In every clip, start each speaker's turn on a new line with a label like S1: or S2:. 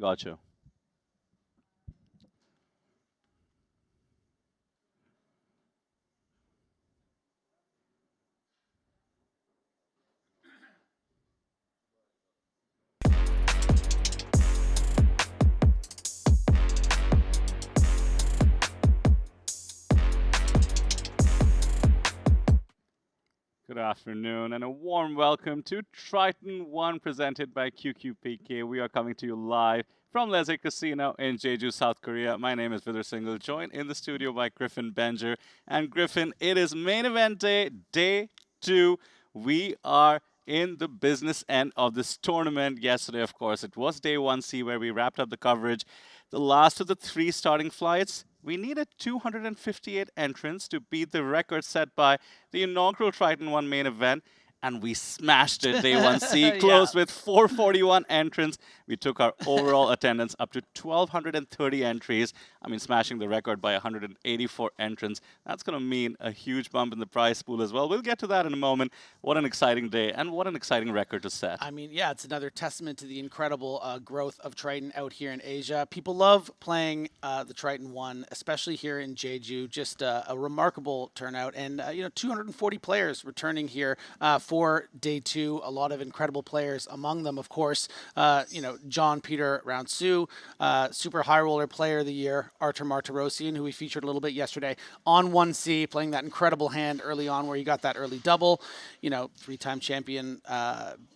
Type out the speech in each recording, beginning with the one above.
S1: Gotcha. Good afternoon and a warm welcome to Triton ONE presented by QQPK. We are coming to you live from Leisure Casino in Jeju, South Korea. My name is Vidar Singhal, joined in the studio by Griffin Benger. And Griffin, it is main event day, day two. We are in the business end of this tournament. Yesterday, of course, it was day 1C where we wrapped up the coverage. The last of the three starting flights, we needed 258 entrants to beat the record set by the inaugural Triton ONE main event, and we smashed it. Day 1C closed with 441 entrants. We took our overall attendance up to 1,230 entries. I mean, smashing the record by 184 entrants. That's going to mean a huge bump in the prize pool as well. We'll get to that in a moment. What an exciting day, and what an exciting record to set.
S2: I mean, yeah, it's another testament to the incredible growth of Triton out here in Asia. People love playing the Triton ONE, especially here in Jeju. Just a remarkable turnout, and 240 players returning here for day two. A lot of incredible players among them, of course. John Peter Rounsu, Super High Roller Player of the Year, Artur Martirosyan, who we featured a little bit yesterday on 1C, playing that incredible hand early on where he got that early double. Three-time champion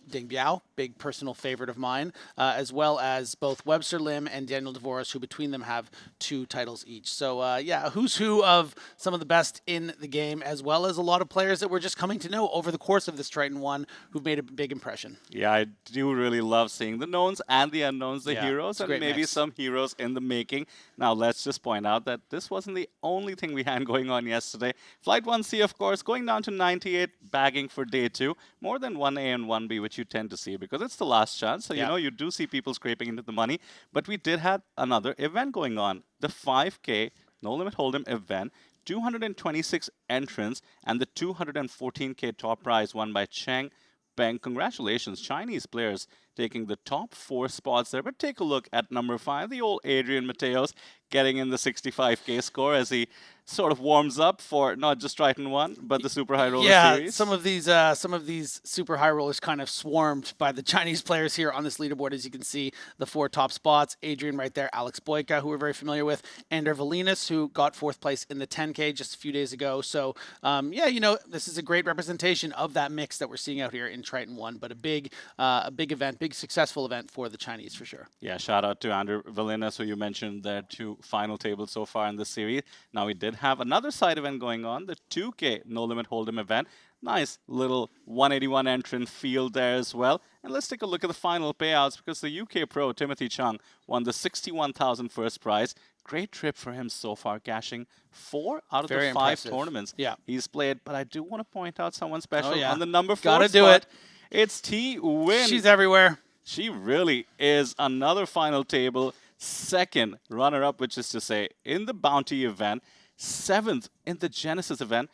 S2: Ding Biao, big personal favorite of mine, as well as both Webster Lim and Daniel Dvorak, who between them have 2 titles each. So, a who's who of some of the best in the game, as well as a lot of players that we're just coming to know over the course of this Triton ONE who've made a big impression.
S1: Yeah, I do really love seeing the knowns and the unknowns, the heroes, and maybe
S2: mix.
S1: some heroes in the making. Now, let's just point out that this wasn't the only thing we had going on yesterday. Flight 1C, of course, going down to 98, bagging for day 2. More than 1A and 1B, which you tend to see because it's the last chance. So, you do see people scraping into the money. But we did have another event going on, the 5K No Limit Hold'em event. 226 entrants and the 214K top prize won by Cheng Peng. Congratulations, Chinese players taking the top 4 spots there. But take a look at number 5, the old Adrian Mateos, getting in the 65K score as he sort of warms up for not just Triton ONE, but the Super High Roller Series.
S2: Some of these super high rollers kind of swarmed by the Chinese players here on this leaderboard. As you can see, the 4 top spots: Adrian right there, Alex Boyka, who we're very familiar with, Ander Valinas, who got 4th place in the 10K just a few days ago. So, this is a great representation of that mix that we're seeing out here in Triton ONE. But a big event, big successful event for the Chinese for sure.
S1: Yeah, shout out to Ander Valinas, who you mentioned there, 2 final tables so far in the series. Now we did have another side event going on, the 2K No Limit Hold'em event. Nice little 181 entrant field there as well. And let's take a look at the final payouts because the UK pro, Timothy Chung, won the 61,000 first prize. Great trip for him so far, cashing 4 out of the 5
S2: impressive
S1: tournaments he's played. But I do want to point out someone special on the number 4
S2: Gotta
S1: spot.
S2: do it.
S1: It's T Win.
S2: She's everywhere.
S1: She really is. Another final table, 2nd runner-up, which is to say, in the Bounty event, 7th in the Genesis event,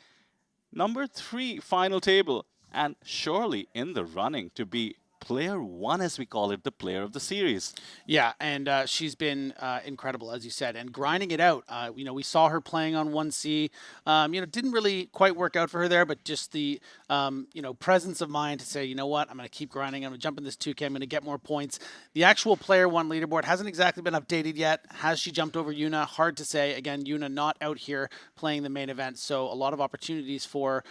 S1: number 3 final table, and surely in the running to be Player 1, as we call it, the player of the series.
S2: Yeah, and she's been incredible, as you said, and grinding it out. We saw her playing on 1C. Didn't really quite work out for her there, but just the, presence of mind to say, you know what, I'm going to keep grinding. I'm going to jump in this 2K. I'm going to get more points. The actual Player 1 leaderboard hasn't exactly been updated yet. Has she jumped over Yuna? Hard to say. Again, Yuna not out here playing the main event, so a lot of opportunities for,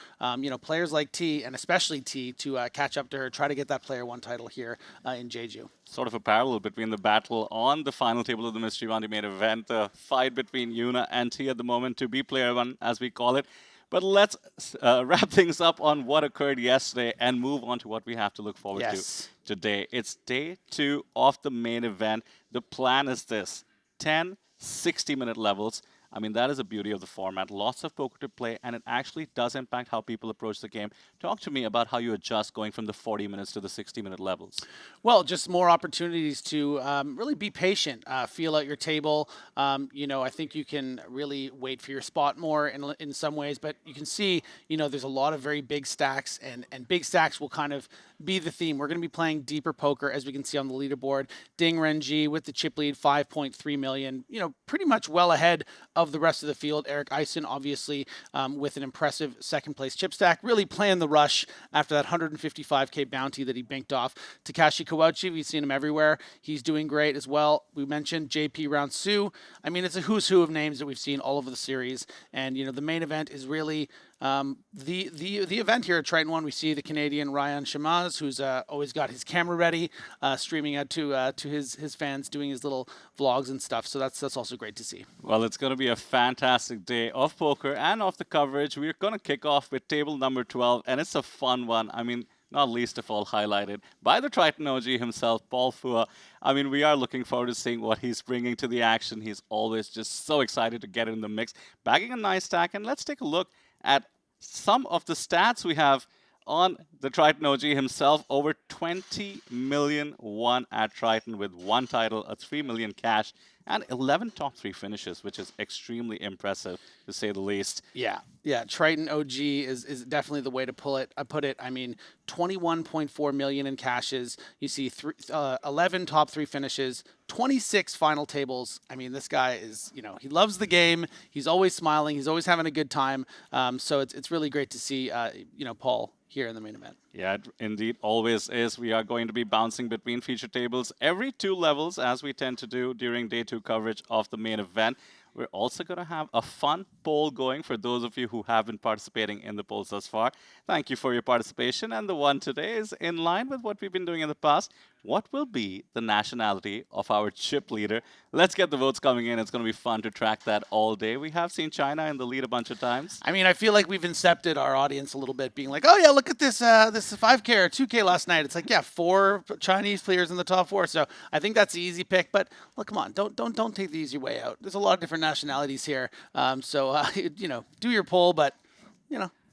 S2: players like T, and especially T, to catch up to her, try to get that Player 1 title here in Jeju.
S1: Sort of a parallel between the battle on the final table of the Mystery Bounty main event, the fight between Yuna and T at the moment to be Player 1, as we call it. But let's wrap things up on what occurred yesterday and move on to what we have to look forward to today. It's day 2 of the main event. The plan is this: 10 60-minute levels. I mean, that is the beauty of the format. Lots of poker to play, and it actually does impact how people approach the game. Talk to me about how you adjust going from the 40 minutes to the 60-minute levels.
S2: Well, just more opportunities to really be patient, feel out your table. I think you can really wait for your spot more in some ways, but you can see, there's a lot of very big stacks, and big stacks will kind of be the theme. We're going to be playing deeper poker, as we can see on the leaderboard. Ding Renji with the chip lead, 5.3 million, pretty much well ahead of the rest of the field. Eric Eisen, obviously, with an impressive second place chip stack, really playing the rush after that 155K bounty that he banked off. Takashi Kawauchi, we've seen him everywhere. He's doing great as well. We mentioned JP Rounsu. I mean, it's a who's who of names that we've seen all over the series. And, the main event is really the event here at Triton One. We see the Canadian Ryan Shamaz, who's always got his camera ready, streaming out to his fans, doing his little vlogs and stuff. So that's also great to see.
S1: Well, it's going to be a fantastic day of poker and of the coverage. We're going to kick off with table number 12, and it's a fun one. I mean, not least of all highlighted by the Triton OG himself, Paul Fua. I mean, we are looking forward to seeing what he's bringing to the action. He's always just so excited to get in the mix, bagging a nice stack. And let's take a look at some of the stats we have on the Triton OG himself. Over 20 million won at Triton with one title, a 3 million cash, and 11 top 3 finishes, which is extremely impressive, to say the least.
S2: Yeah. Triton OG is definitely the way to put it. I mean, 21.4 million in cashes. You see 11 top 3 finishes, 26 final tables. I mean, this guy is, he loves the game. He's always smiling. He's always having a good time. So it's really great to see, Paul here in the main event.
S1: Yeah, it indeed always is. We are going to be bouncing between feature tables every 2 levels, as we tend to do during day 2 coverage of the main event. We're also going to have a fun poll going for those of you who have been participating in the polls thus far. Thank you for your participation. And the one today is in line with what we've been doing in the past. What will be the nationality of our chip leader? Let's get the votes coming in. It's going to be fun to track that all day. We have seen China in the lead a bunch of times.
S2: I mean, I feel like we've incepted our audience a little bit, being like, oh yeah, look at this this 5K or 2K last night. It's like, yeah, 4 Chinese players in the top 4. So I think that's the easy pick. But look, come on, don't take the easy way out. There's a lot of different nationalities here. Do your poll, but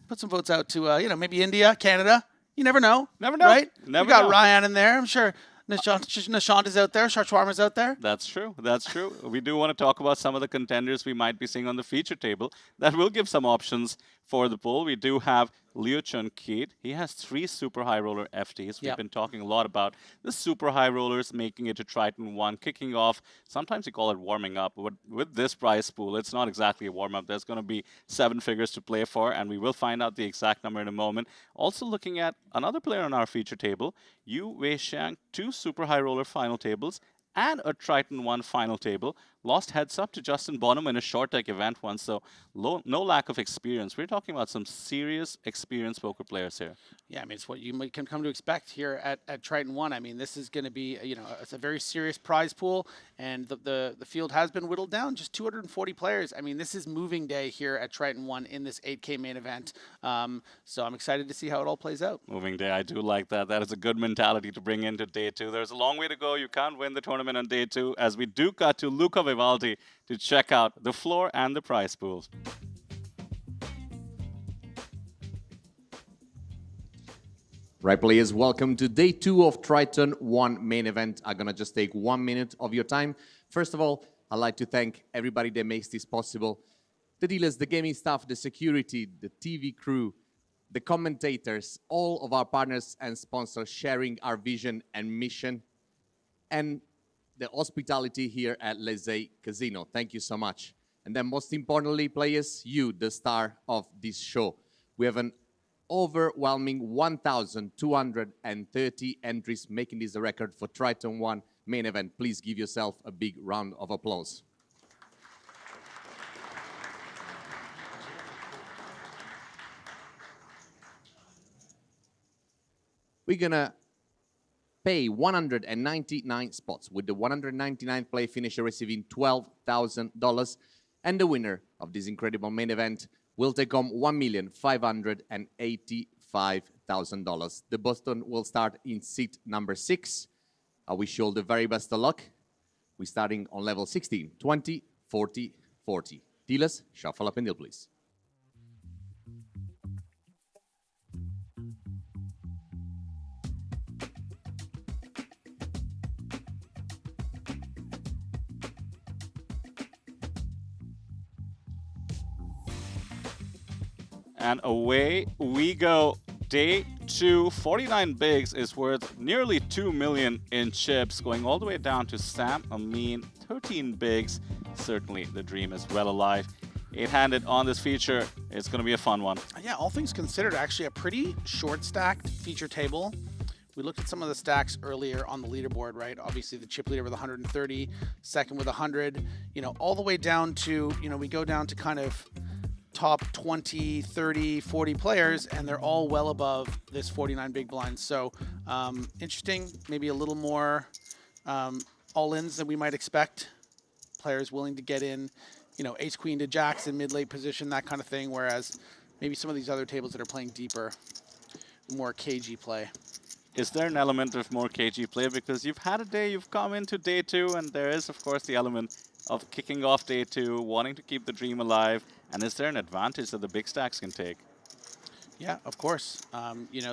S2: put some votes out to maybe India, Canada. You never know.
S1: Never know.
S2: Right?
S1: Never
S2: we got
S1: know.
S2: Ryan in there. I'm sure Nishant is out there. Sharchwarma's out there.
S1: That's true. That's true. We do want to talk about some of the contenders we might be seeing on the feature table. That will give some options for the poll. We do have Liu Chun-Keat. He has 3 super high roller FTs. We've been talking a lot about the super high rollers making it to Triton One, kicking off. Sometimes you call it warming up. But with this prize pool, it's not exactly a warm up. There's going to be 7 figures to play for, and we will find out the exact number in a moment. Also looking at another player on our feature table, Yu Wei-Xiang, 2 super high roller final tables and a Triton One final table. Lost heads up to Justin Bonham in a short deck event once, so no lack of experience. We're talking about some serious experienced poker players here.
S2: Yeah, I mean, it's what you can come to expect here at Triton One. I mean, this is going to be, it's a very serious prize pool, and the field has been whittled down, just 240 players. I mean, this is moving day here at Triton One in this 8K main event. So I'm excited to see how it all plays out.
S1: Moving day, I do like that. That is a good mentality to bring into day 2. There's a long way to go. You can't win the tournament on day 2, as we do cut to Luca Vivaldi to check out the floor and the prize pools.
S3: Right, players, welcome to day 2 of Triton One main event. I'm gonna just take 1 minute of your time. First of all, I'd like to thank everybody that makes this possible. The dealers, the gaming staff, the security, the TV crew, the commentators, all of our partners and sponsors sharing our vision and mission, and the hospitality here at Lesay Casino. Thank you so much. And then most importantly, players, you, the star of this show. We have an overwhelming 1,230 entries, making this a record for Triton One main event. Please give yourself a big round of applause. We're gonna pay 199 spots, with the 199th play finisher receiving $12,000, and the winner of this incredible main event will take home $1,585,000. The Boston will start in seat number 6. I wish you all the very best of luck. We're starting on level 16, 20, 40, 40. Dealers, shuffle up and deal, please.
S1: And away we go. Day 2, 49 bigs is worth nearly 2 million in chips, going all the way down to Sam Amin, 13 bigs. Certainly the dream is well alive. 8-handed on this feature. It's going to be a fun one.
S2: Yeah, all things considered, actually a pretty short stacked feature table. We looked at some of the stacks earlier on the leaderboard, right? Obviously the chip leader with 130, second with 100, all the way down to, we go down to kind of top 20, 30, 40 players, and they're all well above this 49 big blinds. So interesting, maybe a little more all-ins than we might expect. Players willing to get in, ace queen to jacks in mid-late position, that kind of thing, whereas maybe some of these other tables that are playing deeper, more cagey play.
S1: Is there an element of more cagey play? Because you've had a day, you've come into day 2, and there is, of course, the element of kicking off day 2, wanting to keep the dream alive. And is there an advantage that the big stacks can take?
S2: Yeah, of course.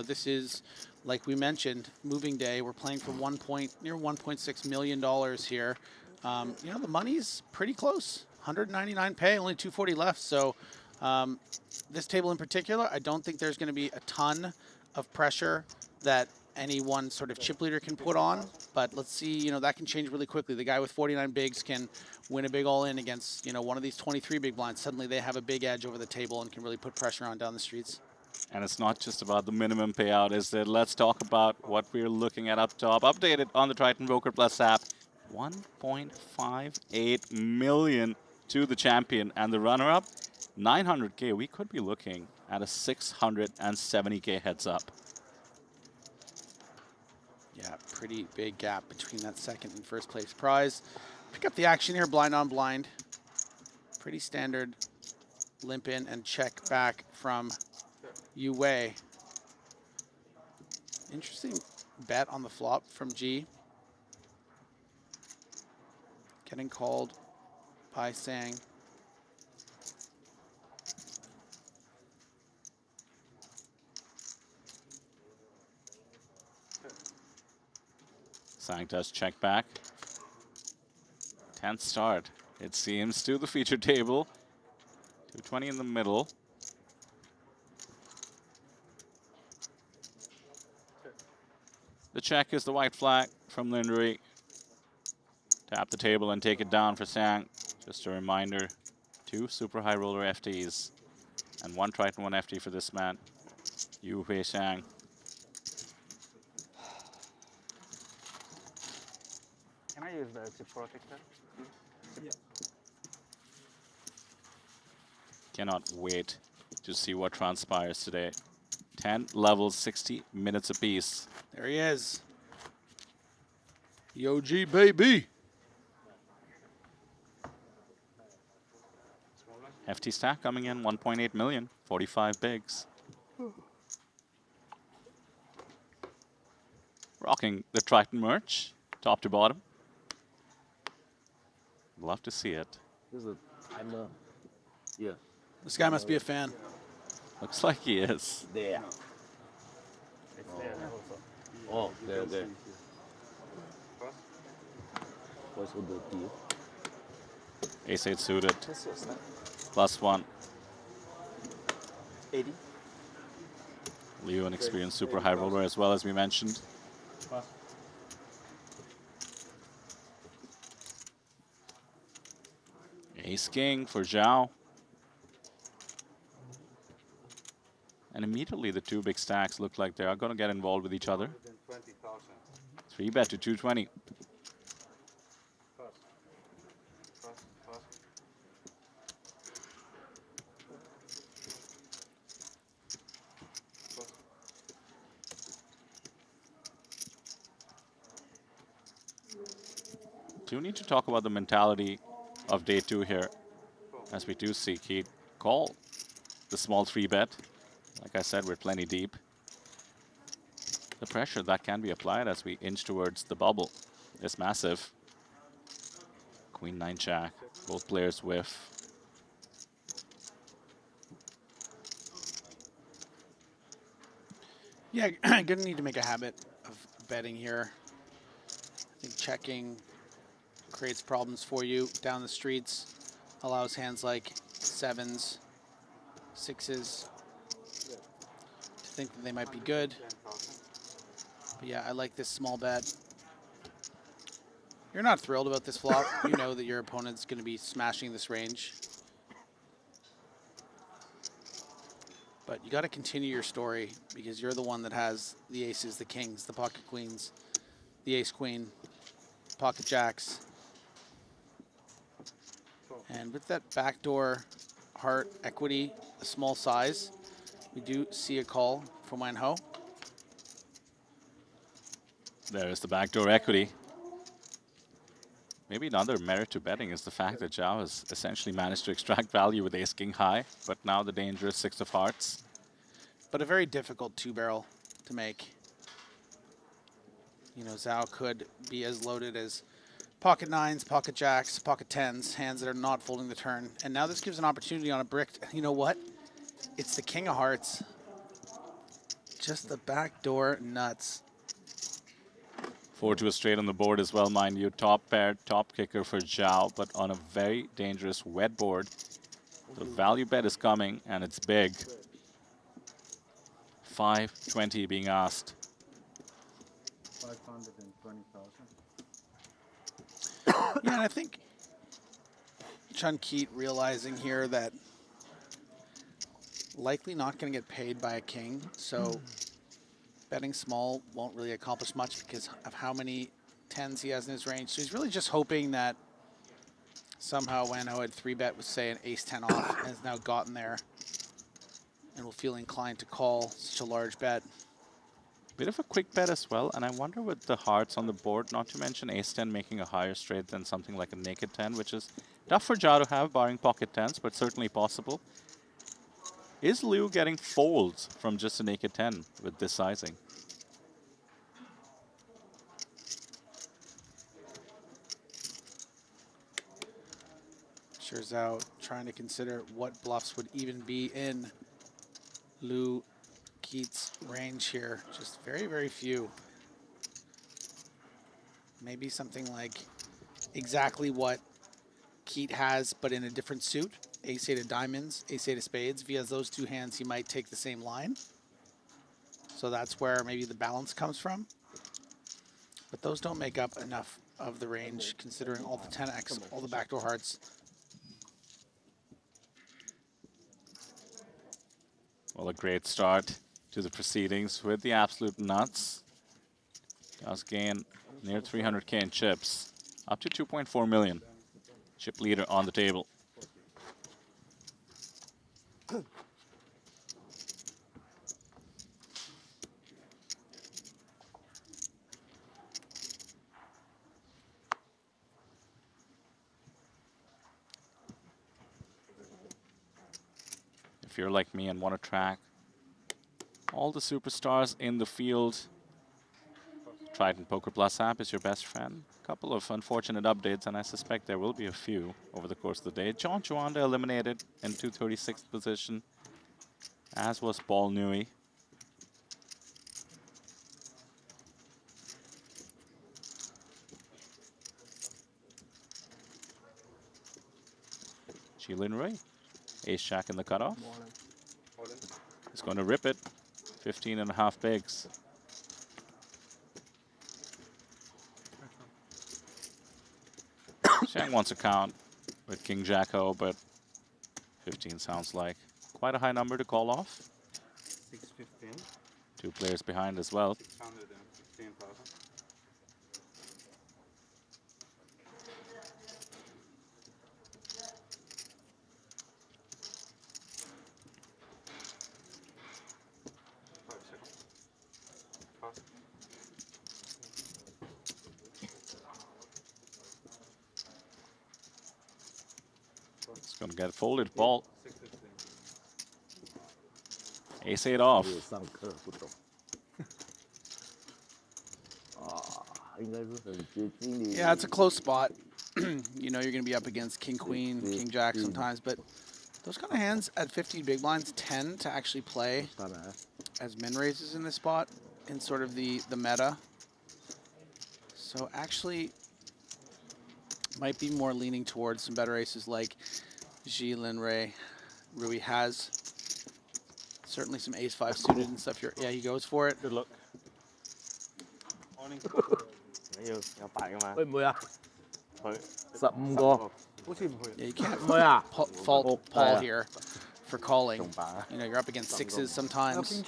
S2: This is, like we mentioned, moving day. We're playing for near $1.6 million here. The money's pretty close. 199 pay, only 240 left. So this table in particular, I don't think there's going to be a ton of pressure that any one sort of chip leader can put on. But let's see, that can change really quickly. The guy with 49 bigs can win a big all-in against, one of these 23 big blinds. Suddenly they have a big edge over the table and can really put pressure on down the streets.
S1: And it's not just about the minimum payout, is it? Let's talk about what we're looking at up top. Updated on the Triton Poker Plus app. 1.58 million to the champion. And the runner-up, 900K. We could be looking at a 670K heads up.
S2: Yeah, pretty big gap between that second and first place prize. Pick up the action here, blind on blind. Pretty standard limp in and check back from Yue. Interesting bet on the flop from G. Getting called by Sang.
S1: Sang does check back. 10th start, it seems, to the feature table. 220 in the middle. The check is the white flag from Lindery. Tap the table and take it down for Sang. Just a reminder, 2 super high roller FTs and 1 Triton 1 FT for this man, Yu Hui Sang.
S4: Can I use the chip protector? Yeah.
S1: Cannot wait to see what transpires today. 10 levels, 60 minutes apiece.
S2: There he is. Yo G baby.
S1: FT stack coming in, 1.8 million, 45 bigs. Rocking the Triton merch, top to bottom. Love to see it.
S4: Yeah.
S2: This guy must be a fan.
S1: Looks like he is.
S4: There. It's there also. Oh, there. What's with the deal?
S1: Ace 8 suited, +1.
S4: 80.
S1: Leo, an experienced super high roller as well, as we mentioned. Ace King for Zhao. And immediately the 2 big stacks look like they are going to get involved with each other. 3 bet to 220. Do need to talk about the mentality of day 2 here, as we do see Keith call the small 3 bet. Like I said, we're plenty deep. The pressure that can be applied as we inch towards the bubble is massive. Queen 9 jack, both players whiff.
S2: Yeah, gonna need to make a habit of betting here. I think checking creates problems for you down the streets, allows hands like sevens, sixes to think that they might be good. But yeah, I like this small bet. You're not thrilled about this flop. You know that your opponent's going to be smashing this range. But you got to continue your story because you're the one that has the aces, the kings, the pocket queens, the ace queen, pocket jacks. And with that backdoor heart equity, a small size, we do see a call from Wan Ho.
S1: There's the backdoor equity. Maybe another merit to betting is the fact that Zhao has essentially managed to extract value with ace king high, but now the dangerous six of hearts.
S2: But a very difficult two-barrel to make. You know, Zhao could be as loaded as pocket nines, pocket jacks, pocket tens, hands that are not folding the turn. And now this gives an opportunity on a brick. You know what? It's the king of hearts. Just the backdoor nuts.
S1: 4 to a straight on the board as well, mind you. Top pair, top kicker for Zhao, but on a very dangerous wet board. The value bet is coming, and it's big. 520 being asked.
S4: 520,000.
S2: Yeah, and I think Chun Keat realizing here that likely not going to get paid by a king, so betting small won't really accomplish much because of how many tens he has in his range. So he's really just hoping that somehow Wan Ho had 3-bet with, say, an ace-10 off and has now gotten there and will feel inclined to call such a large bet.
S1: Bit of a quick bet as well, and I wonder with the hearts on the board, not to mention ace-10 making a higher straight than something like a naked 10, which is tough for Zhao to have, barring pocket 10s, but certainly possible. Is Liu getting folds from just a naked 10 with this sizing?
S2: Sure Zhao trying to consider what bluffs would even be in Liu Keat's range here. Just very, very few. Maybe something like exactly what Keat has, but in a different suit. Ace-8 of diamonds, ace-8 of spades. If he has those two hands, he might take the same line. So that's where maybe the balance comes from. But those don't make up enough of the range, considering all the 10x, all the backdoor hearts.
S1: Well, a great start to the proceedings with the absolute nuts. Does gain near 300k in chips, up to 2.4 million. Chip leader on the table. If you're like me and want to track all the superstars in the field, Triton Poker Plus app is your best friend. A couple of unfortunate updates, and I suspect there will be a few over the course of the day. John Chuanda eliminated in 236th position, as was Paul Newey. Jilin Ray, ace-jack in the cutoff. He's going to rip it, 15.5 bigs. Shang wants a count with King Jack-O, but 15 sounds like quite a high number to call off.
S4: 615.
S1: 2 players behind as well.
S4: 615,000.
S1: It's going to get folded ball. Ace-8 off.
S4: 上课不懂。应该是很接近你。
S2: Yeah, it's a close spot. You know you're going to be up against King Queen, King Jack sometimes, but those kind of hands at 50 big blinds tend to actually play as min raises in this spot in sort of the meta. So actually, might be more leaning towards some better aces like Ji Lin Ray. Rui has certainly some ace 5 suited and stuff here. Yeah, he goes for it.
S4: Good luck. Morning. 你要有白噶嘛？
S5: 會唔會啊？
S4: 佢
S5: 15個，
S4: 好似唔會。
S2: Yeah, you can't
S5: 唔會啊？
S2: fault Paul
S5: yeah.
S2: here for calling.
S4: 仲白啊？
S2: You know, you're up against sixes sometimes.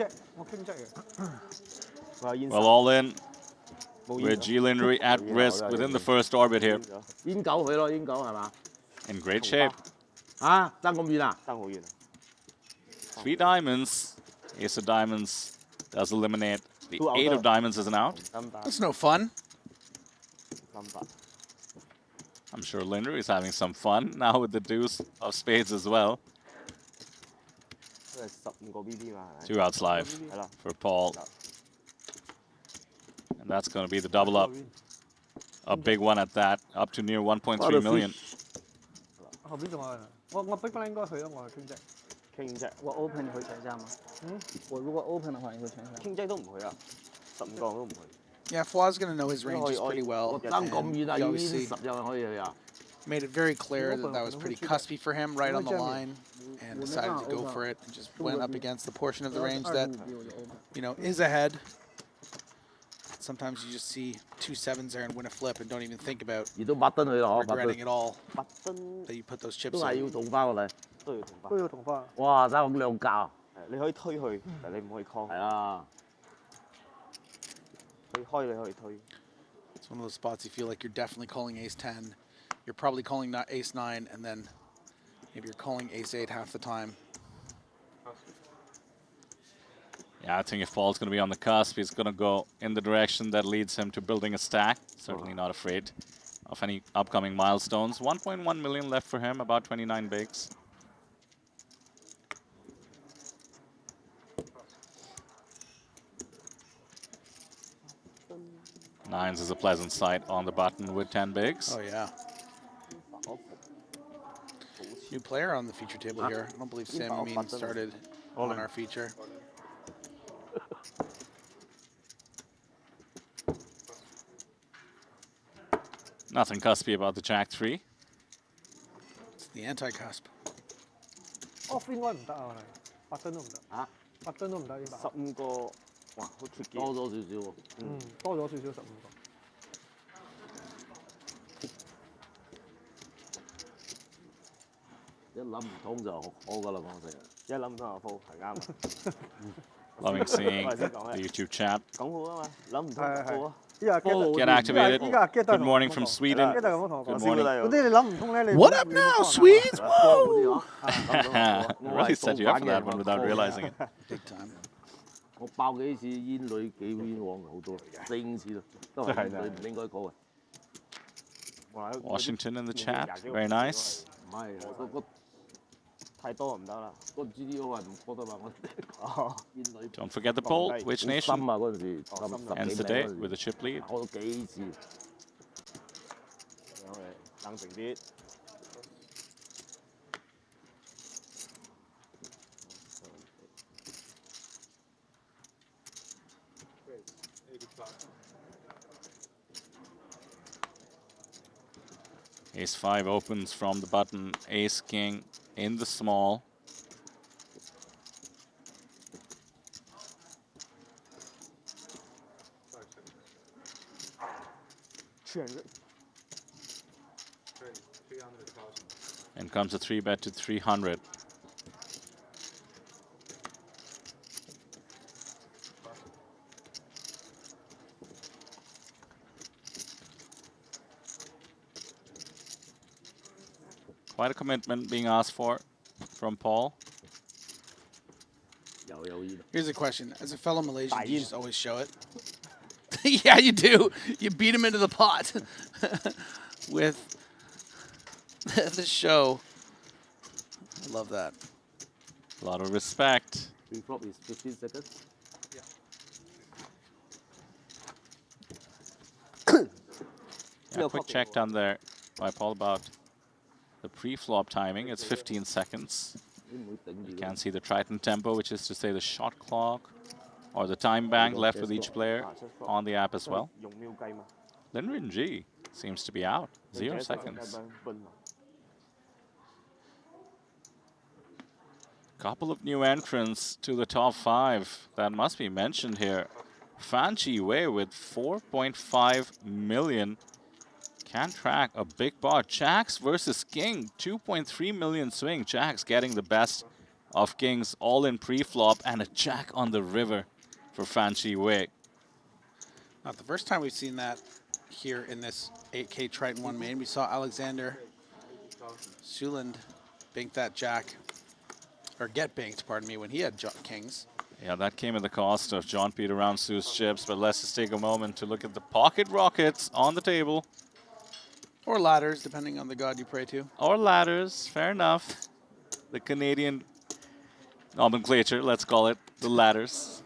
S1: Well, all in with Jilin Rui at risk within the first orbit here.
S5: 煙九佢咯，煙九係嘛？
S1: In great shape.
S5: 啊，爭咁遠啊？
S4: 爭好遠啊！
S1: 3 diamonds. Ace of diamonds does eliminate. The
S4: Two out
S1: 8 of
S4: there.
S1: diamonds is an out.
S4: 三百
S2: That's no fun.
S4: 三百，
S1: I'm sure Lin Rui is having some fun now with the deuce of spades as well.
S4: 都係15個 BB 嘛，係咪？
S1: 2 outs live
S4: 係啦，
S1: for Paul. And that's going to be the double up. A big one at that, up to near 1.3 million.
S6: 後邊仲有人啊！我逼翻應該去啊！我係傾啫。
S4: 傾啫，
S7: 我 open 你会全下吗？我如果 open 的话，你会全下。
S4: 傾啫都唔去啊，15個都唔去。
S2: Yeah, Fla's going to know his ranges pretty
S5: 我
S2: well.
S5: 爭咁遠啊，
S2: and
S5: 要
S2: you
S5: 煙
S2: see,
S5: 10又可以去啊！
S2: made it very clear that that was pretty cuspy for him, right on the line, and decided to go for it and just went up against the portion of the range that, you know, is ahead. Sometimes you just see 2 7s there and win a flip and don't even think about
S5: 而都抹燈佢咯，嗬，抹
S2: regretting
S5: 燈
S2: it all
S4: 拔燈
S2: that you put those
S5: 都
S2: chips
S5: 係
S2: in.
S5: 要同翻過嚟。
S4: 都要同翻
S6: 都。要同翻。
S5: 哇，爭咁兩格啊！
S4: 係你可以推佢，但你唔可以 call。
S5: 係啊，
S4: 佢開你可以推。
S2: It's one of those spots you feel like you're definitely calling ace 10. You're probably calling not ace 9, and then maybe you're calling ace 8 half the time.
S1: Yeah, I think if Paul's going to be on the cusp, he's going to go in the direction that leads him to building a stack. Certainly not afraid of any upcoming milestones. 1.1 million left for him, about 29 bigs. Nines is a pleasant sight on the button with 10 bigs.
S2: Oh, yeah. New player on the feature table here. I don't believe Sam Amin started on our feature.
S1: Nothing cuspy about the Jack 3.
S2: It's the anti-cusp.
S6: off 應該唔得啊，係8燈都唔得。
S5: 嚇
S6: 8燈都唔得呢把。
S4: 15個，哇，好 tricky。
S5: 多咗少少喎。
S6: 多咗少少15個。
S5: 一諗唔通就好㗎啦，講成日。
S4: 一諗唔通就 fold 係啱嘅。
S1: Loving seeing the YouTube chat.
S4: 講好啊嘛，諗唔通就 fold 啊。
S6: 依家
S1: Get activated.
S6: 依家 get 得
S1: Good morning from Sweden.
S6: get 得咁樣同我
S1: Good
S6: 講。
S1: morning.
S6: 嗰啲你諗唔通咧，你
S2: What up now, Swedes?
S5: 嗰啲嗬，
S1: Really set you up for that one without realizing it.
S2: Big time.
S5: 我爆幾次煙女幾冤枉好多，4、5次啦，都係煙女唔應該講嘅。
S1: Washington in the chat. Very nice.
S5: 唔係個
S4: 太多唔得啦。
S5: 個 GDO 係唔覺得嘛？我
S4: 哦，
S5: 煙女
S1: Don't forget the poll. Which
S5: 好
S1: nation
S5: 深啊嗰陣時，ends
S1: the day with a chip lead?
S5: 考咗幾次。
S4: 我哋冷靜啲。
S1: Ace 5 opens from the button. Ace King in the small. And comes a 3-bet to 300. Quite a commitment being asked for from Paul.
S5: 有煙。
S2: Here's a question. As a fellow Malaysian, do you
S4: Bayin.
S2: just always show it? Yeah, you do. You beat him into the pot with the show. I love that.
S1: A lot of respect.
S5: Pre-flop is 15 seconds.
S1: Yeah, quick check done there by Paul about the pre-flop timing. It's 15 seconds.
S5: 你唔會頂住
S1: You
S5: 嘅。
S1: can see the Triton tempo, which is to say the shot clock. or the time bank left with each player on the app as well.
S4: 用秒計嘛，
S1: Linrin G seems to be out. 0
S4: 你寫實實
S1: seconds.
S4: 係笨嘛。
S1: Couple of new entrants to the top 5 that must be mentioned here. Fan Chi Wei with 4.5 million. Can track a big pot. Jacks versus King, 2.3 million swing. Jacks getting the best of Kings all in pre-flop, and a jack on the river for Fan Chi Wei.
S2: Not the first time we've seen that here in this 8K Triton 1 main. We saw Alexander Suland bank that jack, or get banked, pardon me, when he had kings.
S1: Yeah, that came at the cost of John Peter Roundsu's chips, but let's just take a moment to look at the pocket rockets on the table.
S2: Or ladders, depending on the god you pray to.
S1: Or ladders, fair enough. The Canadian nomenclature, let's call it the ladders.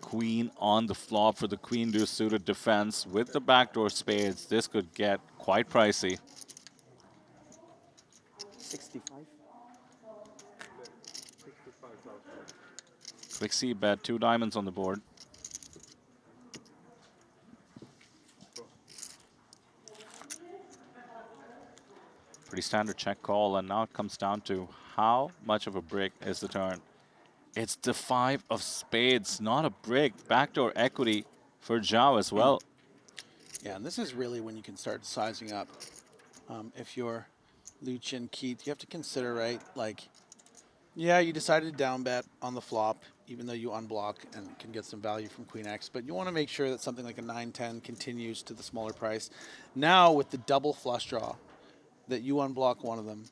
S1: Queen on the flop for the queen deuce suited defense with the backdoor spades. This could get quite pricey.
S4: 65.
S1: Quick C bet, 2 diamonds on the board. Pretty standard check call, and now it comes down to how much of a brick is the turn. It's the 5 of spades, not a brick. Backdoor equity for Zhao as well.
S2: Yeah, and this is really when you can start sizing up. If you're Luchin, Keith, you have to consider, right, like, yeah, you decided to down bet on the flop, even though you unblock and can get some value from Queen X, but you want to make sure that something like a 9-10 continues to the smaller price. Now, with the double flush draw, that you unblock one of them,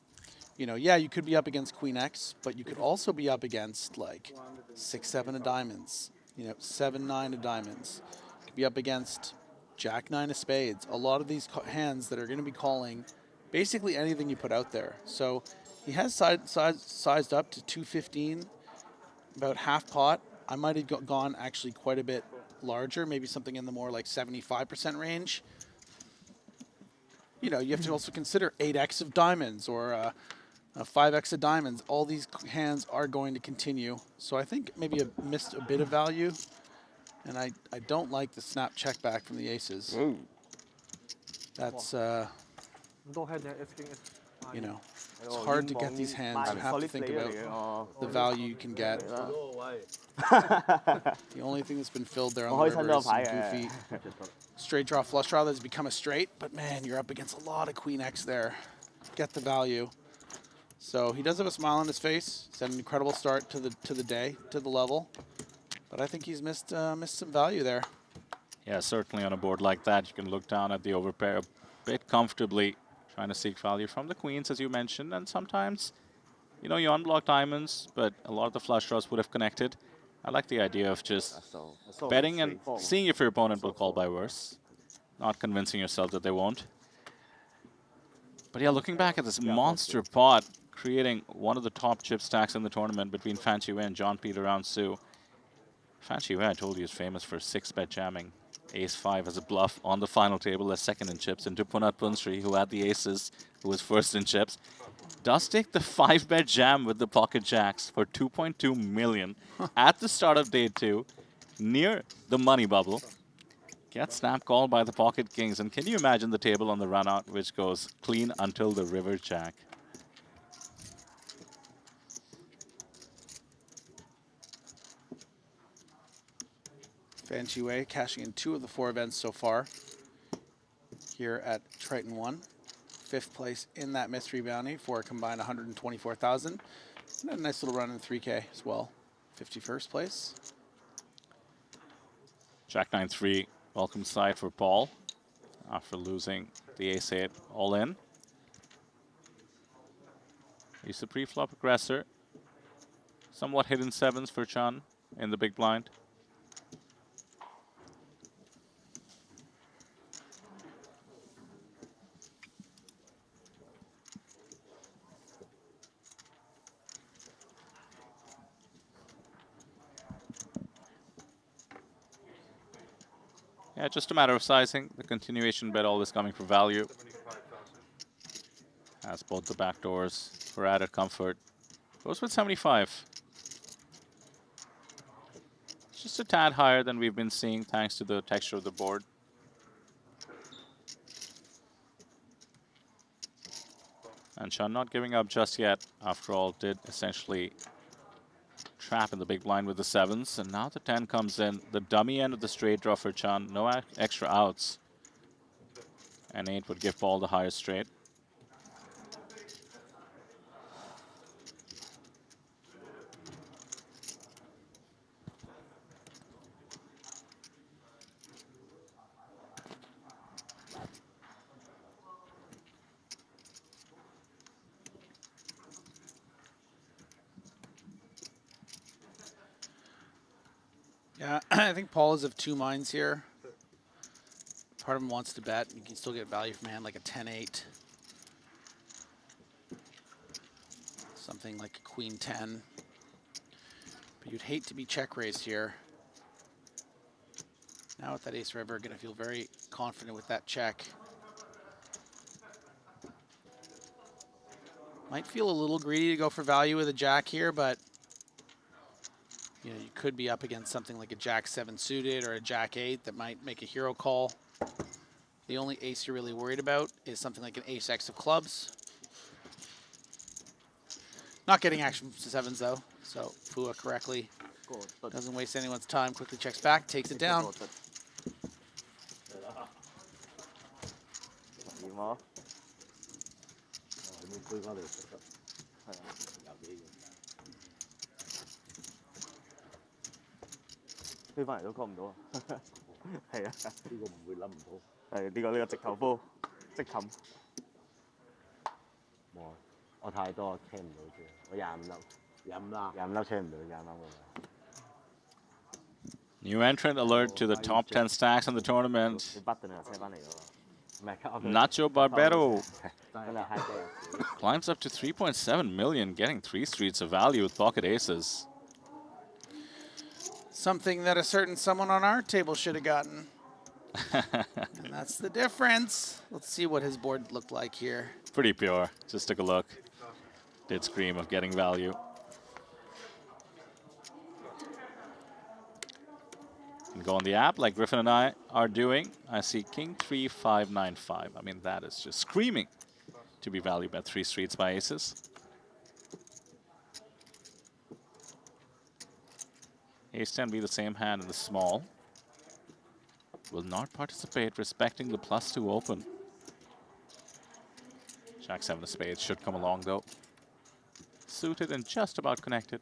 S2: you know, yeah, you could be up against Queen X, but you could also be up against, like, 6-7 of diamonds, you know, 7-9 of diamonds. You could be up against Jack-9 of spades. A lot of these hands that are going to be calling basically anything you put out there. So he has sized up to 215, about half pot. I might have gone actually quite a bit larger, maybe something in the more like 75% range. You know, you have to also consider 8x of diamonds or a 5x of diamonds. All these hands are going to continue. So I think maybe I missed a bit of value. And I don't like the snap check back from the aces.
S4: Ooh.
S2: That's,
S6: Go ahead there, it's
S2: you know, it's hard to get these hands. You have to think about the value you can get. The only thing that's been filled there on the river is some goofy straight draw, flush draw that's become a straight. But man, you're up against a lot of Queen X there. Get the value. So he does have a smile on his face. He's had an incredible start to the day, to the level. But I think he's missed some value there.
S1: Yeah, certainly on a board like that, you can look down at the overpair a bit comfortably, trying to seek value from the queens, as you mentioned. And sometimes, you know, you unblock diamonds, but a lot of the flush draws would have connected. I like the idea of just betting and seeing if your opponent will call by worse, not convincing yourself that they won't. But yeah, looking back at this monster pot, creating one of the top chip stacks in the tournament between Fan Chi Wei and John Peter Roundsu. Fan Chi Wei, I told you, is famous for 6-bet jamming ace-5 as a bluff on the final table as second in chips, and Dupunat Punsri, who had the aces, who was first in chips, does take the 5-bet jam with the pocket jacks for 2.2 million at the start of day 2, near the money bubble. Gets snap called by the pocket kings, and can you imagine the table on the run out, which goes clean until the river jack?
S2: Fan Chi Wei cashing in 2 of the 4 events so far here at Triton ONE. 5th place in that mystery bounty for a combined 124,000. And a nice little run in 3K as well. 51st place.
S1: Jack 9-3, welcome side for Paul after losing the ace-8 all in. He's the pre-flop aggressor. Somewhat hidden 7s for Chun in the big blind. Yeah, just a matter of sizing. The continuation bet always coming for value. Has both the backdoors for added comfort. Goes with 75. just a tad higher than we've been seeing thanks to the texture of the board. And Sean not giving up just yet. After all, did essentially trap in the big blind with the 7s. And now the 10 comes in. The dummy end of the straight draw for Chan. No extra outs. And 8 would give Paul the higher straight.
S2: Yeah, I think Paul is of two minds here. Part of him wants to bet. You can still get value from a hand like a 10-8. Something like a queen 10. But you'd hate to be check raised here. Now with that ace river, going to feel very confident with that check. Might feel a little greedy to go for value with a jack here, but you know, you could be up against something like a jack 7 suited or a jack 8 that might make a hero call. The only ace you're really worried about is something like an ace X of clubs. Not getting action from 7s though, so Fua correctly doesn't waste anyone's time, quickly checks back, takes it down.
S5: 點啊？有冇推返嚟實質？係啊，有幾嘅。推返嚟都 call 唔到啊！係啊，呢個唔會諗唔到。係呢個直頭煲，即冚。冇，我太多 check 唔到住，我25粒 check 唔到，25個。
S1: New entrant alert to the top 10 stacks in the tournament.
S5: 你不斷又 check 翻嚟㗎喎。
S1: Nacho Barbero climbs up to 3.7 million, getting 3 streets of value with pocket aces.
S2: Something that a certain someone on our table should have gotten. And that's the difference. Let's see what his board looked like here.
S1: Pretty pure. Just took a look. Did scream of getting value. And go on the app like Griffin and I are doing. I see King 3595. I mean, that is just screaming to be valued by 3 streets by aces. Ace 10 be the same hand in the small. Will not participate, respecting the +2 open. Jack 7 of spades should come along though. Suited and just about connected.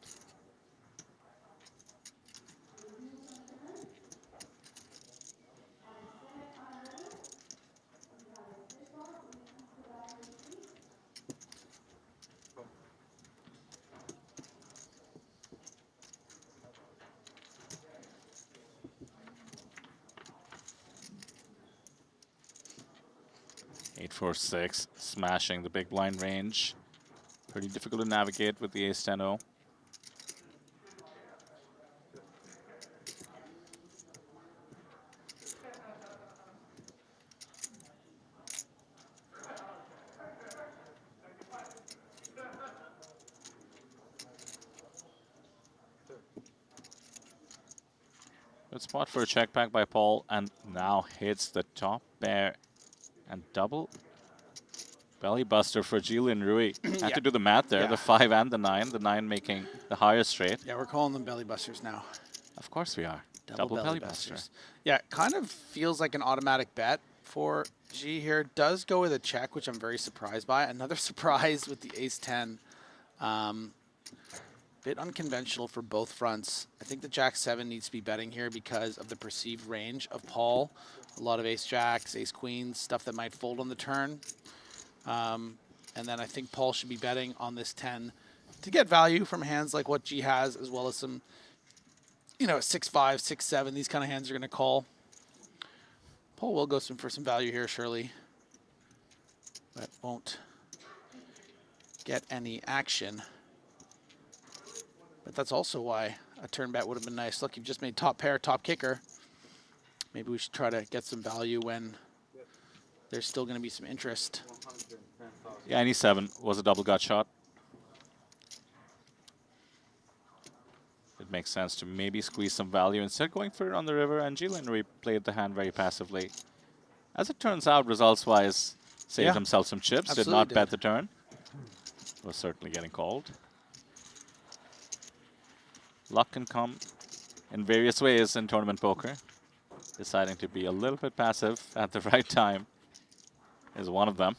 S1: Eight, 4, 6, smashing the big blind range. Pretty difficult to navigate with the ace 10-0. Good spot for a check back by Paul, and now hits the top pair and double belly buster for Jillian Rui. Had to do the math there, the 5 and the 9 making the higher straight.
S2: Yeah, we're calling them belly busters now.
S1: Of course we are.
S2: Double belly buster. Yeah, kind of feels like an automatic bet for G here. Does go with a check, which I'm very surprised by. Another surprise with the ace 10. Bit unconventional for both fronts. I think the jack 7 needs to be betting here because of the perceived range of Paul. A lot of ace jacks, ace queens, stuff that might fold on the turn. And then I think Paul should be betting on this 10 to get value from hands like what G has, as well as some, you know, 6-5, 6-7. These kind of hands are going to call. Paul will go for some value here, surely, but won't get any action. But that's also why a turn bet would have been nice. Look, you've just made top pair, top kicker. Maybe we should try to get some value when there's still going to be some interest.
S1: Yeah, any 7 was a double gut shot. it makes sense to maybe squeeze some value instead going for it on the river, and Jilin replayed the hand very passively. As it turns out, results-wise, saved
S2: Yeah.
S1: himself some chips, did
S2: Absolutely
S1: not bet
S2: did.
S1: the turn. Was certainly getting called. Luck can come in various ways in tournament poker. Deciding to be a little bit passive at the right time is one of them.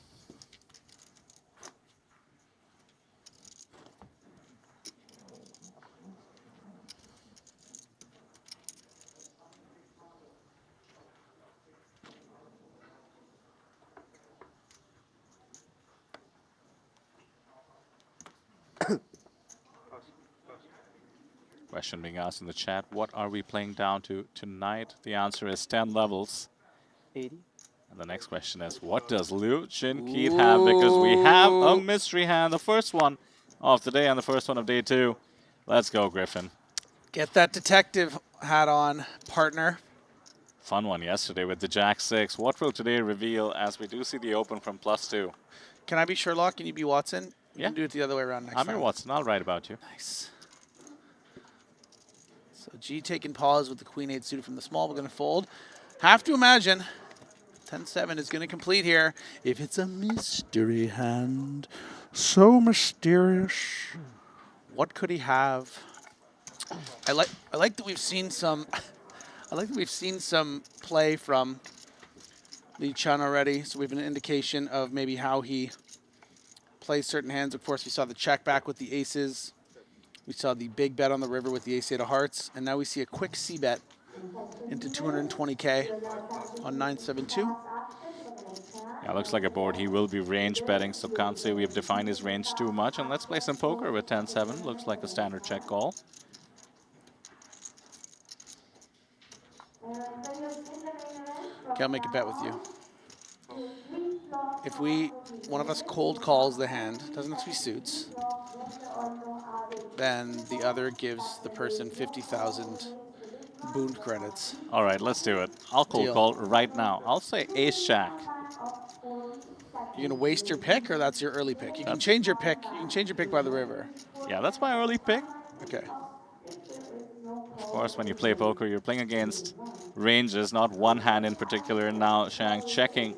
S1: Question being asked in the chat, what are we playing down to tonight? The answer is 10 levels.
S7: 80.
S1: And the next question is, what does Liu Chin-Keat have? Because we have a
S2: Ooh.
S1: mystery hand, the first one of the day and the first one of day 2. Let's go, Griffin.
S2: Get that detective hat on, partner.
S1: Fun one yesterday with the Jack-6. What will today reveal as we do see the open from +2?
S2: Can I be Sherlock? Can you be Watson? You
S1: Yeah.
S2: can do it the other way around next
S1: I'm
S2: time.
S1: your Watson. I'll write about you.
S2: Nice. So G taking pause with the Queen-8 suited from the small. We're going to fold. Have to imagine 10-7 is going to complete here. If it's a mystery hand, so mysterious. What could he have? I like that we've seen some. I like that we've seen some play from Lee Chun already, so we have an indication of maybe how he plays certain hands. Of course, we saw the check back with the aces. We saw the big bet on the river with the ace-8 of hearts, and now we see a quick C-bet into 220K on 972.
S1: Yeah, looks like a board he will be range betting, so can't say we've defined his range too much. And let's play some poker with 10-7. Looks like a standard check call.
S2: Okay, I'll make a bet with you. If one of us cold calls the hand, doesn't have to be suits, then the other gives the person 50,000 boon credits.
S1: All right, let's do it. I'll cold
S2: Deal.
S1: call right now. I'll say ace-jack.
S2: You're gonna waste your pick, or that's your early pick? You can change your pick. You can change your pick by the river.
S1: Yeah, that's my early pick.
S2: Okay.
S1: Of course, when you play poker, you're playing against ranges, not one hand in particular. Now, Shang checking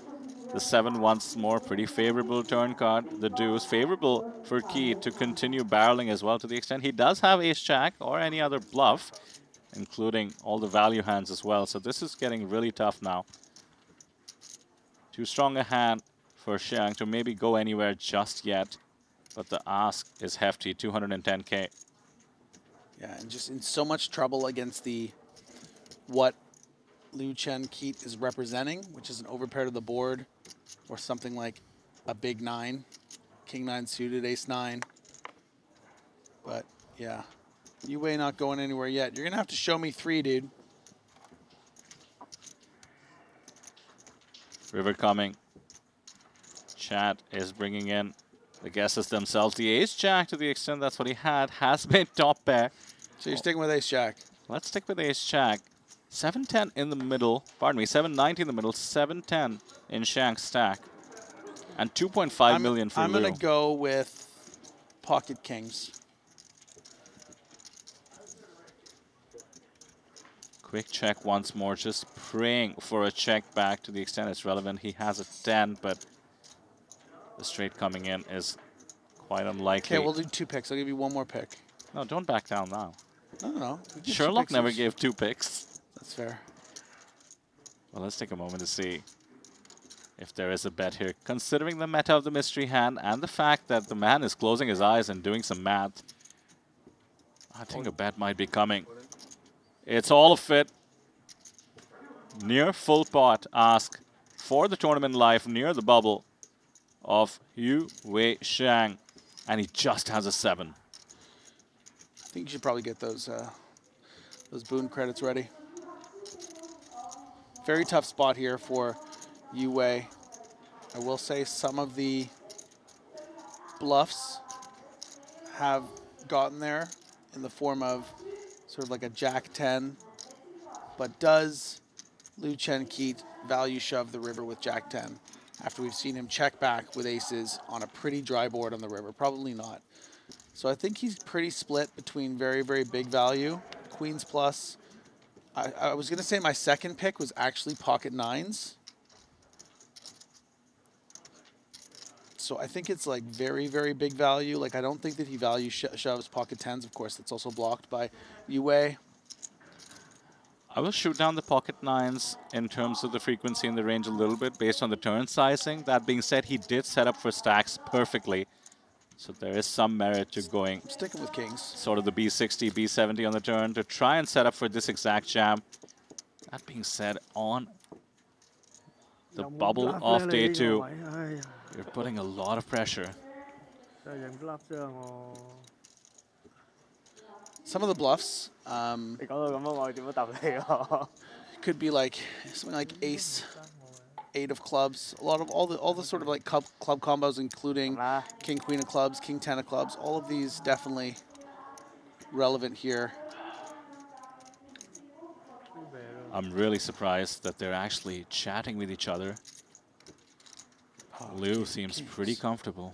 S1: the 7 once more. Pretty favorable turn card. The deuce favorable for Keat to continue barreling as well, to the extent he does have ace-jack or any other bluff, including all the value hands as well. So this is getting really tough now. Too strong a hand for Xiang to maybe go anywhere just yet. But the ask is hefty, 210K.
S2: Yeah, and just in so much trouble against what Liu Chin-Keat is representing, which is an overpair to the board, or something like a big 9, King 9 suited, ace 9. But yeah, Yue not going anywhere yet. You're gonna have to show me 3, dude.
S1: River coming. Chat is bringing in the guesses themselves. The ace-jack, to the extent that's what he had, has been top pair.
S2: So you're sticking with ace-jack.
S1: Let's stick with ace-jack. 710 in the middle, pardon me, 790 in the middle, 710 in Shank's stack. And 2.5 million for
S2: I'm
S1: Liu.
S2: gonna go with pocket kings.
S1: Quick check once more, just praying for a check back to the extent it's relevant. He has a 10, but the straight coming in is quite unlikely.
S2: Okay, we'll do 2 picks. I'll give you 1 more pick.
S1: No, don't back down now.
S2: No. We get 2
S1: Sherlock
S2: picks
S1: never
S2: each.
S1: gave 2 picks.
S2: That's fair.
S1: Well, let's take a moment to see if there is a bet here. Considering the meta of the mystery hand and the fact that the man is closing his eyes and doing some math, I think a bet might be coming. It's all of it. Near full pot ask for the tournament life near the bubble of Yu Wei Shang. And he just has a 7.
S2: I think you should probably get those boon credits ready. Very tough spot here for Yue. I will say some of the bluffs have gotten there in the form of sort of like a Jack 10. But does Liu Chin-Keat value shove the river with Jack 10 after we've seen him check back with aces on a pretty dry board on the river? Probably not. So I think he's pretty split between very, very big value, queens plus. I was going to say my second pick was actually pocket nines. So I think it's like very, very big value. Like I don't think that he shoves pocket tens. Of course, that's also blocked by Yue.
S1: I will shoot down the pocket nines in terms of the frequency and the range a little bit based on the turn sizing. That being said, he did set up for stacks perfectly. So there is some merit to going
S2: I'm sticking with kings.
S1: sort of the B60, B70 on the turn to try and set up for this exact jam. That being said, on the bubble of day 2, you're putting a lot of pressure.
S2: Some of the bluffs could be like something like ace, 8 of clubs. A lot of all the sort of like club combos, including king, queen of clubs, king, 10 of clubs. All of these definitely relevant here.
S1: I'm really surprised that they're actually chatting with each other. Liu seems pretty comfortable.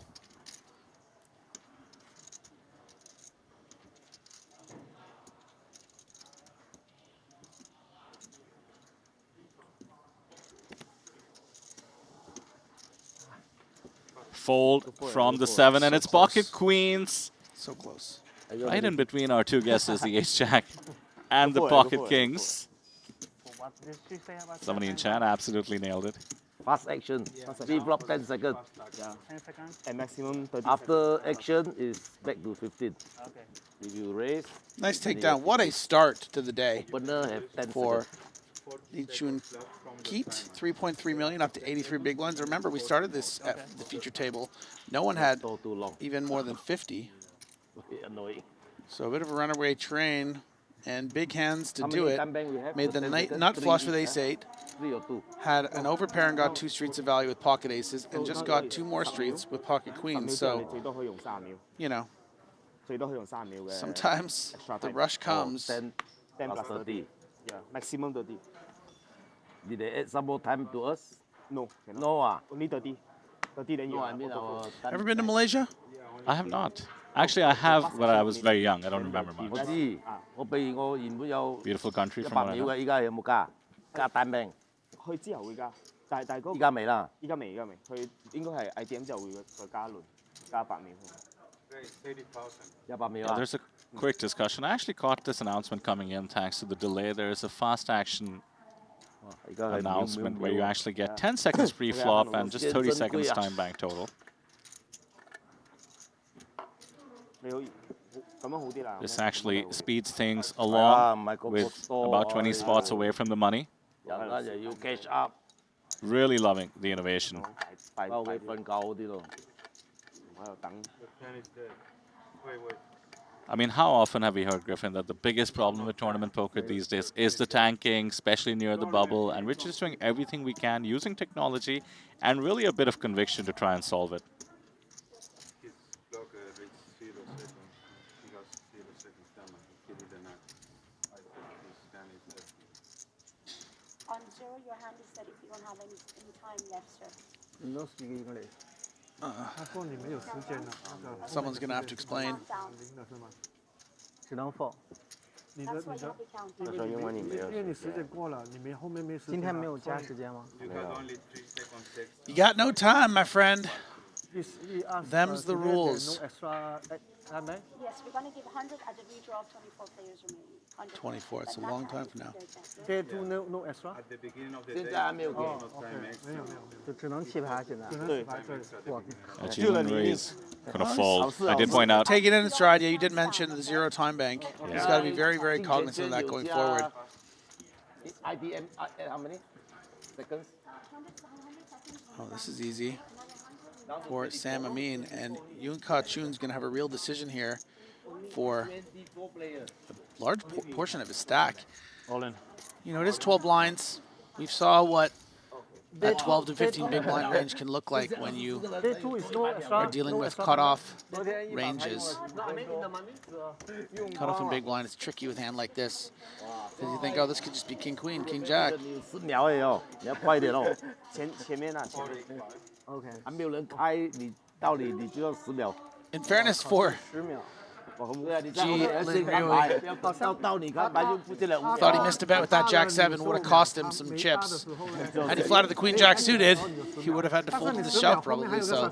S1: Fold from the 7, and it's pocket queens.
S2: So close.
S1: Right in between our two guesses, the ace-jack and the pocket kings.
S5: What did she say about
S1: Somebody in chat absolutely nailed it.
S4: Fast action. We block 10 seconds.
S5: Yeah. 10 seconds. And maximum 30
S4: After action is back to 15.
S5: Okay.
S4: If you raise,
S2: Nice takedown. What a start to the day
S4: opener have 10
S2: for
S4: seconds.
S2: Lee Chun Keat. 3.3 million up to 83 big blinds. Remember, we started this at the feature table. No one had
S4: So too long.
S2: even more than 50.
S4: Annoying.
S2: So a bit of a runaway train and big hands to
S4: How
S2: do
S4: many
S2: it.
S4: time bank we have?
S2: Made the
S4: 10
S2: night
S4: seconds?
S2: nut
S4: Three
S2: flush with
S4: each,
S2: ace 8.
S4: 3 or 2.
S2: Had an overpair and got 2 streets of value with pocket aces, and just got 2 more streets with pocket queens. So, you know, sometimes the rush comes.
S4: 10
S5: 10
S4: plus
S5: plus
S4: 30.
S5: Yeah, maximum 30.
S4: Did they add some more time to us?
S5: No, cannot.
S4: No.
S5: Only 30. 30 then you
S4: No, I mean our time.
S2: Ever been to Malaysia?
S1: I have not. Actually, I have, but I was very young. I don't remember
S4: 我
S1: much.
S4: 知，我俾我原本有
S1: Beautiful country
S4: 100
S1: from what I
S4: 秒
S1: know.
S4: 嘅，依家有冇加？加單兵，
S5: 去之後會加，但係嗰
S4: 依家未啦。
S5: 依家未，佢應該係 IDM 之後會再加一輪，加100秒。
S4: 100秒
S1: Yeah,
S4: 啊！
S1: there's a quick discussion. I actually caught this announcement coming in thanks to the delay. There is a fast action
S4: 而家係
S1: announcement where you
S4: 秒
S1: actually get 10 seconds pre-flop and just 30 seconds time bank total.
S5: 你好，咁樣好啲啦。
S1: This actually speeds things
S4: 係啊，
S1: along
S4: 唔係個個
S1: with
S4: 多
S1: about 20 spots away from the money.
S4: 人家又要 catch up，
S1: Really loving the innovation.
S5: 快
S4: 包佢瞓覺嗰啲咯。
S5: 喺度等。
S1: I mean, how often have we heard, Griffin, that the biggest problem with tournament poker these days is the tanking, especially near the bubble, and we're just doing everything we can using technology and really a bit of conviction to try and solve it.
S8: His blocker reached 0 seconds. He has 0 seconds damage. He did the nut. I think his stand is left.
S9: On 0, your hand is set if you don't have any time left, sir.
S7: No speak English.
S6: 他说你没有时间了，那个
S2: Someone's gonna have to explain.
S9: Count down.
S6: 零了是吗？
S7: 只能 four。
S6: 你的
S9: That's why
S6: 你
S9: you
S6: 的
S9: have，to count
S6: 因
S9: down.
S6: 为
S5: 因为你没有
S6: 因为你时间过了，你没后面没时间了。
S7: 今天没有加时间吗？
S8: You had only 3 seconds left.
S2: You got no time, my friend. Them's the
S7: No
S2: rules.
S7: extra time bank.
S9: Yes, we're going to give 100 at the redraw of 24 players remaining. 100.
S2: 24, it's a
S9: But not
S2: long
S9: at
S2: time
S9: the
S2: from now.
S9: redraw.
S7: Day two no extra。
S8: At the beginning of the
S4: 現
S8: day,
S4: 在還沒有
S8: no
S4: 給。
S8: time
S6: 没有
S8: extra.
S6: 没有没有，
S7: 就只能弃牌现在。
S6: 只能洗牌对。
S7: 我
S1: Jalen Ray's gonna fold. I did point out.
S2: Take it in stride. Yeah, you did mention the 0 time bank. He's got to be very, very cognizant of that going forward.
S4: IDM at how many seconds?
S2: Oh, this is easy for Sam Amin. And Yoon Ka Chun's going to have a real decision here for
S4: 24 players.
S2: a large portion of his stack.
S1: All in.
S2: You know, it is 12 blinds. We saw what that 12 to 15 big blind range can look like when you
S7: Day two is no extra。
S2: are dealing with cutoff ranges. Cutoff in big blind is tricky with a hand like this. Because you think, oh, this could just be king, queen, king, jack.
S4: 你10秒而已哦，你要快一點哦。
S5: 前面啊，前面。
S7: OK。
S4: 還沒有人開，你到你就要10秒。
S2: In fairness for
S4: 10秒。
S5: 哇，咁
S2: G
S5: 兜年卡買咗隻兩
S2: thought he missed a bet with that Jack 7 would have cost him some chips. Had he flatted the Queen Jack suited, he would have had to fold to the shove probably. So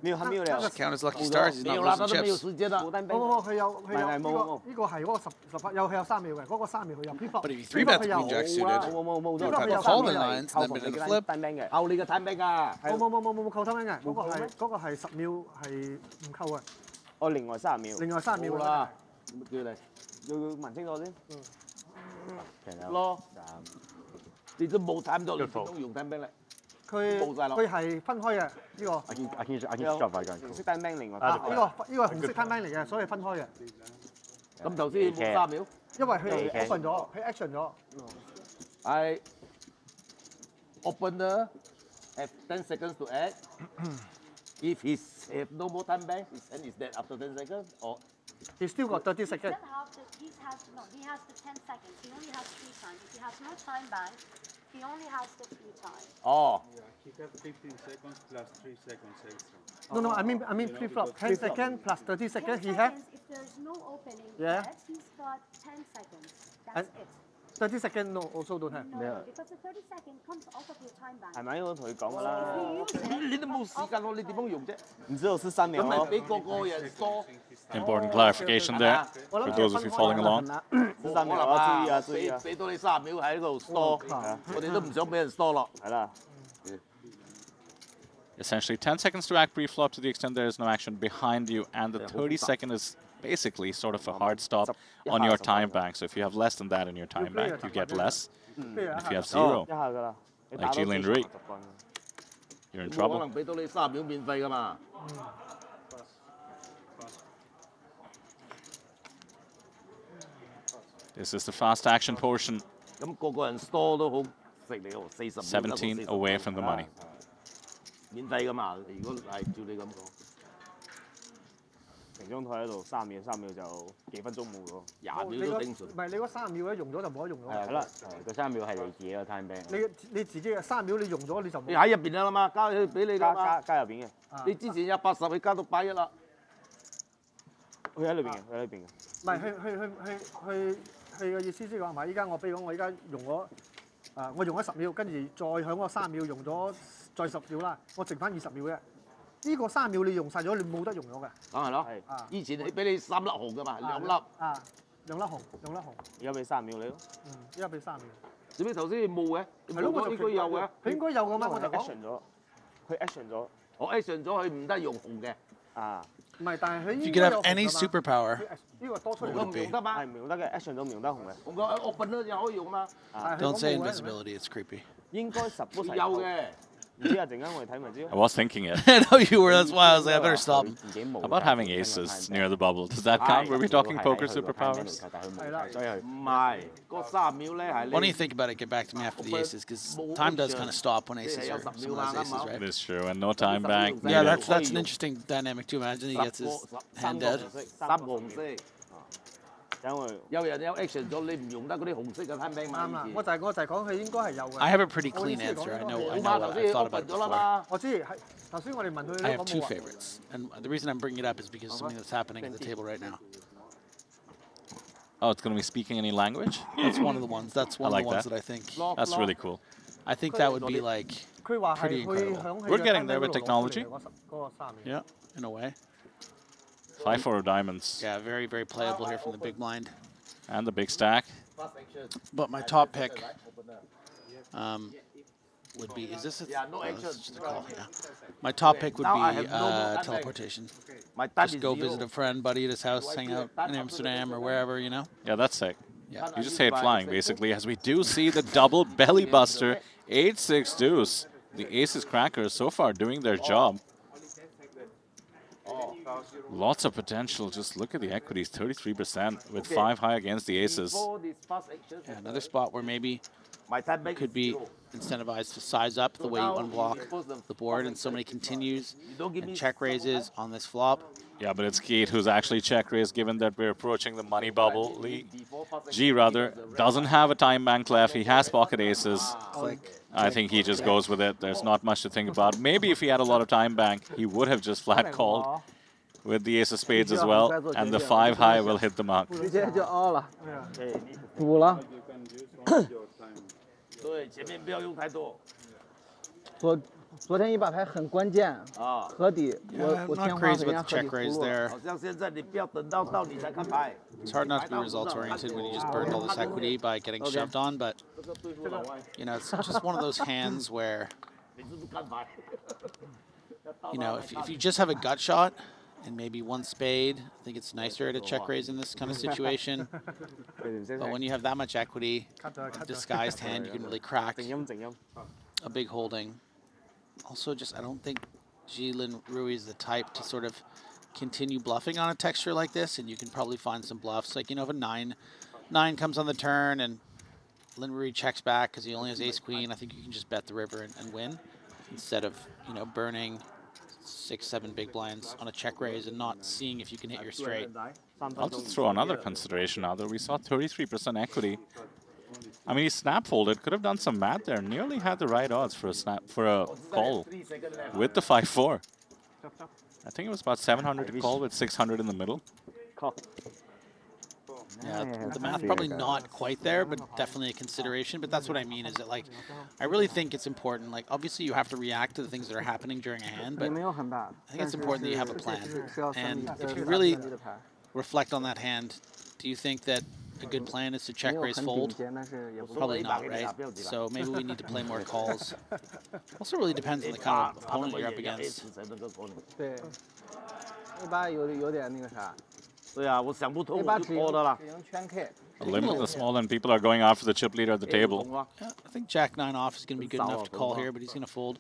S5: 秒係秒嚟
S2: count his lucky stars. He's not losing chips.
S5: 冇單兵。
S6: 佢有
S5: 係係冇
S6: 呢個係嗰個18有3秒嘅，嗰個3秒佢有 pre flop。
S2: But if you 3-bet the Queen Jack suited,
S5: 冇
S2: would have had to call the lines, then been in the flip.
S5: 單兵嘅。
S4: 扣你嘅單兵㗎。
S6: 冇扣3蚊嘅，嗰個係10秒係唔扣嘅。
S5: 哦，另外30秒。
S6: 另外3秒
S4: 啦，叫你
S5: 要問清楚先。
S4: 咯。你都冇睇到，你都用單兵咧。
S6: 佢係分開嘅呢個。
S8: I can stop by going.
S5: 紅色單兵另外。
S6: 呢個係紅色攤兵嚟嘅，所以分開嘅。
S4: 咁頭先冇3秒，
S6: 因為佢 open 咗，佢 action 咗。
S4: I opener have 10 seconds to act. If he have no more time bank, his hand is dead after 10 seconds, or
S6: He still got 30
S9: He
S6: seconds.
S9: doesn't have the, he has the 10 seconds. He only has 3 times. If he has no time bank, he only has the 3 times.
S4: oh,
S8: Yeah, he has 15 seconds plus 3 seconds extra.
S6: No, I mean pre-flop. 10 seconds plus 30 seconds. He has
S9: If there's no opening
S6: Yeah.
S9: yet, he's got 10 seconds. That's
S6: And-
S9: it.
S6: 30 seconds. No, also don't have.
S9: No, because the 30 seconds comes out of your time bank.
S5: 係咪？我同佢講㗎啦。
S9: If you use it,
S4: 你都冇時間咯，你點樣用啫？
S5: 唔知道是3秒
S4: 咁咪
S5: 咯。
S4: 俾個個人疏。
S1: Important clarification there for those of you following along.
S5: 是3秒啊！注意啊！注意啊！
S4: 俾到你30秒喺度疏，我哋都唔想俾人疏落。
S5: 係啦。
S1: Essentially 10 seconds to act pre-flop to the extent there is no action behind you, and the 30-second is basically sort of a hard stop on your time bank. So if you have less than that in your time bank, you get less. If you have 0,
S5: 一下㗎啦。
S1: like G Lane Ray, you're in
S4: 冇可
S1: trouble.
S4: 能俾到你30秒免費㗎嘛？
S1: This is the fast action portion.
S4: 咁個個人疏都好食你喎，40
S1: 17 away from the money.
S4: 免費㗎嘛？如果係照你咁講，
S5: 成張台喺度3秒就幾分鐘冇喎。
S4: 20
S6: 你
S4: 秒都頂順。
S6: 唔係你嗰3秒咧用咗就冇得用咗。
S5: 係啦，個3秒係你自己個 time bank。
S6: 你自己嘅3秒你用咗你就冇。
S4: 你喺入邊啦嘛，加去俾你啦嘛。
S5: 加入邊嘅。
S4: 你之前有80，你加到81啦。
S5: 佢喺裏邊嘅，佢喺裏邊嘅。
S6: 唔係佢嘅意思即係話，唔係依家我比如講我依家用咗我用咗10秒，跟住再響嗰3秒用咗再10秒啦，我剩翻20秒嘅。呢個3秒你用晒咗，你冇得用咗嘅。
S4: 梗係咯，以前你俾你3粒紅㗎嘛，2粒。
S6: 啊，2粒紅。
S5: 而家俾3秒你咯。
S6: 依家俾3秒。
S4: 做咩頭先你冇嘅？
S6: 係咯，我
S4: 應該有嘅。
S6: 佢應該有㗎嘛，我就講。
S5: action 咗，佢 action 咗。
S4: 我 action 咗，佢唔得用紅嘅。
S5: 啊。
S6: 唔係，但係佢
S2: If you
S6: 應
S2: could
S6: 該
S2: have
S6: 有
S2: any
S6: 紅㗎嘛
S2: superpower,
S6: 呢個多出嚟
S4: 我唔用得嘛？
S5: 係唔用得嘅，action 咗唔用得紅嘅。
S4: 紅個 open 咧又可以用嘛？
S2: don't say invisibility. It's creepy.
S5: 應該10
S4: 有嘅。
S5: 唔知啊，陣間我哋睇咪知
S1: I was thinking it.
S2: I know you were. That's why I was like, I better stop.
S1: How about having aces near the bubble? Does that count? Were we talking poker superpowers?
S5: 係啦，所以佢
S4: 唔係，嗰3秒咧係
S2: Why don't you think about it? Get back to me after the aces, because time does kind of stop when aces are some of those aces,
S1: It
S2: right?
S1: is true, and no time bank.
S2: Yeah,
S1: needed.
S2: that's an interesting dynamic too. Imagine he gets his hand dead.
S4: 三個紅色，
S5: 等佢
S4: 有人有 action 咗，你唔用得嗰啲紅色嘅 time bank 嘛？
S6: 啱啦，
S4: 以前
S6: 我就係講佢應該係有嘅。
S2: I have a pretty
S6: 我意
S2: clean
S6: 思係講
S2: answer. I
S6: 呢
S2: know.
S6: 個
S2: I
S4: 冇嘛，
S2: know.
S4: 頭
S2: I've
S4: 先
S2: thought
S4: open
S2: about it
S4: 咗啦
S2: before.
S4: 嘛。
S6: 我知係頭先我哋問佢
S2: I
S6: 你
S2: have
S6: 講
S2: two
S6: 冇話。
S2: favorites, and the reason I'm bringing it up is because something that's happening at the table right now.
S1: Oh, it's going to be speaking any language?
S2: That's one of the ones. That's one
S1: like
S2: of the ones
S1: that.
S2: that I think.
S1: That's really cool.
S2: I think that would be like,
S6: 佢話係
S2: pretty
S6: 會
S2: incredible.
S6: 響佢
S1: We're
S6: 嘅
S1: getting
S6: 攤
S1: there
S6: 位
S1: with
S6: 嗰度攞出嚟
S1: technology.
S6: 嗰個3秒。
S2: yeah, in a way.
S1: 5-4 diamonds.
S2: Yeah, very, very playable here from the big blind.
S1: And the big stack.
S2: But my top pick would be, is this a,
S4: Yeah, no
S2: oh,
S4: action.
S2: this is just a call, yeah. My top pick would
S4: Now I
S2: be
S4: have no more time back.
S2: teleportation.
S4: My time
S2: Just
S4: is
S2: go
S4: 0.
S2: visit a friend, buddy at his house, hang out in Amsterdam or wherever, you know?
S1: Yeah, that's sick.
S2: Yeah.
S1: You just hate flying, basically, as we do see the double belly buster. 8-6 deuce. The aces crackers so far doing their job. Lots of potential. Just look at the equities, 33% with 5 high against the aces.
S4: Before this fast action,
S2: Yeah, another spot where maybe
S4: my time bank
S2: could
S4: is
S2: be
S4: 0.
S2: incentivized to size up the way you unblock the board and so many continues and check raises on this flop.
S1: Yeah, but it's Keith who's actually check raised, given that we're approaching the money bubble. G rather doesn't have a time bank left. He has pocket aces. I think he just goes with it. There's not much to think about. Maybe if he had a lot of time bank, he would have just flat called. with the ace of spades as well, and the 5 high will hit the mark.
S7: 直接就凹了，
S4: 对，你
S7: 补了。
S8: You can use only your time.
S4: 对，前面不要用太多
S7: 昨天一把牌很关键，
S4: 啊。
S7: 河底
S2: Yeah,
S7: 我
S2: I'm
S7: 天
S2: not
S7: 花
S2: crazy
S7: 和人家
S2: with
S7: 河
S2: the
S7: 底
S2: check raise
S7: 葫芦。
S2: there.
S4: 好像现在你不要等到你才看牌。
S2: It's hard not to be results oriented when you just burned all this equity by getting shoved on, but you know, it's just one of those hands where,
S4: 每次都看牌。
S2: you know, if you just have a gut shot and maybe one spade, I think it's nicer to check raise in this kind of situation. But when you have that much equity, disguised hand, you can really crack
S5: 靜音靜音。
S2: a big holding. Also, just I don't think Jilin Rui is the type to sort of continue bluffing on a texture like this, and you can probably find some bluffs. Like, you know, if a 9 comes on the turn and Lin Rui checks back because he only has ace queen, I think you can just bet the river and win instead of, you know, burning 6, 7 big blinds on a check raise and not seeing if you can hit your straight.
S1: I'll just throw another consideration out there. We saw 33% equity. I mean, he snap folded, could have done some math there. Nearly had the right odds for a call with the 5-4. I think it was about 700 to call with 600 in the middle.
S2: Yeah, the math probably not quite there, but definitely a consideration. But that's what I mean, is that, like, I really think it's important. Like, obviously you have to react to the things that are happening during a hand, but
S7: 也没有很大，
S2: I think it's important that you have a plan.
S7: 是要3
S2: And
S7: 比
S2: if you
S7: 3
S2: really
S7: 比的牌，
S2: reflect on that hand, do you think that a good plan is to
S7: 没
S2: check
S7: 有
S2: raise
S7: 很顶
S2: fold?
S7: 尖，但是也不是
S2: Probably not, right? So maybe we need to play more calls. Also really depends on the kind of opponent you're up against.
S7: 对。A 八有点那个啥
S4: 对啊，我想不通
S7: ，A
S4: 我
S7: 八
S4: 就拖的啦。
S7: 只赢圈 K，
S1: Limit the small, and people are going after the chip leader at the table.
S2: Yeah, I think Jack 9 off is going to be good enough to call here, but he's going to fold.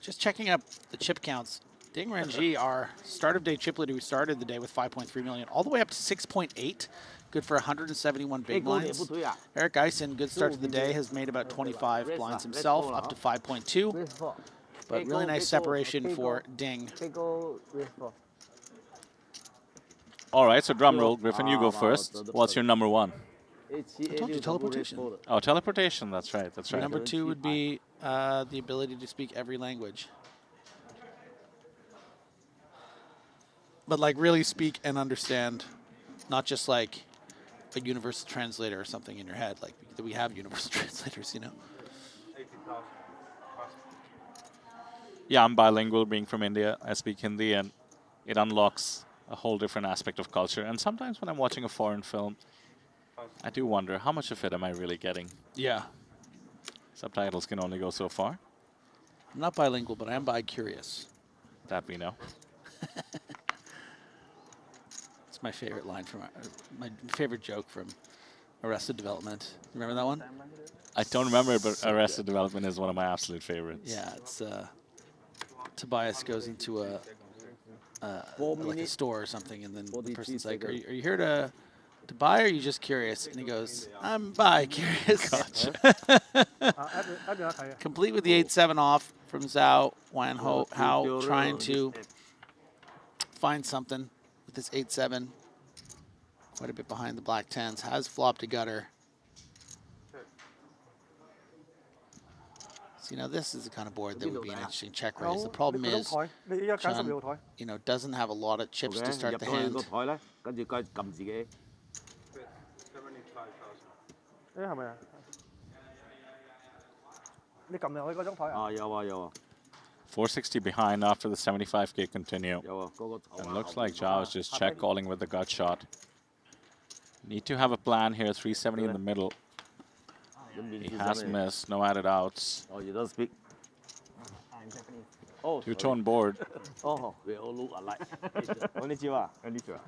S2: Just checking up the chip counts. Ding Renji, our start of day chip leader, who started the day with 5.3 million, all the way up to 6.8. Good for 171 big blinds. Eric Eisen, good start to the day, has made about 25 blinds himself, up to 5.2.
S7: raise 4，
S2: But really nice separation for Ding.
S7: big O raise 4。
S1: All right, so drum roll. Griffin, you go first. What's your number 1?
S2: I told you, teleportation.
S1: Oh, teleportation. That's right. That's right.
S2: Number 2 would be the ability to speak every language. But, like, really speak and understand, not just like a universal translator or something in your head. Like, we have universal translators, you know.
S8: 80,000.
S1: Yeah, I'm bilingual, being from India. I speak Hindi, and it unlocks a whole different aspect of culture. And sometimes when I'm watching a foreign film, I do wonder, how much of it am I really getting?
S2: Yeah.
S1: Subtitles can only go so far.
S2: I'm not bilingual, but I am bi-curious.
S1: That we know.
S2: It's my favorite line from my favorite joke from Arrested Development. Remember that one?
S1: I don't remember it, but Arrested Development is one of my absolute favorites.
S2: Yeah, it's Tobias goes into like a store or something, and then the person's like, "Are you here to buy, or are you just curious?" And he goes, "I'm bi-curious." Complete with the 8-7 off from Zhao Wanho Hao, trying to find something with this 8-7. Quite a bit behind the black tens. Has flopped a gutter. So, you know, this is the kind of board that would be an interesting check raise. The problem is, Chun, you know, doesn't have a lot of chips to start the hand.
S4: 個台咧，跟住佢撳自己。
S8: 75,000.
S6: 誒係咪啊？你撳入去嗰張台啊？
S4: 啊，有啊有啊
S1: 460 behind after the 75K continue.
S4: 有啊，嗰個頭
S1: And looks like Zhao is just check calling with the gut shot. Need to have a plan here. 370 in the middle. He has missed. No added outs.
S4: Oh, you don't speak. Oh,
S1: Two-tone board.
S4: Oh, we all look alike.
S5: 我呢招啊，有呢招啊。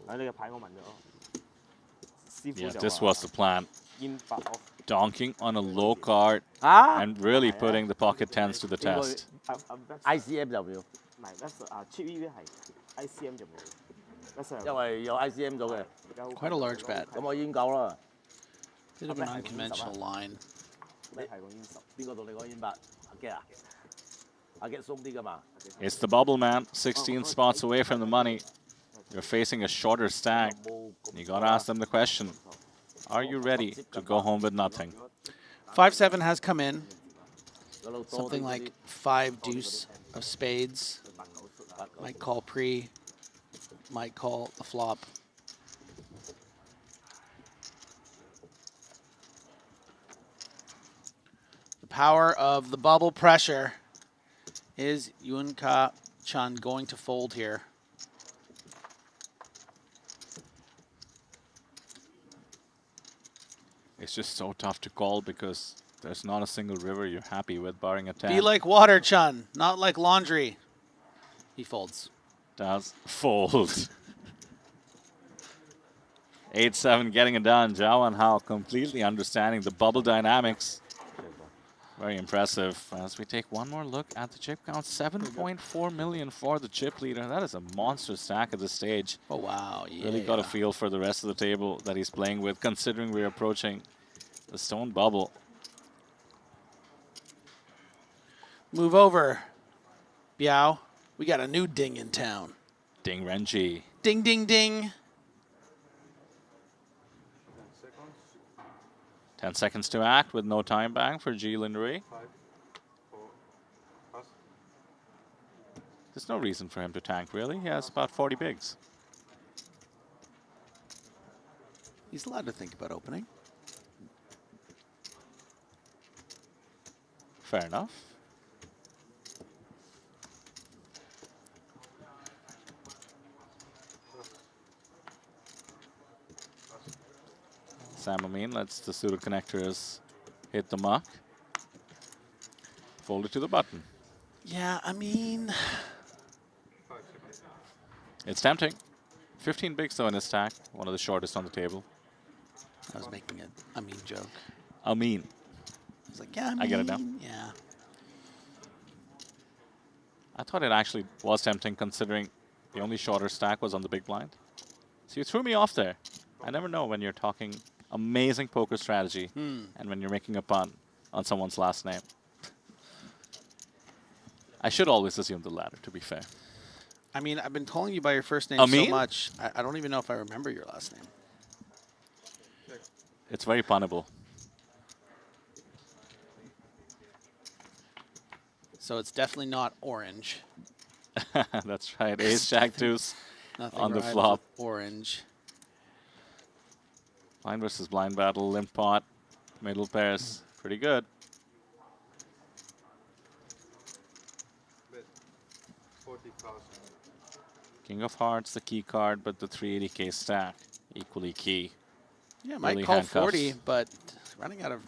S5: 喺呢個牌我問咗，師傅
S1: Yeah,
S5: 就
S1: this
S5: 話
S1: was the plan.
S5: 煙白 off。
S1: Donking on a low card
S4: Ah.
S1: and really putting the pocket tens to the test.
S4: ICM 就要，
S5: 唔係 that's 啊 chip EV 係 ICM 就冇 that's
S4: 因為有 ICM 咗嘅，
S2: Quite a large bet.
S4: 咁我已經夠啦。
S2: Bit of an unconventional line.
S5: 你係個煙十。
S4: 邊個同你講煙白？阿 Get 啊？阿 Get 鬆啲㗎嘛？
S1: It's the bubble man, 16 spots away from the money. You're facing a shorter stack. You gotta ask them the question. Are you ready to go home with nothing?
S2: 5-7 has come in. something like 5 deuce of spades. Might call pre, might call the flop. The power of the bubble pressure. Is Yunka Chun going to fold here?
S1: It's just so tough to call because there's not a single river you're happy with, barring a 10.
S2: Be like water, Chun, not like laundry. He folds.
S1: Does fold. 8-7 getting it done. Zhao and Hao completely understanding the bubble dynamics. Very impressive. As we take one more look at the chip count, 7.4 million for the chip leader. That is a monster stack at this stage.
S2: Oh, wow. Yeah.
S1: Really got a feel for the rest of the table that he's playing with, considering we're approaching the stone bubble.
S2: Move over, Biao. We got a new ding in town.
S1: Ding Renji.
S2: Ding, ding, ding.
S8: 10 seconds.
S1: 10 seconds to act with no time bank for Ji Lindrui.
S8: 5, 4, pass.
S1: There's no reason for him to tank, really. He has about 40 bigs.
S2: He's allowed to think about opening.
S1: Fair enough. Sam Amin lets the suited connectors hit the mark. Fold it to the button.
S2: Yeah, I mean...
S8: 5 seconds.
S1: It's tempting. 15 bigs though in his stack. One of the shortest on the table.
S2: I was making a mean joke.
S1: Amin.
S2: I was like, yeah, I mean...
S1: I get it now.
S2: Yeah.
S1: I thought it actually was tempting considering the only shorter stack was on the big blind. So you threw me off there. I never know when you're talking amazing poker strategy and when you're making a pun on someone's last name. I should always assume the latter, to be fair.
S2: I mean, I've been calling you by your first name
S1: Amin?
S2: so much, I don't even know if I remember your last name.
S1: It's very punnable.
S2: So it's definitely not orange.
S1: That's right. Ace, Jack, Deuce
S2: Nothing
S1: on the
S2: rhymes
S1: flop.
S2: with orange.
S1: Blind versus blind battle, limp pot, middle pairs. Pretty good.
S8: Bet 40,000.
S1: King of Hearts, the key card, but the 380k stack, equally key.
S2: Yeah, might
S1: Really
S2: call
S1: handcuffs.
S2: 40, but running out of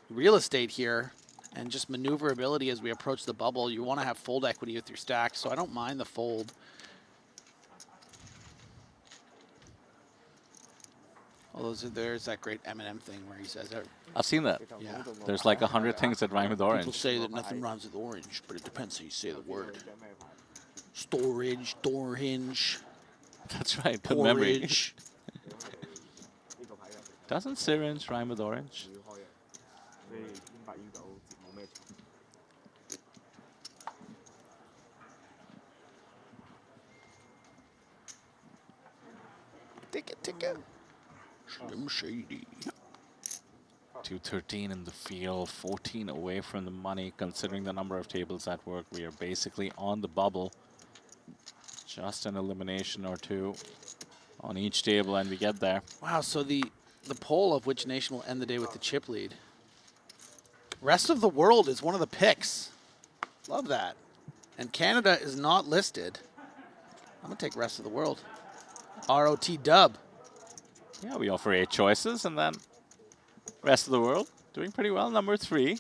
S2: real estate here and just maneuverability as we approach the bubble. You want to have fold equity with your stack, so I don't mind the fold. Although there's that great Eminem thing where he says,
S1: I've seen that.
S2: yeah,
S1: There's like 100 things that rhyme with
S2: people
S1: orange.
S2: say that nothing rhymes with orange, but it depends how you say the word. Storage, door hinge,
S1: That's right. Good memory.
S2: porridge.
S1: Doesn't syringe rhyme with orange?
S2: Ticket, ticket. Slim Shady.
S1: 213 in the field, 14 away from the money. Considering the number of tables at work, we are basically on the bubble. Just an elimination or two on each table, and we get there.
S2: Wow, so the poll of which nation will end the day with the chip lead. Rest of the world is one of the picks. Love that. And Canada is not listed. I'm going to take rest of the world. ROT dub.
S1: Yeah, we offer 8 choices, and then rest of the world doing pretty well. Number 3.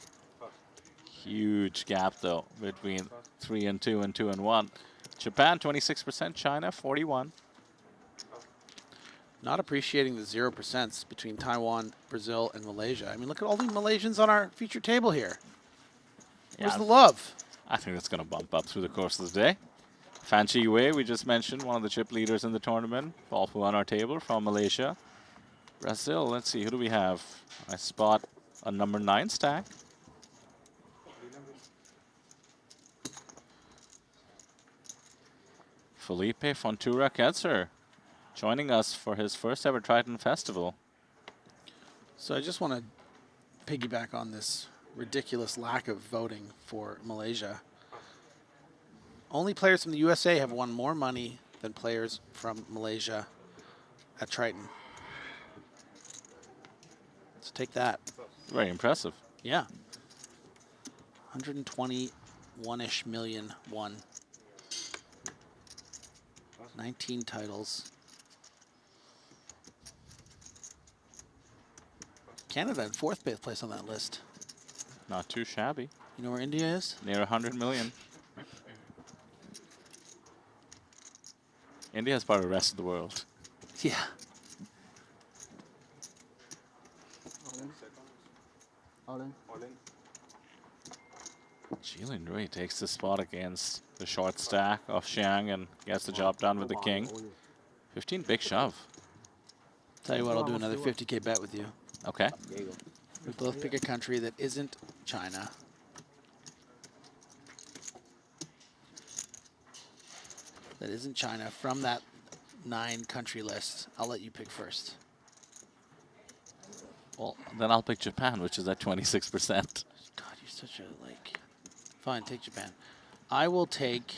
S1: Huge gap, though, between 3 and 2 and 2 and 1. Japan, 26%. China, 41%.
S2: Not appreciating the 0% between Taiwan, Brazil, and Malaysia. I mean, look at all the Malaysians on our feature table here. Where's
S1: Yeah.
S2: the love?
S1: I think that's going to bump up through the course of the day. Fan Chi Wei, we just mentioned, one of the chip leaders in the tournament. Paul on our table from Malaysia. Brazil, let's see, who do we have? I spot a number 9 stack. Felipe Fontura Ketzer joining us for his first ever Triton Festival.
S2: So I just want to piggyback on this ridiculous lack of voting for Malaysia. Only players from the USA have won more money than players from Malaysia at Triton. So take that.
S1: Very impressive.
S2: Yeah. 121-ish million won. 19 titles. Canada in 4th place on that list.
S1: Not too shabby.
S2: You know where India is?
S1: Near 100 million. India is part of the rest of the world.
S2: Yeah.
S7: All in.
S1: Jilin Rui takes the spot against the short stack of Xiang and gets the job done with the king. 15 big shove.
S2: Tell you what, I'll do another 50K bet with you.
S1: Okay.
S2: We both pick a country that isn't China. That isn't China from that 9-country list. I'll let you pick first.
S1: Well, then I'll pick Japan, which is at 26%.
S2: God, you're such a, like... Fine, take Japan. I will take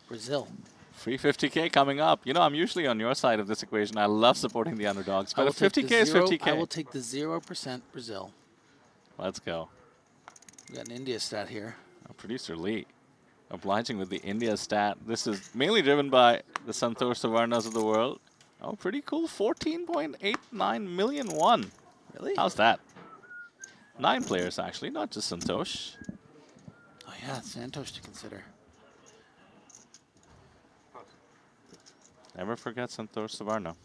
S2: Brazil.
S1: Free 50K coming up. You know, I'm usually on your side of this equation. I love supporting the underdogs, but if 50K is 50K.
S2: I will take the 0% Brazil.
S1: Let's go.
S2: We got an India stat here.
S1: Producer Lee, obliging with the India stat. This is mainly driven by the Santosh Savarnas of the world. Oh, pretty cool. 14.89 million won.
S2: Really?
S1: How's that? 9 players, actually, not just Santosh.
S2: Oh, yeah, Santosh to consider.
S1: Never forget Santosh Savarna.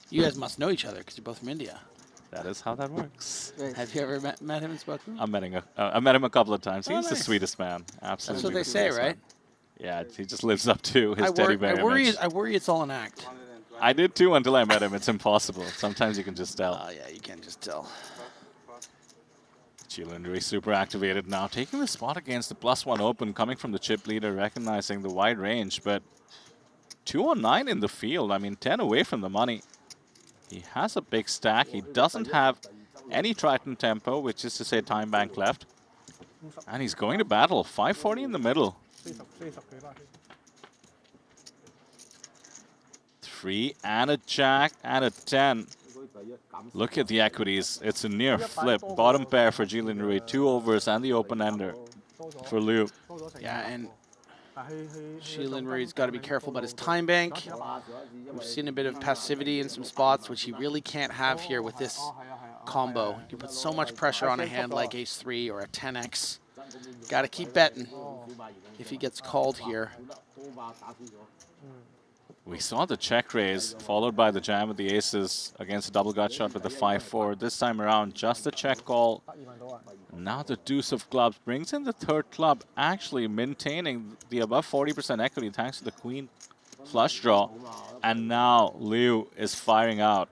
S2: You guys must know each other because you're both from India.
S1: That is how that works.
S2: Have you ever met him and spoken?
S1: I met him a couple of times. He's the
S2: nice.
S1: sweetest man. Absolutely.
S2: That's what they
S1: the
S2: say,
S1: sweetest
S2: right?
S1: man. Yeah, he just lives up to his teddy bear image.
S2: I worry it's all an act.
S1: I did too until I met him. It's impossible. Sometimes you can just tell.
S2: Oh, yeah, you can just tell.
S1: Chilindri super activated now, taking the spot against the +1 open, coming from the chip leader, recognizing the wide range, but 2 on 9 in the field. I mean, 10 away from the money. He has a big stack. He doesn't have any Triton tempo, which is to say time bank left. And he's going to battle. 540 in the middle. 3 and a jack and a 10. Look at the equities. It's a near flip. Bottom pair for Jilin Rui. 2 overs and the open ender for Liu.
S2: Yeah, and Jilin Rui's got to be careful about his time bank. We've seen a bit of passivity in some spots, which he really can't have here with this combo. You put so much pressure on a hand like ace-3 or a 10x. Got to keep betting if he gets called here.
S1: We saw the check raise, followed by the jam with the aces against a double gut shot with the 5-4. This time around, just a check call. Now the deuce of clubs brings in the 3rd club, actually maintaining the above 40% equity thanks to the queen flush draw. And now Liu is firing out.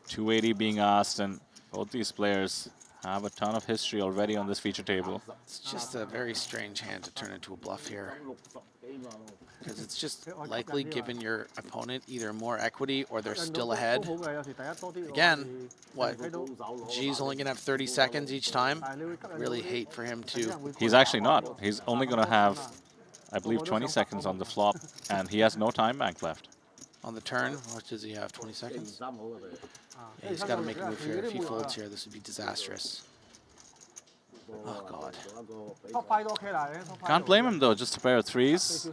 S1: 280 being asked, and both these players have a ton of history already on this feature table.
S2: It's just a very strange hand to turn into a bluff here. Because it's just likely given your opponent either more equity or they're still ahead. Again, what? G's only going to have 30 seconds each time. Really hate for him to...
S1: He's actually not. He's only going to have, I believe, 20 seconds on the flop, and he has no time bank left.
S2: On the turn, what does he have, 20 seconds? Yeah, he's got to make a move here. If he folds here, this would be disastrous. Oh, God.
S1: Can't blame him, though. Just a pair of 3s.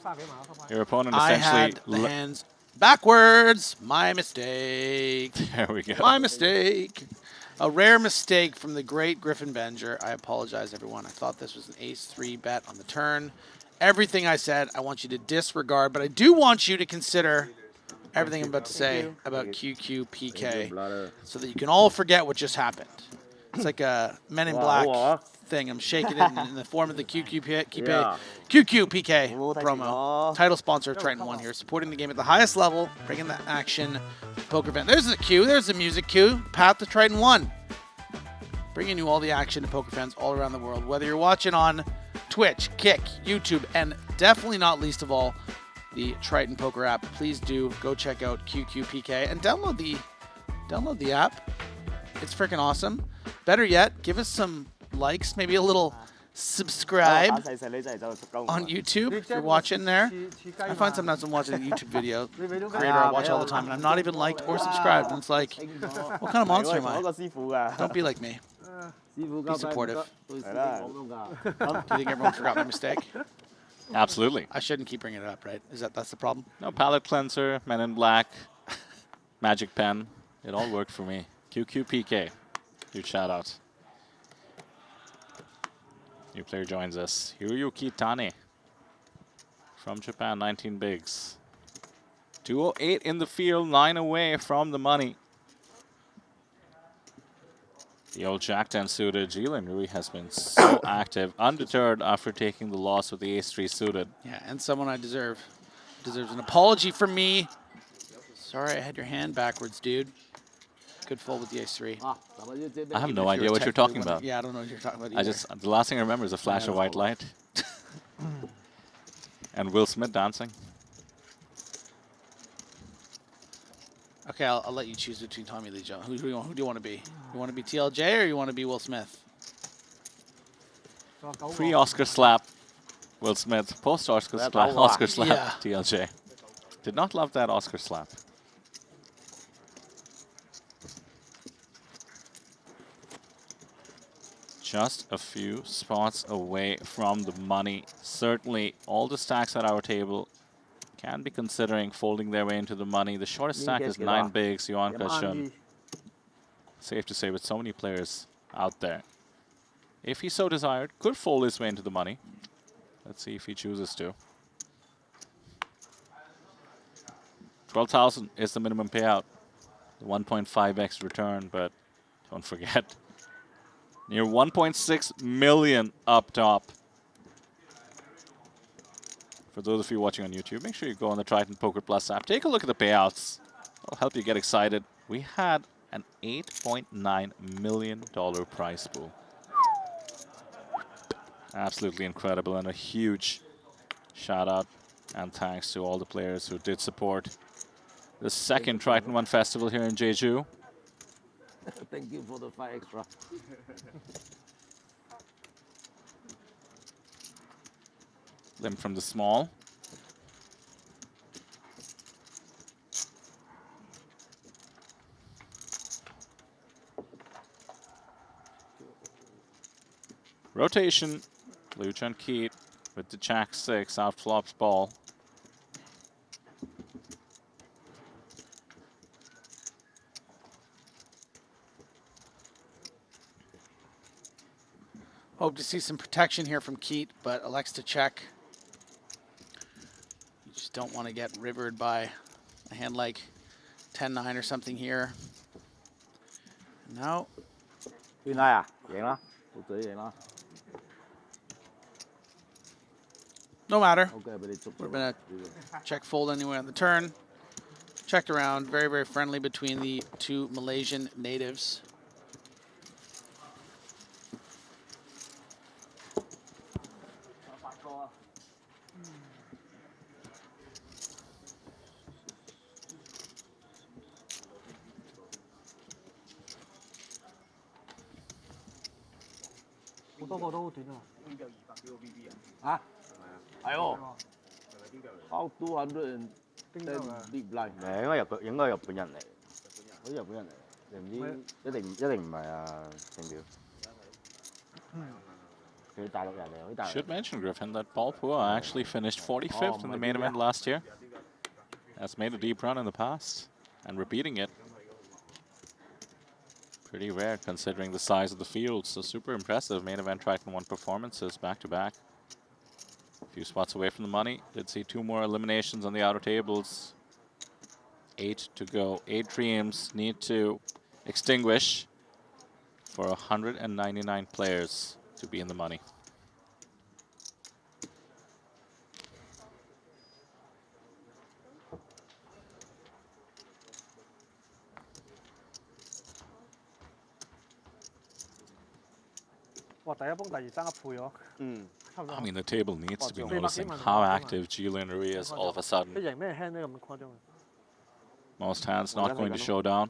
S1: Your opponent
S2: I
S1: essentially...
S2: had the hands backwards. My mistake.
S1: There we go.
S2: My mistake. A rare mistake from the great Griffin Benger. I apologize, everyone. I thought this was an ace-3 bet on the turn. Everything I said, I want you to disregard, but I do want you to consider everything I'm about to say about QQPK so that you can all forget what just happened. It's like a Men in Black thing. I'm shaking it in the form of the QQPK promo. Title sponsor of Triton ONE here, supporting the game at the highest level, bringing the action to poker fan. There's the cue. There's the music cue. Path to Triton ONE. Bringing you all the action to poker fans all around the world, whether you're watching on Twitch, Kick, YouTube, and definitely not least of all, the Triton Poker app, please do go check out QQPK and download the app. It's freaking awesome. Better yet, give us some likes, maybe a little subscribe on YouTube if you're watching there. I find sometimes I'm watching a YouTube video creator I watch all the time, and I'm not even liked or subscribed. And it's like, what kind of monster am I? Don't be like me. Be supportive. Do you think everyone forgot my mistake?
S1: Absolutely.
S2: I shouldn't keep bringing it up, right? That's the problem?
S1: No, palette cleanser, Men in Black, Magic Pen. It all worked for me. QQPK. Huge shout out. New player joins us. Hiroyuki Tane from Japan, 19 bigs. 208 in the field, 9 away from the money. The old Jack-10 suited Jilin Rui has been so active, undeterred after taking the loss with the Ace-3 suited.
S2: Yeah, and someone I deserves an apology from me. Sorry I had your hand backwards, dude. Good fold with the Ace-3.
S1: I have no idea what you're talking about.
S2: Yeah, I don't know what you're talking about either.
S1: The last thing I remember is a flash of white light. And Will Smith dancing.
S2: Okay, I'll let you choose between Tommy Lee Jones. Who do you want to be? You want to be TLJ or you want to be Will Smith?
S1: Pre-Oscar slap, Will Smith. Post-Oscar slap, Oscar slap, TLJ. Did not love that Oscar slap. Just a few spots away from the money. Certainly, all the stacks at our table can be considering folding their way into the money. The shortest stack is 9 bigs, Yuan Kashun. Safe to say with so many players out there. If he so desired, could fold his way into the money. Let's see if he chooses to. 12,000 is the minimum payout. The 1.5x return, but don't forget, near 1.6 million up top. For those of you watching on YouTube, make sure you go on the Triton Poker Plus app. Take a look at the payouts. It'll help you get excited. We had an $8.9 million prize pool. Absolutely incredible, and a huge shout out and thanks to all the players who did support the second Triton ONE festival here in Jeju.
S4: Thank you for the 5 extra.
S1: Limp from the small. Rotation. Lucha and Keat with the Jack-6 out flops ball.
S2: Hope to see some protection here from Keat, but elects to check. You just don't want to get rivered by a hand like 10-9 or something here. No. No matter. We're going to check fold anyway on the turn. Checked around. Very, very friendly between the two Malaysian natives.
S4: How 210 big blind？
S5: 應該日本人嚟，好似日本人嚟，你唔知一定唔係啊姓表。佢大陸人嚟，佢大陸。
S1: Should mention, Griffin, that Paul Pua actually finished 45th in the main event last year. Has made a deep run in the past, and repeating it. Pretty rare considering the size of the field, so super impressive main event Triton ONE performances back-to-back. A few spots away from the money. Did see 2 more eliminations on the outer tables. 8 to go. 8 dreams need to extinguish for 199 players to be in the money.
S6: Wow, 第一崩第二爭1倍喎。
S1: I mean, the table needs to be
S6: 400幾
S1: noticing
S6: 萬同
S1: how
S6: 500幾萬
S1: active Jilin Rui
S6: 幾
S1: is
S6: 誇
S1: all of a
S6: 張。佢
S1: sudden.
S6: 贏咩 hand 咧咁誇張？
S1: Most hands
S5: 我而
S1: not
S5: 家睇
S1: going to
S5: 緊
S1: show down.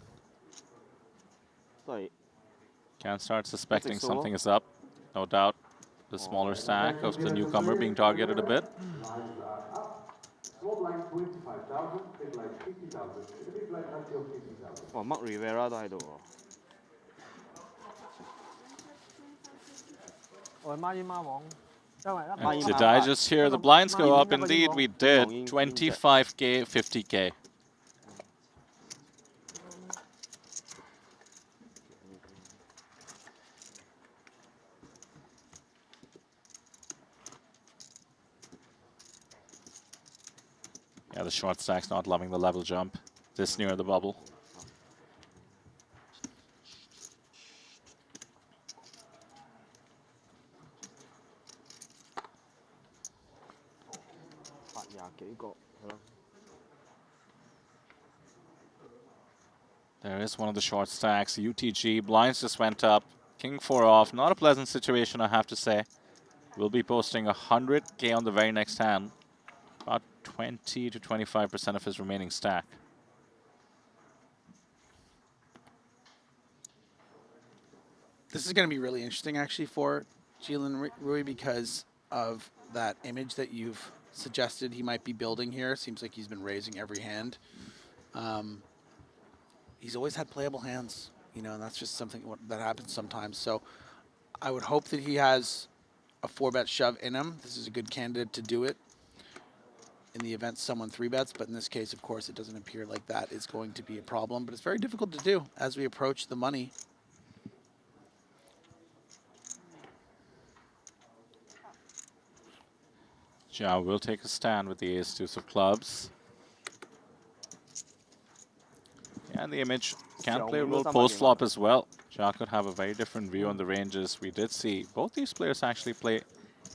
S5: 都係
S1: Can start suspecting
S5: solo.
S1: something is up. No doubt. The smaller stack of the newcomer being targeted a bit.
S8: Small blind 25,000, big blind 50,000, big blind until 50,000.
S5: 哇，Mark Rivera 都喺度喎。
S6: 我係孖煙孖王，因為
S1: And
S5: 孖煙
S1: did
S5: 孖
S1: I
S5: 白
S1: just hear the
S6: 一個
S1: blinds
S6: 孖
S1: go
S6: 煙
S1: up?
S6: 一個英
S1: Indeed,
S6: 王
S1: we
S5: 英
S1: did.
S5: 王英英隻
S1: 25K, 50K. Yeah, the short stack's not loving the level jump this near the bubble.
S5: 820幾個係咯。
S1: There is one of the short stacks. UTG blinds just went up. King 4 off. Not a pleasant situation, I have to say. We'll be posting 100K on the very next hand. About 20 to 25% of his remaining stack.
S2: This is going to be really interesting, actually, for Jilin Rui because of that image that you've suggested he might be building here. Seems like he's been raising every hand. He's always had playable hands, you know, and that's just something that happens sometimes. So I would hope that he has a 4-bet shove in him. This is a good candidate to do it in the event someone 3-bets, but in this case, of course, it doesn't appear like that is going to be a problem. But it's very difficult to do as we approach the money.
S1: Zhao will take a stand with the ace-deuce of clubs. And the image can play a role post-flop as well. Zhao could have a very different view on the ranges. We did see both these players actually play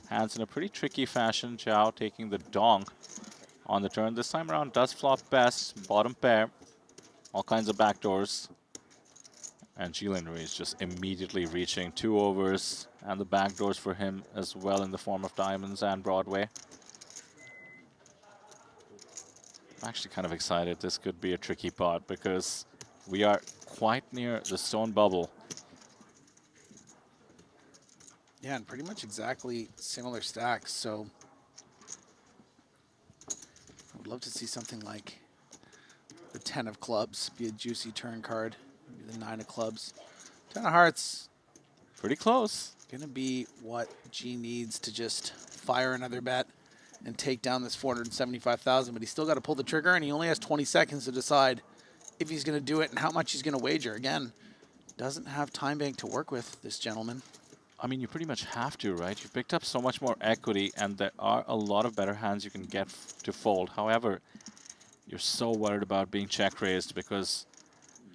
S1: hands in a pretty tricky fashion. Zhao taking the donk on the turn. This time around does flop best, bottom pair. All kinds of backdoors. And Jilin Rui is just immediately reaching 2 overs. And the backdoors for him as well in the form of diamonds and Broadway. I'm actually kind of excited. This could be a tricky pot because we are quite near the stone bubble.
S2: Yeah, and pretty much exactly similar stacks. So I would love to see something like the 10 of clubs be a juicy turn card. Maybe the 9 of clubs. 10 of hearts.
S1: Pretty close.
S2: Gonna be what G needs to just fire another bet and take down this 475,000, but he's still got to pull the trigger, and he only has 20 seconds to decide if he's going to do it and how much he's going to wager. Again, doesn't have time bank to work with, this gentleman.
S1: I mean, you pretty much have to, right? You picked up so much more equity, and there are a lot of better hands you can get to fold. However, you're so worried about being check raised because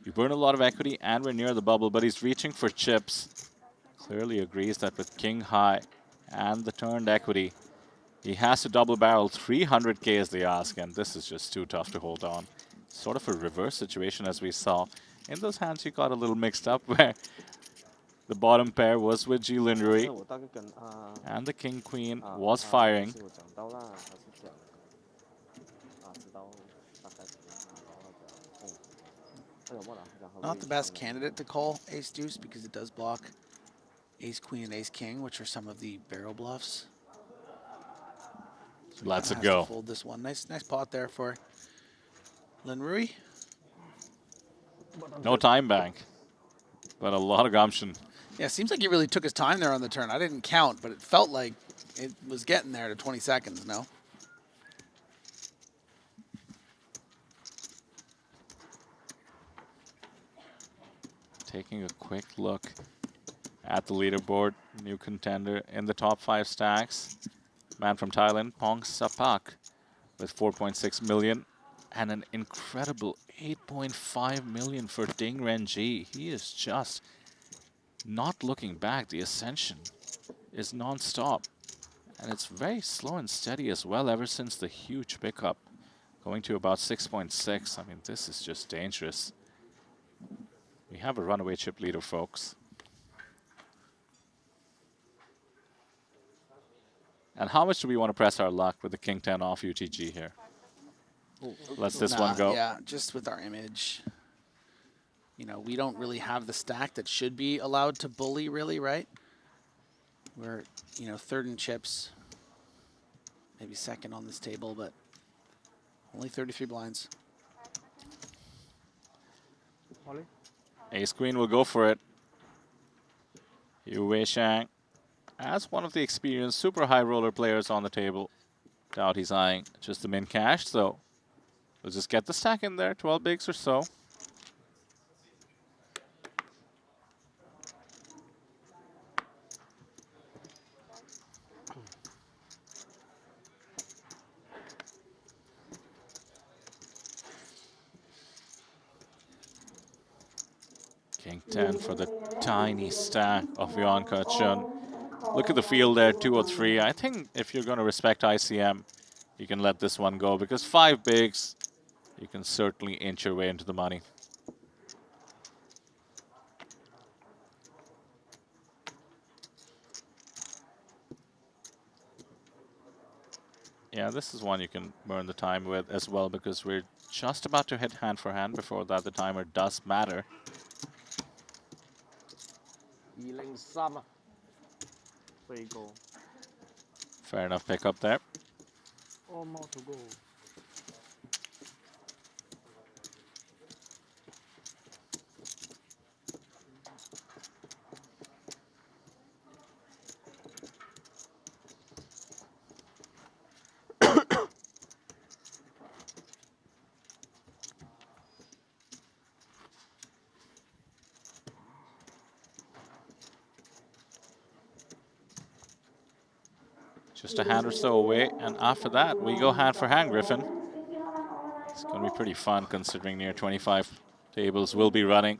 S1: you burn a lot of equity, and we're near the bubble, but he's reaching for chips. Clearly agrees that with king high and the turned equity, he has to double barrel. 300K is the ask, and this is just too tough to hold on. Sort of a reverse situation as we saw. In those hands, he got a little mixed up where the bottom pair was with Jilin Rui, and the king-queen was firing.
S2: Not the best candidate to call ace-deuce because it does block ace-queen and ace-king, which are some of the barrel bluffs. So
S1: Let's
S2: has
S1: go.
S2: to fold this one. Nice pot there for Lin Rui.
S1: No time bank, but a lot of gumption.
S2: Yeah, seems like he really took his time there on the turn. I didn't count, but it felt like it was getting there to 20 seconds, no?
S1: Taking a quick look at the leaderboard. New contender in the top 5 stacks. Man from Thailand, Pong Sapak, with 4.6 million and an incredible 8.5 million for Ding Renji. He is just not looking back. The ascension is non-stop, and it's very slow and steady as well ever since the huge pickup, going to about 6.6. I mean, this is just dangerous. We have a runaway chip leader, folks. And how much do we want to press our luck with the king 10 off UTG here? Let's this one go.
S2: Yeah, just with our image. You know, we don't really have the stack that should be allowed to bully, really, right? We're, you know, third in chips, maybe second on this table, but only 33 blinds.
S6: Ollie?
S1: Ace Queen will go for it. Yu Wei Shang, as one of the experienced super high roller players on the table. Doubt he's eyeing just the min cash, so we'll just get the stack in there, 12 bigs or so. King 10 for the tiny stack of Yuan Kachun. Look at the field there, 2 or 3. I think if you're going to respect ICM, you can let this one go, because 5 bigs, you can certainly inch your way into the money. Yeah, this is one you can burn the time with as well, because we're just about to hit hand for hand. Before that, the timer does matter.
S5: 203啊，4個。
S1: Fair enough pickup there.
S6: One more to go.
S1: Just a hand or so away, and after that, we go hand for hand, Griffin. It's going to be pretty fun, considering near 25 tables will be running.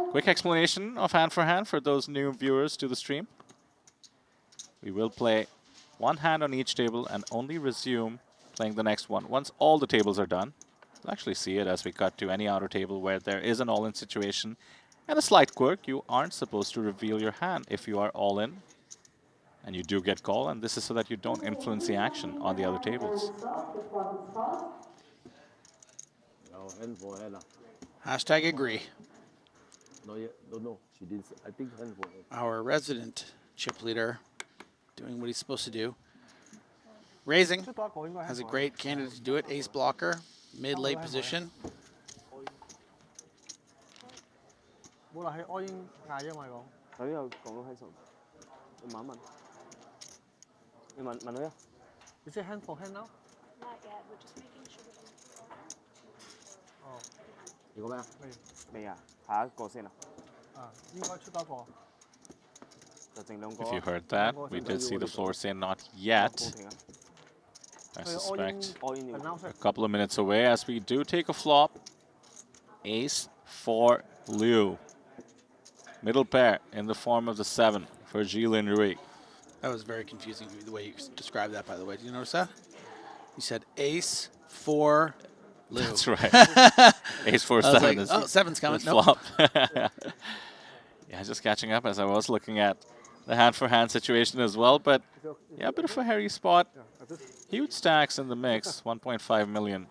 S1: Quick explanation of hand for hand for those new viewers to the stream. We will play one hand on each table and only resume playing the next one once all the tables are done. You'll actually see it as we cut to any outer table where there is an all-in situation. And a slight quirk, you aren't supposed to reveal your hand if you are all-in. And you do get call, and this is so that you don't influence the action on the other tables.
S2: Hashtag agree.
S4: No, yeah, no, she didn't. I think hand for hand.
S2: Our resident chip leader doing what he's supposed to do. Raising has a great candidate to do it. Ace blocker, mid-late position.
S6: 冇啦，係我已經嗌咗我係講。
S5: 佢又講到喺手，你問一問，你問佢啊。
S6: Is it hand for hand now?
S9: Not yet. We're just making sure that
S6: 哦，
S4: 如果咩啊？
S5: 未啊，下一個先啊，
S6: 啊，應該出多個。
S5: 就剩兩個。
S1: If you heard that, we did see the floor say not yet.
S5: 報停啊，
S1: I suspect
S5: all in
S1: a couple of minutes away as we do take a flop. Ace for Liu. Middle pair in the form of the 7 for Jilin Rui.
S2: That was very confusing the way you described that, by the way. Did you notice that? You said ace for Liu.
S1: That's right. Ace for
S2: I was
S1: 7
S2: like,
S1: is
S2: oh, 7's coming.
S1: the
S2: Nope.
S1: flop. Yeah, just catching up as I was looking at the hand-for-hand situation as well. But yeah, a bit of a hairy spot. Huge stacks in the mix. 1.5 million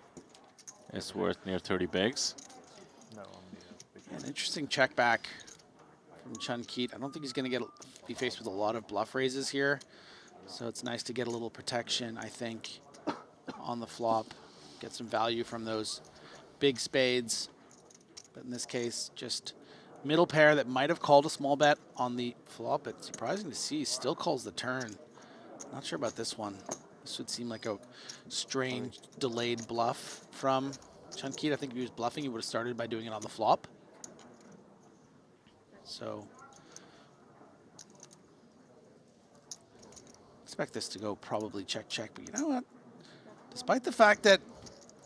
S1: is worth near 30 bigs.
S2: An interesting check back from Chun Keat. I don't think he's going to be faced with a lot of bluff raises here. So it's nice to get a little protection, I think, on the flop. Get some value from those big spades. But in this case, just middle pair that might have called a small bet on the flop. But surprising to see, still calls the turn. Not sure about this one. This would seem like a strange delayed bluff from Chun Keat. I think if he was bluffing, he would have started by doing it on the flop. So expect this to go probably check, check. But you know what? Despite the fact that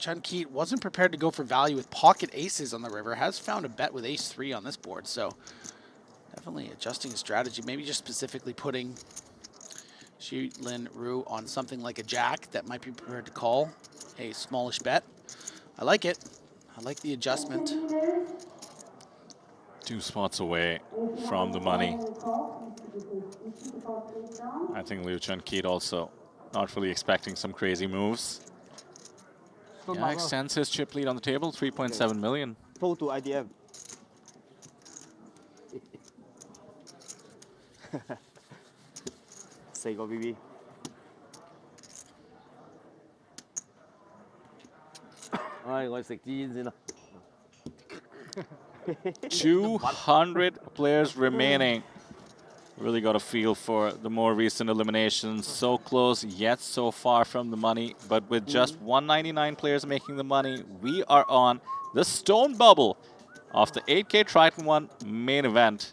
S2: Chun Keat wasn't prepared to go for value with pocket aces on the river, has found a bet with ace 3 on this board. So definitely adjusting his strategy. Maybe just specifically putting Jilin Rui on something like a jack that might be prepared to call a smallish bet. I like it. I like the adjustment.
S1: 2 spots away from the money. I think Liu Chun Keat also not really expecting some crazy moves. Yeah, extends his chip lead on the table, 3.7 million.
S5: Fold to IDM. 4個 BB。
S4: 唉，我哋食支煙先啦。
S1: 200 players remaining. Really got a feel for the more recent eliminations. So close, yet so far from the money. But with just 199 players making the money, we are on the stone bubble of the 8K Triton ONE main event.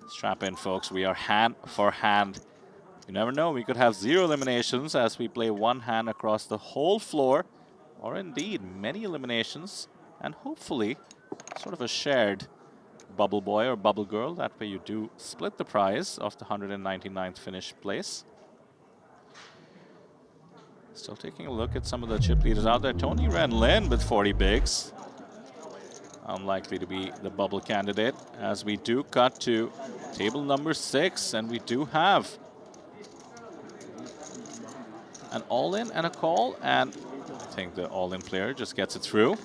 S1: Strap in, folks. We are hand for hand. You never know. We could have 0 eliminations as we play one hand across the whole floor. Or indeed, many eliminations. And hopefully, sort of a shared bubble boy or bubble girl. That way you do split the prize of the 199th finish place. Still taking a look at some of the chip leaders out there. Tony Renlin with 40 bigs. Unlikely to be the bubble candidate, as we do cut to table number 6, and we do have an all-in and a call, and I think the all-in player just gets it through.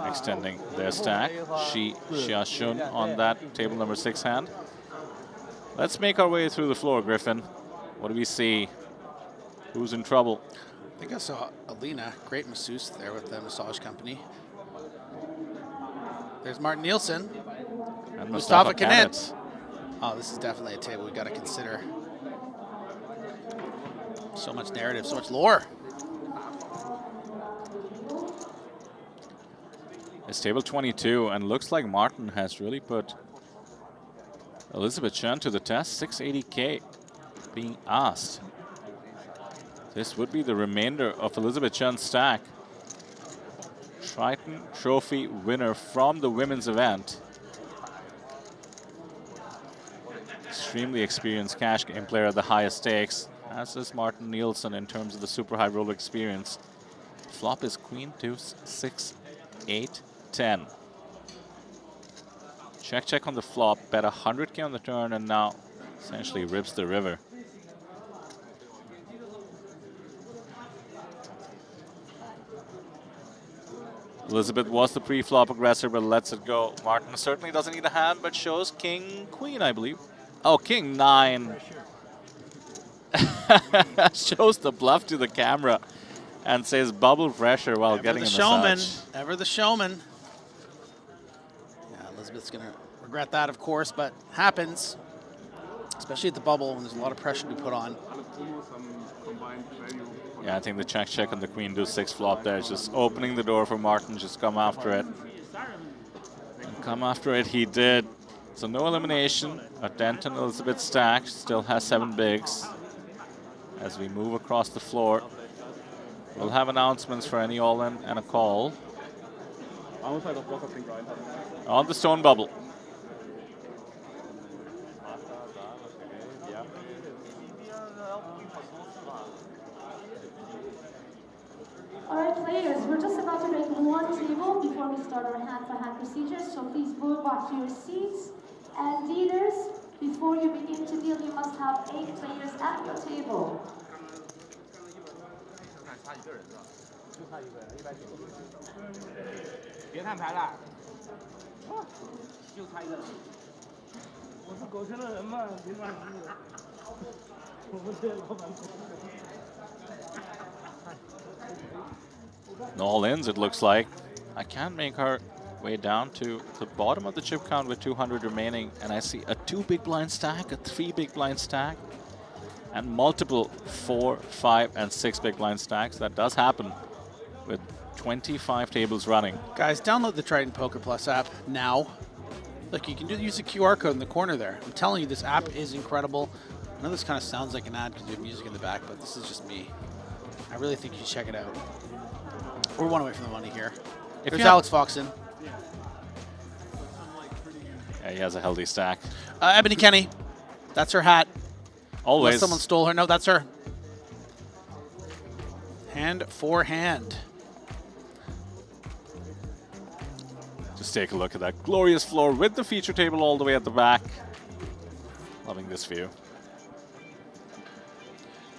S1: Extending their stack, Xia Shun on that table number 6 hand. Let's make our way through the floor, Griffin. What do we see? Who's in trouble?
S2: I think I saw Alina, great masseuse there with the massage company. There's Martin Nielsen.
S1: And
S2: Mustafa Canet. Oh, this is definitely a table we got to consider. So much narrative, so much lore.
S1: It's table 22, and looks like Martin has really put Elizabeth Chen to the test. 680K being asked. This would be the remainder of Elizabeth Chen's stack. Triton Trophy winner from the women's event. Extremely experienced cash game player at the highest stakes, as is Martin Nielsen in terms of the super high roller experience. Flop is queen, deuce, 6, 8, 10. Check on the flop, bet 100K on the turn, and now essentially rips the river. Elizabeth was the pre-flop aggressor, but lets it go. Martin certainly doesn't need a hand, but shows king, queen, I believe. Oh, king 9. Shows the bluff to the camera and says bubble pressure while getting a massage.
S2: Ever the showman. Yeah, Elizabeth's going to regret that, of course, but happens. Especially at the bubble when there's a lot of pressure to be put on.
S1: Yeah, I think the check on the queen deuce 6 flop there is just opening the door for Martin. Just come after it. And come after it he did. So no elimination. A dent in Elizabeth's stack. Still has 7 bigs. As we move across the floor, we'll have announcements for any all-in and a call on the stone bubble.
S9: Alright players, we're just about to break one table before we start our hand-for-hand procedure, so please move back to your seats. And dealers, before you begin to deal, you must have 8 players at your table.
S1: No all-ins, it looks like. I can't make her way down to the bottom of the chip count with 200 remaining, and I see a 2 big blind stack, a 3 big blind stack, and multiple 4, 5, and 6 big blind stacks. That does happen with 25 tables running.
S2: Guys, download the Triton Poker Plus app now. Look, you can use the QR code in the corner there. I'm telling you, this app is incredible. I know this kind of sounds like an ad because you have music in the back, but this is just me. I really think you should check it out. We're one away from the money here. There's Alex Foxon.
S1: Yeah, he has a healthy stack.
S2: Ebony Kenny. That's her hat.
S1: Always.
S2: Unless someone stole her. No, that's her. Hand for hand.
S1: Just take a look at that glorious floor with the feature table all the way at the back. Loving this view.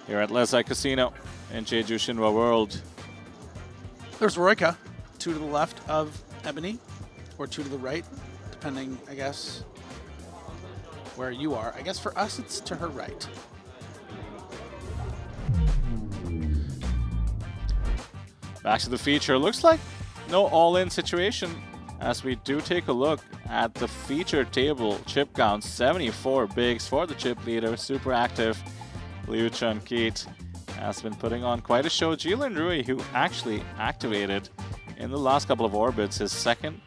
S1: Here at Lesai Casino in Jeju Shinhwa World.
S2: There's Roika, 2 to the left of Ebony, or 2 to the right, depending, I guess, where you are. I guess for us, it's to her right.
S1: Back to the feature. Looks like no all-in situation as we do take a look at the feature table. Chip count 74 bigs for the chip leader. Super active Liu Chun-Keat has been putting on quite a show. Jilin Rui, who actually activated in the last couple of orbits, his second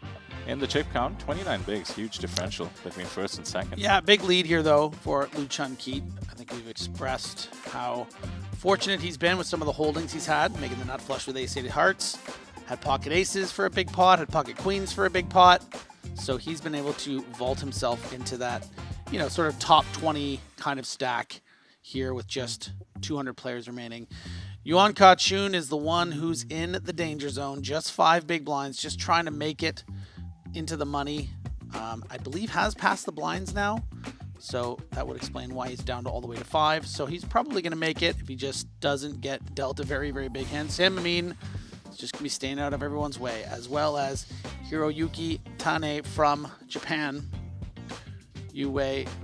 S1: in the chip count. 29 bigs, huge differential between first and second.
S2: Yeah, big lead here, though, for Liu Chun-Keat. I think we've expressed how fortunate he's been with some of the holdings he's had, making the nut flush with ace-8 hearts. Had pocket aces for a big pot, had pocket queens for a big pot. So he's been able to vault himself into that, you know, sort of top 20 kind of stack here with just 200 players remaining. Yuan Ka-chun is the one who's in the danger zone. Just 5 big blinds, just trying to make it into the money. I believe has passed the blinds now. So that would explain why he's down to all the way to 5. So he's probably going to make it if he just doesn't get dealt a very, very big hand. Sam Amin is just going to be staying out of everyone's way, as well as Hiroyuki Tane from Japan. Yue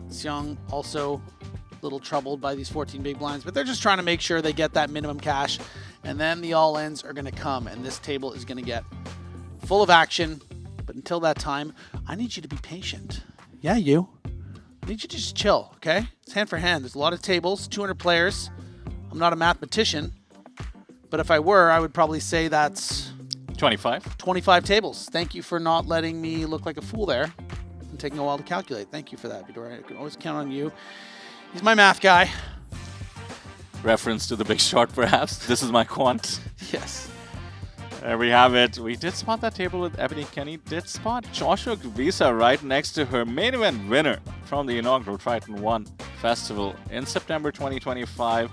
S2: Xiong also a little troubled by these 14 big blinds, but they're just trying to make sure they get that minimum cash. And then the all-ins are going to come, and this table is going to get full of action. But until that time, I need you to be patient. Yeah, you. I need you to just chill, okay? It's hand for hand. There's a lot of tables, 200 players. I'm not a mathematician, but if I were, I would probably say that's
S1: 25.
S2: 25 tables. Thank you for not letting me look like a fool there and taking a while to calculate. Thank you for that, Vidor. I can always count on you. He's my math guy.
S1: Reference to the Big Short, perhaps. This is my quant.
S2: Yes.
S1: There we have it. We did spot that table with Ebony. Kenny did spot Joshua Visa right next to her main event winner from the inaugural Triton ONE festival in September 2025.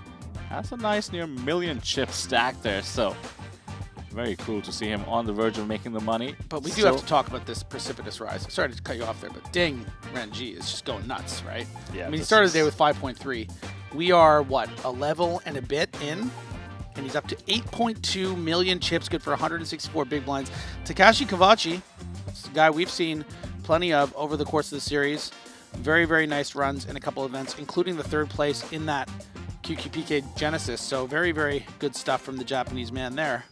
S1: Has a nice near million chip stack there, so very cool to see him on the verge of making the money.
S2: But we do have to talk about this precipitous rise. Sorry to cut you off there, but dang, Renji is just going nuts, right?
S1: Yeah,
S2: I mean, he started the day with 5.3. We are, what, a level and a bit in? And he's up to 8.2 million chips, good for 164 big blinds. Takashi Kavachi, this is a guy we've seen plenty of over the course of the series. Very, very nice runs in a couple events, including the 3rd place in that QQPK Genesis. So very, very good stuff from the Japanese man there.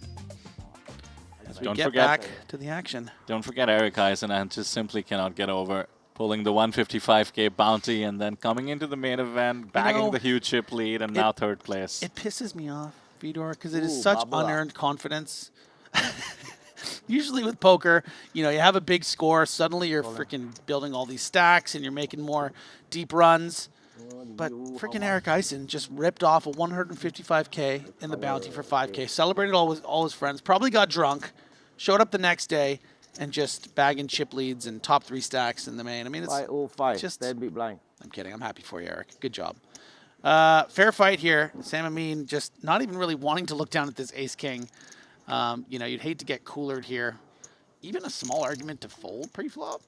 S2: As we get back to the action.
S1: Don't forget Eric Eisenand just simply cannot get over pulling the 155k bounty and then coming into the main event, bagging the huge chip lead, and now 3rd place.
S2: It pisses me off, Vidor, because it is such unearned confidence. Usually with poker, you know, you have a big score, suddenly you're freaking building all these stacks and you're making more deep runs. But freaking Eric Eisen just ripped off a 155k in the bounty for 5k, celebrated all his friends, probably got drunk, showed up the next day, and just bagging chip leads and top 3 stacks in the main. I mean, it's
S4: 505,
S2: just
S4: 10 big blind.
S2: I'm kidding. I'm happy for you, Eric. Good job. Fair fight here. Sam Amin just not even really wanting to look down at this ace-king. You know, you'd hate to get coolered here. Even a small argument to fold pre-flop?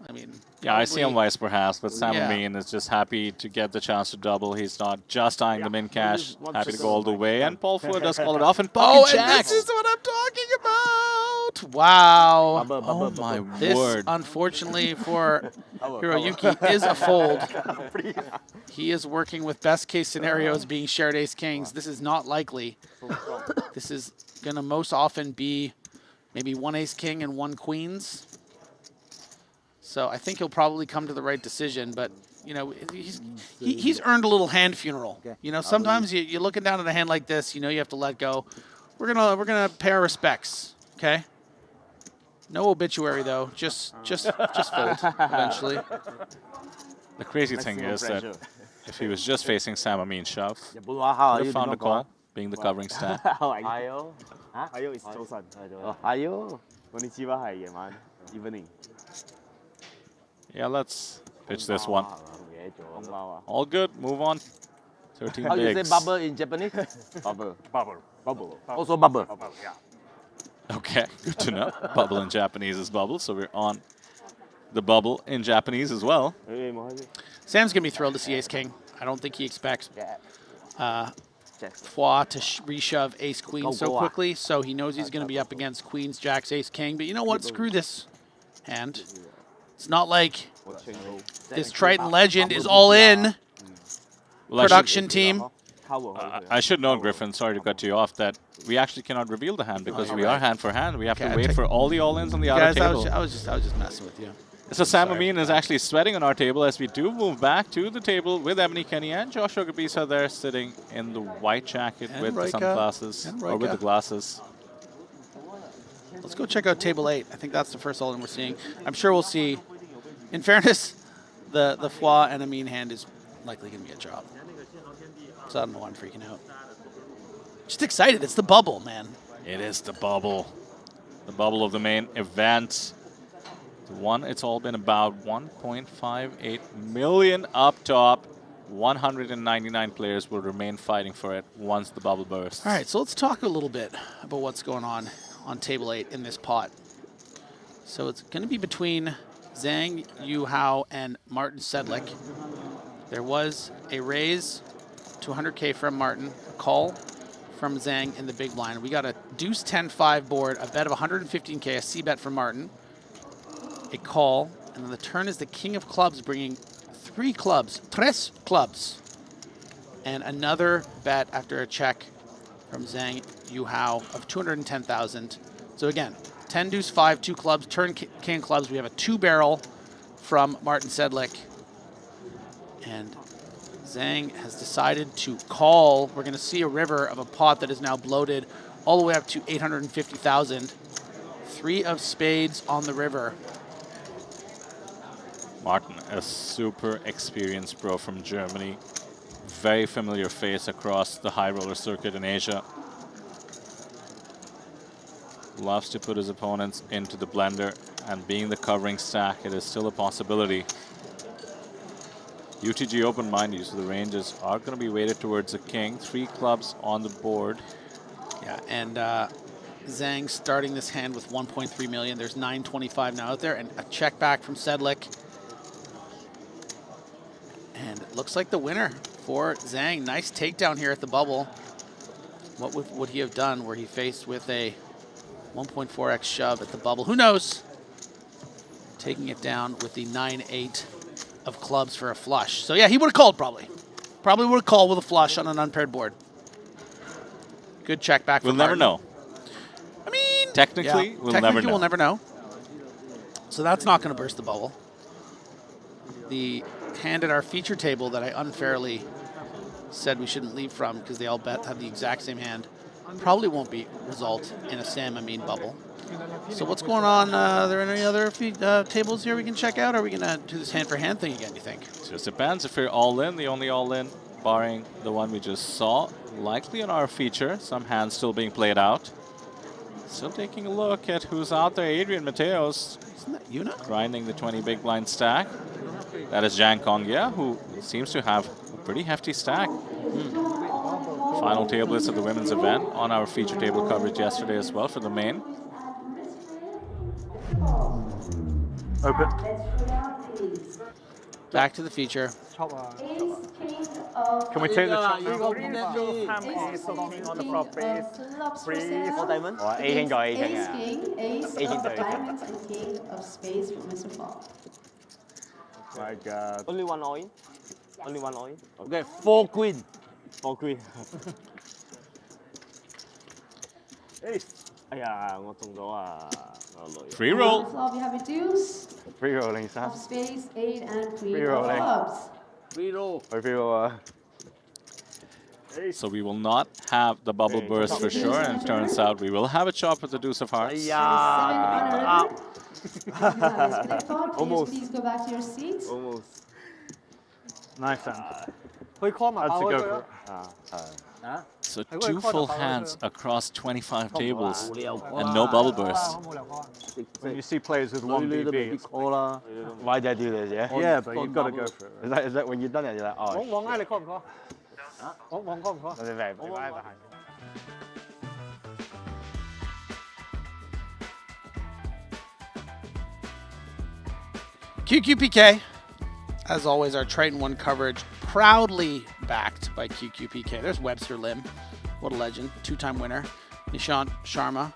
S2: I mean,
S1: yeah, I see him wise perhaps, but Sam Amin is just happy to get the chance to double. He's not just eyeing the min cash, happy to go all the way. And Paul Fuller does call it off, and pocket jacks.
S2: This is what I'm talking about. Wow.
S1: Oh my
S2: this,
S1: word.
S2: Unfortunately for Hiroyuki, is a fold. He is working with best case scenarios being shared ace kings. This is not likely. This is going to most often be maybe 1 ace king and 1 queens. So I think he'll probably come to the right decision, but you know, he's earned a little hand funeral. You know, sometimes you're looking down at a hand like this, you know, you have to let go. We're gonna pay our respects, okay? No obituary though, just fold eventually.
S1: The crazy thing is that if he was just facing Sam Amin shove, he would
S4: How
S1: have found a call, being the covering stack.
S5: 係啊 is 早晨，
S4: 係喲。
S5: Konnichiwa 係夜晚 evening。
S1: Yeah, let's pitch this one.
S5: 紅包啊
S1: All good, move on. 13
S4: How you say
S1: bigs.
S4: bubble in Japanese?
S5: bubble.
S4: Also bubble.
S5: Yeah.
S1: Okay, good to know. Bubble in Japanese is bubble, so we're on the bubble in Japanese as well.
S2: Sam's going to be thrilled to see Ace King. I don't think he expects Fwa to reshove Ace Queen so quickly, so he knows he's going to be up against Queens, Jacks, Ace King. But you know what? Screw this hand. It's not like this Triton legend is all in.
S1: Well,
S2: Production team.
S1: I should note, Griffin, sorry to cut you off, that we actually cannot reveal the hand because we are hand for hand. We have to wait for all the all-ins on the outer table.
S2: I was just messing with you.
S1: So Sam Amin is actually sweating on our table as we do move back to the table with Ebony Kenny and Joshua Gabisa there sitting in the white jacket with the sunglasses, or with the glasses.
S2: Let's go check out table 8. I think that's the first all-in we're seeing. I'm sure we'll see. In fairness, the Fwa and Amin hand is likely going to be a job. So I don't know why I'm freaking out. Just excited. It's the bubble, man.
S1: It is the bubble. The bubble of the main event. The one it's all been about 1.58 million up top. 199 players will remain fighting for it once the bubble bursts.
S2: All right, so let's talk a little bit about what's going on table 8 in this pot. So it's going to be between Zhang Yuhao and Martin Sedlick. There was a raise to 100K from Martin, a call from Zhang in the big blind. We got a deuce 10-5 board, a bet of 115K, a C bet from Martin, a call, and then the turn is the king of clubs bringing 3 clubs, tres clubs, and another bet after a check from Zhang Yuhao of 210,000. So again, 10 deuce 5, 2 clubs, turn king of clubs. We have a 2-barrel from Martin Sedlick. And Zhang has decided to call. We're going to see a river of a pot that is now bloated all the way up to 850,000. 3 of spades on the river.
S1: Martin, a super experienced pro from Germany. Very familiar face across the high roller circuit in Asia. Loves to put his opponents into the blender, and being the covering stack, it is still a possibility. UTG open, mind you, so the ranges are going to be weighted towards the king. 3 clubs on the board.
S2: Yeah, and Zhang starting this hand with 1.3 million. There's 925 now out there, and a check back from Sedlick. And it looks like the winner for Zhang. Nice takedown here at the bubble. What would he have done were he faced with a 1.4x shove at the bubble? Who knows? Taking it down with the 9-8 of clubs for a flush. So yeah, he would have called probably. Probably would have called with a flush on an unpaired board. Good check back from
S1: We'll never know.
S2: I mean,
S1: technically, we'll never know.
S2: We'll never know. So that's not going to burst the bubble. The hand at our feature table that I unfairly said we shouldn't leave from because they all have the exact same hand probably won't result in a Sam Amin bubble. So what's going on? Are there any other tables here we can check out? Or are we going to do this hand for hand thing again, you think?
S1: It just depends if you're all in. The only all in, barring the one we just saw, likely on our feature. Some hands still being played out. Still taking a look at who's out there. Adrian Mateos.
S2: Isn't that Yuna?
S1: Grinding the 20 big blind stack. That is Zhang Kongya, who seems to have a pretty hefty stack. Final table list of the women's event on our feature table coverage yesterday as well for the main.
S6: Open.
S2: Back to the feature.
S6: Can we take the chop now?
S5: On the flop, please. Please.
S9: For
S5: diamond?
S9: Or A king or A king. Ace king, ace of diamonds, and king of spades from Mr. Fall.
S5: My God. Only one all in? Only one all in?
S4: Okay, 4 queen.
S5: 4 queen. 哎呀，我中咗啊！我女。
S1: Free roll.
S9: On the flop, you have a deuce
S5: Free rolling, sir.
S9: of spades, 8, and queen
S5: Free
S9: of
S5: rolling.
S9: clubs.
S4: Free roll.
S5: Free roll.
S1: So we will not have the bubble burst for sure, and it turns out we will have a chop with the deuce of hearts.
S9: Yeah.
S5: Almost.
S9: Please go back to your seats.
S5: Almost.
S6: Nice hand. 可以 call 埋
S5: I'd
S6: 爆
S5: go
S6: 佢
S5: for
S6: 啊
S5: it.
S1: So 2 full hands across 25 tables and no bubble burst.
S6: When you see players with 1 BB,
S5: Why did I do this, yeah?
S6: yeah, but you've got to go for it.
S5: Is that when you've done it, you're like, oh,
S6: 往嗌你 call 唔 call？ 往 call 唔 call？
S5: shit.
S2: QQPK, as always, our Triton ONE coverage proudly backed by QQPK. There's Webster Lim, what a legend, 2-time winner. Nishant Sharma,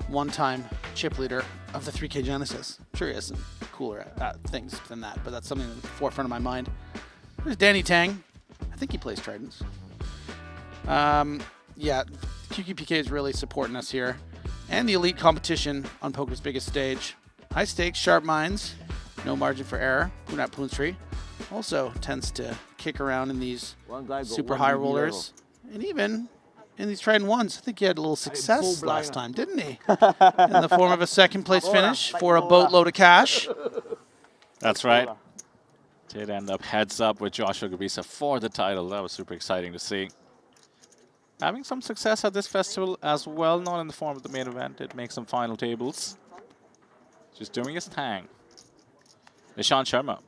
S2: 1-time chip leader of the 3K Genesis. I'm sure he has some cooler things than that, but that's something at the forefront of my mind. There's Danny Tang. I think he plays Tritons. Yeah, QQPK is really supporting us here. And the elite competition on poker's biggest stage. High stakes, sharp minds, no margin for error. Punat Poonstri also tends to kick around in these super high rollers. And even in these Triton ones, I think he had a little success last time, didn't he? In the form of a second place finish for a boatload of cash.
S1: That's right. Did end up heads up with Joshua Gabisa for the title. That was super exciting to see. Having some success at this festival as well, not in the form of the main event. Did make some final tables. Just doing his thing. Nishant Sharma,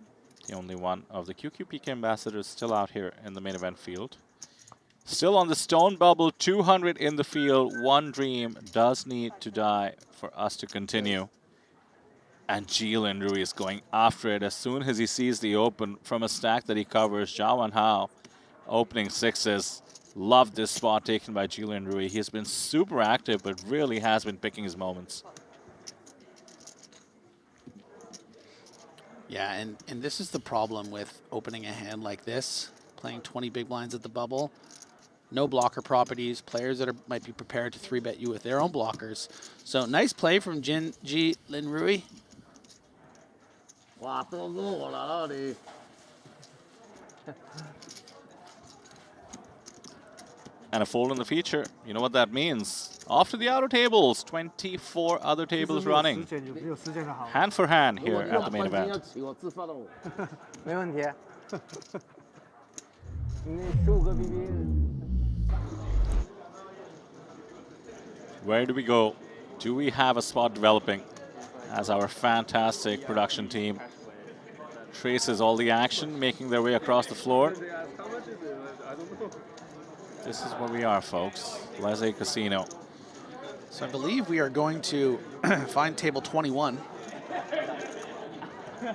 S1: the only one of the QQPK ambassadors still out here in the main event field. Still on the stone bubble, 200 in the field. One dream does need to die for us to continue. And Jilin Rui is going after it as soon as he sees the open from a stack that he covers. Jawan Hao opening sixes. Love this spot taken by Jilin Rui. He has been super active, but really has been picking his moments.
S2: Yeah, and this is the problem with opening a hand like this, playing 20 big blinds at the bubble. No blocker properties, players that might be prepared to 3-bet you with their own blockers. So nice play from Jilin Rui.
S1: And a fold in the feature. You know what that means. After the outer tables, 24 other tables running. Hand for hand here at the main event.
S5: 没问题。你15个 BB。
S1: Where do we go? Do we have a spot developing as our fantastic production team traces all the action, making their way across the floor? This is where we are, folks. Leze Casino.
S2: So I believe we are going to find table 21.
S1: Do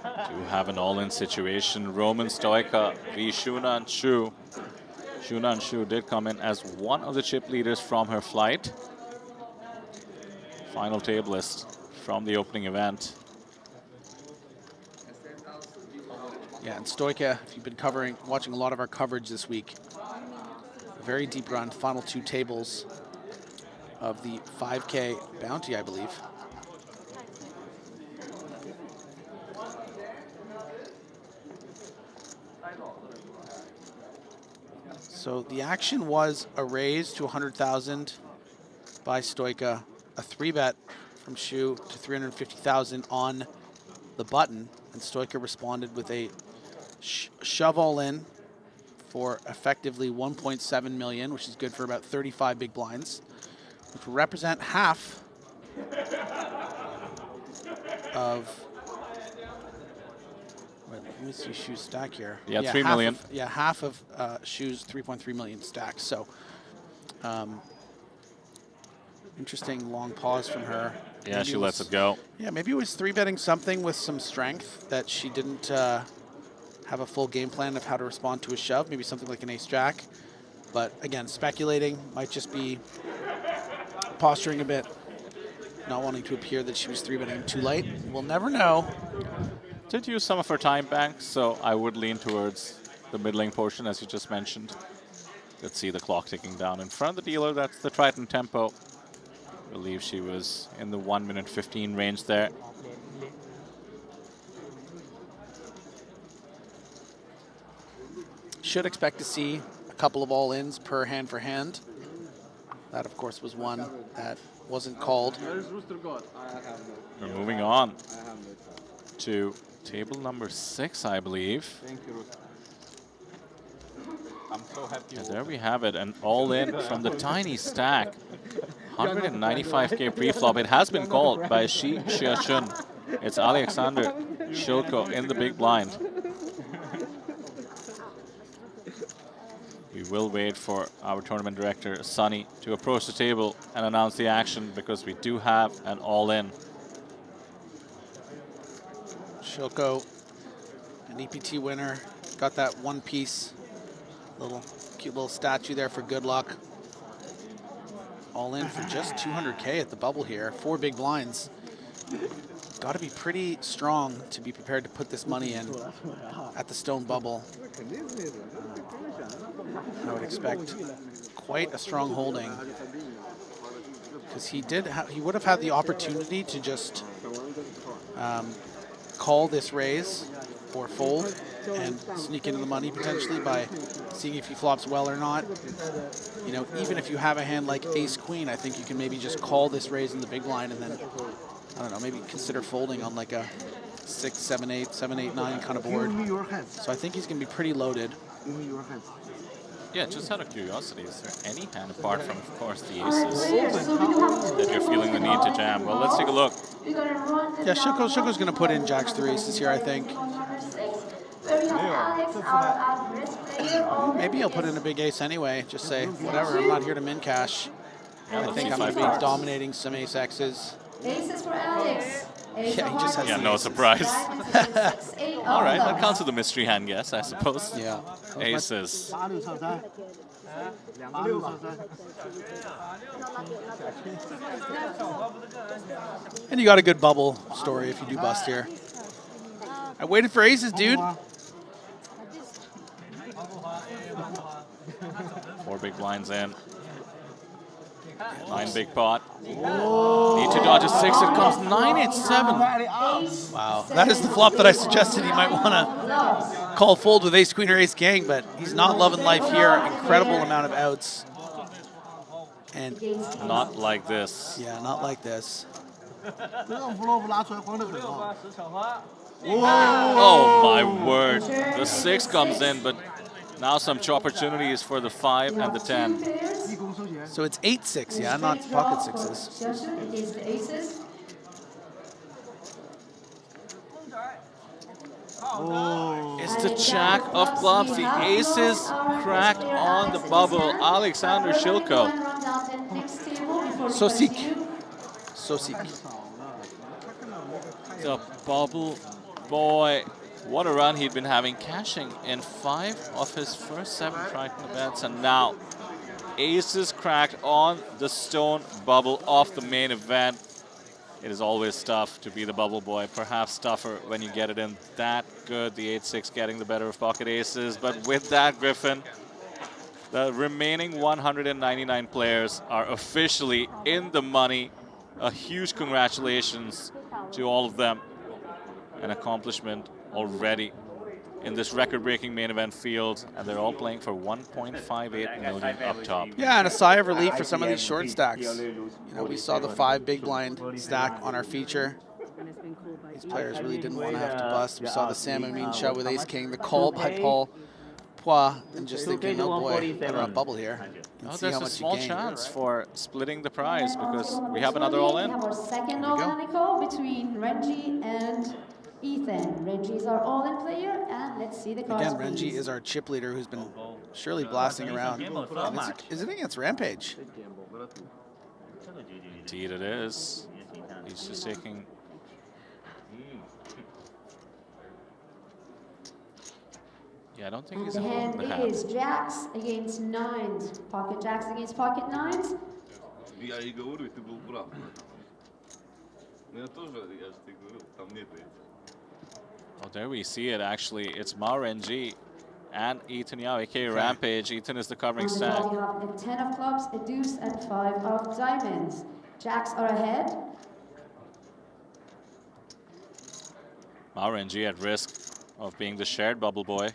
S1: have an all-in situation. Roman Stoica v. Shunan Shu. Shunan Shu did come in as one of the chip leaders from her flight. Final table list from the opening event.
S2: Yeah, and Stoica, if you've been watching a lot of our coverage this week, very deep run, final 2 tables of the 5K bounty, I believe. So the action was a raise to 100,000 by Stoica, a 3-bet from Shu to 350,000 on the button, and Stoica responded with a shove all in for effectively 1.7 million, which is good for about 35 big blinds, which will represent half of, wait, let me see Shu's stack here.
S1: Yeah, 3 million.
S2: Half of Shu's 3.3 million stack. So interesting long pause from her.
S1: Yeah,
S2: Maybe
S1: she lets it go.
S2: Yeah, maybe it was 3-betting something with some strength that she didn't have a full game plan of how to respond to a shove, maybe something like an ace-jack. But again, speculating, might just be posturing a bit, not wanting to appear that she was 3-betting too late. We'll never know.
S1: Did use some of her time banks, so I would lean towards the middling portion, as you just mentioned. Let's see the clock ticking down in front of the dealer. That's the Triton tempo. I believe she was in the 1 minute 15 range there.
S2: Should expect to see a couple of all-ins per hand for hand. That, of course, was one that wasn't called.
S1: We're moving on to table number 6, I believe.
S8: Thank you, I'm so happy.
S1: And there we have it, an all-in from the tiny stack. 195k pre-flop. It has been called by Shi Xiachun. It's Alexander Shilko in the big blind. We will wait for our tournament director, Sunny, to approach the table and announce the action, because we do have an all-in.
S2: Shilko An EPT winner. Got that one piece, cute little statue there for good luck. All in for just 200K at the bubble here. 4 big blinds. Got to be pretty strong to be prepared to put this money in at the stone bubble. I would expect quite a strong holding, because he would have had the opportunity to just call this raise or fold and sneak into the money potentially by seeing if he flops well or not. You know, even if you have a hand like ace queen, I think you can maybe just call this raise in the big line and then, I don't know, maybe consider folding on like a 6, 7, 8, 7, 8, 9 kind of board. So I think he's going to be pretty loaded.
S1: Yeah, just out of curiosity, is there any hand apart from, of course, the aces that you're feeling the need to jam? Well, let's take a look.
S2: Yeah, Shuko's going to put in jacks 3 aces here, I think. Maybe he'll put in a big ace anyway. Just say, whatever, I'm not here to min cash. I think I'm going to be dominating some ace X's.
S9: Aces for Alex.
S2: Yeah, he just has
S1: no surprise. All right, that counts as a mystery hand guess, I suppose.
S2: Yeah.
S1: Aces.
S2: And you got a good bubble story if you do bust here. I waited for aces, dude.
S1: 4 big blinds in. 9 big pot. Need to dodge a 6. It comes 9, 8, 7.
S2: Wow, that is the flop that I suggested he might want to call fold with ace queen or ace gang, but he's not loving life here. Incredible amount of outs. And
S1: not like this.
S2: Yeah, not like this.
S1: Oh my word. The 6 comes in, but now some opportunities for the 5 and the 10.
S2: So it's 8-6, yeah, not pocket sixes.
S1: It's the jack of clubs. The aces cracked on the bubble. Alexander Shilko.
S2: Sosik.
S1: The bubble boy. What a run he'd been having, cashing in 5 of his first 7 Triton events, and now aces cracked on the stone bubble of the main event. It is always tough to be the bubble boy, perhaps tougher when you get it in that good. The 8-6 getting the better of pocket aces, but with that, Griffin, the remaining 199 players are officially in the money. A huge congratulations to all of them. An accomplishment already in this record-breaking main event field, and they're all playing for 1.58 million up top.
S2: Yeah, and a sigh of relief for some of these short stacks. You know, we saw the 5 big blind stack on our feature. These players really didn't want to have to bust. We saw the Sam Amin show with Ace King, the call by Paul Pois, and just thinking, oh boy, better not bubble here.
S1: Oh, there's a small chance for splitting the prize because we have another all-in.
S9: We have our second all-in between Renji and Ethan. Renji is our all-in player, and let's see the cards.
S2: Again, Renji is our chip leader who's been surely blasting around. Is it against Rampage?
S1: Indeed it is. He's just taking... Yeah, I don't think he's
S9: the
S1: involved in the
S9: hand
S1: hand.
S9: is jacks against 9s. Pocket jacks against pocket 9s.
S1: Oh, there we see it, actually. It's Mao Renji and Ethan Yao, aka Rampage. Ethan is the covering
S9: On the
S1: stack.
S9: draw, you have a 10 of clubs, a deuce, and 5 of diamonds. Jacks are ahead.
S1: Mao Renji at risk of being the shared bubble boy.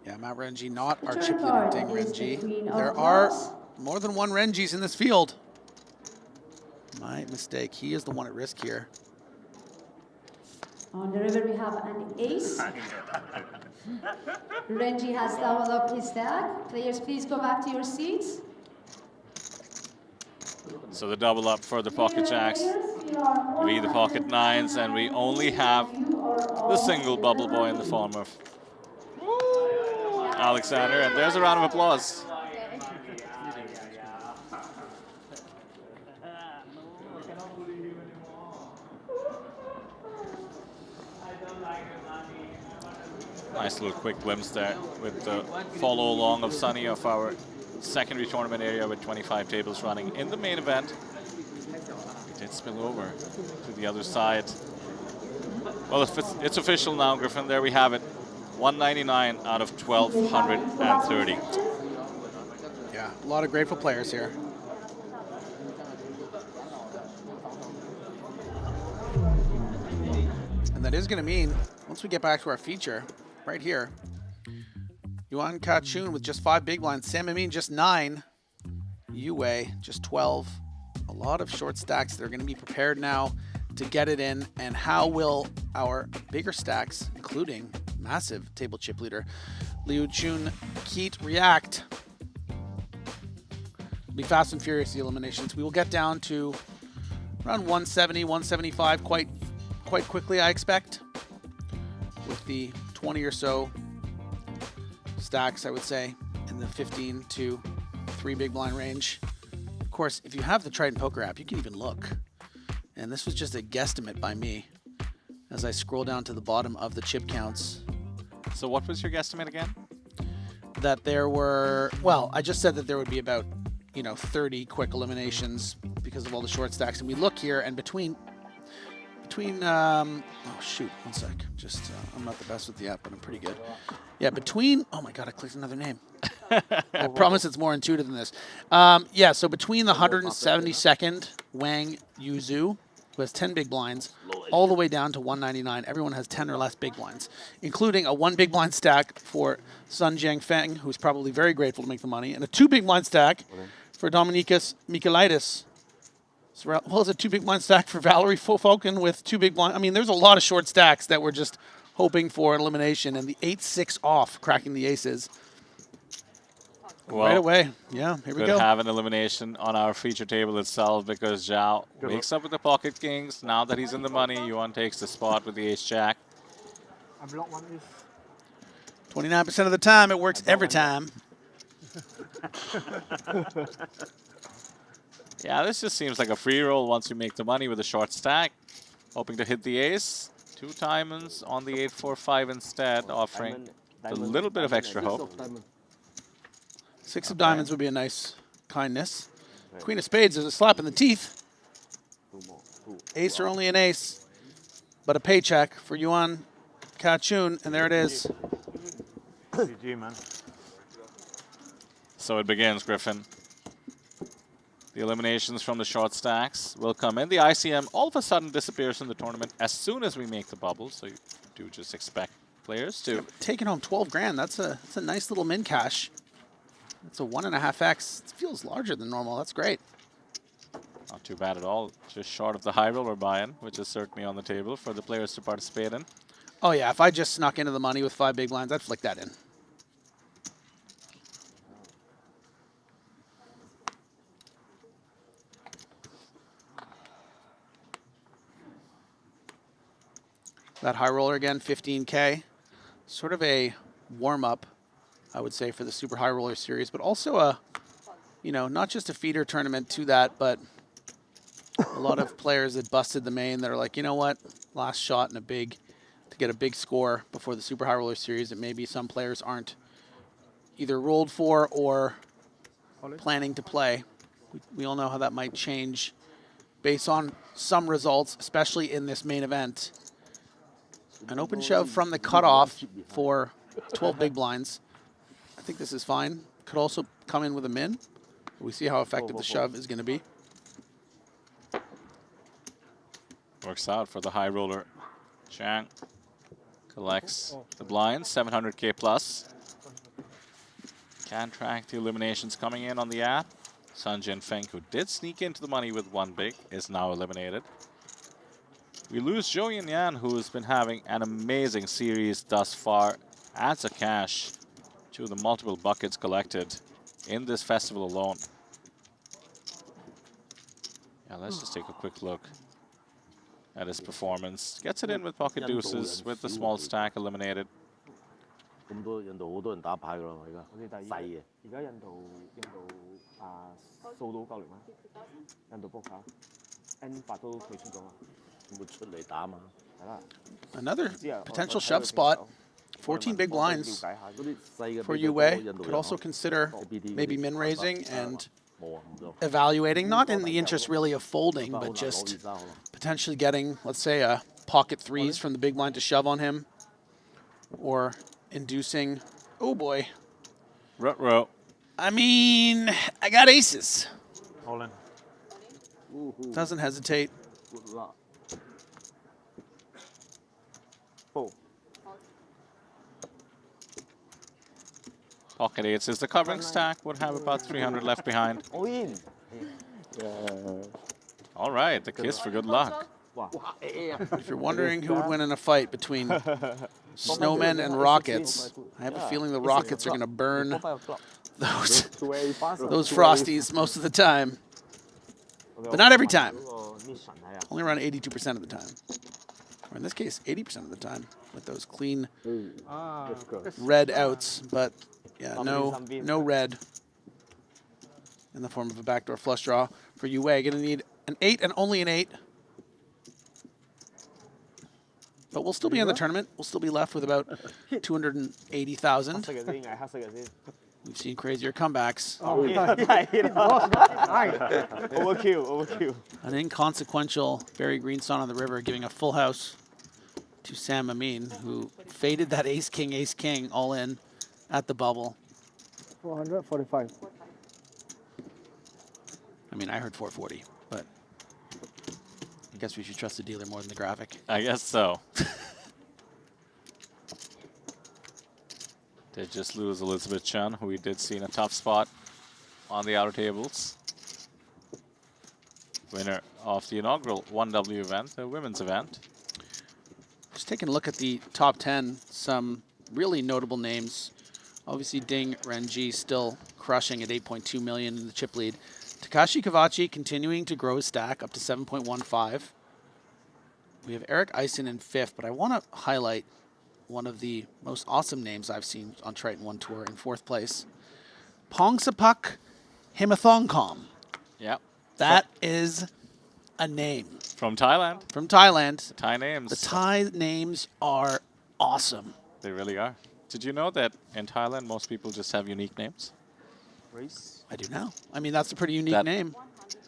S2: Yeah, Matt Renji, not our
S9: The
S2: chip
S9: turn
S2: leader,
S9: card
S2: Ding
S9: is the
S2: Renji.
S9: queen of
S2: There are
S9: clubs.
S2: more than one Renjis in this field. My mistake. He is the one at risk here.
S9: On the river, we have an ace. Renji has doubled up his stack. Players, please go back to your seats.
S1: So the double up for the pocket jacks. We the pocket 9s, and we only have the single bubble boy in the form of Alexander, and there's a round of applause. Nice little quick glimpse there with the follow along of Sunny of our secondary tournament area with 25 tables running. In the main event, it did spill over to the other side. Well, if it's official now, Griffin. There we have it. 199 out of 1,230.
S2: Yeah, a lot of grateful players here. And that is going to mean, once we get back to our feature, right here, Yuan Ka-chun with just 5 big blinds, Sam Amin just 9, Yue just 12. A lot of short stacks that are going to be prepared now to get it in. And how will our bigger stacks, including massive table chip leader Liu Chun Keat, react? Be fast and furious, the eliminations. We will get down to around 170, 175 quite quickly, I expect, with the 20 or so stacks, I would say, in the 15 to 3 big blind range. Of course, if you have the Triton Poker app, you can even look. And this was just a guesstimate by me as I scroll down to the bottom of the chip counts.
S1: So what was your guesstimate again?
S2: That there were, well, I just said that there would be about, 30 quick eliminations because of all the short stacks. And we look here, and between oh shoot, one sec. Just, I'm not the best with the app, but I'm pretty good. Yeah, oh my God, I clicked another name. I promise it's more intuitive than this. Yeah, so between the 172nd Wang Yuzu, who has 10 big blinds, all the way down to 199, everyone has 10 or less big blinds, including a 1 big blind stack for Sun Jiangfeng, who's probably very grateful to make the money, and a 2 big blind stack for Dominicus Michaelitis. As well as a 2 big blind stack for Valerie Falcon with 2 big blind. I mean, there's a lot of short stacks that we're just hoping for an elimination, and the 8-6 off cracking the aces.
S1: Well,
S2: right away. Yeah, here we go.
S1: Could have an elimination on our feature table itself because Zhao wakes up with the pocket kings. Now that he's in the money, Yuan takes the spot with the ace-jack.
S6: I block one is
S2: 29% of the time, it works every time.
S1: Yeah, this just seems like a free roll once you make the money with a short stack. Hoping to hit the ace. 2 diamonds on the 8-4-5 instead, offering a little bit of extra hope.
S2: 6 of diamonds would be a nice kindness. Queen of spades is a slap in the teeth. Ace or only an ace, but a paycheck for Yuan Ka-chun, and there it is.
S5: GG, man.
S1: So it begins, Griffin. The eliminations from the short stacks will come in. The ICM all of a sudden disappears from the tournament as soon as we make the bubble, so you do just expect players to.
S2: Taking home 12 grand, that's a nice little min cash. It's a 1.5x. It feels larger than normal. That's great.
S1: Not too bad at all. Just short of the high roller buy-in, which is certainly on the table for the players to participate in.
S2: Oh yeah, if I just snuck into the money with 5 big blinds, I'd flick that in. That high roller again, 15K. Sort of a warm-up, I would say, for the Super High Roller Series, but also a, not just a feeder tournament to that, but a lot of players that busted the main that are like, you know what, last shot in to get a big score before the Super High Roller Series that maybe some players aren't either rolled for or planning to play. We all know how that might change based on some results, especially in this main event. An open shove from the cutoff for 12 big blinds. I think this is fine. Could also come in with a min. We see how effective the shove is going to be.
S1: Works out for the high roller. Chang collects the blinds, 700K plus. Can track the eliminations coming in on the app. Sun Jianfeng, who did sneak into the money with 1 big, is now eliminated. We lose Zhou Yinyan, who has been having an amazing series thus far. Adds a cash to the multiple buckets collected in this festival alone. Yeah, let's just take a quick look at his performance. Gets it in with pocket deuces with the small stack eliminated.
S4: 咁多印度好多人打牌㗎啦，而家細嘅。
S5: 而家印度掃到夠力嗎？印度 poker N8 都退出咗嘛？
S4: 會出嚟打嘛？
S5: 係啦。
S2: Another potential shove spot 14 big blinds
S4: 嗰啲細嘅
S2: for
S4: 比較
S2: Yue.
S4: 多印度
S2: Could
S4: 人
S2: also
S4: 嗬
S2: consider
S4: OBD 嗰
S2: maybe
S4: 啲
S2: min raising and
S4: 冇啊唔多。
S2: evaluating, not in the interest really of folding,
S4: 好
S2: but
S4: 難攞
S2: just
S4: visa 可能。
S2: potentially getting, let's say, a pocket threes from the big blind to shove on him, or inducing. Oh boy.
S1: Ruh-roh.
S2: I mean, I got aces.
S5: All in.
S2: Doesn't hesitate.
S4: Good luck.
S5: Fold.
S1: Pocket eights is the covering stack. Would have about 300 left behind.
S4: All in.
S1: All right, the kiss for good luck.
S4: 哇，A A 啊！
S2: If you're wondering who would win in a fight between snowmen and rockets, I have a feeling the rockets are going to burn those, those frosties most of the time. But not every time. Only around 82% of the time. Or in this case, 80% of the time with those clean red outs. But yeah, no red in the form of a backdoor flush draw for Yue. Going to need an 8 and only an 8. But we'll still be in the tournament. We'll still be left with about 280,000.
S5: 黑色嘅先，係黑色嘅先。
S2: We've seen crazier comebacks.
S5: Overkill, overkill.
S2: An inconsequential Barry Greenstone on the river giving a full house to Sam Amin, who faded that ace king all in at the bubble.
S7: 445.
S2: I mean, I heard 440, but I guess we should trust the dealer more than the graphic.
S1: I guess so. Did just lose Elizabeth Chen, who we did see in a tough spot on the outer tables. Winner of the inaugural 1W event, the women's event.
S2: Just taking a look at the top 10, some really notable names. Obviously, Ding Renji still crushing at 8.2 million in the chip lead. Takashi Kavachi continuing to grow his stack up to 7.15. We have Eric Eisen in 5th, but I want to highlight one of the most awesome names I've seen on Triton One Tour in 4th place. Pongsapak Himathongkom.
S1: Yep.
S2: That is a name.
S1: From Thailand.
S2: From Thailand.
S1: The Thai names.
S2: The Thai names are awesome.
S1: They really are. Did you know that in Thailand, most people just have unique names?
S5: Race.
S2: I do now. I mean, that's a pretty unique name.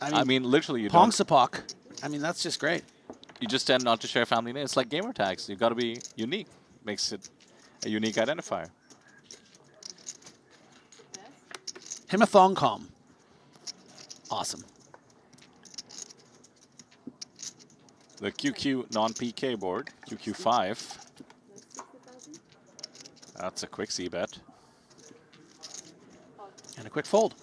S1: I mean, literally, you don't.
S2: Pongsapak. I mean, that's just great.
S1: You just tend not to share family names. It's like gamer tags. You've got to be unique. Makes it a unique identifier.
S2: Himathongkom. Awesome.
S1: The QQ non-PK board, QQ5. That's a quick C-bet.
S2: And a quick fold.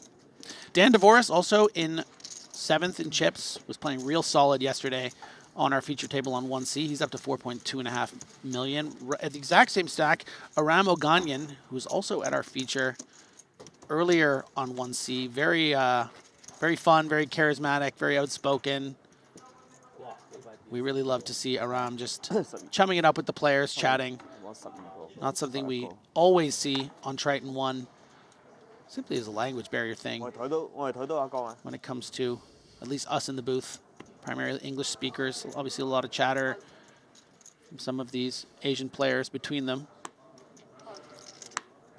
S2: Dan DeVoris also in 7th in chips, was playing real solid yesterday on our feature table on 1C. He's up to 4.2.5 million. At the exact same stack, Aram Oganyan, who's also at our feature earlier on 1C. Very, very fun, very charismatic, very outspoken. We really love to see Aram just chumming it up with the players, chatting. Not something we always see on Triton One. Simply as a language barrier thing when it comes to at least us in the booth. Primarily English speakers. Obviously a lot of chatter from some of these Asian players between them.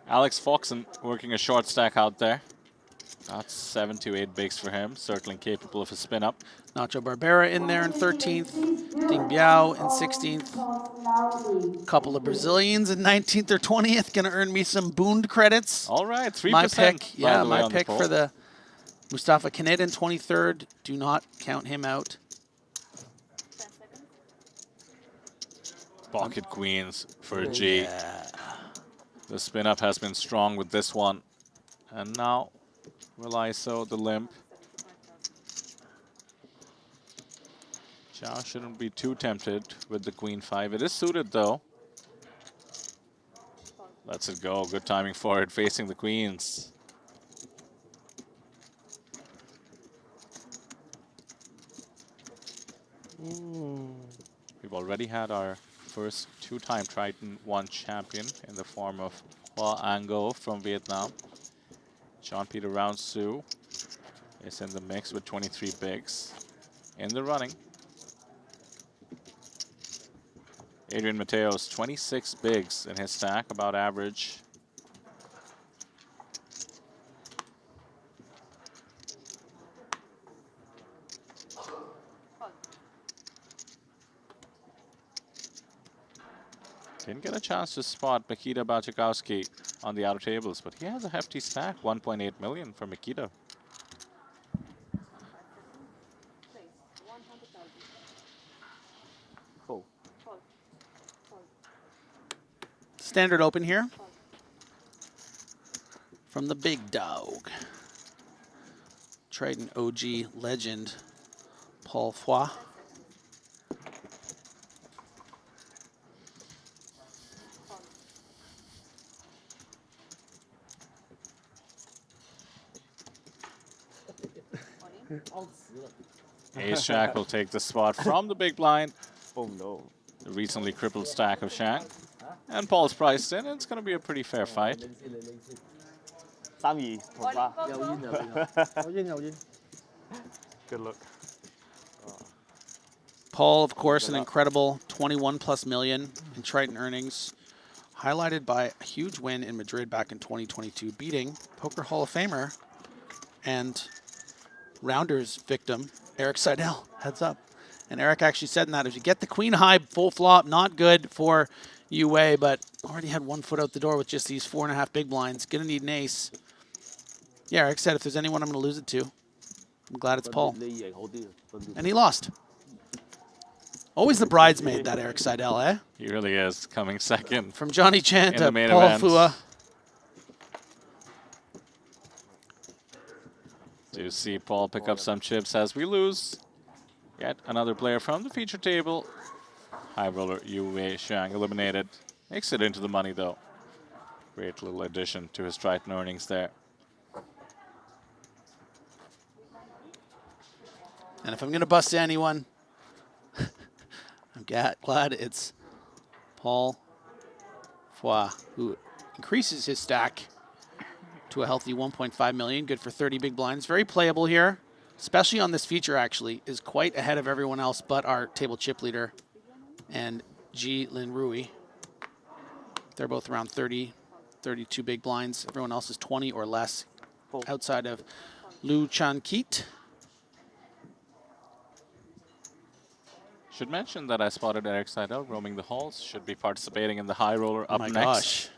S1: Alex Foxen working a short stack out there. That's 7 to 8 bigs for him. Certainly capable of a spin up.
S2: Nacho Barbera in there in 13th. Ding Biao in 16th. Couple of Brazilians in 19th or 20th. Gonna earn me some Boond credits.
S1: All right, 3%.
S2: My pick, yeah,
S1: my
S2: my pick for the Mustafa Kaneda in 23rd. Do not count him out.
S1: Pocket queens for G.
S2: Yeah.
S1: The spin up has been strong with this one. And now Reliso, the limp. Chow shouldn't be too tempted with the queen 5. It is suited though. Lets it go. Good timing for it, facing the queens. We've already had our first 2-time Triton One champion in the form of Hoa Ango from Vietnam. Jean-Peter Round-Su is in the mix with 23 bigs in the running. Adrian Mateos, 26 bigs in his stack, about average. Didn't get a chance to spot Mikita Bachikowski on the outer tables, but he has a hefty stack, 1.8 million for Mikita.
S5: Full.
S2: Standard open here from the big dog. Triton OG legend, Paul Foy.
S1: Ace Jack will take the spot from the big blind.
S5: Oh no.
S1: The recently crippled stack of Shank. And Paul's priced in. It's going to be a pretty fair fight.
S5: 3-2桃花。
S6: 有煙有煙。
S5: Good luck.
S2: Paul, of course, an incredible 21+ million in Triton earnings, highlighted by a huge win in Madrid back in 2022, beating Poker Hall of Famer and Rounders victim, Eric Seidel. Heads up. And Eric actually said in that, if you get the queen high full flop, not good for UA, but already had 1 foot out the door with just these 4.5 big blinds. Gonna need an ace. Yeah, Eric said if there's anyone I'm gonna lose it to, I'm glad it's Paul. And he lost. Always the bridesmaid, that Eric Seidel, eh?
S1: He really is coming second.
S2: From Johnny Chan
S1: in
S2: to
S1: the main
S2: Paul
S1: event.
S2: Fua.
S1: Do see Paul pick up some chips as we lose. Yet another player from the feature table. High roller Yue Shang eliminated. Makes it into the money though. Great little addition to his Triton earnings there.
S2: And if I'm going to bust anyone, I'm glad it's Paul Foy, who increases his stack to a healthy 1.5 million. Good for 30 big blinds. Very playable here, especially on this feature, actually. Is quite ahead of everyone else but our table chip leader and Ji Lin Rui. They're both around 30, 32 big blinds. Everyone else is 20 or less outside of Lu Chan Keat.
S1: Should mention that I spotted Eric Seidel roaming the halls. Should be participating in the high roller up
S2: my
S1: next.
S2: Gosh.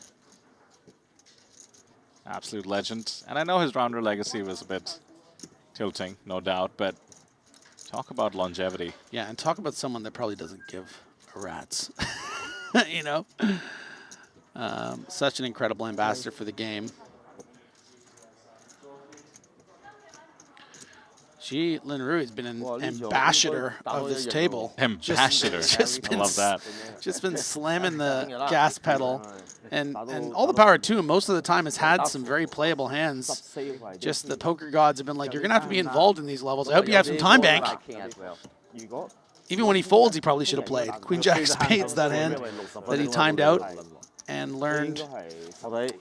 S1: Absolute legend. And I know his rounder legacy was a bit tilting, no doubt, but talk about longevity.
S2: Yeah, and talk about someone that probably doesn't give a rat's. You know? Such an incredible ambassador for the game. Ji Lin Rui has been an ambassador of this table.
S1: Ambassador. I love that.
S2: Just been slamming the gas pedal. And all the power to him. Most of the time has had some very playable hands. Just the poker gods have been like, you're going to have to be involved in these levels. I hope you have some time bank. Even when he folds, he probably should have played. Queen Jack Spades, that hand that he timed out and learned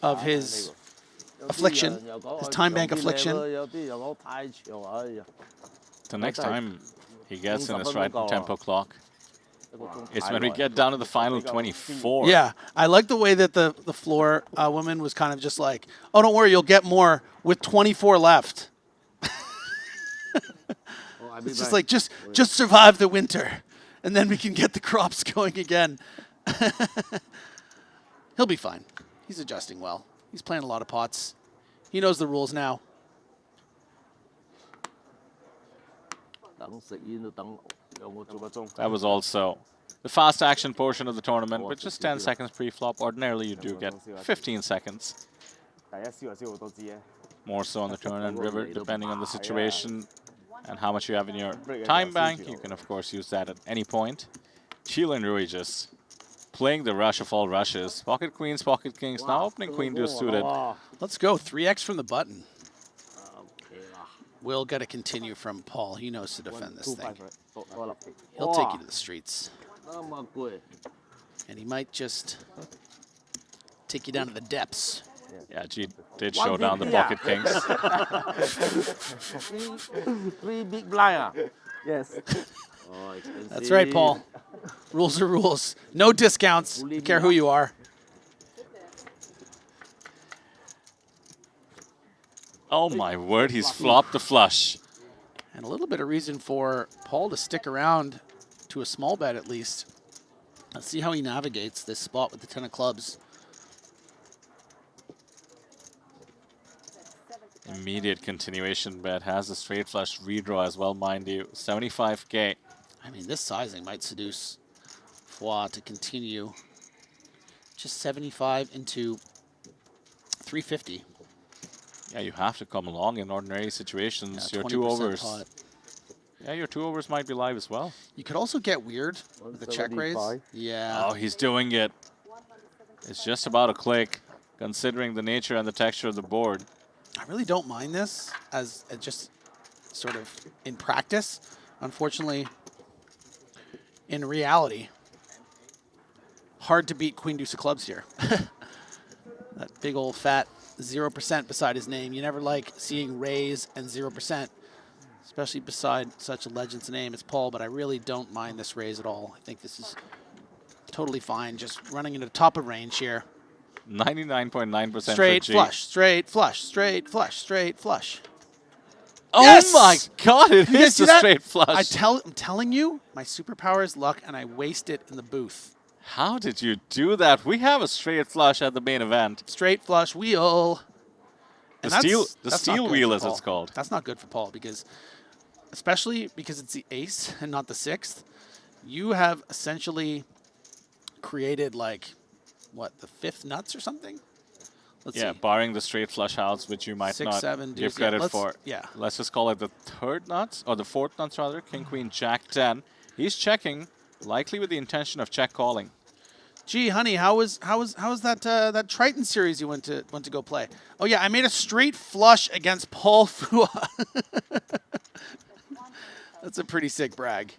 S2: of his affliction, his time bank affliction.
S1: The next time he gets in his Triton tempo clock, it's when we get down to the final 24.
S2: Yeah, I like the way that the floor woman was kind of just like, oh, don't worry, you'll get more with 24 left. It's just like, just survive the winter, and then we can get the crops going again. He'll be fine. He's adjusting well. He's playing a lot of pots. He knows the rules now.
S1: That was also the fast action portion of the tournament, with just 10 seconds pre-flop. Ordinarily, you do get 15 seconds. More so on the turn and river, depending on the situation and how much you have in your time bank. You can, of course, use that at any point. Ji Lin Rui just playing the rush of all rushes. Pocket queens, pocket kings, now opening queen deuce suited.
S2: Let's go, 3x from the button. We'll get a continue from Paul. He knows to defend this thing. He'll take you to the streets. And he might just take you down to the depths.
S1: Yeah, G did show down the pocket kings.
S4: 3 big blind.
S7: Yes.
S4: Oh, expensive.
S2: That's right, Paul. Rules are rules. No discounts. Don't care who you are.
S1: Oh my word, he's flopped the flush.
S2: And a little bit of reason for Paul to stick around to a small bet at least. Let's see how he navigates this spot with the 10 of clubs.
S1: Immediate continuation bet, has a straight flush redraw as well, mind you. 75K.
S2: I mean, this sizing might seduce Fwa to continue. Just 75 into 350.
S1: Yeah, you have to come along in ordinary situations.
S2: Yeah,
S1: Your 2
S2: 20%
S1: overs.
S2: pot.
S1: Yeah, your 2 overs might be live as well.
S2: You could also get weird with the check raise.
S5: 175.
S2: Yeah.
S1: Oh, he's doing it. It's just about a click, considering the nature and the texture of the board.
S2: I really don't mind this as just sort of in practice. Unfortunately, in reality, hard to beat Queen Deuce of clubs here. That big old fat 0% beside his name. You never like seeing raise and 0%, especially beside such a legend's name as Paul, but I really don't mind this raise at all. I think this is totally fine, just running into the top of range here.
S1: 99.9%
S2: Straight
S1: for G.
S2: flush, straight flush, straight flush, straight flush.
S1: Oh
S2: Yes!
S1: my god, it
S2: You guys
S1: is
S2: see
S1: a
S2: that?
S1: straight flush.
S2: I'm telling you, my superpower is luck, and I waste it in the booth.
S1: How did you do that? We have a straight flush at the main event.
S2: Straight flush wheel.
S1: The
S2: And
S1: steel,
S2: that's not
S1: steel
S2: good
S1: wheel,
S2: for
S1: as it's
S2: Paul.
S1: called.
S2: That's not good for Paul because, especially because it's the ace and not the 6th, you have essentially created like, what, the 5th nuts or something? Let's
S1: Yeah,
S2: see.
S1: barring the straight flush outs, which you might
S2: 6,
S1: not
S2: 7,
S1: give
S2: deuce, yeah,
S1: credit
S2: let's-
S1: for.
S2: yeah.
S1: Let's just call it the 3rd nuts, or the 4th nuts rather. King, Queen, Jack, 10. He's checking, likely with the intention of check calling.
S2: Gee, honey, how was that that Triton series you went to go play? Oh yeah, I made a straight flush against Paul Fua. That's a pretty sick brag.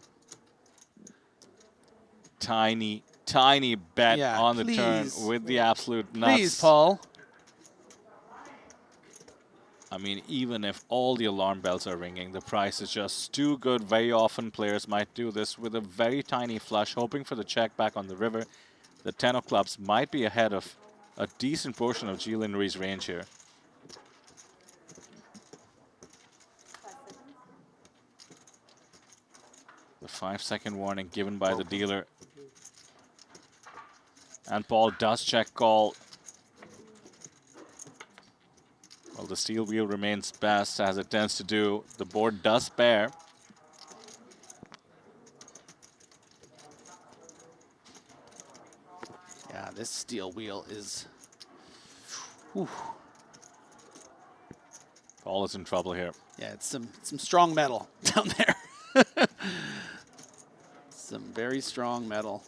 S1: Tiny, tiny bet
S2: Yeah,
S1: on the turn
S2: please.
S1: with the absolute nuts.
S2: Please, Paul.
S1: I mean, even if all the alarm bells are ringing, the price is just too good. Very often players might do this with a very tiny flush, hoping for the check back on the river. The 10 of clubs might be ahead of a decent portion of G. Lindery's range here. The 5-second warning given by the dealer. And Paul does check call. Well, the steel wheel remains best, as it tends to do. The board does pair.
S2: Yeah, this steel wheel is. Whew.
S1: Paul is in trouble here.
S2: Yeah, it's some strong metal down there. Some very strong metal.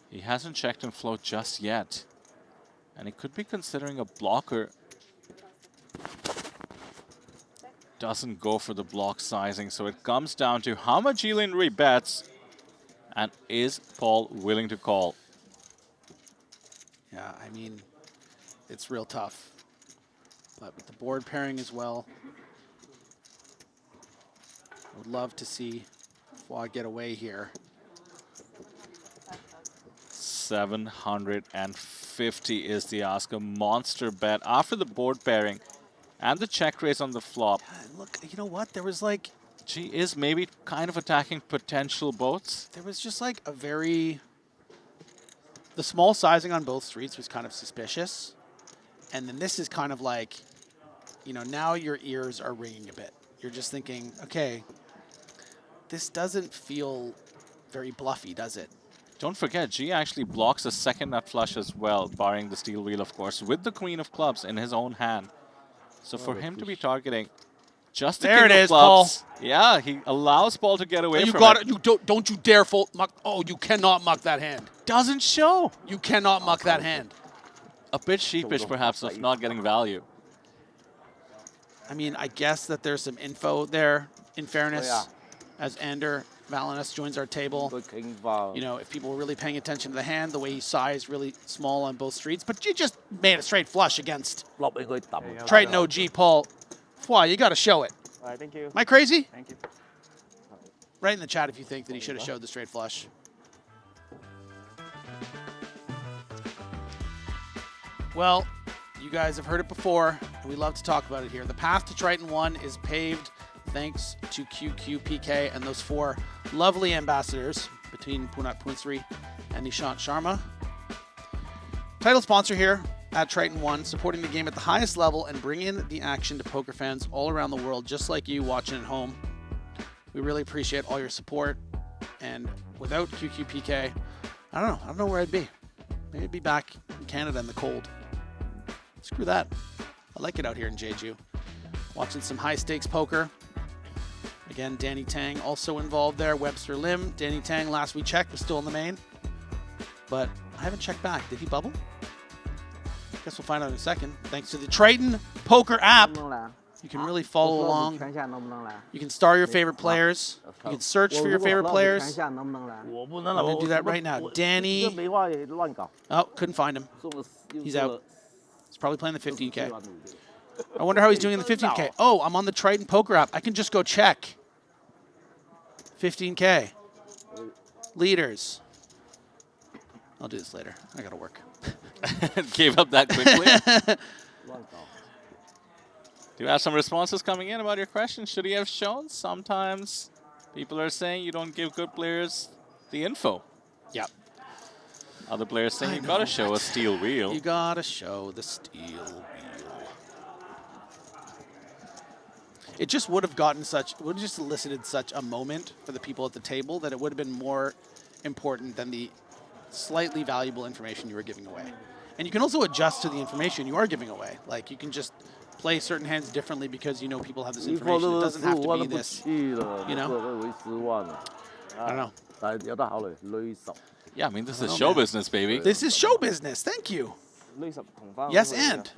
S1: He hasn't checked in float just yet. And he could be considering a blocker. Doesn't go for the block sizing, so it comes down to how much G. Lindery bets, and is Paul willing to call?
S2: Yeah, I mean, it's real tough. But with the board pairing as well, I would love to see Fwa get away here.
S1: 750 is the ask. A monster bet after the board pairing and the check raise on the flop.
S2: And look, you know what? There was like,
S1: G is maybe kind of attacking potential boats.
S2: there was just like a very, the small sizing on both streets was kind of suspicious. And then this is kind of like, you know, now your ears are ringing a bit. You're just thinking, okay, this doesn't feel very bluffy, does it?
S1: Don't forget, G actually blocks a second nut flush as well, barring the steel wheel, of course, with the queen of clubs in his own hand. So for him to be targeting just the
S2: There
S1: king
S2: it
S1: of
S2: is,
S1: clubs, yeah, he allows Paul to get away
S2: You
S1: from
S2: got
S1: it.
S2: it. You don't you dare muck. Oh, you cannot muck that hand.
S1: Doesn't show.
S2: You cannot muck that hand.
S1: A bit sheepish, perhaps, of not getting value.
S2: I mean, I guess that there's some info there, in fairness,
S4: yeah.
S2: as Ander Valinus joins our table.
S4: Good king vào.
S2: You know, if people were really paying attention to the hand, the way he sized really small on both streets. But you just made a straight flush against
S4: Block俾佢揼。
S2: Triton OG Paul. Fwa, you got to show it.
S5: All right, thank you.
S2: Am I crazy?
S5: Thank you.
S2: Write in the chat if you think that he should have showed the straight flush. Well, you guys have heard it before, and we love to talk about it here. The path to Triton ONE is paved thanks to QQPK and those 4 lovely ambassadors between Punat Punsri and Nishant Sharma. Title sponsor here at Triton ONE, supporting the game at the highest level and bringing the action to poker fans all around the world, just like you watching at home. We really appreciate all your support, and without QQPK, I don't know where I'd be. Maybe I'd be back in Canada in the cold. Screw that. I like it out here in Jeju. Watching some high-stakes poker. Again, Danny Tang also involved there. Webster Lim. Danny Tang, last we checked, was still in the main. But I haven't checked back. Did he bubble? Guess we'll find out in a second. Thanks to the Triton Poker app, you can really follow along. You can star your favorite players. You can search for your favorite players. I'm going to do that right now. Danny. Oh, couldn't find him. He's out. He's probably playing the 15K. I wonder how he's doing in the 15K. Oh, I'm on the Triton Poker app. I can just go check. 15K. Leaders. I'll do this later. I got to work.
S1: Gave up that quickly. Do you have some responses coming in about your question? Should he have shown? Sometimes people are saying you don't give good players the info.
S2: Yep.
S1: Other players saying you gotta show a steel wheel.
S2: You gotta show the steel wheel. It just would have gotten would have just elicited such a moment for the people at the table that it would have been more important than the slightly valuable information you were giving away. And you can also adjust to the information you are giving away. Like, you can just play certain hands differently because you know people have this information. It doesn't have to be this, you know? I don't know.
S1: Yeah, I mean, this is show business, baby.
S2: This is show business. Thank you. Yes, and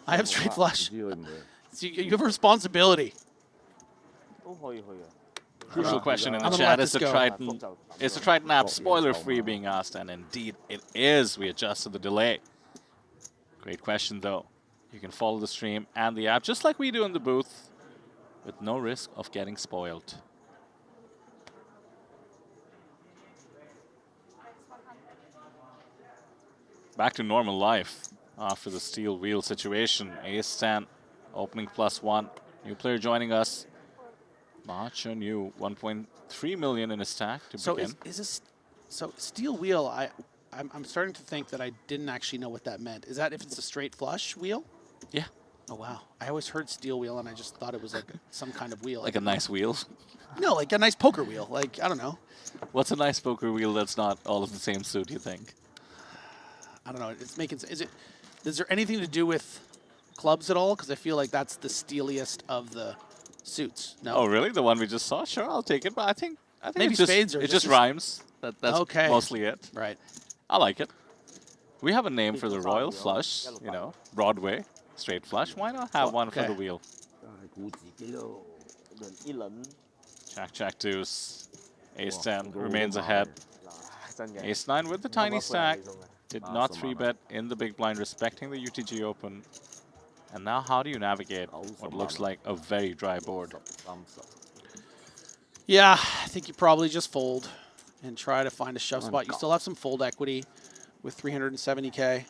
S2: I have straight flush. So you have a responsibility.
S1: Crucial question in the chat: is the Triton app spoiler-free being asked? And indeed, it is. We adjusted the delay. Great question, though. You can follow the stream and the app just like we do in the booth, with no risk of getting spoiled. Back to normal life after the steel wheel situation. Ace-10, opening +1. New player joining us. Macha New, 1.3 million in his stack to begin.
S2: So steel wheel, I'm starting to think that I didn't actually know what that meant. Is that if it's a straight flush wheel?
S1: Yeah.
S2: Oh, wow. I always heard steel wheel, and I just thought it was like some kind of wheel.
S1: Like a nice wheel?
S2: No, like a nice poker wheel. Like, I don't know.
S1: What's a nice poker wheel that's not all of the same suit, you think?
S2: I don't know. It's making. Is there anything to do with clubs at all? Because I feel like that's the steeliest of the suits. No.
S1: Oh, really? The one we just saw? Sure, I'll take it. But I think
S2: maybe spades are
S1: it just rhymes. That's
S2: okay.
S1: Mostly it.
S2: Right.
S1: I like it. We have a name for the royal flush. You know, Broadway straight flush. Why not have one for the wheel? Jack deuce. Ace-10 remains ahead. Ace-9 with the tiny stack. Did not 3-bet in the big blind, respecting the UTG Open. And now how do you navigate what looks like a very dry board?
S2: Yeah, I think you probably just fold and try to find a shove spot. You still have some fold equity with 370K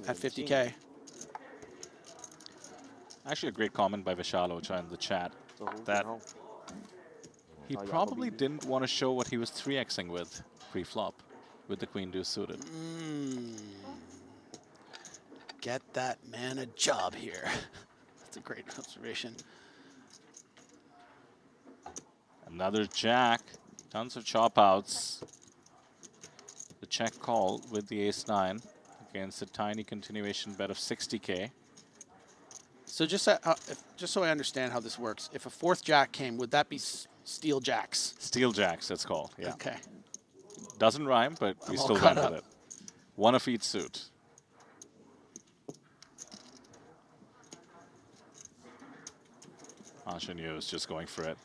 S2: at 50K.
S1: Actually, a great comment by Vishalocha in the chat that he probably didn't want to show what he was 3xing with pre-flop with the queen deuce suited.
S2: Get that man a job here. That's a great observation.
S1: Another jack. Tons of chop outs. The check call with the ace-9 against a tiny continuation bet of 60K.
S2: So just so I understand how this works, if a fourth jack came, would that be steel jacks?
S1: Steel jacks, it's called. Yeah.
S2: Okay.
S1: Doesn't rhyme, but we still went with it. One of each suit. Ashanyu is just going for it.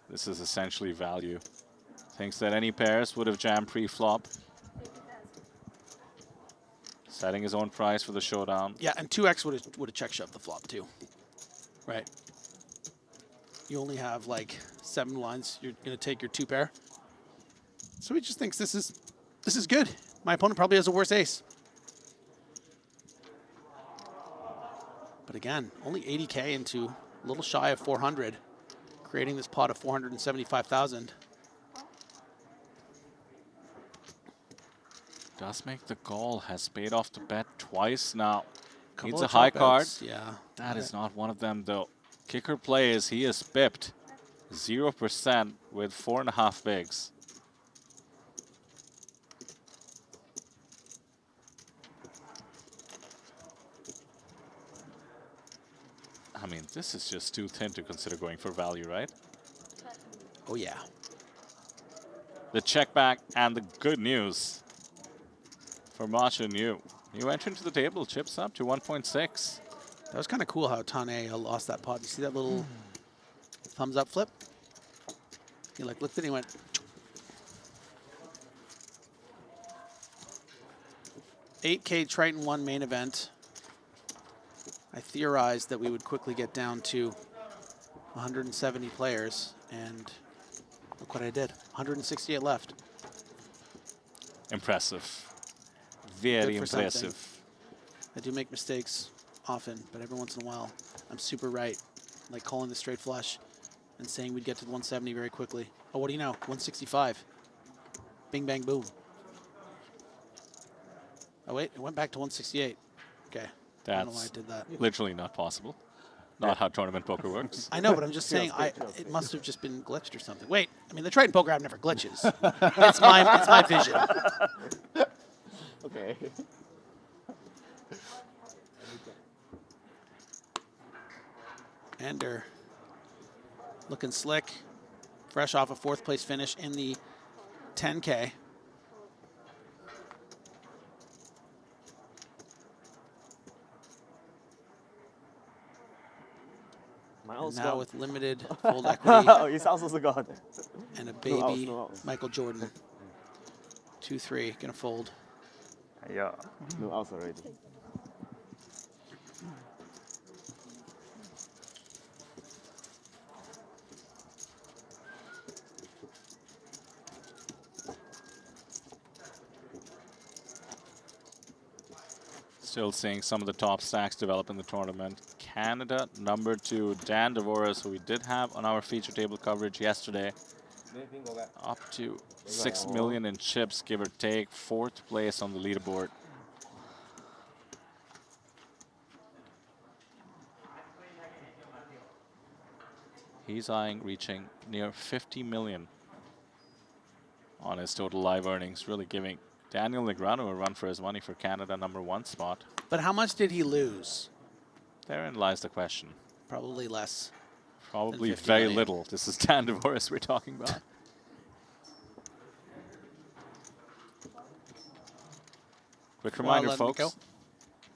S1: This is essentially value. Thinks that any pairs would have jammed pre-flop. Setting his own price for the showdown.
S2: Yeah, and 2x would have check shoved the flop too. Right. You only have like 7 lines. You're going to take your 2 pair. So he just thinks this is good. My opponent probably has a worse ace. But again, only 80K into a little shy of 400, creating this pot of 475,000.
S1: Does make the call, has paid off the bet twice now.
S2: Couple
S1: Needs a
S2: of
S1: high
S2: chop
S1: card.
S2: outs, yeah.
S1: That is not one of them, though. Kicker play is he is pipped 0% with 4.5 bigs. I mean, this is just too thin to consider going for value, right?
S2: Oh, yeah.
S1: The check back and the good news for Macha New. New entrant to the table, chips up to 1.6.
S2: That was kind of cool how Tane lost that pot. You see that little thumbs up flip? He like looked at it and he went. 8K Triton ONE main event. I theorized that we would quickly get down to 170 players, and look what I did. 168 left.
S1: Impressive. Very
S2: Good for
S1: impressive.
S2: something. I do make mistakes often, but every once in a while, I'm super right. Like calling the straight flush and saying we'd get to the 170 very quickly. Oh, what do you know? 165. Bing, bang, boom. Oh, wait, it went back to 168. Okay. I don't know why I
S1: That's
S2: did that.
S1: literally not possible. Not how tournament poker works.
S2: I know, but I'm just saying it must have just been glitched or something. Wait, I mean, the Triton poker app never glitches. it's my vision.
S5: Okay.
S2: Ender looking slick, fresh off a 4th place finish in the 10K. And now with limited fold equity.
S5: Oh, his house also gone.
S2: And a baby
S5: No outs.
S2: Michael Jordan. 2-3, gonna fold.
S5: Yeah. No outs already.
S1: Still seeing some of the top stacks develop in the tournament. Canada, number 2, Dan Devoris, who we did have on our feature table coverage yesterday. Up to 6 million in chips, give or take. 4th place on the leaderboard. He's eyeing reaching near 50 million on his total live earnings, really giving Daniel Negreanu a run for his money for Canada number 1 spot.
S2: But how much did he lose?
S1: Therein lies the question.
S2: Probably less.
S1: Probably
S2: 50
S1: very
S2: million.
S1: little. This is Dan Devoris we're talking about. Quick reminder,
S2: let me go.
S1: folks.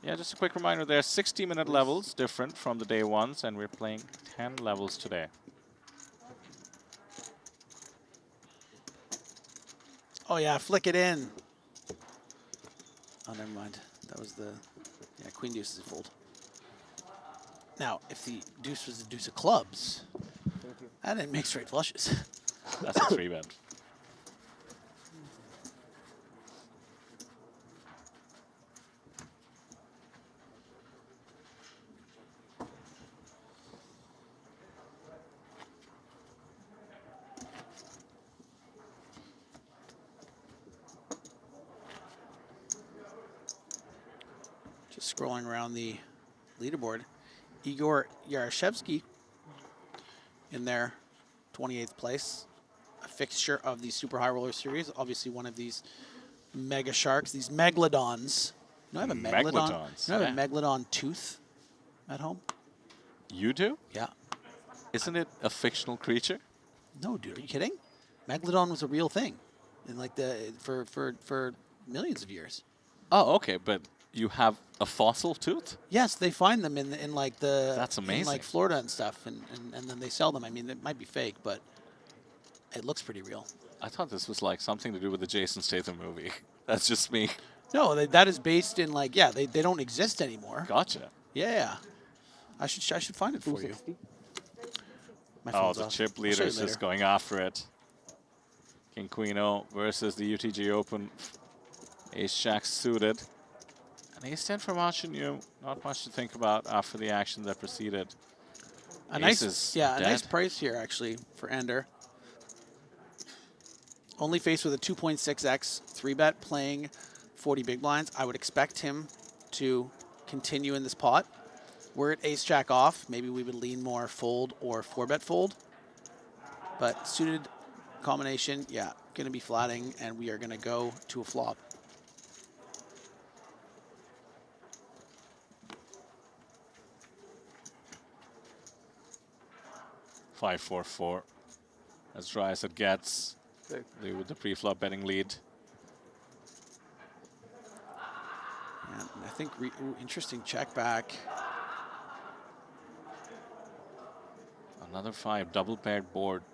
S1: Yeah, just a quick reminder, there are 60-minute levels, different from the day ones, and we're playing 10 levels today.
S2: Oh yeah, flick it in. Oh, never mind. That was the, yeah, queen deuce is a fold. Now, if the deuce was the deuce of clubs, that didn't make straight flushes.
S1: That's a 3-bet.
S2: Just scrolling around the leaderboard. Igor Yarashevsky in there, 28th place. A fixture of the Super High Roller Series. Obviously one of these mega sharks, these megalodons. You know, I have a megalodon.
S1: Megalodons,
S2: You know, I have
S1: yeah.
S2: a megalodon tooth at home.
S1: You do?
S2: Yeah.
S1: Isn't it a fictional creature?
S2: No, dude, are you kidding? Megalodon was a real thing, in like for millions of years.
S1: Oh, okay, but you have a fossil tooth?
S2: Yes, they find them in like the
S1: That's
S2: in
S1: amazing.
S2: like Florida and stuff, and then they sell them. I mean, it might be fake, but it looks pretty real.
S1: I thought this was like something to do with the Jason Statham movie. That's just me.
S2: No, that is based in like, yeah, they don't exist anymore.
S1: Gotcha.
S2: Yeah, I should find it for you. My
S1: Oh,
S2: phone's
S1: the
S2: off.
S1: chip
S2: I'll show you
S1: leader is
S2: later.
S1: just going after it. King Queen O versus the UTG Open. Ace Jack suited. And Ace 10 from Archenu. Not much to think about after the action that preceded.
S2: A
S1: Ace
S2: nice,
S1: is
S2: yeah, a nice
S1: dead.
S2: price here actually for Ender. Only faced with a 2.6x 3-bet playing 40 big blinds. I would expect him to continue in this pot. We're at ace jack off. Maybe we would lean more fold or 4-bet fold. But suited combination, yeah, going to be flatting, and we are going to go to a flop.
S1: Five, 4, 4. As dry as it gets. With the pre-flop betting lead.
S2: And I think, ooh, interesting check back.
S1: Another 5, double paired board.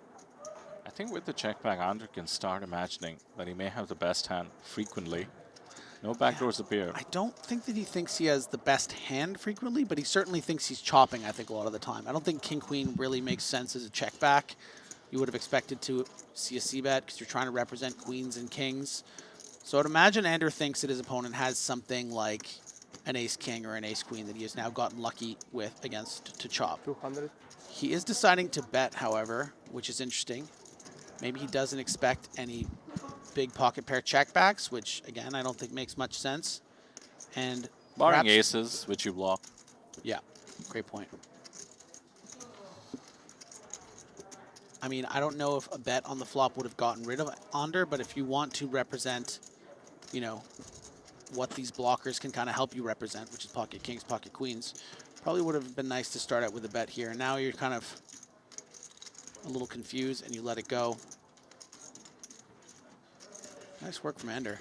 S1: I think with the check back, Andre can start imagining that he may have the best hand frequently. No backdoors appear.
S2: I don't think that he thinks he has the best hand frequently, but he certainly thinks he's chopping, I think, a lot of the time. I don't think king-queen really makes sense as a check back. You would have expected to see a c-bet because you're trying to represent queens and kings. So I'd imagine Ander thinks that his opponent has something like an ace-king or an ace-queen that he has now gotten lucky with against to chop.
S5: 200.
S2: He is deciding to bet, however, which is interesting. Maybe he doesn't expect any big pocket pair checkbacks, which, again, I don't think makes much sense. And
S1: Barring
S2: perhaps,
S1: aces, which you block.
S2: yeah, great point. I mean, I don't know if a bet on the flop would have gotten rid of Ander, but if you want to represent, you know, what these blockers can kind of help you represent, which is pocket kings, pocket queens, probably would have been nice to start out with a bet here. And now you're kind of a little confused and you let it go. Nice work from Ander.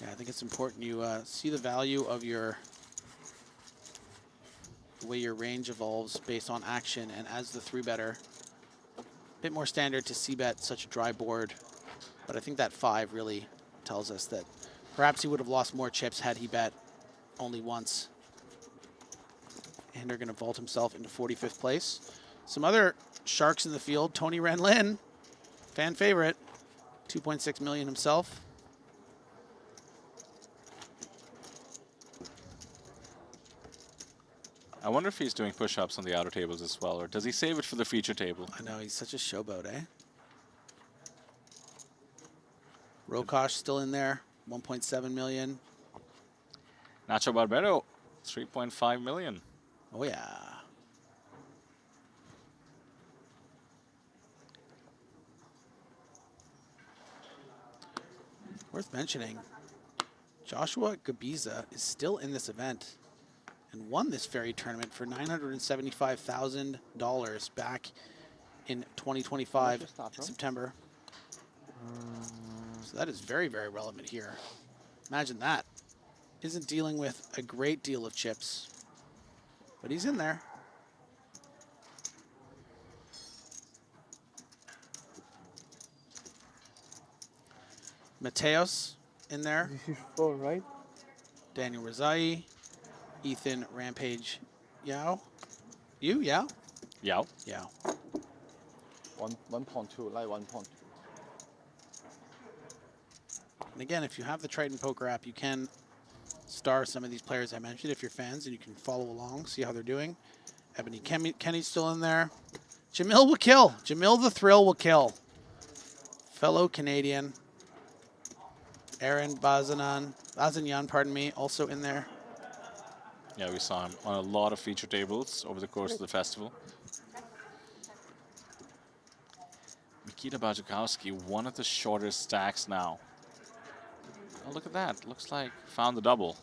S2: Yeah, I think it's important you see the value of the way your range evolves based on action, and as the 3-better, a bit more standard to c-bet such a dry board, but I think that 5 really tells us that perhaps he would have lost more chips had he bet only once. And they're going to vault himself into 45th place. Some other sharks in the field. Tony Renlin, fan favorite, 2.6 million himself.
S1: I wonder if he's doing push-ups on the outer tables as well, or does he save it for the feature table?
S2: I know, he's such a showboat, eh? Rokosh still in there, 1.7 million.
S1: Nacho Barbero, 3.5 million.
S2: Oh, yeah. Worth mentioning, Joshua Gabiza is still in this event and won this ferry tournament for $975,000 back in 2025 in September. So that is very, very relevant here. Imagine that. Isn't dealing with a great deal of chips, but he's in there. Mateos in there.
S5: This is 4, right?
S2: Daniel Rizai. Ethan Rampage Yao. You, Yao?
S1: Yao.
S2: Yao.
S7: 1.2, like 1.2.
S2: And again, if you have the Triton Poker app, you can star some of these players I mentioned if you're fans, and you can follow along, see how they're doing. Ebony Kenny's still in there. Jamil will kill. Jamil the Thrill will kill. Fellow Canadian. Aaron Bazanyan, pardon me, also in there.
S1: Yeah, we saw him on a lot of feature tables over the course of the festival. Mikita Bajakowski, one of the shortest stacks now. Oh, look at that. Looks like found the double.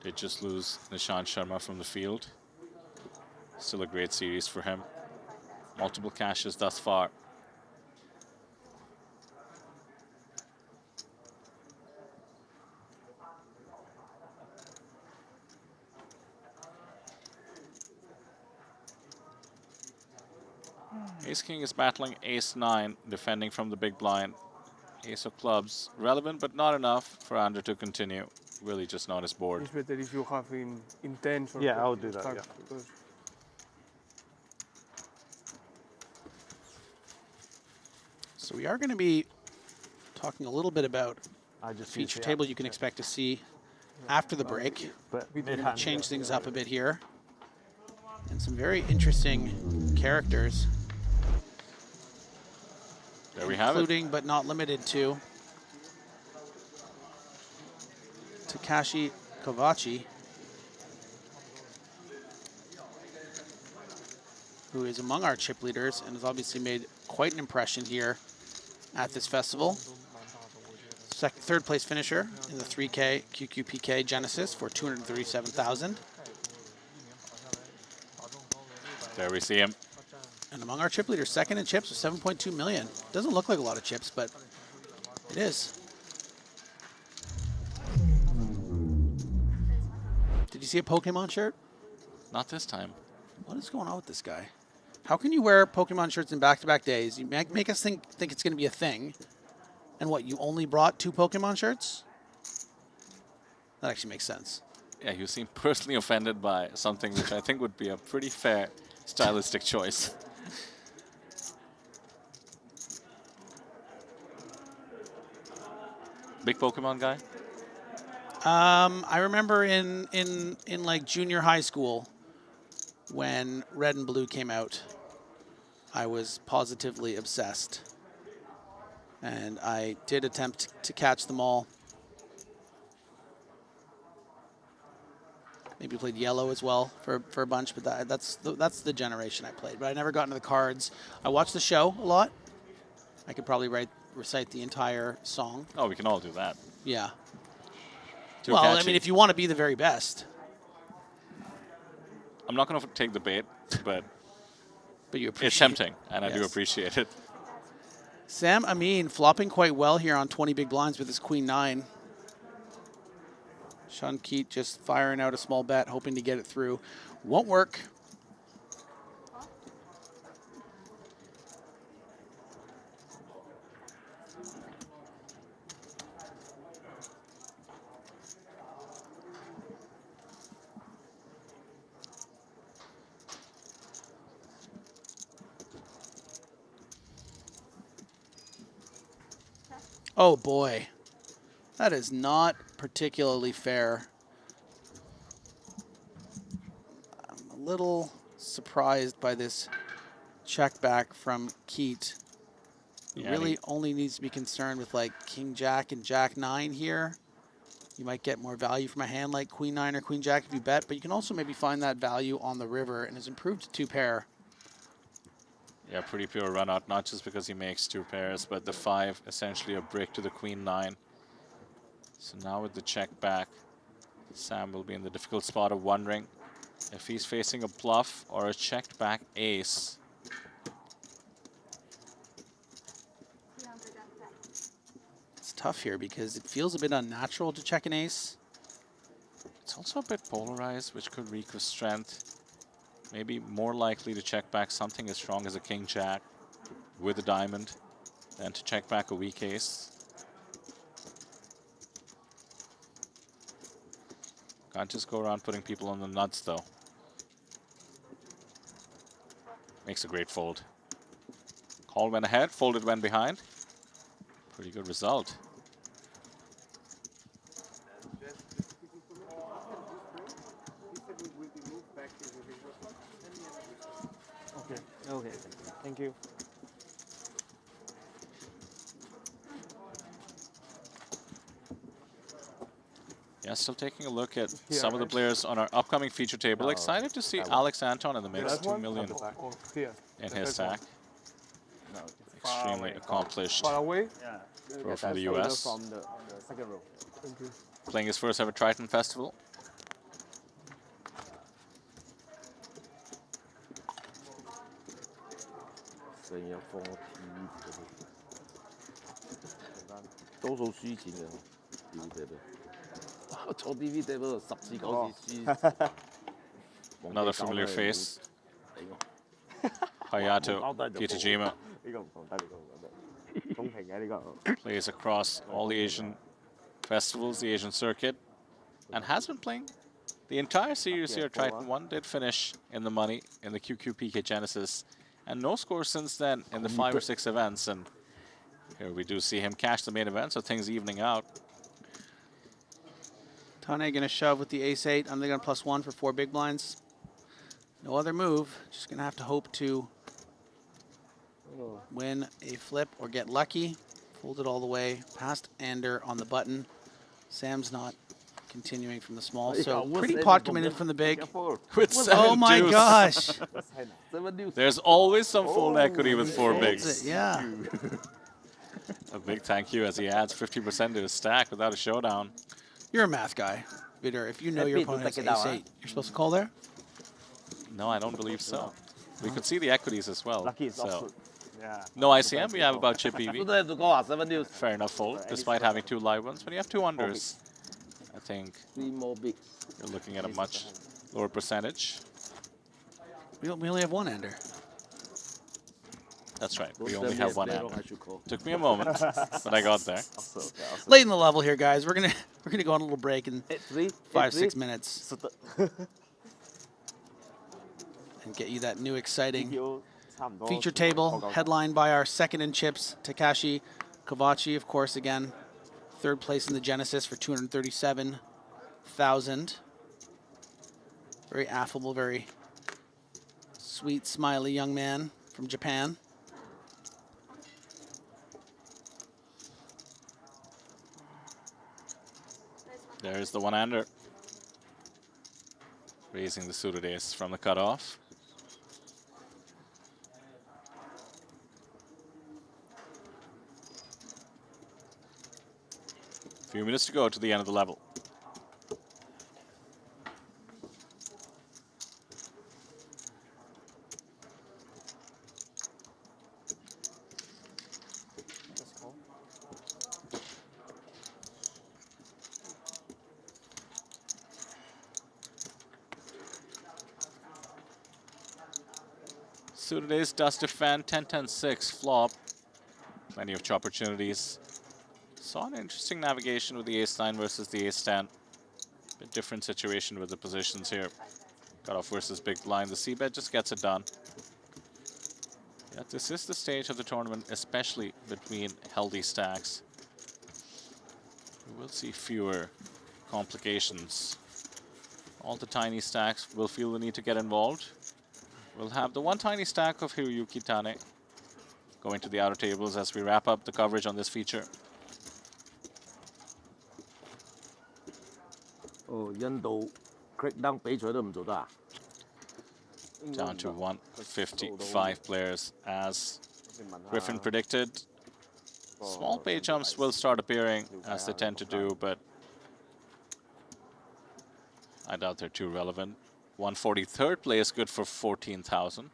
S1: Did just lose Nishant Sharma from the field. Still a great series for him. Multiple cashes thus far. Ace-King is battling Ace-9, defending from the big blind. Ace of clubs, relevant but not enough for Andrew to continue. Really just not his board.
S10: It's better if you have in tens or
S5: Yeah, I'll do that,
S10: stuff,
S5: yeah.
S10: because
S2: So we are going to be talking a little bit about
S5: I just
S2: feature
S5: use the
S2: table
S5: app.
S2: you can expect to see after the break.
S5: But
S2: We're going to
S5: mid-hand.
S2: change things up a bit here. And some very interesting characters.
S1: There we have it.
S2: Including but not limited to Takashi Kovachi, who is among our chip leaders and has obviously made quite an impression here at this festival. Third place finisher in the 3K QQPK Genesis for 237,000.
S1: There we see him.
S2: And among our chip leaders, second in chips with 7.2 million. Doesn't look like a lot of chips, but it is. Did you see a Pokemon shirt?
S1: Not this time.
S2: What is going on with this guy? How can you wear Pokemon shirts in back-to-back days? You make us think it's going to be a thing. And what, you only brought 2 Pokemon shirts? That actually makes sense.
S1: Yeah, you seem personally offended by something which I think would be a pretty fair stylistic choice. Big Pokemon guy?
S2: I remember in like junior high school when Red and Blue came out, I was positively obsessed. And I did attempt to catch them all. Maybe played Yellow as well for a bunch, but that's the generation I played. But I never got into the cards. I watched the show a lot. I could probably recite the entire song.
S1: Oh, we can all do that.
S2: Yeah.
S1: Too
S2: Well,
S1: catchy.
S2: I mean, if you want to be the very best.
S1: I'm not going to take the bait, but
S2: you appreciate
S1: it's tempting, and I do
S2: Yes.
S1: appreciate it.
S2: Sam Amin flopping quite well here on 20 big blinds with his Queen 9. Sean Keat just firing out a small bet, hoping to get it through. Won't work. Oh boy, that is not particularly fair. I'm a little surprised by this check back from Keat. He
S1: Yeah,
S2: really only needs to be concerned with like King Jack and Jack 9 here. You might get more value from a hand like Queen 9 or Queen Jack if you bet, but you can also maybe find that value on the river and has improved to 2 pair.
S1: Yeah, pretty pure run out, not just because he makes 2 pairs, but the 5, essentially a brick to the Queen 9. So now with the check back, Sam will be in the difficult spot of wondering if he's facing a bluff or a checked back ace.
S2: It's tough here because it feels a bit unnatural to check an ace.
S1: It's also a bit polarized, which could reek of strength. Maybe more likely to check back something as strong as a King Jack with a diamond than to check back a weak ace. Can't just go around putting people on the nuts, though. Makes a great fold. Call went ahead, folded went behind. Pretty good result.
S5: Okay, thank you.
S1: Yeah, still taking a look at some of the players on our upcoming feature table. Excited to see Alex Anton in the mix, 2 million
S10: or here.
S1: in his stack.
S5: No,
S1: Extremely accomplished
S10: Far away.
S5: yeah.
S1: pro from the
S5: That's
S1: US.
S5: from the second row.
S10: Thank you.
S1: Playing his first ever Triton Festival. Another familiar face. Hayato
S5: 冇交低就冇
S1: Kitajima
S5: 呢個唔講得，呢個唔講得，公平嘅呢個。
S1: plays across all the Asian festivals, the Asian circuit, and has been playing the entire series here. Triton ONE did finish in the money in the QQPK Genesis, and no score since then in the 5 or 6 events. And here we do see him cash the main event, so things evening out.
S2: Tane gonna shove with the ace-8. I'm gonna +1 for 4 big blinds. No other move. Just gonna have to hope to win a flip or get lucky. Fold it all the way past Ander on the button. Sam's not continuing from the small, so pretty pot committed from the big.
S1: With 7
S2: Oh my
S1: deuce.
S2: gosh!
S4: 7 deuce.
S1: There's always some fold equity with 4
S2: Folds
S1: bigs.
S2: it, yeah.
S1: A big thank you as he adds 50% to his stack without a showdown.
S2: You're a math guy, Vidar. If you know your
S4: Happy to
S2: opponent has
S4: take it down,
S2: ace-8, you're supposed to call there?
S1: No, I don't believe so. We could see the equities as well.
S5: Lucky it's
S1: So
S5: Oxford. Yeah.
S1: no ICM, we have about chip
S4: You
S1: EV.
S4: don't have to call 7 deuce.
S1: Fair enough fold, despite having 2 live ones. When you have 2 unders, I think
S4: 3 more bigs.
S1: you're looking at a much lower percentage.
S2: We only have 1 Ander.
S1: That's right.
S4: Don't
S1: We
S4: tell
S1: only
S4: me
S1: have
S4: it's
S1: 1
S4: Bedrock
S1: under.
S4: I should call.
S1: Took me a moment, but I got there.
S2: Late in the level here, guys. We're gonna go on a little break in
S4: 8-3.
S2: 5-6 minutes and get you that new exciting feature table headlined by our second in chips, Takashi Kovachi, of course, again, 3rd place in the Genesis for 237,000. Very affable, very sweet, smiley young man from Japan.
S1: There's the 1 under. Raising the suited ace from the cutoff. Few minutes to go to the end of the level. Suited ace does defend 10-10-6 flop. Plenty of opportunities. Saw an interesting navigation with the ace-9 versus the ace-10. Bit different situation with the positions here. Cutoff versus big blind. The c-bet just gets it done. Yeah, this is the stage of the tournament, especially between healthy stacks. We will see fewer complications. All the tiny stacks will feel the need to get involved. We'll have the 1 tiny stack of Hiroyuki Tane going to the outer tables as we wrap up the coverage on this feature.
S4: Oh, 印度 crackdown 比賽都唔做得啊？
S1: Down to 155 players as Griffin predicted. Small pay jumps will start appearing as they tend to do, but I doubt they're too relevant. 143rd place good for 14,000.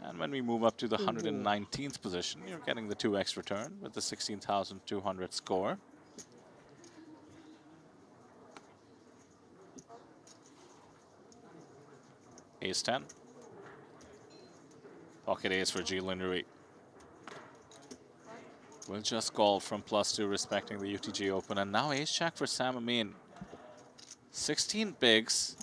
S1: And when we move up to the 119th position, you're getting the 2x return with the 16,200 score. Ace-10. Pocket ace for Jilin Rui. We'll just call from +2, respecting the UTG Open. And now ace-jack for Sam Amin. 16 bigs.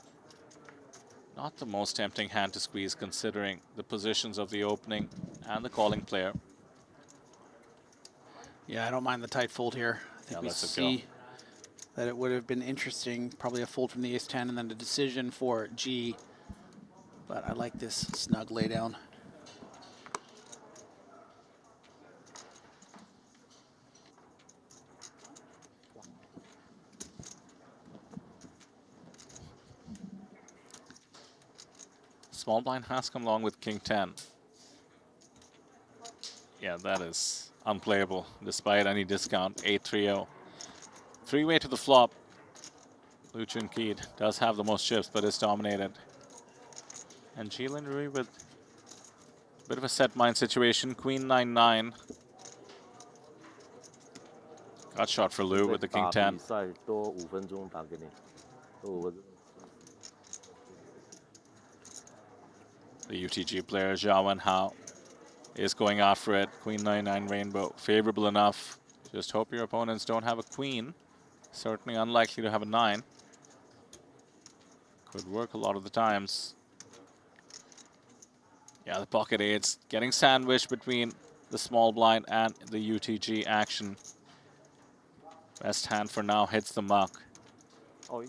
S1: Not the most tempting hand to squeeze, considering the positions of the opening and the calling player.
S2: Yeah, I don't mind the tight fold here. I think we see that it would have been interesting, probably a fold from the ace-10 and then a decision for G. But I like this snug laydown.
S1: Small blind has come along with King 10. Yeah, that is unplayable despite any discount. 8-3-0. 3-way to the flop. Luchin Keed does have the most chips, but is dominated. And Jilin Rui with a bit of a set mind situation. Queen 9-9. Got shot for Lou with the King 10. The UTG player, Zhao Wenhao, is going out for it. Queen 99 Rainbow, favorable enough. Just hope your opponents don't have a queen. Certainly unlikely to have a 9. Could work a lot of the times. Yeah, the pocket 8s getting sandwiched between the small blind and the UTG action. Best hand for now hits the mark.
S5: Oi.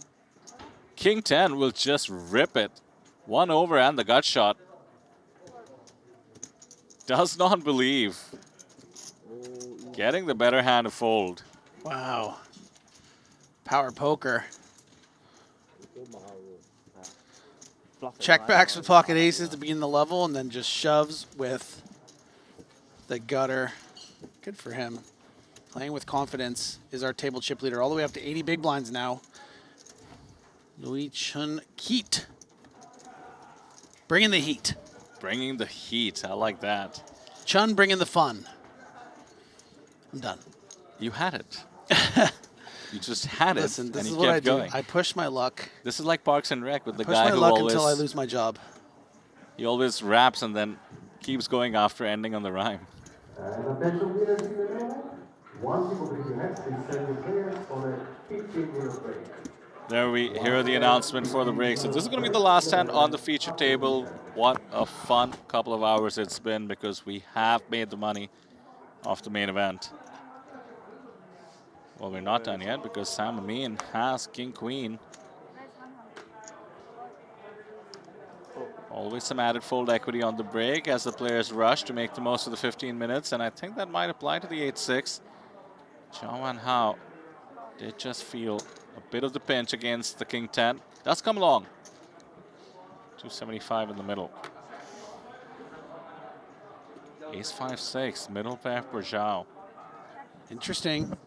S1: King 10 will just rip it. 1 over and the gut shot. Does not believe. Getting the better hand to fold.
S2: Wow. Power poker. Checkbacks with pocket aces to begin the level, and then just shoves with the gutter. Good for him. Playing with confidence is our table chip leader, all the way up to 80 big blinds now. Louis Chun Keat. Bringing the heat.
S1: Bringing the heat. I like that.
S2: Chun bringing the fun. I'm done.
S1: You had it. You just had it.
S2: Listen, this
S1: and
S2: is
S1: you
S2: what
S1: kept
S2: I do.
S1: going.
S2: I push my luck.
S1: This is like Parks and Rec with the
S2: Push
S1: guy
S2: my
S1: who
S2: luck
S1: always
S2: until I lose my job.
S1: he always raps and then keeps going after ending on the rhyme.
S11: Attention winners in the match. Once you complete your match, please send your players on a 15-minute break.
S1: There we hear the announcement for the break. So this is going to be the last hand on the feature table. What a fun couple of hours it's been, because we have made the money off the main event. Well, we're not done yet because Sam Amin has King Queen. Always some added fold equity on the break as the players rush to make the most of the 15 minutes, and I think that might apply to the 8-6. Zhao Wenhao did just feel a bit of the pinch against the King 10. Does come along. 275 in the middle. Ace 5-6, middle pair for Zhao.
S2: Interesting.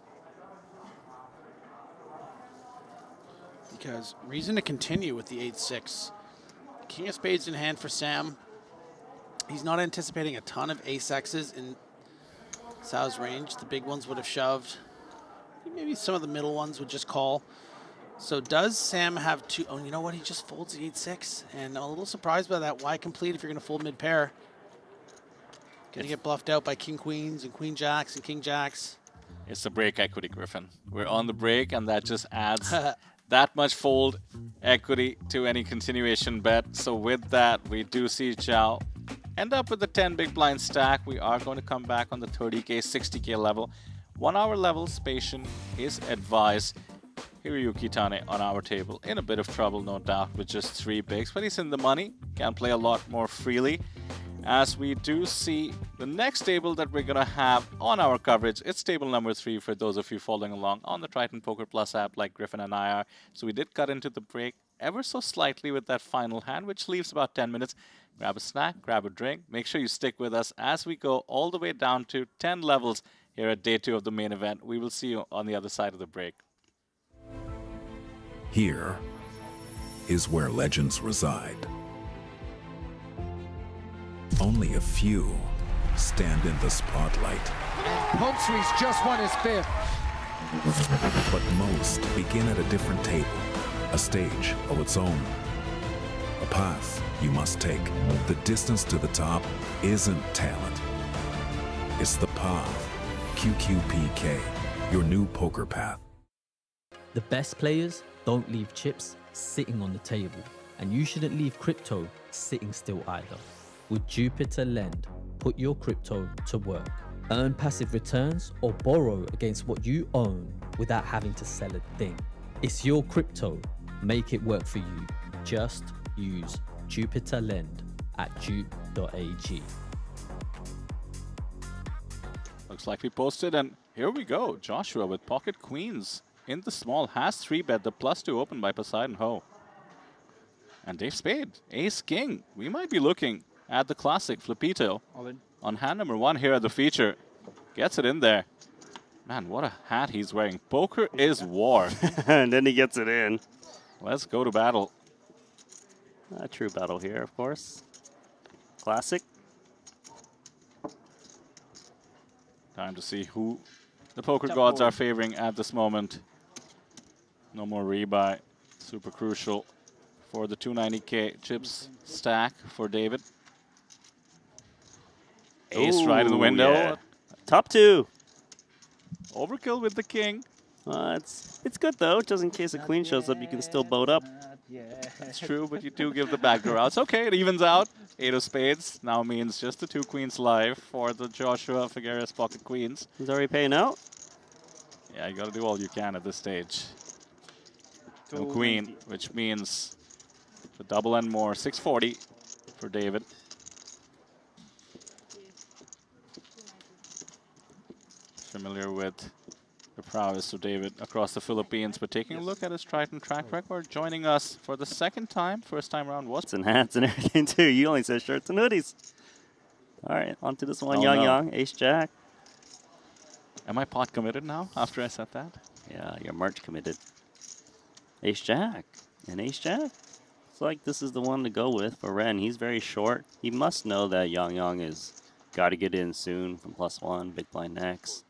S2: Because reason to continue with the 8-6. King of spades in hand for Sam. He's not anticipating a ton of ace-X's in Sao's range. The big ones would have shoved. Maybe some of the middle ones would just call. So does Sam have two? Oh, you know what? He just folds the 8-6. And I'm a little surprised by that. Why complete if you're going to fold mid-pair? Going to get bluffed out by King Queens and Queen Jacks and King Jacks.
S1: It's the break equity, Griffin. We're on the break, and that just adds that much fold equity to any continuation bet. So with that, we do see Zhao end up with the 10 big blind stack. We are going to come back on the 30K, 60K level. 1 hour level spation is advised. Hiroyuki Tane on our table in a bit of trouble, no doubt, with just 3 bigs, but he's in the money, can play a lot more freely. As we do see the next table that we're going to have on our coverage, it's table number 3 for those of you following along on the Triton Poker Plus app like Griffin and I are. So we did cut into the break ever so slightly with that final hand, which leaves about 10 minutes. Grab a snack, grab a drink, make sure you stick with us as we go all the way down to 10 levels here at day 2 of the main event. We will see you on the other side of the break.
S12: Here is where legends reside. Only a few stand in the spotlight.
S13: And Pomsri's just won his 5th.
S12: But most begin at a different table, a stage of its own. A path you must take. The distance to the top isn't talent. It's the path. QQPK, your new poker path.
S14: The best players don't leave chips sitting on the table, and you shouldn't leave crypto sitting still either. With Jupiter Lend, put your crypto to work. Earn passive returns or borrow against what you own without having to sell a thing. It's your crypto. Make it work for you. Just use Jupiter Lend at jupe.ag.
S1: Looks like we posted, and here we go. Joshua with pocket queens in the small has 3-bet the +2 open by Poseidon Ho. And Dave Spade, ace king. We might be looking at the classic Flipito on hand number 1 here at the feature. Gets it in there. Man, what a hat he's wearing. Poker is war.
S5: And then he gets it in.
S1: Let's go to battle.
S5: A true battle here, of course. Classic.
S1: Time to see who the poker gods are favoring at this moment. No more rebuy. Super crucial for the 290K chips stack for David. Ace right in the window.
S5: Yeah. Top two.
S1: Overkill with the king.
S5: It's good though, just in case a queen shows up, you can still boat up.
S1: That's true, but you do give the backdoor out. It's okay, it evens out. 8 of spades now means just the 2 queens live for the Joshua Figueres pocket queens.
S5: He's already paying out?
S1: Yeah, you gotta do all you can at this stage. No queen, which means the double and more. 640 for David. Familiar with the prowess of David across the Philippines, but taking a look at his Triton track record, joining us for the second time. First time around was.
S5: And hats and everything too. You only said shirts and hoodies. All right, on to this one. Young, ace jack.
S1: Am I pot committed now after I said that?
S5: Yeah, you're March committed. Ace jack and ace jack. It's like this is the one to go with for Ren. He's very short. He must know that Yang is got to get in soon from +1, big blind next.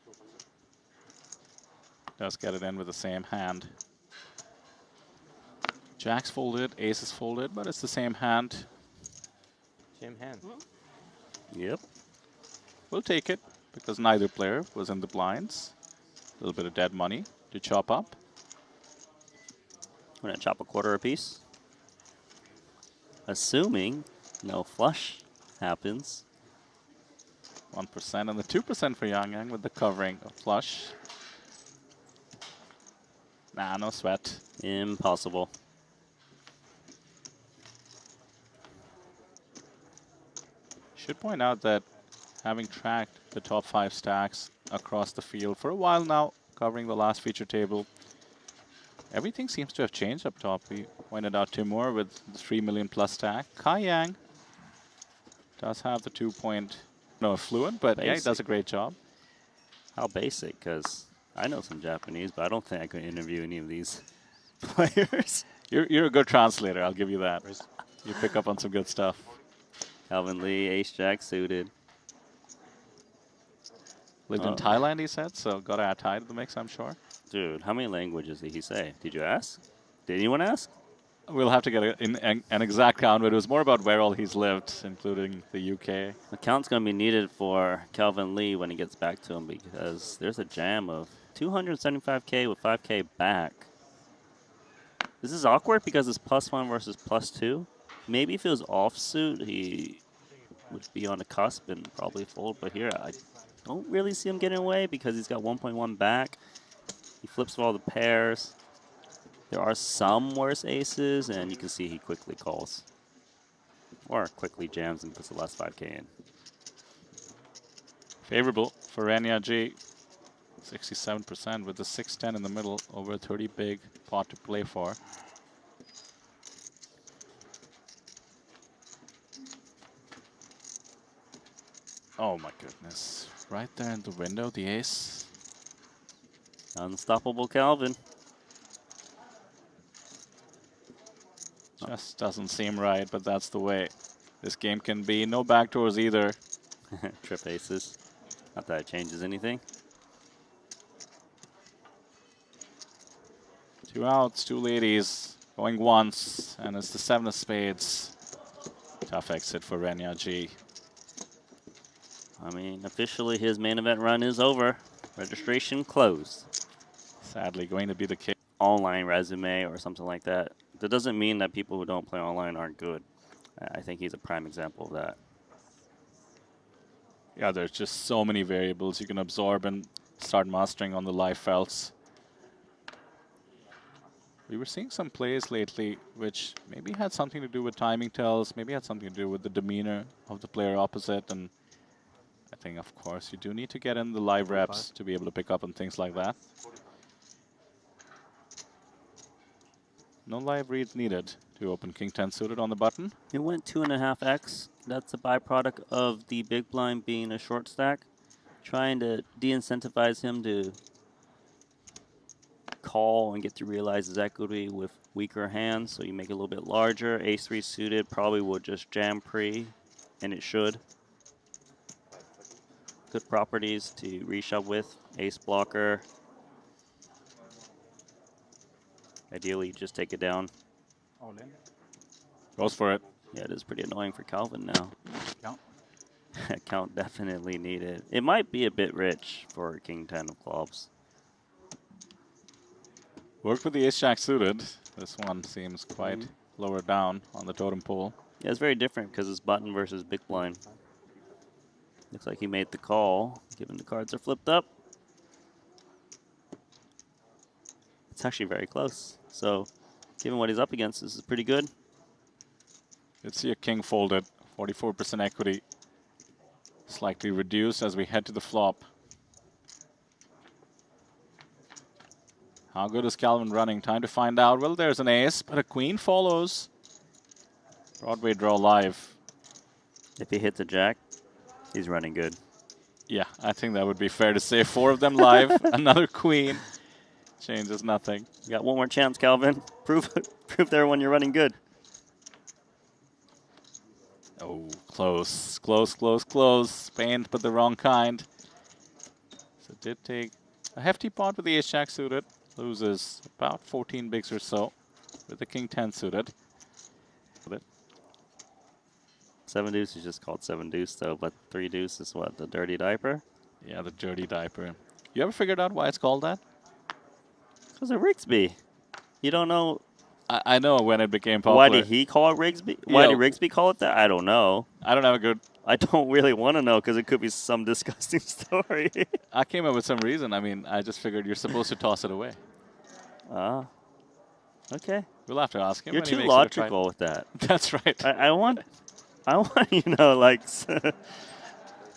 S1: Does get it in with the same hand. Jack's folded, ace is folded, but it's the same hand.
S15: Same hand.
S5: Yep.
S1: We'll take it because neither player was in the blinds. A little bit of dead money to chop up.
S5: We're going to chop a quarter apiece. Assuming no flush happens.
S1: 1% and the 2% for Yang with the covering of flush. Nah, no sweat.
S5: Impossible.
S1: Should point out that having tracked the top 5 stacks across the field for a while now, covering the last feature table, everything seems to have changed up top. We pointed out Timur with the 3 million plus stack. Kai Yang does have the 2-point, no, fluent, but yeah, he does a great job.
S5: How basic, because I know some Japanese, but I don't think I could interview any of these players.
S1: You're a good translator, I'll give you that. You pick up on some good stuff.
S5: Calvin Lee, ace jack suited.
S1: Lived in Thailand, he said, so got to add Thai to the mix, I'm sure.
S5: Dude, how many languages did he say? Did you ask? Did anyone ask?
S1: We'll have to get an exact count, but it was more about where all he's lived, including the UK.
S5: The count's going to be needed for Calvin Lee when he gets back to him because there's a jam of 275K with 5K back. This is awkward because it's +1 versus +2. Maybe if it was offsuit, he would be on the cusp and probably fold. But here, I don't really see him getting away because he's got 1.1 back. He flips all the pairs. There are some worse aces, and you can see he quickly calls. Or quickly jams and puts the last 5K in.
S1: Favorable for Rania G. 67% with the 6-10 in the middle, over a 30 big pot to play for. Oh my goodness. Right there in the window, the ace.
S5: Unstoppable Calvin.
S1: Just doesn't seem right, but that's the way this game can be. No backdoors either.
S5: Trip aces. Not that it changes anything.
S1: 2 outs, 2 ladies, going once, and it's the 7 of spades. Tough exit for Rania G.
S5: I mean, officially his main event run is over. Registration closed.
S1: Sadly, going to be the case.
S5: Online resume or something like that. That doesn't mean that people who don't play online aren't good. I think he's a prime example of that.
S1: Yeah, there's just so many variables you can absorb and start mastering on the live felts. We were seeing some plays lately which maybe had something to do with timing tells, maybe had something to do with the demeanor of the player opposite, and I think, of course, you do need to get in the live reps to be able to pick up on things like that. No live reads needed to open King 10 suited on the button.
S5: It went 2.5x. That's a byproduct of the big blind being a short stack. Trying to de-incentivize him to call and get to realize his equity with weaker hands. So you make it a little bit larger. Ace-3 suited probably would just jam pre, and it should. Good properties to reshove with. Ace blocker. Ideally, just take it down.
S1: Goes for it.
S5: Yeah, it is pretty annoying for Calvin now.
S15: Yeah.
S5: Count definitely needed. It might be a bit rich for King 10 of clubs.
S1: Work with the ace-jack suited. This one seems quite lower down on the totem pole.
S5: Yeah, it's very different because it's button versus big blind. Looks like he made the call, given the cards are flipped up. It's actually very close. So, given what he's up against, this is pretty good.
S1: Let's see a king folded. 44% equity. Slightly reduced as we head to the flop. How good is Calvin running? Time to find out. Well, there's an ace, but a queen follows. Broadway draw live.
S5: If he hits a jack, he's running good.
S1: Yeah, I think that would be fair to say. 4 of them live. Another queen. Changes nothing.
S5: You got one more chance, Calvin. Prove to everyone you're running good.
S1: Oh, close, close, close, close. Paint, but the wrong kind. So it did take a hefty pot with the ace-jack suited. Loses about 14 bigs or so with the king 10 suited.
S5: 7 deuce is just called 7 deuce though, but 3 deuce is what, the dirty diaper?
S1: Yeah, the dirty diaper. You ever figured out why it's called that?
S5: Because of Rigsby. You don't know.
S1: I know when it became popular.
S5: Why did he call it Rigsby? Why did Rigsby call it that? I don't know.
S1: I don't have a good...
S5: I don't really want to know because it could be some disgusting story.
S1: I came up with some reason. I mean, I just figured you're supposed to toss it away.
S5: Ah. Okay.
S1: We'll have to ask him.
S5: You're
S1: when he
S5: too
S1: makes it a
S5: logical with that.
S1: That's right.
S5: I want, you know, like...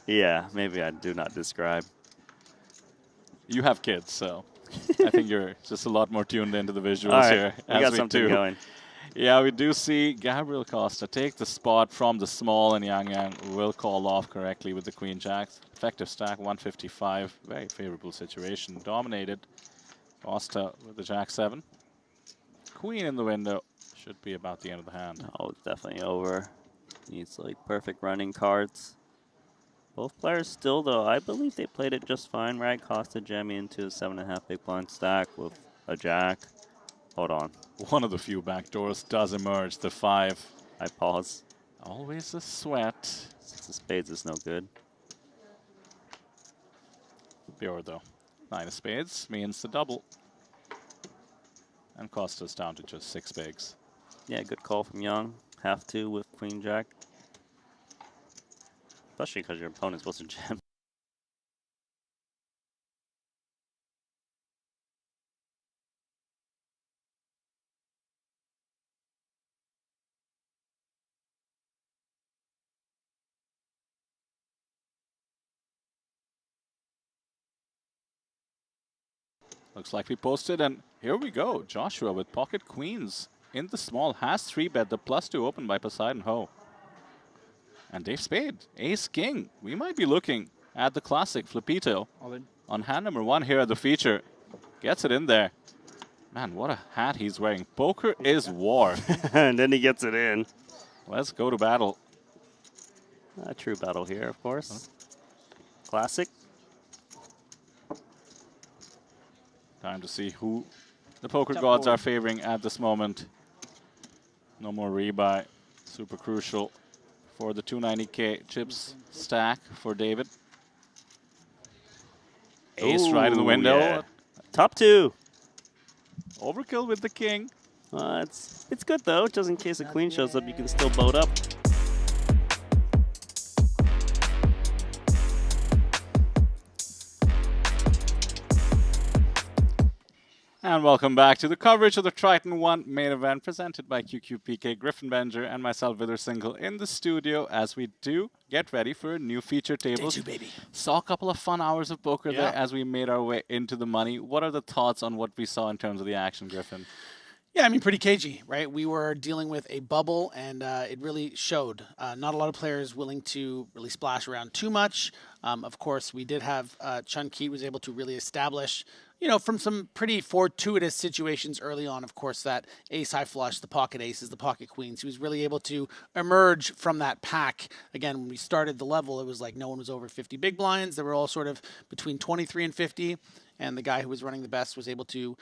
S5: yeah, maybe I do not describe.
S1: You have kids, so... I think you're just a lot more tuned into the visuals
S5: All right,
S1: here.
S5: we got something going.
S1: Yeah, we do see Gabriel Costa take the spot from the small, and Yang Yang will call off correctly with the queen jacks. Effective stack 155. Very favorable situation. Dominated. Costa with the jack 7. Queen in the window. Should be about the end of the hand.
S5: Oh, it's definitely over. Needs like perfect running cards. Both players still, though, I believe they played it just fine, right? Costa jamming into a 7.5 big blind stack with a jack. Hold on.
S1: One of the few backdoors does emerge, the 5.
S5: I pause.
S1: Always a sweat.
S5: 6 of spades is no good.
S1: Pure, though. 9 of spades means the double. And Costa's down to just 6 bigs.
S5: Yeah, good call from Young. Have to with queen jack. Especially because your opponent's supposed to jam.
S1: Looks like we posted, and here we go. Joshua with pocket queens in the small has 3-bet the +2 open by Poseidon Ho. And Dave Spade, ace king. We might be looking at the classic Flipito on hand number 1 here at the feature. Gets it in there. Man, what a hat he's wearing. Poker is war.
S5: And then he gets it in.
S1: Let's go to battle.
S5: A true battle here, of course. Classic.
S1: Time to see who the poker gods are favoring at this moment. No more rebuy. Super crucial for the 290K chips stack for David. Ace right in the window.
S5: Yeah. Top 2.
S1: Overkill with the king.
S5: It's good though, just in case a queen shows up, you can still boat up.
S1: And welcome back to the coverage of the Triton ONE main event presented by QQPK, Griffin Benger, and myself, Vidar Singhal, in the studio as we do get ready for a new feature tables.
S2: Day 2, baby.
S1: Saw a couple of fun hours of poker there as we made our way into the money. What are the thoughts on what we saw in terms of the action, Griffin?
S2: Yeah, I mean, pretty cagey, right? We were dealing with a bubble, and it really showed. Not a lot of players willing to really splash around too much. Of course, we did have Chun Keat was able to really establish you know, from some pretty fortuitous situations early on, of course, that ace high flush, the pocket aces, the pocket queens. He was really able to emerge from that pack. Again, when we started the level, it was like no one was over 50 big blinds. They were all sort of between 23 and 50. And the guy who was running the best was able to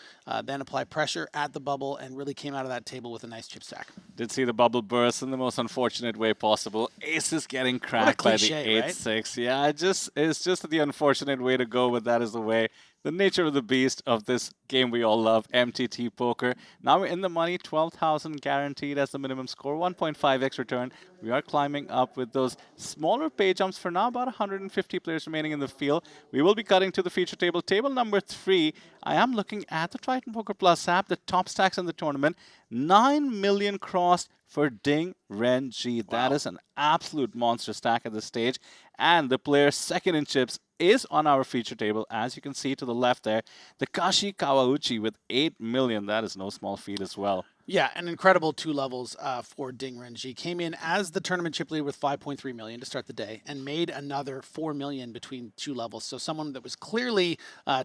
S2: then apply pressure at the bubble and really came out of that table with a nice chip stack.
S1: Did see the bubble burst in the most unfortunate way possible. Aces getting cracked by the
S2: cliche, right?
S1: 8-6. Yeah, it's just the unfortunate way to go, but that is the way. The nature of the beast of this game we all love, MTT poker. Now we're in the money, 12,000 guaranteed as the minimum score, 1.5x return. We are climbing up with those smaller pay jumps for now, about 150 players remaining in the field. We will be cutting to the feature table. Table number 3, I am looking at the Triton Poker Plus app, the top stacks in the tournament. 9 million crossed for Ding Renji. Wow. That is an absolute monster stack at this stage. And the player second in chips is on our feature table, as you can see to the left there. Takashi Kawauchi with 8 million. That is no small feat as well.
S2: Yeah, an incredible 2 levels for Ding Renji. Came in as the tournament chip leader with 5.3 million to start the day and made another 4 million between 2 levels. So someone that was clearly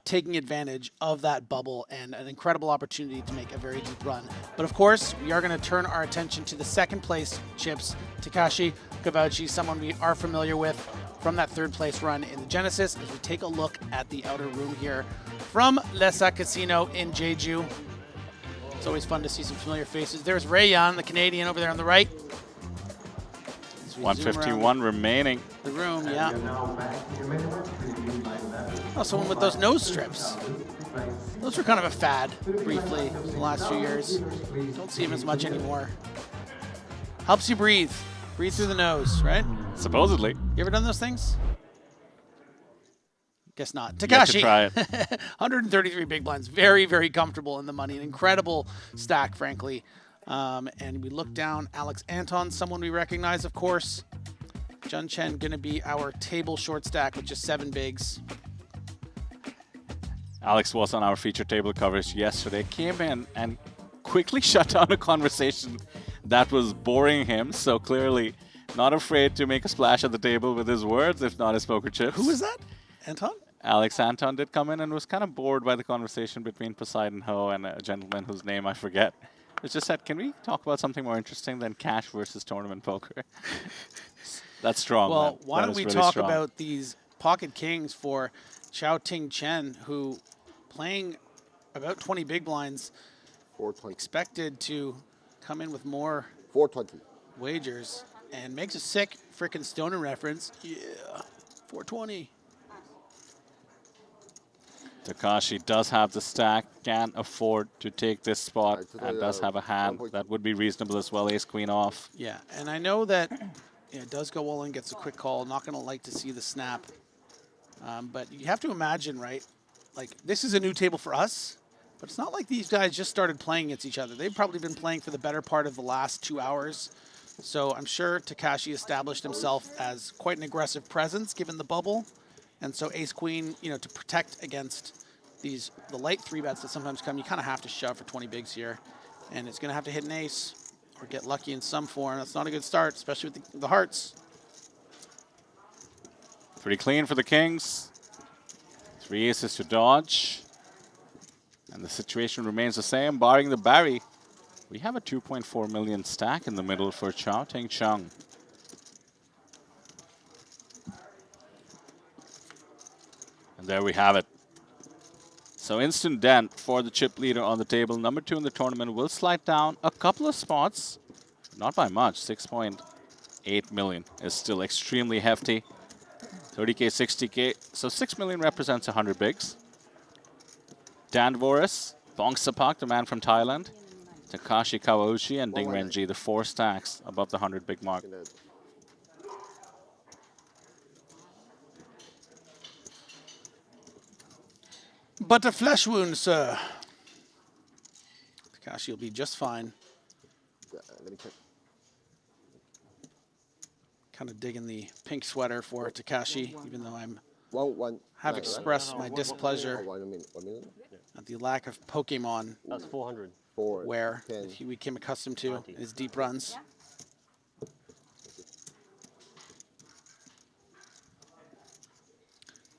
S2: taking advantage of that bubble and an incredible opportunity to make a very deep run. But of course, we are going to turn our attention to the second place chips, Takashi Kawauchi, someone we are familiar with from that third place run in the Genesis, as we take a look at the outer room here from Lesa Casino in Jeju. It's always fun to see some familiar faces. There's Rayan, the Canadian, over there on the right.
S1: 151 remaining.
S2: The room, yeah. Oh, someone with those nose strips. Those were kind of a fad briefly in the last few years. Don't see them as much anymore. Helps you breathe. Breathe through the nose, right?
S1: Supposedly.
S2: You ever done those things? Guess not.
S1: Yet
S2: Takashi,
S1: to try it.
S2: 133 big blinds. Very, very comfortable in the money. An incredible stack, frankly. And we look down. Alex Anton, someone we recognize, of course. Jun Chen going to be our table short stack with just 7 bigs.
S1: Alex was on our feature table coverage yesterday. Came in and quickly shut down a conversation that was boring him. So clearly not afraid to make a splash at the table with his words, if not his poker chips.
S2: Who was that? Anton?
S1: Alex Anton did come in and was kind of bored by the conversation between Poseidon Ho and a gentleman whose name I forget. It just said, can we talk about something more interesting than cash versus tournament poker? That's strong.
S2: Well,
S1: man.
S2: why
S1: That
S2: don't
S1: is
S2: we
S1: really
S2: talk
S1: strong.
S2: about these pocket kings for Chao Ting Chen, who playing about 20 big blinds,
S4: 420.
S2: expected to come in with more
S4: 420
S2: wagers and makes a sick frickin' stoner reference. Yeah, 420.
S1: Takashi does have the stack, can afford to take this spot, and does have a hand that would be reasonable as well. Ace Queen off.
S2: Yeah, and I know that it does go all in, gets a quick call. Not going to like to see the snap. But you have to imagine, right? Like, this is a new table for us, but it's not like these guys just started playing against each other. They've probably been playing for the better part of the last 2 hours. So I'm sure Takashi established himself as quite an aggressive presence given the bubble. And so Ace Queen, you know, to protect against the light 3-bets that sometimes come, you kind of have to shove for 20 bigs here. And it's going to have to hit an ace or get lucky in some form. That's not a good start, especially with the hearts.
S1: Pretty clean for the Kings. 3 aces to dodge. And the situation remains the same, barring the Barry. We have a 2.4 million stack in the middle for Chao Ting Chung. And there we have it. So instant dent for the chip leader on the table. Number 2 in the tournament will slide down a couple of spots. Not by much. 6.8 million is still extremely hefty. 30K, 60K. So 6 million represents 100 bigs. Dan Voris, Bongsapak, the man from Thailand. Takashi Kawauchi and Ding Renji, the 4 stacks above the 100 big mark.
S2: But a flesh wound, sir. Takashi will be just fine.
S4: Let me check.
S2: Kind of digging the pink sweater for Takashi, even though
S4: I
S2: have expressed my displeasure
S4: 1 minute.
S2: at the lack of Pokemon
S15: That's 400.
S2: wear that we became accustomed to in his deep runs.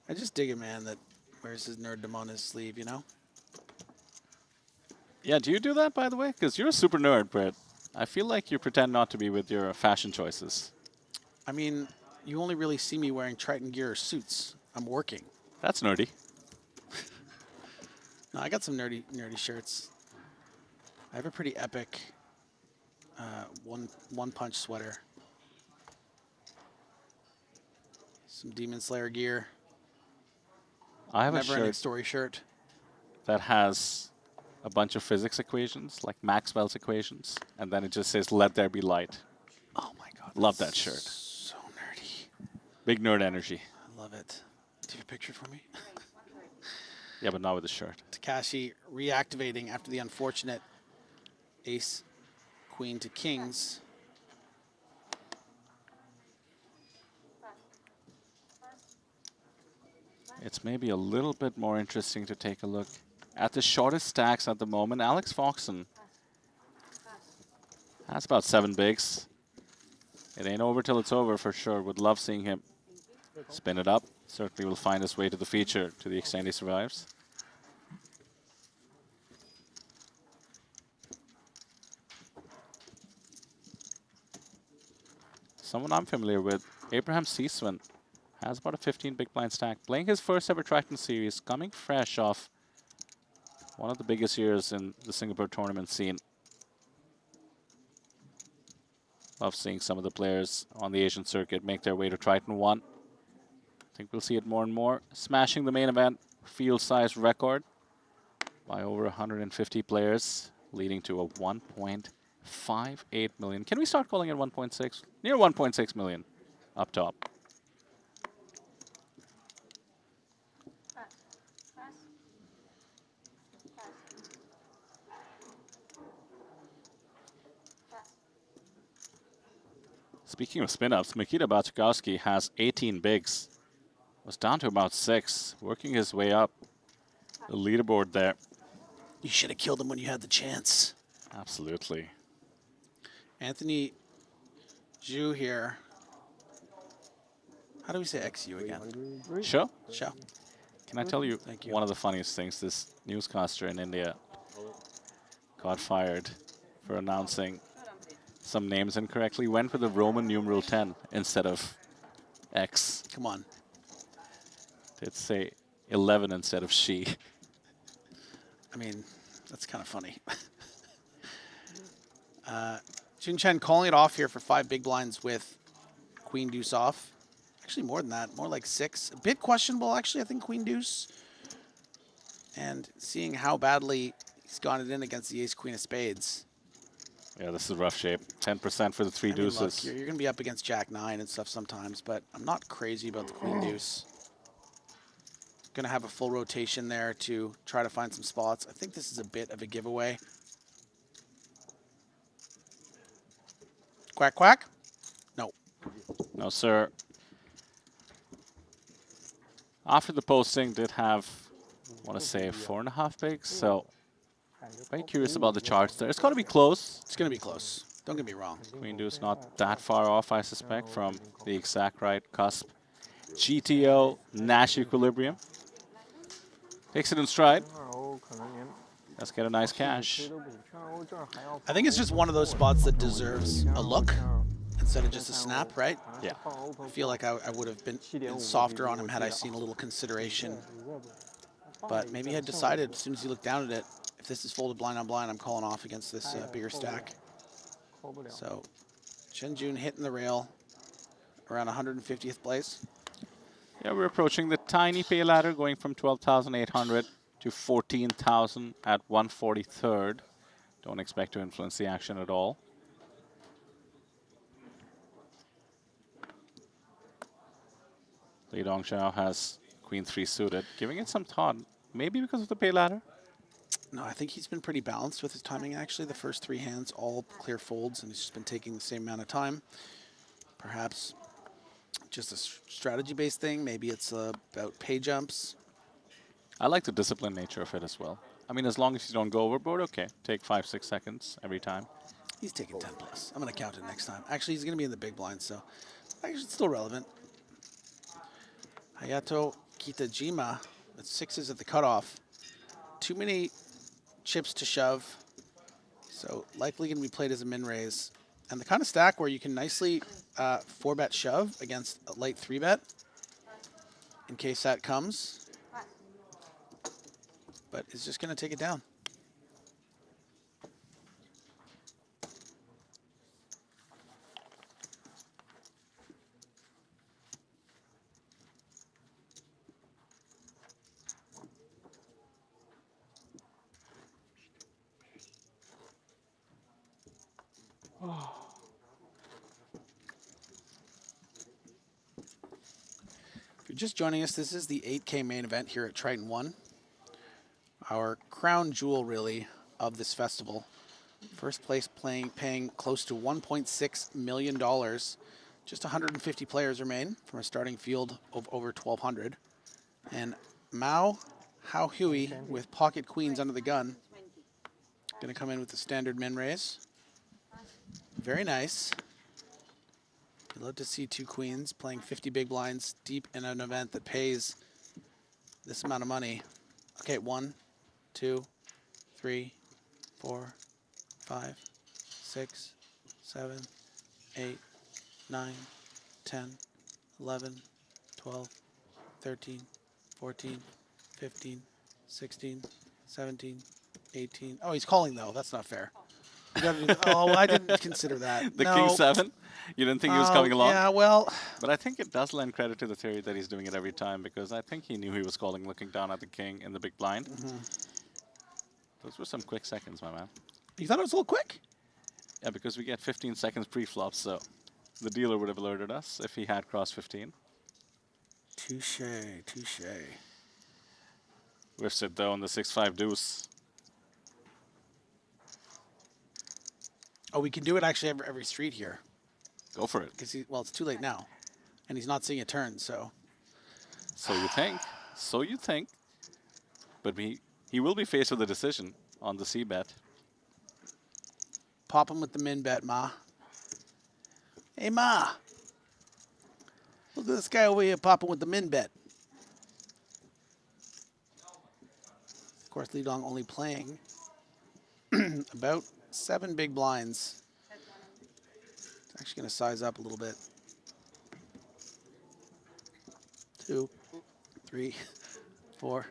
S2: I just dig it, man, that wears his nerddom on his sleeve, you know?
S1: Yeah, do you do that, by the way? Because you're a super nerd, but I feel like you pretend not to be with your fashion choices.
S2: I mean, you only really see me wearing Triton gear or suits. I'm working.
S1: That's nerdy.
S2: No, I got some nerdy shirts. I have a pretty epic one punch sweater. Some Demon Slayer gear.
S1: I have a
S2: Never-ending
S1: shirt
S2: story shirt.
S1: that has a bunch of physics equations, like Maxwell's equations, and then it just says, "Let there be light."
S2: Oh my god.
S1: Love that shirt.
S2: So nerdy.
S1: Big nerd energy.
S2: I love it. Do you have a picture for me?
S1: Yeah, but not with the shirt.
S2: Takashi reactivating after the unfortunate ace, queen to kings.
S1: It's maybe a little bit more interesting to take a look at the shortest stacks at the moment. Alex Foxen has about 7 bigs. It ain't over till it's over for sure. Would love seeing him spin it up. Certainly will find his way to the feature to the extent he survives. Someone I'm familiar with, Abraham Seaswin, has about a 15 big blind stack. Playing his first ever Triton series, coming fresh off one of the biggest years in the Singapore tournament scene. Love seeing some of the players on the Asian circuit make their way to Triton ONE. I think we'll see it more and more. Smashing the main event field size record by over 150 players, leading to a 1.58 million. Can we start calling it 1.6? Near 1.6 million up top. Speaking of spin-ups, Mikita Bachkowski has 18 bigs. Was down to about 6, working his way up the leaderboard there.
S2: You should have killed him when you had the chance.
S1: Absolutely.
S2: Anthony Jeju here. How do we say XU again?
S1: Sure.
S2: Show.
S1: Can I tell you,
S2: Thank you.
S1: one of the funniest things? This newscaster in India got fired for announcing some names incorrectly. Went with the Roman numeral 10 instead of X.
S2: Come on.
S1: Did say 11 instead of she.
S2: I mean, that's kind of funny. Jun Chen calling it off here for 5 big blinds with Queen Deuce off. Actually, more than that. More like 6. A bit questionable, actually, I think, Queen Deuce. And seeing how badly he's gone it in against the Ace Queen of Spades.
S1: Yeah, this is rough shape. 10% for the 3
S2: I mean,
S1: deuces.
S2: look, you're going to be up against Jack 9 and stuff sometimes, but I'm not crazy about the Queen Deuce. Going to have a full rotation there to try to find some spots. I think this is a bit of a giveaway. Quack, quack? No.
S1: No, sir. After the posting, did have, I want to say, 4.5 bigs. So, very curious about the charts there. It's got to be close.
S2: It's going to be close. Don't get me wrong.
S1: Queen Deuce not that far off, I suspect, from the exact right cusp. GTO, Nash equilibrium. Takes it in stride. Let's get a nice cash.
S2: I think it's just one of those spots that deserves a look instead of just a snap, right?
S1: Yeah.
S2: I feel like I would have been softer on him had I seen a little consideration. But maybe he had decided as soon as he looked down at it, if this is folded blind on blind, I'm calling off against this bigger stack. So Chen Jun hitting the rail around 150th place.
S1: Yeah, we're approaching the tiny pay ladder, going from 12,800 to 14,000 at 143rd. Don't expect to influence the action at all. Li Dongxiao has Queen 3 suited, giving it some thought. Maybe because of the pay ladder?
S2: No, I think he's been pretty balanced with his timing, actually. The first 3 hands, all clear folds, and he's just been taking the same amount of time. Perhaps just a strategy-based thing. Maybe it's about pay jumps.
S1: I like the disciplined nature of it as well. I mean, as long as you don't go overboard, okay. Take 5-6 seconds every time.
S2: He's taking 10 plus. I'm going to count it next time. Actually, he's going to be in the big blind, so actually it's still relevant. Hayato Kitajima sixes at the cutoff. Too many chips to shove, so likely going to be played as a min raise. And the kind of stack where you can nicely 4-bet shove against a late 3-bet in case that comes. But it's just going to take it down. If you're just joining us, this is the 8K main event here at Triton ONE. Our crown jewel, really, of this festival. First place paying close to $1.6 million. Just 150 players remain from a starting field of over 1,200. And Mao Hao Hui with pocket queens under the gun. Going to come in with the standard min raise. Very nice. You'd love to see 2 queens playing 50 big blinds deep in an event that pays this amount of money. Okay, 1, 2, 3, 4, 5, 6, 7, 8, 9, 10, 11, 12, 13, 14, 15, 16, 17, 18. Oh, he's calling though. That's not fair. You gotta do I didn't consider that.
S1: The
S2: no.
S1: King 7? You didn't think he was coming along?
S2: Yeah, well.
S1: But I think it does lend credit to the theory that he's doing it every time, because I think he knew he was calling looking down at the king in the big blind. Those were some quick seconds, my man.
S2: You thought it was a little quick?
S1: Yeah, because we get 15 seconds pre-flop, so the dealer would have alerted us if he had crossed 15.
S2: Touche, touche.
S1: Whiffs it, though, on the 6-5 deuce.
S2: Oh, we can do it actually every street here.
S1: Go for it.
S2: Because well, it's too late now, and he's not seeing a turn. So.
S1: So you think? So you think? But he will be faced with a decision on the C bet.
S2: Pop him with the min bet, Ma. Hey, Ma. Look at this guy over here popping with the min bet. Of course, Lee Dong only playing about 7 big blinds. It's actually going to size up a little bit. 2, 3, 4.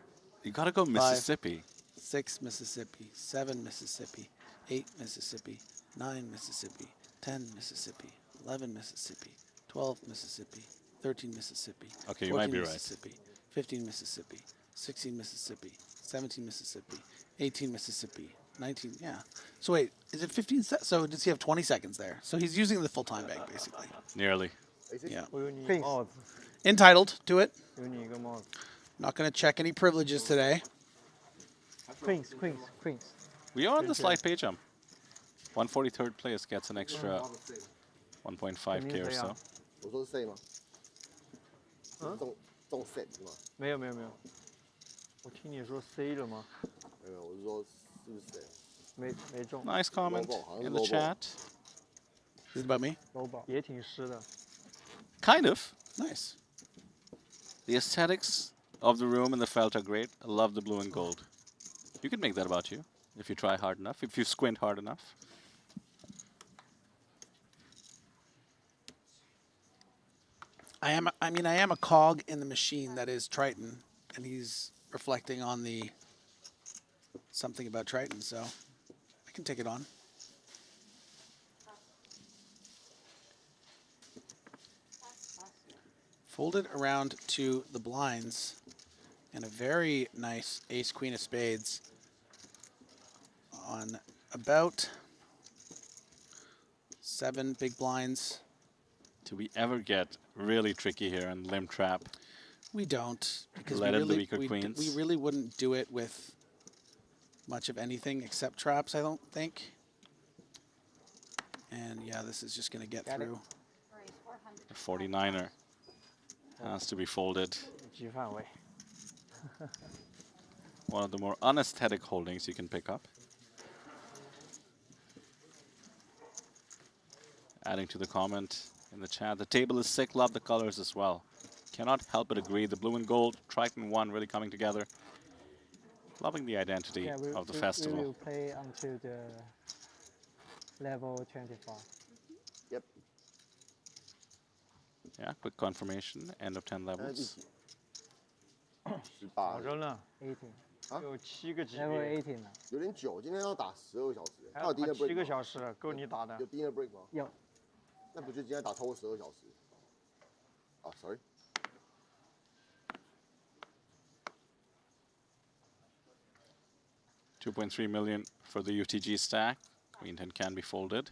S1: You got to go
S2: 5,
S1: Mississippi.
S2: 6 Mississippi, 7 Mississippi, 8 Mississippi, 9 Mississippi, 10 Mississippi, 11 Mississippi, 12 Mississippi, 13 Mississippi.
S1: Okay, you might be right.
S2: Mississippi, 15 Mississippi, 16 Mississippi, 17 Mississippi, 18 Mississippi, 19. Yeah. So wait, is it 15? So does he have 20 seconds there? So he's using the full time bank basically.
S1: Nearly.
S2: Yeah.
S7: Queens.
S2: Entitled to it. Not going to check any privileges today.
S7: Queens, queens, queens.
S1: We are on the slight pay jump. 143rd place gets an extra 1.5K or so.
S4: 我说是 C 吗？中 set 吗？
S7: 没有没有没有，我听你说 C 了吗？
S4: 没有，我是说是不是 C？
S7: 没中。
S1: Nice comment in the chat.
S2: Is it about me?
S7: 也挺湿的。
S1: Kind of.
S2: Nice.
S1: The aesthetics of the room and the felt are great. I love the blue and gold. You can make that about you if you try hard enough, if you squint hard enough.
S2: I am a cog in the machine that is Triton, and he's reflecting on the something about Triton, so I can take it on. Folded around to the blinds, and a very nice ace queen of spades on about 7 big blinds.
S1: Do we ever get really tricky here and limb trap?
S2: We don't, because
S1: Let in the weaker queens.
S2: we really wouldn't do it with much of anything except traps, I don't think. And yeah, this is just going to get through.
S1: The 49er has to be folded.
S7: 局范围。
S1: One of the more unesthetic holdings you can pick up. Adding to the comment in the chat, the table is sick, love the colors as well. cannot help but agree. The blue and gold, Triton ONE really coming together. Loving the identity of the festival.
S7: We will play until the level 24.
S4: Yep.
S1: Yeah, quick confirmation. End of 10 levels.
S4: 18。
S10: 有7个级别。
S7: Level 18了。
S4: 有点久，今天要打12个小时。
S10: 还要打
S4: dinner break
S10: 7个小时，够你打的。
S4: 有 dinner break 吗？
S7: 有。
S4: 那不就今天打超过12小时？啊，sorry。
S1: 2.3 million for the UTG stack. Queen 10 can be folded.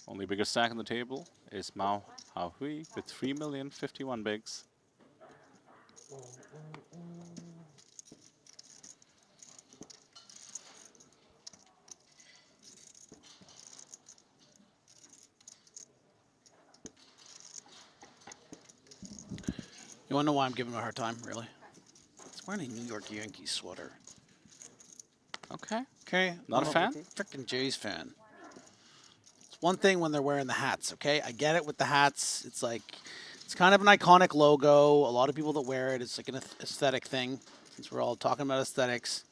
S1: Only bigger stack on the table is Mao Haohui with 3,051 bigs.
S2: You want to know why I'm giving him a hard time, really? He's wearing a New York Yankees sweater.
S1: Okay.
S2: Okay.
S1: Not a fan?
S2: Frickin' Jays fan. It's one thing when they're wearing the hats, okay? I get it with the hats. It's like, it's kind of an iconic logo. A lot of people that wear it, it's like an aesthetic thing, since we're all talking about aesthetics.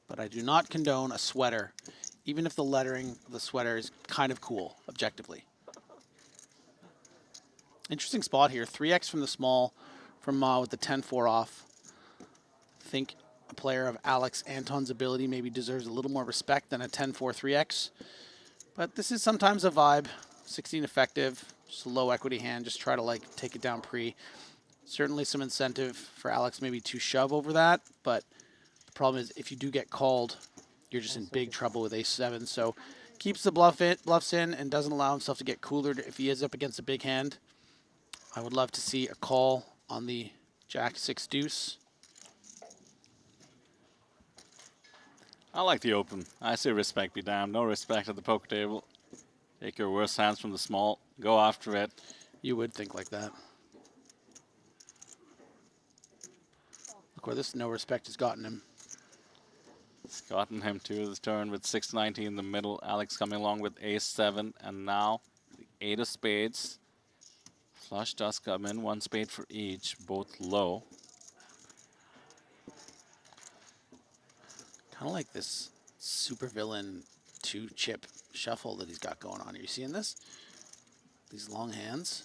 S2: But I do not condone a sweater, even if the lettering of the sweater is kind of cool, objectively. Interesting spot here. 3x from the small from Ma with the 10-4 off. I think a player of Alex Anton's ability maybe deserves a little more respect than a 10-4 3x. But this is sometimes a vibe. 16 effective, just a low equity hand. Just try to like take it down pre. Certainly some incentive for Alex maybe to shove over that. But the problem is if you do get called, you're just in big trouble with ace-7. So keeps the bluffs in and doesn't allow himself to get cooler if he is up against a big hand. I would love to see a call on the Jack-6 deuce.
S1: I like the open. I say respect be damned. No respect at the poker table. Take your worst hands from the small. Go after it.
S2: You would think like that. Look where this no respect has gotten him.
S1: It's gotten him to the turn with 690 in the middle. Alex coming along with ace-7. And now the 8 of spades. Flush does come in. 1 spade for each. Both low.
S2: Kind of like this supervillain 2-chip shuffle that he's got going on. Are you seeing this? These long hands.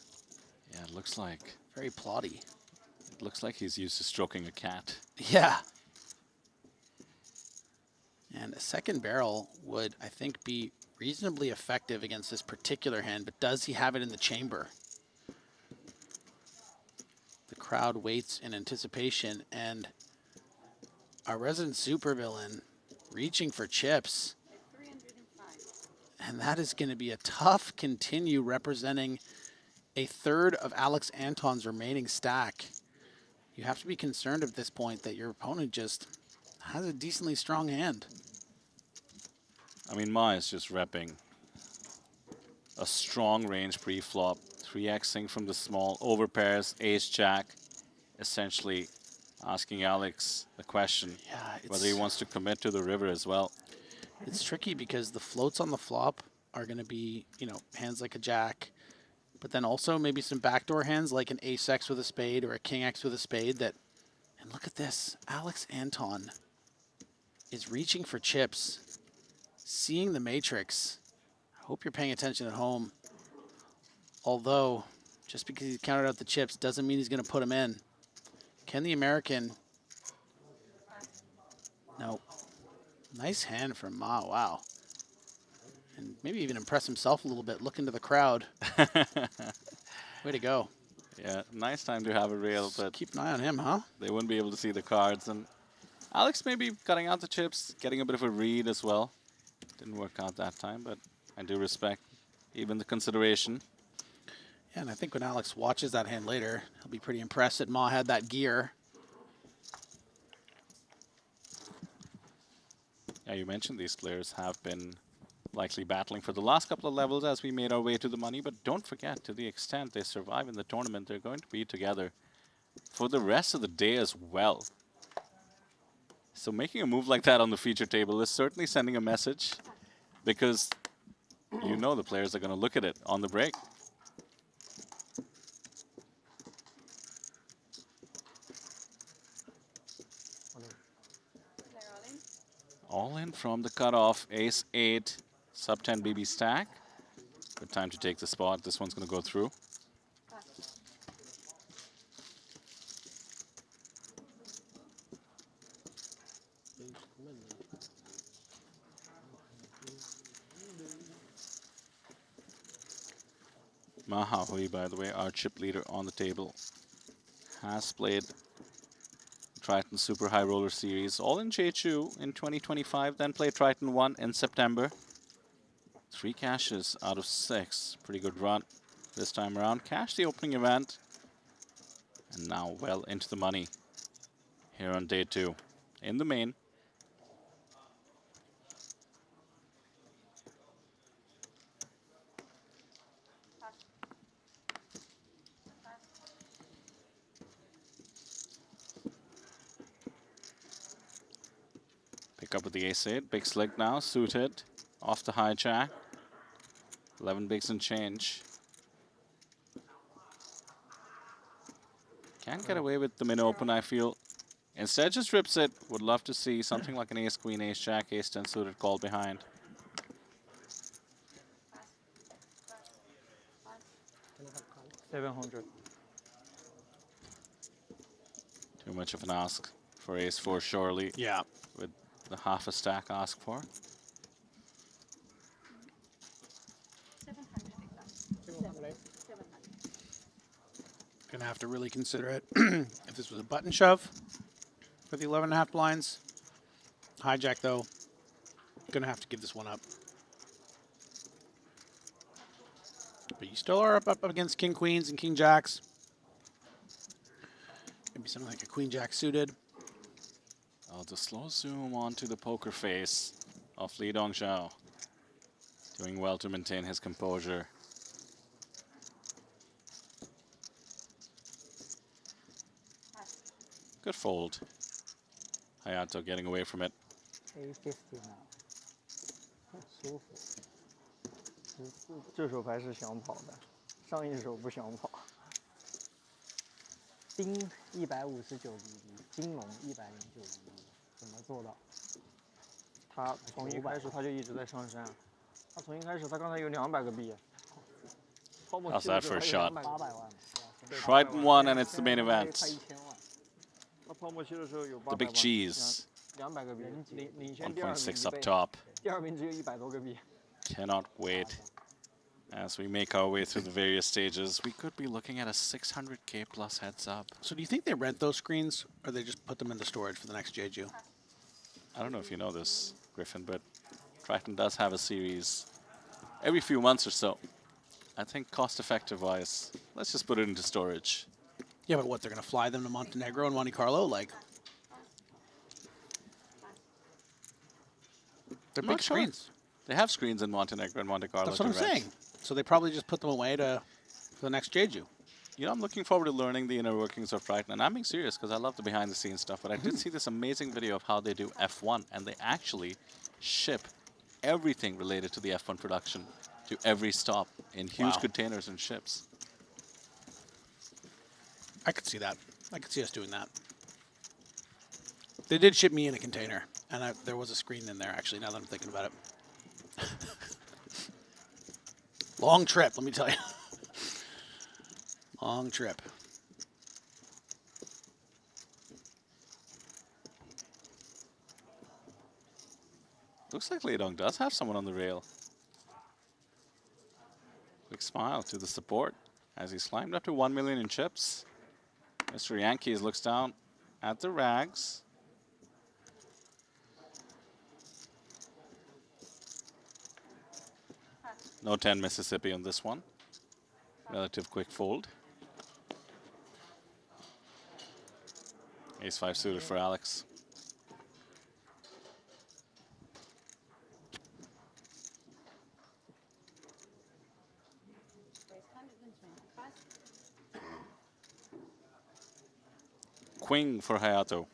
S1: Yeah, it looks like.
S2: Very plotty.
S1: It looks like he's used to stroking a cat.
S2: Yeah. And a second barrel would, I think, be reasonably effective against this particular hand, but does he have it in the chamber? The crowd waits in anticipation, and our resident supervillain reaching for chips. And that is going to be a tough continue representing a third of Alex Anton's remaining stack. You have to be concerned at this point that your opponent just has a decently strong hand.
S1: I mean, Ma is just repping a strong range pre-flop. 3xing from the small, over pairs, ace-jack, essentially asking Alex the question whether he wants to commit to the river as well.
S2: It's tricky because the floats on the flop are going to be, you know, hands like a jack, but then also maybe some backdoor hands like an ace-x with a spade or a king-x with a spade that, and look at this, Alex Anton is reaching for chips, seeing the matrix. I hope you're paying attention at home. Although, just because he's counted out the chips doesn't mean he's going to put them in. Can the American? No. Nice hand from Ma, wow. And maybe even impress himself a little bit, look into the crowd. Way to go.
S1: Yeah, nice time to have a rail, but
S2: keep an eye on him, huh?
S1: They wouldn't be able to see the cards. And Alex maybe cutting out the chips, getting a bit of a read as well. Didn't work out that time, but I do respect even the consideration.
S2: Yeah, and I think when Alex watches that hand later, he'll be pretty impressed that Ma had that gear.
S1: Yeah, you mentioned these players have been likely battling for the last couple of levels as we made our way to the money, but don't forget, to the extent they survive in the tournament, they're going to be together for the rest of the day as well. So making a move like that on the feature table is certainly sending a message, because you know the players are going to look at it on the break. All in from the cutoff, ace-8, sub-10 BB stack. Good time to take the spot. This one's going to go through. Maha Hui, by the way, our chip leader on the table, has played Triton Super High Roller Series, all in Jeju in 2025, then played Triton ONE in September. 3 cashes out of 6. Pretty good run this time around. Cashed the opening event, and now well into the money here on day 2 in the main. Pick up with the ace-8, big slick now, suited, off the hijack. 11 bigs and change. Can't get away with the min open, I feel. Instead just rips it. Would love to see something like an ace-queen, ace-jack, ace-10 suited call behind.
S10: $700.
S1: Too much of an ask for ace-4, surely.
S2: Yeah.
S1: With the half a stack ask for.
S2: Gonna have to really consider it. If this was a button shove for the 11.5 blinds. Hijack, though, gonna have to give this one up. But you still are up against king queens and king jacks. Maybe something like a queen jack suited.
S1: Oh, the slow zoom onto the poker face of Li Dongzhao. Doing well to maintain his composure. Good fold. Hayato getting away from it.
S7: 850 now，舒服。
S10: 这手牌是想跑的，上一手不想跑。
S7: 丁159 BB， 金龙109 BB， 怎么做到？
S10: 他从一开始他就一直在上山，他从一开始他刚才有200个币。
S1: How's that for a shot?
S7: 800万。
S1: Triton ONE, and it's the main event.
S10: 他泡沫期的时候有
S1: The big cheese.
S10: 200个币，领先第二名
S1: 1.6 up top.
S10: 第二名只有100多个币。
S1: Cannot wait. As we make our way through the various stages, we could be looking at a 600K plus heads up.
S2: So do you think they rent those screens, or they just put them into storage for the next Jeju?
S1: I don't know if you know this, Griffin, but Triton does have a series every few months or so. I think cost-effective wise, let's just put it into storage.
S2: Yeah, but what, they're going to fly them to Montenegro and Monte Carlo? Like, they're big screens.
S1: They have screens in Montenegro and Monte Carlo.
S2: That's what I'm saying. So they probably just put them away for the next Jeju.
S1: You know, I'm looking forward to learning the inner workings of Triton, and I'm being serious because I love the behind-the-scenes stuff, but I did see this amazing video of how they do F1, and they actually ship everything related to the F1 production to every stop in huge containers and ships.
S2: I could see that. I could see us doing that. They did ship me in a container, and there was a screen in there, actually, now that I'm thinking about it. Long trip, let me tell you. Long trip.
S1: Looks like Leidong does have someone on the rail. Quick smile to the support as he's climbed up to 1 million in chips. Mr. Yankees looks down at the rags. No 10 Mississippi on this one. Relative quick fold. Ace-5 suited for Alex. Queen for Hayato.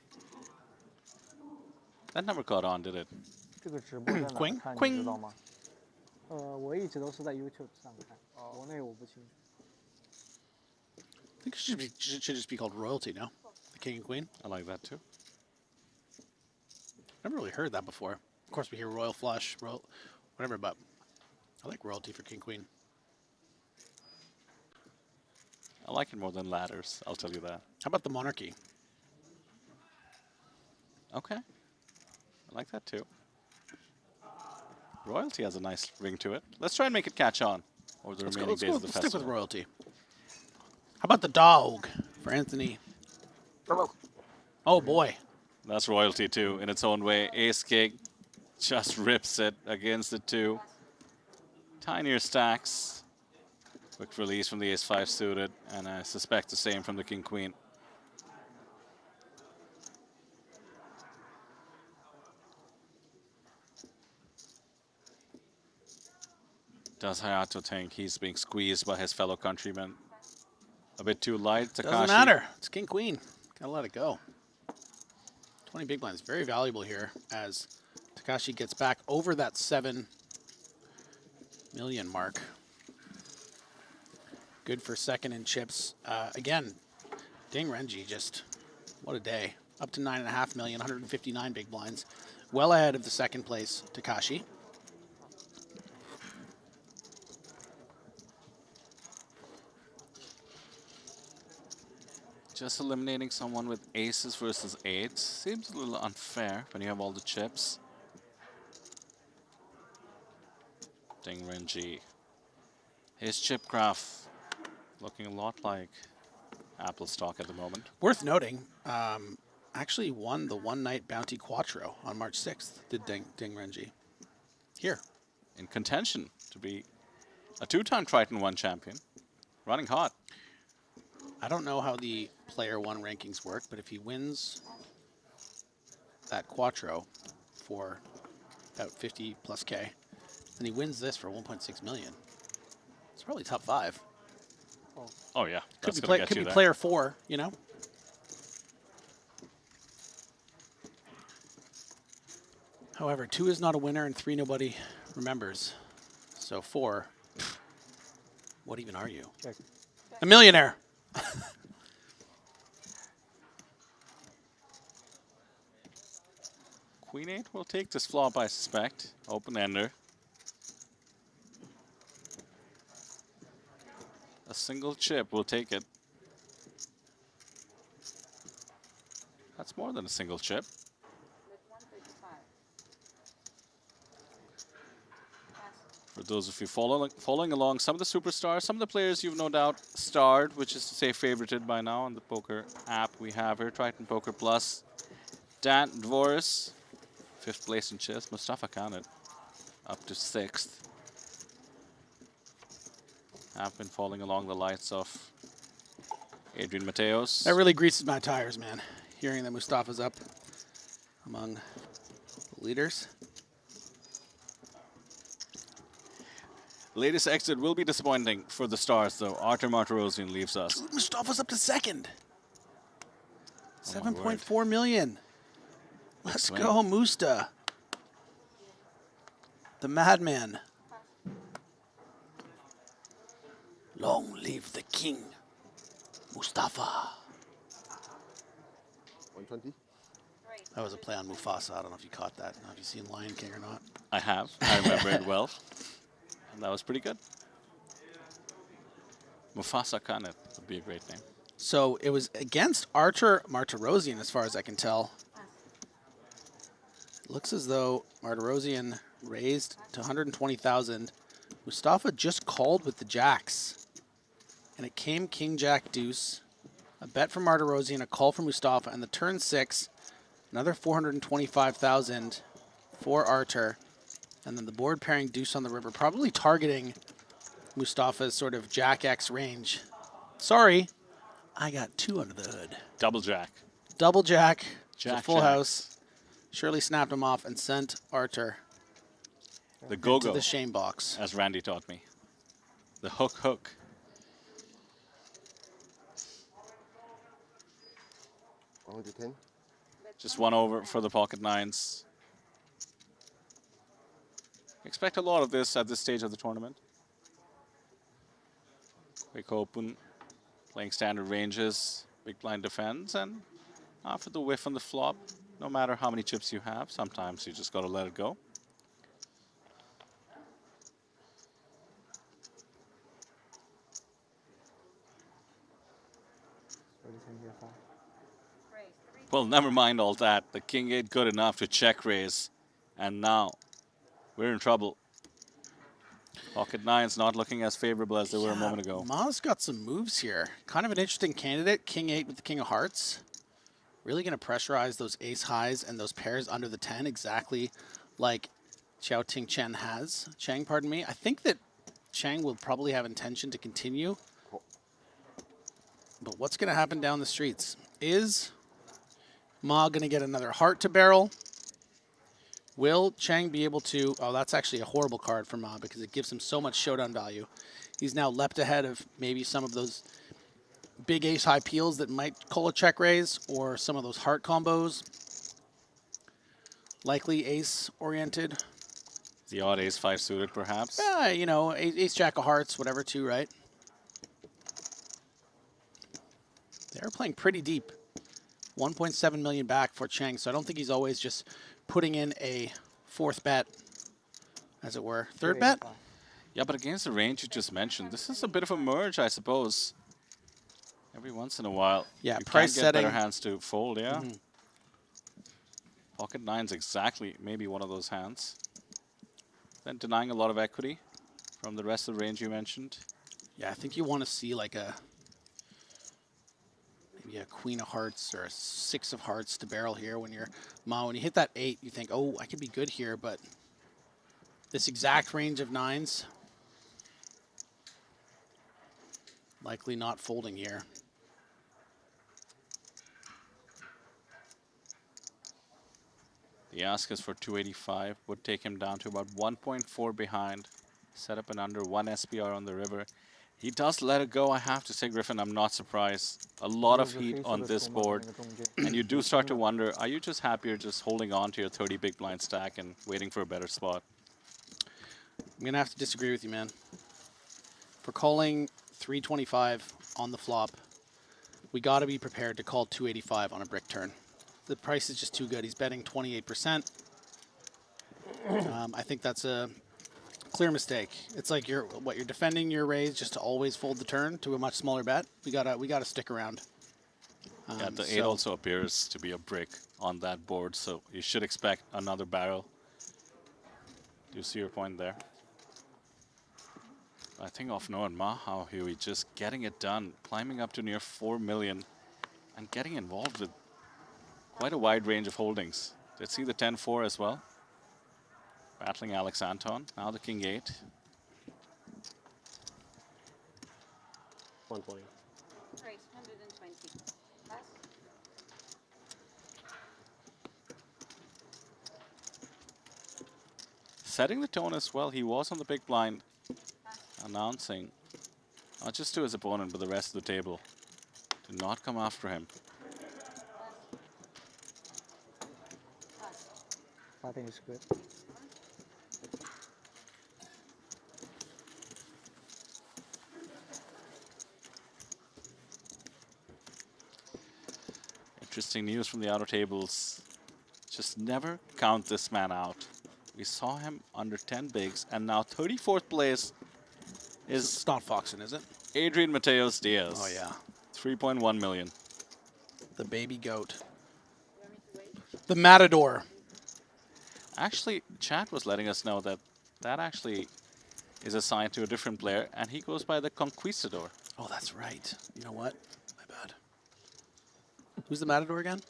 S1: That never caught on, did it?
S10: 这个直播在哪
S2: Queen?
S10: 看？
S2: Queen.
S10: 你知道吗？
S7: 我一直都是在 YouTube 上看，国内我不清楚。
S2: I think it should just be called royalty now. The king and queen.
S1: I like that too.
S2: Never really heard that before. Of course, we hear royal flush, royal, whatever, but I like royalty for king queen.
S1: I like it more than ladders, I'll tell you that.
S2: How about the monarchy?
S1: Okay. I like that too. Royalty has a nice ring to it. Let's try and make it catch on over the remaining days of the
S2: Let's stick
S1: festival.
S2: with royalty. How about the dog for Anthony? Oh boy.
S1: That's royalty too, in its own way. Ace kick just rips it against the two. Tinier stacks. Quick release from the ace-5 suited, and I suspect the same from the king-queen. Does Hayato think he's being squeezed by his fellow countrymen? A bit too light, Takashi.
S2: Doesn't matter. It's king queen. Gotta let it go. 20 big blinds, very valuable here as Takashi gets back over that 7 million mark. Good for second in chips. Again, Ding Renji, just what a day. Up to 9.5 million, 159 big blinds. Well ahead of the second place, Takashi.
S1: Just eliminating someone with aces versus eights seems a little unfair when you have all the chips. Ding Renji. His chip graph looking a lot like Apple stock at the moment.
S2: Worth noting, actually won the one night bounty quattro on March 6th, did Ding Renji. Here.
S1: In contention to be a two-time Triton ONE champion. Running hot.
S2: I don't know how the player one rankings work, but if he wins that quattro for about 50 plus K, then he wins this for 1.6 million. It's probably top 5.
S1: Oh yeah,
S2: Could
S1: that's
S2: be,
S1: gonna get
S2: could
S1: you
S2: be
S1: there.
S2: player 4, you know? However, 2 is not a winner and 3 nobody remembers. So 4, what even are you?
S7: Check.
S2: A millionaire.
S1: Queen 8 will take this flop, I suspect. Open ender. A single chip will take it. That's more than a single chip. For those of you following along, some of the superstars, some of the players you've no doubt starred, which is to say favorited by now on the poker app we have here, Triton Poker Plus. Dan Dvoris, 5th place in chess. Mustafa Khanat, up to 6th. Have been following along the lights of Adrian Mateos.
S2: That really greases my tires, man. Hearing that Mustafa's up among the leaders.
S1: Latest exit will be disappointing for the stars, though. Artur Martirosyan leaves us.
S2: Dude, Mustafa's up to 2nd.
S1: Oh, my word.
S2: 7.4 million. Let's go, Musta. The madman. Long live the king, Mustafa.
S11: 120.
S2: That was a play on Mufasa. I don't know if you caught that. I don't know if you've seen Lion King or not.
S1: I have. I remember it well. And that was pretty good. Mufasa Khanat would be a great name.
S2: So it was against Artur Martirosyan, as far as I can tell. Looks as though Martirosyan raised to 120,000. Mustafa just called with the jacks. And it came King Jack Deuce. A bet from Martirosyan, a call from Mustafa, and the turn 6, another 425,000 for Artur. And then the board pairing Deuce on the river, probably targeting Mustafa's sort of Jack X range. Sorry, I got 2 under the hood.
S1: Double Jack.
S2: Double Jack,
S1: Jack
S2: full
S1: Jacks.
S2: house. Shirley snapped him off and sent Artur
S1: The go-go.
S2: into the shame box.
S1: As Randy taught me. The hook.
S11: Only 10.
S1: Just one over for the pocket nines. Expect a lot of this at this stage of the tournament. Quick open, playing standard ranges, big blind defends, and after the whiff on the flop, no matter how many chips you have, sometimes you just got to let it go. Well, never mind all that. The king 8 good enough to check raise, and now we're in trouble. Pocket nines not looking as favorable as they were a moment ago.
S2: Ma's got some moves here. Kind of an interesting candidate. King 8 with the king of hearts. Really going to pressurize those ace highs and those pairs under the 10, exactly like Cheng, pardon me. I think that Cheng will probably have intention to continue. But what's going to happen down the streets? Is Ma going to get another heart to barrel? Will Cheng be able to... Oh, that's actually a horrible card for Ma because it gives him so much showdown value. He's now leapt ahead of maybe some of those big ace-high peels that might call a check raise or some of those heart combos. Likely ace-oriented.
S1: The odd ace-5 suited, perhaps?
S2: You know, ace-jack of hearts, whatever, too, right? They're playing pretty deep. 1.7 million back for Cheng, so I don't think he's always just putting in a fourth bet, as it were. Third bet?
S1: Yeah, but against the range you just mentioned, this is a bit of a merge, I suppose. Every once in a while,
S2: yeah,
S1: you
S2: price
S1: can get
S2: setting.
S1: better hands to fold, yeah. Pocket nine's exactly maybe one of those hands. Then denying a lot of equity from the rest of the range you mentioned.
S2: Yeah, I think you want to see like maybe a queen of hearts or a 6 of hearts to barrel here when you're Ma. When you hit that 8, you think, oh, I could be good here, but this exact range of 9s, likely not folding here.
S1: The ask is for 285, would take him down to about 1.4 behind. Set up an under 1 SPR on the river. He does let it go, I have to say, Griffin, I'm not surprised. A lot of heat on this board. And you do start to wonder, are you just happier just holding on to your 30 big blind stack and waiting for a better spot?
S2: I'm going to have to disagree with you, man. For calling 325 on the flop, we got to be prepared to call 285 on a brick turn. The price is just too good. He's betting 28%. I think that's a clear mistake. It's like you're defending your raise just to always fold the turn to a much smaller bet. We gotta stick around.
S1: Yeah, the 8 also appears to be a brick on that board, so you should expect another barrel. Do you see your point there? I think off no and Mahao Huey just getting it done, climbing up to near 4 million and getting involved with quite a wide range of holdings. Let's see the 10-4 as well. Battling Alex Anton. Now the king 8.
S4: 120.
S16: Right, 120. Pass.
S1: Setting the tone as well. He was on the big blind, announcing, not just to his opponent, but the rest of the table, to not come after him.
S7: I think it's good.
S1: Interesting news from the outer tables. Just never count this man out. We saw him under 10 bigs, and now 34th place is...
S2: It's not Foxen, is it?
S1: Adrian Mateos Diaz.
S2: Oh, yeah.
S1: 3.1 million.
S2: The baby goat. The Matador.
S1: Actually, chat was letting us know that that actually is assigned to a different player, and he goes by the Conquistador.
S2: Oh, that's right. You know what? My bad. Who's the Matador again?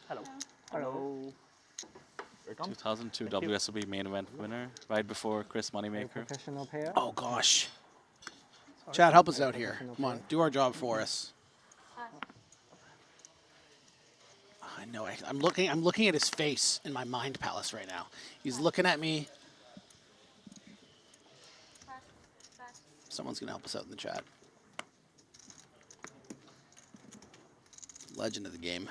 S10: Hello. Hello.
S1: 2002 WSOP main event winner, right before Chris Moneymaker.
S7: Professional pair.
S2: Oh, gosh. Chad, help us out here. Come on, do our job for us. I know. I'm looking at his face in my mind palace right now. He's looking at me. Someone's gonna help us out in the chat. Legend of the game.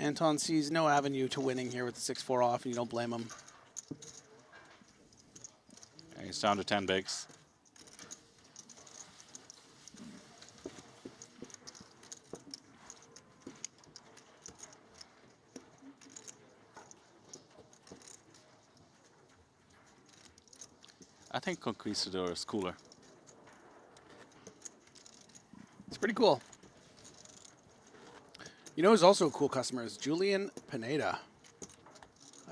S2: Anton sees no avenue to winning here with the 6-4 off, and you don't blame him.
S1: And he's down to 10 bigs. I think Conquistador is cooler.
S2: It's pretty cool. You know who's also a cool customer is Julian Pineda.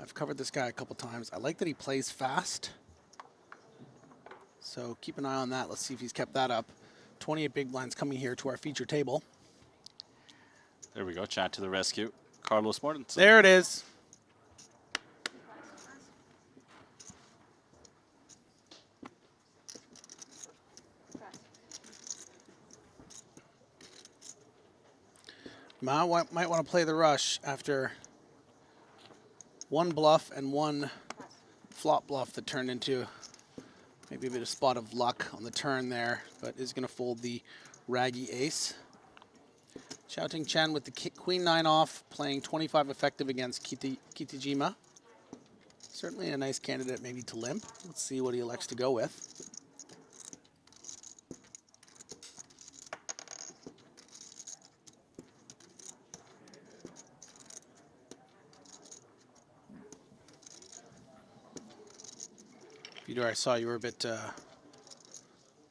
S2: I've covered this guy a couple times. I like that he plays fast. So keep an eye on that. Let's see if he's kept that up. 28 big blinds coming here to our feature table.
S1: There we go. Chat to the rescue. Carlos Mortensen.
S2: There it is. Ma might want to play the rush after one bluff and one flop bluff that turned into maybe a bit of spot of luck on the turn there, but is going to fold the raggy ace. Shouting Chen with the queen 9 off, playing 25 effective against Kitajima. Certainly a nice candidate maybe to limp. Let's see what he elects to go with. Peter, I saw you were a bit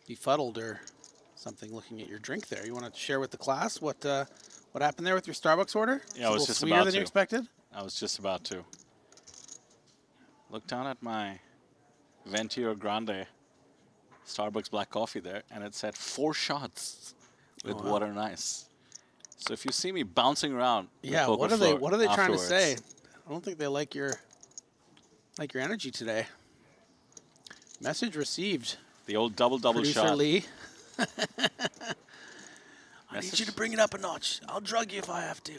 S2: befuddled or something looking at your drink there. You want to share with the class what happened there with your Starbucks order?
S1: Yeah, I was just
S2: sweeter
S1: about
S2: than
S1: to.
S2: you expected?
S1: I was just about to. Look down at my Venturo Grande Starbucks black coffee there, and it said 4 shots with water and ice. So if you see me bouncing around,
S2: yeah,
S1: the
S2: what are they trying to
S1: afterwards,
S2: say? I don't think they like your energy today. Message received.
S1: The old double
S2: Producer
S1: shot.
S2: Lee. I need you to bring it up a notch. I'll drug you if I have to.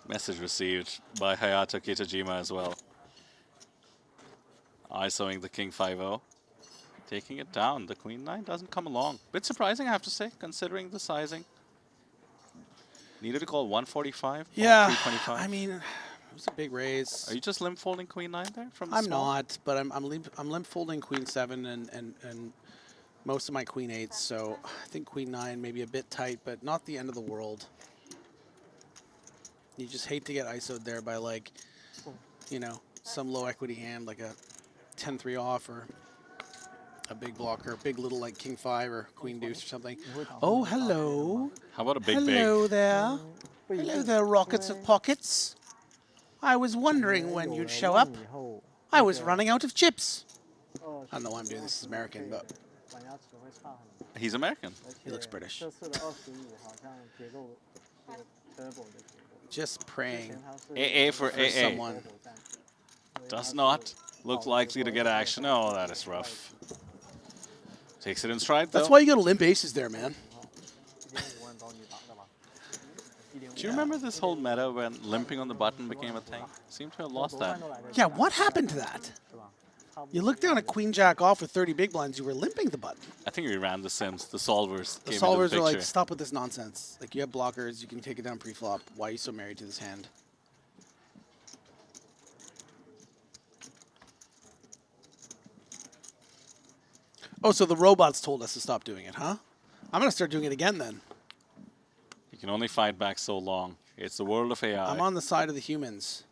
S1: Message received by Hayato Kitajima as well. ISOing the King 5-0. Taking it down. The Queen 9 doesn't come along. Bit surprising, I have to say, considering the sizing. Needed to call 145?
S2: Yeah,
S1: 325?
S2: I mean, it was a big raise.
S1: Are you just limp folding Queen 9 there from the
S2: I'm
S1: small?
S2: not, but I'm limp folding Queen 7 and most of my Queen 8s, so I think Queen 9 maybe a bit tight, but not the end of the world. You just hate to get ISO'd there by, like, you know, some low equity hand like a 10-3 off or a big blocker, big little like King 5 or Queen Deuce or something. Oh, hello.
S1: How about a big
S2: Hello there. Hello there, rockets of pockets. I was wondering when you'd show up. I was running out of chips. I don't know why I'm doing this. This is American, but
S1: He's American.
S2: he looks British. Just praying
S1: AA for AA.
S2: someone.
S1: Does not look likely to get action. Oh, that is rough. Takes it in stride, though.
S2: That's why you got to limp aces there, man.
S1: Do you remember this whole meta when limping on the button became a thing? Seemed to have lost that.
S2: Yeah, what happened to that? You looked down at Queen Jack off with 30 big blinds, you were limping the button.
S1: I think we ran the Sims. The solvers
S2: The
S1: came
S2: solvers
S1: into the
S2: are like,
S1: picture.
S2: stop with this nonsense. Like, you have blockers, you can take it down pre-flop. Why are you so married to this hand? Oh, so the robots told us to stop doing it, huh? I'm going to start doing it again then.
S1: You can only fight back so long. It's the world of AI.
S2: I'm on the side of the humans.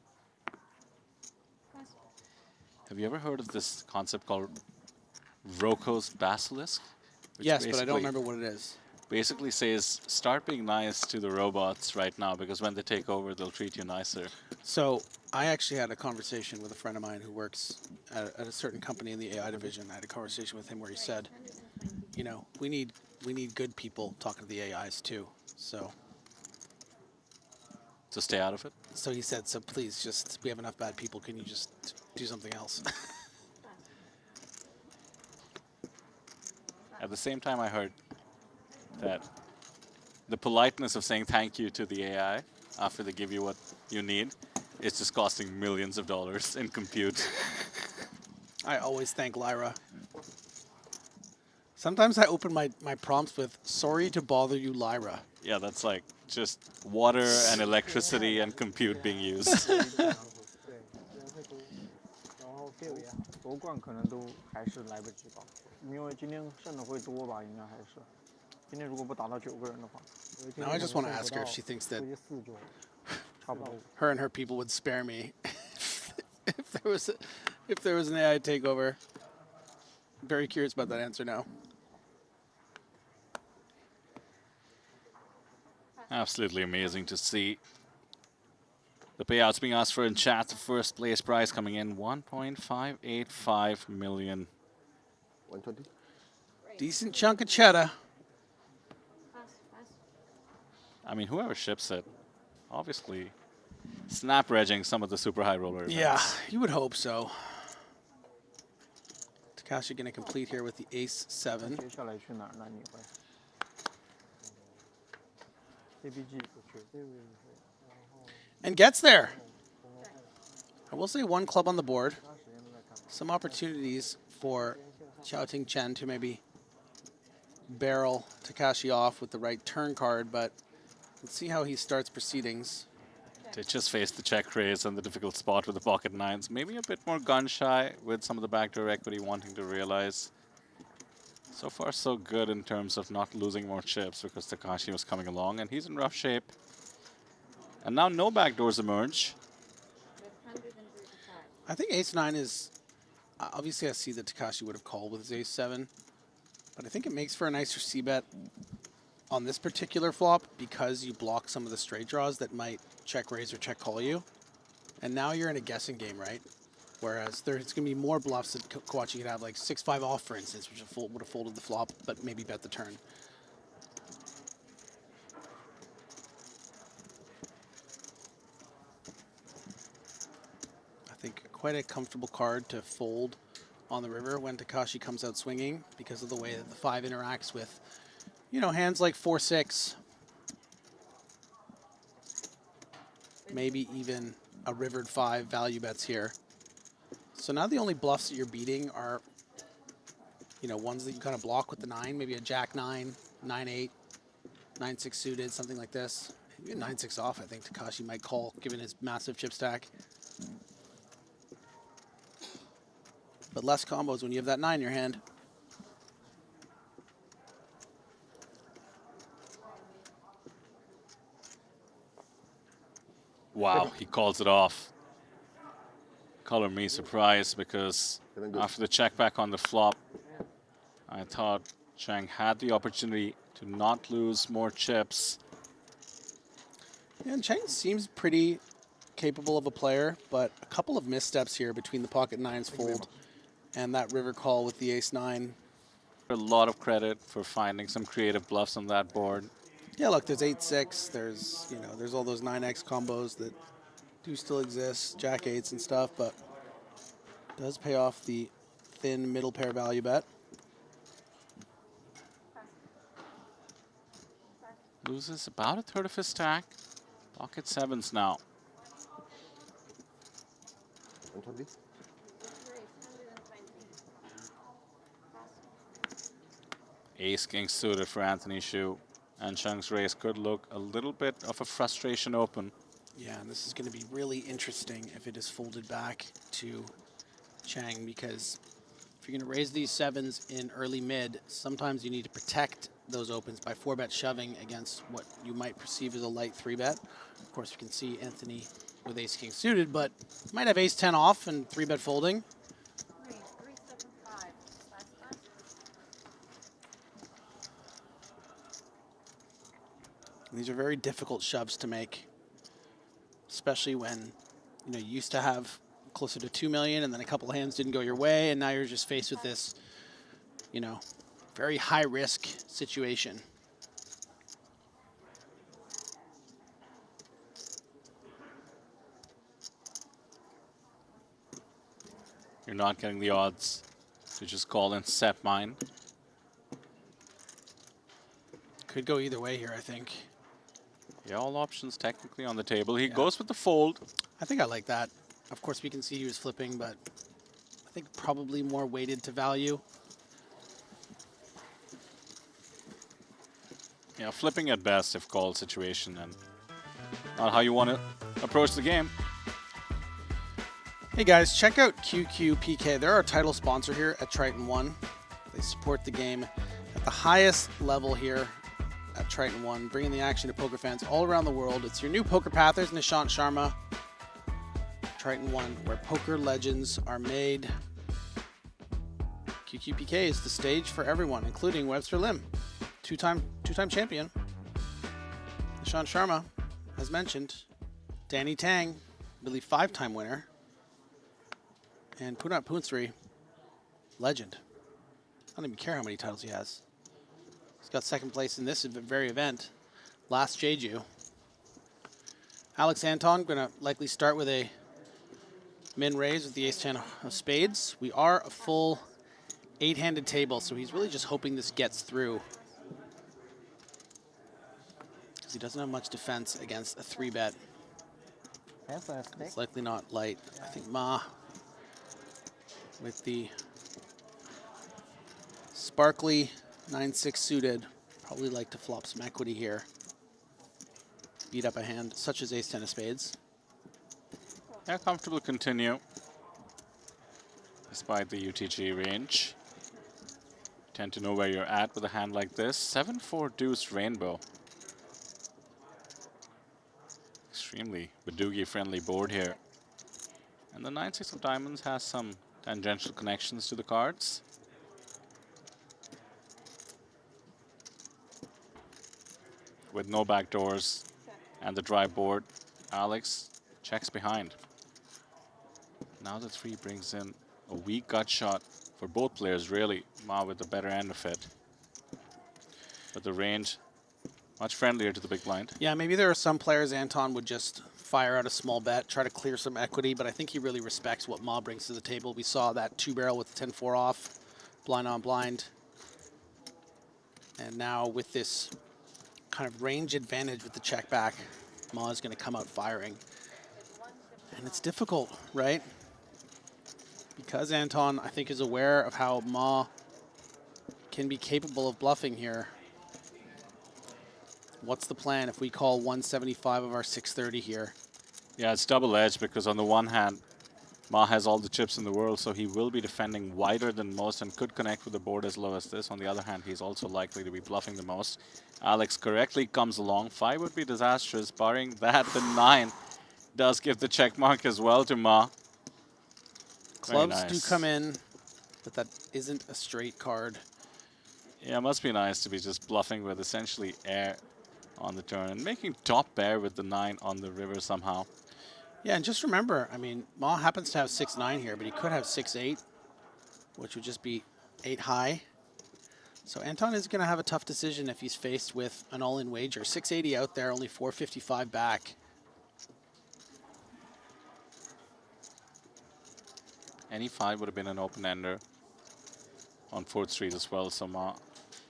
S1: Have you ever heard of this concept called Roko's Basilisk? Which
S2: Yes, but I don't
S1: basically-
S2: remember what it is.
S1: Basically says, start being nice to the robots right now, because when they take over, they'll treat you nicer.
S2: So I actually had a conversation with a friend of mine who works at a certain company in the AI division. I had a conversation with him where he said, you know, we need good people talking to the AIs too. So
S1: stay out of it?
S2: So he said, so please just, we have enough bad people. Can you just do something else?
S1: At the same time, I heard that the politeness of saying thank you to the AI after they give you what you need is just costing millions of dollars in compute.
S2: I always thank Lyra. Sometimes I open my prompts with "Sorry to bother you, Lyra."
S1: Yeah, that's like just water and electricity and compute being used.
S10: 对，人会多，然后 fail 也好，夺冠可能都还是来不及吧，因为今天剩的会多吧，应该还是。今天如果不打到9个人的话，
S2: Now I just want to ask her if she thinks that
S10: 估计4就差不多。
S2: her and her people would spare me if there was an AI takeover. Very curious about that answer now.
S1: Absolutely amazing to see. The payouts being asked for in chat, the first place prize coming in 1.585 million.
S4: 120.
S2: Decent chunk of cheddar.
S1: I mean, whoever ships it, obviously snap regging some of the super high rollers.
S2: Yeah, you would hope so. Takashi going to complete here with the ace 7.
S10: 接下来去哪儿呢？你会 ？CBG 不去，
S2: And gets there. I will say one club on the board. Some opportunities for Xiaoting Chen to maybe barrel Takashi off with the right turn card, but let's see how he starts proceedings.
S1: They just face the check raise and the difficult spot with the pocket nines. Maybe a bit more gun shy with some of the backdoor equity wanting to realize. So far, so good in terms of not losing more chips because Takashi was coming along and he's in rough shape. And now no backdoors emerge.
S2: I think ace 9 is, obviously I see that Takashi would have called with his ace 7, but I think it makes for a nicer c-bet on this particular flop because you block some of the straight draws that might check raise or check call you. And now you're in a guessing game, right? Whereas there's going to be more bluffs that Kawachi could have, like 6-5 off, for instance, which would have folded the flop, but maybe bet the turn. I think quite a comfortable card to fold on the river when Takashi comes out swinging because of the way that the 5 interacts with, you know, hands like 4-6. Maybe even a rivered 5 value bets here. So now the only bluffs that you're beating are, you know, ones that you kind of block with the 9, maybe a jack 9, 9-8, 9-6 suited, something like this. Even 9-6 off, I think Takashi might call, given his massive chip stack. But less combos when you have that 9 in your hand.
S1: Wow, he calls it off. Color me surprised because after the check back on the flop, I thought Chang had the opportunity to not lose more chips.
S2: Yeah, and Chang seems pretty capable of a player, but a couple of missteps here between the pocket 9s fold and that river call with the ace 9.
S1: A lot of credit for finding some creative bluffs on that board.
S2: Yeah, look, there's 8-6, there's, you know, there's all those 9x combos that do still exist, jack 8s and stuff, but does pay off the thin middle pair value bet.
S1: Loses about a third of his stack. Pocket 7s now.
S4: 120.
S1: Ace king suited for Anthony Shu. And Cheng's raise could look a little bit of a frustration open.
S2: Yeah, and this is going to be really interesting if it is folded back to Chang, because if you're going to raise these 7s in early mid, sometimes you need to protect those opens by 4-bet shoving against what you might perceive as a light 3-bet. Of course, you can see Anthony with ace king suited, but might have ace 10 off and 3-bet folding. These are very difficult shoves to make, especially when, you know, you used to have closer to 2 million and then a couple of hands didn't go your way, and now you're just faced with this, you know, very high risk situation.
S1: You're not getting the odds to just call and set mine.
S2: Could go either way here, I think.
S1: Yeah, all options technically on the table. He goes with the fold.
S2: I think I like that. Of course, we can see he was flipping, but I think probably more weighted to value.
S1: Yeah, flipping at best if called situation and not how you want to approach the game.
S2: Hey guys, check out QQPK. They're our title sponsor here at Triton ONE. They support the game at the highest level here at Triton ONE, bringing the action to poker fans all around the world. It's your new poker path. There's Nishant Sharma. Triton ONE, where poker legends are made. QQPK is the stage for everyone, including Webster Lim, two-time champion. Nishant Sharma, as mentioned. Danny Tang, I believe 5-time winner. And Punat Poonsri, legend. I don't even care how many titles he has. He's got second place in this very event. Last Jeju. Alex Anton gonna likely start with a min raise with the ace-10 of spades. We are a full 8-handed table, so he's really just hoping this gets through, because he doesn't have much defense against a 3-bet. It's likely not light. I think Ma, with the sparkly 9-6 suited, probably like to flop some equity here. Beat up a hand such as ace-10 of spades.
S1: Yeah, comfortable continue. Despite the UTG range. Tend to know where you're at with a hand like this. 7-4 deuce rainbow. Extremely Badugi-friendly board here. And the 9-6 of diamonds has some tangential connections to the cards. With no backdoors and the dry board, Alex checks behind. Now the 3 brings in a weak gut shot for both players, really. Ma with the better end of it. But the range, much friendlier to the big blind.
S2: Yeah, maybe there are some players Anton would just fire out a small bet, try to clear some equity, but I think he really respects what Ma brings to the table. We saw that 2-barrel with 10-4 off, blind on blind. And now with this kind of range advantage with the check back, Ma is going to come out firing. And it's difficult, right? Because Anton, I think, is aware of how Ma can be capable of bluffing here. What's the plan if we call 175 of our 630 here?
S1: Yeah, it's double-edged because on the one hand, Ma has all the chips in the world, so he will be defending wider than most and could connect with a board as low as this. On the other hand, he's also likely to be bluffing the most. Alex correctly comes along. 5 would be disastrous. Barring that, the 9 does give the check mark as well to Ma.
S2: Clubs do come in, but that isn't a straight card.
S1: Yeah, it must be nice to be just bluffing with essentially air on the turn and making top pair with the 9 on the river somehow.
S2: Yeah, and just remember, I mean, Ma happens to have 6-9 here, but he could have 6-8, which would just be 8 high. So Anton is going to have a tough decision if he's faced with an all-in wager. 680 out there, only 455 back.
S1: Any 5 would have been an open-ender on 4th Street as well, so Ma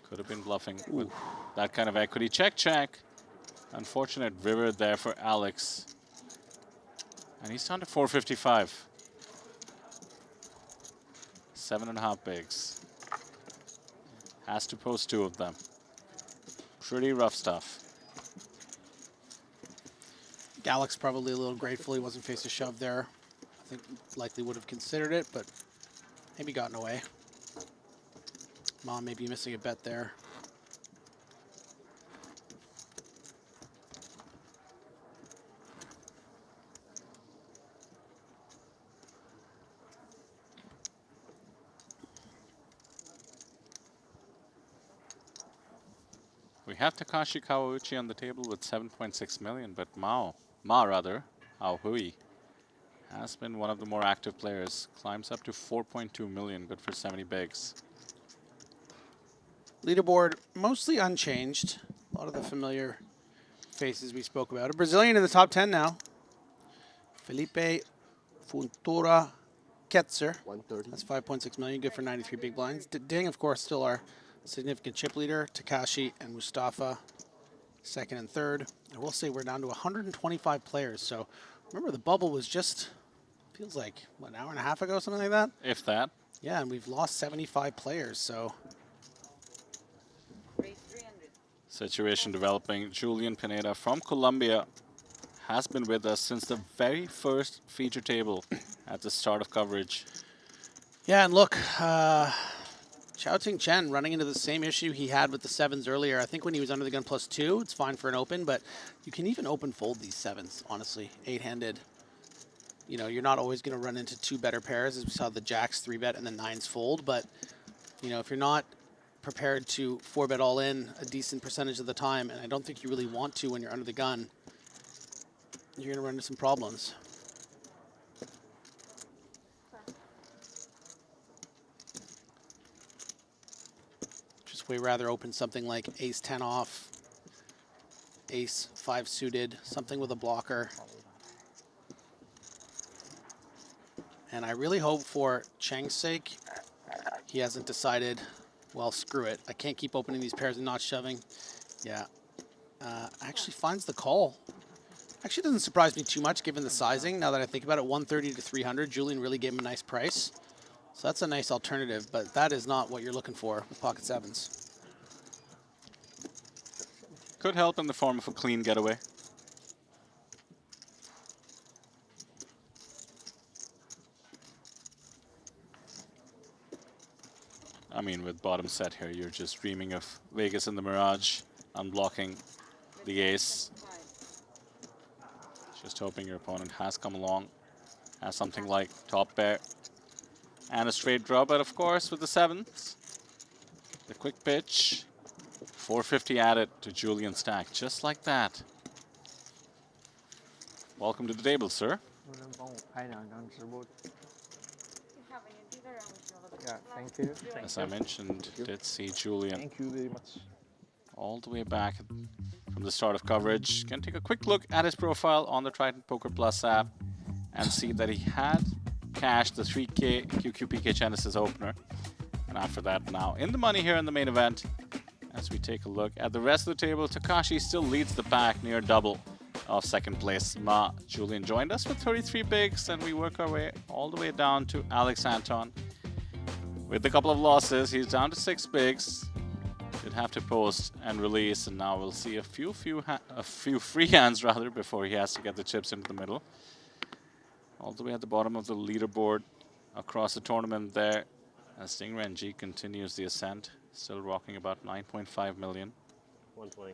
S1: could have been bluffing with that kind of equity. Check, check. Unfortunate river there for Alex. And he's down to 455. 7.5 bigs. Has to post 2 of them. Pretty rough stuff.
S2: Alex probably a little grateful he wasn't faced a shove there. I think likely would have considered it, but maybe gotten away. Ma may be missing a bet there.
S1: We have Takashi Kawauchi on the table with 7.6 million, but Ma Aohui, has been one of the more active players. Climbs up to 4.2 million, good for 70 bigs.
S2: Leaderboard mostly unchanged. A lot of the familiar faces we spoke about. A Brazilian in the top 10 now. Felipe Funtura Ketzer.
S4: 130.
S2: That's 5.6 million, good for 93 big blinds. Ding, of course, still our significant chip leader. Takashi and Mustafa, second and third. I will say we're down to 125 players. So remember, the bubble was just, feels like, what, an hour and a half ago, something like that?
S1: If that.
S2: Yeah, and we've lost 75 players, so.
S1: Situation developing. Julian Pineda from Colombia has been with us since the very first feature table at the start of coverage.
S2: Yeah, and look, Xiaoting Chen running into the same issue he had with the sevens earlier. I think when he was under the gun +2, it's fine for an open, but you can even open fold these sevens, honestly, 8-handed. You know, you're not always going to run into 2 better pairs, as we saw the jacks 3-bet and the 9s fold, but, you know, if you're not prepared to 4-bet all in a decent percentage of the time, and I don't think you really want to when you're under the gun, you're going to run into some problems. Just way rather open something like ace-10 off, ace-5 suited, something with a blocker. And I really hope for Cheng's sake, he hasn't decided, well, screw it. I can't keep opening these pairs and not shoving. Yeah. Actually finds the call. Actually doesn't surprise me too much given the sizing. Now that I think about it, 130 to 300. Julian really gave him a nice price. So that's a nice alternative, but that is not what you're looking for with pocket sevens.
S1: Could help in the form of a clean getaway. I mean, with bottom set here, you're just dreaming of Vegas in the Mirage, unblocking the ace. Just hoping your opponent has come along, has something like top pair and a straight draw, but of course with the sevens, the quick pitch, 450 added to Julian's stack, just like that. Welcome to the table, sir.
S10: Yeah, thank you.
S1: As I mentioned, did see Julian.
S10: Thank you very much.
S1: All the way back from the start of coverage. Can take a quick look at his profile on the Triton Poker Plus app and see that he had cashed the 3K QQPK Genesis opener. And after that, now in the money here in the main event. As we take a look at the rest of the table, Takashi still leads the pack near double of second place Ma. Julian joined us with 33 bigs, and we work our way all the way down to Alex Anton. With a couple of losses, he's down to 6 bigs. Did have to post and release, and now we'll see a few free hands rather before he has to get the chips into the middle. All the way at the bottom of the leaderboard across the tournament there, as Stingray G continues the ascent, still rocking about 9.5 million.
S15: 120.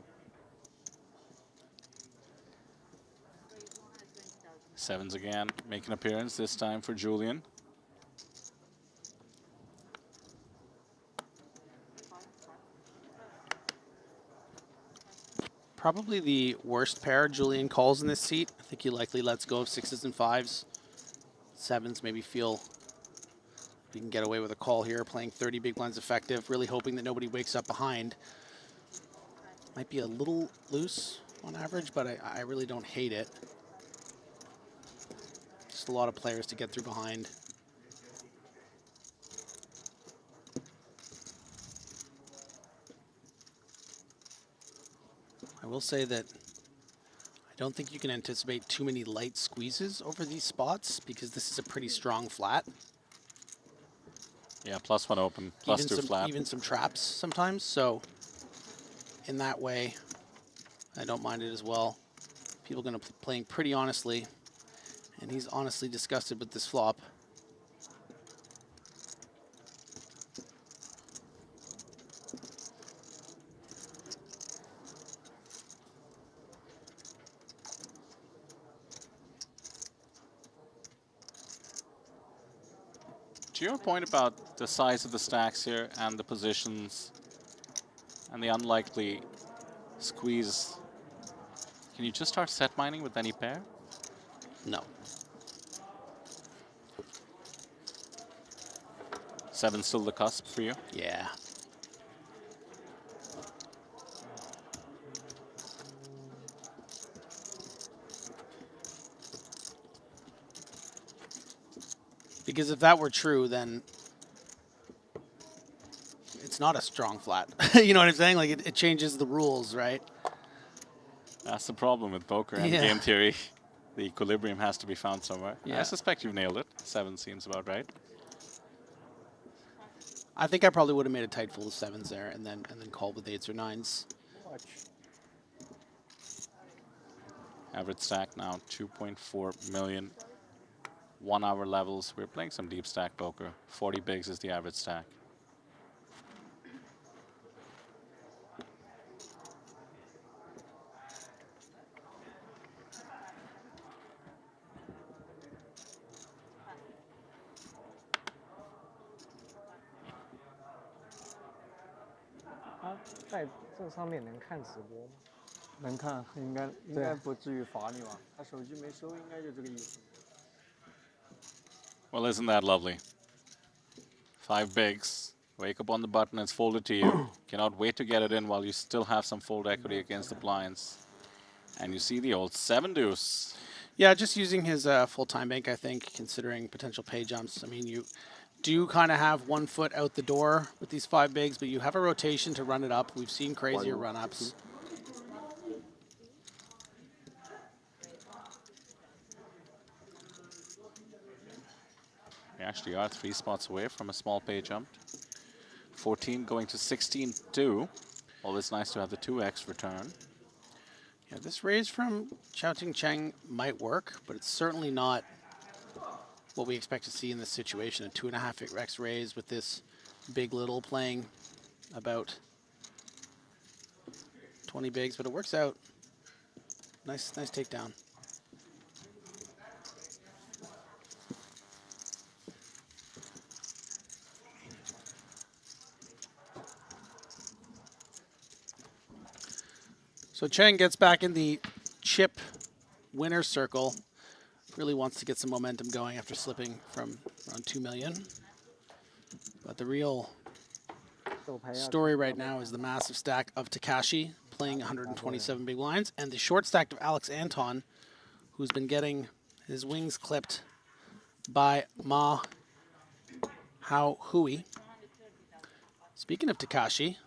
S1: Sevens again, make an appearance, this time for Julian.
S2: Probably the worst pair Julian calls in this seat. I think he likely lets go of 6s and 5s. 7s maybe feel we can get away with a call here, playing 30 big blinds effective, really hoping that nobody wakes up behind. Might be a little loose on average, but I really don't hate it. Just a lot of players to get through behind. I will say that I don't think you can anticipate too many light squeezes over these spots because this is a pretty strong flat.
S1: Yeah, +1 open, +2 flat.
S2: Even some traps sometimes, so in that way, I don't mind it as well. People are going to playing pretty honestly, and he's honestly disgusted with this flop.
S1: To your point about the size of the stacks here and the positions and the unlikely squeeze, can you just start set mining with any pair?
S2: No.
S1: 7 still the cusp for you?
S2: Yeah. Because if that were true, then it's not a strong flat. You know what I'm saying? Like, it changes the rules, right?
S1: That's the problem with poker and game theory. The equilibrium has to be found somewhere.
S2: Yeah.
S1: I suspect you've nailed it. 7 seems about right.
S2: I think I probably would have made a tight fold of 7s there and then called with 8s or 9s.
S1: Average stack now 2.4 million. 1 hour levels. We're playing some deep stack poker. 40 bigs is the average stack.
S7: 他在这上面能看直播吗？
S10: 能看，应该不至于罚你吧？他手机没收，应该就这个意思。
S1: Well, isn't that lovely? 5 bigs. Wake up on the button, it's folded to you. Cannot wait to get it in while you still have some fold equity against the blinds. And you see the old 7 deuce.
S2: Yeah, just using his full time bank, I think, considering potential pay jumps. I mean, you do kind of have 1 foot out the door with these 5 bigs, but you have a rotation to run it up. We've seen crazier run-ups.
S1: We actually are 3 spots away from a small pay jump. 14 going to 16-2. Always nice to have the 2x return.
S2: Yeah, this raise from Chao-Ting Cheng might work, but it's certainly not what we expect to see in this situation. A 2.5x raise with this big little playing about 20 bigs, but it works out. Nice takedown. So Cheng gets back in the chip winner circle. Really wants to get some momentum going after slipping from around 2 million. But the real story right now is the massive stack of Takashi playing 127 big blinds, and the short stack of Alex Anton, who's been getting his wings clipped by Ma Hao Hui. Speaking of Takashi,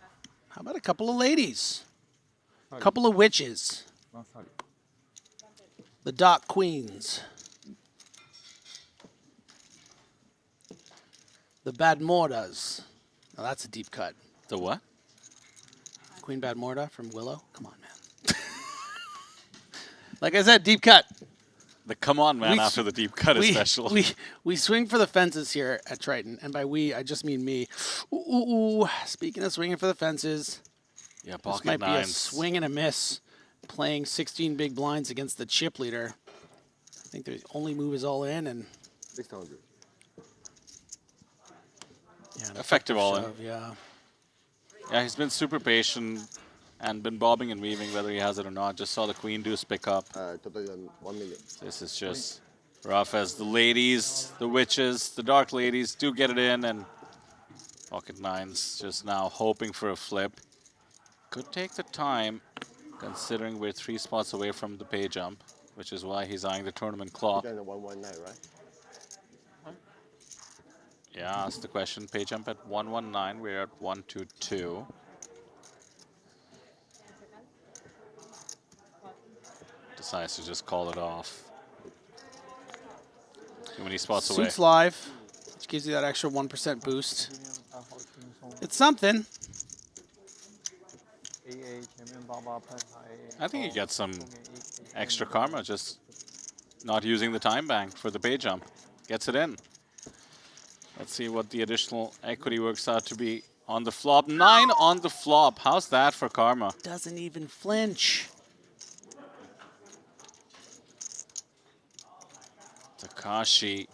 S2: how about a couple of ladies? A couple of witches. The Dark Queens. The Bad Mordas. Now that's a deep cut.
S1: The what?
S2: Queen Bad Morda from Willow. Come on, man. Like I said, deep cut.
S1: The come on, man, after the deep cut is special.
S2: We swing for the fences here at Triton. And by we, I just mean me. Ooh. Speaking of swinging for the fences,
S1: yeah,
S2: this might be a swing and a miss. Playing 16 big blinds against the chip leader. I think the only move is all in and
S4: 600.
S2: Yeah,
S1: effective all in.
S2: Yeah.
S1: Yeah, he's been super patient and been bobbing and weaving whether he has it or not. Just saw the queen deuce pick up.
S4: Totally 1 million.
S1: This is just rough as the ladies, the witches, the dark ladies do get it in, and pocket nines just now hoping for a flip. Could take the time considering we're 3 spots away from the pay jump, which is why he's eyeing the tournament clock.
S4: 119, right?
S1: Yeah, that's the question. Pay jump at 119. We're at 122. Decides to just call it off. Too many spots away.
S2: Suits live, which gives you that extra 1% boost. It's something.
S1: I think he gets some extra karma just not using the time bank for the pay jump. Gets it in. Let's see what the additional equity works out to be on the flop. 9 on the flop. How's that for karma?
S2: Doesn't even flinch.
S1: Takashi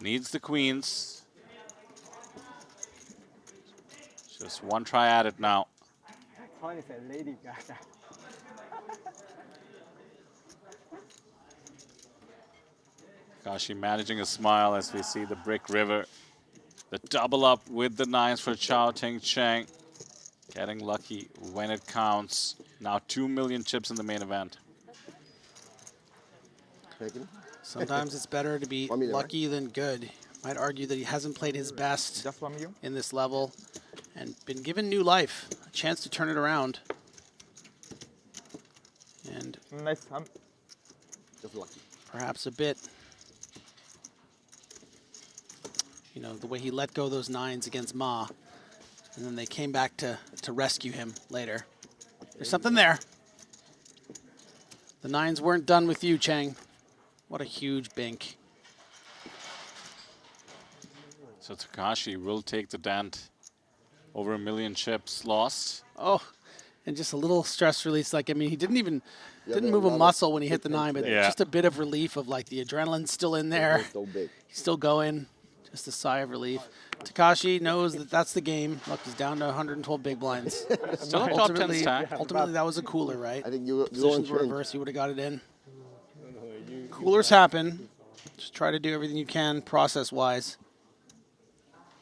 S1: needs the queens. Just one try at it now.
S7: Probably said Lady Gaga.
S1: Takashi managing a smile as we see the brick river. The double up with the 9s for Chao-Ting Cheng. Getting lucky when it counts. Now 2 million chips in the main event.
S2: Sometimes it's better to be lucky than good. Might argue that he hasn't played his best in this level and been given new life, a chance to turn it around. And
S4: just lucky.
S2: Perhaps a bit, you know, the way he let go those 9s against Ma And then they came back to rescue him later. There's something there. The nines weren't done with you, Chang. What a huge bink.
S1: So Takashi will take the dent. Over 1 million chips lost.
S2: Oh, and just a little stress release. Like, I mean, he didn't move a muscle when he hit the 9, but just a bit of relief of like the adrenaline's still in there. He's still going. Just a sigh of relief. Takashi knows that that's the game. Look, he's down to 112 big blinds.
S1: Still a top 10 stack.
S2: Ultimately, that was a cooler, right?
S17: I think you
S2: Positions were reversed. He would have got it in. Coolers happen. Just try to do everything you can process-wise.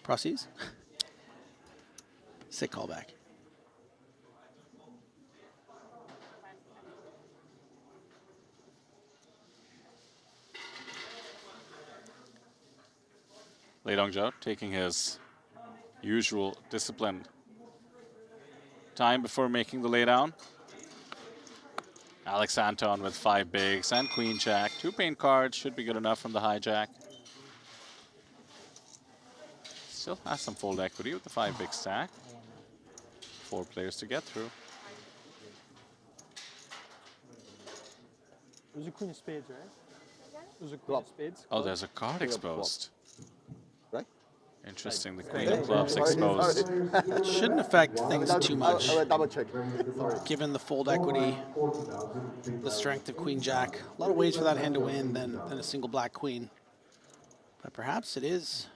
S2: Process? Sick callback.
S1: Lei Dongzhou taking his usual disciplined time before making the laydown. Alex Anton with 5 bigs and queen jack. 2 paint cards should be good enough from the hijack. Still has some fold equity with the 5 big stack. 4 players to get through.
S10: It was a queen of spades, right? It was a queen of spades.
S1: Oh, there's a card exposed.
S17: Right?
S1: Interesting, the queen of clubs exposed.
S2: It shouldn't affect things too much.
S17: I double check. Sorry.
S2: Given the fold equity, the strength of queen jack. A lot of ways for that hand to win than a single black queen. But perhaps it is.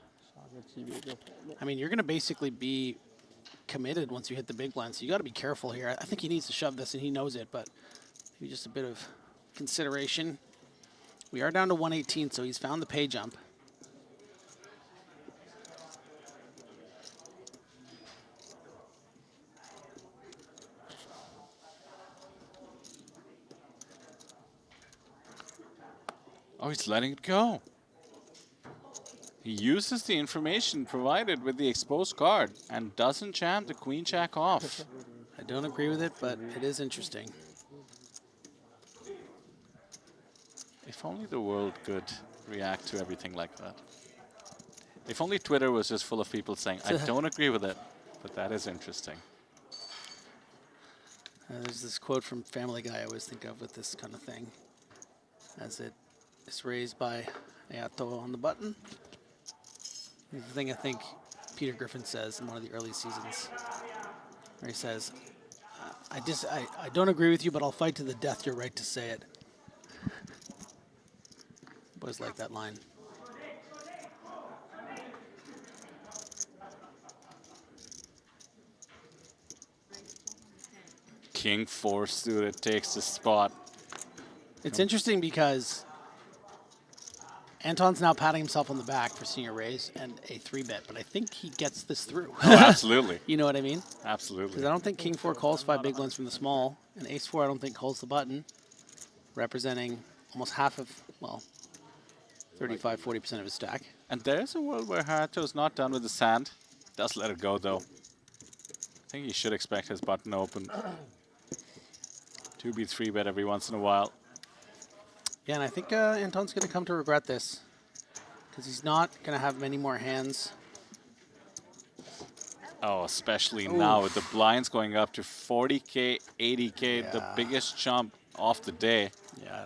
S2: I mean, you're going to basically be committed once you hit the big blind, so you got to be careful here. I think he needs to shove this, and he knows it, but maybe just a bit of consideration. We are down to 118, so he's found the pay jump.
S1: Oh, he's letting it go. He uses the information provided with the exposed card and doesn't jam the queen jack off.
S2: I don't agree with it, but it is interesting.
S1: If only the world could react to everything like that. If only Twitter was just full of people saying, I don't agree with it, but that is interesting.
S2: There's this quote from Family Guy I always think of with this kind of thing. As it is raised by Ayato on the button. The thing I think Peter Griffin says in one of the early seasons, where he says, I don't agree with you, but I'll fight to the death your right to say it. Always like that line.
S1: King 4 suited takes the spot.
S2: It's interesting because Anton's now patting himself on the back for seeing a raise and a 3-bet, but I think he gets this through.
S1: Oh, absolutely.
S2: You know what I mean?
S1: Absolutely.
S2: Because I don't think King 4 calls 5 big blinds from the small, and Ace 4 I don't think calls the button, representing almost half of, well, 35, 40% of his stack.
S1: And there's a world where Harato's not done with the sand. Does let it go, though. I think he should expect his button open. 2B 3-bet every once in a while.
S2: Yeah, and I think Anton's going to come to regret this because he's not going to have many more hands.
S1: Oh, especially now with the blinds going up to 40K, 80K, the biggest jump of the day.
S2: Yeah, I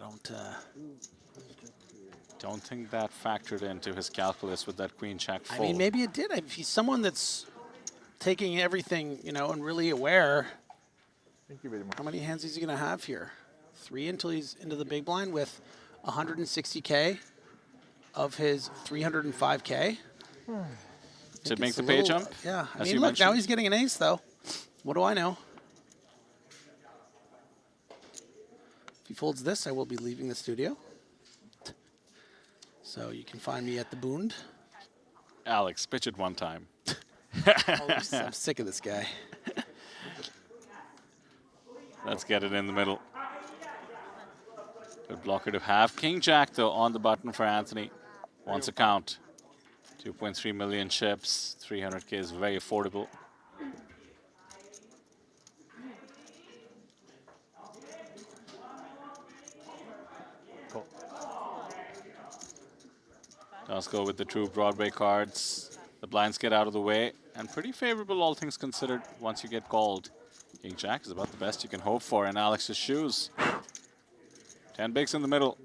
S1: don't think that factored into his calculus with that queen jack fold.
S2: I mean, maybe it did. If he's someone that's taking everything, you know, and really aware.
S10: Thank you very much.
S2: How many hands is he going to have here? 3 until he's into the big blind with 160K of his 305K.
S1: To make the pay jump?
S2: Yeah. I mean, look, now he's getting an ace, though. What do I know? If he folds this, I will be leaving the studio. So you can find me at the Boond.
S1: Alex, pitch it one time.
S2: I'm sick of this guy.
S1: Let's get it in the middle. Good blocker to have. King Jack, though, on the button for Anthony. Wants a count. 2.3 million chips. 300K is very affordable.
S10: Cool.
S1: Let's go with the true Broadway cards. The blinds get out of the way. and pretty favorable, all things considered, once you get called. King Jack is about the best you can hope for in Alex's shoes. 10 bigs in the middle.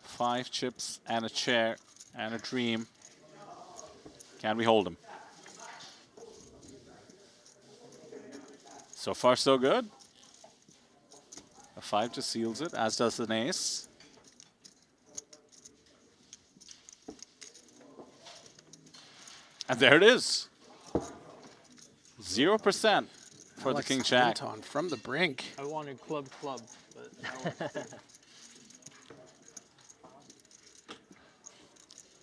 S1: Five chips and a chair and a dream. Can we hold him? So far, so good. A 5 just seals it, as does an ace. And there it is. 0% for
S2: Alex
S1: the King Jack.
S2: Anton from the brink.
S10: I wanted club, but that was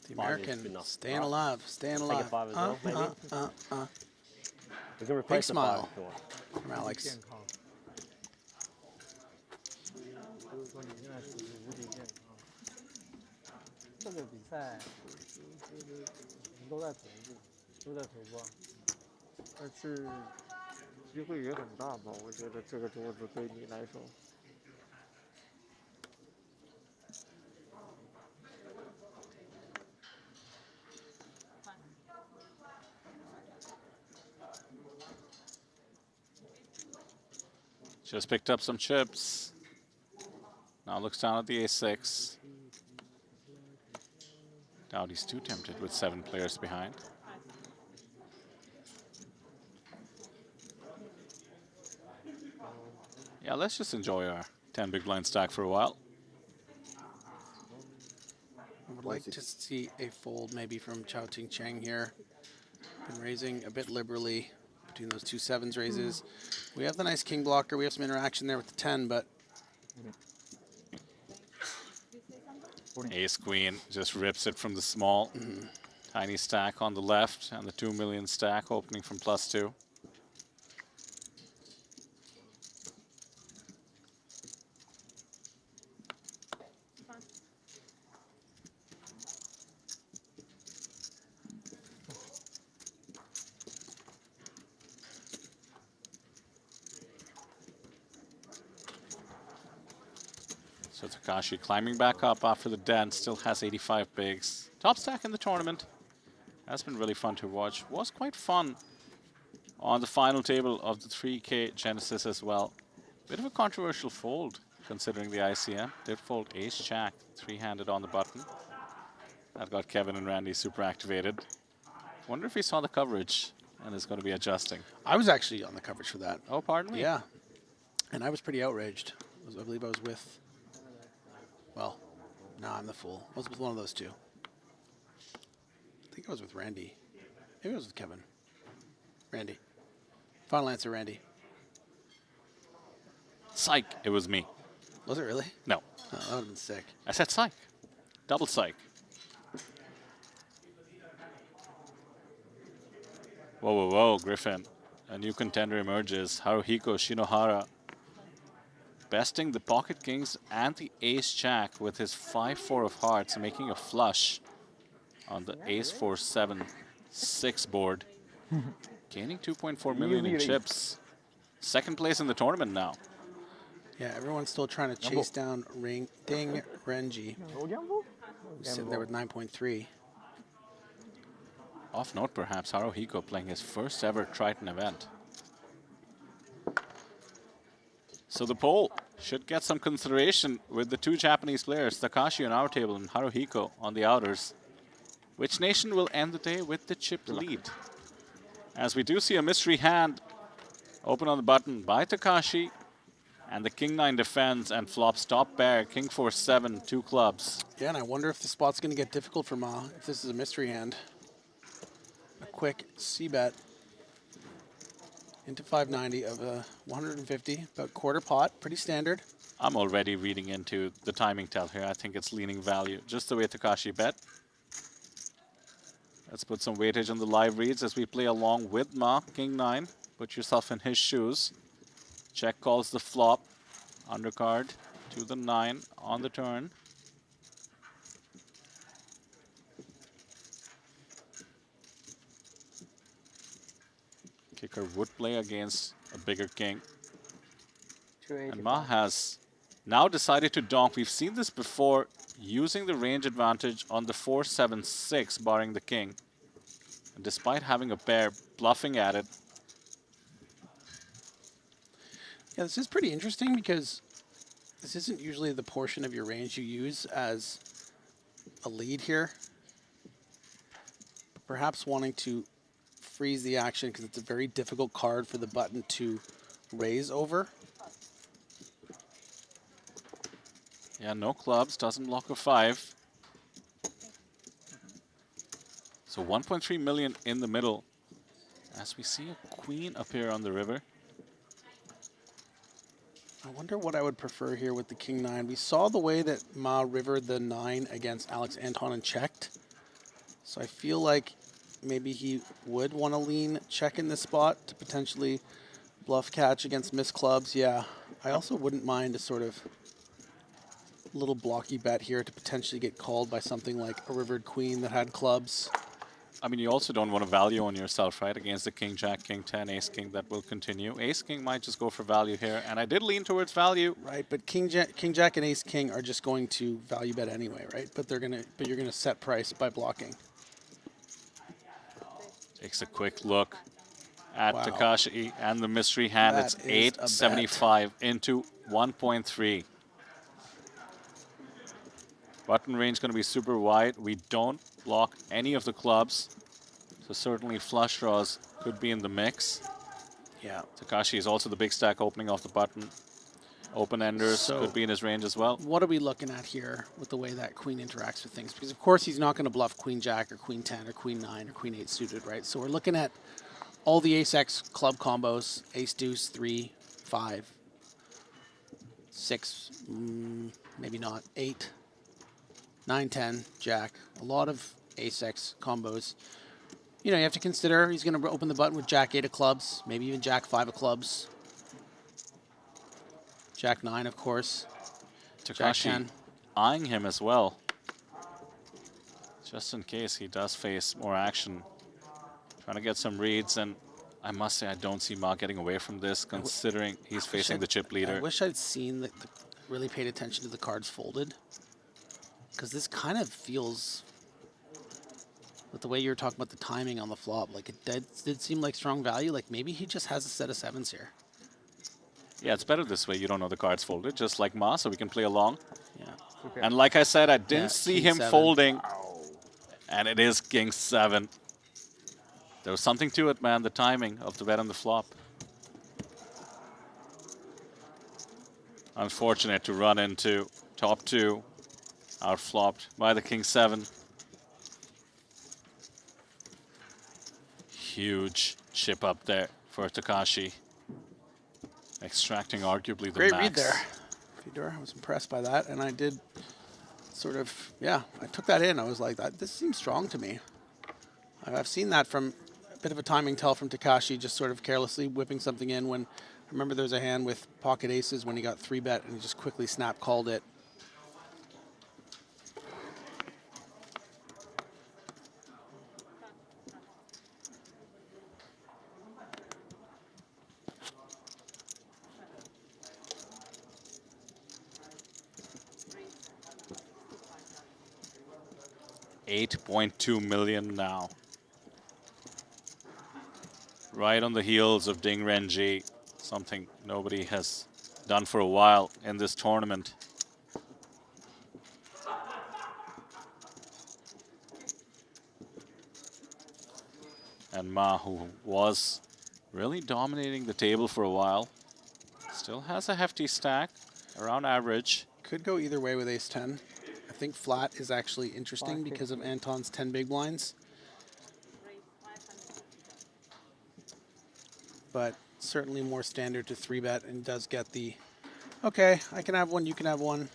S2: The American staying alive, staying
S15: Take
S2: alive.
S15: a 5 as well, maybe? We can
S2: Big
S15: replace the 5
S2: smile
S15: if you want.
S2: from Alex.
S10: 就是说你现在属于无敌健康。这个比赛我们都在头部，都在头部啊，但是机会也很大吧？我觉得这个桌子对你来说。
S1: Just picked up some chips. Now looks down at the ace-6. Doubt he's too tempted with 7 players behind. Yeah, let's just enjoy our 10 big blind stack for a while.
S2: I would like to see a fold maybe from Chao Ting Cheng here. Been raising a bit liberally between those two 7s raises. We have the nice king blocker. We have some interaction there with the 10, but
S1: Ace Queen just rips it from the small. Tiny stack on the left and the 2 million stack opening from +2. So Takashi climbing back up after the dent, still has 85 bigs. Top stack in the tournament. Has been really fun to watch. Was quite fun on the final table of the 3K Genesis as well. Bit of a controversial fold considering the ICM. Did fold ace-jack, 3-handed on the button. That got Kevin and Randy super activated. Wonder if he saw the coverage and is going to be adjusting.
S2: I was actually on the coverage for that.
S1: Oh, pardon me?
S2: Yeah. And I was pretty outraged. I believe I was with, well, no, I'm the fool. I was with one of those two. I think I was with Randy. Maybe I was with Kevin. Randy. Final answer, Randy.
S1: Psych, it was me.
S2: Was it really?
S1: No.
S2: Oh, that would have been sick.
S1: I said psych. Double psych. Whoa, whoa, whoa, Griffin. A new contender emerges. Haruhiko Shinohara. Besting the pocket kings and the ace-jack with his 5-4 of hearts, making a flush on the ace-4-7-6 board. Gaining 2.4 million in chips. Second place in the tournament now.
S2: Yeah, everyone's still trying to chase down Ding Renji, who's sitting there with 9.3.
S1: Off note, perhaps, Haruhiko playing his first ever Triton event. So the poll should get some consideration with the 2 Japanese players, Takashi on our table and Haruhiko on the outers. Which nation will end the day with the chip lead? As we do see a mystery hand open on the button by Takashi, and the King-9 defends and flops top pair, King 4-7, 2 clubs.
S2: Yeah, and I wonder if the spot's going to get difficult for Ma, if this is a mystery hand. A quick C-bet into 590 of a 150, about quarter pot, pretty standard.
S1: I'm already reading into the timing tell here. I think it's leaning value, just the way Takashi bet. Let's put some weightage on the live reads as we play along with Ma, King-9. Put yourself in his shoes. Check calls the flop. Undercard to the 9 on the turn. Kicker would play against a bigger king. And Ma has now decided to donk. We've seen this before using the range advantage on the 4-7-6, barring the king. And despite having a pair, bluffing at it.
S2: Yeah, this is pretty interesting because this isn't usually the portion of your range you use as a lead here. Perhaps wanting to freeze the action because it's a very difficult card for the button to raise over.
S1: Yeah, no clubs, doesn't block a 5. So 1.3 million in the middle as we see a queen appear on the river.
S2: I wonder what I would prefer here with the king 9. We saw the way that Ma rivered the 9 against Alex Anton and checked. So I feel like maybe he would want to lean check in this spot to potentially bluff catch against missed clubs. Yeah, I also wouldn't mind a sort of little blocky bet here to potentially get called by something like a rivered queen that had clubs.
S1: I mean, you also don't want to value on yourself, right? Against the king, jack, king 10, ace, king, that will continue. Ace, king might just go for value here, and I did lean towards value.
S2: Right, but king, jack, and ace, king are just going to value bet anyway, right? But you're gonna set price by blocking.
S1: Takes a quick look at
S2: Wow.
S1: Takashi and the mystery hand.
S2: That
S1: It's
S2: is a
S1: 875 into 1.3. Button range going to be super wide. We don't block any of the clubs, so certainly flush draws could be in the mix.
S2: Yeah.
S1: Takashi is also the big stack opening off the button. Open enders
S2: So
S1: could be in his range as well.
S2: what are we looking at here with the way that queen interacts with things? Because of course he's not going to bluff queen jack or queen 10 or queen 9 or queen 8 suited, right? So we're looking at all the ace-x club combos, ace deuce, 3, 5, 6, maybe not, 8, 9, 10, jack. A lot of ace-x combos. You know, you have to consider he's going to open the button with jack 8 of clubs, maybe even jack 5 of clubs. Jack 9, of course. Jack
S1: Takashi
S2: 10.
S1: eyeing him as well, just in case he does face more action. Trying to get some reads, and I must say I don't see Ma getting away from this, considering he's facing the chip leader.
S2: I wish I'd seen really paid attention to the cards folded, because this kind of feels, with the way you were talking about the timing on the flop, like it did seem like strong value. Like maybe he just has a set of 7s here.
S1: Yeah, it's better this way. You don't know the cards folded, just like Ma, so we can play along.
S2: Yeah.
S1: And like I said, I didn't
S2: Yeah,
S1: see
S2: king
S1: him
S2: 7.
S1: folding. And it is king 7. There was something to it, man, the timing of the bet on the flop. Unfortunate to run into top 2, outflopped by the king 7. Huge chip up there for Takashi. Extracting arguably the
S2: Great
S1: max.
S2: read there, Fedor. I was impressed by that, and I did sort of, yeah, I took that in. I was like, this seems strong to me. I've seen that from a bit of a timing tell from Takashi, just sort of carelessly whipping something in when, I remember there's a hand with pocket aces when he got 3-bet and he just quickly snap called it.
S1: $8.2 million now. Right on the heels of Ding Renji, something nobody has done for a while in this tournament. And Ma, who was really dominating the table for a while, still has a hefty stack, around average.
S2: Could go either way with ace-10. I think flat is actually interesting because of Anton's 10 big blinds. But certainly more standard to 3-bet and does get the, okay, I can have one, you can have one.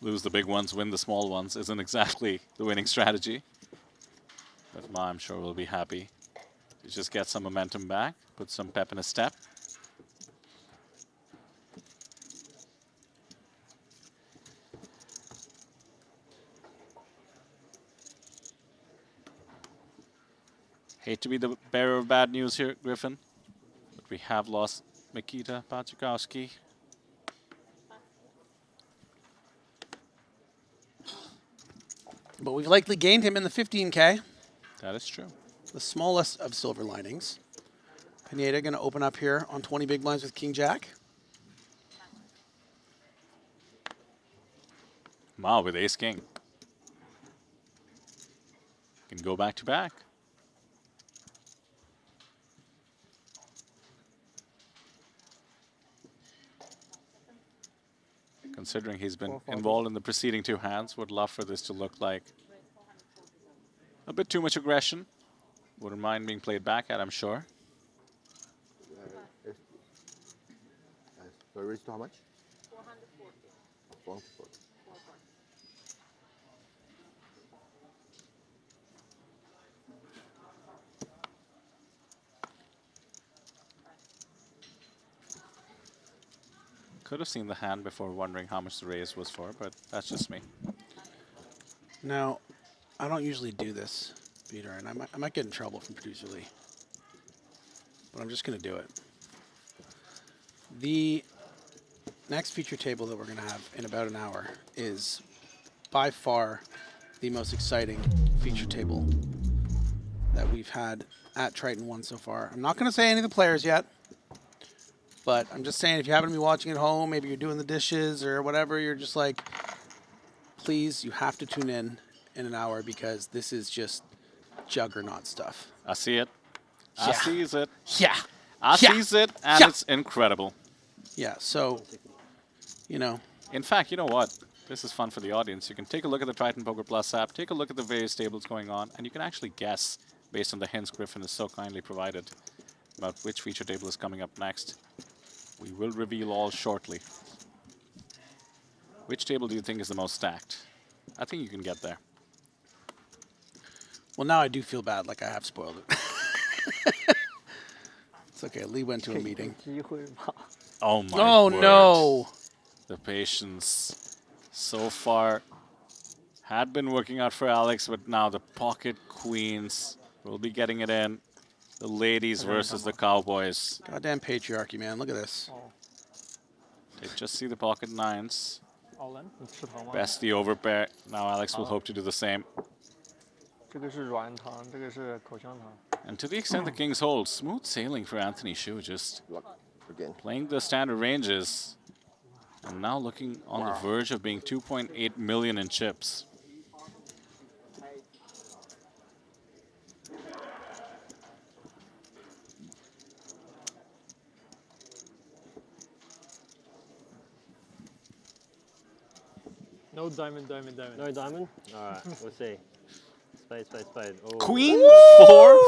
S1: Lose the big ones, win the small ones isn't exactly the winning strategy. But Ma, I'm sure, will be happy to just get some momentum back, put some pep in his step. Hate to be the bearer of bad news here, Griffin, but we have lost Mikita Pachikowski.
S2: But we've likely gained him in the 15K.
S1: That is true.
S2: The smallest of silver linings. Pineda going to open up here on 20 big blinds with King Jack.
S1: Ma with Ace King. Can go back to back. Considering he's been involved in the preceding 2 hands, would love for this to look like a bit too much aggression. Wouldn't mind being played back at, I'm sure.
S17: So raised to how much? 440. 440.
S1: Could have seen the hand before wondering how much the raise was for, but that's just me.
S2: Now, I don't usually do this, Peter, and I might get in trouble from Producer Lee. But I'm just going to do it. The next feature table that we're going to have in about an hour is by far the most exciting feature table that we've had at Triton ONE so far. I'm not going to say any of the players yet, but I'm just saying if you happen to be watching at home, maybe you're doing the dishes or whatever, you're just like, please, you have to tune in an hour because this is just juggernaut stuff.
S1: I see it.
S2: Yeah.
S1: I sees it.
S2: Yeah.
S1: I sees it, and it's incredible.
S2: Yeah, so, you know.
S1: In fact, you know what? This is fun for the audience. You can take a look at the Triton Poker Plus app, take a look at the various tables going on, and you can actually guess, based on the hints Griffin has so kindly provided, about which feature table is coming up next. We will reveal all shortly. Which table do you think is the most stacked? I think you can get there.
S2: Well, now I do feel bad, like I have spoiled it. It's okay. Lee went to a meeting.
S1: Oh my
S2: Oh
S1: word.
S2: no!
S1: The patience so far had been working out for Alex, but now the pocket queens will be getting it in. The ladies versus the cowboys.
S2: Goddamn patriarchy, man. Look at this.
S1: They just see the pocket nines.
S10: All in.
S1: Best the overpair. Now Alex will hope to do the same.
S10: 这个是软糖，这个是口香糖。
S1: And to the extent the kings hold, smooth sailing for Anthony Hsu, just playing the standard ranges. And now looking on the verge of being 2.8 million in chips.
S10: No diamond, diamond, diamond.
S15: No diamond? All right, we'll see. Spade, spade, spade. Oh.
S1: Queen 4-4.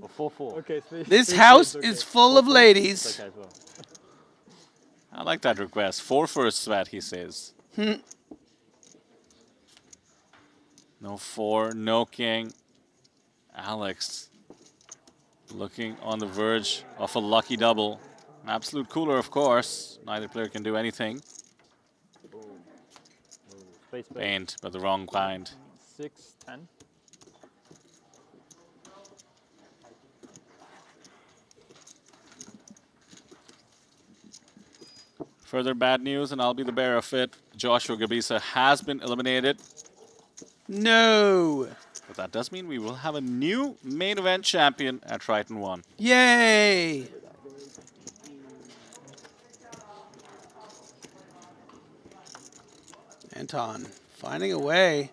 S15: Or 4-4.
S10: Okay, spade,
S2: This
S10: spade,
S2: house
S10: spade, okay.
S2: is full of ladies.
S15: It's okay as well.
S1: I like that request. 4 for a sweat, he says. No 4, no king. Alex looking on the verge of a lucky double. An absolute cooler, of course. Neither player can do anything.
S15: Spade, spade.
S1: Paint, but the wrong kind.
S10: 6, 10.
S1: Further bad news, and I'll be the bearer of it. Joshua Gabisa has been eliminated.
S2: No!
S1: But that does mean we will have a new main event champion at Triton ONE.
S2: Yay! Anton finding a way,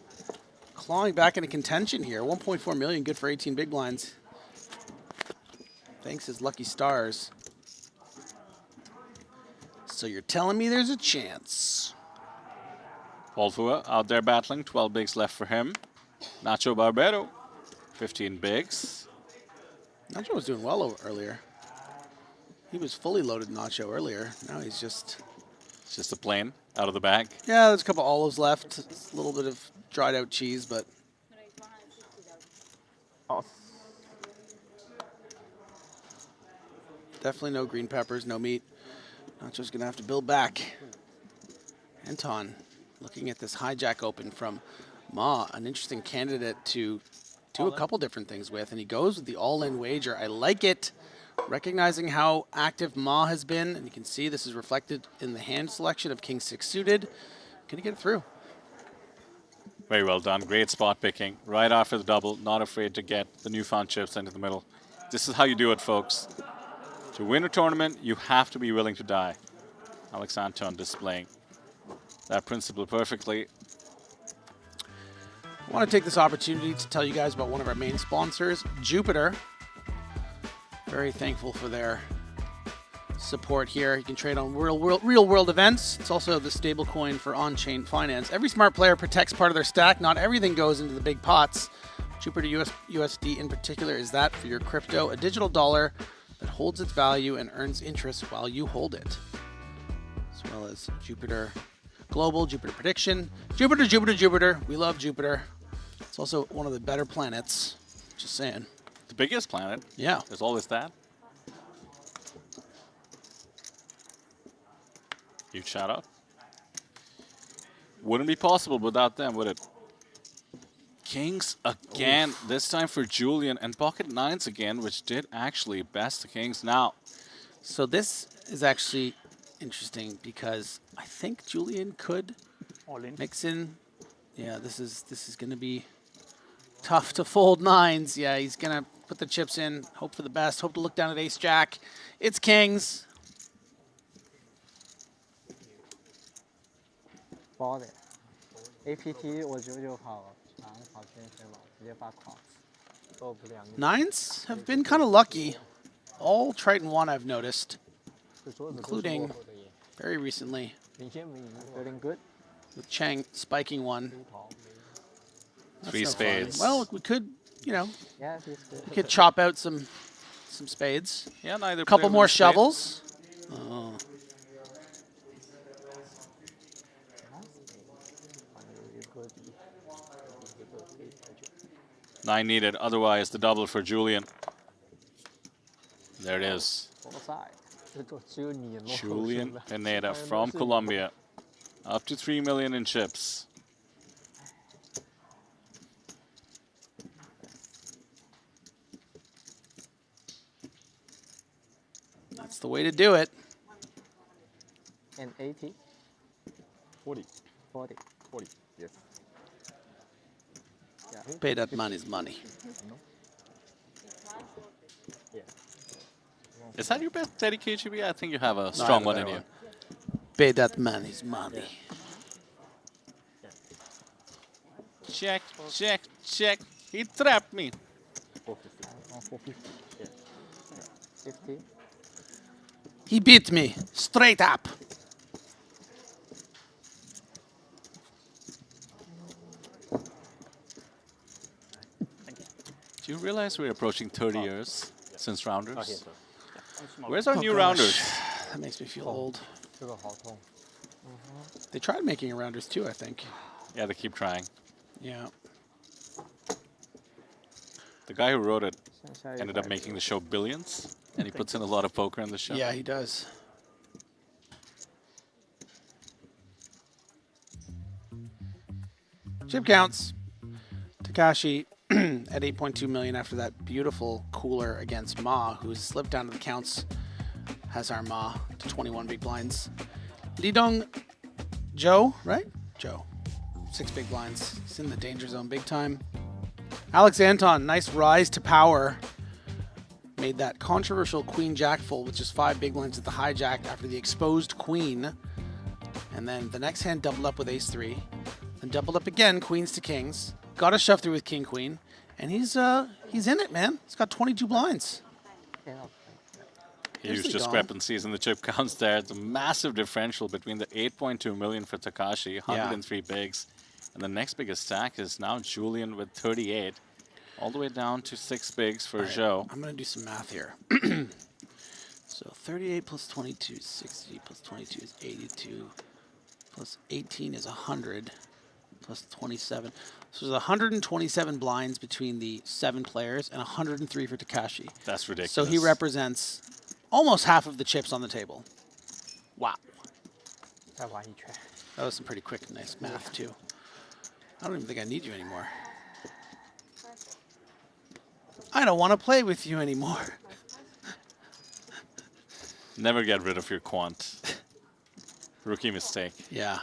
S2: clawing back into contention here. 1.4 million, good for 18 big blinds. Thanks his lucky stars. So you're telling me there's a chance?
S1: Paul Fua out there battling, 12 bigs left for him. Nacho Barbero, 15 bigs.
S2: Nacho was doing well earlier. He was fully loaded Nacho earlier. Now he's just...
S1: It's just a plain out of the bag.
S2: Yeah, there's a couple olives left. A little bit of dried out cheese, but... Definitely no green peppers, no meat. Nacho's going to have to build back. Anton looking at this hijack open from Ma, an interesting candidate to do a couple different things with, and he goes with the all-in wager. I like it, recognizing how active Ma has been, and you can see this is reflected in the hand selection of King 6 suited. Gonna get it through.
S1: Very well done. Great spot picking. Right after the double, not afraid to get the newfound chips into the middle. This is how you do it, folks. To win a tournament, you have to be willing to die. Alex Anton displaying that principle perfectly.
S2: I want to take this opportunity to tell you guys about one of our main sponsors, Jupiter. Very thankful for their support here. You can trade on real world events. It's also the stable coin for on-chain finance. Every smart player protects part of their stack. Not everything goes into the big pots. Jupiter USD in particular is that for your crypto, a digital dollar that holds its value and earns interest while you hold it. As well as Jupiter Global, Jupiter Prediction. Jupiter, Jupiter, Jupiter. We love Jupiter. It's also one of the better planets. Just saying.
S1: The biggest planet.
S2: Yeah.
S1: There's always that. Huge shout out. Wouldn't be possible without them, would it? Kings again, this time for Julian, and pocket nines again, which did actually best the Kings now.
S2: So this is actually interesting because I think Julian could mix in. Yeah, this is going to be tough to fold nines. Yeah, he's going to put the chips in, hope for the best, hope to look down at ace jack. It's Kings.
S7: 包的 ，APT 我就跑长跑圈水网，直接把框做不良。
S2: Nines have been kind of lucky. All Triton ONE I've noticed, including very recently with Chang spiking one. That's
S1: 3
S2: no
S1: spades.
S2: fun. Well, we could, you know, we could chop out some spades.
S1: Yeah, neither.
S2: A couple
S1: player
S2: more
S1: with a spade.
S2: shovels. Oh.
S1: Nine needed, otherwise the double for Julian. There it is. Julian Pineda from Colombia. Up to 3 million in chips.
S2: That's the way to do it.
S7: And 80.
S4: 40.
S7: 40.
S4: 40. Yes.
S2: Pay that money's money.
S1: Is that your best Teddy KGB? I think you have a strong one in you.
S2: Pay that money's money.
S1: Check, check, check. He trapped me.
S7: 50.
S2: He beat me straight up.
S1: Do you realize we're approaching 30 years since Rounders?
S4: Okay, so.
S1: Where's our
S2: Oh,
S1: new
S2: gosh.
S1: Rounders?
S2: That makes me feel old.
S7: 这个好痛。
S2: They tried making a Rounders too, I think.
S1: Yeah, they keep trying.
S2: Yeah.
S1: The guy who wrote it ended up making the show billions, and he puts in a lot of poker in the show.
S2: Yeah, he does. Chip counts. Takashi at 8.2 million after that beautiful cooler against Ma, who's slipped down to the counts, has our Ma to 21 big blinds. Lidong Joe, right? Joe. 6 big blinds. He's in the danger zone big time. Alex Anton, nice rise to power. Made that controversial queen jack fold with just 5 big blinds at the hijack after the exposed queen. And then the next hand doubled up with ace-3. Then doubled up again, queens to kings. Got a shove through with king queen. And he's in it, man. He's got 22 blinds.
S1: Huge discrepancies in the chip counts there. It's a massive differential between the 8.2 million for Takashi, 103 bigs. And the next biggest stack is now Julian with 38. All the way down to 6 bigs for Joe.
S2: I'm going to do some math here. So 38 plus 22 is 60, plus 22 is 82, plus 18 is 100, plus 27. So there's 127 blinds between the 7 players and 103 for Takashi.
S1: That's ridiculous.
S2: So he represents almost half of the chips on the table. Wow. That was some pretty quick, nice math, too. I don't even think I need you anymore. I don't want to play with you anymore.
S1: Never get rid of your quant. Rookie mistake.
S2: Yeah.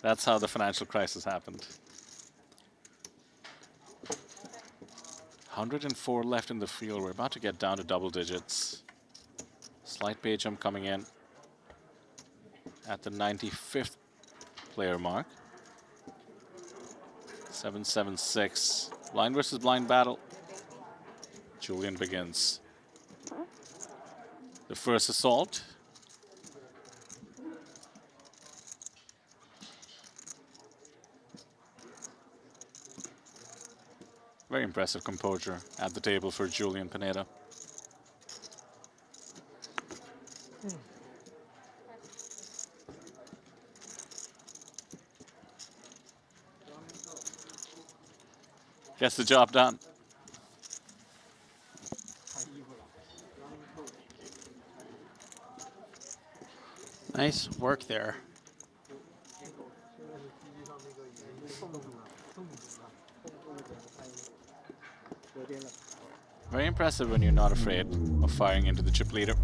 S1: That's how the financial crisis happened. 104 left in the field. We're about to get down to double digits. Slight pay jump coming in at the 95th player mark. 7-7-6. Blind versus blind battle. Julian begins. The first assault. Very impressive composure at the table for Julian Pineda. Gets the job done.
S2: Nice work there.
S1: Very impressive when you're not afraid of firing into the chip leader.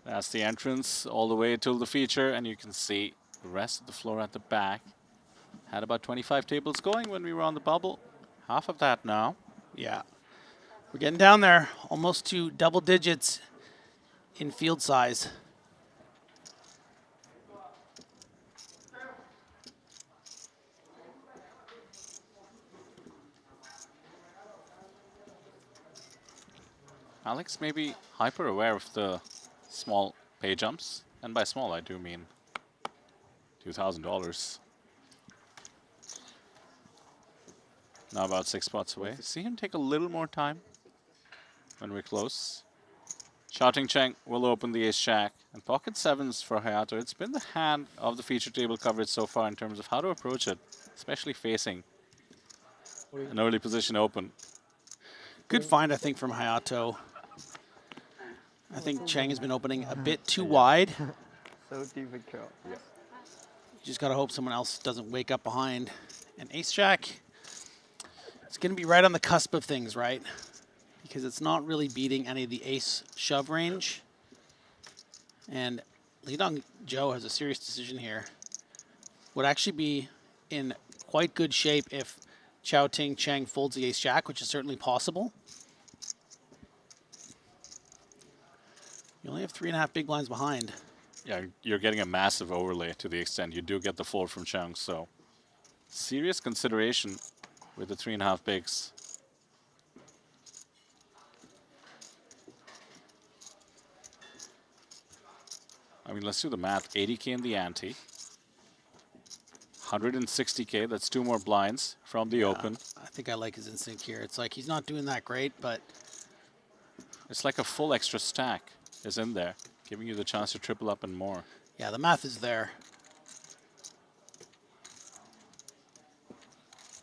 S1: That's the entrance all the way till the feature, and you can see the rest of the floor at the back. Had about 25 tables going when we were on the bubble. Half of that now.
S2: Yeah. We're getting down there, almost to double digits in field size.
S1: Alex may be hyper aware of the small pay jumps, and by small I do mean $2,000. Now about 6 spots away. See him take a little more time when we're close. Shouting Cheng will open the ace-jack, and pocket sevens for Hayato. It's been the hand of the feature table coverage so far in terms of how to approach it, especially facing an early position open.
S2: Good find, I think, from Hayato. I think Cheng has been opening a bit too wide.
S7: So difficult.
S2: You just got to hope someone else doesn't wake up behind. And ace-jack, it's going to be right on the cusp of things, right? Because it's not really beating any of the ace shove range. And Lidong Joe has a serious decision here. Would actually be in quite good shape if Chao Ting Cheng folds the ace-jack, which is certainly possible. You only have 3.5 big blinds behind.
S1: Yeah, you're getting a massive overlay to the extent you do get the fold from Cheng, so serious consideration with the 3.5 bigs. I mean, let's do the math. 80K in the ante. 160K, that's 2 more blinds from the open.
S2: I think I like his instinct here. It's like he's not doing that great, but
S1: it's like a full extra stack is in there, giving you the chance to triple up and more.
S2: Yeah, the math is there.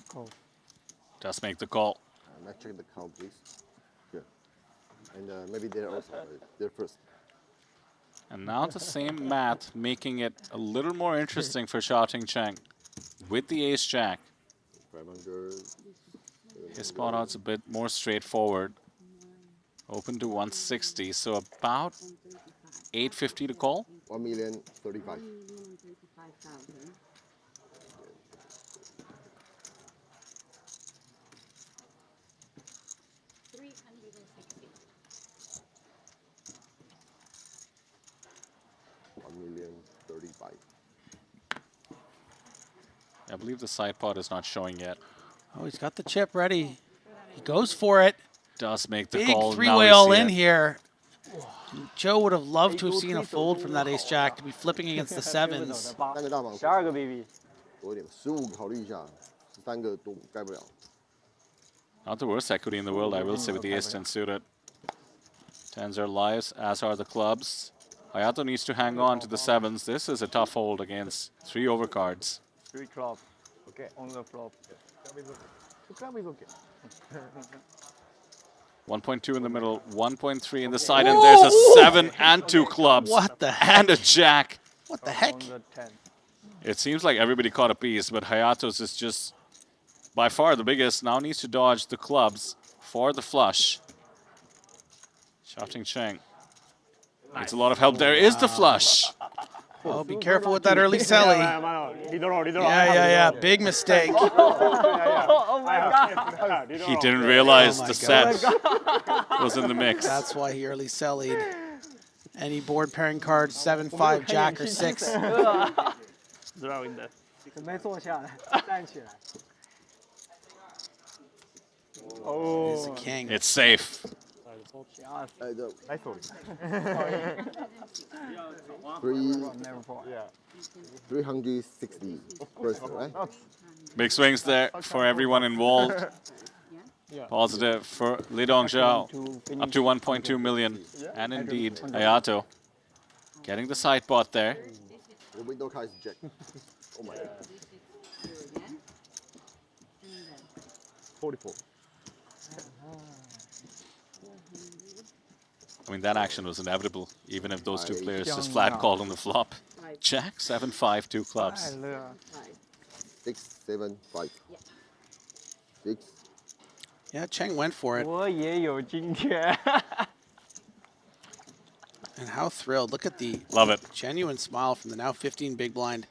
S4: Call.
S1: Just make the call.
S4: Let's check the call, please. Here. And maybe they're also they're first.
S1: And now the same math, making it a little more interesting for Shouting Cheng with the ace-jack.
S4: 500.
S1: His spot out's a bit more straightforward. Open to 160, so about 850 to call.
S4: 1,035,000.
S1: I believe the side pot is not showing yet.
S2: Oh, he's got the chip ready. He goes for it.
S1: Does make the
S2: Big
S1: call.
S2: three-way all in here. Joe would have loved to have seen a fold from that ace-jack to be flipping against the sevens.
S7: 12个 BB。
S4: 多一点，15考虑一下，13个都盖不了。
S1: Not the worst equity in the world, I will say, with the ace-10 suited. Tens are lives, as are the clubs. Hayato needs to hang on to the sevens. This is a tough hold against 3 overcards.
S7: 3 club. Okay, on the flop. The club is okay.
S1: 1.2 in the middle, 1.3 in the side, and there's a 7 and 2 clubs.
S2: What the heck?
S1: And a jack.
S2: What the heck?
S7: On the 10.
S1: It seems like everybody caught a piece, but Hayato's is just by far the biggest. Now needs to dodge the clubs for the flush. Shouting Cheng. Needs a lot of help. There is the flush.
S2: Oh, be careful with that early celly. Yeah. Big mistake.
S15: Oh my god.
S1: He didn't realize the set was in the mix.
S2: That's why he early cellied. Any board pairing card, 7-5, Jack, or 6.
S15: Drawing that.
S7: 准备坐下来，站起来。
S2: It's a king.
S1: It's safe.
S11: Three, 360 person, right?
S1: Big swings there for everyone involved. Positive for Li Dongzhao, up to 1.2 million. And indeed, Hayato getting the side pot there.
S11: The window card is jack. Oh my god. 44.
S1: I mean, that action was inevitable, even if those two players just flat called on the flop. Jack, 7-5, 2 clubs.
S11: 6, 7, 5. 6.
S2: Yeah, Cheng went for it.
S15: 我也有今天。
S2: And how thrilled. Look at the
S1: Love it.
S2: Genuine smile from the now 15 big blind.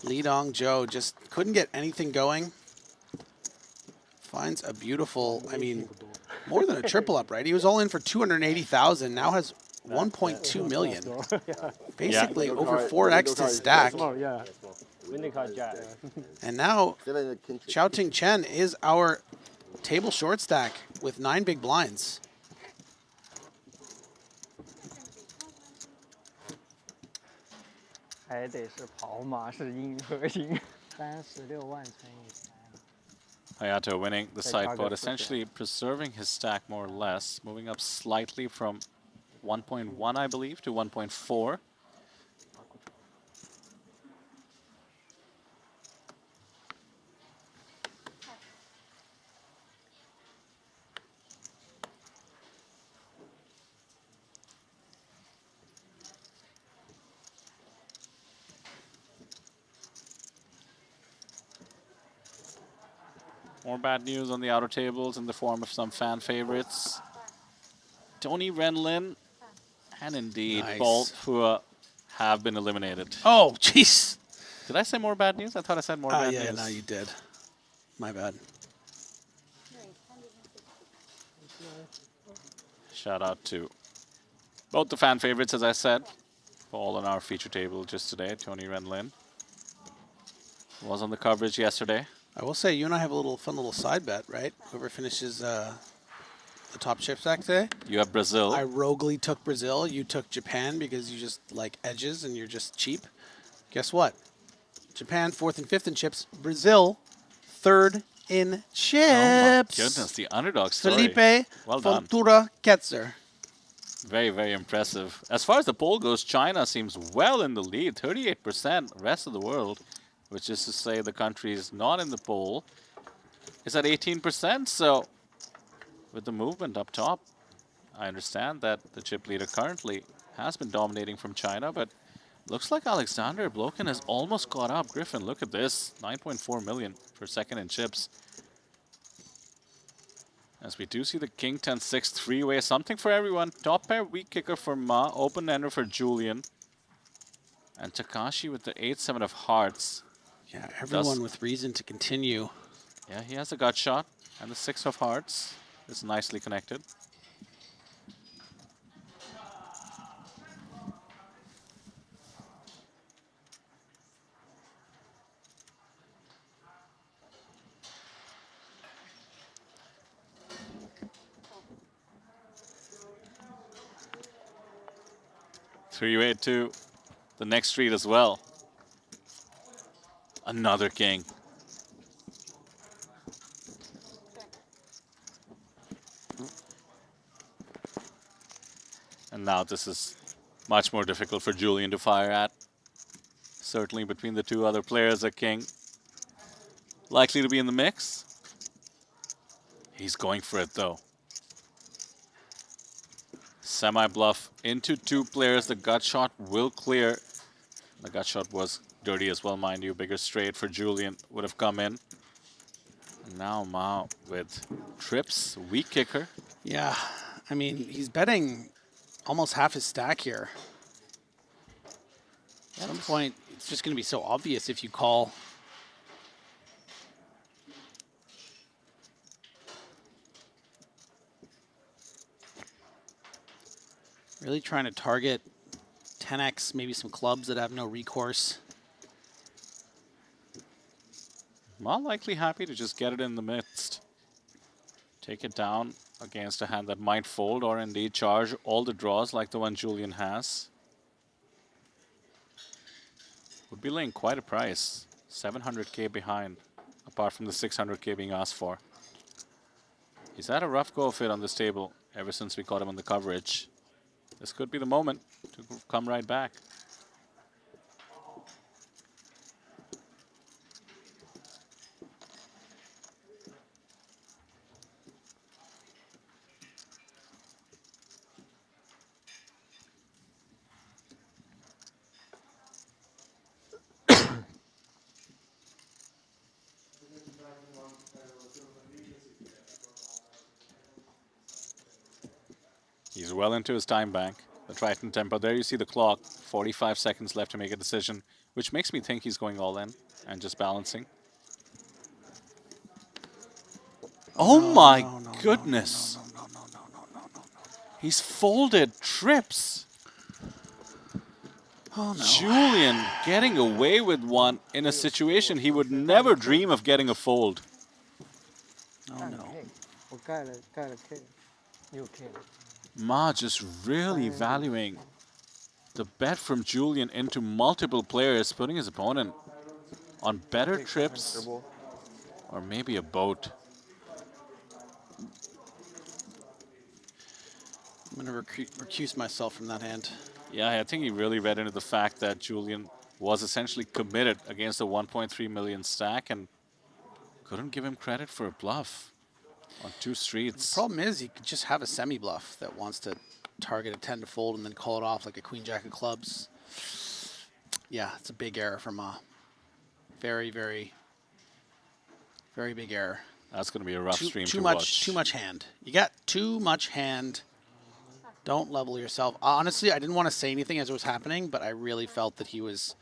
S2: Li Dongzhao just couldn't get anything going. Finds a beautiful, I mean, more than a triple up, right? He was all in for 280,000, now has 1.2 million. Basically over 4x his stack. And now Xiaoting Chen is our table short stack with 9 big blinds.
S1: Hayato winning the side pot, essentially preserving his stack more or less, moving up slightly from 1.1, I believe, to 1.4. More bad news on the outer tables in the form of some fan favorites. Tony Renlin and indeed Bolt, who have been eliminated.
S2: Oh, jeez.
S1: Did I say more bad news? I thought I said more bad news.
S2: Yeah, no, you did. My bad.
S1: Shout out to both the fan favorites, as I said, all on our feature table just today. Tony Renlin was on the coverage yesterday.
S2: I will say, you and I have a little fun little side bet, right? Whoever finishes the top chip stack today.
S1: You have Brazil.
S2: I roguely took Brazil. You took Japan because you just like edges and you're just cheap. Guess what? Japan 4th and 5th in chips. Brazil 3rd in chips.
S1: Oh my goodness, the underdog story.
S2: Felipe
S1: Well done.
S2: Fontura Ketzer.
S1: Very, very impressive. As far as the poll goes, China seems well in the lead, 38%. The rest of the world, which is to say the countries not in the poll, is at 18%. So with the movement up top, I understand that the chip leader currently has been dominating from China, but looks like Alexander Blokin has almost caught up. Griffin, look at this, 9.4 million for second in chips. As we do see the King 10-6 three-way, something for everyone. Top pair weak kicker for Ma, open ender for Julian. And Takashi with the 8-7 of hearts.
S2: Yeah, everyone with reason to continue.
S1: Yeah, he has a gut shot. And the 6 of hearts is nicely connected. Three-way to the next street as well. Another king. And now this is much more difficult for Julian to fire at. Certainly between the two other players, a king likely to be in the mix. He's going for it though. Semi-bluff into two players. The gut shot will clear. The gut shot was dirty as well, mind you. Bigger straight for Julian would have come in. Now Mao with trips, weak kicker.
S2: Yeah, I mean, he's betting almost half his stack here. At some point, it's just going to be so obvious if you call. Really trying to target 10x, maybe some clubs that have no recourse.
S1: More likely happy to just get it in the midst. Take it down against a hand that might fold or indeed charge all the draws like the one Julian has. Would be laying quite a price. 700k behind, apart from the 600k being asked for. He's had a rough go of it on this table ever since we caught him on the coverage. This could be the moment to come right back. He's well into his time bank. The Triton tempo. There you see the clock. 45 seconds left to make a decision, which makes me think he's going all in and just balancing. Oh my goodness. He's folded trips.
S2: Oh no.
S1: Julian getting away with one in a situation he would never dream of getting a fold.
S2: Oh no.
S10: 我盖了 K， 6 K。
S1: Ma just really valuing the bet from Julian into multiple players, putting his opponent on better trips or maybe a boat.
S2: I'm going to recuse myself from that hand.
S1: Yeah, I think he really read into the fact that Julian was essentially committed against a 1.3 million stack and couldn't give him credit for a bluff on 2 streets.
S2: The problem is you could just have a semi-bluff that wants to target a 10 to fold and then call it off like a queen jack of clubs. Yeah, it's a big error from Ma. Very, very, very big error.
S1: That's going to be a rough stream to
S2: much,
S1: watch.
S2: Too much hand. You got too much hand. Don't level yourself. Honestly, I didn't want to say anything as it was happening, but I really felt that he was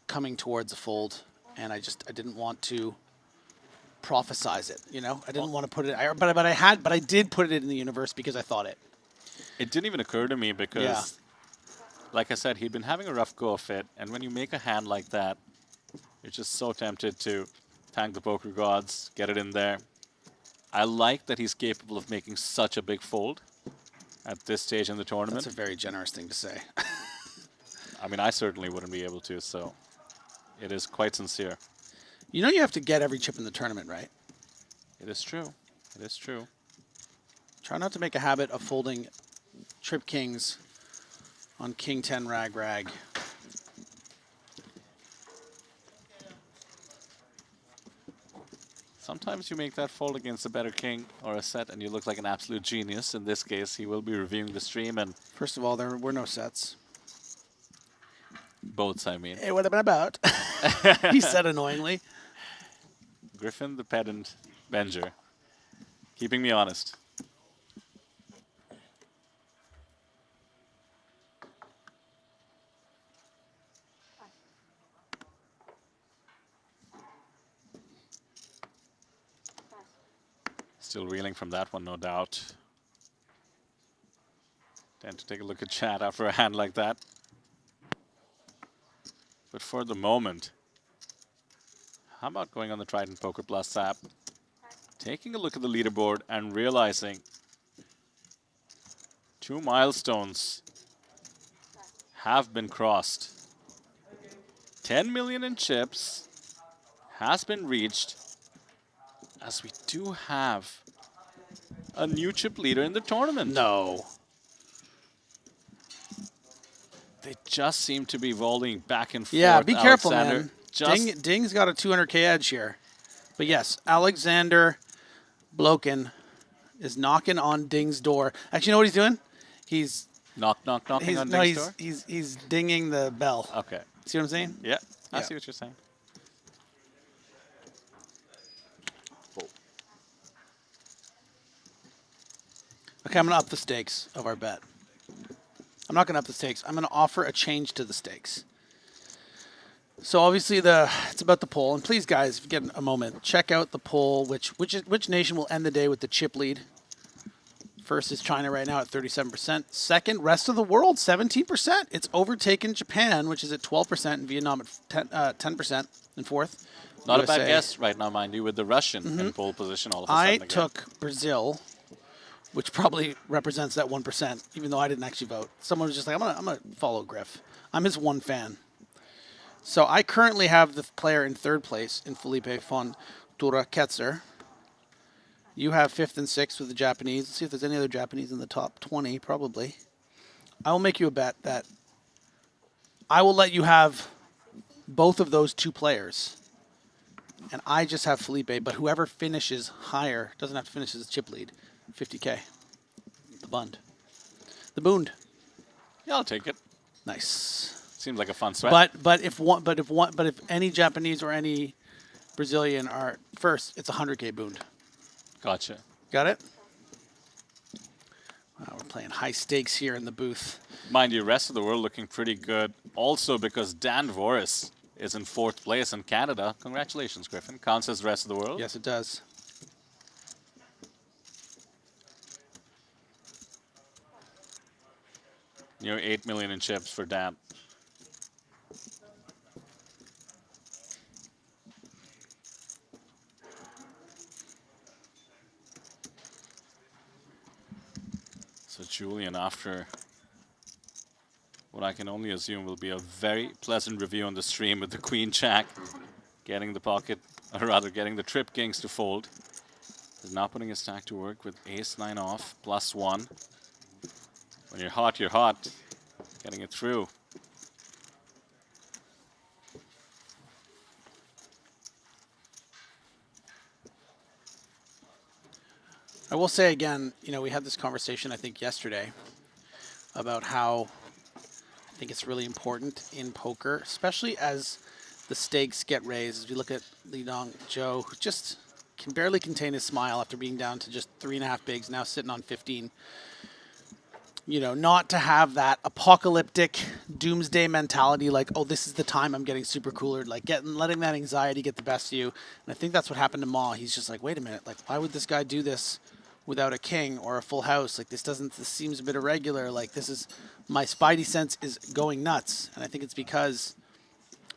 S2: coming towards a fold, and I didn't want to prophesize it. You know, I didn't want to put it. But I did put it in the universe because I thought it.
S1: It didn't even occur to me because,
S2: Yeah.
S1: like I said, he'd been having a rough go of it, and when you make a hand like that, you're just so tempted to thank the poker gods, get it in there. I like that he's capable of making such a big fold at this stage in the tournament.
S2: That's a very generous thing to say.
S1: I mean, I certainly wouldn't be able to, so it is quite sincere.
S2: You know you have to get every chip in the tournament, right?
S1: It is true. It is true.
S2: Try not to make a habit of folding trip kings on king 10 rag.
S1: Sometimes you make that fold against a better king or a set and you look like an absolute genius. In this case, he will be reviewing the stream and...
S2: First of all, there were no sets.
S1: Boats, I mean.
S2: Hey, what about? He said annoyingly.
S1: Griffin the pedant Benger. Keeping me honest. Still reeling from that one, no doubt. Tend to take a look at chat after a hand like that. But for the moment, how about going on the Triton Poker Plus app, taking a look at the leaderboard and realizing 2 milestones have been crossed. 10 million in chips has been reached, as we do have a new chip leader in the tournament.
S2: No.
S1: They just seem to be volleying back and forth.
S2: Yeah, be careful,
S1: Alexander.
S2: man. Ding's got a 200k edge here. But yes, Alexander Bloken is knocking on Ding's door. Actually, you know what he's doing? He's
S1: knocking on Ding's door?
S2: He's dinging the bell.
S1: Okay.
S2: See what I'm saying?
S1: Yeah, I see what you're saying.
S2: Okay, I'm going to up the stakes of our bet. I'm not going to up the stakes. I'm going to offer a change to the stakes. So obviously it's about the poll. And please, guys, if you get a moment, check out the poll. Which nation will end the day with the chip lead? First is China right now at 37%. Second, rest of the world, 17%. It's overtaken Japan, which is at 12%, and Vietnam at 10% in fourth.
S1: Not
S2: USA.
S1: a bad guess right now, mind you, with the Russian in pole position all of a sudden again.
S2: I took Brazil, which probably represents that 1%, even though I didn't actually vote. Someone was just like, I'm gonna follow Griff. I'm his one fan. So I currently have the player in third place in Felipe von Ketzer. You have fifth and sixth with the Japanese. Let's see if there's any other Japanese in the top 20, probably. I will make you a bet that I will let you have both of those two players. And I just have Felipe, but whoever finishes higher doesn't have to finish as a chip lead. 50K. The bund. The boond.
S1: Yeah, I'll take it.
S2: Nice.
S1: Seems like a fun sweat.
S2: But if any Japanese or any Brazilian are first, it's 100K boond.
S1: Gotcha.
S2: Got it? Wow, we're playing high stakes here in the booth.
S1: Mind you, rest of the world looking pretty good. Also because Dan Voris is in fourth place in Canada. Congratulations, Griffin. Counts as rest of the world.
S2: Yes, it does.
S1: Near 8 million in chips for Dan. So Julian, after what I can only assume will be a very pleasant review on the stream with the Queen Jack getting the pocket, or rather getting the Trip Kings to fold, is now putting his stack to work with Ace-9 off, +1. When you're hot, you're hot. Getting it through.
S2: I will say again, you know, we had this conversation, I think, yesterday about how I think it's really important in poker, especially as the stakes get raised. As we look at Li Dong Joe, who just can barely contain his smile after being down to just 3.5 bigs, now sitting on 15. You know, not to have that apocalyptic doomsday mentality like, oh, this is the time I'm getting super coolered, like letting that anxiety get the best of you. And I think that's what happened to Ma. He's just like, wait a minute, like, why would this guy do this without a king or a full house? Like, this seems a bit irregular. Like, my spidey sense is going nuts. And I think it's because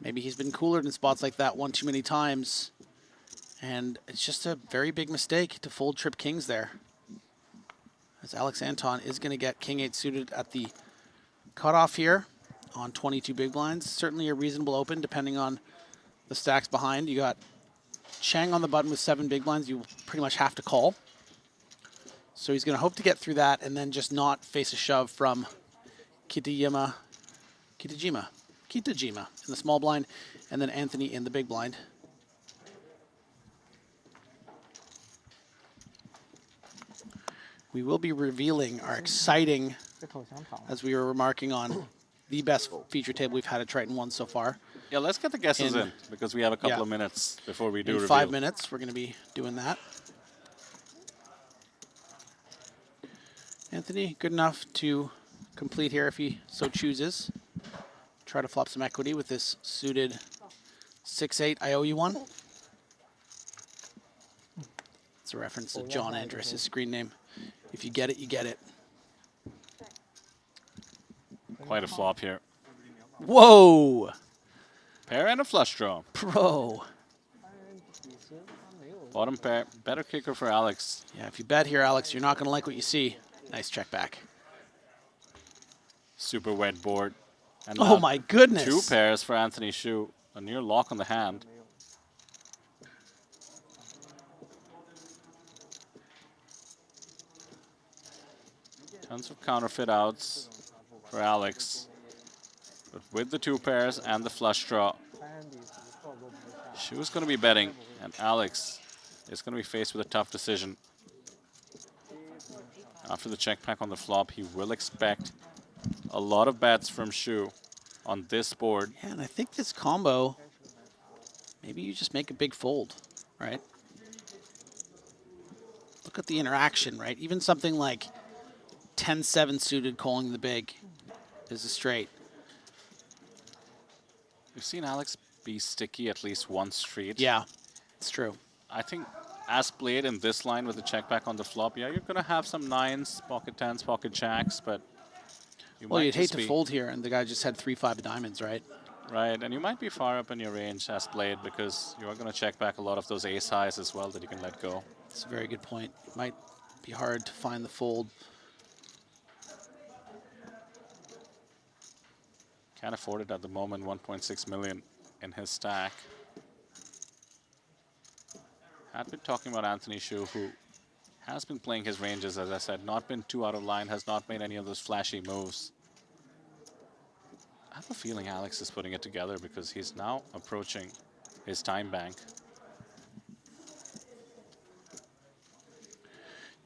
S2: maybe he's been coolered in spots like that one too many times. And it's just a very big mistake to fold Trip Kings there. As Alex Anton is going to get King 8 suited at the cutoff here on 22 big blinds. Certainly a reasonable open depending on the stacks behind. You got Chang on the button with 7 big blinds. You pretty much have to call. So he's going to hope to get through that and then just not face a shove from Kitajima in the small blind, and then Anthony in the big blind. We will be revealing our exciting, as we were remarking on, the best feature table we've had at Triton ONE so far.
S1: Yeah, let's get the guesses in because we have a couple of minutes before we do reveal.
S2: 5 minutes, we're going to be doing that. Anthony, good enough to complete here if he so chooses. Try to flop some equity with this suited 6-8. I owe you one. It's a reference to John Andrus, his screen name. If you get it, you get it.
S1: Quite a flop here.
S2: Whoa!
S1: Pair and a flush draw.
S2: Pro.
S1: Bottom pair, better kicker for Alex.
S2: Yeah, if you bet here, Alex, you're not going to like what you see. Nice check back.
S1: Super wet board. And
S2: oh my goodness.
S1: 2 pairs for Anthony Hsu. A near lock on the hand. Tons of counterfeit outs for Alex. But with the 2 pairs and the flush draw, Hsu's going to be betting, and Alex is going to be faced with a tough decision. After the check pack on the flop, he will expect a lot of bets from Hsu on this board.
S2: Yeah, and I think this combo, maybe you just make a big fold, right? Look at the interaction, right? Even something like 10-7 suited calling the big is a straight.
S1: We've seen Alex be sticky at least one street.
S2: Yeah, it's true.
S1: I think as played in this line with the check back on the flop, yeah, you're going to have some 9s, pocket 10s, pocket jacks, but you
S2: Well,
S1: might
S2: you'd hate
S1: just
S2: to
S1: be,
S2: fold here, and the guy just had 3-5 diamonds, right?
S1: Right, and you might be far up in your range as played because you are going to check back a lot of those ace highs as well that you can let go.
S2: That's a very good point. It might be hard to find the fold.
S1: Can't afford it at the moment, 1.6 million in his stack. Had been talking about Anthony Shu, who has been playing his ranges, as I said, not been too out of line, has not made any of those flashy moves. I have a feeling Alex is putting it together because he's now approaching his time bank.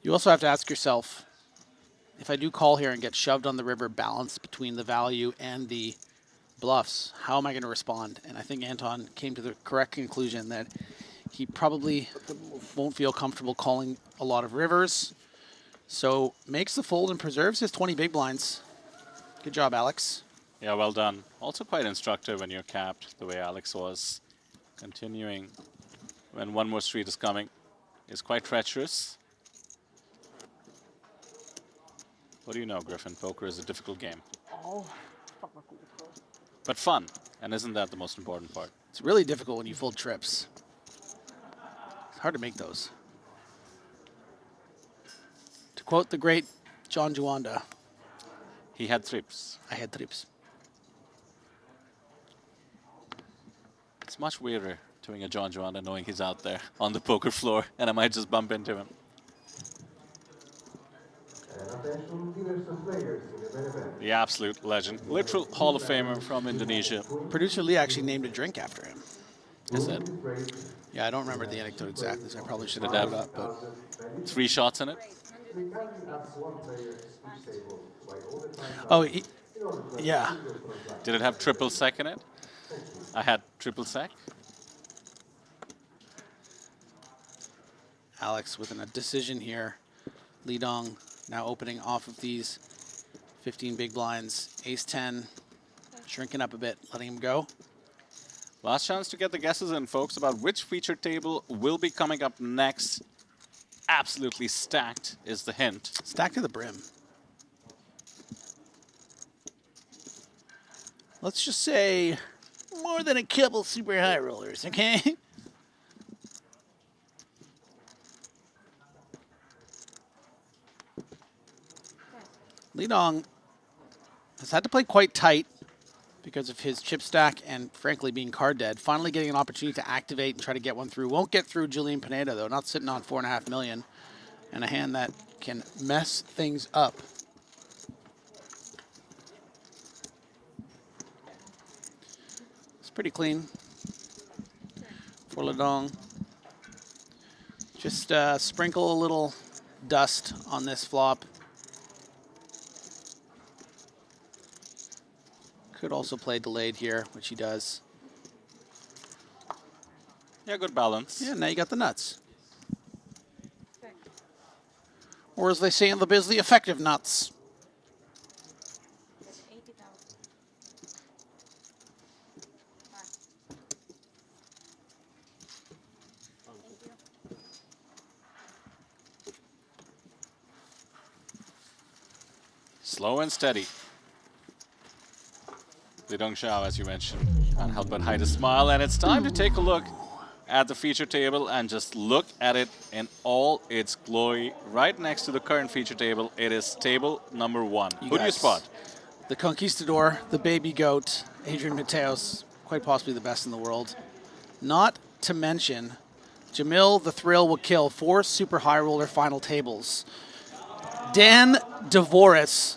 S2: You also have to ask yourself, if I do call here and get shoved on the river, balanced between the value and the bluffs, how am I going to respond? And I think Anton came to the correct conclusion that he probably won't feel comfortable calling a lot of rivers. So makes the fold and preserves his 20 big blinds. Good job, Alex.
S1: Yeah, well done. Also quite instructive when you're capped, the way Alex was. Continuing when one more street is coming is quite treacherous. What do you know, Griffin? Poker is a difficult game. But fun, and isn't that the most important part?
S2: It's really difficult when you fold trips. It's hard to make those. To quote the great John Juanda,
S1: he had trips.
S2: I had trips.
S1: It's much weirder doing a John Juanda knowing he's out there on the poker floor and I might just bump into him. The absolute legend. Literal Hall of Famer from Indonesia.
S2: Producer Lee actually named a drink after him.
S1: Is it?
S2: Yeah, I don't remember the anecdote exactly, so I probably should have
S1: Did it
S2: looked it
S1: have
S2: up. But
S1: 3 shots in it?
S2: oh, yeah.
S1: Did it have triple sec in it? I had triple sec.
S2: Alex with a decision here. Lee Dong now opening off of these 15 big blinds. Ace-10, shrinking up a bit, letting him go.
S1: Last chance to get the guesses in, folks, about which feature table will be coming up next. Absolutely stacked is the hint.
S2: Stacked to the brim. Let's just say more than a couple super high rollers, okay? Lee Dong has had to play quite tight because of his chip stack and, frankly, being card dead. Finally getting an opportunity to activate and try to get one through. Won't get through Julian Pineda, though. Not sitting on $4.5 million. And a hand that can mess things up. It's pretty clean for Lee Dong. Just sprinkle a little dust on this flop. Could also play delayed here, which he does.
S1: Yeah, good balance.
S2: Yeah, now you got the nuts. Or as they say in the biz, the effective nuts.
S1: Slow and steady. Lee Dong Xiao, as you mentioned, can't help but hide a smile. And it's time to take a look at the feature table and just look at it in all its glory. Right next to the current feature table, it is table number 1. Who do you spot?
S2: The Conquistador, the baby goat, Adrian Mateos, quite possibly the best in the world. Not to mention Jamil the Thrill will kill 4 super high roller final tables. Dan Dvoris,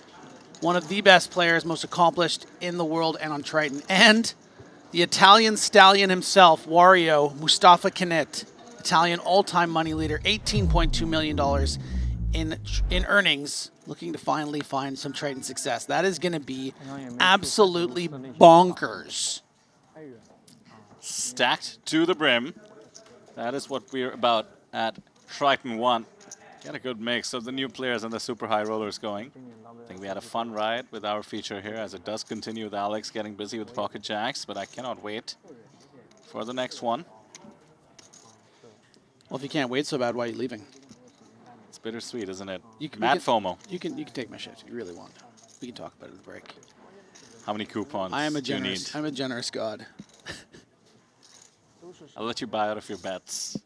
S2: one of the best players, most accomplished in the world and on Triton. And the Italian stallion himself, Wario Mustafa Kinit, Italian all-time money leader, $18.2 million in earnings, looking to finally find some Triton success. That is going to be absolutely bonkers.
S1: Stacked to the brim. That is what we're about at Triton ONE. Get a good mix of the new players and the super high rollers going. I think we had a fun ride with our feature here, as it does continue with Alex getting busy with pocket jacks, but I cannot wait for the next one.
S2: Well, if you can't wait so bad, why are you leaving?
S1: It's bittersweet, isn't it?
S2: You can,
S1: Mad
S2: we can,
S1: FOMO.
S2: You can take my shift if you really want. We can talk about it at the break.
S1: How many coupons
S2: I am a
S1: do you need?
S2: generous. I'm a generous god.
S1: I'll let you buy out of your bets.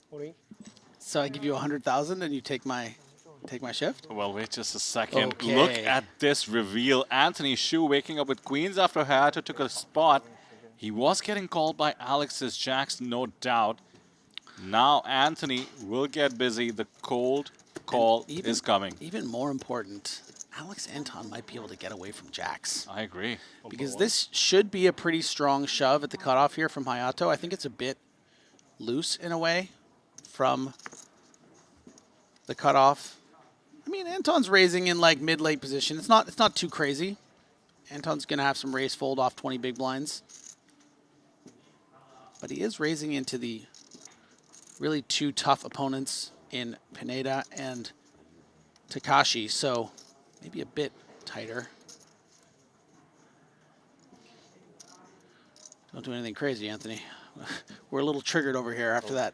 S2: So I give you 100,000 and you take my shift?
S1: Well, wait just a second.
S2: Okay.
S1: Look at this reveal. Anthony Shu waking up with queens after Hayato took a spot. He was getting called by Alex's jacks, no doubt. Now Anthony will get busy. The cold call is coming.
S2: Even more important, Alex Anton might be able to get away from jacks.
S1: I agree.
S2: Because this should be a pretty strong shove at the cutoff here from Hayato. I think it's a bit loose in a way from the cutoff. I mean, Anton's raising in like mid-late position. It's not too crazy. Anton's going to have some raise fold off 20 big blinds. But he is raising into the really two tough opponents in Pineda and Takashi, so maybe a bit tighter. Don't do anything crazy, Anthony. We're a little triggered over here after that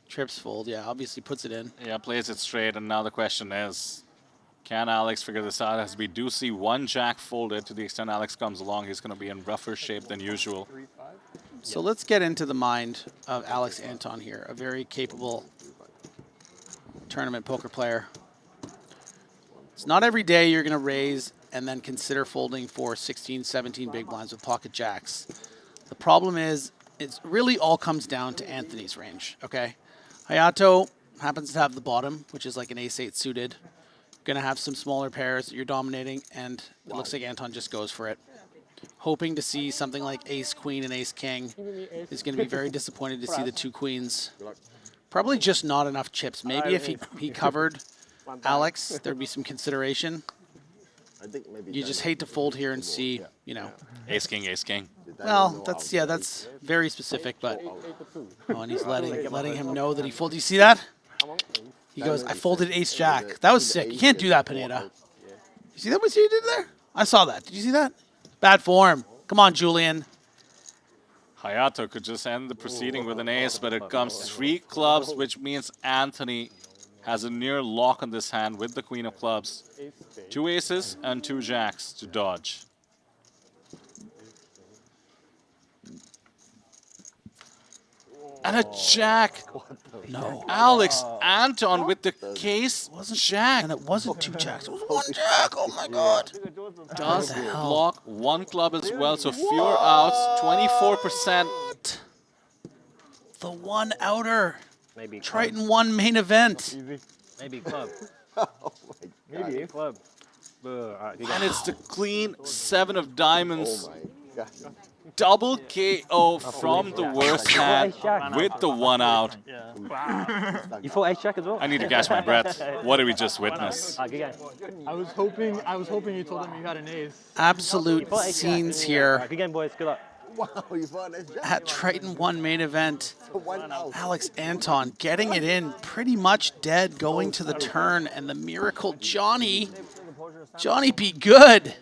S2: trips fold. Yeah, obviously puts it in.
S1: Yeah, plays it straight, and now the question is, can Alex figure this out? As we do see one jack folded, to the extent Alex comes along, he's going to be in rougher shape than usual.
S2: So let's get into the mind of Alex Anton here, a very capable tournament poker player. It's not every day you're going to raise and then consider folding for 16, 17 big blinds with pocket jacks. The problem is, it really all comes down to Anthony's range, okay? Hayato happens to have the bottom, which is like an ace-8 suited. Going to have some smaller pairs that you're dominating, and it looks like Anton just goes for it. Hoping to see something like ace-queen and ace-king. Is going to be very disappointed to see the two queens. Probably just not enough chips. Maybe if he covered Alex, there'd be some consideration. You just hate to fold here and see, you know.
S1: Ace-king, ace-king.
S2: Well, that's very specific, but oh, and he's letting him know that he folded. You see that? He goes, I folded ace-jack. That was sick. You can't do that, Pineda. You see that? What you did there? I saw that. Did you see that? Bad form. Come on, Julian.
S1: Hayato could just end the proceeding with an ace, but it comes 3 clubs, which means Anthony has a near lock on this hand with the queen of clubs. 2 aces and 2 jacks to dodge. And a jack.
S2: No.
S1: Alex Anton with the case jack.
S2: And it wasn't 2 jacks. It was 1 jack. Oh, my God.
S1: Does block 1 club as well, so fewer outs, 24%.
S2: The 1 outer.
S15: Maybe
S2: Triton ONE main event.
S15: Maybe club.
S10: Maybe
S15: club.
S1: And it's the clean 7 of diamonds. Double KO from the worst hand with the 1 out.
S15: You thought ace jack as well?
S1: I need to catch my breath. What did we just witness?
S10: I was hoping you told him you had an ace.
S2: Absolute scenes here
S15: Good game, boys. Good luck.
S4: Wow, you found a jack.
S2: at Triton ONE main event.
S4: 1 out.
S2: Alex Anton getting it in, pretty much dead, going to the turn, and the miracle Johnny be good.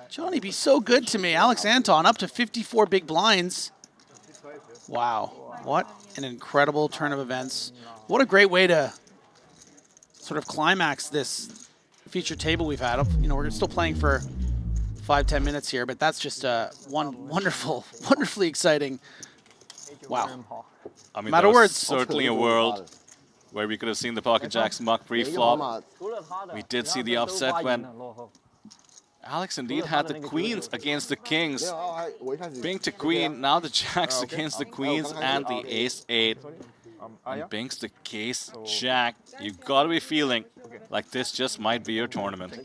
S2: Johnny be so good to me. Alex Anton up to 54 big blinds. Wow, what an incredible turn of events. What a great way to sort of climax this feature table we've had. You know, we're still playing for 5-10 minutes here, but that's just wonderfully exciting. Wow.
S1: I mean,
S2: Matter
S1: there was
S2: words.
S1: certainly a world where we could have seen the pocket jacks muck pre-flop. We did see the upset when Alex indeed had the queens against the kings. Bing to queen, now the jacks against the queens and the ace-8. And Bing's the case jack. You gotta be feeling like this just might be your tournament.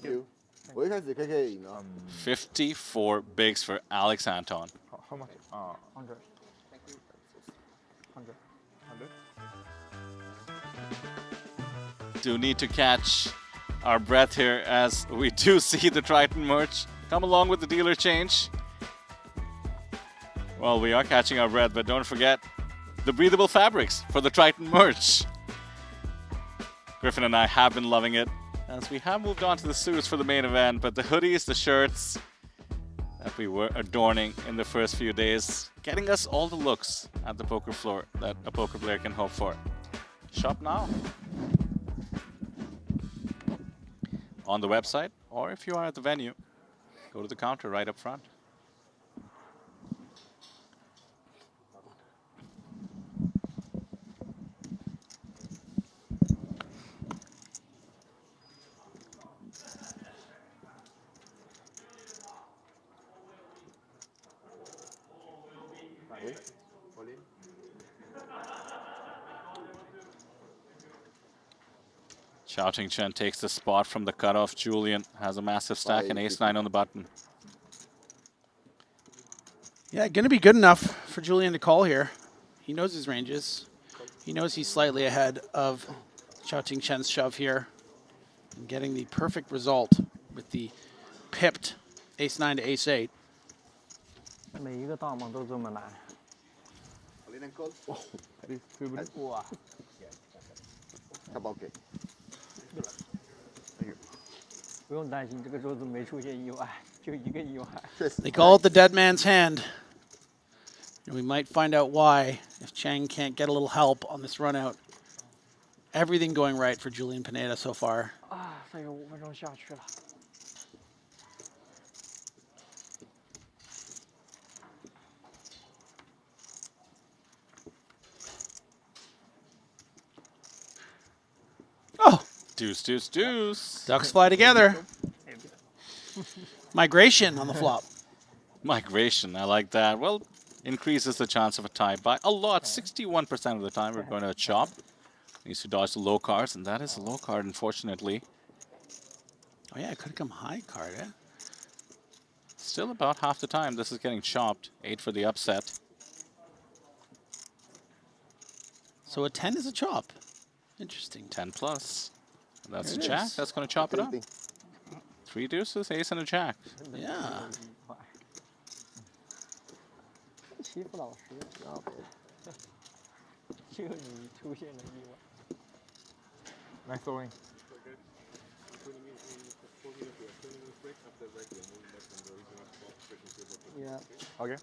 S1: 54 bigs for Alex Anton.
S10: How much? 100. 100.
S1: Do need to catch our breath here as we do see the Triton merch come along with the dealer change. Well, we are catching our breath, but don't forget the breathable fabrics for the Triton merch. Griffin and I have been loving it, as we have moved on to the suits for the main event, but the hoodies, the shirts that we were adorning in the first few days, getting us all the looks at the poker floor that a poker player can hope for. Shop now on the website, or if you are at the venue, go to the counter right up front. Shouting Chen takes the spot from the cutoff. Julian has a massive stack and ace-9 on the button.
S2: Yeah, going to be good enough for Julian to call here. He knows his ranges. He knows he's slightly ahead of Shouting Chen's shove here. And getting the perfect result with the pipped ace-9 to ace-8.
S7: 每一个大盲都这么难。哇！ 不用担心，这个桌子没出现意外，就一个意外。
S2: They call it the dead man's hand. And we might find out why if Chang can't get a little help on this run out. Everything going right for Julian Pineda so far.
S7: 啊，再有5分钟下去了。
S2: Oh!
S1: Deuce, deuce, deuce.
S2: Ducks fly together. Migration on the flop.
S1: Migration, I like that. Well, increases the chance of a tie by a lot. 61% of the time we're going to chop. Needs to dodge the low cards, and that is a low card, unfortunately.
S2: Oh yeah, it could have come high card, eh?
S1: Still about half the time this is getting chopped. 8 for the upset.
S2: So a 10 is a chop. Interesting.
S1: 10 plus. And that's a
S2: There it
S1: jack.
S2: is.
S1: That's going to chop it up. 3 deuces, ace, and a jack.
S2: Yeah.
S7: 欺负老师，就你出现了意外。Nice throwing. Yeah. Okay.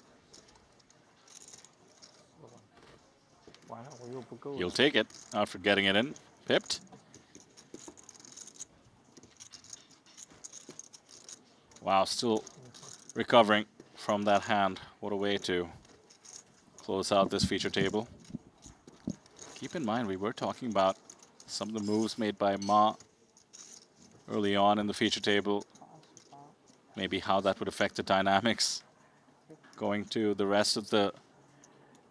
S7: 完了，我又不够了。
S1: He'll take it after getting it in. Pipped. Wow, still recovering from that hand. What a way to close out this feature table. Keep in mind, we were talking about some of the moves made by Ma early on in the feature table. Maybe how that would affect the dynamics. Going to the rest of the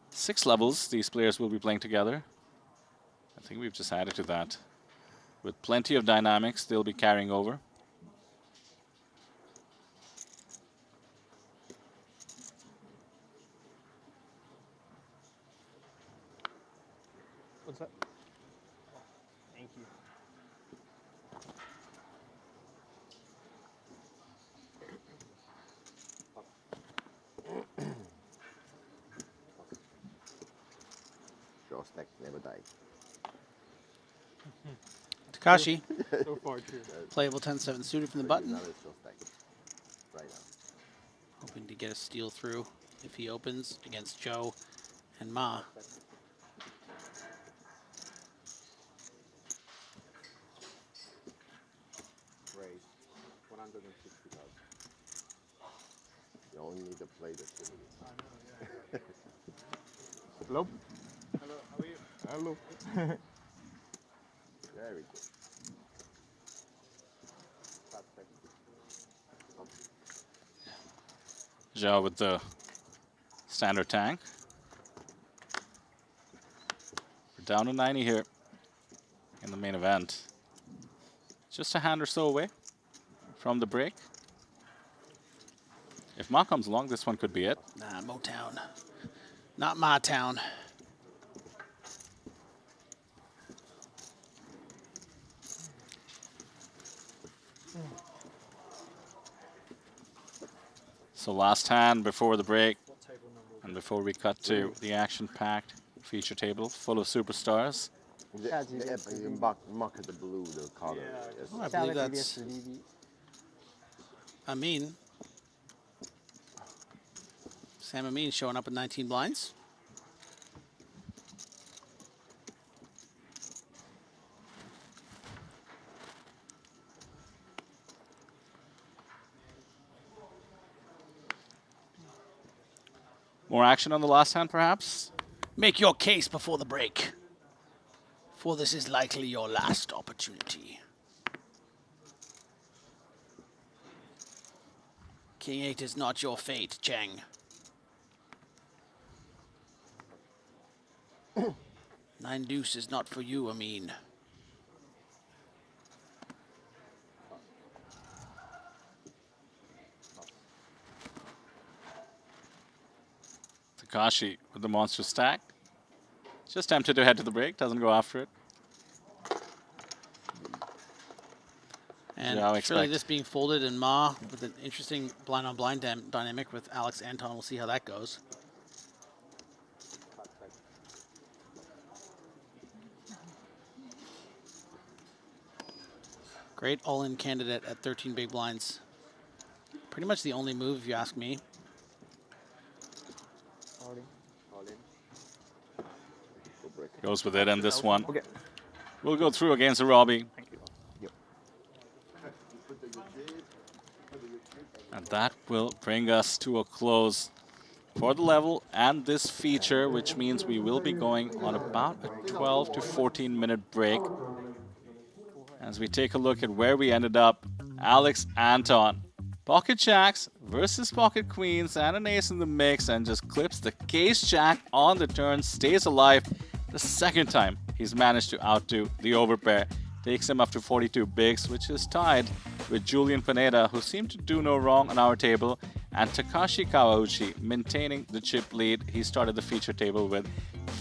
S1: 6 levels these players will be playing together. I think we've just added to that. With plenty of dynamics, they'll be carrying over.
S7: What's that? Thank you.
S4: Draw stack never die.
S2: Takashi.
S7: So far, true.
S2: Playable 10-7 suited from the button.
S4: Another draw stack. Right now.
S2: Hoping to get a steal through if he opens against Joe and Ma.
S4: Raise 160,000. You only need to play the 2 minutes.
S7: Hello.
S8: Hello, how are you?
S7: Hello.
S4: Very good.
S1: Zhao with the standard tank. We're down to 90 here in the main event. Just a hand or so away from the break. If Ma comes along, this one could be it.
S2: Nah, Motown. Not my town.
S1: So last hand before the break, and before we cut to the action-packed feature table full of superstars.
S4: Mark the blue, the color. Yes.
S2: Oh, I
S7: 下
S2: believe
S7: 个级别
S2: that's
S7: 10dB。
S2: Amin. Sam Amin showing up with 19 blinds.
S1: More action on the last hand, perhaps?
S2: Make your case before the break, for this is likely your last opportunity. King 8 is not your fate, Cheng. 9 deuce is not for you, Amin.
S1: Takashi with the monster stack. Just tempted to head to the break, doesn't go after it.
S2: And
S1: Yeah, I
S2: surely
S1: expect.
S2: this being folded and Ma with an interesting blind-on-blind dynamic with Alex Anton. We'll see how that goes. Great all-in candidate at 13 big blinds. Pretty much the only move, if you ask me.
S1: Goes with it, and this one will go through against Robbie. And that will bring us to a close for the level and this feature, which means we will be going on about a 12 to 14 minute break. As we take a look at where we ended up, Alex Anton. Pocket jacks versus pocket queens and an ace in the mix, and just clips the case jack on the turn, stays alive. The second time he's managed to outdo the overpair. Takes him up to 42 bigs, which is tied with Julian Pineda, who seemed to do no wrong on our table, and Takashi Kawauchi maintaining the chip lead. He started the feature table with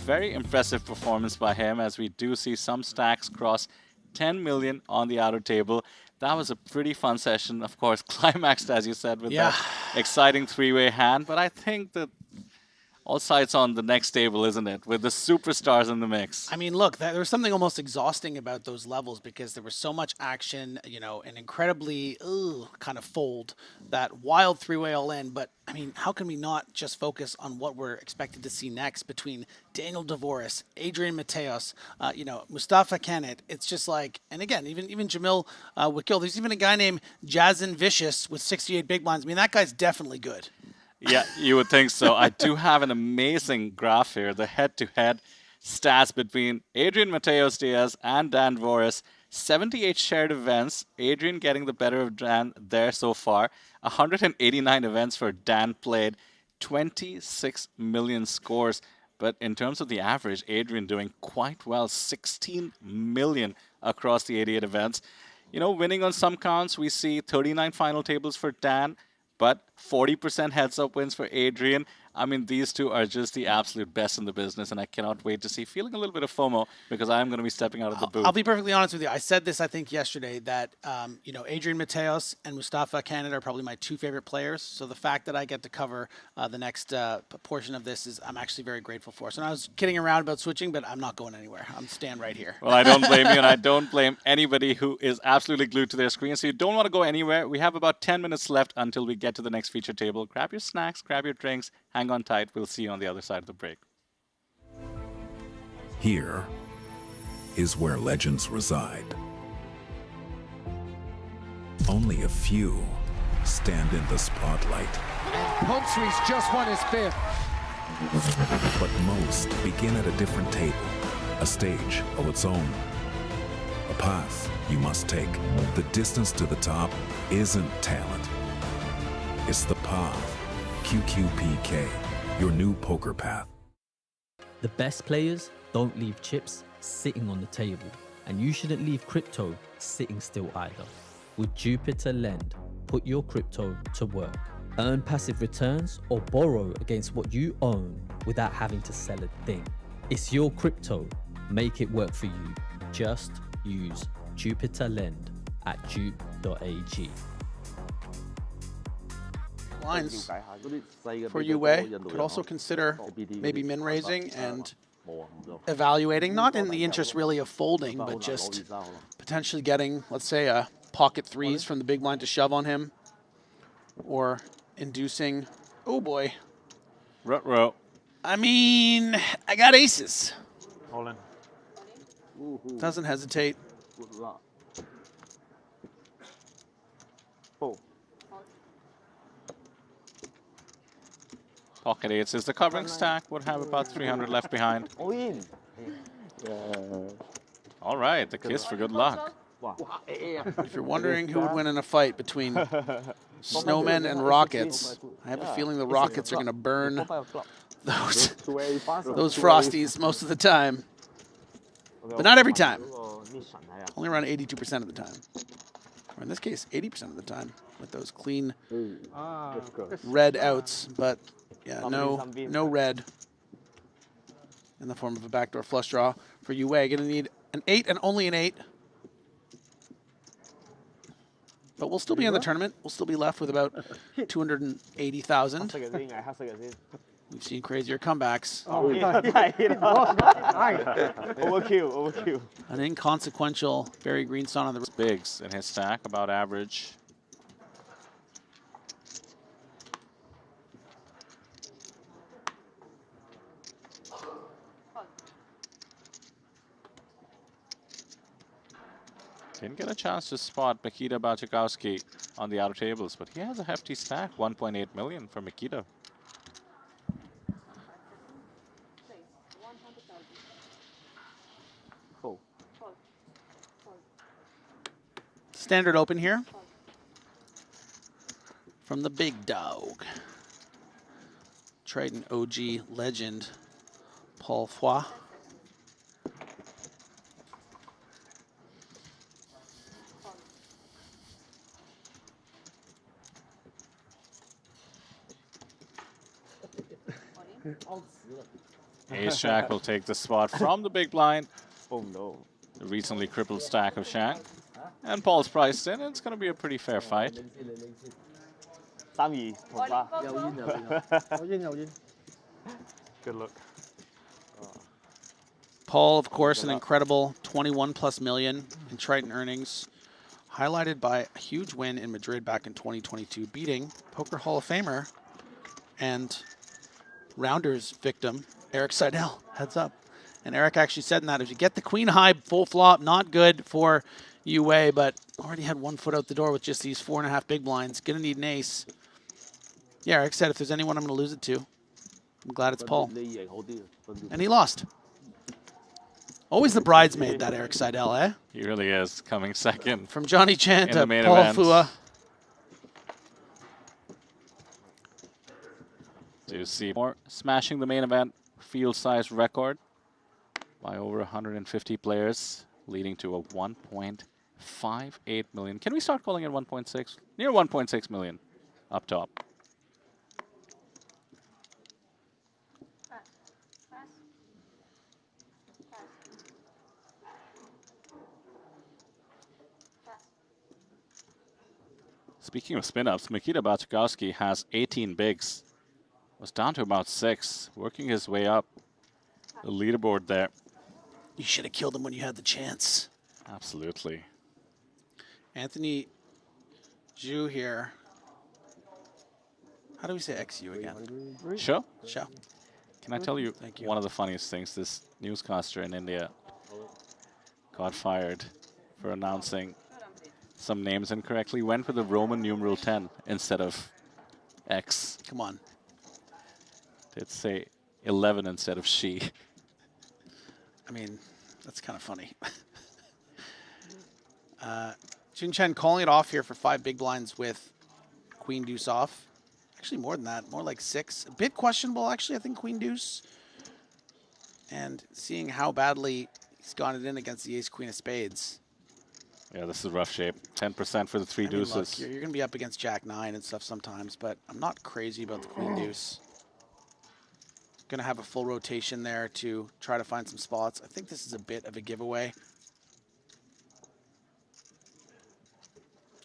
S1: very impressive performance by him, as we do see some stacks cross 10 million on the outer table. That was a pretty fun session, of course, climaxed, as you said, with that exciting three-way hand. But I think that all sights on the next table, isn't it? With the superstars in the mix.
S2: I mean, look, there was something almost exhausting about those levels because there was so much action, you know, an incredibly kind of fold, that wild three-way all-in. But, I mean, how can we not just focus on what we're expected to see next between Daniel Dvoris, Adrian Mateos, you know, Mustafa Kanat? It's just like, and again, even Jamil Wakil. There's even a guy named Jazin Vicious with 68 big blinds. I mean, that guy's definitely good.
S1: Yeah, you would think so. I do have an amazing graph here. The head-to-head stats between Adrian Mateos Diaz and Dan Dvoris. 78 shared events. Adrian getting the better of Dan there so far. 189 events for Dan played. 26 million scores. But in terms of the average, Adrian doing quite well. 16 million across the 88 events. You know, winning on some counts, we see 39 final tables for Dan, but 40% heads-up wins for Adrian. I mean, these two are just the absolute best in the business, and I cannot wait to see. Feeling a little bit of FOMO because I'm going to be stepping out of the booth.
S2: I'll be perfectly honest with you. I said this, I think, yesterday, that, you know, Adrian Mateos and Mustafa Kanat are probably my two favorite players. So the fact that I get to cover the next portion of this I'm actually very grateful for. So I was kidding around about switching, but I'm not going anywhere. I'm staying right here.
S1: Well, I don't blame you, and I don't blame anybody who is absolutely glued to their screen. So you don't want to go anywhere. We have about 10 minutes left until we get to the next feature table. Grab your snacks, grab your drinks, hang on tight. We'll see you on the other side of the break.
S12: Here is where legends reside. Only a few stand in the spotlight,
S13: And Pumphrey's just won his fifth.
S12: but most begin at a different table, a stage of its own. A path you must take. The distance to the top isn't talent. It's the path. QQPK, your new poker path.
S14: The best players don't leave chips sitting on the table, and you shouldn't leave crypto sitting still either. With Jupiter Lend, put your crypto to work. Earn passive returns or borrow against what you own without having to sell a thing. It's your crypto. Make it work for you. Just use Jupiter Lend at jupe.ag.
S2: Lines for Yue could also consider maybe min raising and evaluating, not in the interest really of folding, but just potentially getting, let's say, a pocket threes from the big blind to shove on him, or inducing, oh boy.
S1: Ruh-roh.
S2: I mean, I got aces.
S15: All in.
S2: Doesn't hesitate.
S4: Good luck.
S1: Pocket eights is the covering stack. Would have about 300 left behind.
S4: All in.
S1: All right, the kiss for good luck.
S2: If you're wondering who would win in a fight between snowmen and rockets, I have a feeling the rockets are going to burn those frosties most of the time. But not every time. Only around 82% of the time. Or in this case, 80% of the time with those clean red outs. But yeah, no red in the form of a backdoor flush draw for Yue. Going to need an 8 and only an 8. But we'll still be in the tournament. We'll still be left with about 280,000. We've seen crazier comebacks.
S4: Overkill.
S2: An inconsequential Barry Greenstone on the
S1: bigs in his stack, about average. Didn't get a chance to spot Mikita Bachikowski on the outer tables, but he has a hefty stack, 1.8 million for Mikita.
S2: Standard open here from the big dog. Triton OG legend, Paul Foy.
S1: Ace-Jack will take the spot from the big blind.
S4: Oh no.
S1: The recently crippled stack of Shank. And Paul's priced in. It's going to be a pretty fair fight.
S15: Good luck.
S2: Paul, of course, an incredible 21+ million in Triton earnings, highlighted by a huge win in Madrid back in 2022, beating Poker Hall of Famer and Rounders victim, Eric Seidel. Heads up. And Eric actually said in that, if you get the queen high full flop, not good for Yue, but already had 1 foot out the door with just these 4.5 big blinds. Gonna need an ace. Yeah, Eric said if there's anyone I'm gonna lose it to, I'm glad it's Paul. And he lost. Always the bridesmaid, that Eric Seidel, eh?
S1: He really is, coming second.
S2: From Johnny Chan to
S1: main
S2: Paul
S1: event.
S2: Fua.
S1: To see more, smashing the main event field size record by over 150 players, leading to a 1.58 million. Can we start calling it 1.6? Near 1.6 million up top. Speaking of spin-ups, Mikita Bachikowski has 18 bigs. Was down to about 6, working his way up the leaderboard there.
S2: You should have killed him when you had the chance.
S1: Absolutely.
S2: Anthony Jeju here. How do we say XU again?
S1: Sure.
S2: Sure.
S1: Can I tell you,
S2: Thank you.
S1: one of the funniest things? This newscaster in India got fired for announcing some names incorrectly. Went with the Roman numeral 10 instead of X.
S2: Come on.
S1: Did say 11 instead of she.
S2: I mean, that's kind of funny. Jun Chen calling it off here for 5 big blinds with queen deuce off. Actually, more than that, more like 6. A bit questionable, actually, I think, queen deuce. And seeing how badly he's gone it in against the ace queen of spades.
S1: Yeah, this is rough shape. 10% for the 3
S2: I mean,
S1: deuces.
S2: look, you're going to be up against jack 9 and stuff sometimes, but I'm not crazy about the queen deuce. Going to have a full rotation there to try to find some spots. I think this is a bit of a giveaway.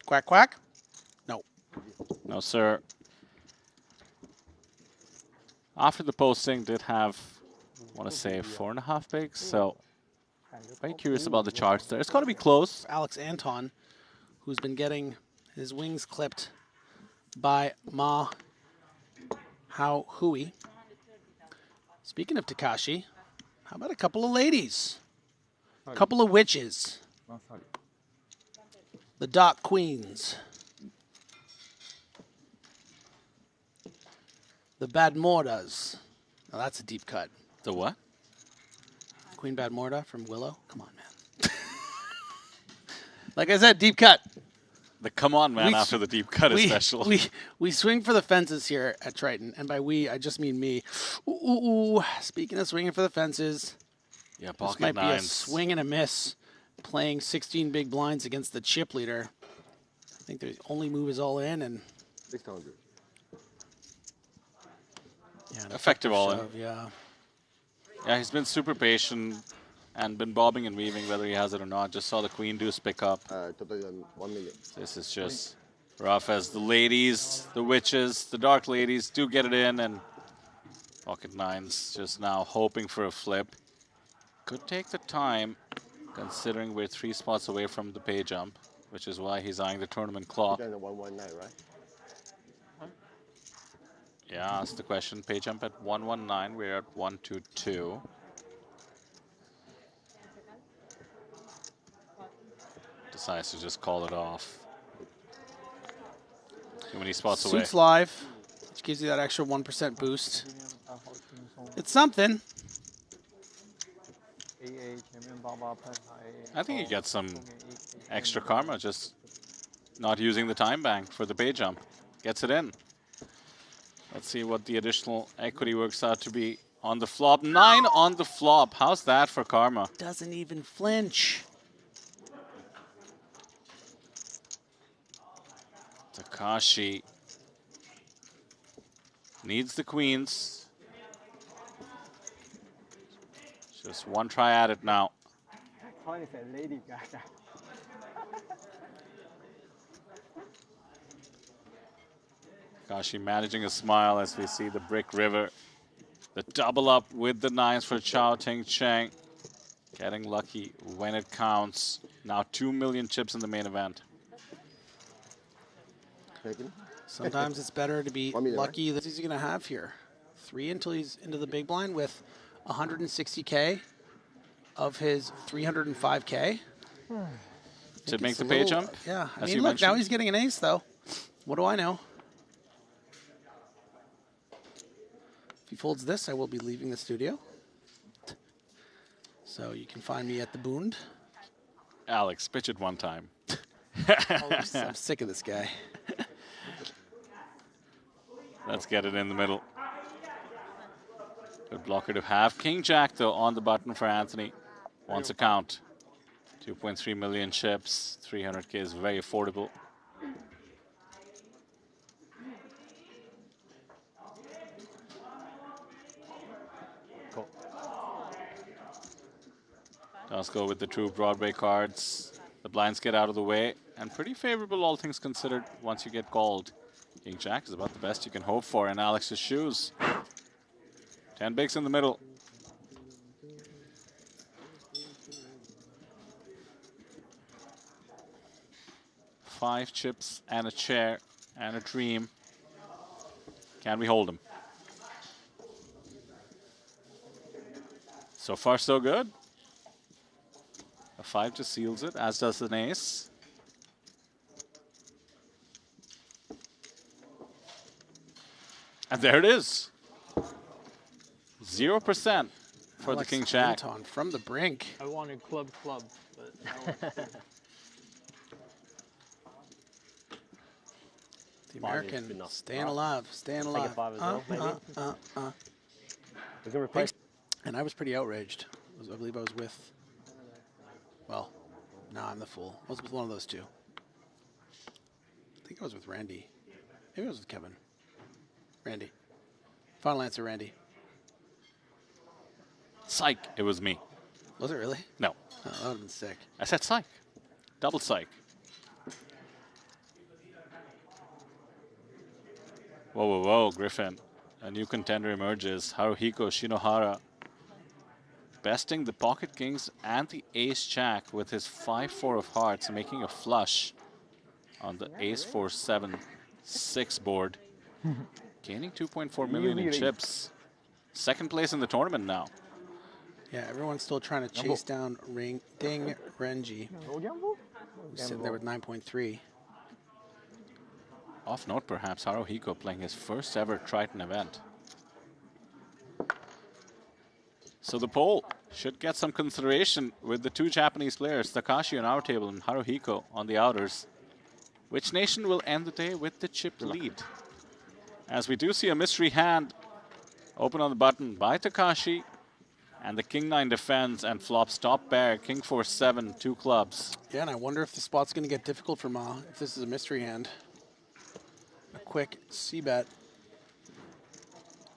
S2: Quack, quack? No.
S1: No, sir. After the posting, did have want to say 4.5 bigs. So very curious about the charts there. It's got to be close.
S2: Alex Anton, who's been getting his wings clipped by Ma Hao Hui. Speaking of Takashi, how about a couple of ladies? A couple of witches. The Dock Queens. The Bad Mordas. Now that's a deep cut.
S1: The what?
S2: Queen Bad Morda from Willow. Come on, man. Like I said, deep cut.
S1: The come on, man, after the deep cut is special.
S2: We swing for the fences here at Triton, and by we, I just mean me. Ooh. Speaking of swinging for the fences,
S1: yeah,
S2: this might be a swing and a miss, playing 16 big blinds against the chip leader. I think the only move is all in, and
S4: 600.
S2: Yeah,
S1: effective all in.
S2: Yeah.
S1: Yeah, he's been super patient and been bobbing and weaving whether he has it or not. Just saw the queen deuce pick up.
S4: Totally 1 million.
S1: This is just rough as the ladies, the witches, the dark ladies do get it in, and pocket nines just now hoping for a flip. Could take the time considering we're 3 spots away from the pay jump, which is why he's eyeing the tournament clock.
S4: 119, right?
S1: Yeah, that's the question. Pay jump at 119. We're at 122. Decides to just call it off. Too many spots away.
S2: Suits live, which gives you that extra 1% boost. It's something.
S1: I think he gets some extra karma just not using the time bank for the pay jump. Gets it in. Let's see what the additional equity works out to be on the flop. 9 on the flop. How's that for karma?
S2: Doesn't even flinch.
S1: Takashi needs the queens. Just one try at it now.
S7: Lady Gaga.
S1: Takashi managing a smile as we see the brick river. The double up with the 9s for Chao Ting Cheng. Getting lucky when it counts. Now 2 million chips in the main event.
S2: Sometimes it's better to be lucky that he's going to have here. 3 until he's into the big blind with 160K of his 305K.
S1: To make the pay jump?
S2: Yeah. I mean, look, now he's getting an ace, though. What do I know? If he folds this, I will be leaving the studio. So you can find me at the Boond.
S1: Alex, pitch it one time.
S2: I'm sick of this guy.
S1: Let's get it in the middle. Good blocker to have. King Jack, though, on the button for Anthony. Wants a count. 2.3 million chips. 300K is very affordable.
S15: Cool.
S1: Let's go with the true Broadway cards. The blinds get out of the way. And pretty favorable, all things considered, once you get called. King Jack is about the best you can hope for in Alex's shoes. 10 bigs in the middle. Five chips and a chair and a dream. Can we hold him? So far, so good. A 5 just seals it, as does an ace. And there it is. 0% for
S2: Alex
S1: the King Jack.
S2: Anton from the brink.
S10: I wanted club, but
S2: The American staying alive, staying
S15: Take
S2: alive.
S15: a 5 as well, maybe. We can replace.
S2: And I was pretty outraged. I believe I was with, well, no, I'm the fool. I was with one of those two. I think I was with Randy. Maybe I was with Kevin. Randy. Final answer, Randy.
S1: Psych, it was me.
S2: Was it really?
S1: No.
S2: Oh, that would have been sick.
S1: I said psych. Double psych. Whoa, whoa, whoa, Griffin. A new contender emerges. Haruhiko Shinohara besting the pocket kings and the ace-jack with his 5-4 of hearts, making a flush on the ace-4-7-6 board. Gaining 2.4 million in chips. Second place in the tournament now.
S2: Yeah, everyone's still trying to chase down Ding Renji, who's sitting there with 9.3.
S1: Off note, perhaps, Haruhiko playing his first ever Triton event. So the poll should get some consideration with the two Japanese players, Takashi on our table and Haruhiko on the outers. Which nation will end the day with the chip lead? As we do see a mystery hand open on the button by Takashi, and the King-9 defends and flops top pair, King-4-7, 2 clubs.
S2: Yeah, and I wonder if the spot's going to get difficult for Ma, if this is a mystery hand. A quick C-bet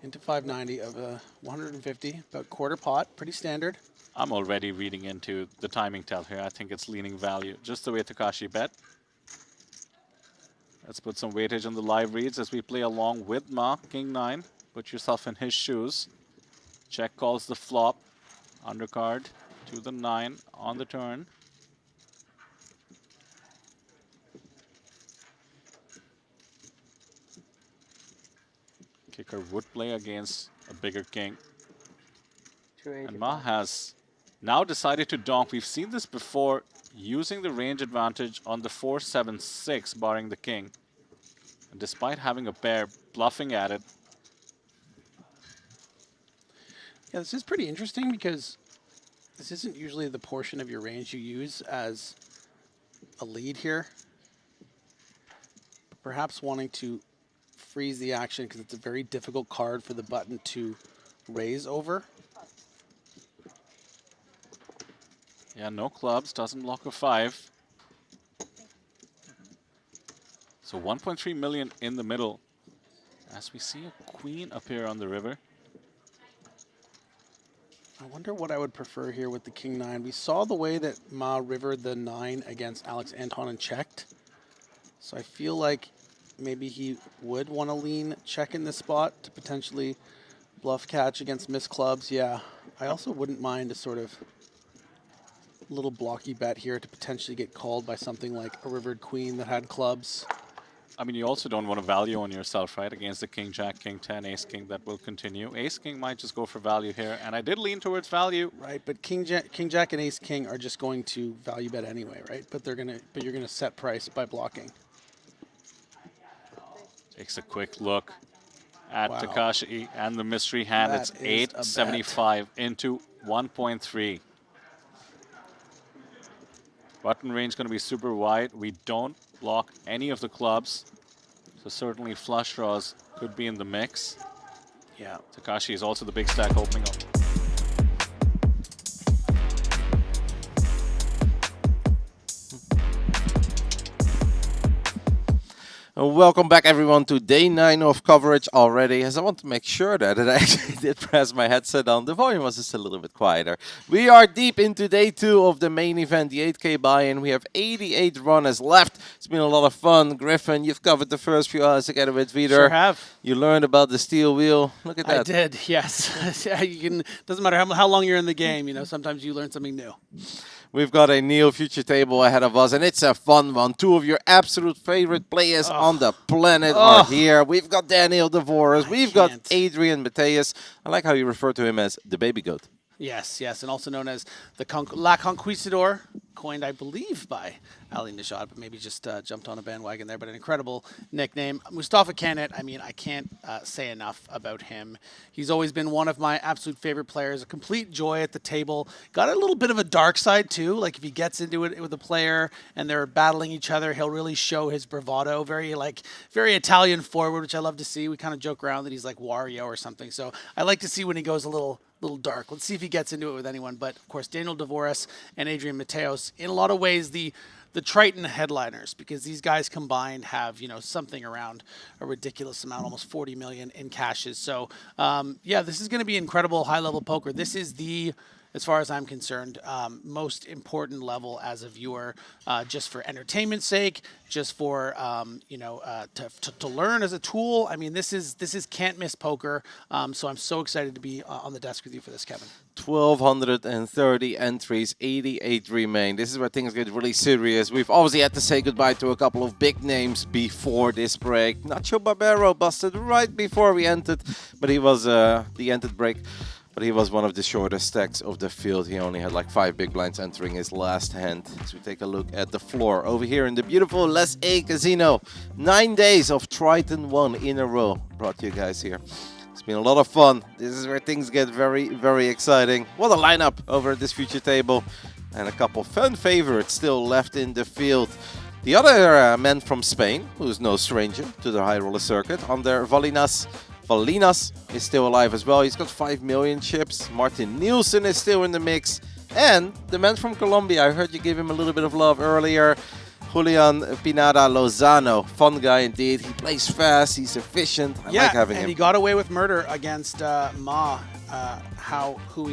S2: into 590 of a 150, about quarter pot, pretty standard.
S1: I'm already reading into the timing tell here. I think it's leaning value, just the way Takashi bet. Let's put some weightage on the live reads as we play along with Ma, King-9. Put yourself in his shoes. Check calls the flop. Undercard to the 9 on the turn. Kicker would play against a bigger king. And Ma has now decided to donk. We've seen this before, using the range advantage on the 4-7-6, barring the king. And despite having a pair, bluffing at it.
S2: Yeah, this is pretty interesting because this isn't usually the portion of your range you use as a lead here. Perhaps wanting to freeze the action because it's a very difficult card for the button to raise over.
S1: Yeah, no clubs, doesn't block a 5. So 1.3 million in the middle as we see a queen appear on the river.
S2: I wonder what I would prefer here with the King-9. We saw the way that Ma rivered the 9 against Alex Anton and checked. So I feel like maybe he would want to lean check in this spot to potentially bluff catch against missed clubs. Yeah, I also wouldn't mind a sort of little blocky bet here to potentially get called by something like a rivered queen that had clubs.
S1: I mean, you also don't want to value on yourself, right? Against the King, Jack, King 10, Ace, King, that will continue. Ace, King might just go for value here, and I did lean towards value.
S2: Right, but King, Jack, and Ace, King are just going to value bet anyway, right? But you're gonna set price by blocking.
S1: Takes a quick look at
S2: Wow.
S1: Takashi and the mystery hand.
S2: That
S1: It's
S2: is a
S1: 875 into 1.3. Button range going to be super wide. We don't block any of the clubs, so certainly flush draws could be in the mix.
S2: Yeah.
S1: Takashi is also the big stack opening up.
S18: Welcome back, everyone, to day 9 of coverage already. As I want to make sure that I actually did press my headset on, the volume was just a little bit quieter. We are deep into day 2 of the main event, the 8K buy-in. We have 88 runners left. It's been a lot of fun. Griffin, you've covered the first few hours together with Vitor.
S2: Sure have.
S18: You learned about the steel wheel. Look at that.
S2: I did, yes. You can. Doesn't matter how long you're in the game. You know, sometimes you learn something new.
S18: We've got a Neo Future table ahead of us, and it's a fun one. 2 of your absolute favorite players on the planet are here. We've got Daniel Devoris. We've got Adrian Mateus. I like how you refer to him as the baby goat.
S2: Yes, and also known as the La Conquistador, coined, I believe, by Ali Nishad, but maybe just jumped on a bandwagon there. But an incredible nickname. Mustafa Kanat, I mean, I can't say enough about him. He's always been one of my absolute favorite players, a complete joy at the table. Got a little bit of a dark side, too. Like, if he gets into it with a player and they're battling each other, he'll really show his bravado. Very Italian forward, which I love to see. We kind of joke around that he's like Wario or something. So I like to see when he goes a little dark. Let's see if he gets into it with anyone. But, of course, Daniel Devoris and Adrian Mateos, in a lot of ways, the Triton headliners, because these guys combined have, something around a ridiculous amount, almost 40 million in cashes. So, yeah, this is going to be incredible high-level poker. This is the as far as I'm concerned. Most important level as a viewer, just for entertainment's sake, just for to learn as a tool. I mean, this is can't miss poker. So I'm so excited to be on the desk with you for this, Kevin.
S18: 1,230 entries, 88 remain. This is where things get really serious. We've obviously had to say goodbye to a couple of big names before this break. Nacho Barbero busted right before we entered, but he was the entered break. But he was one of the shortest stacks of the field. He only had like 5 big blinds entering his last hand. So we take a look at the floor over here in the beautiful Les A Casino. 9 days of Triton ONE in a row. Brought to you guys here. It's been a lot of fun. This is where things get very, very exciting. What a lineup over at this future table. And a couple fan favorites still left in the field. The other man from Spain, who's no stranger to the high roller circuit, Ander Valinas is still alive as well. He's got 5 million chips. Martin Nielsen is still in the mix. And the man from Colombia, I heard you give him a little bit of love earlier. Julian Pinada Lozano. Fun guy indeed. He plays fast. He's efficient. I like having him.
S2: And he got away with murder against Hui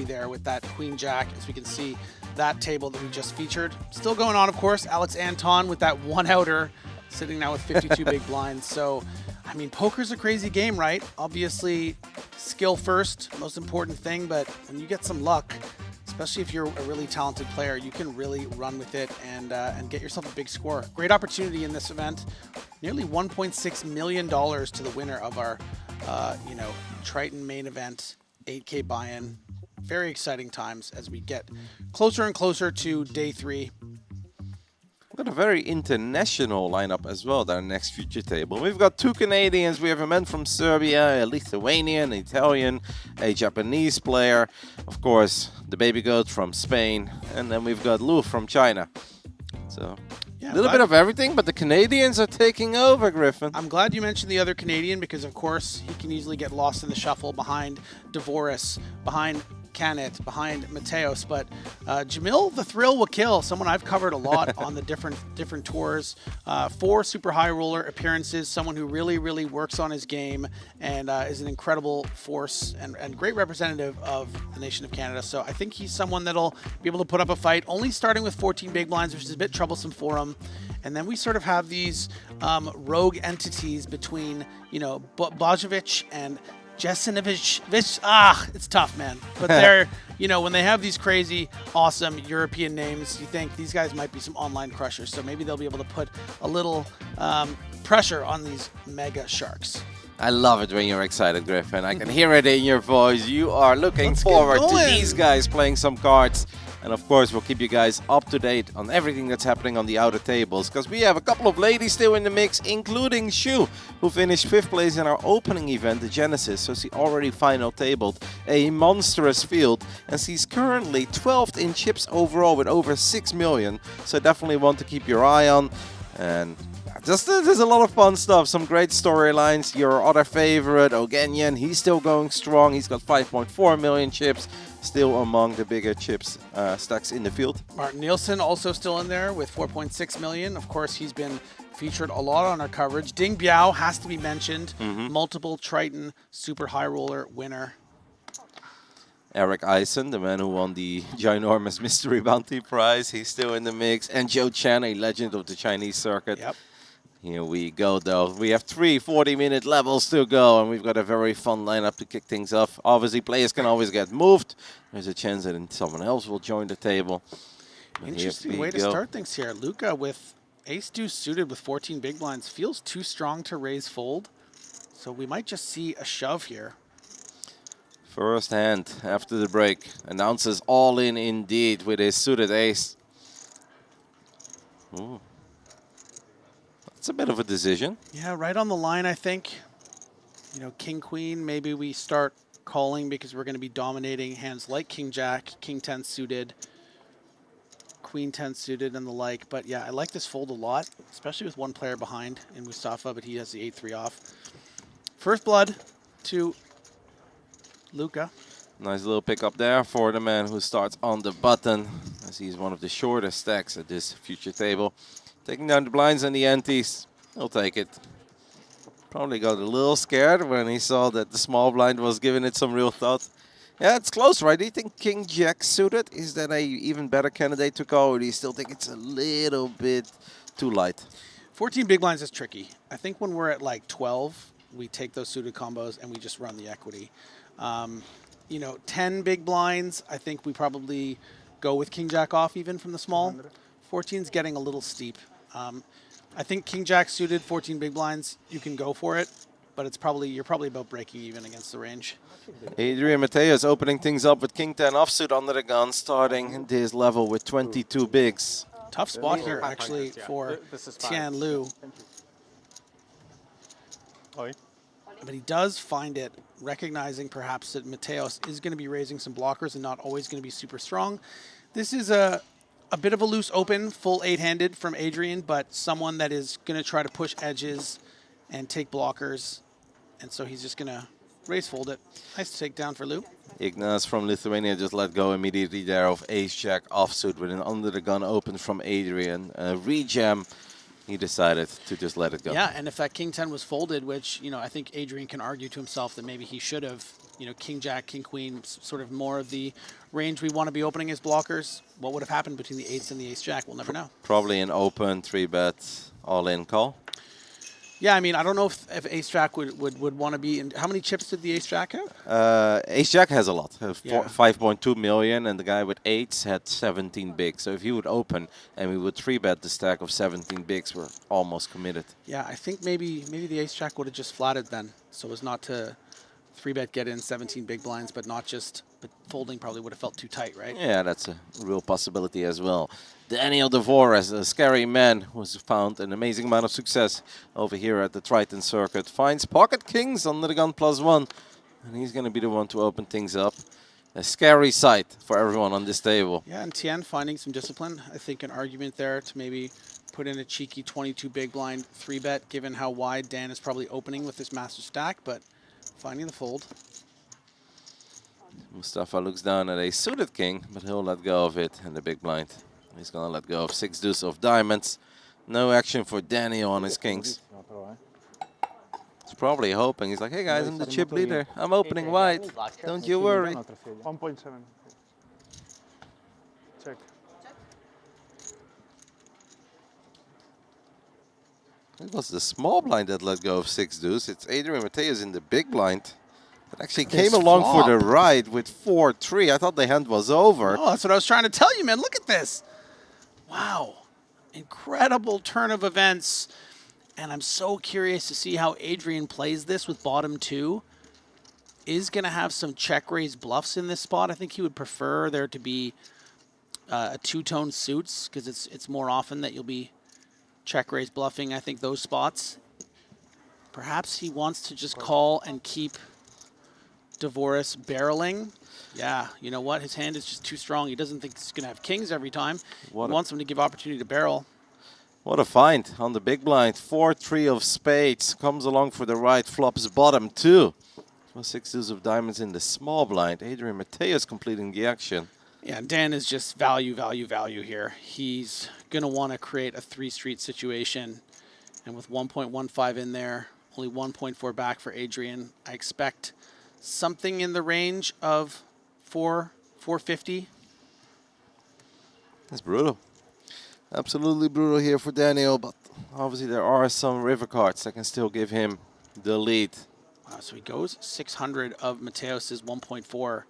S2: there with that Queen Jack, as we can see. That table that we just featured. Still going on, of course. Alex Anton with that one-outer, sitting now with 52 big blinds. So, I mean, poker's a crazy game, right? Obviously, skill first, most important thing. But when you get some luck, especially if you're a really talented player, you can really run with it and get yourself a big score. Great opportunity in this event. Nearly $1.6 million to the winner of our, Triton main event, 8K buy-in. Very exciting times as we get closer and closer to day 3.
S18: We've got a very international lineup as well, our next future table. We've got 2 Canadians. We have a man from Serbia, a Lithuanian, an Italian, a Japanese player. Of course, the baby goat from Spain. And then we've got Lou from China. So, a little bit of everything, but the Canadians are taking over, Griffin.
S2: I'm glad you mentioned the other Canadian because, of course, he can easily get lost in the shuffle behind Dvoris, behind Canet, behind Mateos, but Jamil the Thrill will kill, someone I've covered a lot on the different tours. 4 super high roller appearances, someone who really, really works on his game and is an incredible force and great representative of the nation of Canada. So I think he's someone that'll be able to put up a fight, only starting with 14 big blinds, which is a bit troublesome for him. And then we sort of have these rogue entities between, Bojovic and Jesinovic, it's tough, man. But they're, when they have these crazy, awesome European names, you think these guys might be some online crushers. So maybe they'll be able to put a little pressure on these mega sharks.
S18: I love it when you're excited, Griffin. I can hear it in your voice. You are looking forward to these guys playing some cards. And of course, we'll keep you guys up to date on everything that's happening on the outer tables. Because we have a couple of ladies still in the mix, including Shu, who finished 5th place in our opening event, the Genesis. So she already final tabled a monstrous field. And she's currently 12th in chips overall with over 6 million. So definitely one to keep your eye on. And just there's a lot of fun stuff, some great storylines. Your other favorite, Ogenyan, he's still going strong. He's got 5.4 million chips, still among the bigger chips stacks in the field.
S2: Martin Nielsen also still in there with 4.6 million. Of course, he's been featured a lot on our coverage. Ding Biao has to be mentioned. Multiple Triton super high roller winner.
S18: Eric Eisen, the man who won the ginormous Mystery Bounty Prize, he's still in the mix. And Joe Chan, a legend of the Chinese circuit.
S2: Yep.
S18: Here we go, though. We have 3 40-minute levels to go, and we've got a very fun lineup to kick things off. Obviously, players can always get moved. There's a chance that someone else will join the table. But
S2: interesting way to start things here. Luca with ace-deuce suited with 14 big blinds feels too strong to raise fold. So we might just see a shove here.
S18: First hand after the break announces all in indeed with his suited ace. Ooh. That's a bit of a decision.
S2: Yeah, right on the line, I think. King, Queen, maybe we start calling because we're going to be dominating hands like King Jack, King 10 suited, Queen 10 suited, and the like. But yeah, I like this fold a lot, especially with one player behind in Mustafa, but he has the 8-3 off. First blood to Luca.
S18: Nice little pickup there for the man who starts on the button, as he's one of the shortest stacks at this future table. Taking down the blinds and the antes. He'll take it. Probably got a little scared when he saw that the small blind was giving it some real thought. Yeah, it's close, right? Do you think King Jack suited? Is that a even better candidate to go, or do you still think it's a little bit too light?
S2: 14 big blinds is tricky. I think when we're at like 12, we take those suited combos and we just run the equity. You know, 10 big blinds, I think we probably go with King Jack off even from the small. 14's getting a little steep. I think King Jack suited 14 big blinds, you can go for it, but you're probably about breaking even against the range.
S18: Adrian Mateus opening things up with King 10 offsuit under the gun, starting this level with 22 bigs.
S2: Tough spot here, actually, for Tian Lu. But he does find it, recognizing perhaps that Mateos is going to be raising some blockers and not always going to be super strong. This is a bit of a loose open, full 8-handed from Adrian, but someone that is going to try to push edges and take blockers. And so he's just going to raise fold it. Nice takedown for Lu.
S18: Ignas from Lithuania just let go immediately there of ace-jack offsuit with an under-the-gun open from Adrian. Rejam, he decided to just let it go.
S2: Yeah, and if that King 10 was folded, which, you know, I think Adrian can argue to himself that maybe he should have, you know, King Jack, King Queen, sort of more of the range we want to be opening as blockers. What would have happened between the eights and the ace-jack? We'll never know.
S18: Probably an open 3-bet all-in call.
S2: Yeah, I mean, I don't know if ace-jack would want to be in. How many chips did the ace-jack have?
S18: Ace-jack has a lot,
S2: Yeah.
S18: 5.2 million, and the guy with 8s had 17 bigs. So if he would open and we would 3-bet the stack of 17 bigs, we're almost committed.
S2: Yeah, I think maybe the ace-jack would have just flatted then, so as not to 3-bet get in 17 big blinds, but not just, but folding probably would have felt too tight, right?
S18: Yeah, that's a real possibility as well. Daniel DeVores, a scary man who's found an amazing amount of success over here at the Triton circuit, finds pocket kings under the gun +1, and he's going to be the one to open things up. A scary sight for everyone on this table.
S2: Yeah, and Tian finding some discipline. I think an argument there to maybe put in a cheeky 22 big blind 3-bet, given how wide Dan is probably opening with this master stack, but finding the fold.
S18: Mustafa looks down at a suited king, but he'll let go of it in the big blind. He's going to let go of 6 deuce of diamonds. No action for Daniel on his kings. He's probably hoping. He's like, hey guys, I'm the chip leader. I'm opening wide. Don't you worry.
S10: 1.7. Check.
S18: It was the small blind that let go of 6 deuce. It's Adrian Mateus in the big blind. That actually came along for the ride with 4-3. I thought the hand was over.
S2: Oh, that's what I was trying to tell you, man. Look at this. Wow. Incredible turn of events. And I'm so curious to see how Adrian plays this with bottom 2. Is going to have some check raise bluffs in this spot. I think he would prefer there to be a 2-tone suits, because it's more often that you'll be check raise bluffing, I think, those spots. Perhaps he wants to just call and keep DeVores barreling. Yeah, you know what? His hand is just too strong. He doesn't think he's going to have kings every time. He wants him to give opportunity to barrel.
S18: What a find on the big blind. 4-3 of spades. Comes along for the right, flops bottom 2. 6 deuce of diamonds in the small blind. Adrian Mateus completing the action.
S2: Yeah, Dan is just value, value, value here. He's going to want to create a 3-street situation. And with 1.15 in there, only 1.4 back for Adrian, I expect something in the range of 450.
S18: That's brutal. Absolutely brutal here for Daniel, but obviously there are some river cards that can still give him the lead.
S2: Wow, so he goes 600 of Mateos's 1.4.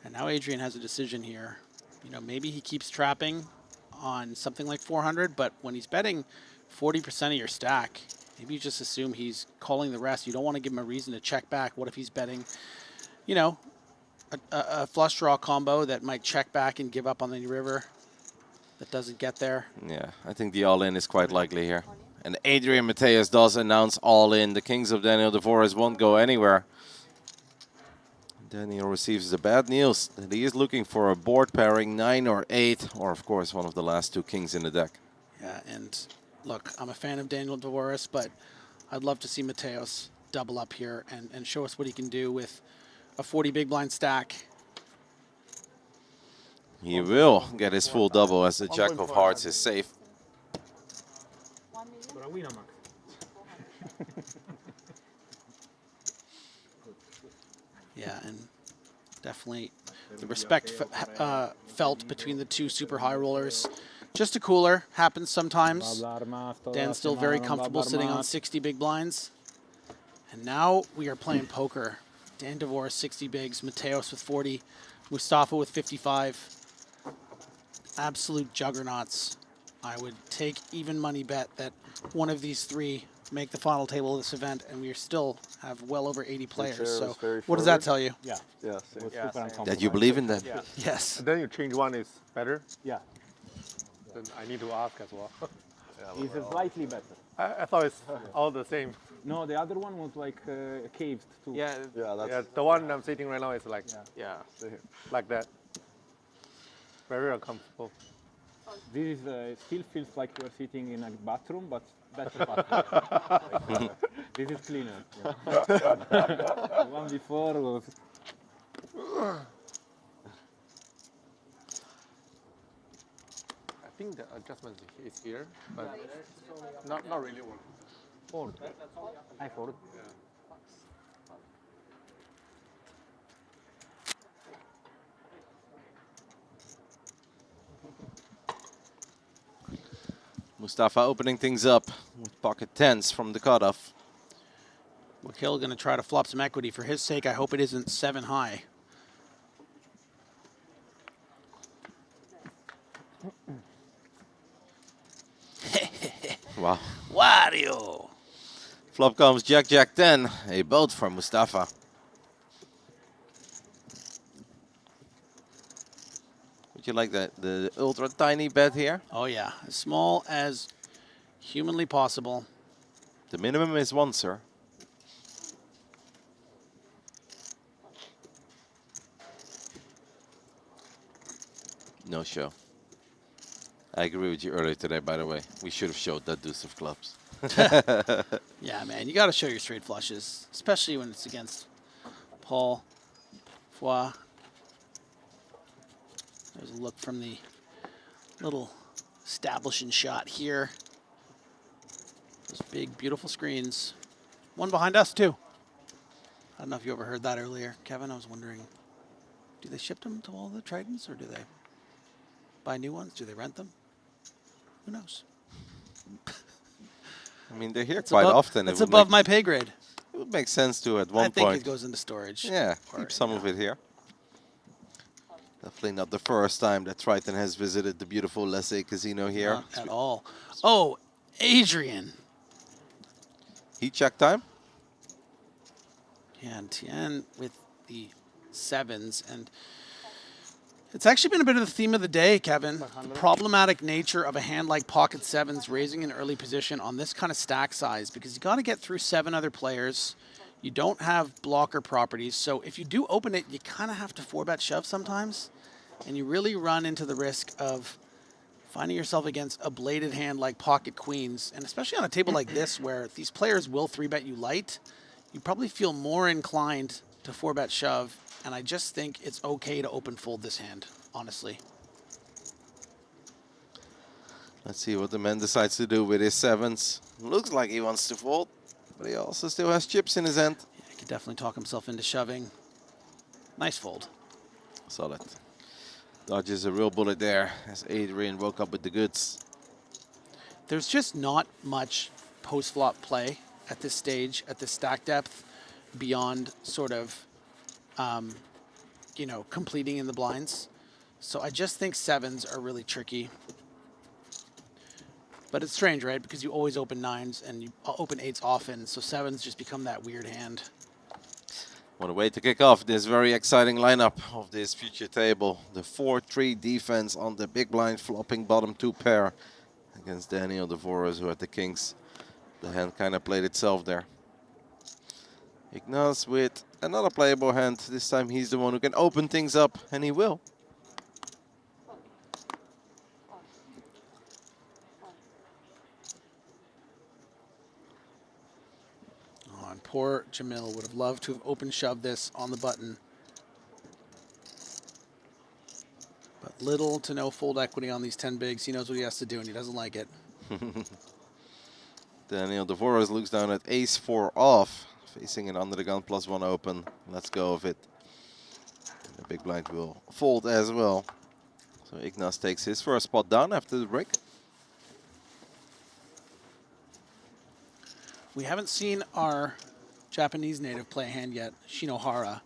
S2: And now Adrian has a decision here. You know, maybe he keeps trapping on something like 400, but when he's betting 40% of your stack, maybe you just assume he's calling the rest. You don't want to give him a reason to check back. What if he's betting, you know, a flush draw combo that might check back and give up on the river that doesn't get there?
S18: Yeah, I think the all-in is quite likely here. And Adrian Mateus does announce all-in. The kings of Daniel DeVores won't go anywhere. Daniel receives the bad news that he is looking for a board pairing 9 or 8, or of course one of the last 2 kings in the deck.
S2: Yeah, and look, I'm a fan of Daniel DeVores, but I'd love to see Mateos double up here and show us what he can do with a 40 big blind stack.
S18: He will get his full double as the jack of hearts is safe.
S2: Yeah, and Definitely the respect felt between the two super high rollers. Just a cooler, happens sometimes. Dan's still very comfortable sitting on 60 big blinds. And now we are playing poker. Dan DeVore 60 bigs, Mateos with 40, Mustafa with 55. Absolute juggernauts. I would take even money bet that one of these three make the final table of this event, and we still have well over 80 players. So what does that tell you?
S19: Yeah.
S8: Yeah.
S18: That you believe in them.
S19: Yeah.
S2: Yes.
S19: And then you change one is better?
S10: Yeah.
S19: Then I need to ask as well.
S10: It's slightly better.
S19: I thought it's all the same.
S10: No, the other one was like caved too.
S19: Yeah, the one I'm sitting right now is like, like that. Very uncomfortable.
S10: This is it still feels like you're sitting in a bathroom, but better bathroom. This is cleaner. Yeah. The one before was.
S19: I think the adjustment is here, but not really one.
S10: Fold. I fold.
S18: Mustafa opening things up with pocket tens from the cutoff.
S2: Wakil going to try to flop some equity. For his sake, I hope it isn't 7 high.
S18: Wow.
S2: Wario!
S18: Flop comes Jack, Jack 10. A boat for Mustafa. Would you like the ultra tiny bet here?
S2: Oh yeah, as small as humanly possible.
S18: The minimum is 1, sir. No show. I agree with you earlier today, by the way. We should have showed that deuce of clubs.
S2: Yeah, man, you got to show your straight flushes, especially when it's against Paul Foy. There's a look from the little establishing shot here. Those big, beautiful screens. One behind us, too. I don't know if you overheard that earlier, Kevin. I was wondering, do they ship them to all the Tritons, or do they buy new ones? Do they rent them? Who knows?
S18: I mean, they're here
S2: It's
S18: quite
S2: above,
S18: often.
S2: That's above my pay grade.
S18: It would make sense to at one
S2: I think
S18: point.
S2: it goes into storage.
S18: Yeah, keep some of it here. Definitely not the first time that Triton has visited the beautiful Lesay Casino here.
S2: Not at all. Oh, Adrian.
S18: Heat check time?
S2: Yeah, and Tien with the 7s. And it's actually been a bit of the theme of the day, Kevin. The problematic nature of a hand like pocket 7s raising an early position on this kind of stack size, because you got to get through 7 other players. You don't have blocker properties. So if you do open it, you kind of have to 4-bet shove sometimes. And you really run into the risk of finding yourself against a bladed hand like pocket queens. And especially on a table like this, where these players will 3-bet you light, you probably feel more inclined to 4-bet shove. And I just think it's okay to open fold this hand, honestly.
S18: Let's see what the man decides to do with his 7s. Looks like he wants to fold, but he also still has chips in his hand.
S2: Yeah, he could definitely talk himself into shoving. Nice fold.
S18: Solid. Dodges a real bullet there as Adrian woke up with the goods.
S2: There's just not much post-flop play at this stage, at this stack depth, beyond sort of, you know, completing in the blinds. So I just think 7s are really tricky. But it's strange, right? Because you always open 9s and you open 8s often, so 7s just become that weird hand.
S18: What a way to kick off this very exciting lineup of this future table. The 4-3 defense on the big blind flopping bottom 2 pair against Daniel DeVoras, who had the kings. The hand kind of played itself there. Ignace with another playable hand. This time he's the one who can open things up, and he will.
S2: Oh, and poor Jamil would have loved to have open shoved this on the button. But little to no fold equity on these 10 bigs. He knows what he has to do, and he doesn't like it.
S18: Daniel DeVoras looks down at ace-4 off, facing an under the gun +1 open. Let's go of it. The big blind will fold as well. So Ignas takes his first spot down after the break.
S2: We haven't seen our Japanese native play a hand yet, Shinohara.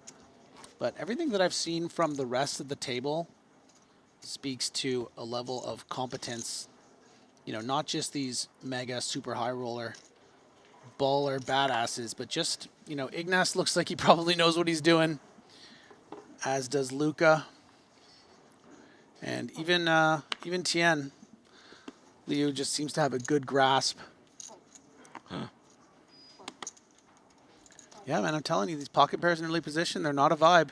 S2: But everything that I've seen from the rest of the table speaks to a level of competence. You know, not just these mega super high roller baller badasses, but just, you know, Ignas looks like he probably knows what he's doing, as does Luca. And even Tien, Liu just seems to have a good grasp. Yeah, man, I'm telling you, these pocket pairs in early position, they're not a vibe.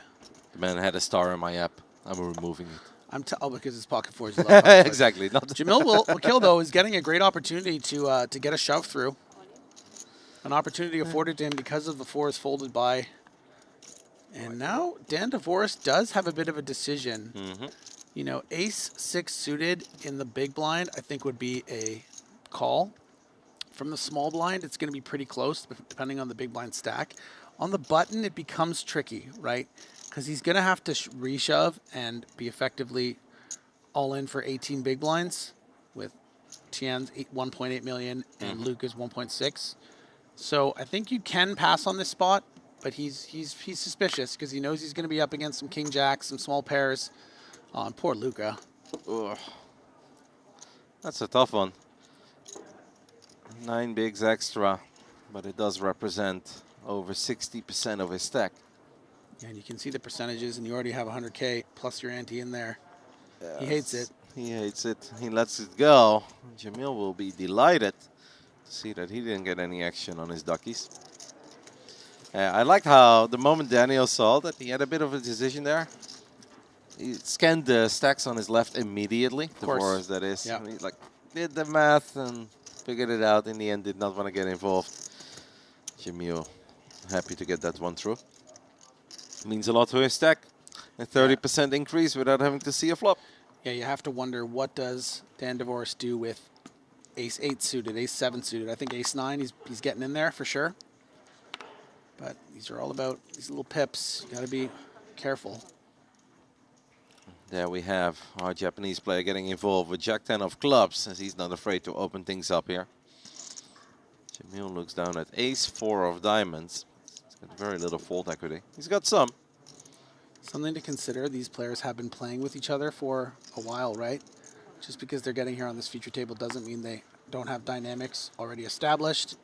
S18: The man had a star in my app. I'm removing it.
S2: Oh, because it's pocket fours. You love pocket fours.
S18: Exactly.
S2: Jamil Wakil, though, is getting a great opportunity to get a shove through. An opportunity afforded to him because of the fours folded by. And now Dan DeVoris does have a bit of a decision. You know, ace-6 suited in the big blind, I think would be a call. From the small blind, it's going to be pretty close, depending on the big blind stack. On the button, it becomes tricky, right? Because he's going to have to reshove and be effectively all in for 18 big blinds with Tien's 1.8 million and Luca's 1.6. So I think you can pass on this spot, but he's suspicious because he knows he's going to be up against some king jacks, some small pairs. Oh, and poor Luca.
S18: Ugh. That's a tough one. 9 bigs extra, but it does represent over 60% of his stack.
S2: Yeah, and you can see the percentages, and you already have 100K plus your ante in there.
S18: Yes.
S2: He hates it.
S18: He hates it. He lets it go. Jamil will be delighted to see that he didn't get any action on his duckies. I liked how the moment Daniel saw that he had a bit of a decision there, he scanned the stacks on his left immediately.
S2: Of course.
S18: DeVoris, that is.
S2: Yeah.
S18: He did the math and figured it out. In the end, did not want to get involved. Jamil, happy to get that one through. Means a lot to his stack. A 30% increase without having to see a flop.
S2: Yeah, you have to wonder, what does Dan DeVoris do with ace-8 suited, ace-7 suited? I think ace-9, he's getting in there for sure. But these are all about these little pips. You got to be careful.
S18: There we have our Japanese player getting involved with Jack-10 of clubs, as he's not afraid to open things up here. Jamil looks down at ace-4 of diamonds. He's got very little fold equity. He's got some.
S2: Something to consider, these players have been playing with each other for a while, right? Just because they're getting here on this feature table doesn't mean they don't have dynamics already established.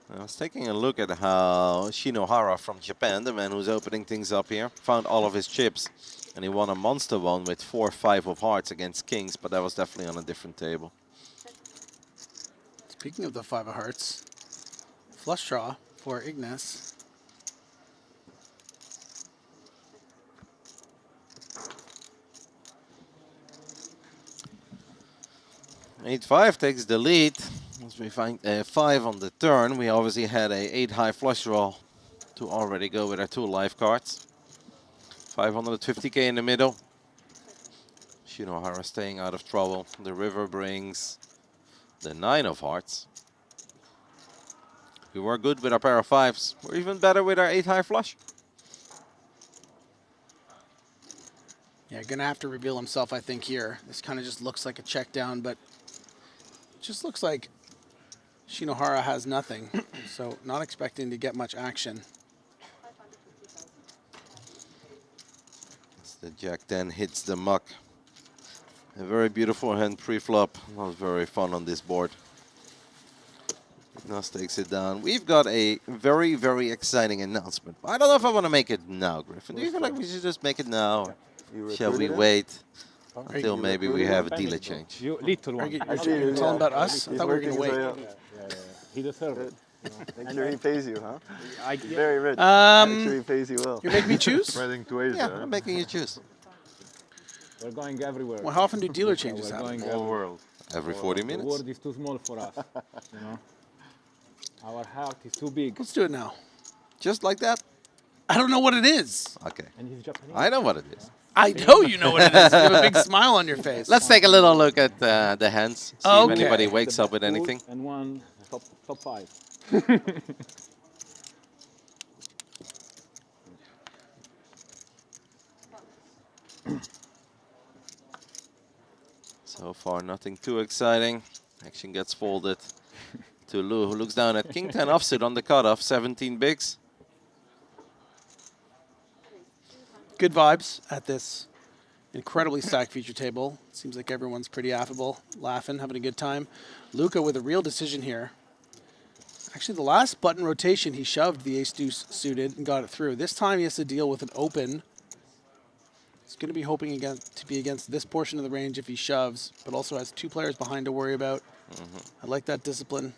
S18: I was taking a look at how Shinohara from Japan, the man who's opening things up here, found all of his chips. And he won a monster one with 4-5 of hearts against kings, but that was definitely on a different table.
S2: Speaking of the 5 of hearts, flush draw for Ignas.
S18: Eight-5 takes the lead. As we find 5 on the turn, we obviously had a 8-high flush draw to already go with our 2 live cards. 550K in the middle. Shinohara staying out of trouble. The river brings the 9 of hearts. We were good with our pair of 5s. We're even better with our 8-high flush.
S2: Yeah, gonna have to reveal himself, I think, here. This kind of just looks like a check down, but just looks like Shinohara has nothing. So not expecting to get much action.
S18: As the Jack-10 hits the muck. A very beautiful hand pre-flop. Not very fun on this board. Ignas takes it down. We've got a very, very exciting announcement. I don't know if I want to make it now, Griffin. Do you feel like we should just make it now? Shall we wait until maybe we have a dealer change?
S10: You little one.
S2: You're talking about us? I thought we were going to wait.
S10: He deserves it.
S20: Make sure he pays you, huh?
S10: I
S20: Very rich. Make sure he pays you well.
S2: You make me choose?
S20: Spreading to Asia.
S18: Yeah, I'm making you choose.
S10: We're going everywhere.
S2: Well, how often do dealer changes
S10: We're
S2: happen?
S10: going
S20: Whole world.
S18: Every 40
S10: The
S18: minutes.
S10: world is too small for us. You know, our heart is too big.
S2: Let's do it now.
S18: Just like that?
S2: I don't know what it is.
S18: Okay.
S10: And he's Japanese.
S18: I know what it is.
S2: I know you know what it is. You have a big smile on your face.
S18: Let's take a little look at the hands. See if
S2: Okay.
S18: anybody wakes up with anything.
S10: And one top 5.
S18: So far, nothing too exciting. Action gets folded to Lou, who looks down at King 10 offsuit on the cutoff, 17 bigs.
S2: Good vibes at this incredibly stacked feature table. Seems like everyone's pretty affable, laughing, having a good time. Luca with a real decision here. Actually, the last button rotation, he shoved the ace-deuce suited and got it through. This time he has to deal with an open. He's going to be hoping to be against this portion of the range if he shoves, but also has 2 players behind to worry about. I like that discipline.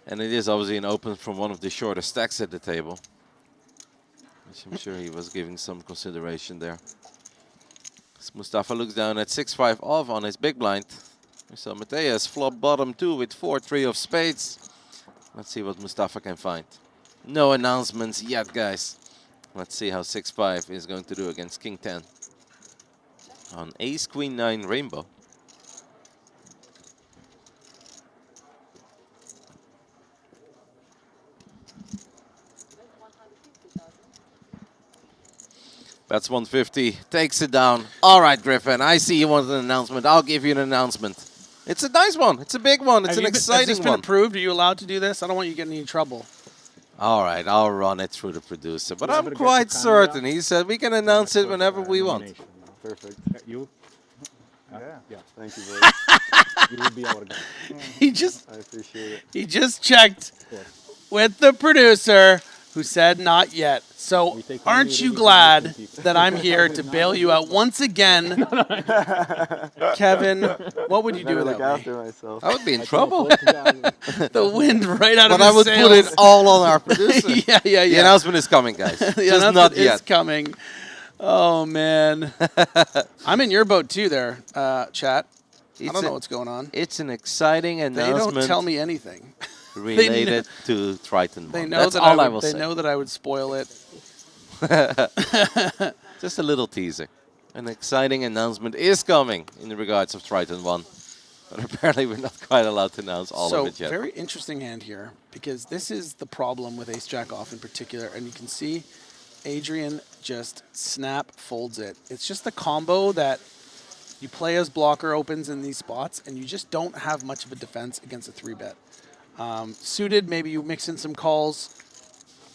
S18: And it is obviously an open from one of the shortest stacks at the table, which I'm sure he was giving some consideration there. As Mustafa looks down at 6-5 off on his big blind. So Mateus flop bottom 2 with 4-3 of spades. Let's see what Mustafa can find. No announcements yet, guys. Let's see how 6-5 is going to do against King 10 on Ace Queen 9 Rainbow. That's 150. Takes it down. All right, Griffin. I see you want an announcement. I'll give you an announcement. It's a nice one. It's a big one. It's an exciting
S2: Has this been approved? Are you allowed to do this? I don't want you getting in any trouble.
S18: All right, I'll run it through the producer. But I'm quite certain. He said we can announce it whenever we want.
S10: Perfect. You?
S20: Yeah. Thank you very much.
S10: You will be our guy.
S20: I appreciate it.
S2: He just checked with the producer, who said not yet. So aren't you glad that I'm here to bail you out once again? Kevin, what would you do without
S20: look after myself.
S18: I would be in trouble.
S2: The wind right out of
S18: But I would
S2: sails.
S18: put it all on our producer.
S2: Yeah.
S18: The announcement is coming, guys.
S2: The
S18: Just
S2: announcement
S18: not yet.
S2: is coming. Oh, man. I'm in your boat, too, there, chat. I don't know what's going on.
S18: It's an exciting announcement.
S2: They don't tell me anything.
S18: Related to Triton ONE.
S2: They know
S18: That's
S2: that
S18: all I will say.
S2: They know that I would spoil it.
S18: Just a little teaser. An exciting announcement is coming in regards of Triton ONE. But apparently we're not quite allowed to announce all of it yet.
S2: So, very interesting hand here, because this is the problem with ace-jack off in particular. And you can see Adrian just snap folds it. It's just the combo that you play as blocker opens in these spots, and you just don't have much of a defense against a 3-bet. Suited, maybe you mix in some calls.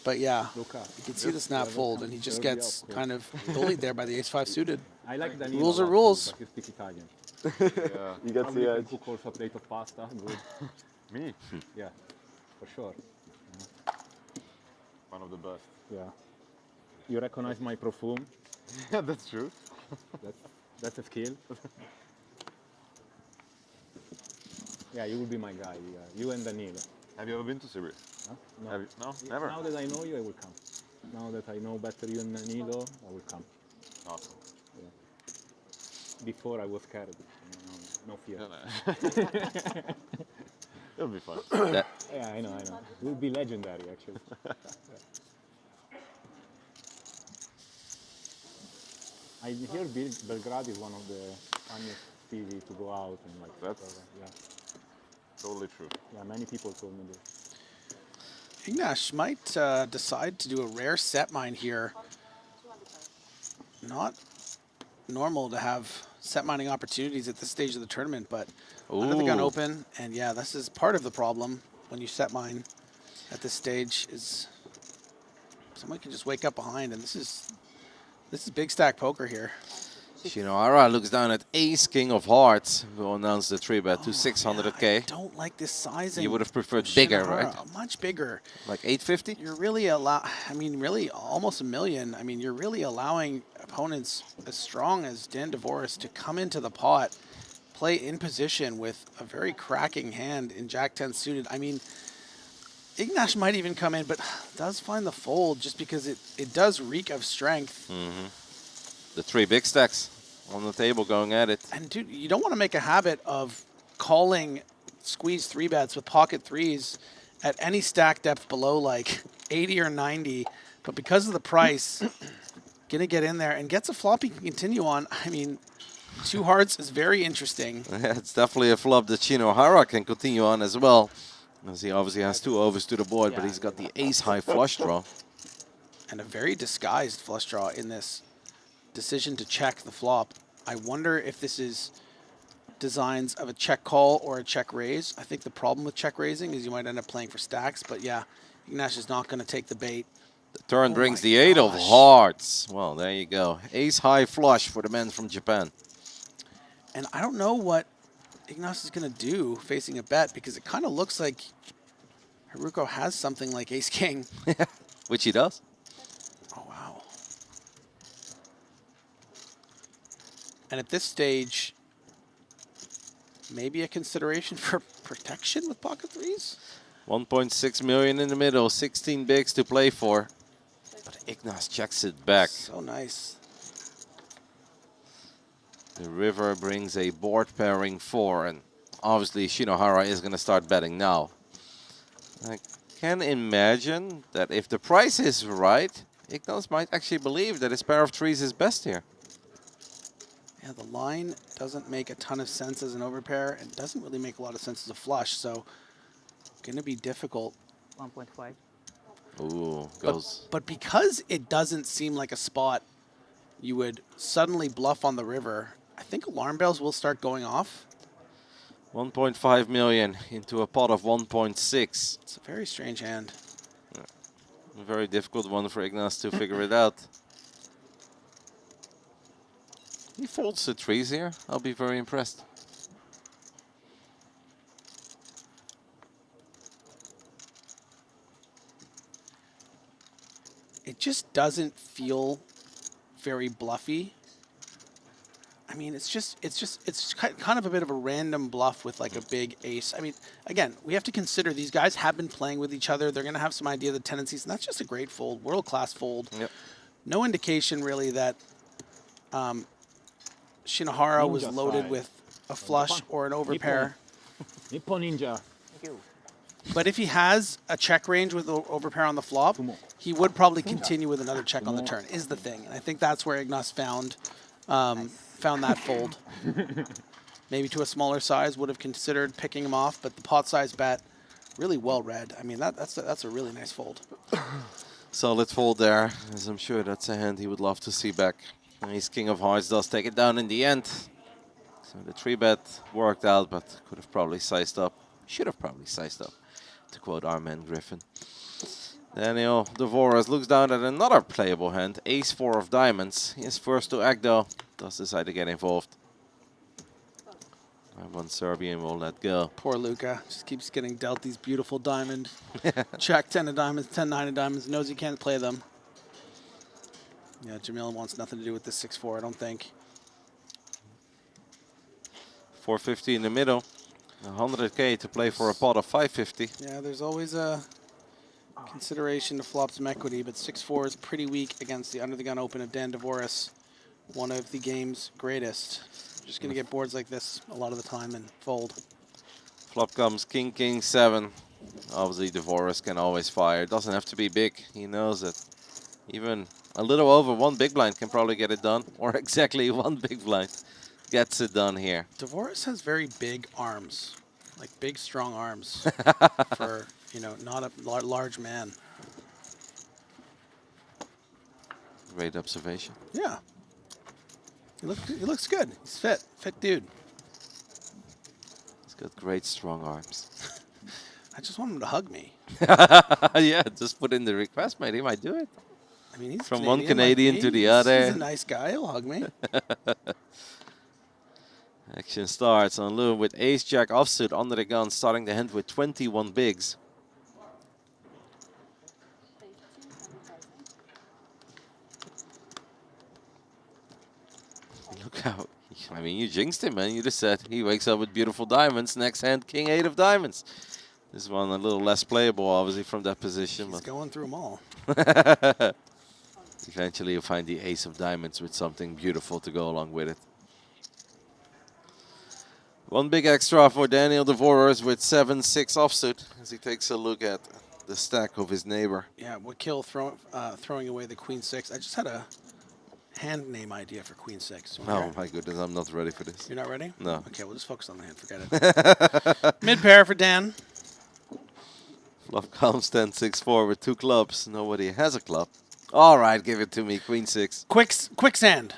S2: But yeah, you can see the snap fold, and he just gets kind of bullied there by the ace-5 suited.
S10: I like Danilo.
S2: Rules are rules.
S10: But you speak Italian.
S20: You got the edge.
S10: Cook also a plate of pasta. Good.
S8: Me?
S10: Yeah, for sure.
S8: One of the best.
S10: Yeah. You recognize my perfume?
S8: Yeah, that's true.
S10: That's a skill. Yeah, you will be my guy. You and Danilo.
S8: Have you ever been to Siberia?
S10: Huh? No.
S8: Have you? No, never.
S10: Now that I know you, I will come. Now that I know better you and Danilo, I will come.
S8: Awesome.
S10: Yeah. Before I was scared. No fear.
S8: It'll be fun.
S10: Yeah, I know. It will be legendary, actually. I hear Belgrade is one of the funniest city to go out and like.
S8: That's totally true.
S10: Yeah, many people told me this.
S2: Ignash might decide to do a rare set mine here. Not normal to have set mining opportunities at this stage of the tournament, but under the gun open, and yeah, this is part of the problem when you set mine at this stage is someone can just wake up behind, and this is big stack poker here.
S18: Shinhwa looks down at ace king of hearts. Will announce the 3-bet to 600k.
S2: I don't like this sizing.
S18: You would have preferred bigger, right?
S2: Much bigger.
S18: Like 850?
S2: You're really really almost $1 million. I mean, you're really allowing opponents as strong as Dan DeVoris to come into the pot, play in position with a very cracking hand in Jack 10 suited. I mean, Ignash might even come in, but does find the fold just because it does reek of strength.
S18: The 3 big stacks on the table going at it.
S2: And dude, you don't want to make a habit of calling squeeze 3-bets with pocket 3s at any stack depth below like 80 or 90. But because of the price, Gonna get in there and gets a flop he can continue on. I mean, 2 hearts is very interesting.
S18: It's definitely a flop that Shinohara can continue on as well. As he obviously has 2 overs to the board, but he's got the ace-high flush draw.
S2: And a very disguised flush draw in this decision to check the flop. I wonder if this is designs of a check call or a check raise. I think the problem with check raising is you might end up playing for stacks, but yeah, Ignash is not going to take the bait.
S18: The turn brings the 8 of hearts. Well, there you go. Ace-high flush for the man from Japan.
S2: And I don't know what Ignash is going to do facing a bet, because it kind of looks like Haruko has something like ace-king.
S18: Which he does.
S2: Oh, wow. And at this stage, maybe a consideration for protection with pocket threes?
S18: 1.6 million in the middle, 16 bigs to play for. But Ignash checks it back.
S2: So nice.
S18: The river brings a board pairing 4, and obviously Shinohara is going to start betting now. I can imagine that if the price is right, Ignash might actually believe that his pair of threes is best here.
S2: Yeah, the line doesn't make a ton of sense as an overpair, and doesn't really make a lot of sense as a flush, so going to be difficult.
S7: 1.5.
S18: Ooh, goes.
S2: But because it doesn't seem like a spot you would suddenly bluff on the river, I think alarm bells will start going off.
S18: 1.5 million into a pot of 1.6.
S2: It's a very strange hand.
S18: A very difficult one for Ignash to figure it out. He folds the threes here. I'll be very impressed.
S2: It just doesn't feel very bluffy. I mean, it's kind of a bit of a random bluff with like a big ace. I mean, again, we have to consider these guys have been playing with each other. They're going to have some idea of the tendencies, and that's just a great fold, world-class fold.
S18: Yep.
S2: No indication really that Shinohara was loaded with a flush or an overpair.
S21: Nippon Ninja.
S7: Thank you.
S2: But if he has a check range with an overpair on the flop, he would probably continue with another check on the turn, is the thing. And I think that's where Ignash found that fold. Maybe to a smaller size, would have considered picking him off, but the pot size bet, really well read. I mean, that's a really nice fold.
S18: Solid fold there, as I'm sure that's a hand he would love to see back. Ace King of Hearts does take it down in the end. So the 3-bet worked out, but could have probably sized up. Should have probably sized up, to quote our man Griffin. Daniel Devoras looks down at another playable hand, Ace-4 of diamonds. He is first to act though, does decide to get involved. One Serbian will let go.
S2: Poor Luca, just keeps getting dealt these beautiful diamond. Check 10 of diamonds, 10-9 of diamonds, knows he can't play them. Yeah, Jamil wants nothing to do with this 6-4, I don't think.
S18: 450 in the middle. 100K to play for a pot of 550.
S2: Yeah, there's always a consideration to flop some equity, but 6-4 is pretty weak against the under the gun open of Dan Devoras, one of the game's greatest. Just going to get boards like this a lot of the time and fold.
S18: Flop comes King, King, 7. Obviously, Devoras can always fire. It doesn't have to be big. He knows that even a little over 1 big blind can probably get it done, or exactly 1 big blind gets it done here.
S2: Devoras has very big arms, like big, strong arms for, you know, not a large man.
S18: Great observation.
S2: Yeah. He looks good. He's fit dude.
S18: He's got great, strong arms.
S2: I just want him to hug me.
S18: Yeah, just put in the request, mate. He might do it.
S2: I mean, he's
S18: from
S2: Canadian,
S18: one Canadian
S2: like
S18: to the
S2: He's
S18: other.
S2: a nice guy. He'll hug me.
S18: Action starts on Lou with ace-jack offsuit under the gun, starting the hand with 21 bigs. Look how, I mean, you jinxed him, man. You just said he wakes up with beautiful diamonds. Next hand, King 8 of diamonds. This one a little less playable, obviously, from that position.
S2: He's going through them all.
S18: Eventually, you'll find the ace of diamonds with something beautiful to go along with it. One big extra for Daniel Devoras with 7-6 offsuit as he takes a look at the stack of his neighbor.
S2: Yeah, would kill throwing away the queen 6. I just had a hand name idea for Queen 6.
S18: Oh my goodness, I'm not ready for this.
S2: You're not ready?
S18: No.
S2: Okay, we'll just focus on the hand. Forget it. Mid pair for Dan.
S18: Fluff comes 10-6-4 with 2 clubs. Nobody has a club. All right, give it to me. Queen 6.
S2: Quicksand.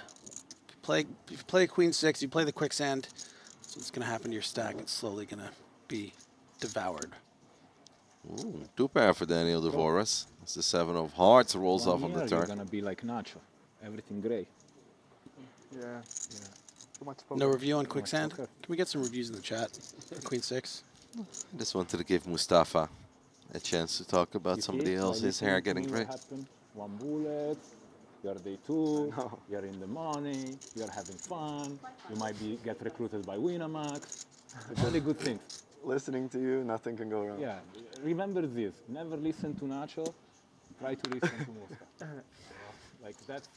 S2: If you play Queen 6, you play the quicksand. So what's going to happen to your stack? It's slowly going to be devoured.
S18: Ooh, 2 pair for Daniel Devoris. It's the 7 of hearts rolls off on the
S21: You're
S18: turn.
S21: gonna be like Nacho. Everything gray.
S19: Yeah. Too much
S2: No review on quicksand? Can we get some reviews in the chat for Queen 6?
S18: I just wanted to give Mustafa a chance to talk about
S21: You
S18: somebody
S21: see,
S18: else's
S21: like,
S18: hair
S21: you
S18: getting
S21: see
S18: gray.
S21: what happened? 1 bullet. You're day 2. You're in the money. You're having fun. You might get recruited by Winamax. Only good things.
S20: Listening to you, nothing can go wrong.
S21: Yeah. Remember this. Never listen to Nacho. Try to listen to Musta. Like that's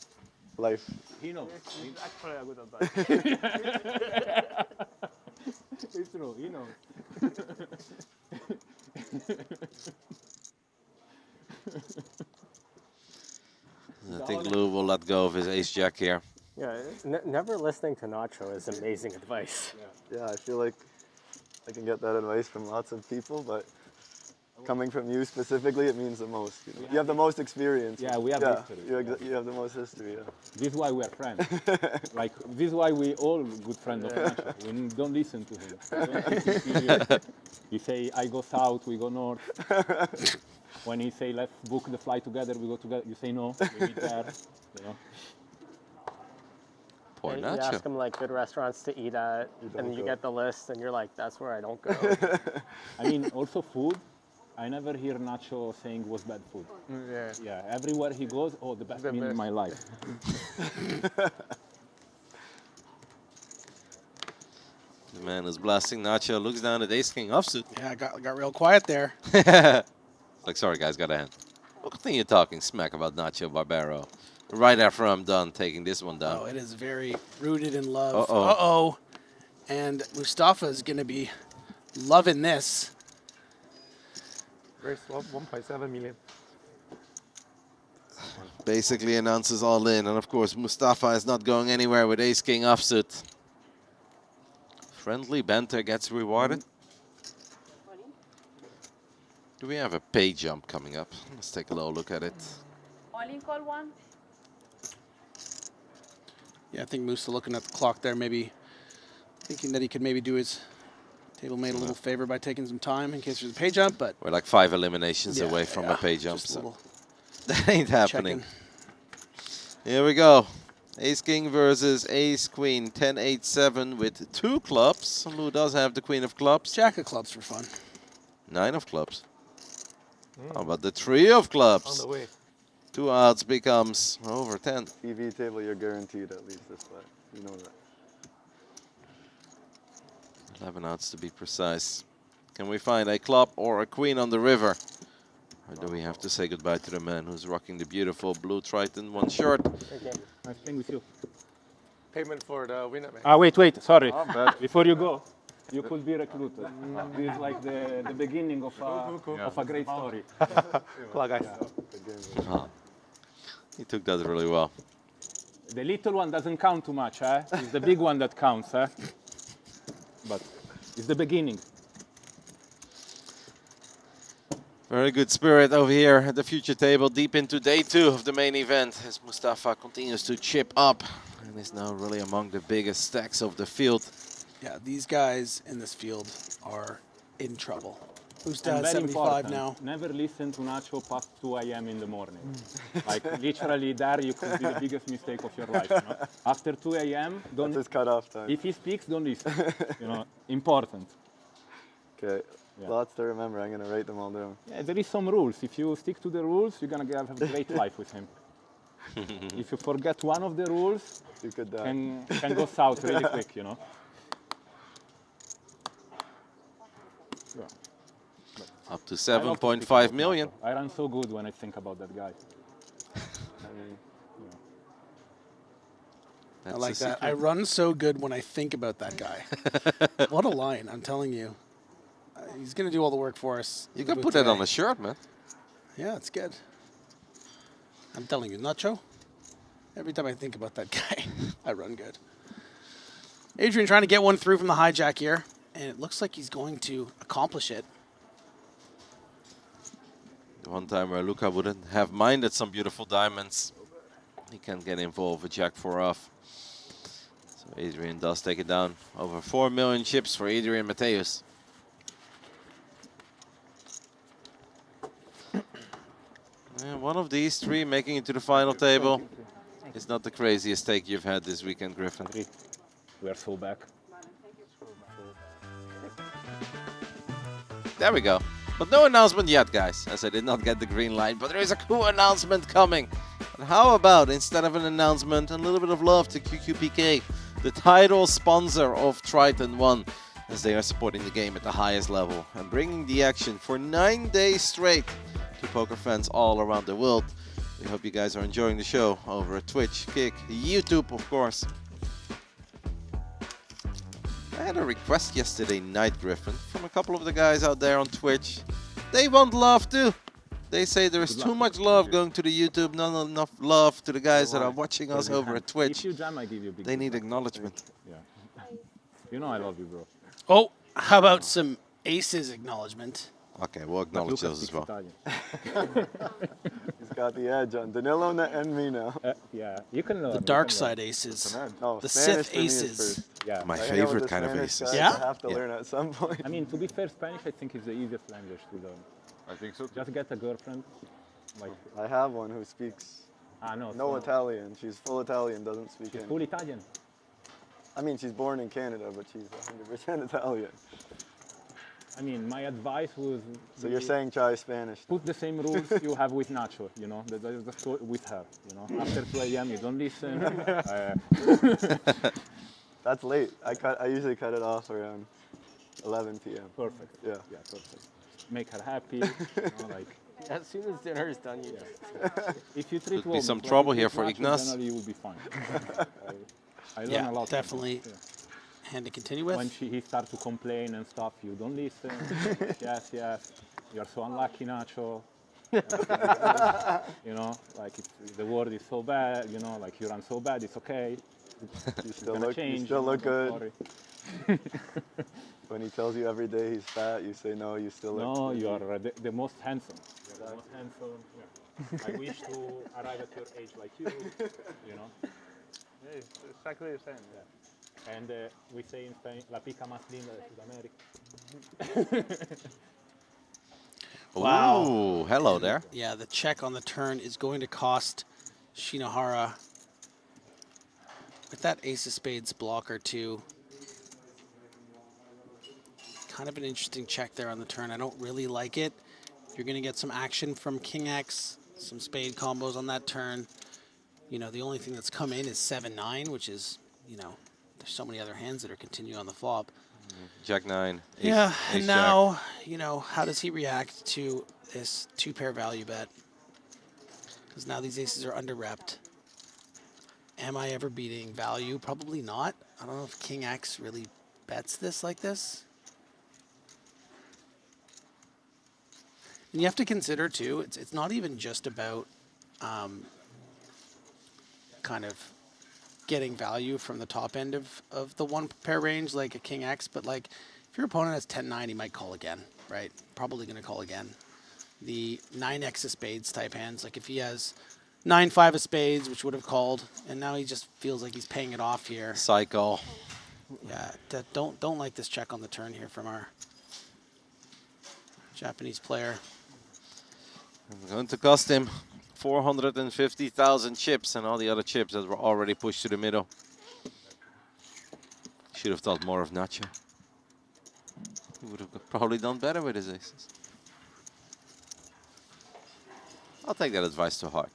S20: life.
S21: He knows.
S19: It's actually a good advice.
S21: It's true. He knows.
S18: I think Lou will let go of his ace-jack here.
S3: Yeah, never listening to Nacho is amazing advice.
S20: Yeah, I feel like I can get that advice from lots of people, but coming from you specifically, it means the most. You know? You have the most experience.
S21: Yeah, we have history.
S20: You have the most history, yeah.
S21: This is why we are friends. Like, this is why we all good friends of Nacho. We don't listen to him. Don't listen to you. He say, I go south, we go north. When he say, let's book the flight together, we go together. You say no, we meet there. You know.
S18: Poor
S3: You
S18: Nacho.
S3: ask him like good restaurants to eat at, and you get the list, and you're like, that's where I don't go.
S21: I mean, also food. I never hear Nacho saying was bad food.
S19: Yeah.
S21: Yeah, everywhere he goes, oh, the best meal in my life.
S18: The man is blasting Nacho, looks down at ace-king offsuit.
S2: Yeah, got real quiet there.
S18: Like, sorry guys, got a hand. We'll continue talking smack about Nacho Barbero right after I'm done taking this one down.
S2: Oh, it is very rooted in love.
S18: Uh-oh.
S2: Uh-oh. And Mustafa is going to be loving this.
S19: Very slow, 1.7 million.
S18: Basically announces all in, and of course Mustafa is not going anywhere with ace-king offsuit. Friendly banter gets rewarded. Do we have a pay jump coming up? Let's take a little look at it.
S16: Only call one.
S2: Yeah, I think Musa looking at the clock there, maybe thinking that he could maybe do his table mate a little favor by taking some time in case there's a pay jump, but
S18: We're like 5 eliminations
S2: Yeah,
S18: away from
S2: yeah,
S18: a pay jump,
S2: just a
S18: so
S2: little
S18: that ain't happening. Here we go. Ace-king versus ace-queen, 10-8-7 with 2 clubs. Lou does have the queen of clubs.
S2: Jack of clubs for fun.
S18: 9 of clubs. How about the 3 of clubs?
S19: On the way.
S18: 2 outs becomes over 10.
S20: TV table, you're guaranteed at least this way. You know that.
S18: 11 outs to be precise. Can we find a club or a queen on the river? Or do we have to say goodbye to the man who's rocking the beautiful blue Triton ONE shirt?
S21: Nice playing with you.
S19: Payment for the winner, man.
S21: Ah, wait, sorry.
S19: Oh, bad.
S21: Before you go, you could be recruited. This is like the beginning of a great story.
S19: Cool, guys.
S18: Oh, he took that really well.
S21: The little one doesn't count too much, eh? It's the big one that counts, eh? But it's the beginning.
S18: Very good spirit over here at the future table, deep into day 2 of the main event, as Mustafa continues to chip up and is now really among the biggest stacks of the field.
S2: Yeah, these guys in this field are in trouble. Musta
S21: And
S2: has
S21: very
S2: 75
S21: important,
S2: now.
S21: never listen to Nacho past 2 a.m. in the morning. Like, literally there you could be the biggest mistake of your life. You know? After 2 a.m., don't...
S20: That's his cutoff time.
S21: If he speaks, don't listen. You know, important.
S20: Okay,
S21: Yeah.
S20: lots to remember. I'm going to write them all down.
S21: Yeah, there is some rules. If you stick to the rules, you're going to have a great life with him. If you forget one of the rules,
S20: you could
S21: can go south really quick, you know. Yeah.
S18: Up to 7.5 million.
S21: I run so good when I think about that guy.
S2: I like that. I run so good when I think about that guy. What a line, I'm telling you. He's going to do all the work for us.
S18: You can put that on a shirt, man.
S2: Yeah, it's good. I'm telling you, Nacho. Every time I think about that guy, I run good. Adrian trying to get one through from the hijack here, and it looks like he's going to accomplish it.
S18: One time where Luca wouldn't have minded some beautiful diamonds. He can't get involved with Jack 4 off. So Adrian does take it down. Over 4 million chips for Adrian Mateus. And one of these three making it to the final table is not the craziest take you've had this weekend, Griffin.
S21: We are so back.
S18: There we go. But no announcement yet, guys, as I did not get the green light. But there is a cool announcement coming. And how about, instead of an announcement, a little bit of love to QQPK, the title sponsor of Triton ONE, as they are supporting the game at the highest level and bringing the action for 9 days straight to poker fans all around the world. We hope you guys are enjoying the show over at Twitch, Kick, YouTube, of course. I had a request yesterday night, Griffin, from a couple of the guys out there on Twitch. They want love too. They say there is too much love going to the YouTube, not enough love to the guys that are watching us over at Twitch.
S21: If you jam, I give you a big
S18: They need acknowledgement.
S21: Yeah. You know I love you, bro.
S2: Oh, how about some aces acknowledgement?
S18: Okay, we'll acknowledge those as well.
S20: He's got the edge on Danilo and me now.
S21: Yeah, you can
S2: The dark side aces.
S20: No,
S2: The
S20: Spanish
S2: Sith
S20: for me is
S2: aces.
S20: first.
S21: Yeah.
S18: My
S20: I hang out with
S18: favorite
S20: the
S18: kind of
S20: Spanish
S18: aces.
S20: guys.
S2: Yeah?
S20: I have to learn at some point.
S21: I mean, to be fair, Spanish I think is the easiest language to learn.
S8: I think so.
S21: Just get a girlfriend. Like,
S20: I have one who speaks
S21: no
S20: no Italian. She's full Italian, doesn't speak English.
S21: full Italian.
S20: I mean, she's born in Canada, but she's 100% Italian.
S21: I mean, my advice was...
S20: So you're saying try Spanish?
S21: Put the same rules you have with Nacho, you know, with her, you know. After 2 a.m. you don't listen.
S20: That's late. I usually cut it off around 11 p.m.
S21: Perfect.
S20: Yeah.
S21: Yeah, perfect. Make her happy, you know, like...
S3: As soon as dinner is done, you
S21: If you treat
S18: Could be some trouble here for Ignace.
S21: Generally you will be fine. I learn
S2: Yeah,
S21: a lot.
S2: definitely. Hand to continue with.
S21: When he starts to complain and stuff, you don't listen. Yes, you're so unlucky, Nacho. You know, like the world is so bad. You know, like you run so bad. It's okay.
S20: You still look good. When he tells you every day he's fat, you say no. You still look.
S21: No, you are the most handsome. You're the most handsome. Yeah. I wish to arrive at your age like you. You know.
S19: Yeah, it's exactly the same.
S21: Yeah. And we say in Spanish, la pica más linda de Sudamérica.
S2: Wow.
S18: Ooh, hello there.
S2: Yeah, the check on the turn is going to cost Shinhwa. With that ace of spades blocker too. Kind of an interesting check there on the turn. I don't really like it. You're going to get some action from King X, some spade combos on that turn. You know, the only thing that's come in is 7-9, which is, you know, there's so many other hands that are continuing on the flop.
S18: Jack 9. Ace,
S2: Yeah,
S18: ace
S2: and now, you know, how does he react to this 2-pair value bet? Because now these aces are under-repped. Am I ever beating value? Probably not. I don't know if King X really bets this like this. And you have to consider, too, it's not even just about kind of getting value from the top end of the 1-pair range, like a King X, but like if your opponent has 10-9, he might call again, right? Probably going to call again. The 9X of spades type hands, like if he has 9-5 of spades, which would have called, and now he just feels like he's paying it off here.
S18: Cycle.
S2: Yeah, don't like this check on the turn here from our Japanese player.
S18: Going to cost him 450,000 chips and all the other chips that were already pushed to the middle. Should have thought more of Nacho. He would have probably done better with his aces. I'll take that advice to heart.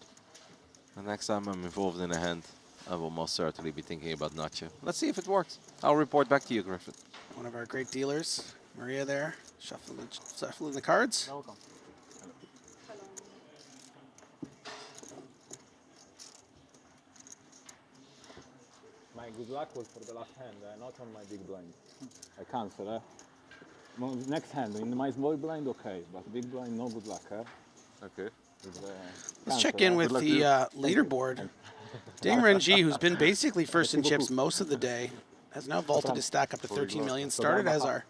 S18: The next time I'm involved in a hand, I will most certainly be thinking about Nacho. Let's see if it works. I'll report back to you, Griffin.
S2: One of our great dealers, Maria there, shuffling the cards.
S3: Welcome.
S21: My good luck was for the last hand, not on my big blind. I cancel, Next hand, in my small blind, okay, but big blind, no good luck,
S8: Okay.
S2: Let's check in with the leaderboard. Ding Renji, who's been basically first in chips most of the day, has now vaulted his stack up to 13 million. Started as our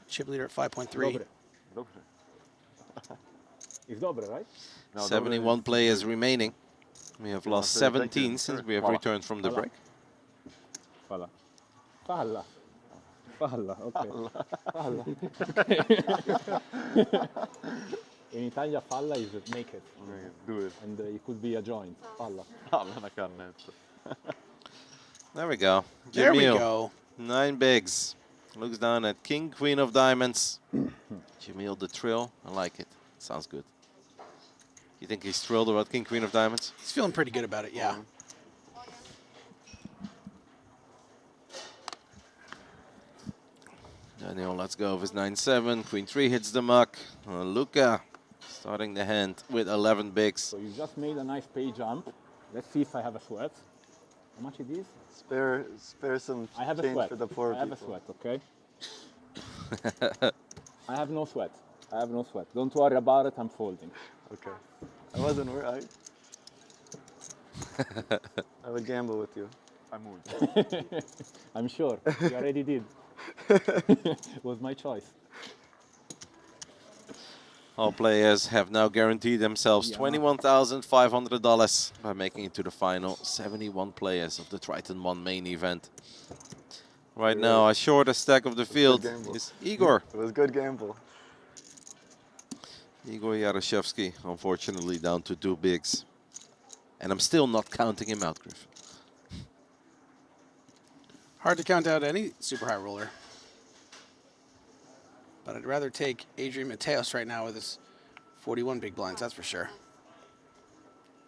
S2: chip leader at 5.3.
S21: It's dobre, right?
S18: 71 players remaining. We have lost 17 since we have returned from the break.
S21: Falla. Falla. Falla, okay. Falla. In Italia, falla is naked.
S20: Do it.
S21: And it could be a joint. Falla.
S18: There we go.
S2: There we
S18: Jamil,
S2: go.
S18: 9 bigs. Looks down at King, Queen of Diamonds. Jamil the Trill. I like it. Sounds good. You think he's thrilled about King, Queen of Diamonds?
S2: He's feeling pretty good about it, yeah.
S18: Daniel, let's go with 9-7. Queen 3 hits the muck. Luca starting the hand with 11 bigs.
S21: So you just made a nice pay jump. Let's see if I have a sweat. How much it is?
S20: Spare some
S21: I have a
S20: change
S21: sweat.
S20: for the poor
S21: I have
S20: people.
S21: a sweat, okay? I have no sweat. I have no sweat. Don't worry about it. I'm folding.
S20: Okay. I wasn't worried. I would gamble with you.
S21: I moved. I'm sure. You already did. Was my choice.
S18: All players have now guaranteed themselves $21,500 by making it to the final. 71 players of the Triton ONE main event. Right now, our shortest stack of the field is Igor.
S20: It was good gamble.
S18: Igor Yaroshevsky, unfortunately, down to 2 bigs. And I'm still not counting him out, Griff.
S2: Hard to count out any super high roller. But I'd rather take Adrian Mateos right now with his 41 big blinds, that's for sure.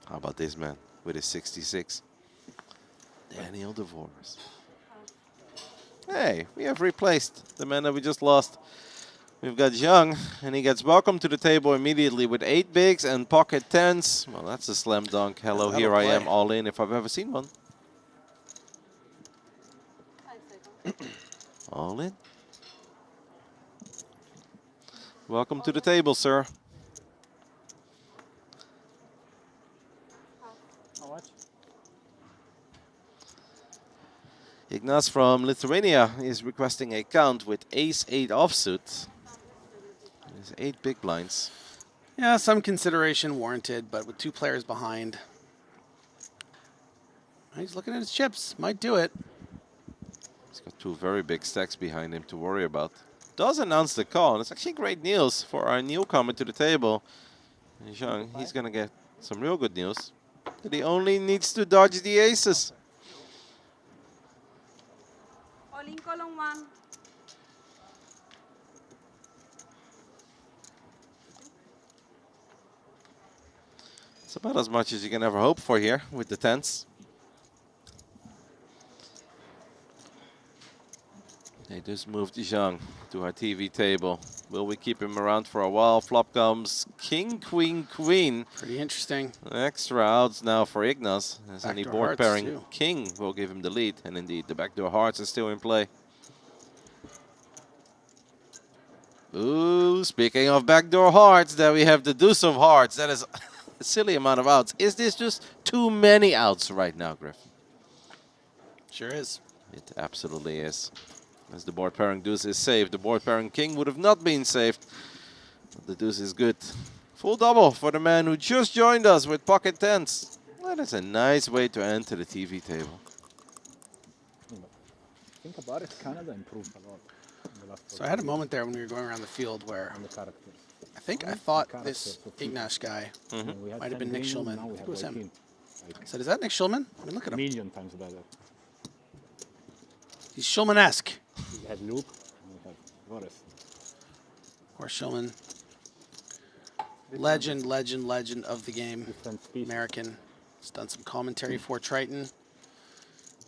S18: How about this man with his 66? Daniel DeVores. Hey, we have replaced the man that we just lost. We've got Zhang, and he gets welcome to the table immediately with 8 bigs and pocket 10s. Well, that's a slam dunk. Hello,
S2: That'll
S18: here I am,
S2: play.
S18: all in if I've ever seen one. All in. Welcome to the table, sir.
S21: How much?
S18: Ignas from Lithuania is requesting a count with ace-8 offsuit. There's 8 big blinds.
S2: Yeah, some consideration warranted, but with 2 players behind. He's looking at his chips. Might do it.
S18: He's got 2 very big stacks behind him to worry about. Does announce the call, and it's actually great news for our newcomer to the table. And Zhang, he's going to get some real good news. That he only needs to dodge the aces.
S16: All in column 1.
S18: It's about as much as you can ever hope for here with the 10s. They just moved Zhang to our TV table. Will we keep him around for a while? Flop comes King, Queen, Queen.
S2: Pretty interesting.
S18: Extra outs now for Ignas. As any
S2: Backdoor
S18: board
S2: hearts,
S18: pairing,
S2: too.
S18: King will give him the lead. And indeed, the backdoor hearts is still in play. Ooh, speaking of backdoor hearts, there we have the deuce of hearts. That is a silly amount of outs. Is this just too many outs right now, Griff?
S2: Sure is.
S18: It absolutely is. As the board pairing deuce is saved, the board pairing king would have not been saved. But the deuce is good. Full double for the man who just joined us with pocket 10s. That is a nice way to enter the TV table.
S21: Think about it, Canada improved a lot. In the last
S2: So I had a moment there when we were going around the field where
S21: on the characters.
S2: I thought this Ignash guy might have been Nick Schulman. I think it was him. I said, is that Nick Schulman? I mean, look at him.
S21: A million times better.
S2: He's Schulman-esque.
S21: We had Luke and we have Boris.
S2: Of course, Schulman. Legend of the game. American. He's done some commentary for Triton.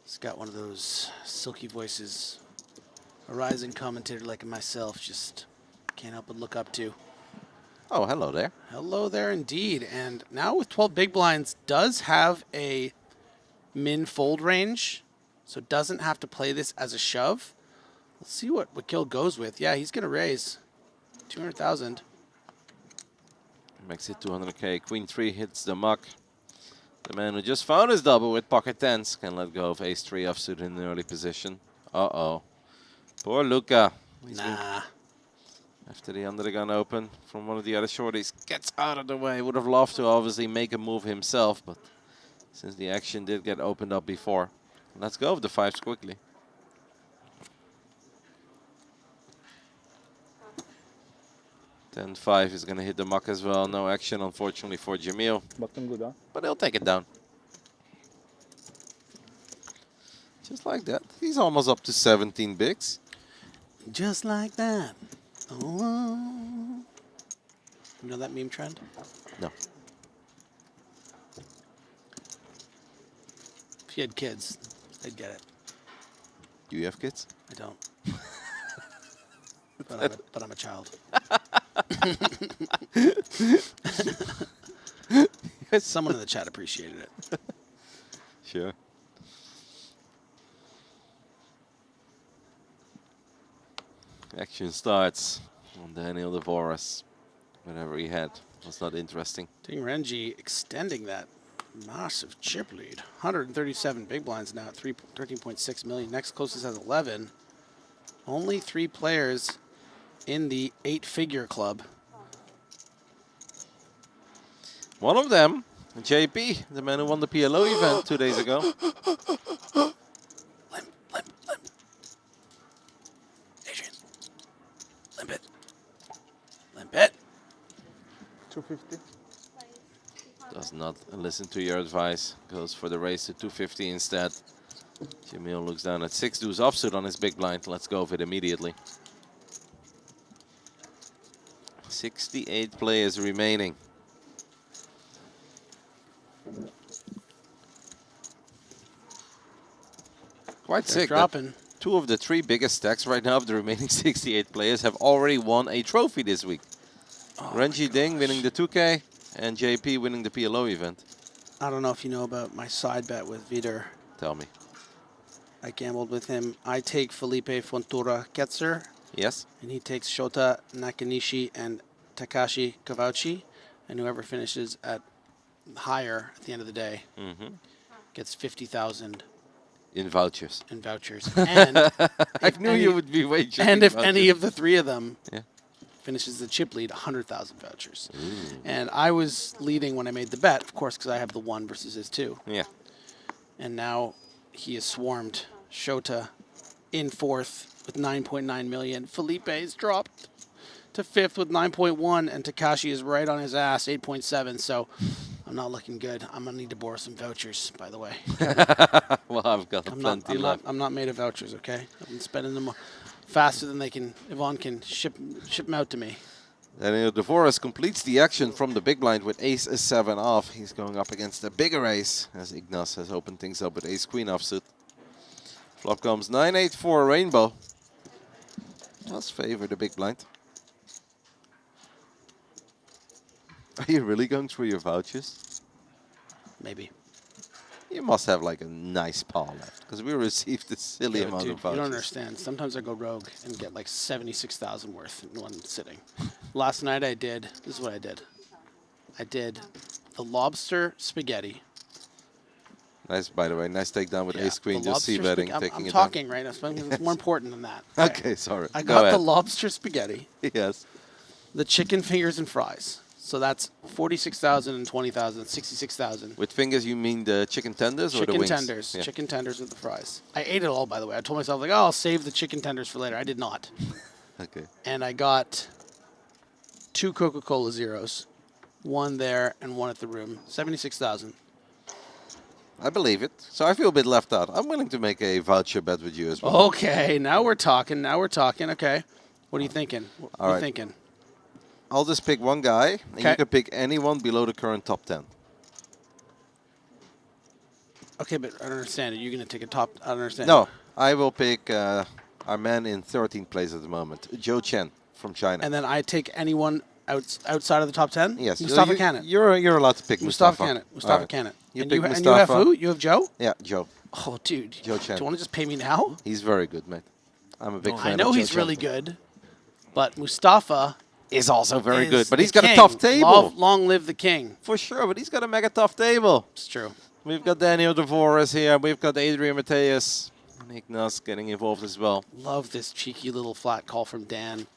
S2: He's got one of those silky voices. A rising commentator like myself, just can't help but look up to.
S18: Oh, hello there.
S2: Hello there indeed. And now with 12 big blinds, does have a min fold range, so doesn't have to play this as a shove. Let's see what Wakil goes with. Yeah, he's going to raise 200,000.
S18: Makes it 200K. Queen 3 hits the muck. The man who just found his double with pocket tens can let go of ace-3 offsuit in an early position. Uh-oh. Poor Luca. After the under the gun open from one of the other shorties, gets out of the way. Would have loved to obviously make a move himself, but since the action did get opened up before, let's go with the 5s quickly. Then 5 is going to hit the muck as well. No action, unfortunately, for Jamil.
S21: Button good, huh?
S18: But he'll take it down. Just like that. He's almost up to 17 bigs.
S2: Just like that. Oh. You know that meme trend?
S18: No.
S2: If you had kids, they'd get it.
S18: Do you have kids?
S2: I don't. But I'm a child. Someone in the chat appreciated it.
S18: Sure. Action starts on Daniel Devoras. Whatever he had was not interesting.
S2: Ding Renji extending that massive chip lead. 137 big blinds now at 13.6 million. Next closest has 11. Only 3 players in the 8-figure club.
S18: One of them, JP, the man who won the PLO event 2 days ago.
S2: Limp. Adrian. Limp it.
S10: 250.
S18: Does not listen to your advice. Goes for the raise to 250 instead. Jamil looks down at 6 deuce offsuit on his big blind. Let's go with it immediately. 68 players remaining. Quite
S2: They're
S18: sick.
S2: dropping.
S18: 2 of the 3 biggest stacks right now of the remaining 68 players have already won a trophy this week. Renji Ding winning the 2K and JP winning the PLO event.
S2: I don't know if you know about my side bet with Vider.
S18: Tell me.
S2: I gambled with him. I take Felipe Fontoura Ketzer.
S18: Yes.
S2: And he takes Shota Nakanishi and Takashi Kavauchi. And whoever finishes at higher at the end of the day gets 50,000
S18: in vouchers.
S2: In vouchers. And
S18: I knew you would be wagering.
S2: And if
S18: vouchers.
S2: any of the 3 of them
S18: Yeah.
S2: finishes the chip lead, 100,000 vouchers.
S18: Ooh.
S2: And I was leading when I made the bet, of course, because I have the 1 versus his 2.
S18: Yeah.
S2: And now he is swarmed. Shota in 4th with 9.9 million. Felipe is dropped to 5th with 9.1, and Takashi is right on his ass, 8.7. So I'm not looking good. I'm gonna need to borrow some vouchers, by the way.
S18: Well, I've got plenty left.
S2: I'm not made of vouchers, okay? I've been spending them faster than Yvonne can ship them out to me.
S18: Daniel Devoras completes the action from the big blind with ace-7 off. He's going up against a bigger ace, as Ignas has opened things up with ace-queen offsuit. Flop comes 9-8 for a rainbow. Does favor the big blind. Are you really going through your vouchers?
S2: Maybe.
S18: You must have like a nice pile left, because we received a silly amount
S2: Dude,
S18: of vouchers.
S2: you don't understand. Sometimes I go rogue and get like 76,000 worth in one sitting. Last night I did, this is what I did. I did the lobster spaghetti.
S18: Nice, by the way. Nice takedown with ace-queen,
S2: the
S18: just
S2: lobster
S18: c-betting,
S2: I'm
S18: taking it
S2: talking right now. It's more important than that.
S18: Okay, sorry.
S2: I
S18: Go
S2: got the
S18: ahead.
S2: lobster spaghetti.
S18: Yes.
S2: The chicken fingers and fries. So that's 46,000 and 20,000, 66,000.
S18: With fingers, you mean the chicken tenders or the
S2: Chicken
S18: wings?
S2: tenders.
S18: Yeah.
S2: Chicken tenders with the fries. I ate it all, by the way. I told myself, like, oh, I'll save the chicken tenders for later. I did not.
S18: Okay.
S2: And I got 2 Coca-Cola Zeros. 1 there and 1 at the room. 76,000.
S18: I believe it. So I feel a bit left out. I'm willing to make a voucher bet with you as well.
S2: Okay, now we're talking. Okay. What are you thinking? What
S18: All
S2: are you
S18: right.
S2: thinking?
S18: I'll just pick one guy, and
S2: Okay.
S18: you can pick anyone below the current top 10.
S2: Okay, but I don't understand it. You're going to take a top. I don't understand.
S18: No, I will pick our man in 13th place at the moment, Joe Chen from China.
S2: And then I take anyone outside of the top 10?
S18: Yes.
S2: Mustafa
S18: you,
S2: Kanat.
S18: You're allowed to pick Mustafa.
S2: Kanat.
S18: All
S2: Mustafa
S18: right.
S2: Kanat.
S18: You
S2: and
S18: pick
S2: and you have
S18: Mustafa.
S2: who? You have Joe?
S18: Yeah, Joe.
S2: Oh, dude.
S18: Joe Chen.
S2: Do you want to just pay me now?
S18: He's very good, mate. I'm a big fan
S2: I know
S18: of Joe
S2: he's
S18: Chen.
S2: really good, but Mustafa
S18: is also very
S2: is
S18: good. But
S2: the
S18: he's got a
S2: king.
S18: tough table.
S2: Long live the king.
S18: For sure, but he's got a mega tough table.
S2: It's true.
S18: We've got Daniel DeVoris here. We've got Adrian Mateus. And Ignas getting involved as well.
S2: Love this cheeky little flat call from Dan.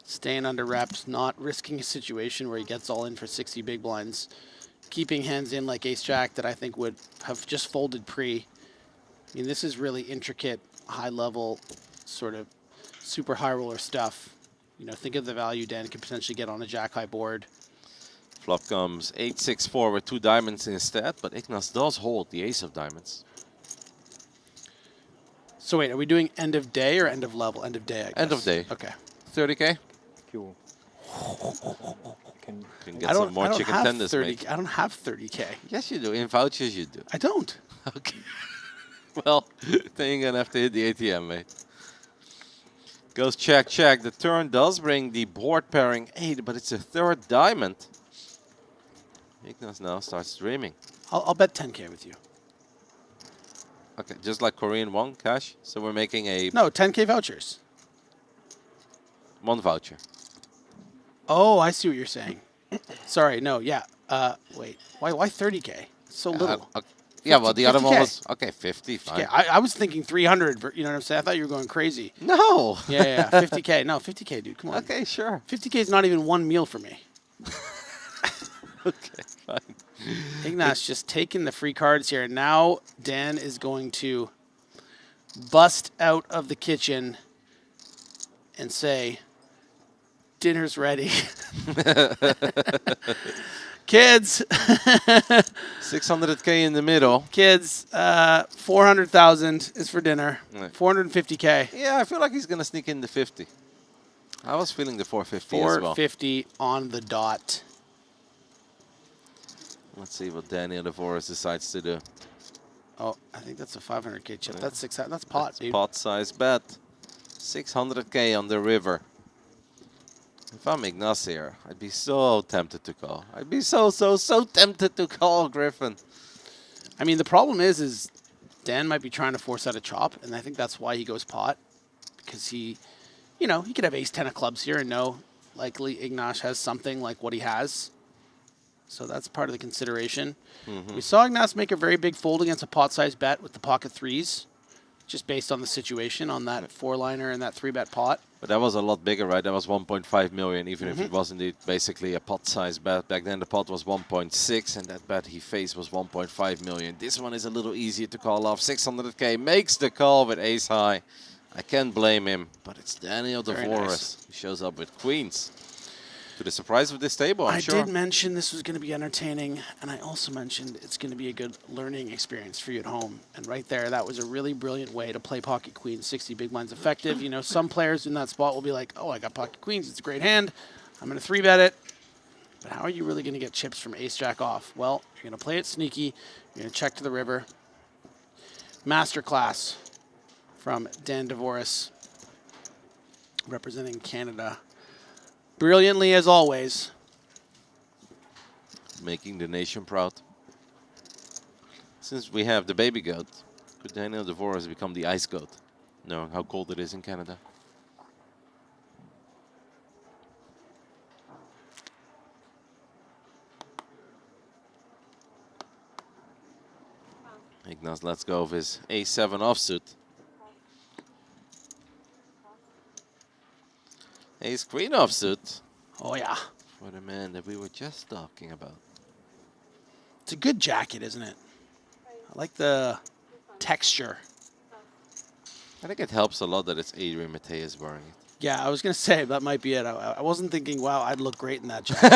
S2: Staying under reps, not risking a situation where he gets all in for 60 big blinds. Keeping hands in like ace-jack that I think would have just folded pre. I mean, this is really intricate, high-level, sort of super high roller stuff. You know, think of the value Dan could potentially get on a jack-high board.
S18: Flop comes 8-6-4 with 2 diamonds instead, but Ignas does hold the ace of diamonds.
S2: So wait, are we doing end of day or end of level? End of day, I guess.
S18: End of day.
S2: Okay.
S18: 30K?
S21: Cool.
S18: Can get some more chicken tenders,
S2: 30,
S18: mate.
S2: I don't have 30K.
S18: Yes, you do. In vouchers, you do.
S2: I don't.
S18: Okay. Well, then you're going to have to hit the ATM, mate. Goes check, check. The turn does bring the board pairing 8, but it's a 3rd diamond. Ignas now starts dreaming.
S2: I'll bet 10K with you.
S18: Okay, just like Korean 1 cash. So we're making a...
S2: No, 10K vouchers.
S18: 1 voucher.
S2: Oh, I see what you're saying. Sorry, no, yeah. Wait, why 30K? So little.
S18: Yeah, well, the other one
S2: 50K.
S18: was... Okay, 50, fine.
S2: Yeah, I was thinking 300, you know what I'm saying? I thought you were going crazy.
S18: No!
S2: Yeah, 50K. No, 50K, dude, come on.
S18: Okay, sure.
S2: 50K is not even one meal for me.
S18: Okay, fine.
S2: Ignas just taking the free cards here. Now Dan is going to bust out of the kitchen and say, dinner's ready. Kids.
S18: 600K in the middle.
S2: Kids, 400,000 is for dinner.
S18: Right.
S2: 450K.
S18: Yeah, I feel like he's going to sneak in the 50. I was feeling the 450 as well.
S2: 450 on the dot.
S18: Let's see what Daniel DeVoris decides to do.
S2: Oh, I think that's a 500K chip. That's that's pot,
S18: That's
S2: dude.
S18: pot size bet. 600K on the river. If I'm Ignas here, I'd be so tempted to call. I'd be so tempted to call Griffin.
S2: I mean, the problem is Dan might be trying to force out a chop, and I think that's why he goes pot. Because he, you know, he could have ace-10 of clubs here and know likely Ignas has something like what he has. So that's part of the consideration. We saw Ignas make a very big fold against a pot-sized bet with the pocket threes, just based on the situation on that 4-liner and that 3-bet pot.
S18: But that was a lot bigger, right? That was 1.5 million, even if it was indeed basically a pot-sized bet. Back then the pot was 1.6, and that bet he faced was 1.5 million. This one is a little easier to call off. 600K makes the call with ace-high. I can't blame him, but it's Daniel DeVoris who shows up with queens. To the surprise of this table, I'm sure.
S2: I did mention this was going to be entertaining, and I also mentioned it's going to be a good learning experience for you at home. And right there, that was a really brilliant way to play pocket queens, 60 big blinds effective. You know, some players in that spot will be like, oh, I got pocket queens. It's a great hand. I'm going to 3-bet it. But how are you really going to get chips from ace-jack off? Well, you're going to play it sneaky. You're going to check to the river. Masterclass from Dan DeVoris, representing Canada. Brilliantly, as always.
S18: Making the nation proud. Since we have the baby goat, could Daniel DeVoris become the ice goat, knowing how cold it is in Canada? Ignas lets go of his A7 offsuit. Ace queen offsuit.
S2: Oh, yeah.
S18: For the man that we were just talking about.
S2: It's a good jacket, isn't it? I like the texture.
S18: I think it helps a lot that it's Adrian Mateus wearing it.
S2: Yeah, I was going to say, that might be it. I wasn't thinking, wow, I'd look great in that jacket.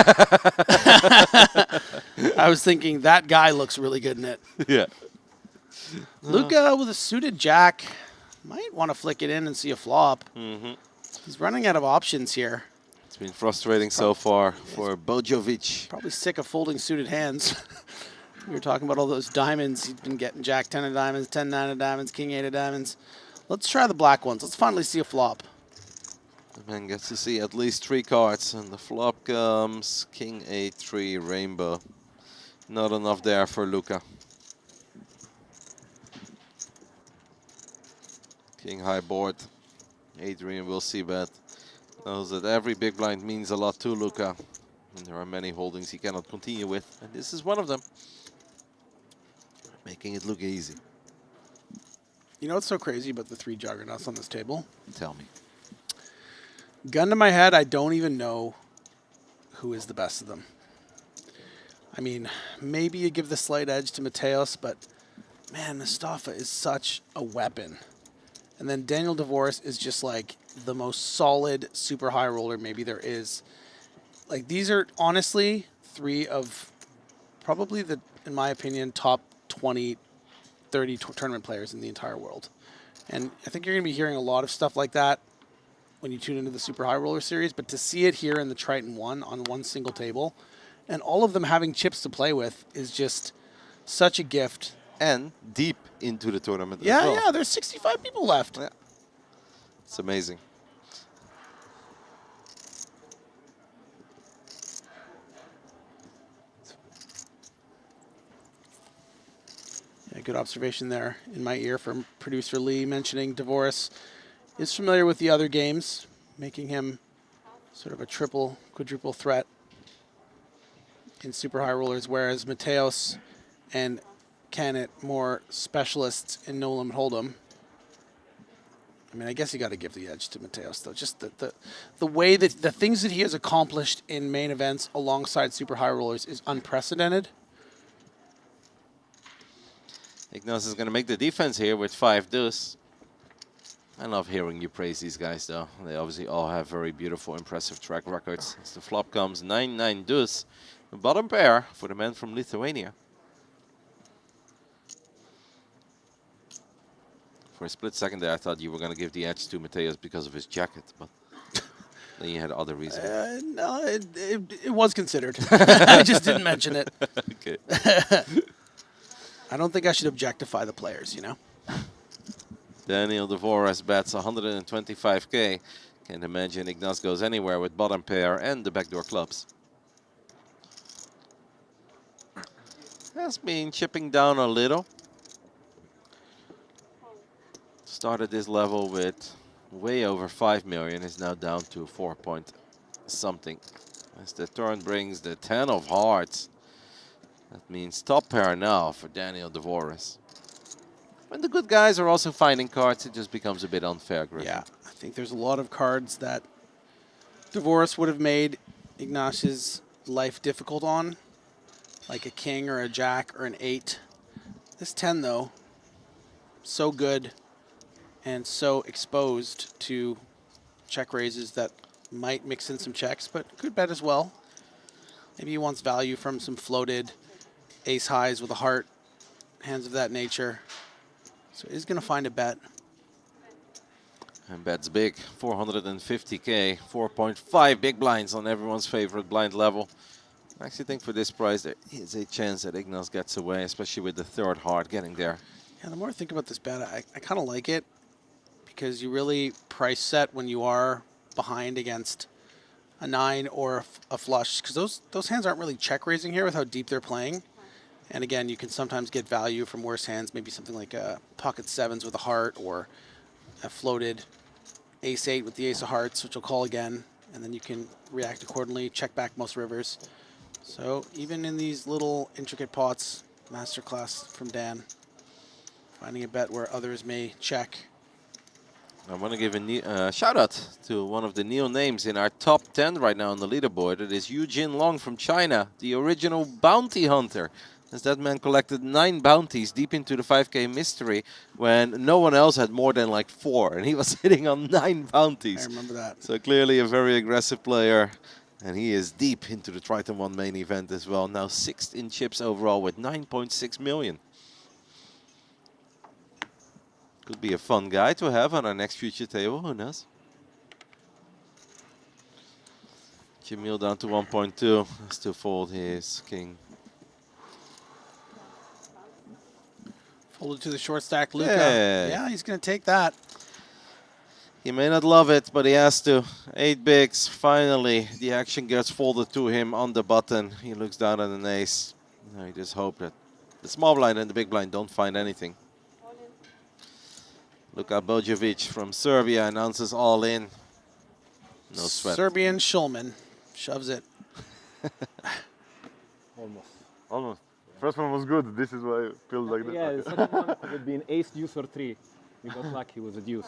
S2: I was thinking, that guy looks really good in it.
S18: Yeah.
S2: Luca with a suited jack. Might want to flick it in and see a flop. He's running out of options here.
S18: It's been frustrating so far for Bojovic.
S2: Probably sick of folding suited hands. We were talking about all those diamonds. He's been getting jack 10 of diamonds, 10, 9 of diamonds, king 8 of diamonds. Let's try the black ones. Let's finally see a flop.
S18: The man gets to see at least 3 cards, and the flop comes king 8-3 rainbow. Not enough there for Luca. King high board. Adrian will see bet. Knows that every big blind means a lot to Luca. And there are many holdings he cannot continue with. And this is one of them. Making it look easy.
S2: You know what's so crazy about the 3 juggernauts on this table?
S18: Tell me.
S2: Gun to my head, I don't even know who is the best of them. I mean, maybe you give the slight edge to Mateos, but man, Mustafa is such a weapon. And then Daniel Dvoris is just like the most solid super high roller maybe there is. Like, these are honestly 3 of probably the, in my opinion, top 20, 30 tournament players in the entire world. And I think you're going to be hearing a lot of stuff like that when you tune into the Super High Roller Series, but to see it here in the Triton ONE on one single table, and all of them having chips to play with is just such a gift.
S18: And deep into the tournament as
S2: Yeah,
S18: well.
S2: yeah, there's 65 people left.
S18: Yeah. It's amazing.
S2: Yeah, good observation there in my ear from producer Lee mentioning Dvoris is familiar with the other games, making him sort of a triple, quadruple threat in super high rollers, whereas Mateos and Canet more specialists in no limit hold'em. I mean, I guess you got to give the edge to Mateos, though. Just the way that the things that he has accomplished in main events alongside super high rollers is unprecedented.
S18: Ignace is going to make the defense here with 5 deuce. I love hearing you praise these guys, though. They obviously all have very beautiful, impressive track records. As the flop comes 9-9 deuce, the bottom pair for the man from Lithuania. For a split second there, I thought you were going to give the edge to Mateos because of his jacket, but then you had other reasons.
S2: No, it was considered. I just didn't mention it.
S18: Okay.
S2: I don't think I should objectify the players, you know?
S18: Daniel Dvoris bets 125K. Can't imagine Ignace goes anywhere with bottom pair and the backdoor clubs. Has been chipping down a little. Started this level with way over 5 million, is now down to 4 point something. As the turn brings the 10 of hearts. That means top pair now for Daniel Dvoris. When the good guys are also finding cards, it just becomes a bit unfair, Griffin.
S2: Yeah, I think there's a lot of cards that Dvoris would have made Ignace's life difficult on, like a king or a jack or an 8. This 10, though, so good and so exposed to check raises that might mix in some checks, but good bet as well. Maybe he wants value from some floated ace highs with a heart, hands of that nature. So he's going to find a bet.
S18: And bets big, 450K, 4.5 big blinds on everyone's favorite blind level. I actually think for this price there is a chance that Ignace gets away, especially with the 3rd heart getting there.
S2: Yeah, the more I think about this bet, I kind of like it because you really price set when you are behind against a 9 or a flush, because those hands aren't really check raising here with how deep they're playing. And again, you can sometimes get value from worse hands, maybe something like a pocket 7s with a heart or a floated ace 8 with the ace of hearts, which will call again, and then you can react accordingly, check back most rivers. So even in these little intricate pots, masterclass from Dan, finding a bet where others may check.
S18: I want to give a shout out to one of the new names in our top 10 right now on the leaderboard. It is Eugene Long from China, the original bounty hunter. As that man collected 9 bounties deep into the 5K mystery when no one else had more than like 4. And he was sitting on 9 bounties.
S2: I remember that.
S18: So clearly a very aggressive player. And he is deep into the Triton ONE main event as well. Now 6th in chips overall with 9.6 million. Could be a fun guy to have on our next future table, who knows? Jamil down to 1.2, has to fold his king.
S2: Folded to the short stack, Luca.
S18: Yeah.
S2: Yeah, he's going to take that.
S18: He may not love it, but he has to. 8 bigs, finally, the action gets folded to him on the button. He looks down at an ace. I just hope that the small blind and the big blind don't find anything. Luka Bojovic from Serbia announces all in. No sweat.
S2: Serbian Shulman shoves it.
S21: Almost.
S20: Almost. First one was good. This is why I feel like that.
S21: Yeah, the second one could have been ace, deuce, or 3. We got lucky, it was a deuce.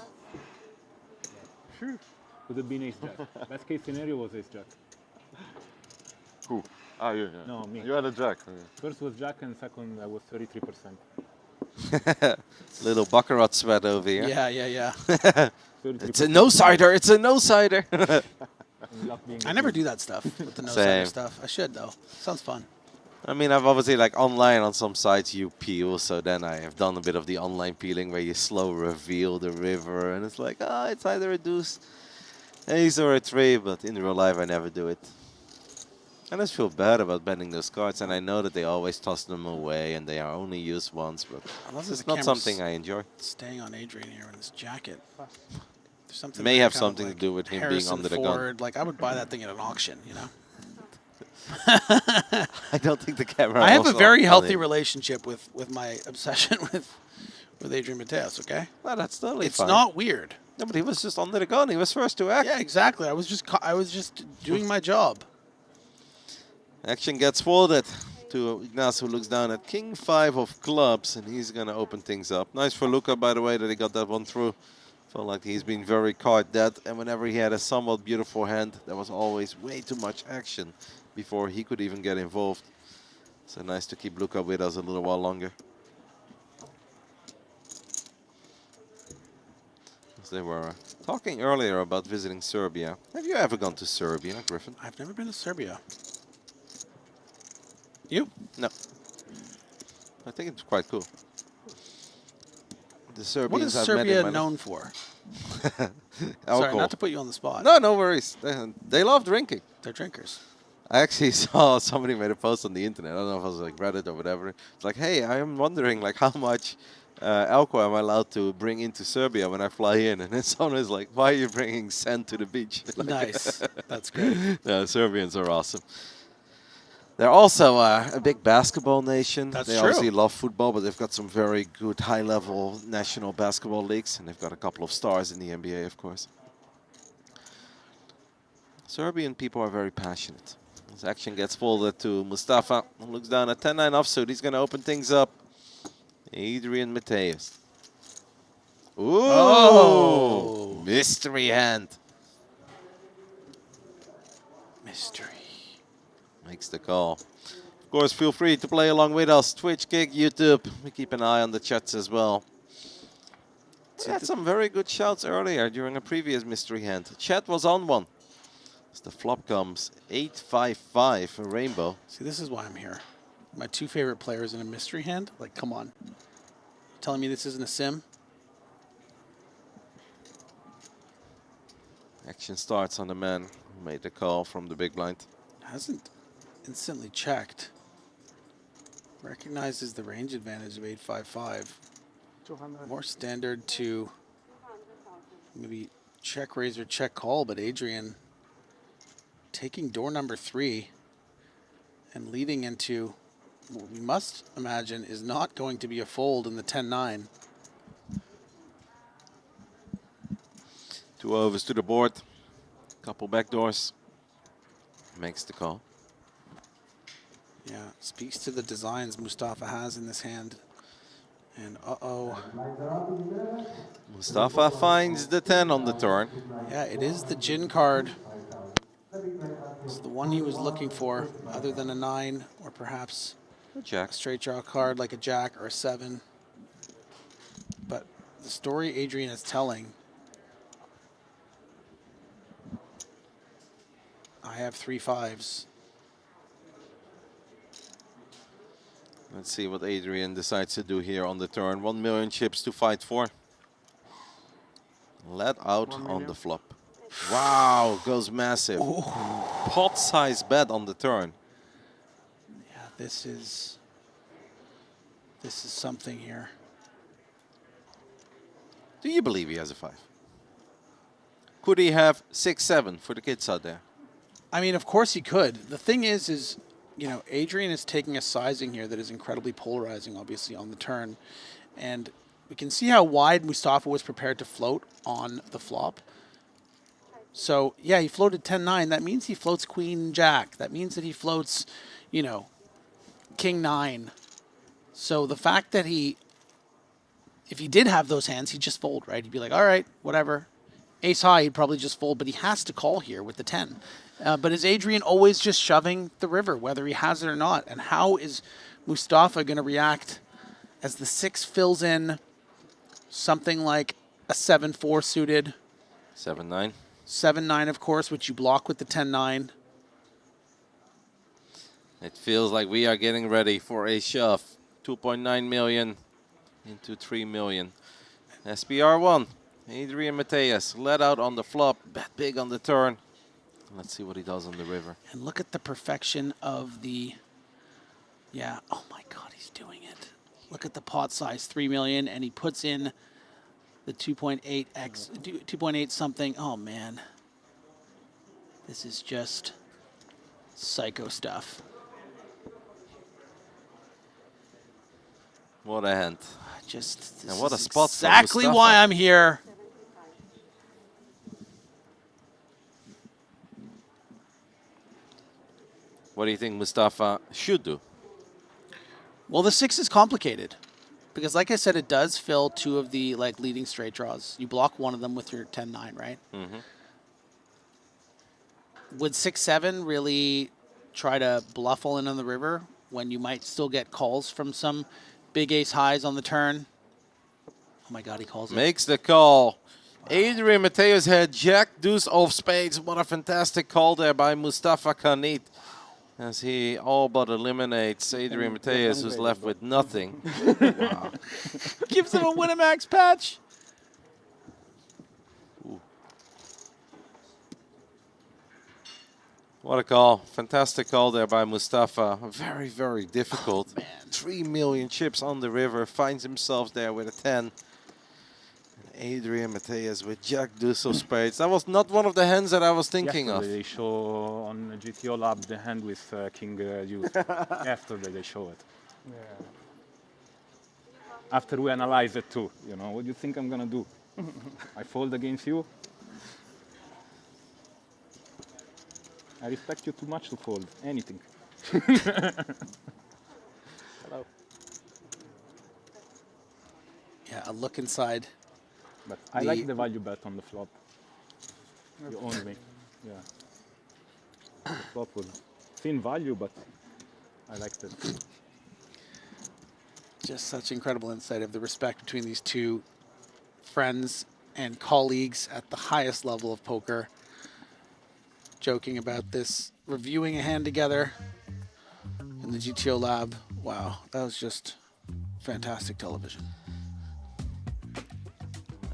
S20: Sure.
S21: Could have been ace jack. Best case scenario was ace jack.
S20: Who? Ah, you. Yeah.
S21: No, me.
S20: You had a jack. Okay.
S21: First was jack, and second I was 33%.
S18: Little baccarat sweat over here.
S2: Yeah.
S18: It's a no-sider. It's a no-sider.
S2: I never do that stuff with the no-sider
S18: Same.
S2: stuff. I should, though. Sounds fun.
S18: I mean, I've obviously, like, online on some sites you peel, so then I have done a bit of the online peeling where you slow reveal the river, and it's like, it's either a deuce, ace, or a 3, but in real life I never do it. I just feel bad about bending those cards, and I know that they always toss them away, and they are only used once, but it's not something I enjoy.
S2: Staying on Adrian here in this jacket. There's something
S18: May
S2: very
S18: have
S2: kind of
S18: something
S2: like
S18: to do with him being
S2: Harrison
S18: under the
S2: Ford. Like, I would buy that thing at an auction, you know?
S18: I don't think the camera.
S2: I have a
S18: also
S2: very
S18: on
S2: healthy
S18: him.
S2: relationship with my obsession with Adrian Mateos, okay?
S18: Well, that's totally
S2: It's
S18: fine.
S2: not weird.
S18: No, but he was just under the gun. He was first to act.
S2: Yeah, exactly. I was just doing my job.
S18: Action gets folded to Ignace, who looks down at King 5 of clubs, and he's going to open things up. Nice for Luca, by the way, that he got that one through. Felt like he's been very card dead, and whenever he had a somewhat beautiful hand, there was always way too much action before he could even get involved. So nice to keep Luca with us a little while longer. As they were talking earlier about visiting Serbia. Have you ever gone to Serbia, Griffin?
S2: I've never been to Serbia. You?
S18: No. I think it's quite cool. The Serbians
S2: What is
S18: I've met in
S2: Serbia
S18: my
S2: known for? Sorry,
S18: Alcohol.
S2: not to put you on the spot.
S18: No worries. They love drinking.
S2: They're drinkers.
S18: I actually saw somebody made a post on the internet. I don't know if it was like Reddit or whatever. It's like, hey, I am wondering like how much alcohol am I allowed to bring into Serbia when I fly in? And then someone is like, why are you bringing sand to the beach? Like,
S2: Nice. That's great.
S18: Yeah, Serbians are awesome. They're also a big basketball nation.
S2: That's
S18: they
S2: true.
S18: obviously love football, but they've got some very good high-level national basketball leagues, and they've got a couple of stars in the NBA, of course. Serbian people are very passionate. This action gets folded to Mustafa. Looks down at 10-9 offsuit. He's going to open things up. Adrian Mateos. Ooh!
S2: Oh.
S18: Mystery hand.
S2: Mystery.
S18: Makes the call. Of course, feel free to play along with us. Twitch, Kick, YouTube. We keep an eye on the chats as well. We had some very good shouts earlier during a previous mystery hand. Chat was on one. As the flop comes 8-5-5, a rainbow.
S2: See, this is why I'm here. My two favorite players in a mystery hand? Like, come on. Telling me this isn't a sim?
S18: Action starts on the man who made the call from the big blind.
S2: Hasn't instantly checked. Recognizes the range advantage of 8-5-5. More standard to maybe check raise or check call, but Adrian taking door number 3 and leading into what we must imagine is not going to be a fold in the 10-9.
S18: 2 overs to the board. Couple backdoors. Makes the call.
S2: Yeah, speaks to the designs Mustafa has in this hand. And uh-oh.
S18: Mustafa finds the 10 on the turn.
S2: Yeah, it is the Jin card. It's the one he was looking for, other than a 9 or perhaps
S18: a jack.
S2: Straight draw card like a jack or a 7. But the story Adrian is telling, I have 3 5s.
S18: Let's see what Adrian decides to do here on the turn. 1 million chips to fight for. Let out on the flop. Wow, goes massive. Pot-sized bet on the turn.
S2: Yeah, this is something here.
S18: Do you believe he has a 5? Could he have 6-7 for the kids out there?
S2: I mean, of course he could. The thing is, you know, Adrian is taking a sizing here that is incredibly polarizing, obviously, on the turn. And we can see how wide Mustafa was prepared to float on the flop. So, yeah, he floated 10-9. That means he floats queen jack. That means that he floats, you know, king 9. So the fact that if he did have those hands, he'd just fold, right? He'd be like, all right, whatever. Ace high, he'd probably just fold, but he has to call here with the 10. But is Adrian always just shoving the river, whether he has it or not? And how is Mustafa going to react as the 6 fills in something like a 7-4 suited?
S18: 7-9.
S2: 7-9, of course, which you block with the 10-9.
S18: It feels like we are getting ready for a shove. 2.9 million into 3 million. SPR1. Adrian Mateus led out on the flop, bet big on the turn. Let's see what he does on the river.
S2: And look at the perfection of the, yeah, oh my God, he's doing it. Look at the pot size, 3 million, and he puts in the 2.8x, 2.8 something. Oh man, this is just psycho stuff.
S18: What a hand.
S2: Just,
S18: and what a spot for
S2: exactly
S18: Mustafa.
S2: why I'm here.
S18: What do you think Mustafa should do?
S2: Well, the 6 is complicated because, like I said, it does fill 2 of the leading straight draws. You block one of them with your 10-9, right?
S18: Mm-hmm.
S2: Would 6-7 really try to bluff all in on the river when you might still get calls from some big ace highs on the turn? Oh my God, he calls it.
S18: Makes the call. Adrian Mateus had Jack Deuce of spades. What a fantastic call there by Mustafa Kanit. As he all but eliminates Adrian Mateus, who's left with nothing. Wow.
S2: Gives him a Winamax patch.
S18: Ooh. What a call. Fantastic call there by Mustafa. Very, very difficult. 3 million chips on the river. Finds himself there with a 10. Adrian Mateus with Jack Deuce of spades. That was not one of the hands that I was thinking of.
S21: They show on GTO Lab the hand with King Deuce. Yesterday they show it.
S10: Yeah.
S21: After we analyze it too, you know, what do you think I'm gonna do? I fold against you? I respect you too much to fold anything.
S2: Hello. Yeah, a look inside.
S21: But I like the value bet on the flop. You owned me. Yeah. The flop was thin value, but I liked it.
S2: Just such incredible insight of the respect between these two friends and colleagues at the highest level of poker. Joking about this, reviewing a hand together in the GTO lab. Wow, that was just fantastic television.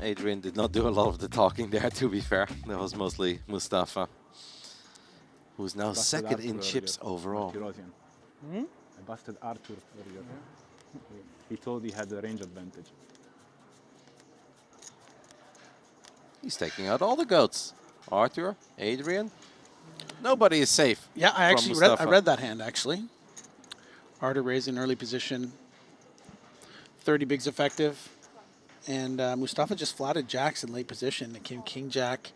S18: Adrian did not do a lot of the talking there, to be fair. That was mostly Mustafa, who's now
S21: Busted
S18: second in
S21: Arthur
S18: chips
S21: earlier,
S18: overall.
S21: Tirosian. I busted Arthur earlier. He thought he had the range advantage.
S18: He's taking out all the goats. Arthur, Adrian. Nobody is safe.
S2: Yeah, I
S18: from
S2: actually
S18: Mustafa.
S2: read that hand, actually. Arthur raised in early position. 30 bigs effective. And Mustafa just flatted jacks in late position. It came king jack,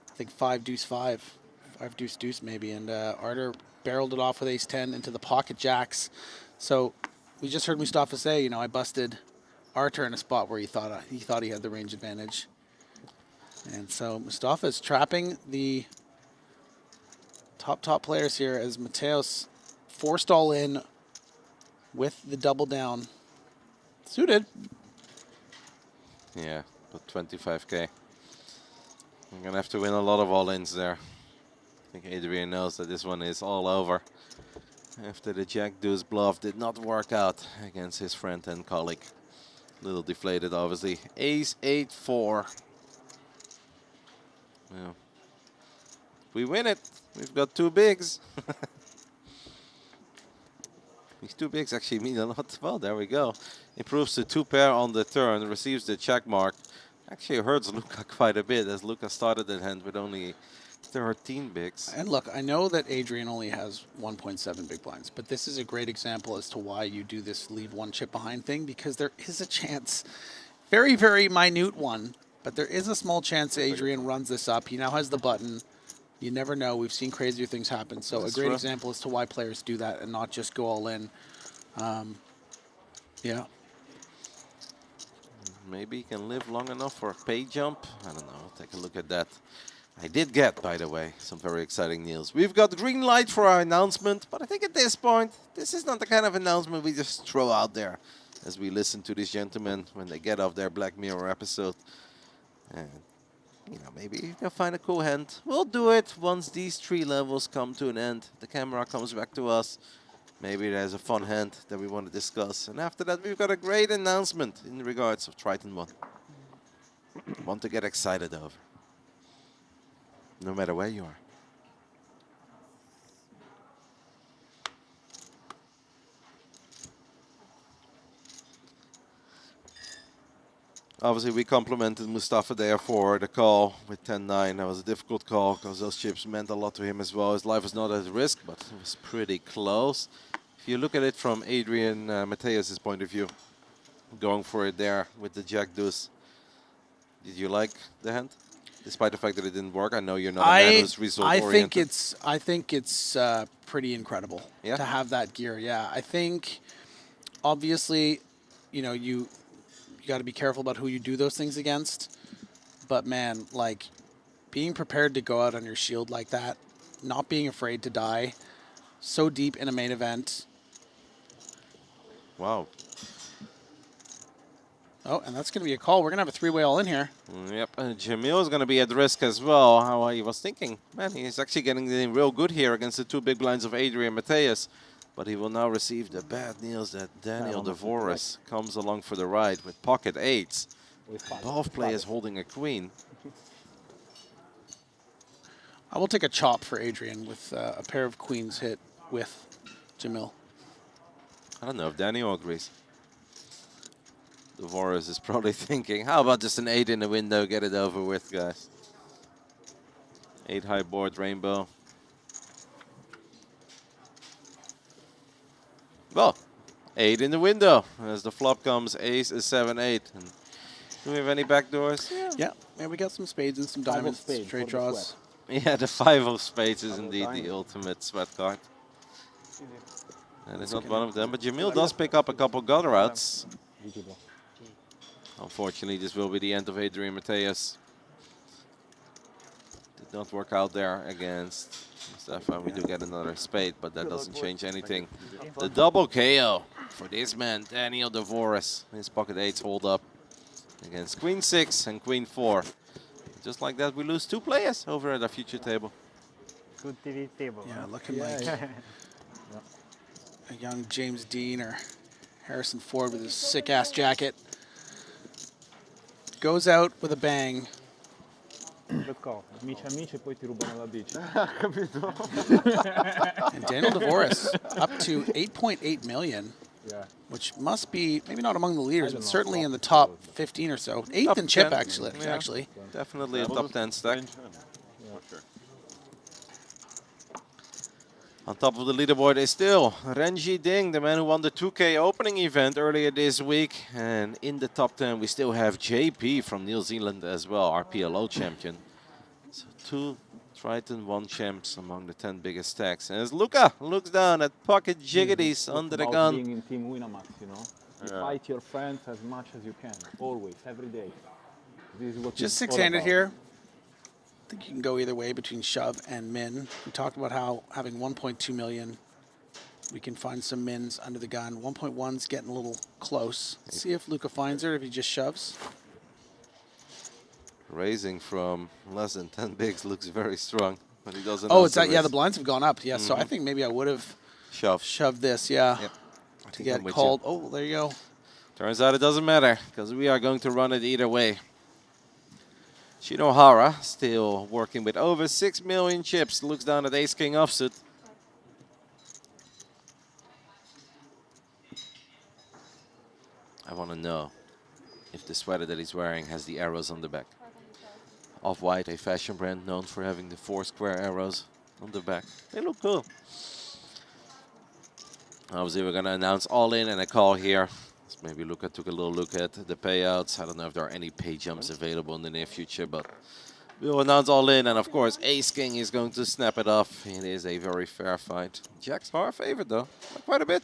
S2: I think 5-deuce 5, 5-deuce deuce maybe. And Arthur barreled it off with ace 10 into the pocket jacks. So we just heard Mustafa say, you know, I busted Arthur in a spot where he thought he had the range advantage. And so Mustafa is trapping the top players here as Mateos forced all in with the double down. Suited.
S18: Yeah, but 25K. I'm going to have to win a lot of all-ins there. I think Adrian knows that this one is all over. After the Jack Deuce bluff did not work out against his friend and colleague. A little deflated, obviously. Ace 8-4. Well, we win it. We've got 2 bigs. These 2 bigs actually mean a lot. Well, there we go. Improves to 2 pair on the turn, receives the check mark. Actually hurts Luca quite a bit, as Luca started that hand with only 13 bigs.
S2: And look, I know that Adrian only has 1.7 big blinds, but this is a great example as to why you do this leave 1 chip behind thing, because there is a chance, very, very minute one, But there is a small chance Adrian runs this up. He now has the button. You never know. We've seen crazier things happen. So
S18: That's
S2: a great
S18: true.
S2: example as to why players do that and not just go all in. Yeah.
S18: Maybe he can live long enough for a pay jump. I don't know. Take a look at that. I did get, by the way, some very exciting news. We've got green light for our announcement, but I think at this point, this is not the kind of announcement we just throw out there as we listen to these gentlemen when they get off their Black Mirror episode. And, you know, maybe they'll find a cool hand. We'll do it once these 3 levels come to an end. The camera comes back to us. Maybe there's a fun hand that we want to discuss. And after that, we've got a great announcement in regards of Triton ONE. One to get excited over. No matter where you are. Obviously, we complimented Mustafa there for the call with 10-9. That was a difficult call because those chips meant a lot to him as well. His life was not at risk, but it was pretty close. If you look at it from Adrian Mateus' point of view, going for it there with the Jack Deuce, did you like the hand? Despite the fact that it didn't work, I know you're not a man who's result-oriented.
S2: I think it's pretty incredible to have that gear. Yeah, I think obviously, you know, you got to be careful about who you do those things against. But man, like being prepared to go out on your shield like that, not being afraid to die, so deep in a main event.
S18: Wow.
S2: Oh, and that's going to be a call. We're going to have a 3-way all in here.
S18: Yep, and Jamil is going to be at risk as well. How he was thinking, man, he's actually getting in real good here against the 2 big blinds of Adrian Mateus. But he will now receive the bad news that Daniel Devoris comes along for the ride with pocket 8s. Both players holding a queen.
S2: I will take a chop for Adrian with a pair of queens hit with Jamil.
S18: I don't know if Daniel agrees. Devoris is probably thinking, how about just an 8 in the window, get it over with, guys. 8 high board rainbow. Well, 8 in the window. As the flop comes, ace is 7-8. And do we have any backdoors?
S2: Yeah, we got some spades and some diamonds, straight draws.
S18: Yeah, the 5 of spades is indeed the ultimate sweat card. And it's not one of them, but Jamil does pick up a couple gutter outs. Unfortunately, this will be the end of Adrian Mateus. Did not work out there against Mustafa. We do get another spade, but that doesn't change anything. The double KO for this man, Daniel Devoris. His pocket 8s hold up against Queen 6 and Queen 4. Just like that, we lose 2 players over at our future table.
S7: Good TV table.
S2: Yeah, looking like a young James Dean or Harrison Ford with his sick-ass jacket. Goes out with a bang.
S21: Amici amici e poi ti rubano la bici.
S2: And Daniel Devoris up to 8.8 million, which must be maybe not among the leaders, but certainly in the top 15 or so. 8th in chip, actually.
S18: Definitely a top 10 stack. On top of the leaderboard is still Renji Ding, the man who won the 2K opening event earlier this week. And in the top 10, we still have JP from New Zealand as well, our PLO champion. So 2 Triton ONE champs among the 10 biggest stacks. And as Luca looks down at pocket jiggities under the gun.
S21: Being in Team Winamax, you know. You fight your friends as much as you can, always, every day. This is what
S2: Just
S21: it's all
S2: 6-handed
S21: about.
S2: here. I think you can go either way between shove and min. We talked about how having 1.2 million, we can find some mins under the gun. 1.1's getting a little close. Let's see if Luca finds her, if he just shoves.
S18: Raising from less than 10 bigs looks very strong, but he doesn't.
S2: Oh, it's that, yeah, the blinds have gone up. Yeah, so I think maybe I would have shoved this, yeah, to get called. Oh, there you go.
S18: Turns out it doesn't matter, because we are going to run it either way. Shinohara still working with over 6 million chips. Looks down at ace-king offsuit. I want to know if the sweater that he's wearing has the arrows on the back. Off-White, a fashion brand known for having the 4 square arrows on the back. They look cool. Obviously, we're going to announce all in and a call here. Maybe Luca took a little look at the payouts. I don't know if there are any pay jumps available in the near future, but we'll announce all in. And of course, Ace King is going to snap it off. It is a very fair fight. Jacks are favored though, by quite a bit.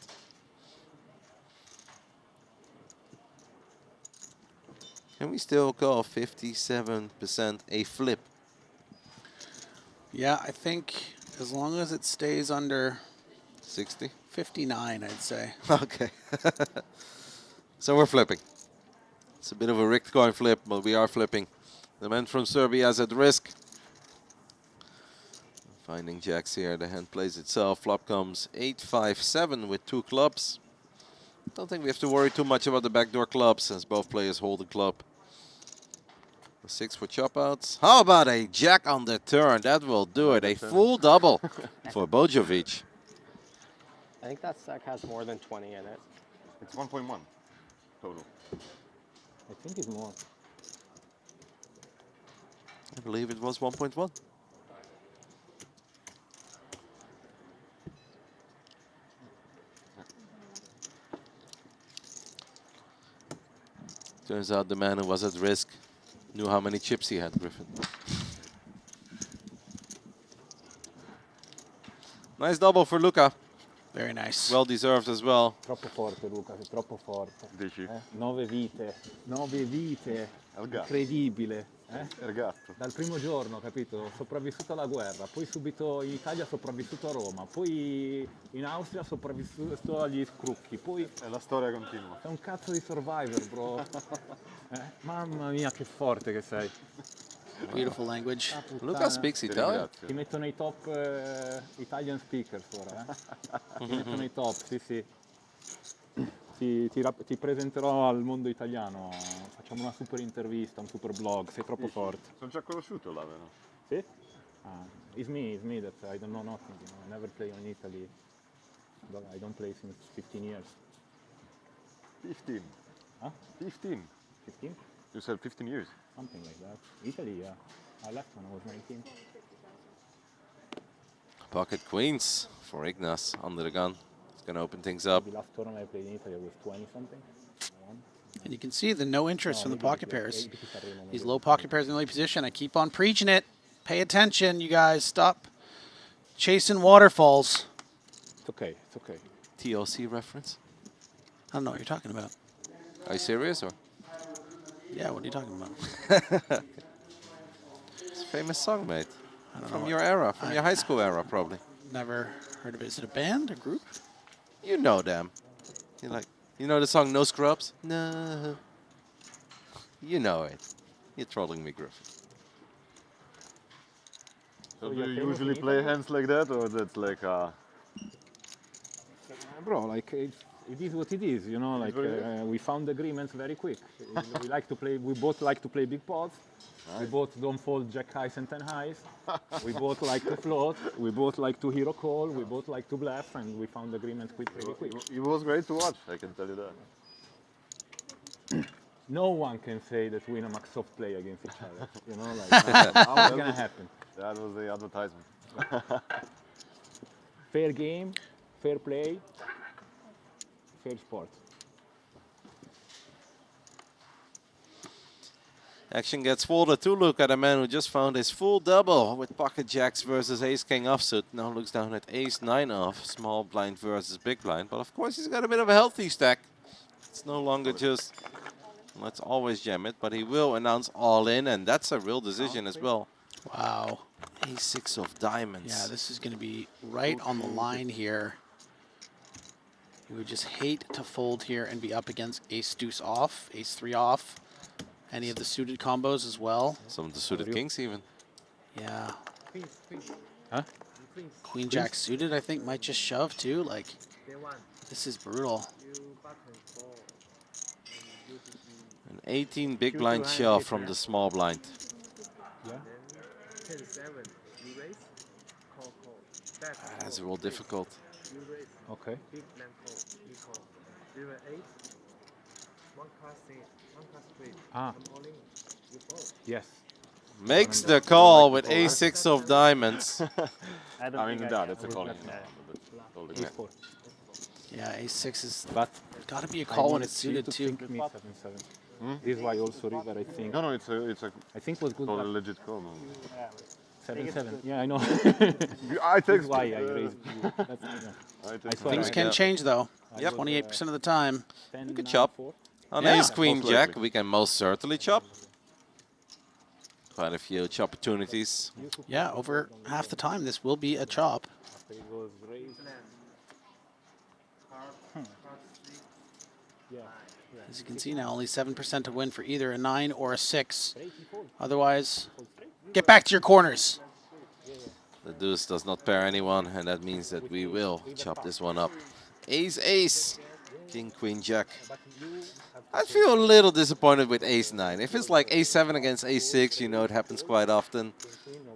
S18: Can we still call 57% a flip?
S2: Yeah, I think as long as it stays under
S18: 60?
S2: 59, I'd say.
S18: Okay. So we're flipping. It's a bit of a rigged coin flip, but we are flipping. The man from Serbia is at risk. Finding jacks here. The hand plays itself. Flop comes 8-5-7 with 2 clubs. Don't think we have to worry too much about the backdoor clubs since both players hold the club. 6 for chop outs. How about a jack on the turn? That will do it. A full double for Bojovic.
S3: I think that stack has more than 20 in it.
S20: It's 1.1 total.
S21: I think it's more.
S18: I believe it was 1.1. Turns out the man who was at risk knew how many chips he had, Griffin. Nice double for Luca.
S2: Very nice.
S18: Well deserved as well.
S21: Troppo forte Luca, sei troppo forte.
S20: Dici?
S21: 9 vite, 9 vite. Incredibile.
S20: Il gatto.
S21: Dal primo giorno, capito? Sopravvissuto alla guerra, poi subito in Italia sopravvissuto a Roma, poi in Austria sopravvissuto agli scrucchi, poi...
S20: E la storia continua.
S21: È un cazzo di survivor, bro. Mamma mia, che forte che sei.
S2: Beautiful language.
S18: Luca speaks Italian.
S21: Ti metto nei top Italian speakers ora, Ti metto nei top, sì, sì. Ti presenterò al mondo italiano, facciamo una super intervista, un super blog, sei troppo forte.
S20: Sono già conosciuto là, vero?
S21: Sì? It's me that I don't know nothing, you know. I never play in Italy. I don't play since 15 years.
S20: 15.
S21: Huh?
S20: 15.
S21: 15?
S20: You said 15 years.
S21: Something like that. Italy, yeah. I left when I was 19.
S18: Pocket queens for Ignas under the gun. It's going to open things up.
S21: The last tournament I played in Italy was 20 something.
S2: And you can see the no interest from the pocket pairs. These low pocket pairs in the lead position. I keep on preaching it. Pay attention, you guys. Stop chasing waterfalls.
S21: It's okay, it's okay.
S18: TLC reference?
S2: I don't know what you're talking about.
S18: Are you serious or?
S2: Yeah, what are you talking about?
S18: It's a famous song, mate. From
S2: know
S18: your era, from your high school era, probably.
S2: Never heard of it. Is it a band, a group?
S18: You know them. You know the song No Scrubs? No. You know it. You're trolling me, Griffin.
S20: So do you usually play hands like that, or that's like
S21: Bro, like it is what it is, you know. Like we found agreements very quick. We like to play. We both like to play big pots. We both don't fold jack highs and 10 highs. We both like to float. We both like to hero call. We both like to bluff, and we found agreements pretty quick.
S20: It was great to watch, I can tell you that.
S21: No one can say that Winamax soft play against each other. You know, like how's it gonna happen?
S20: That was the advertisement.
S21: Fair game, fair play, fair sport.
S18: Action gets folded to look at a man who just found his full double with pocket jacks versus ace king offsuit. Now looks down at ace 9 off, small blind versus big blind. But of course he's got a bit of a healthy stack. It's no longer just let's always jam it, but he will announce all in, and that's a real decision as well.
S2: Wow.
S18: Ace 6 of diamonds.
S2: Yeah, this is going to be right on the line here. You would just hate to fold here and be up against ace deuce off, ace 3 off. Any of the suited combos as well.
S18: Some of the suited kings even.
S2: Yeah.
S21: Huh?
S2: Queen jack suited, I think, might just shove too. Like, this is brutal.
S18: An 18 big blind shove from the small blind.
S21: Yeah.
S18: That's real difficult.
S21: Okay. Yes.
S18: Makes the call with ace 6 of diamonds.
S20: I mean, that's a calling.
S2: Yeah, ace 6 is Got to be a
S21: I
S2: call when
S21: wanted
S2: it's suited
S21: to
S2: too.
S21: think me 7-7. This is why also river, I think.
S8: No, it's a.
S21: I think was good.
S8: Not a
S21: but
S8: legit call. No.
S21: 7-7. Yeah, I know.
S8: I
S21: That's
S8: text.
S21: why I raised you. That's, yeah. I swear
S2: Things
S21: I-
S2: can change though.
S18: Yep.
S2: 28% of the time.
S18: We can chop. On
S2: Yeah.
S18: ace, queen,
S8: Most
S18: jack,
S8: likely.
S18: we can most certainly chop. Quite a few chop opportunities.
S2: Yeah, over half the time this will be a chop.
S21: After it was raised. Yeah.
S2: As you can see now, only 7% to win for either a 9 or a 6. Otherwise, get back to your corners.
S18: The deuce does not pair anyone, and that means that we will chop this one up. Ace, ace, king, queen, jack. I feel a little disappointed with ace 9. If it's like ace 7 against ace 6, you know it happens quite often.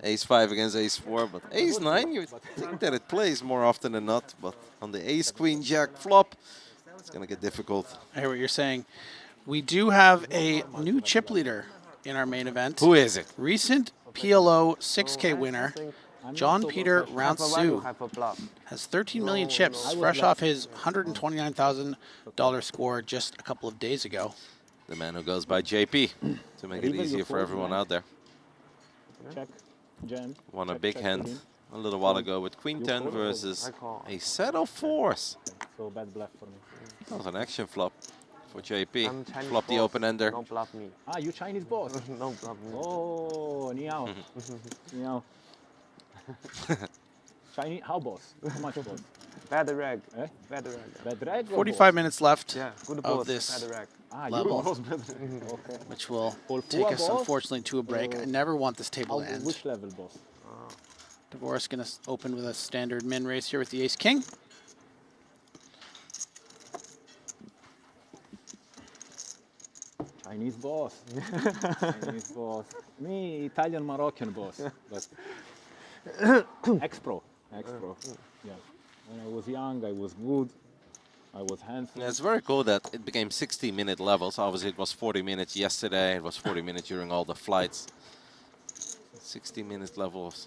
S18: Ace 5 against ace 4, but ace 9, you think that it plays more often than not. But on the ace, queen, jack flop, it's going to get difficult.
S2: I hear what you're saying. We do have a new chip leader in our main event.
S18: Who is it?
S2: Recent PLO 6K winner, John Peter Rounsu, has 13 million chips, fresh off his $129,000 score just a couple of days ago.
S18: The man who goes by JP, to make it easier for everyone out there.
S21: Check. Jam.
S18: Won a
S21: Check,
S18: big
S21: check,
S18: hand
S21: begin.
S18: a little while ago with queen 10 versus a set of 4s.
S21: So bad bluff for me.
S18: That was an action flop for JP.
S3: I'm Chinese
S18: Flop the
S3: boss.
S18: open-ender.
S3: Don't bluff me.
S21: Ah, you Chinese boss.
S3: Don't bluff me.
S21: Oh, ni hao. Ni hao. Chinese, how boss? How much boss?
S3: Bad rag.
S21: Eh?
S3: Bad rag.
S21: Bad drag or
S2: 45
S21: boss?
S2: minutes left
S3: Yeah, good
S2: of
S3: boss.
S2: this
S3: Bad rag.
S21: Ah,
S2: level,
S21: Okay.
S2: which will
S21: Full
S2: take us,
S21: boss?
S2: unfortunately, to a break. I never want this table to end.
S21: Which level boss?
S2: Dvorak going to open with a standard min raise here with the ace-king.
S21: Chinese boss. Chinese boss. Me, Italian Moroccan boss. But ex-pro. Ex-pro. Yeah. When I was young, I was good. I was handsome.
S18: Yeah, it's very cool that it became 60-minute levels. Obviously, it was 40 minutes yesterday. It was 40 minutes during all the flights. 60-minute levels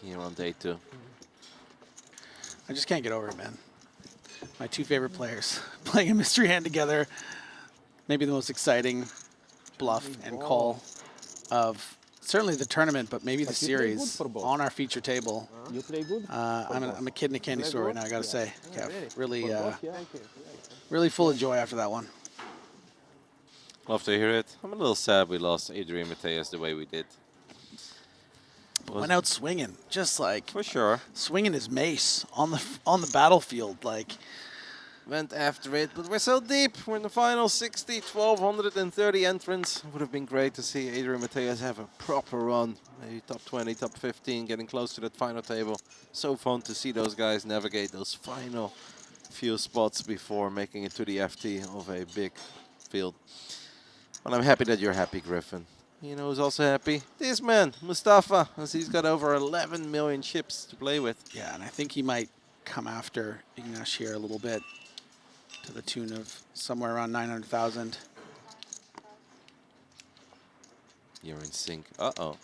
S18: here on day 2.
S2: I just can't get over it, man. My two favorite players playing a mystery hand together. Maybe the most exciting bluff and call of certainly the tournament, but maybe the
S21: But you play good
S2: series
S21: for both.
S2: on our feature table.
S21: You play good?
S2: I'm a kid in a candy store right now, I gotta say. Yeah, really,
S21: Yeah.
S2: really full of joy after that one.
S18: Love to hear it. I'm a little sad we lost Adrian Mateus the way we did.
S2: Went out swinging, just like
S18: For sure.
S2: swinging his mace on the battlefield. Like,
S18: Went after it, but we're so deep. We're in the final 60, 1,230 entrants. Would have been great to see Adrian Mateus have a proper run. Maybe top 20, top 15, getting close to that final table. So fun to see those guys navigate those final few spots before making it to the FT of a big field. Well, I'm happy that you're happy, Griffin. You know who's also happy? This man, Mustafa, as he's got over 11 million chips to play with.
S2: yeah, and I think he might come after Ignash here a little bit, to the tune of somewhere around 900,000.
S18: You're in sync. Uh-oh.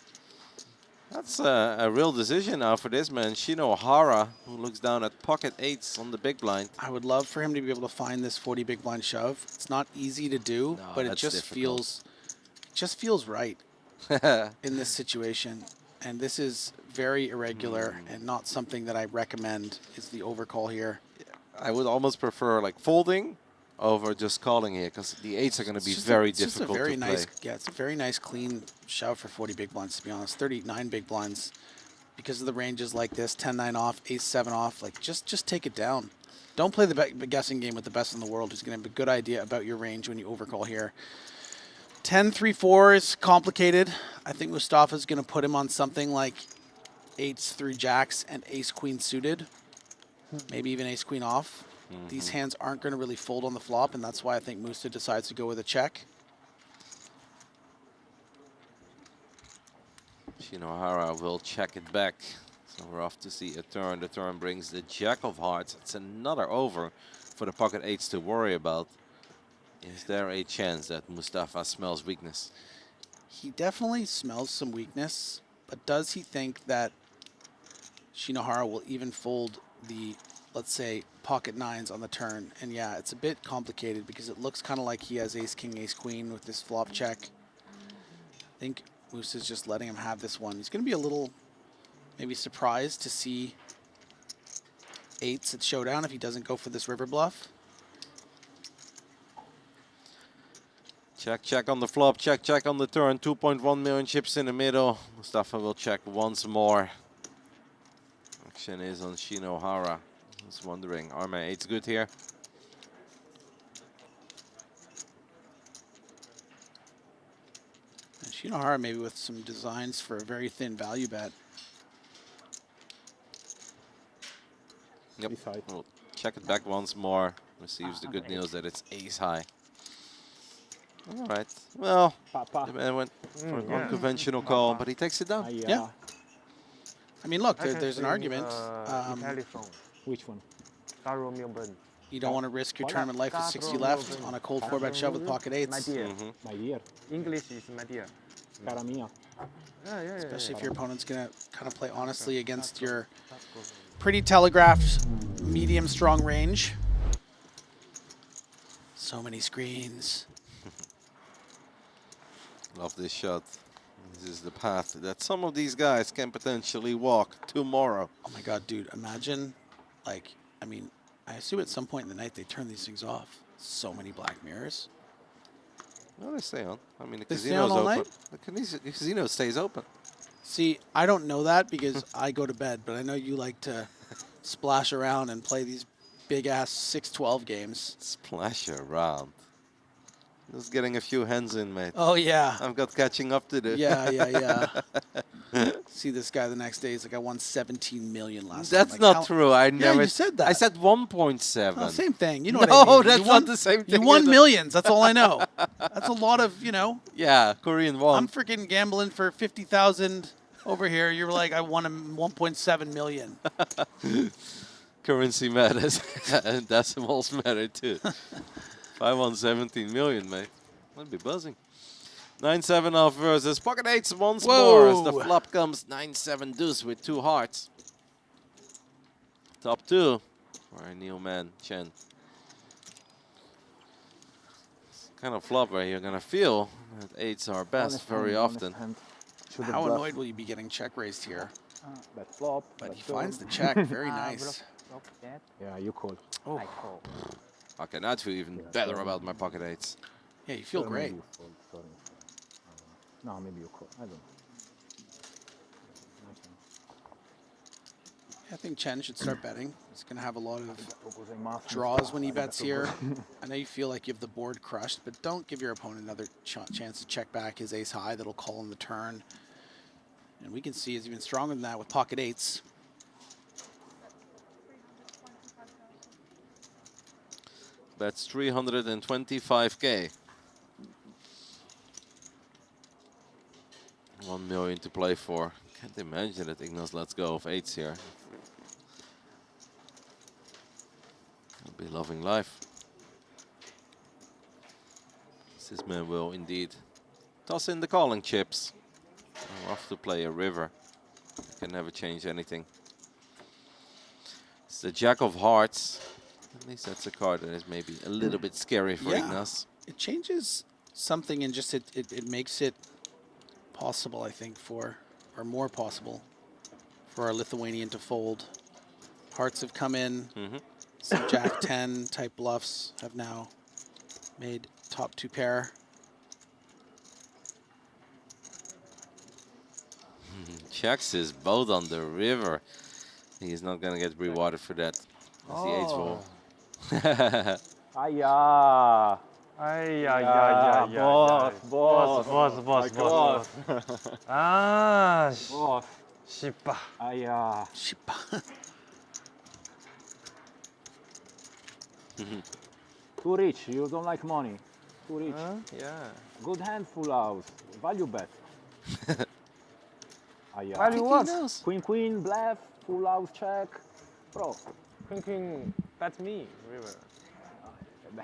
S18: That's a real decision now for this man, Shinohara, who looks down at pocket 8s on the big blind.
S2: I would love for him to be able to find this 40 big blind shove. It's not easy to do,
S18: No,
S2: but it
S18: that's
S2: just
S18: difficult.
S2: feels right in this situation. And this is very irregular and not something that I recommend is the overcall here.
S18: I would almost prefer like folding over just calling here, because the 8s are going to be very difficult
S2: It's a very
S18: to
S2: nice,
S18: play.
S2: yeah, it's a very nice clean shove for 40 big blinds, to be honest. 39 big blinds, because of the ranges like this, 10-9 off, ace-7 off. Like, just take it down. Don't play the guessing game with the best in the world who's going to have a good idea about your range when you overcall here. 10-3-4 is complicated. I think Mustafa's going to put him on something like 8s through jacks and ace-queen suited. Maybe even ace-queen off. These hands aren't going to really fold on the flop, and that's why I think Musta decides to go with a check.
S18: Shinohara will check it back. So we're off to see a turn. The turn brings the jack of hearts. It's another over for the pocket 8s to worry about. Is there a chance that Mustafa smells weakness?
S2: He definitely smells some weakness, but does he think that Shinohara will even fold the let's say, pocket nines on the turn. And yeah, it's a bit complicated because it looks kind of like he has ace, king, ace, queen with this flop check. I think Moose is just letting him have this one. He's going to be a little maybe surprised to see eights at showdown if he doesn't go for this river bluff.
S18: Check, check on the flop, check, check on the turn. 2.1 million chips in the middle. Mustafa will check once more. Action is on Shinohara. Just wondering, are my eights good here?
S2: And Shinohara maybe with some designs for a very thin value bet.
S18: Yep. We'll check it back once more. Receives the good news that it's ace high. All right. Well, the man went for an unconventional call, but he takes it down.
S2: Yeah. I mean, look, there's an argument.
S3: Which one?
S2: You don't want to risk your tournament life with 60 left on a cold 4-bet shove with pocket eights.
S3: My dear. English is my dear. Cara mia.
S2: Especially if your opponent's going to kind of play honestly against your pretty telegraphed medium strong range. So many screens.
S18: Love this shot. This is the path that some of these guys can potentially walk tomorrow.
S2: Oh my God, dude, imagine, like, I mean, I assume at some point in the night they turn these things off. So many black mirrors.
S18: No, they stay on. I mean, the
S2: They stay
S18: casino's
S2: on all
S18: open.
S2: night?
S18: The casino stays open.
S2: See, I don't know that because I go to bed, but I know you like to splash around and play these big-ass 6-12 games.
S18: Splash around. Just getting a few hands in, mate.
S2: Oh, yeah.
S18: I've got catching up to do.
S2: Yeah. See this guy the next day. He's like, I won 17 million last time.
S18: That's
S2: Like,
S18: not true. I never.
S2: you said that.
S18: I said 1.7.
S2: Oh, same thing. You know
S18: no,
S2: what I mean.
S18: that's
S2: You won,
S18: not the same thing.
S2: You won
S18: either.
S2: millions. That's all I know. That's a lot of, you know.
S18: Yeah, Korean won.
S2: I'm freaking gambling for 50,000 over here. You're like, I won 1.7 million.
S18: Currency matters. And decimals matter too. If I won 17 million, mate, I'd be buzzing. 9-7 off versus pocket eights once more as the flop comes 9-7 deuce with two hearts. Top two for our new man, Chen. Kind of flop where you're going to feel that eights are best very often.
S2: How annoyed will you be getting check raised here?
S21: That flop.
S2: But he finds the check. Very nice.
S21: Yeah, you call.
S2: Oh.
S21: I call.
S18: Okay, now I feel even better about my pocket eights.
S2: Yeah, you feel great.
S21: Maybe you fold, sorry. No, maybe you call. I don't know.
S2: I think Chen should start betting. He's going to have a lot of draws when he bets here. I know you feel like you have the board crushed, but don't give your opponent another chance to check back his ace high that'll call on the turn. And we can see he's even stronger than that with pocket eights.
S18: That's 325K. 1 million to play for. Can't imagine that Ignas lets go of eights here. He'll be loving life. This man will indeed toss in the calling chips. I'll have to play a river. Can never change anything. It's the Jack of Hearts. At least that's a card that is maybe a little bit scary for Ignas.
S2: It changes something and just it makes it possible, I think, or more possible for our Lithuanian to fold. Hearts have come in. Some Jack 10 type bluffs have now made top two pair.
S18: Checks his boat on the river. He's not going to get rewarded for that. As the eights roll.
S3: Aya. Boss.
S19: Boss.
S3: Shippa.
S21: Aya.
S2: Shippa.
S21: Too rich. You don't like money. Too rich.
S19: Yeah.
S21: Good hand, full house. Value bet. Aya.
S19: Value what?
S21: Queen, bluff, full house check. Bro.
S19: Queen, that's me, river.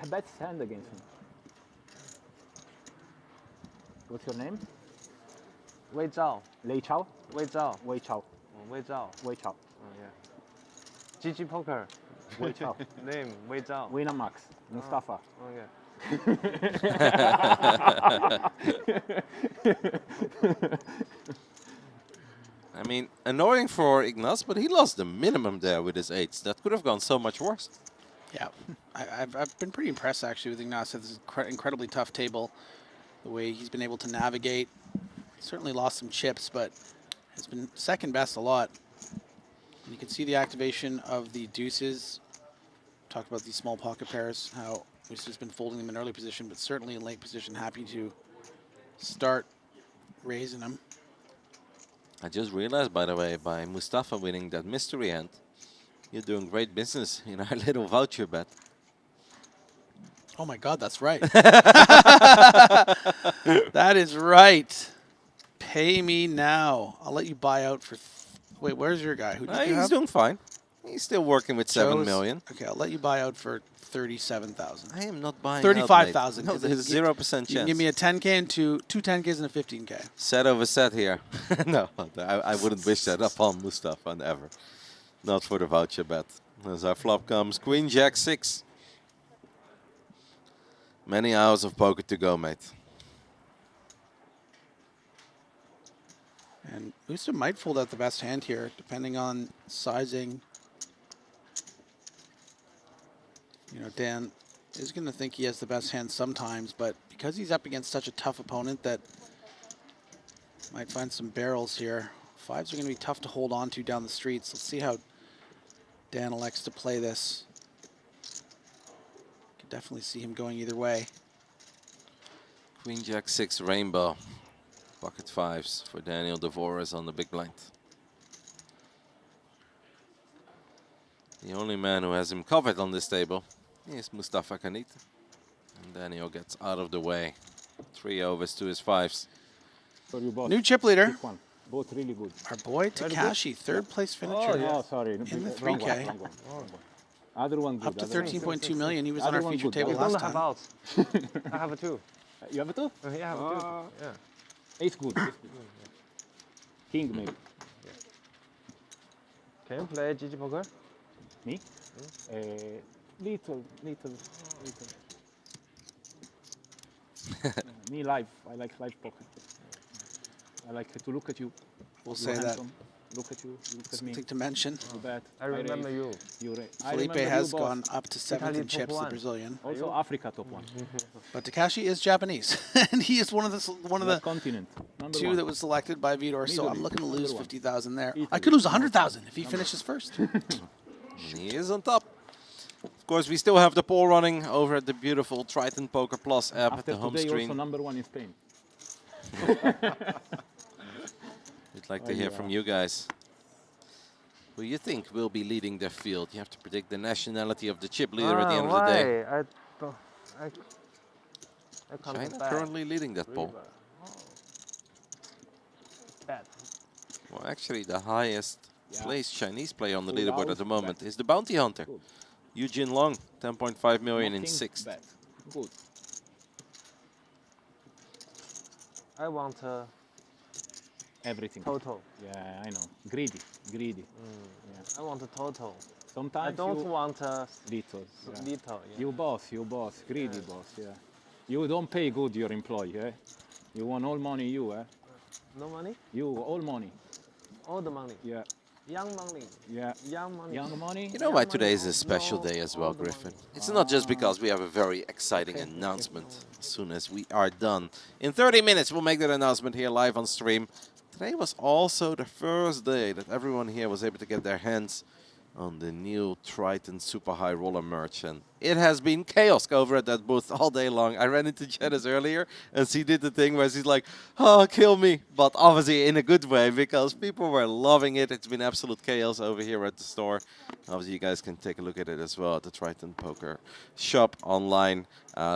S21: Best hand against him. What's your name?
S19: Wei Zhao.
S21: Lei Chao?
S19: Wei Zhao.
S21: Wei Chao.
S19: Wei Zhao.
S21: Wei Chao.
S19: Yeah. GG Poker.
S21: Wei Chao.
S19: Name, Wei Zhao.
S21: Winamax. Mustafa.
S19: Okay.
S18: I mean, annoying for Ignace, but he lost the minimum there with his 8s. That could have gone so much worse.
S2: Yeah, I've been pretty impressed actually with Ignace. This is incredibly tough table. The way he's been able to navigate. Certainly lost some chips, but has been second best a lot. And you can see the activation of the deuces. Talked about these small pocket pairs, how he's just been folding them in early position, but certainly in late position, happy to start raising them.
S18: I just realized, by the way, by Mustafa winning that mystery hand, you're doing great business in our little voucher bet.
S2: Oh my God, that's right. That is right. Pay me now. I'll let you buy out for... Wait, where's your guy? Who did you
S18: He's
S2: have?
S18: doing fine. He's still working with 7 million.
S2: Okay, I'll let you buy out for 37,000.
S18: I am not buying
S2: 35,000.
S18: out, mate. No, there's 0% chance.
S2: You can give me a 10K and two 10Ks and a 15K.
S18: Set over set here. No, I wouldn't wish that upon Mustafa, ever. Not for the voucher bet. As our flop comes, Queen Jack 6. Many hours of poker to go, mate.
S2: And Musta might fold out the best hand here, depending on sizing. You know, Dan is going to think he has the best hand sometimes, but because he's up against such a tough opponent that might find some barrels here. 5s are going to be tough to hold on to down the streets. Let's see how Dan elects to play this. Can definitely see him going either way.
S18: Queen Jack 6 rainbow. Pocket 5s for Daniel Devoris on the big blind. The only man who has him covered on this table is Mustafa Kanit. And Daniel gets out of the way. 3 overs to his 5s.
S2: New chip leader.
S21: Both really good.
S2: Our boy Takashi, third place finisher.
S21: Oh, sorry.
S2: In the
S21: Wrong
S2: 3K.
S21: one. Other one good.
S2: Up to 13.2 million. He was on our feature table
S19: You
S2: last
S19: don't
S2: time.
S19: have outs. I have a 2.
S21: You have a 2?
S19: Yeah, I have a 2. Yeah.
S21: Ace good. Ace good. King maybe.
S19: Can you play GG Poker?
S21: Me? Little. Me live. I like live poker. I like to look at you.
S2: We'll
S21: You're
S2: say that.
S21: handsome. Look at you. Look at me.
S2: Something to mention.
S21: You bet.
S19: I remember you.
S2: Felipe has gone up to 17 chips, the Brazilian.
S21: Also Africa top 1.
S2: But Takashi is Japanese, and he is one of the
S21: continent.
S2: Two
S21: one.
S2: that was selected by Vitor. So I'm looking to lose
S21: Number
S2: 50,000 there.
S21: Italy.
S2: I could lose 100,000 if he finishes first.
S18: He is on top. Of course, we still have the poll running over at the beautiful Triton Poker Plus app at
S21: After
S18: the home
S21: today,
S18: screen.
S21: also #1 in Spain.
S18: We'd like to hear from you guys. Who you think will be leading the field? You have to predict the nationality of the chip leader at the end of the day.
S19: I can't
S18: China
S19: bet.
S18: currently leading that poll.
S19: Bad.
S18: Well, actually, the highest placed Chinese player on the
S21: Full
S18: leaderboard
S21: house,
S18: at the moment
S21: bet.
S18: is the bounty hunter.
S21: Good.
S18: Eugene Long, 10.5 million in
S21: Nothing
S18: 6th.
S21: bad. Good.
S19: I want
S21: Everything.
S19: total.
S21: Yeah, I know. Greedy. Yeah.
S19: I want a total.
S21: Sometimes
S19: I don't
S21: you
S19: want a
S21: little. Yeah.
S19: little. Yeah.
S21: You boss. Greedy boss. Yeah. You don't pay good your employee. Eh? You want all money. You. Eh?
S19: No money?
S21: You all money.
S19: All the money.
S21: Yeah.
S19: Young money.
S21: Yeah.
S19: Young money.
S21: Young money.
S18: You know why today is a special day as well, Griffin? It's not just because we have a very exciting announcement as soon as we are done. In 30 minutes, we'll make that announcement here live on stream. Today was also the first day that everyone here was able to get their hands on the new Triton Super High Roller merch. And it has been chaos over at that booth all day long. I ran into Janice earlier and she did the thing where she's like, oh, kill me. But obviously in a good way because people were loving it. It's been absolute chaos over here at the store. Obviously you guys can take a look at it as well at the Triton Poker shop online.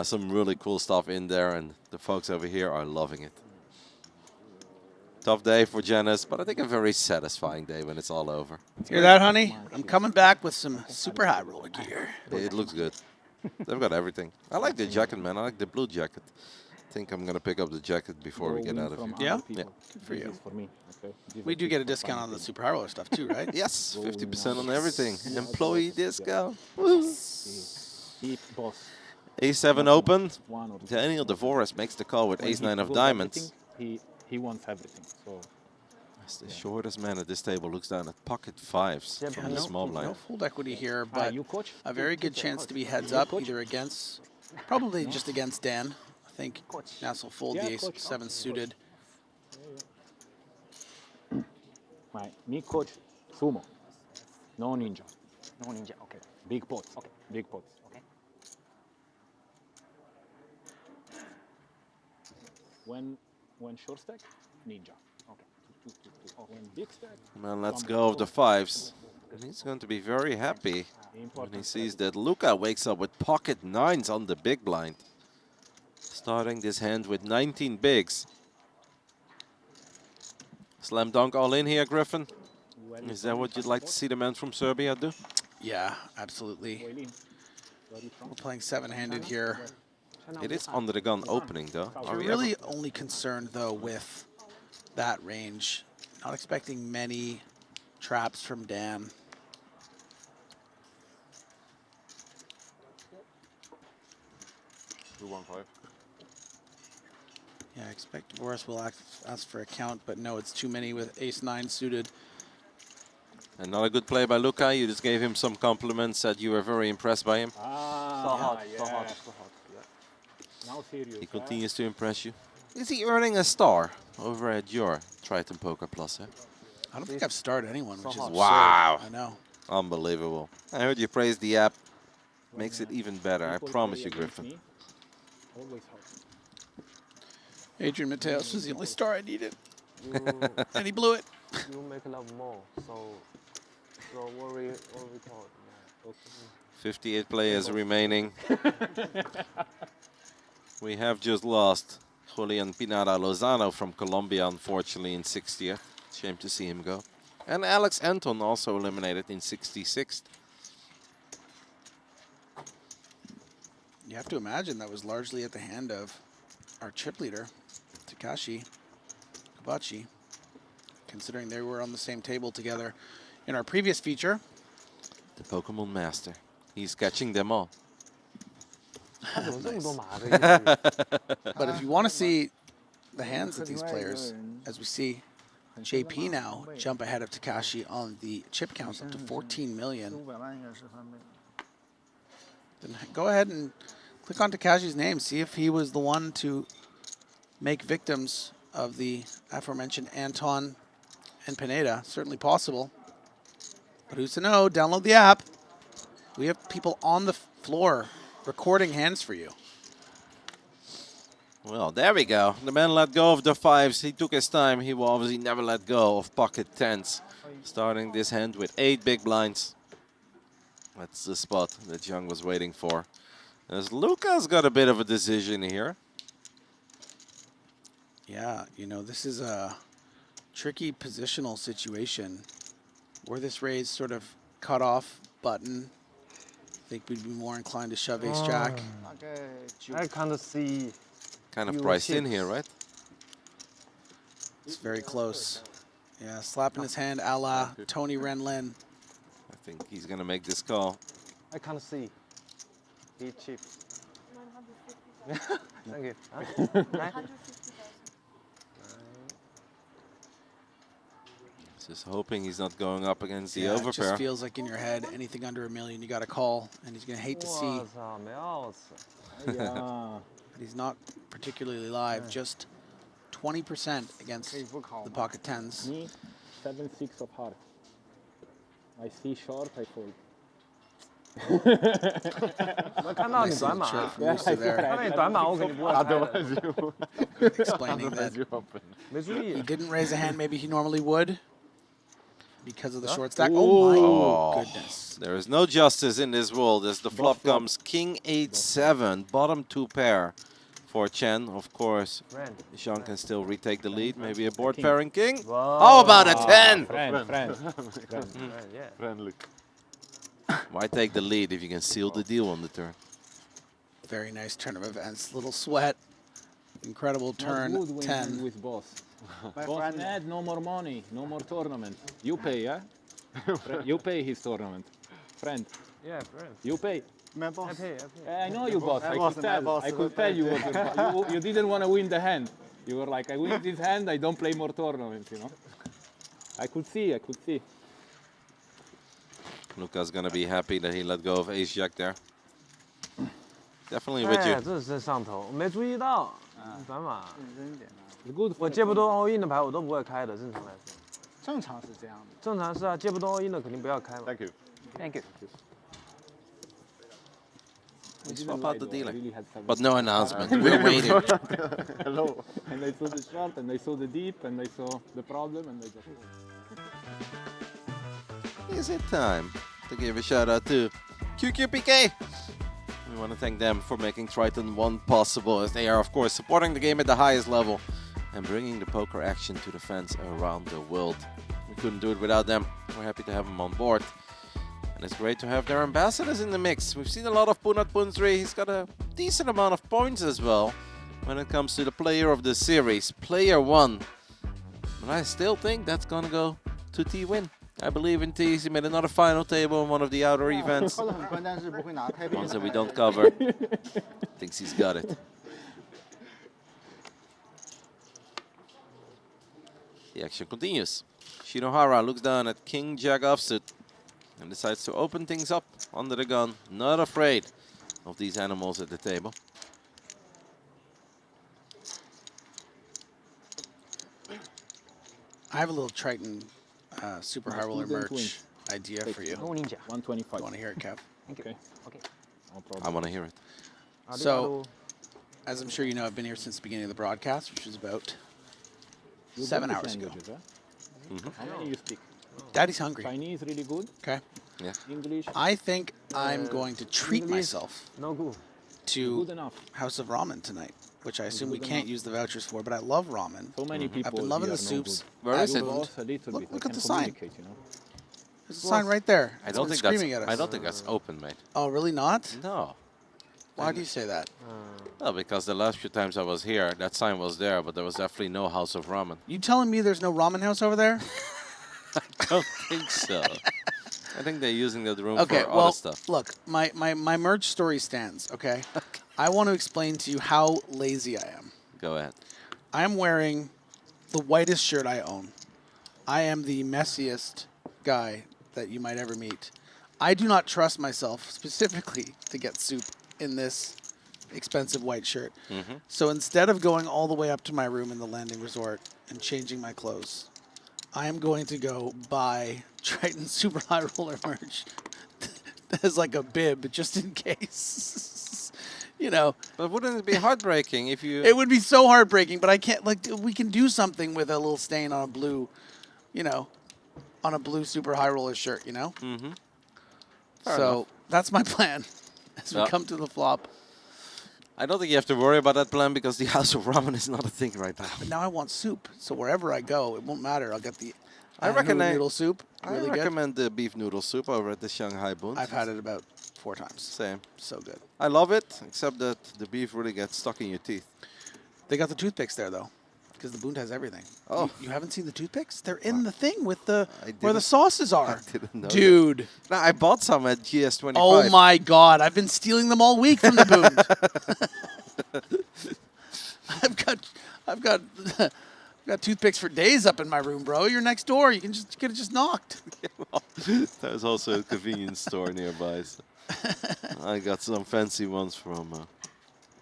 S18: Some really cool stuff in there and the folks over here are loving it. Tough day for Janice, but I think a very satisfying day when it's all over.
S2: Hear that, honey? I'm coming back with some super high roller gear.
S18: It looks good. They've got everything. I like the jacket, man. I like the blue jacket. think I'm gonna pick up the jacket before we get out of here.
S2: Yeah?
S18: Yeah.
S2: Good for you.
S21: For me, okay?
S2: We do get a discount on the Super High Roller stuff too, right?
S18: Yes, 50% on everything.
S21: Yeah,
S18: Employee
S21: yeah.
S18: discount.
S21: He boss.
S18: A7 open.
S21: One or two.
S18: Daniel Devorez makes the call with
S21: When he
S18: ace-9 of
S21: goes
S18: diamonds.
S21: everything, he wants everything. So
S18: As the shortest man at this table looks down at pocket fives on the small blind.
S2: No fold equity here, but
S21: you coach?
S2: a very good chance to be heads up, either against, probably just against Dan. I think Nas will fold the ace-7 suited.
S21: Me coach sumo, no ninja.
S3: No ninja, okay.
S21: Big pots.
S3: Okay.
S21: Big pots.
S3: Okay.
S21: When short stack, ninja. Okay. When big stack.
S18: Well, let's go of the fives. And he's going to be very happy when he sees that Luca wakes up with pocket nines on the big blind. Starting this hand with 19 bigs. Slam dunk all in here, Griffin. Is that what you'd like to see the man from Serbia do?
S2: Yeah, absolutely. We're playing seven-handed here.
S18: It is under the gun opening, though.
S2: We're really only concerned, though, with that range. Not expecting many traps from Dan. Yeah, I expect Boris will ask for a count, but no, it's too many with ace-9 suited.
S18: And not a good play by Luca. You just gave him some compliments, said you were very impressed by him.
S3: So hot, so hot, so hot. Yeah.
S21: Now serious.
S18: He continues to impress you. Is he earning a star over at your Triton Poker Plus?
S2: I don't think I've starred anyone, which is
S18: wow.
S2: absurd. I know.
S18: Unbelievable. I heard you praise the app. Makes it even better. I promise you, Griffin.
S21: Always hot.
S2: Adrian Mateos was the only star I needed. And he blew it.
S3: You make a lot more, so worry thought. Yeah.
S18: 58 players remaining. We have just lost Julian Pinada Lozano from Colombia, unfortunately, in 60th. Shame to see him go. And Alex Anton also eliminated in 66th.
S2: You have to imagine that was largely at the hand of our chip leader, Takashi Kobachi, considering they were on the same table together in our previous feature.
S18: The Pokemon Master. He's catching them all.
S2: But if you want to see the hands of these players, as we see JP now jump ahead of Takashi on the chip counts up to 14 million. Then go ahead and click on Takashi's name, see if he was the one to make victims of the aforementioned Anton and Pineda. Certainly possible. But who's to know? Download the app. We have people on the floor recording hands for you.
S18: Well, there we go. The man let go of the fives. He took his time. He will obviously never let go of pocket tens. Starting this hand with 8 big blinds. That's the spot that Young was waiting for. As Luca's got a bit of a decision here.
S2: Yeah, you know, this is a tricky positional situation. Were this raise sort of cut off button, I think we'd be more inclined to shove ace-jack.
S10: I can't see.
S18: Kind of priced in here, right?
S2: It's very close. Yeah, slapping his hand a la Tony Renlin.
S18: I think he's going to make this call.
S10: I can't see. He chips.
S3: 950,000.
S10: Thank you.
S3: 950,000.
S18: Just hoping he's not going up against the
S2: Yeah, it just
S18: overpair.
S2: feels like in your head, anything under $1 million, you got to call, and he's going to hate to see. But he's not particularly live, just 20% against the pocket tens.
S21: Me, 7-6 of heart. I see short, I fold.
S10: 我看到你短码，看到你短码，我肯定不会猜的。
S2: Explaining that he didn't raise a hand maybe he normally would because of the short stack. Oh my goodness.
S18: There is no justice in this world as the flop comes King 8-7, bottom 2 pair for Chen. Of course, Jean can still retake the lead. Maybe a board pairing king. How about a 10?
S20: Friendly.
S18: Why take the lead if you can seal the deal on the turn?
S2: Very nice turn of events. Little sweat. Incredible turn
S21: Not good
S2: 10.
S21: with boss.
S10: My
S21: Boss
S10: friend.
S21: Ned, no more money, no more tournament. You pay, yeah? You pay his tournament. Friend,
S10: Yeah, friend.
S21: you pay.
S10: My boss. I pay.
S21: I know you, boss. I could tell.
S10: boss,
S21: I could tell you, you didn't want to win the hand. You were like, I win this hand, I don't play more tournaments, you know? I could see, I could see.
S18: Luca's gonna be happy that he let go of Ace Jack there. Definitely with
S10: 哎，
S18: you.
S10: 这是上头，没注意到。转码。
S7: 认真一点啊。
S21: Good.
S10: 我借不多 all in 的牌我都不会开的，正常来说。
S7: 正常是这样的。
S10: 正常是啊，借不多 all in 的肯定不要开嘛。
S20: Thank you.
S7: Thank you.
S18: We swap out the dealer. But no announcement. We're waiting.
S21: Hello. And I saw the short, and I saw the deep, and I saw the problem, and I just...
S18: Is it time to give a shout out to QQPK? We want to thank them for making Triton ONE possible, as they are, of course, supporting the game at the highest level and bringing the poker action to the fans around the world. We couldn't do it without them. We're happy to have them on board. And it's great to have their ambassadors in the mix. We've seen a lot of Punat Punsri. He's got a decent amount of points as well when it comes to the player of the series, Player 1. But I still think that's going to go to T-Win. I believe in T. He made another final table in one of the outer events.
S7: 靠得很宽，但是不会拿太平。
S18: Ones that we don't cover. Thinks he's got it. The action continues. Shinohara looks down at King Jack offsuit and decides to open things up under the gun. Not afraid of these animals at the table.
S2: I have a little Triton Super High Roller
S21: Student
S2: merch
S21: wins.
S2: idea for you.
S7: No ninja.
S21: 125.
S2: You want to hear it, Kev?
S7: Thank you.
S21: Okay.
S7: Okay.
S21: No problem.
S18: I want to hear it.
S2: So, as I'm sure you know, I've been here since the beginning of the broadcast, which was about
S21: You
S2: 7
S21: English
S2: hours ago.
S21: languages, huh? How many you speak?
S2: Daddy's hungry.
S21: Chinese really good.
S2: Okay.
S18: Yeah.
S21: English.
S2: I think I'm going to treat
S10: English.
S2: myself
S10: No good.
S2: to
S21: Good enough.
S2: House of Ramen tonight, which I assume we
S21: Good
S2: can't
S21: enough.
S2: use the vouchers for, but I love ramen.
S21: So many people.
S2: I've been loving
S21: here
S2: the
S21: know
S2: soups.
S21: good.
S18: Where is it?
S21: Look a little
S2: Look-
S21: bit.
S2: look
S21: I
S2: at
S21: can
S2: the sign.
S21: communicate, you know.
S2: There's a sign right there.
S18: I don't
S2: Someone's
S18: think
S2: screaming at us.
S18: I don't think that's open, mate.
S2: Oh, really not?
S18: No.
S2: Why do you say that?
S18: Well, because the last few times I was here, that sign was there, but there was definitely no House of Ramen.
S2: You telling me there's no ramen house over there?
S18: I don't think so. I think they're using that room
S2: Okay,
S18: for
S2: well,
S18: other stuff.
S2: look, my merch story stands, okay? I want to explain to you how lazy I am.
S18: Go ahead.
S2: I am wearing the whitest shirt I own. I am the messiest guy that you might ever meet. I do not trust myself specifically to get soup in this expensive white shirt.
S18: Mhm.
S2: So instead of going all the way up to my room in the landing resort and changing my clothes, I am going to go buy Triton Super High Roller merch as like a bib just in case. You know.
S18: But wouldn't it be heartbreaking if you...
S2: It would be so heartbreaking, but I can't, like, we can do something with a little stain on a blue, you know, on a blue Super High Roller shirt, you know?
S18: Mm-hmm.
S2: So that's my plan as we
S18: Yeah.
S2: come to the flop.
S18: I don't think you have to worry about that plan because the House of Ramen is not a thing right now.
S2: But now I want soup, so wherever I go, it won't matter. I'll get the
S18: I reckon
S2: noodle soup. Really
S18: I recommend the beef noodle soup over at the Shanghai Bund.
S2: good. I've had it about 4 times.
S18: Same.
S2: So good.
S18: I love it, except that the beef really gets stuck in your teeth.
S2: They got the toothpicks there, though, because the Bund has everything.
S18: Oh.
S2: You haven't seen the toothpicks? They're in the thing with the where the
S18: didn't-
S2: sauces are.
S18: I didn't know
S2: Dude.
S18: that. No, I bought some at GS25.
S2: Oh my God! I've been stealing them all week from the Bund. I've got toothpicks for days up in my room, bro. You're next door. You could have just knocked.
S18: There's also a convenience store nearby. So I got some fancy ones from...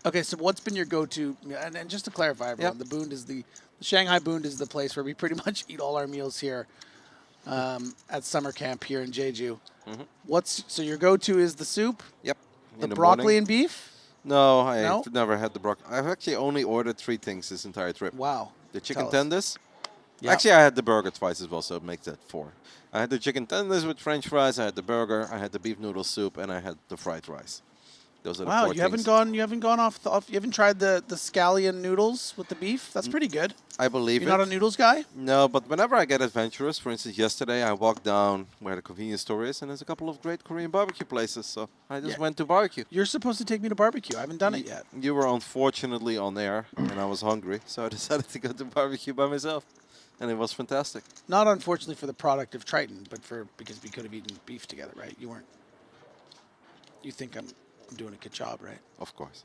S2: Okay, so what's been your go-to? And just to clarify, everyone, the Bund is the Shanghai Bund is the place where we pretty much eat all our meals here at summer camp here in Jeju. So your go-to is the soup?
S18: Yep.
S2: The
S18: In the
S2: broccoli
S18: morning.
S2: and beef?
S18: No, I've
S2: No?
S18: never had the broccoli. I've actually only ordered 3 things this entire trip.
S2: Wow.
S18: The chicken
S2: Tell us.
S18: tenders.
S2: Yeah.
S18: Actually, I had the burger twice as well, so it makes that 4. I had the chicken tenders with French fries. I had the burger. I had the beef noodle soup, and I had the fried rice. Those are the
S2: Wow,
S18: four
S2: you haven't
S18: things.
S2: gone off you haven't tried the scallion noodles with the beef? That's pretty good.
S18: I believe
S2: You're not a noodles guy?
S18: No, but whenever I get adventurous, for instance, yesterday I walked down where the convenience store is, and there's a couple of great Korean barbecue places, so I just went to barbecue.
S2: You're supposed to take me to barbecue. I haven't done it yet.
S18: You were unfortunately on air, and I was hungry, so I decided to go to barbecue by myself, and it was fantastic.
S2: Not unfortunately for the product of Triton, but because we could have eaten beef together, right? You weren't. You think I'm doing a good job, right?
S18: Of course.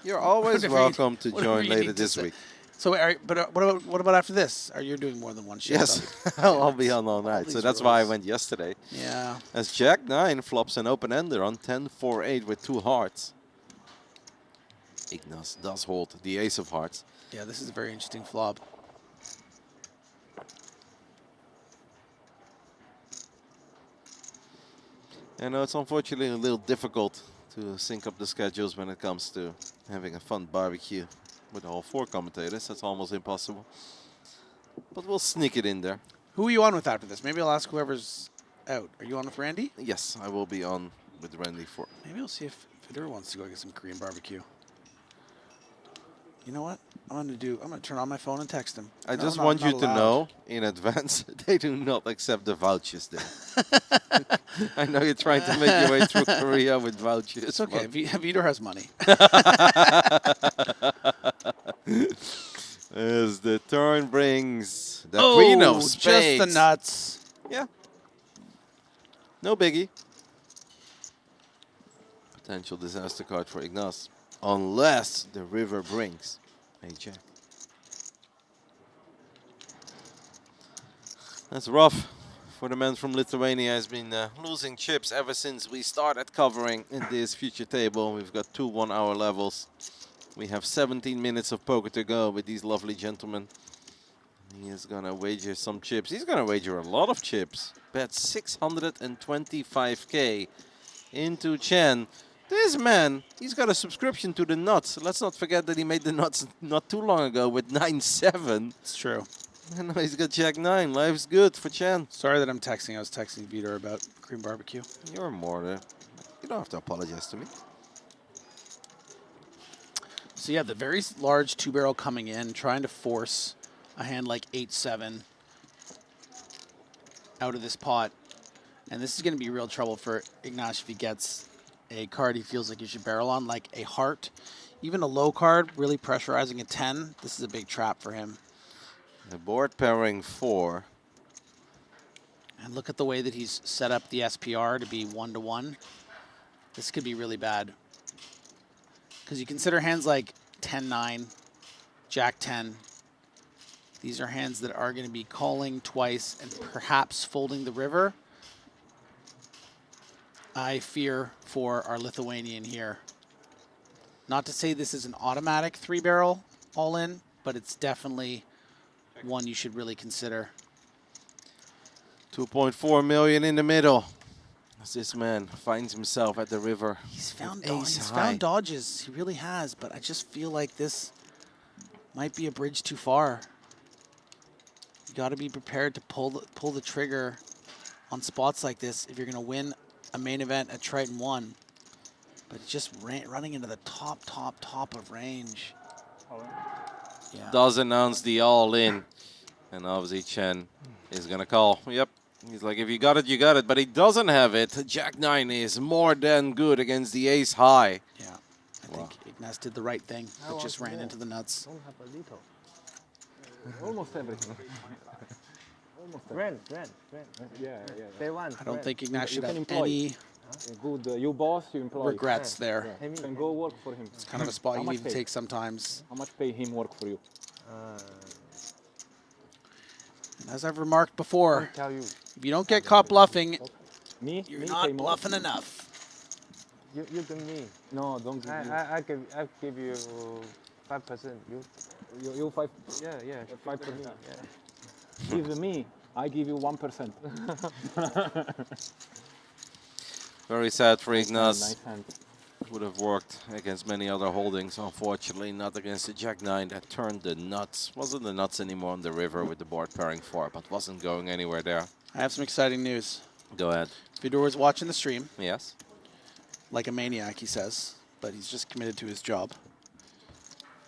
S18: You're always welcome to join later this week.
S2: So, what about after this? Are you doing more than one shift?
S18: Yes, I'll be on all night. So that's why I went yesterday.
S2: Yeah.
S18: As Jack 9 flops an open ender on 10-4-8 with 2 hearts. Ignas does hold the ace of hearts.
S2: Yeah, this is a very interesting flop.
S18: I know it's unfortunately a little difficult to sync up the schedules when it comes to having a fun barbecue with all 4 commentators. That's almost impossible. But we'll sneak it in there.
S2: Who are you on with after this? Maybe I'll ask whoever's out. Are you on with Randy?
S18: Yes, I will be on with Randy for.
S2: Maybe I'll see if Fedor wants to go get some Korean barbecue. You know what? I'm gonna turn on my phone and text him.
S18: I just want you to know in advance, they do not accept the vouchers there. I know you're trying to make your way through Korea with vouchers.
S2: It's okay. Fedor has money.
S18: As the turn brings the queen of spades.
S2: Just the nuts.
S18: Yeah. No biggie. Potential disaster card for Ignas. Unless the river brings a jack. That's rough for the man from Lithuania. Has been losing chips ever since we started covering in this future table. We've got 2 1-hour levels. We have 17 minutes of poker to go with these lovely gentlemen. He is going to wager some chips. He's going to wager a lot of chips. Bet 625K into Chen. This man, he's got a subscription to the nuts. Let's not forget that he made the nuts not too long ago with 9-7.
S2: It's true.
S18: And now he's got Jack 9. Life's good for Chen.
S2: Sorry that I'm texting. I was texting Fedor about Korean barbecue.
S18: You're more there. You don't have to apologize to me.
S2: So yeah, the very large 2-barrel coming in, trying to force a hand like 8-7 out of this pot. And this is going to be real trouble for Ignash if he gets a card he feels like he should barrel on, like a heart. Even a low card, really pressurizing a 10. This is a big trap for him.
S18: The board pairing 4.
S2: And look at the way that he's set up the SPR to be 1-to-1. This could be really bad. Because you consider hands like 10-9, Jack-10. These are hands that are going to be calling twice and perhaps folding the river. I fear for our Lithuanian here. Not to say this is an automatic 3-barrel all-in, but it's definitely one you should really consider.
S18: 2.4 million in the middle. As this man finds himself at the river.
S2: He's found dodges. He really has, but I just feel like this might be a bridge too far. You got to be prepared to pull the trigger on spots like this if you're going to win a main event at Triton ONE. But just running into the top of range. Yeah.
S18: Does announce the all-in. And obviously Chen is going to call. Yep. He's like, if you got it, you got it. But he doesn't have it. Jack 9 is more than good against the ace high.
S2: Yeah. I think Ignas did the right thing, but just ran into the nuts.
S10: Don't have a little. Almost everything.
S3: Ren.
S10: Yeah.
S3: They won.
S2: I don't think Ignas should
S10: can
S2: have
S10: employ.
S2: any
S10: Good, you boss, you employ.
S2: regrets there.
S10: Yeah. You can go work for him.
S2: It's kind of a spot
S10: How
S2: you
S10: much
S2: need to
S10: pay?
S2: take sometimes.
S10: How much pay him work for you?
S2: And as I've remarked before,
S3: Tell you.
S2: if you don't get caught bluffing,
S10: You're
S2: not bluffing enough.
S3: You give me.
S10: No, don't give me.
S3: I give you 5%.
S10: You 5.
S3: Yeah.
S10: 5%.
S3: Yeah.
S10: Give me. I give you 1%.
S18: Very sad for Ignas.
S10: Nice hand.
S18: Would have worked against many other holdings. Unfortunately, not against the Jack 9 that turned the nuts. Wasn't the nuts anymore on the river with the board pairing 4, but wasn't going anywhere there.
S2: I have some exciting news.
S18: Go ahead.
S2: Fedor was watching the stream.
S18: Yes.
S2: like a maniac, he says, but he's just committed to his job.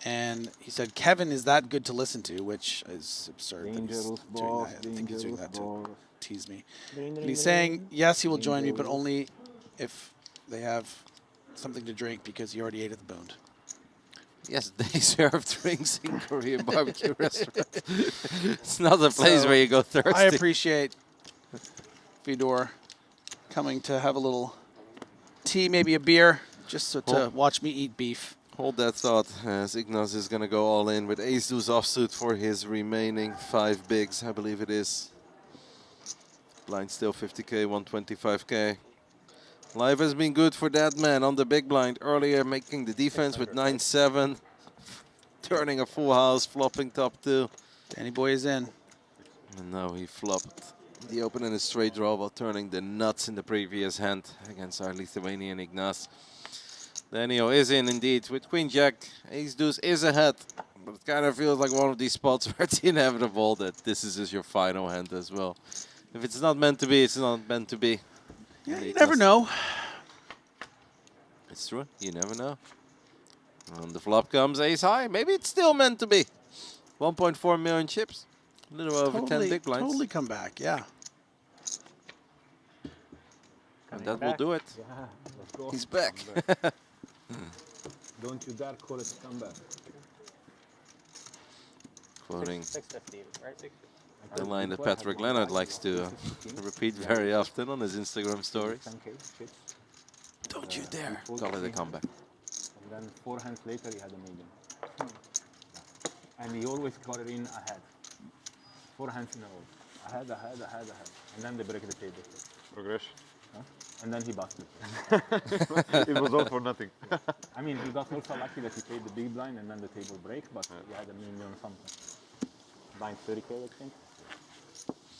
S2: And he said, Kevin is that good to listen to, which is absurd. That he's doing that. I think he's doing that to tease me. And he's saying, yes, he will join me, but only if they have something to drink because he already ate at the Boond.
S18: Yes, they serve drinks in Korean barbecue restaurants. It's not a place where you go thirsty.
S2: I appreciate Vidor coming to have a little tea, maybe a beer, just to watch me eat beef.
S18: Hold that thought, as Ignas is going to go all in with ace-deuce offsuit for his remaining 5 bigs, I believe it is. Blind still 50k, 125k. Life has been good for that man on the big blind earlier, making the defense with 9-7, turning a full house, flopping top 2.
S2: Danny Boy is in.
S18: And now he flopped the open in a straight draw while turning the nuts in the previous hand against our Lithuanian Ignas. Daniel is in indeed with Queen Jack. Ace Deuce is ahead, but it kind of feels like one of these spots where it's inevitable that this is just your final hand as well. If it's not meant to be, it's not meant to be.
S2: Yeah, you never know.
S18: It's true, you never know. On the flop comes ace high. Maybe it's still meant to be. 1.4 million chips. A little over 10 big blinds.
S2: Totally come back, yeah.
S18: And that will do it.
S21: Yeah, let's go.
S18: He's back.
S21: Don't you dare call it a comeback.
S18: Quoting
S3: 650, right? 650.
S18: the line that Patrick Leonard likes to repeat very often on his Instagram stories. Don't you dare call it a comeback.
S21: And then 4 hands later, he had a million. And he always got it in ahead. 4 hands in a row. Ahead. And then they break the table.
S19: Progression.
S21: Huh? And then he busted.
S19: It was all for nothing.
S21: I mean, he got also lucky that he paid the big blind and then the table break, but he had a million something. Blind 30k, I think.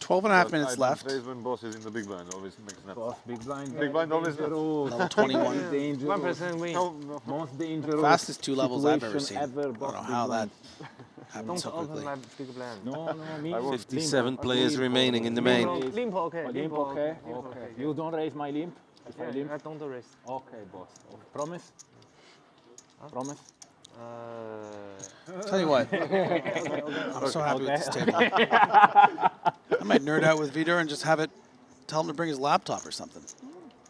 S2: 12.5 minutes left.
S19: Days when boss is in the big blind always makes nuts.
S21: Boss, big blind.
S19: Big blind always nuts.
S2: Level 21.
S21: 1% win.
S19: No.
S21: Most dangerous.
S2: Fastest 2 levels I've ever seen.
S21: Ever,
S2: I don't know how that happened so
S21: Don't
S2: quickly.
S21: open my big blind. No, me.
S18: 57 players remaining in the main.
S21: Limp, okay. Limp, okay. Okay. You don't raise my limp? If I limp?
S3: I don't raise.
S21: Okay, boss. Promise? Promise?
S2: Tell you what, I'm so happy with this table. I might nerd out with Vidor and just have it, tell him to bring his laptop or something.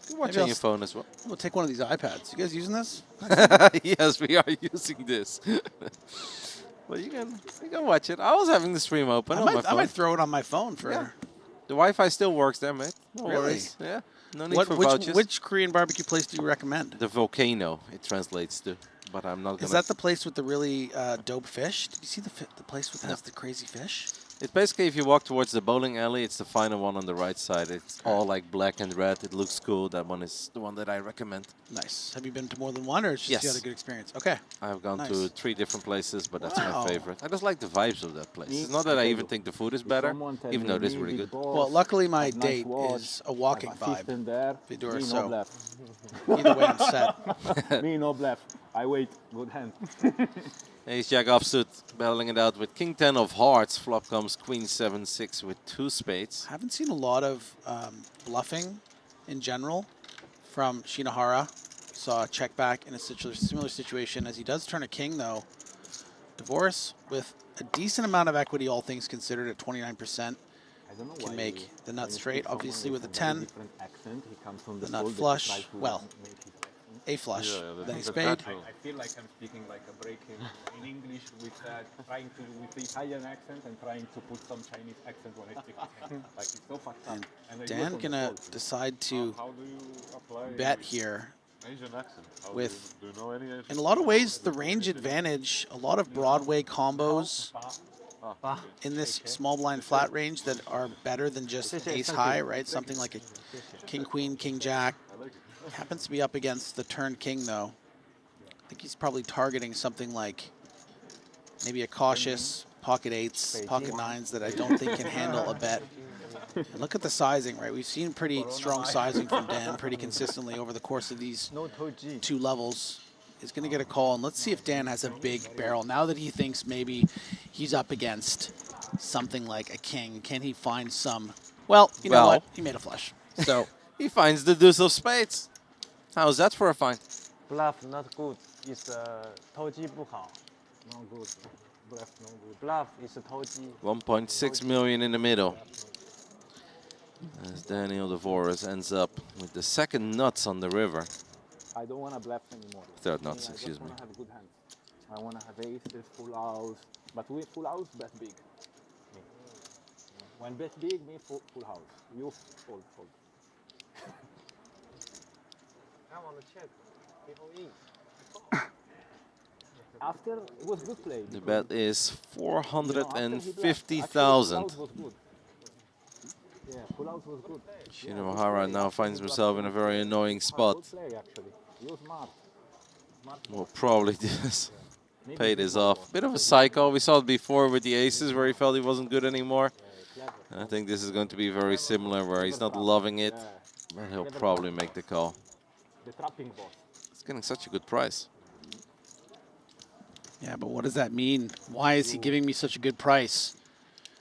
S18: You watch on your phone as well.
S2: We'll take one of these iPads. You guys using this?
S18: Yes, we are using this. Well, you can watch it. I was having the stream open on my phone.
S2: I might throw it on my phone for.
S18: Yeah. The Wi-Fi still works there, mate. No
S2: Really?
S18: worries. Yeah. No need for vouchers.
S2: Which Korean barbecue place do you recommend?
S18: The Volcano, it translates to. But I'm not gonna.
S2: Is that the place with the really dope fish? Did you see the place with has the crazy fish?
S18: It's basically, if you walk towards the bowling alley, it's the final one on the right side. It's all like black and red. It looks cool. That one is the one that I recommend.
S2: Nice. Have you been to more than one, or it's just
S18: Yes.
S2: you had a good experience? Okay.
S18: I've gone
S2: Nice.
S18: to 3 different places, but that's
S2: Wow.
S18: my favorite. I just like the vibes of that place. It's not that I even think the food is better, even though it is really good.
S2: Well, luckily my date is a walking vibe. Vidor, so either way I'm set.
S21: Me no bluff. I wait. Good hand.
S18: Ace Jack offsuit, battling it out with King 10 of hearts. Flop comes Queen 7-6 with 2 spades.
S2: I haven't seen a lot of bluffing in general from Shinhwa. Saw a check back in a similar situation as he does turn a king, though. Divorce with a decent amount of equity, all things considered, at 29%. Can make the nut straight, obviously, with a 10. The nut flush, well, a flush, then a spade.
S21: I feel like I'm speaking like a break in English with trying to with the Italian accent and trying to put some Chinese accent when I speak. Like it's so fucked up. And
S2: Dan gonna decide to
S19: How do you apply
S2: bet here
S19: Asian accent? How
S2: with,
S19: do you know any Asian
S2: in a lot of ways, the range advantage, a lot of Broadway combos in this small blind flat range that are better than just ace high, right? Something like a king, queen, king, jack. Happens to be up against the turn king, though. I think he's probably targeting something like maybe a cautious pocket 8s, pocket 9s that I don't think can handle a bet. And look at the sizing, right? We've seen pretty strong sizing from Dan pretty consistently over the course of these 2 levels. He's going to get a call, and let's see if Dan has a big barrel. Now that he thinks maybe he's up against something like a king, can he find some? Well, you know what? He made a flush. So
S18: he finds the deuce of spades. How's that for a find?
S3: Bluff not good. It's 投机不好.
S21: No good. Bluff no good.
S3: Bluff is 投机.
S18: 1.6 million in the middle. As Daniel Devoris ends up with the second nuts on the river.
S21: I don't want to bluff anymore.
S18: Third nuts, excuse me.
S21: I want to have good hands. I want to have aces, full house. But with full house, bet big. When bet big, me full house. You fold.
S3: I want to check.
S21: After, it was good play.
S18: The bet is 450,000.
S21: Yeah, full house was good.
S18: Shinhwa now finds himself in a very annoying spot.
S21: Play, actually. He was smart.
S18: We'll probably just pay this off. Bit of a cycle. We saw it before with the aces where he felt he wasn't good anymore. I think this is going to be very similar where he's not loving it, but he'll probably make the call.
S21: The trapping boss.
S18: It's getting such a good price.
S2: Yeah, but what does that mean? Why is he giving me such a good price?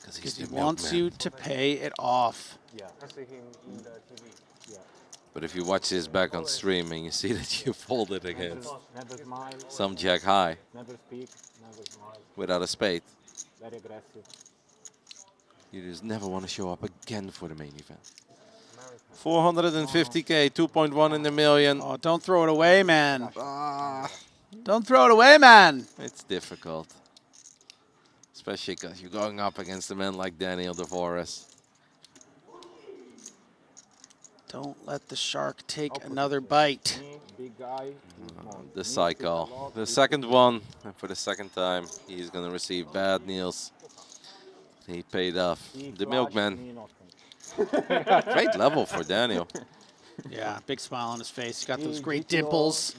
S2: Because he wants you to pay it off.
S3: Yeah. I see him in the TV. Yeah.
S18: But if you watch this back on stream and you see that you folded against
S21: Never smile.
S18: some jack high
S21: Never speak. Never smile.
S18: without a spade,
S21: Very aggressive.
S18: you just never want to show up again for the main event. 450K, 2.1 in the million.
S2: Oh, don't throw it away, man. Don't throw it away, man.
S18: It's difficult. Especially because you're going up against a man like Daniel Devoris.
S2: Don't let the shark take another bite.
S21: Big guy.
S18: The cycle. The second one, and for the second time, he's going to receive bad news. He paid off. The milkman. Great level for Daniel.
S2: Yeah, big smile on his face. He's got those great dimples.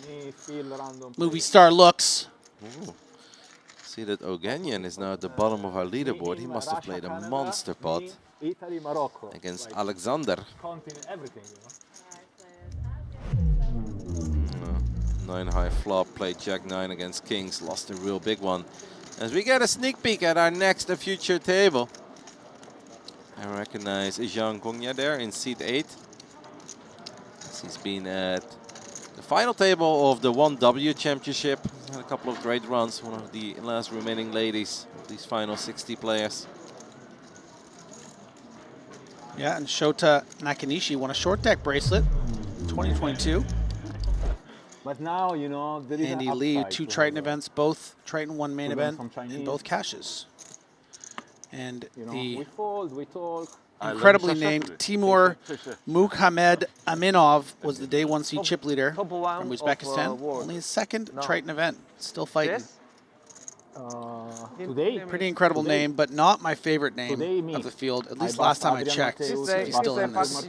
S2: Movie star looks.
S18: Ooh. See that Ogenian is now at the bottom of our leaderboard. He must have played a monster pot against Alexander. 9 high flop, played Jack 9 against Kings, lost a real big one. As we get a sneak peek at our next future table. I recognize Jean Gongya there in seat 8. He's been at the final table of the 1W Championship. Had a couple of great runs, one of the last remaining ladies of these final 60 players.
S2: Yeah, and Shota Nakanishi won a short deck bracelet 2022.
S21: But now, you know, there is
S2: Andy Lee, 2 Triton events, both Triton ONE main event, and both cashes. And
S21: You know,
S2: the
S21: we fold, we talk.
S2: incredibly named Timur Muhammad Aminov was the day 1 seed chip leader from Uzbekistan. Only his second Triton event. Still fighting.
S21: Today?
S2: Pretty incredible name, but not my favorite name of the field. At least last time I checked. He's still in this.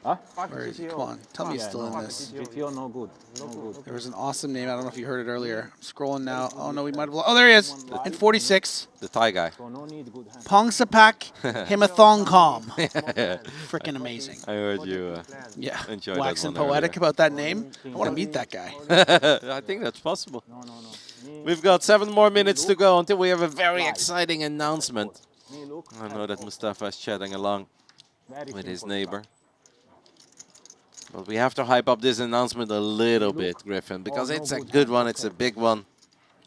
S21: Huh?
S2: Where is he? Come on, tell me he's still in this.
S21: GTO no good. No good.
S2: There was an awesome name. I don't know if you heard it earlier. I'm scrolling now. Oh no, we might have. Oh, there he is. In 46.
S18: The Thai guy.
S21: So no need good hands.
S2: Pongsapak Himathongkom. Freaking amazing.
S18: I heard you
S2: Yeah.
S18: enjoyed
S2: Waxing
S18: that one
S2: poetic
S18: earlier.
S2: about that name. I want to meet that guy.
S18: I think that's possible. We've got 7 more minutes to go until we have a very exciting announcement. I know that Mustafa is chatting along with his neighbor. But we have to hype up this announcement a little bit, Griffin, because it's a good one, it's a big one.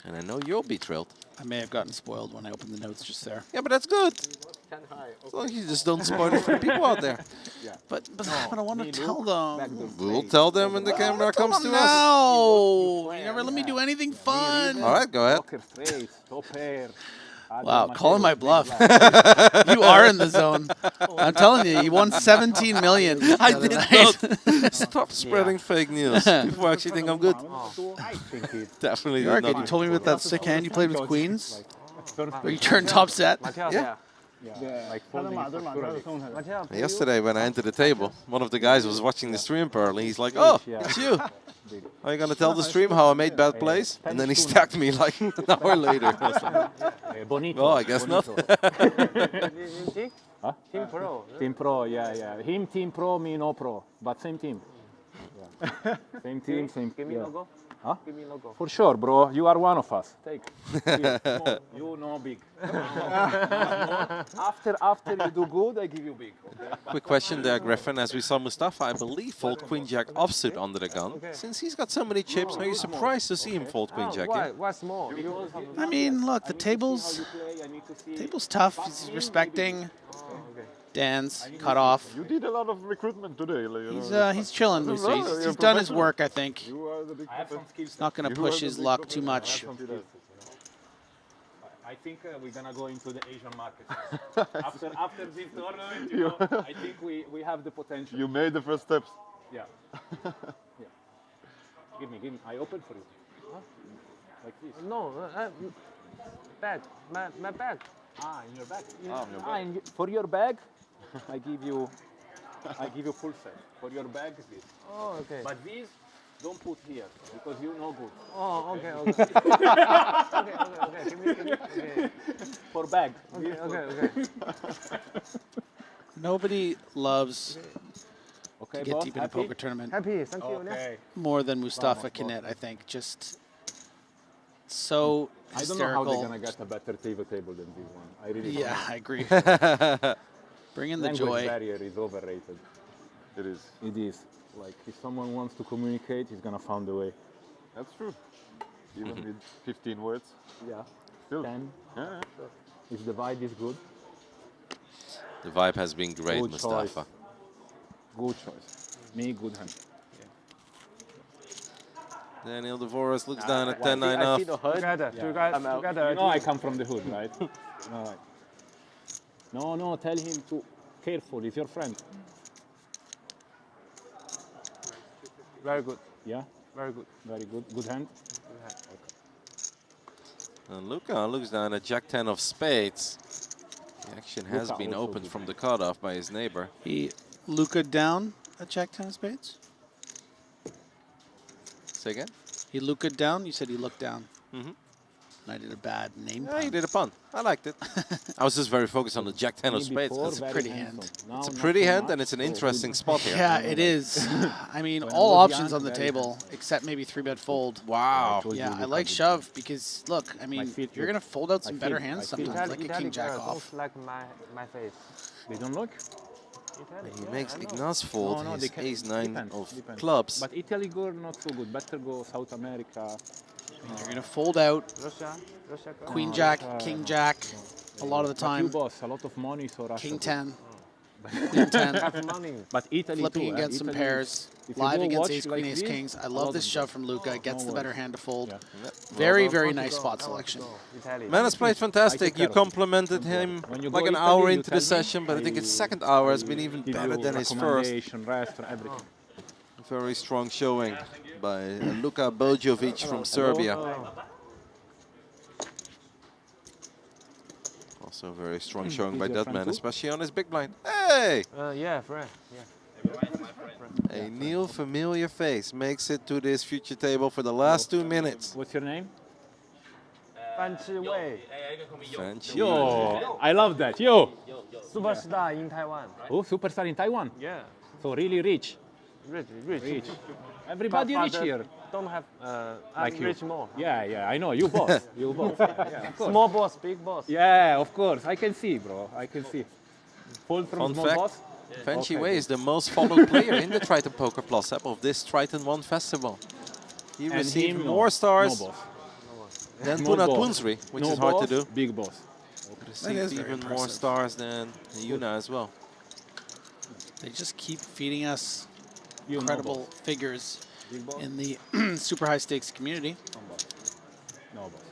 S18: And I know you'll be thrilled.
S2: I may have gotten spoiled when I opened the notes just there.
S18: Yeah, but that's good. As long as you just don't spoil it for the people out there.
S2: But I want to tell them.
S18: We'll tell them when the camera comes to us.
S2: No! You never let me do anything fun.
S18: All right, go ahead.
S2: Wow, calling my bluff. You are in the zone. I'm telling you, you won 17 million.
S18: I did not. Stop spreading fake news. People actually think I'm good. Definitely
S2: You are
S18: did
S2: good.
S18: not.
S2: You told me about that sick hand you played with queens, where you turned top set.
S18: Yeah. Yesterday when I entered the table, one of the guys was watching the stream early. He's like, "Oh, it's you. Are you gonna tell the stream how I made bad plays?" And then he stacked me like an hour later. I was like, well, I guess not.
S21: Huh? Team Pro. Team Pro, yeah. Him Team Pro, me no pro, but same team. Yeah. Same team, same.
S3: Give me
S21: yeah.
S3: logo.
S21: Huh?
S19: Give me logo.
S21: For sure, bro. You are one of us. Take. Here, small. You know big. After you do good, I give you big. Okay?
S18: Quick question there, Griffin. As we saw Mustafa, I believe, fold Queen Jack offsuit under the gun. Since he's got so many chips, are you surprised to see him fold Queen Jack?
S19: Why?
S18: Yeah?
S19: Why small?
S2: I mean, look, the table's tough. He's respecting Dan's cut off.
S8: You did a lot of recruitment today.
S2: He's chilling, Musa. He's done his work, I think. He's not going to push his luck too much.
S21: I think we're gonna go into the Asian market after this tournament. I think we have the potential.
S8: You made the first steps.
S21: Yeah. Yeah. Give me. I open for you. Huh? Like this.
S19: No, bag. My bag.
S21: Ah, in your bag.
S19: Yeah.
S21: For your bag, I give you full set. For your bag, this.
S19: Oh, okay.
S21: But these, don't put here because you know good.
S19: Oh, okay. Okay. Give me. Okay.
S21: For bag.
S19: Okay.
S2: Nobody loves
S21: Okay,
S2: to get
S21: boss,
S2: deep in a
S21: happy?
S2: poker tournament
S19: Happy, thank you.
S21: Okay.
S2: more than Mustafa Kinet, I think. Just so
S21: I don't know how they're
S2: hysterical.
S21: gonna get a better table than this one. I really don't
S2: Yeah,
S21: know.
S2: I agree. Bring in the
S21: Language
S2: joy.
S21: barrier is overrated.
S8: It is.
S21: It is. Like if someone wants to communicate, he's gonna find a way.
S8: That's true. Even with 15 words.
S21: Yeah.
S8: Still.
S21: 10.
S8: Yeah.
S21: If the vibe is good.
S18: The vibe has been great,
S21: Good
S18: Mustafa.
S21: choice. Good choice. Me, good hand.
S18: Daniel Devoris looks down at 10-9
S19: I
S18: off.
S19: see the hood. Together.
S21: You know I come from the hood, right? All right. No, tell him to careful. He's your friend.
S19: Very good.
S21: Yeah?
S19: Very good.
S21: Very good. Good hand?
S18: And Luca looks down at Jack 10 of spades. The action has
S21: Luca
S18: been
S21: also
S18: opened
S21: good.
S18: from the cutoff by his neighbor.
S2: He Luca down at Jack 10 of spades?
S18: Say again?
S2: He Luca down? You said he looked down.
S18: Mm-hmm.
S2: And I did a bad name
S18: Yeah,
S2: pun.
S18: you did a pun. I liked it. I was just very focused on the Jack 10 of spades.
S2: It's a pretty hand.
S18: It's a pretty hand, and it's an interesting spot here.
S2: Yeah, it is. I mean,
S21: When I
S2: all
S21: was
S2: options
S21: young,
S2: on the
S21: very
S2: table, except maybe 3-bet fold.
S18: Wow.
S2: Yeah, I like shove because, look, I mean,
S21: feet
S2: you're
S21: look-
S2: going to fold out some
S21: my
S2: better
S21: feet-
S2: hands
S21: my feet.
S2: sometimes, like a king jack off.
S19: Like my face.
S21: They don't look?
S18: He makes Ignaz fold
S21: No,
S18: his
S21: they can.
S18: ace-9
S21: Depends,
S18: of
S21: depends.
S18: clubs.
S21: But Italy go not so good. Better go South America.
S2: You're going to fold out
S19: Russia.
S2: queen jack, king jack, a lot of the
S21: But you
S2: time,
S21: boss, a lot of money, so Russia
S2: king
S21: good.
S2: 10, queen 10,
S19: Have money.
S21: But Italy
S2: flipping
S21: too,
S2: against some
S21: Italy,
S2: pairs,
S21: if you
S2: live
S21: go
S2: against
S21: watch
S2: ace,
S21: like
S2: queen, ace,
S21: this,
S2: kings. I
S21: a
S2: love
S21: lot
S2: this
S21: of
S2: shove from Luca. It gets
S21: no
S2: the better
S21: worries.
S2: hand to fold.
S21: Yeah.
S2: Very,
S19: Well,
S2: very
S19: want to
S2: nice
S19: go,
S2: spot
S19: I want to
S2: selection.
S19: go. Italy.
S18: Man has played fantastic.
S21: care
S18: You
S21: of him.
S18: complimented him
S21: When you
S18: like
S21: go
S18: an
S21: Italy,
S18: hour
S21: you
S18: into
S21: tell
S18: the
S21: me,
S18: session, but I think his second hour has been even
S21: give
S18: better
S21: you
S18: than his first.
S21: recommendation, restaurant, everything.
S18: Very strong showing by Luka Bojovic from Serbia. Also very strong showing by
S21: He's your
S18: that
S21: friend
S18: man,
S21: too?
S18: especially on his big blind. Hey!
S19: Yeah, friend. Yeah.
S18: A new familiar face makes it to this future table for the last 2 minutes.
S21: What's your name?
S19: Fan Chi Wei.
S18: Fancy.
S21: Yo, I love that. Yo.
S19: Superstar in Taiwan.
S21: Oh, superstar in Taiwan.
S19: Yeah.
S21: So really rich.
S19: Rich.
S21: Everybody
S19: But
S21: rich here.
S19: Don't have
S21: Like
S19: I'm
S21: you.
S19: rich more.
S21: Yeah, I know. You boss. You boss. Yeah, of course.
S19: Small boss, big boss.
S21: Yeah, of course. I can see, bro. I can see. Fold from
S18: Fun
S21: small
S18: fact,
S21: boss.
S18: Fan
S21: Okay,
S18: Wei is the most followed player in the Triton Poker Plus app of this Triton ONE festival. He
S21: And
S18: received
S21: him,
S18: more stars
S21: No boss.
S18: than
S21: Small
S18: Punat
S21: boss.
S18: Punsri, which
S21: No
S18: is hard to
S21: boss,
S18: do.
S21: Big boss.
S18: Received
S2: is very
S18: even more
S2: impressive.
S18: stars than Yuna as well.
S2: They just keep feeding us
S21: You know
S2: incredible
S21: boss.
S2: figures
S21: Big boss.
S2: in the super high stakes community.
S21: No boss.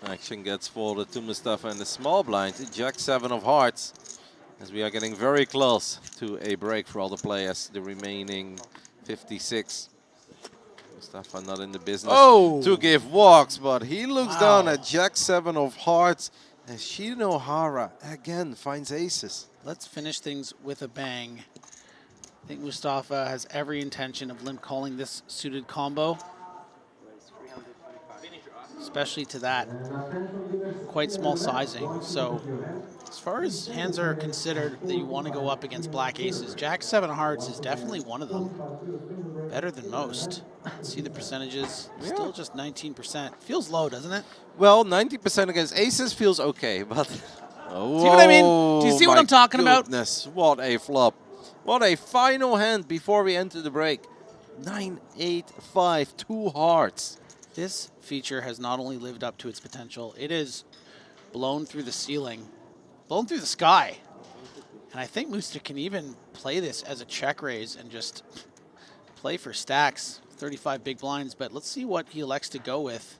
S18: Action gets folded to Mustafa in the small blind, Jack 7 of hearts. As we are getting very close to a break for all the players, the remaining 56. Mustafa not in the business to give walks, but he looks down at Jack 7 of hearts. And Shinohara again finds aces.
S2: Let's finish things with a bang. I think Mustafa has every intention of limp calling this suited combo, especially to that quite small sizing. So As far as hands are considered that you want to go up against black aces, Jack 7 of hearts is definitely one of them. Better than most. Let's see the percentages. Still just 19%. Feels low, doesn't it?
S18: Well, 90% against aces feels okay, but... Oh,
S2: see what I mean? Do you see what I'm talking about?
S18: What a flop. What a final hand before we enter the break. 9, 8, 5, 2 hearts.
S2: This feature has not only lived up to its potential, it is blown through the ceiling, blown through the sky. And I think Musta can even play this as a check raise and just play for stacks. 35 big blinds, but let's see what he elects to go with.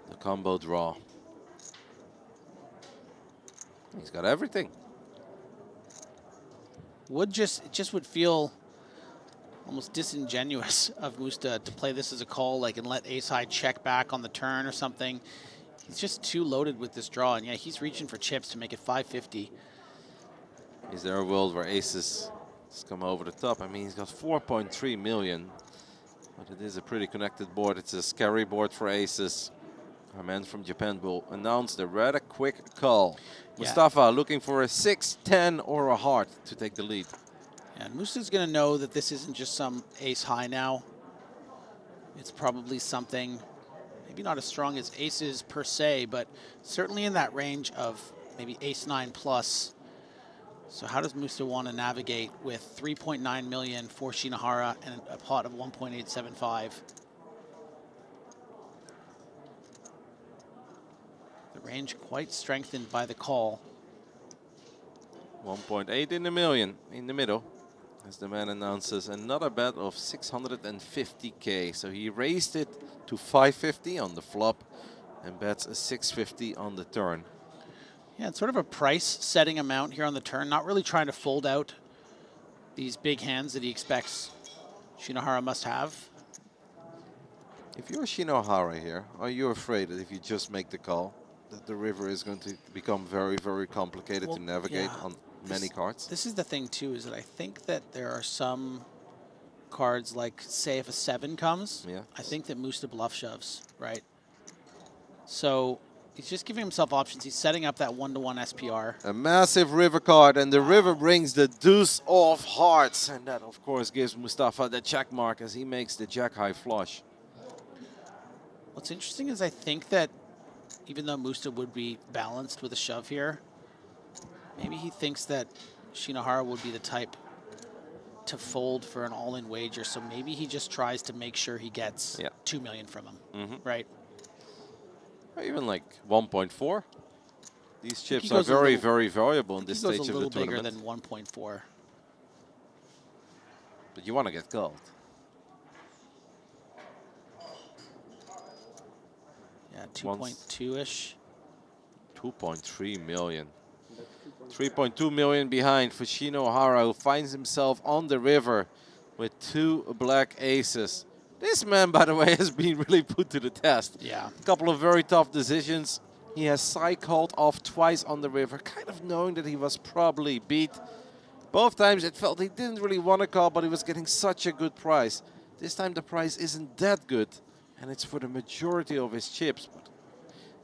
S18: The combo draw. He's got everything.
S2: It just would feel almost disingenuous of Musta to play this as a call, like, and let ace high check back on the turn or something. He's just too loaded with this draw, and yeah, he's reaching for chips to make it 550.
S18: Is there a world where aces just come over the top? I mean, he's got 4.3 million, but it is a pretty connected board. It's a scary board for aces. Our man from Japan will announce the rather quick call.
S2: Yeah.
S18: Mustafa looking for a 6, 10, or a heart to take the lead.
S2: And Musta's going to know that this isn't just some ace high now. It's probably something, maybe not as strong as aces per se, but certainly in that range of maybe ace 9 plus. So how does Musta want to navigate with 3.9 million for Shinhwa and a pot of 1.875? The range quite strengthened by the call.
S18: 1.8 in the million in the middle. As the man announces another bet of 650k. So he raised it to 550 on the flop and bets a 650 on the turn.
S2: Yeah, it's sort of a price-setting amount here on the turn, not really trying to fold out these big hands that he expects Shinhwa must have.
S18: If you're Shinhwa here, are you afraid that if you just make the call, that the river is going to become very, very complicated to navigate on many cards?
S2: This is the thing, too, is that I think that there are some cards, like, say, if a 7 comes, I think that Musta bluff shoves, right? So he's just giving himself options. He's setting up that 1-to-1 SPR.
S18: A massive river card, and the river brings the deuce of hearts. And that, of course, gives Mustafa the check mark as he makes the jack high flush.
S2: What's interesting is I think that even though Musta would be balanced with a shove here, maybe he thinks that Shinhwa would be the type to fold for an all-in wager. So maybe he just tries to make sure he gets 2 million from him, right?
S18: Or even like 1.4. These chips are very, very valuable in this stage of the tournament.
S2: He goes a little bigger than 1.4.
S18: But you want to get gold.
S2: Yeah, 2.2-ish.
S18: 2.3 million. 3.2 million behind for Shinhwa, who finds himself on the river with 2 black aces. This man, by the way, has been really put to the test.
S2: Yeah.
S18: A couple of very tough decisions. He has cycled off twice on the river, kind of knowing that he was probably beat. Both times it felt he didn't really want to call, but he was getting such a good price. This time the price isn't that good, and it's for the majority of his chips. But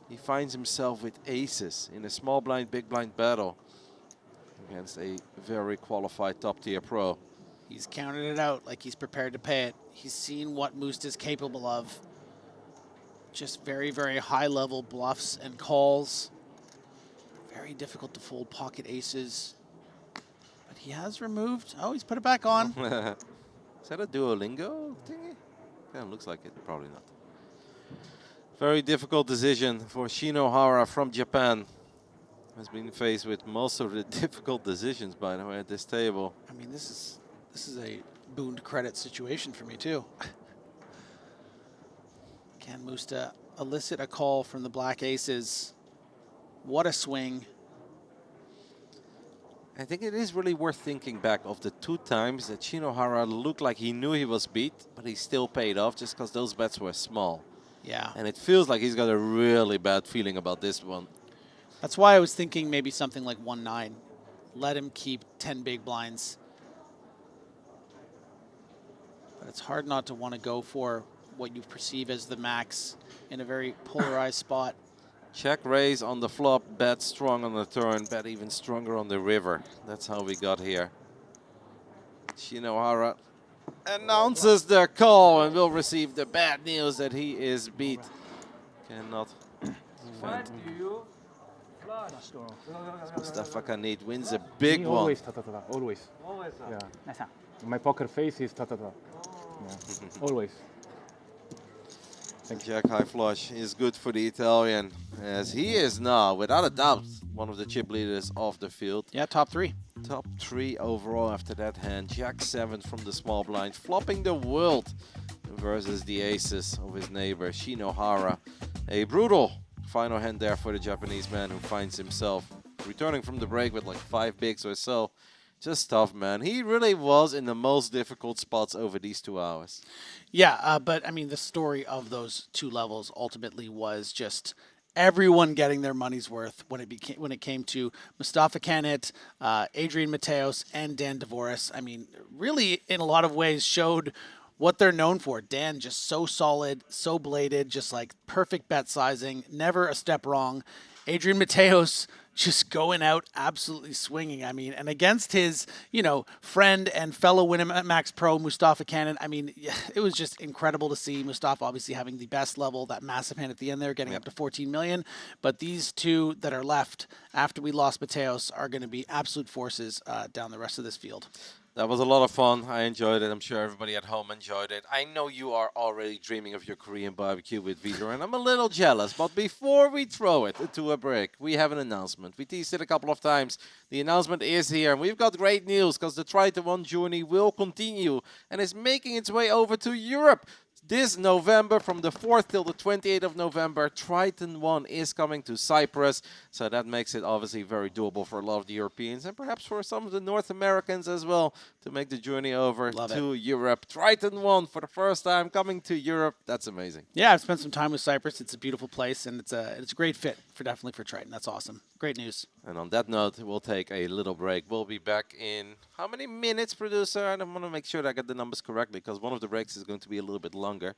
S18: he finds himself with aces in a small blind, big blind battle against a very qualified top-tier pro.
S2: He's counted it out like he's prepared to pay it. He's seen what Musta is capable of. Just very, very high-level bluffs and calls. Very difficult to fold pocket aces. But he has removed. Oh, he's put it back on.
S18: Is that a Duolingo thingy? Yeah, looks like it. Probably not. Very difficult decision for Shinhwa from Japan. Has been faced with most of the difficult decisions, by the way, at this table.
S2: I mean, this is a booned credit situation for me, too. Can Musta elicit a call from the black aces? What a swing.
S18: I think it is really worth thinking back of the 2 times that Shinhwa looked like he knew he was beat, but he still paid off just because those bets were small.
S2: Yeah.
S18: And it feels like he's got a really bad feeling about this one.
S2: That's why I was thinking maybe something like 1-9. Let him keep 10 big blinds. But it's hard not to want to go for what you perceive as the max in a very polarized spot.
S18: Check raise on the flop, bet strong on the turn, bet even stronger on the river. That's how we got here. Shinohara announces their call and will receive the bad news that he is beat. Cannot defend. Mustafa Kanit wins a big one.
S21: Always ta-ta-ta-ta, always.
S4: Always.
S21: Yeah. My poker face is ta-ta-ta. Yeah. Always.
S18: Jack high flush is good for the Italian, as he is now, without a doubt, one of the chip leaders off the field.
S2: Yeah, top 3.
S18: Top 3 overall after that hand. Jack 7 from the small blind, flopping the world versus the aces of his neighbor Shinohara. A brutal final hand there for the Japanese man, who finds himself returning from the break with like 5 bigs or so. Just tough, man. He really was in the most difficult spots over these 2 hours.
S2: Yeah, but I mean, the story of those 2 levels ultimately was just everyone getting their money's worth when it came to Mustafa Kanit, Adrian Mateos, and Dan Dvoris. I mean, really, in a lot of ways, showed what they're known for. Dan just so solid, so bladed, just like perfect bet sizing, never a step wrong. Adrian Mateos just going out absolutely swinging. I mean, and against his, friend and fellow Winamax pro, Mustafa Kanit, I mean, it was just incredible to see Mustafa obviously having the best level, that massive hand at the end there, getting up to 14 million. But these 2 that are left after we lost Mateos are going to be absolute forces down the rest of this field.
S18: That was a lot of fun. I enjoyed it. I'm sure everybody at home enjoyed it. I know you are already dreaming of your Korean barbecue with Vidor, and I'm a little jealous. But before we throw it to a break, we have an announcement. We teased it a couple of times. The announcement is here, and we've got great news because the Triton ONE journey will continue and is making its way over to Europe. This November, from the 4th till the 28th of November, Triton ONE is coming to Cyprus. So that makes it obviously very doable for a lot of the Europeans and perhaps for some of the North Americans as well to make the journey over to Europe. Triton ONE for the first time coming to Europe. That's amazing.
S2: Yeah, I've spent some time with Cyprus. It's a beautiful place, and it's a great fit definitely for Triton. That's awesome. Great news.
S18: And on that note, we'll take a little break. We'll be back in how many minutes, producer? I want to make sure that I get the numbers correctly because one of the breaks is going to be a little bit longer.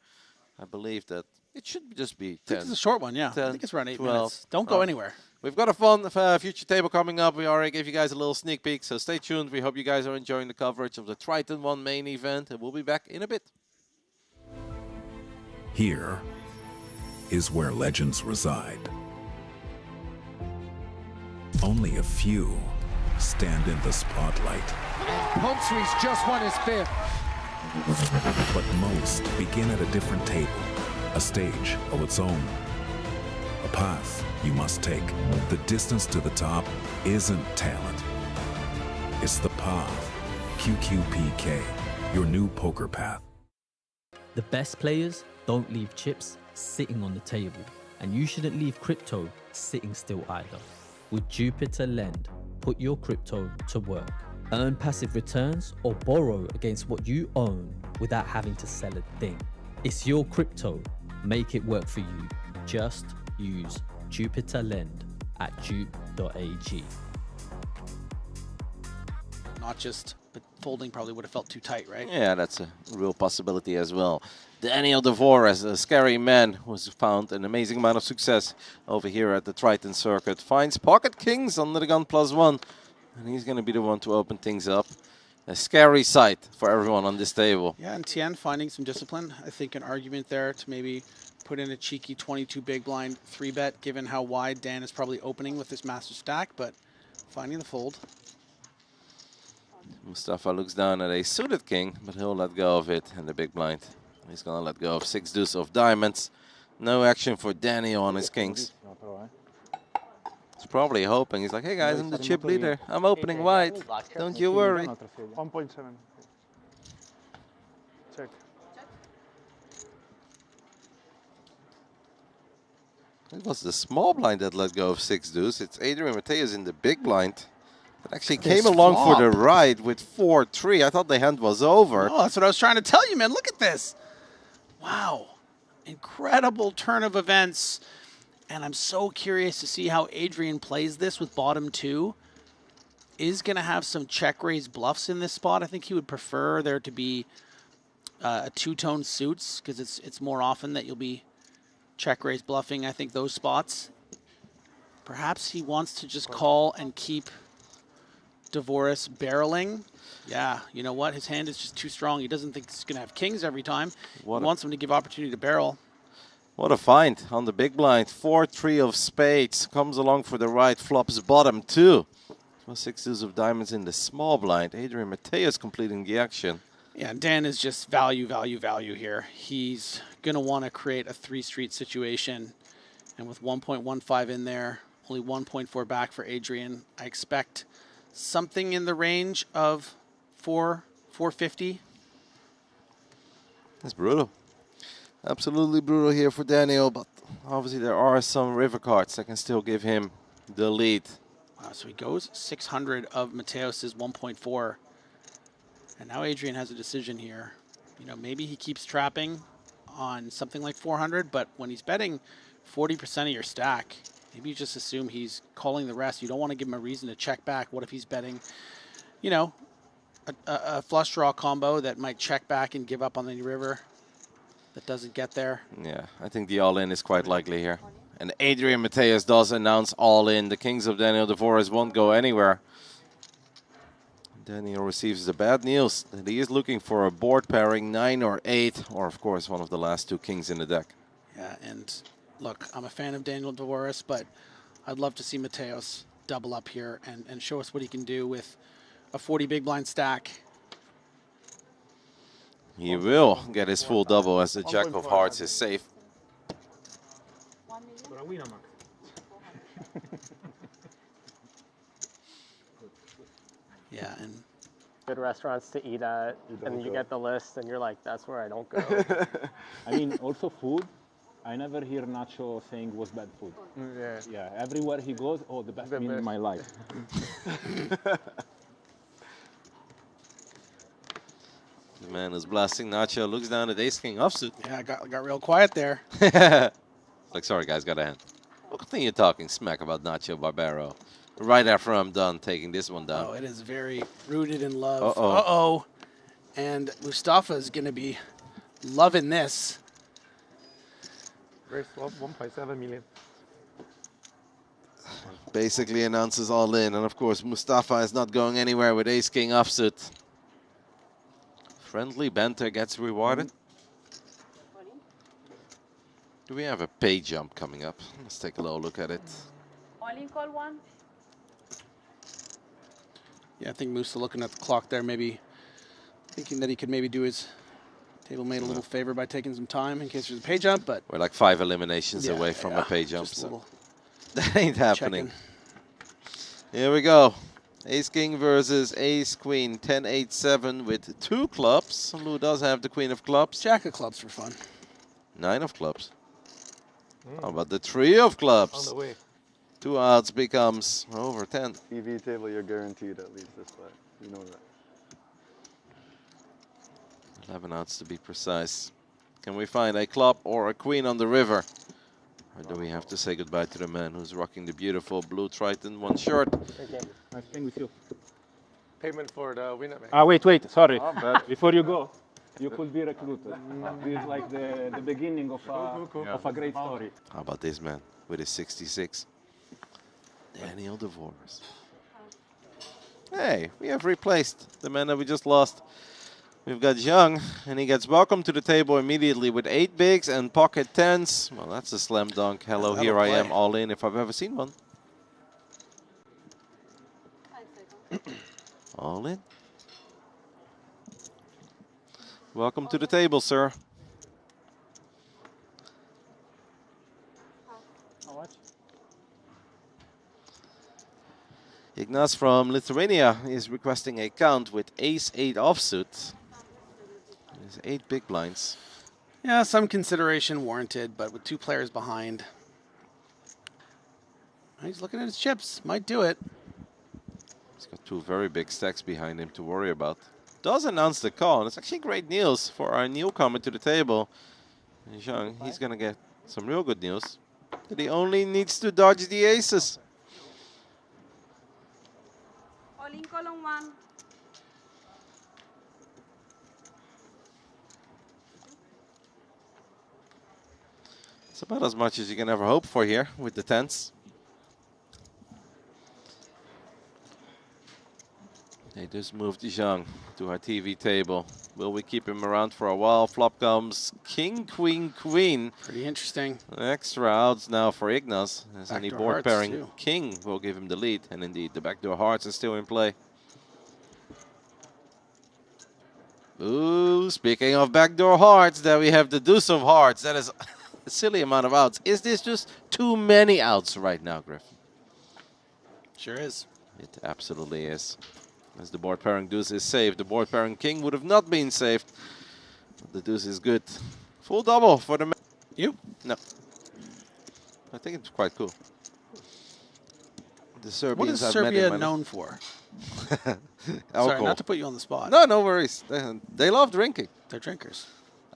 S18: I believe that it should just be 10.
S2: It's a short one, yeah.
S18: 10,
S2: I think it's around 8
S18: 12.
S2: minutes. Don't go anywhere.
S18: We've got a fun future table coming up. We already gave you guys a little sneak peek, so stay tuned. We hope you guys are enjoying the coverage of the Triton ONE main event, and we'll be back in a bit.
S12: Here is where legends reside. Only a few stand in the spotlight.
S13: Humphreys just won his 5th.
S12: But most begin at a different table, a stage of its own. A path you must take. The distance to the top isn't talent. It's the path. QQPK, your new poker path.
S14: The best players don't leave chips sitting on the table, and you shouldn't leave crypto sitting still either. With Jupiter Lend, put your crypto to work. Earn passive returns or borrow against what you own without having to sell a thing. It's your crypto. Make it work for you. Just use Jupiter Lend at jupe.ag.
S2: Not just, but folding probably would have felt too tight, right?
S18: Yeah, that's a real possibility as well. Daniel Dvoris, a scary man who's found an amazing amount of success over here at the Triton circuit, finds pocket kings under the gun +1, and he's going to be the one to open things up. A scary sight for everyone on this table.
S2: Yeah, and Tien finding some discipline. I think an argument there to maybe put in a cheeky 22 big blind 3-bet, given how wide Dan is probably opening with this master stack, but finding the fold.
S18: Mustafa looks down at a suited king, but he'll let go of it in the big blind. He's going to let go of 6 deuce of diamonds. No action for Daniel on his kings. He's probably hoping. He's like, hey guys, I'm the chip leader. I'm opening wide. Don't you worry.
S10: 1.7. Check.
S18: It was the small blind that let go of 6 deuce. It's Adrian Mateos in the big blind. That actually came along for the ride with 4-3. I thought the hand was over.
S2: Oh, that's what I was trying to tell you, man. Look at this. Wow. Incredible turn of events. And I'm so curious to see how Adrian plays this with bottom 2. Is going to have some check raise bluffs in this spot. I think he would prefer there to be a 2-tone suits because it's more often that you'll be check raise bluffing, I think, those spots. Perhaps he wants to just call and keep Dvoris barreling. Yeah, you know what? His hand is just too strong. He doesn't think he's going to have kings every time. He wants him to give opportunity to barrel.
S18: What a find on the big blind. 4-3 of spades. Comes along for the right, flops bottom 2. Well, 6 deuce of diamonds in the small blind. Adrian Mateus completing the action.
S2: Yeah, Dan is just value, value, value here. He's going to want to create a 3-street situation. And with 1.15 in there, only 1.4 back for Adrian, I expect something in the range of 450.
S18: That's brutal. Absolutely brutal here for Daniel, but obviously there are some river cards that can still give him the lead.
S2: Wow, so he goes 600 of Mateus's 1.4. And now Adrian has a decision here. You know, maybe he keeps trapping on something like 400, but when he's betting 40% of your stack, maybe you just assume he's calling the rest. You don't want to give him a reason to check back. What if he's betting, you know, a flush draw combo that might check back and give up on the river that doesn't get there?
S18: Yeah, I think the all-in is quite likely here. And Adrian Mateus does announce all-in. The kings of Daniel Dvoris won't go anywhere. Daniel receives the bad news that he is looking for a board pairing, 9 or 8, or of course one of the last 2 kings in the deck.
S2: Yeah, and look, I'm a fan of Daniel Dvoris, but I'd love to see Mateus double up here and show us what he can do with a 40 big blind stack.
S18: He will get his full double as the Jack of Hearts is safe.
S2: Yeah, and
S3: good restaurants to eat at, and you get the list, and you're like, that's where I don't go.
S21: I mean, also food. I never hear Nacho saying was bad food.
S19: Yeah.
S21: Yeah, everywhere he goes, oh, the best meal in my life.
S18: The man is blasting Nacho, looks down at ace king offsuit.
S2: Yeah, got real quiet there.
S18: Like, sorry guys, got a hand. We'll continue talking smack about Nacho Barbero right after I'm done taking this one down.
S2: Oh, it is very rooted in love.
S18: Uh-oh.
S2: Uh-oh. And Mustafa is going to be loving this.
S19: Great swap, 1.7 million.
S18: Basically announces all in, and of course Mustafa is not going anywhere with ace king offsuit. Friendly banter gets rewarded. Do we have a pay jump coming up? Let's take a little look at it.
S16: All in call 1.
S2: Yeah, I think Musa looking at the clock there, maybe thinking that he could maybe do his table made a little favor by taking some time in case there's a pay jump, but
S18: We're like 5 eliminations away from a pay jump, so that ain't happening. Here we go. Ace King versus Ace Queen, 10-8-7 with 2 clubs. Lou does have the Queen of Clubs.
S2: Jack of Clubs for fun.
S18: 9 of Clubs. How about the 3 of Clubs?
S19: On the way.
S18: 2 outs becomes over 10.
S20: EV table, you're guaranteed at least this way. You know that.
S18: 11 outs to be precise. Can we find a club or a queen on the river? Or do we have to say goodbye to the man who's rocking the beautiful blue Triton One shirt?
S21: Nice playing with you.
S19: Payment for the winner, man.
S21: Ah, wait, sorry. Before you go, you could be recruited. This is like the beginning of a great story.
S18: How about this man with his 66? Daniel Dvoris. Hey, we have replaced the man that we just lost. We've got Zhang, and he gets welcome to the table immediately with 8 bigs and pocket 10s. Well, that's a slam dunk. Hello, here I am, all in, if I've ever seen one. All in. Welcome to the table, sir.
S3: How much?
S18: Ignas from Lithuania is requesting a count with ace-8 offsuit. There's 8 big blinds.
S2: Yeah, some consideration warranted, but with 2 players behind. He's looking at his chips. Might do it.
S18: He's got 2 very big stacks behind him to worry about. Does announce the call, and it's actually great news for our newcomer to the table. Zhang, he's going to get some real good news. That he only needs to dodge the aces.
S16: All in column 1.
S18: It's about as much as you can ever hope for here with the 10s. They just moved Zhang to our TV table. Will we keep him around for a while? Flop comes King, Queen, Queen.
S2: Pretty interesting.
S18: Extra outs now for Ignas. As any
S2: Backdoor
S18: board
S2: hearts,
S18: pairing,
S2: too.
S18: King will give him the lead. And indeed, the backdoor hearts is still in play. Ooh, speaking of backdoor hearts, there we have the deuce of hearts. That is a silly amount of outs. Is this just too many outs right now, Griffin?
S2: Sure is.
S18: It absolutely is. As the board pairing deuce is saved, the board pairing king would have not been saved. But the deuce is good. Full double for the...
S2: You?
S18: No. I think it's quite cool. The Serbians
S2: What is
S18: I've
S2: Serbia
S18: met in my
S2: known for? Sorry,
S18: Alcohol.
S2: not to put you on the spot.
S18: No, no worries. They love drinking.
S2: They're drinkers.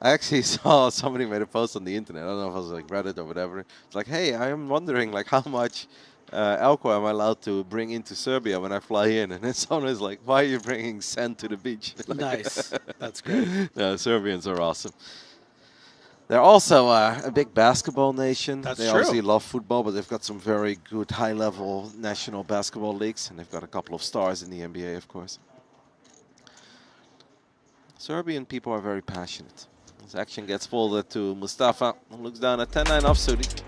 S18: I actually saw somebody made a post on the internet. I don't know if it was like Reddit or whatever. It's like, hey, I am wondering like how much alcohol am I allowed to bring into Serbia when I fly in? And then someone is like, why are you bringing sand to the beach? Like,
S2: Nice. That's great.
S18: No, Serbians are awesome. They're also a big basketball nation.
S2: That's
S18: they
S2: true.
S18: obviously love football, but they've got some very good high-level national basketball leagues, and they've got a couple of stars in the NBA, of course. Serbian people are very passionate. This action gets folded to Mustafa, who looks down at 10-9 offsuit.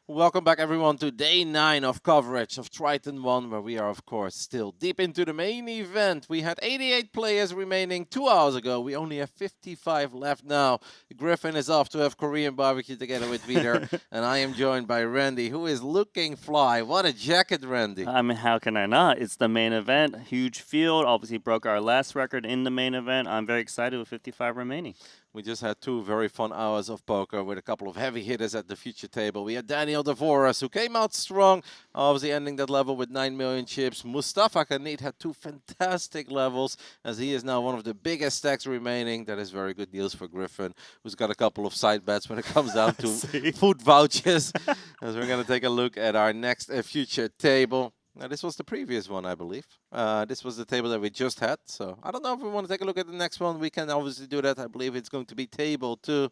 S18: Welcome back, everyone, to day 9 of coverage of Triton ONE, where we are, of course, still deep into the main event. We had 88 players remaining 2 hours ago. We only have 55 left now. Griffin is off to have Korean barbecue together with Vider, and I am joined by Randy, who is looking fly. What a jacket, Randy.
S5: I mean, how can I not? It's the main event. Huge field. Obviously broke our last record in the main event. I'm very excited with 55 remaining.
S18: We just had 2 very fun hours of poker with a couple of heavy hitters at the future table. We had Daniel Devoras, who came out strong, obviously ending that level with 9 million chips. Mustafa Kanit had 2 fantastic levels, as he is now one of the biggest stacks remaining. That is very good news for Griffin, who's got a couple of side bets when it comes down to food vouchers. As we're going to take a look at our next future table. Now, this was the previous one, I believe. This was the table that we just had. So I don't know if we want to take a look at the next one. We can obviously do that. I believe it's going to be table 2.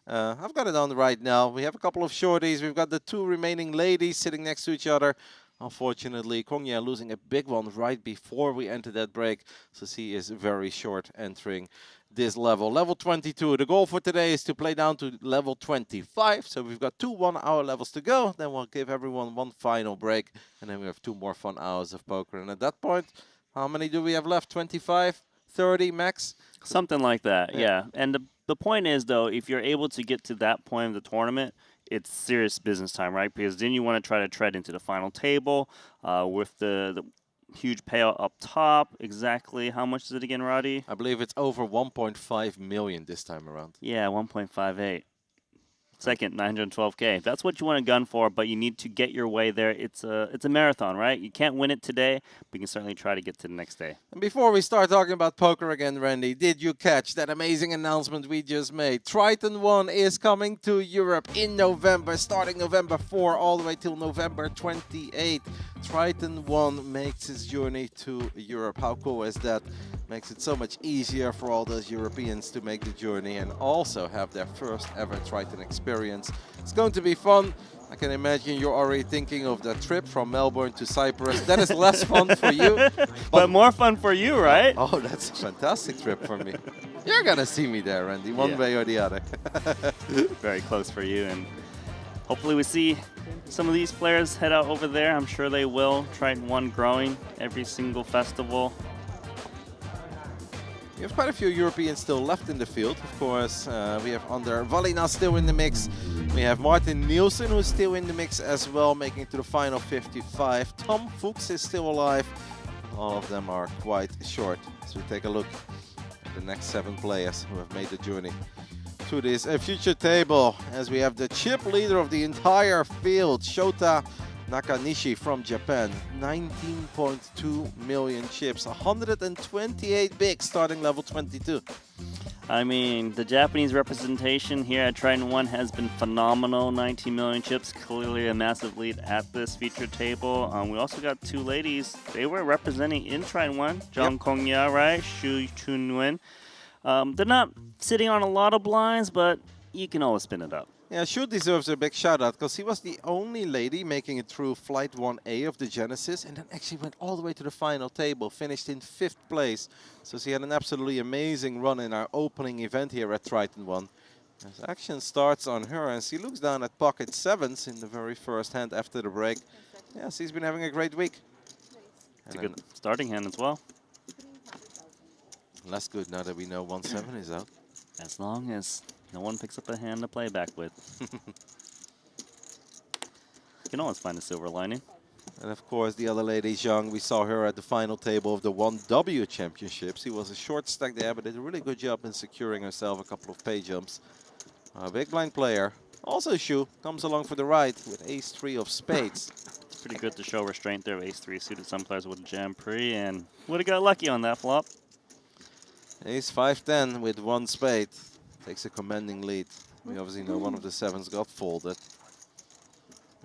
S18: I've got it on right now. We have a couple of shorties. We've got the 2 remaining ladies sitting next to each other. Unfortunately, Kongya losing a big one right before we enter that break. So she is very short entering this level. Level 22. The goal for today is to play down to level 25. So we've got 2 1-hour levels to go. Then we'll give everyone one final break. And then we have 2 more fun hours of poker. And at that point, how many do we have left? 25? 30 max?
S5: Something like that, yeah. And the point is, though, if you're able to get to that point of the tournament, it's serious business time, right? Because then you want to try to tread into the final table with the huge payout up top. Exactly how much is it again, Roddy?
S18: I believe it's over 1.5 million this time around.
S5: Yeah, 1.58. Second, 912K. That's what you want to gun for, but you need to get your way there. It's a marathon, right? You can't win it today, but you can certainly try to get to the next day.
S18: And before we start talking about poker again, Randy, did you catch that amazing announcement we just made? Triton ONE is coming to Europe in November, starting November 4 all the way till November 28. Triton ONE makes its journey to Europe. How cool is that? Makes it so much easier for all those Europeans to make the journey and also have their first ever Triton experience. It's going to be fun. I can imagine you're already thinking of that trip from Melbourne to Cyprus. That is less fun for you.
S5: But more fun for you, right?
S18: Oh, that's a fantastic trip for me. You're going to see me there, Randy, one way or the other.
S5: Very close for you. And hopefully we see some of these players head out over there. I'm sure they will. Triton ONE growing every single festival.
S18: We have quite a few Europeans still left in the field. Of course, we have Ander Valina still in the mix. We have Martin Nielsen, who's still in the mix as well, making it to the final 55. Tom Fuchs is still alive. All of them are quite short. So we take a look at the next 7 players who have made the journey to this future table, as we have the chip leader of the entire field, Shota Nakanishi from Japan. 19.2 million chips, 128 big, starting level 22.
S5: I mean, the Japanese representation here at Triton ONE has been phenomenal. 19 million chips, clearly a massive lead at this feature table. We also got 2 ladies. They were representing in Triton ONE. Jung Kongya, right? Shu Chunwen. They're not sitting on a lot of blinds, but you can always spin it up.
S18: Yeah, Shu deserves a big shout out because he was the only lady making it through Flight 1A of the Genesis and then actually went all the way to the final table, finished in 5th place. So she had an absolutely amazing run in our opening event here at Triton ONE. As action starts on her and she looks down at pocket 7s in the very first hand after the break. Yeah, she's been having a great week.
S5: It's a good starting hand as well.
S18: That's good now that we know 1-7 is out.
S5: As long as no one picks up a hand to play back with. You can always find a silver lining.
S18: And of course, the other lady, Zhang, we saw her at the final table of the 1W Championships. She was a short stack there, but did a really good job in securing herself a couple of pay jumps. A big blind player. Also, Shu comes along for the ride with ace-3 of spades.
S5: It's pretty good to show restraint there. Ace-3 suited. Some players would jam pre and would have got lucky on that flop.
S18: Ace-5-10 with 1 spade. Takes a commanding lead. We obviously know one of the 7s got folded.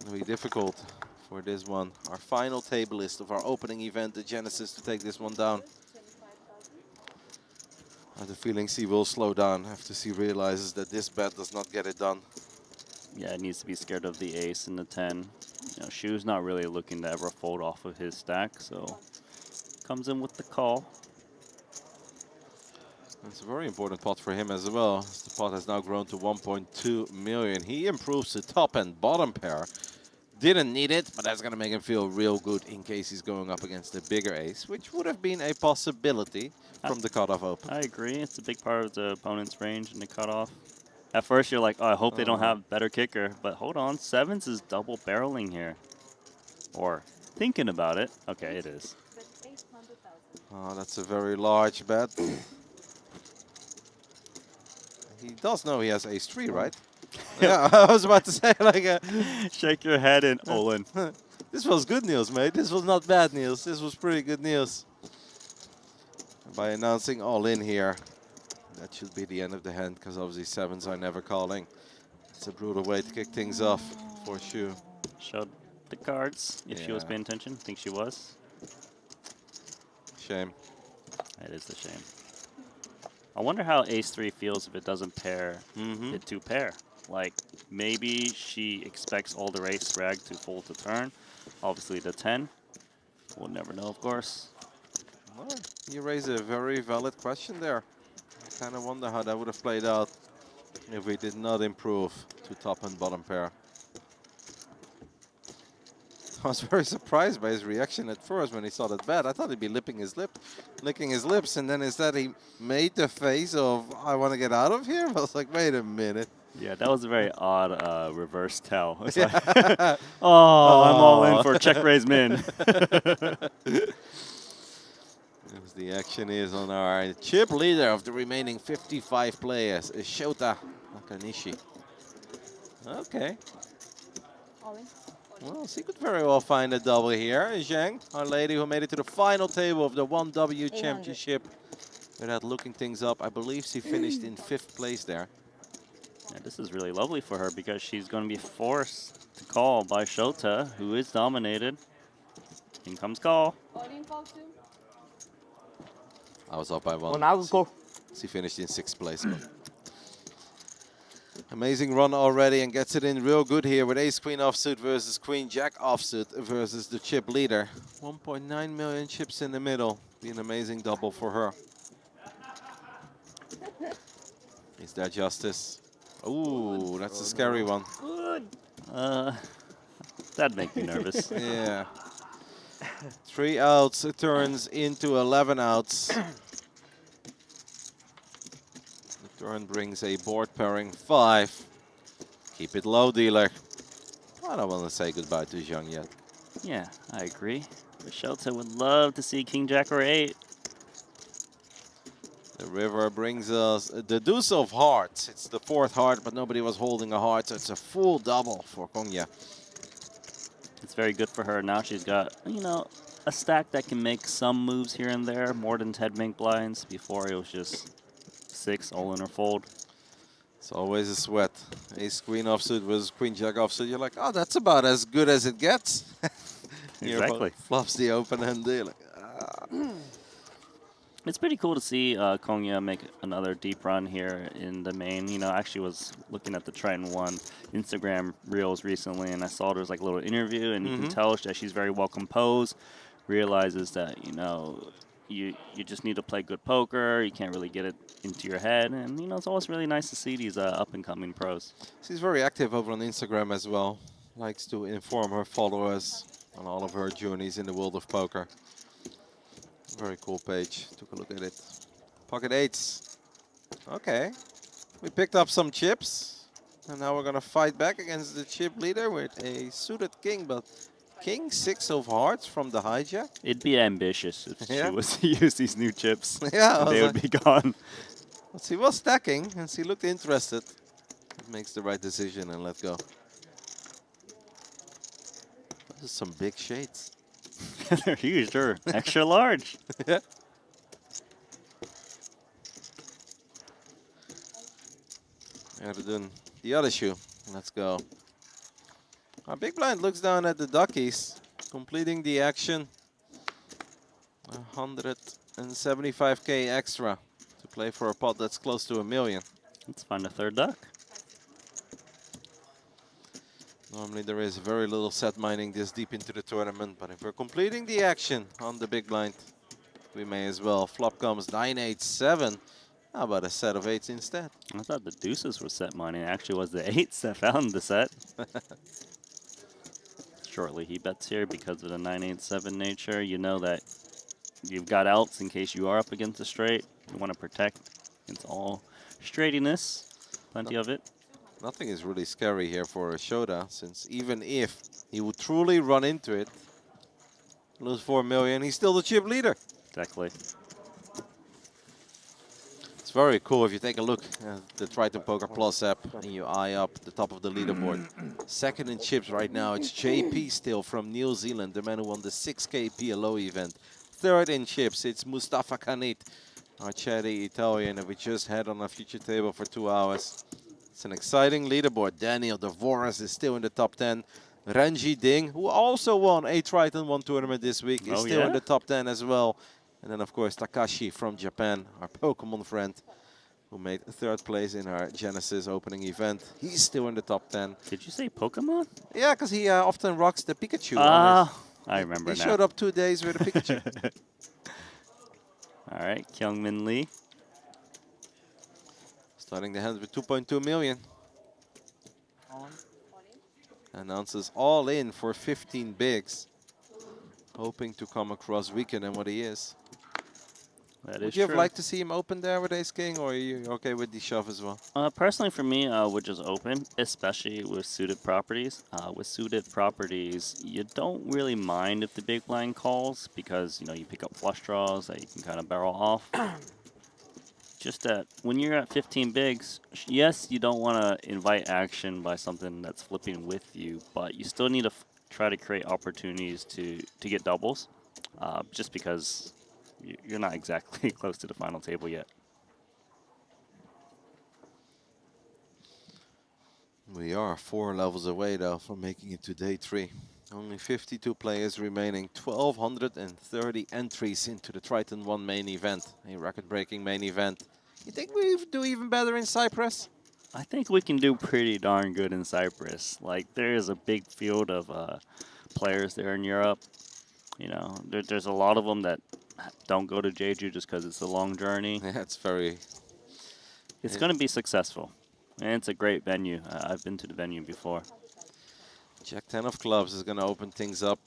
S18: It'll be difficult for this one. Our final table list of our opening event, the Genesis, to take this one down. I have the feeling she will slow down after she realizes that this bet does not get it done.
S5: Yeah, it needs to be scared of the ace and the 10. You know, Shu's not really looking to ever fold off of his stack, so comes in with the call.
S18: It's a very important pot for him as well. The pot has now grown to 1.2 million. He improves the top and bottom pair. Didn't need it, but that's going to make him feel real good in case he's going up against a bigger ace, which would have been a possibility from the cutoff open.
S5: I agree. It's a big part of the opponent's range in the cutoff. At first, you're like, oh, I hope they don't have better kicker. But hold on, 7s is double barreling here. Or thinking about it. Okay, it is.
S18: Oh, that's a very large bet. He does know he has ace-3, right? Yeah, I was about to say, like...
S5: Shake your head and Olin.
S18: This was good news, mate. This was not bad news. This was pretty good news. By announcing all in here, that should be the end of the hand, because obviously 7s are never calling. It's a brutal way to kick things off for Shu.
S5: Showed the cards, if she was paying attention. I think she was.
S18: Shame.
S5: It is a shame. I wonder how ace-3 feels if it doesn't pair it to pair. Like, maybe she expects all the ace rag to fold the turn. Obviously the 10. We'll never know, of course.
S18: Well, you raise a very valid question there. I kind of wonder how that would have played out if we did not improve to top and bottom pair. I was very surprised by his reaction at first when he saw that bet. I thought he'd be licking his lips, and then instead he made the face of, I want to get out of here. I was like, wait a minute.
S5: Yeah, that was a very odd reverse tell. It's like, oh, I'm all in for check raise min.
S18: As the action is on our chip leader of the remaining 55 players, Shota Nakanishi. Okay.
S16: All in.
S18: Well, she could very well find a double here. Zhang, our lady who made it to the final table of the 1W Championship without looking things up. I believe she finished in 5th place there.
S5: Yeah, this is really lovely for her because she's going to be forced to call by Shota, who is dominated. In comes call.
S16: All in call 2.
S18: I was up by 1.
S4: Well, now go.
S18: She finished in 6th place. Amazing run already and gets it in real good here with ace-queen offsuit versus queen-jack offsuit versus the chip leader. 1.9 million chips in the middle. Be an amazing double for her. Is that justice? Ooh, that's a scary one.
S5: Good. That'd make me nervous.
S18: Yeah. 3 outs, it turns into 11 outs. Turn brings a board pairing 5. Keep it low, dealer. I don't want to say goodbye to Zhang yet.
S5: Yeah, I agree. Shota would love to see King Jack or 8.
S18: The river brings us the deuce of hearts. It's the 4th heart, but nobody was holding a heart, so it's a full double for Kongya.
S5: It's very good for her. Now she's got, you know, a stack that can make some moves here and there, more than 10 bank blinds. Before it was just 6 all in or fold.
S18: It's always a sweat. Ace-queen offsuit versus queen-jack offsuit. You're like, oh, that's about as good as it gets.
S5: Exactly.
S18: Flops the open hand deal. Like, ah.
S5: It's pretty cool to see Konya make another deep run here in the main. You know, I actually was looking at the Triton ONE Instagram reels recently, and I saw there's like a little interview, and you can tell that she's very well composed, realizes that, you know, you just need to play good poker. You can't really get it into your head, and, you know, it's always really nice to see these up-and-coming pros.
S18: She's very active over on Instagram as well. Likes to inform her followers on all of her journeys in the world of poker. Very cool page. Took a look at it. Pocket eights. Okay. We picked up some chips. And now we're going to fight back against the chip leader with a suited king, but king 6 of hearts from the hijack.
S5: It'd be ambitious if she was to use these new chips.
S18: Yeah,
S5: and they would be gone.
S18: But she was stacking, and she looked interested. It makes the right decision, and let's go. Those are some big shades.
S5: They're huge. They're extra large.
S18: Yeah. Erdogan, the other shoe. Let's go. Our big blind looks down at the duckies, completing the action. 175k extra to play for a pot that's close to $1 million.
S5: Let's find a third duck.
S18: Normally there is very little set mining this deep into the tournament, but if we're completing the action on the big blind, we may as well. Flop comes 9-8-7. How about a set of 8s instead?
S5: I thought the deuces were set mining. It actually was the 8s that found the set. Shortly he bets here because of the 9-8-7 nature. You know that you've got outs in case you are up against a straight. You want to protect against all straightiness. Plenty of it.
S18: Nothing is really scary here for Shoda, since even if he would truly run into it, lose 4 million, he's still the chip leader.
S5: Exactly.
S18: It's very cool if you take a look at the Triton Poker Plus app and you eye up the top of the leaderboard. Second in chips right now, it's JP still from New Zealand, the man who won the 6K PLO event. Third in chips, it's Mustafa Khanit, our chatty Italian that we just had on our future table for 2 hours. It's an exciting leaderboard. Daniel Devoras is still in the top 10. Renji Ding, who also won a Triton ONE tournament this week, is still in the top 10 as well. And then, of course, Takashi from Japan, our Pokemon friend, who made 3rd place in our Genesis opening event. He's still in the top 10.
S5: Did you say Pokemon?
S18: Yeah, because he often rocks the Pikachu.
S5: Ah, I remember
S18: he
S5: now.
S18: He showed up 2 days with a Pikachu.
S5: All right, Kyungmin Lee.
S18: Starting the hand with 2.2 million. Announces all in for 15 bigs. Hoping to come across weaker than what he is. Would you have liked to see him open there with Ace King, or are you okay with the shove as well?
S5: Personally, for me, I would just open, especially with suited properties. With suited properties, you don't really mind if the big blind calls because, you know, you pick up flush draws that you can kind of barrel off. Just that when you're at 15 bigs, yes, you don't want to invite action by something that's flipping with you, but you still need to try to create opportunities to get doubles, just because you're not exactly close to the final table yet.
S18: We are 4 levels away, though, from making it to day 3. Only 52 players remaining, 1,230 entries into the Triton ONE main event, a record-breaking main event. You think we do even better in Cyprus?
S5: I think we can do pretty darn good in Cyprus. Like, there is a big field of players there in Europe. You know, there's a lot of them that don't go to Jeju just because it's a long journey.
S18: Yeah, it's very...
S5: It's going to be successful. And it's a great venue. I've been to the venue before.
S18: Jack 10 of clubs is going to open things up.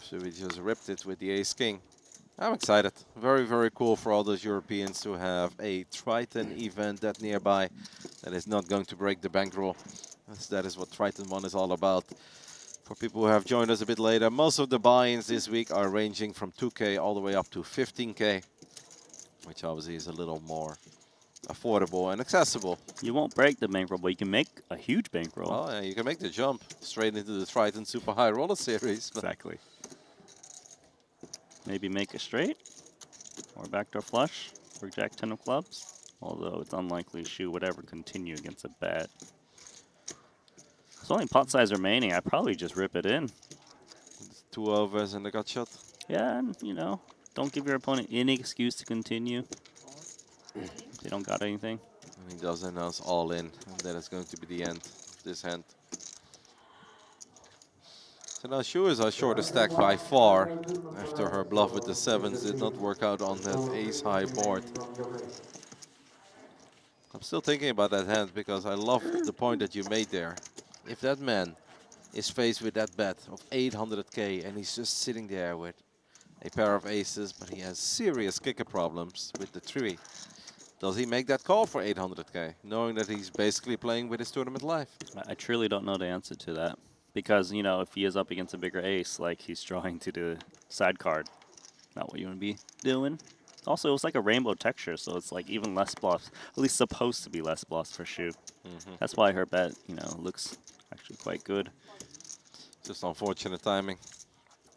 S18: So we just ripped it with the Ace King. I'm excited. Very, very cool for all those Europeans to have a Triton event that nearby that is not going to break the bankroll. That is what Triton ONE is all about. For people who have joined us a bit later, most of the buy-ins this week are ranging from 2K all the way up to 15K, which obviously is a little more affordable and accessible.
S5: You won't break the bankroll, but you can make a huge bankroll.
S18: Oh, yeah, you can make the jump straight into the Triton Super High Roller Series.
S5: Exactly. Maybe make a straight or backdoor flush for Jack 10 of clubs, although it's unlikely Shu would ever continue against a bet. It's only pot size remaining. I'd probably just rip it in.
S18: 2 overs and a gut shot.
S5: Yeah, and, you know, don't give your opponent any excuse to continue. If they don't got anything.
S18: And he does announce all in, and that is going to be the end of this hand. So now Shu is our shortest stack by far, after her bluff with the 7s did not work out on that ace-high board. I'm still thinking about that hand because I love the point that you made there. If that man is faced with that bet of 800k and he's just sitting there with a pair of aces, but he has serious kicker problems with the 3, does he make that call for 800k, knowing that he's basically playing with his tournament life?
S5: I truly don't know the answer to that. Because, you know, if he is up against a bigger ace, like he's drawing to the side card, not what you want to be doing. Also, it was like a rainbow texture, so it's like even less bluffs. At least supposed to be less bluffs for Shu. That's why her bet, you know, looks actually quite good.
S18: Just unfortunate timing.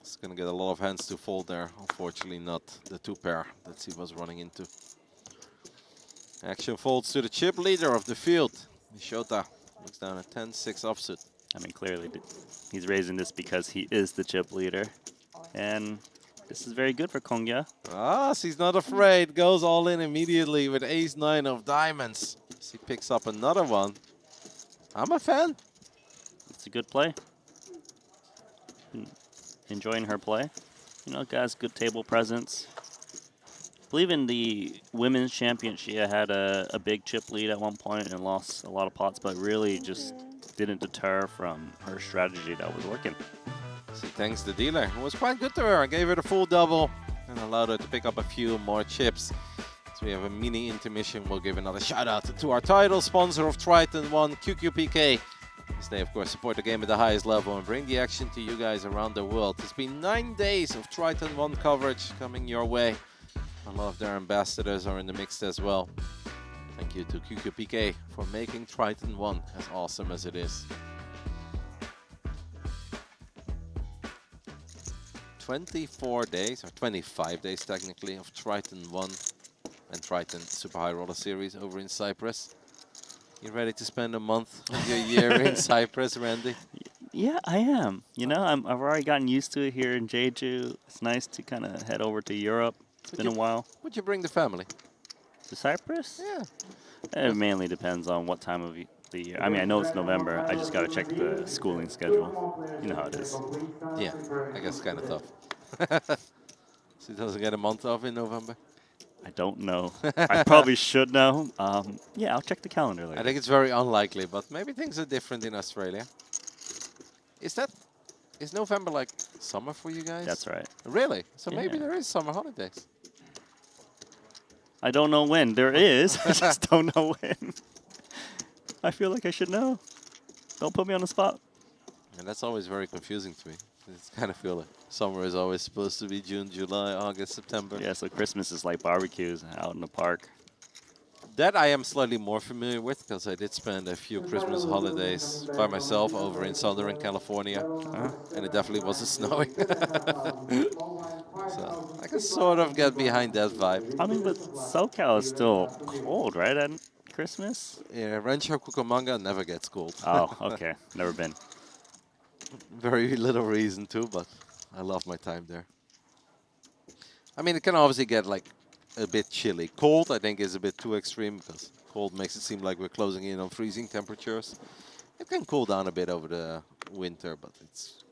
S18: It's going to get a lot of hands to fold there. Unfortunately, not the 2 pair that he was running into. Action folds to the chip leader of the field. Shota looks down at 10-6 offsuit.
S5: I mean, clearly he's raising this because he is the chip leader. And this is very good for Kongya.
S18: Ah, she's not afraid. Goes all in immediately with ace-9 of diamonds. She picks up another one. I'm a fan.
S5: It's a good play. Enjoying her play. You know, guys, good table presence. I believe in the women's champion, she had a big chip lead at one point and lost a lot of pots, but really just didn't deter from her strategy that was working.
S18: She thanks the dealer, who was quite good to her. Gave her the full double and allowed her to pick up a few more chips. So we have a mini intermission. We'll give another shout out to our title sponsor of Triton ONE, QQPK. As they, of course, support the game at the highest level and bring the action to you guys around the world. It's been 9 days of Triton ONE coverage coming your way. A lot of their ambassadors are in the mix as well. Thank you to QQPK for making Triton ONE as awesome as it is. 24 days, or 25 days technically, of Triton ONE and Triton Super High Roller Series over in Cyprus. You ready to spend a month of your year in Cyprus, Randy?
S5: Yeah, I am. You know, I've already gotten used to it here in Jeju. It's nice to kind of head over to Europe. It's been a while.
S18: Would you bring the family?
S5: To Cyprus?
S18: Yeah.
S5: It mainly depends on what time of the year. I mean, I know it's November. I just got to check the schooling schedule. You know how it is.
S18: Yeah, I guess it's kind of tough. So he doesn't get a month off in November?
S5: I don't know. I probably should know. Yeah, I'll check the calendar later.
S18: I think it's very unlikely, but maybe things are different in Australia. Is November like summer for you guys?
S5: That's right.
S18: Really? So
S5: Yeah.
S18: maybe there is summer holidays.
S5: I don't know when. There is. I just don't know when. I feel like I should know. Don't put me on the spot.
S18: And that's always very confusing to me. It's kind of feel like summer is always supposed to be June, July, August, September.
S5: Yeah, so Christmas is like barbecues out in the park.
S18: That I am slightly more familiar with because I did spend a few Christmas holidays by myself over in Southern California. And it definitely wasn't snowing. So I can sort of get behind that vibe.
S5: I mean, but SoCal is still cold, right, at Christmas?
S18: Yeah, Rancho Cucamonga never gets cold.
S5: Oh, okay. Never been.
S18: Very little reason to, but I love my time there. I mean, it can obviously get like a bit chilly. Cold, I think, is a bit too extreme because cold makes it seem like we're closing in on freezing temperatures. It can cool down a bit over the winter, but it's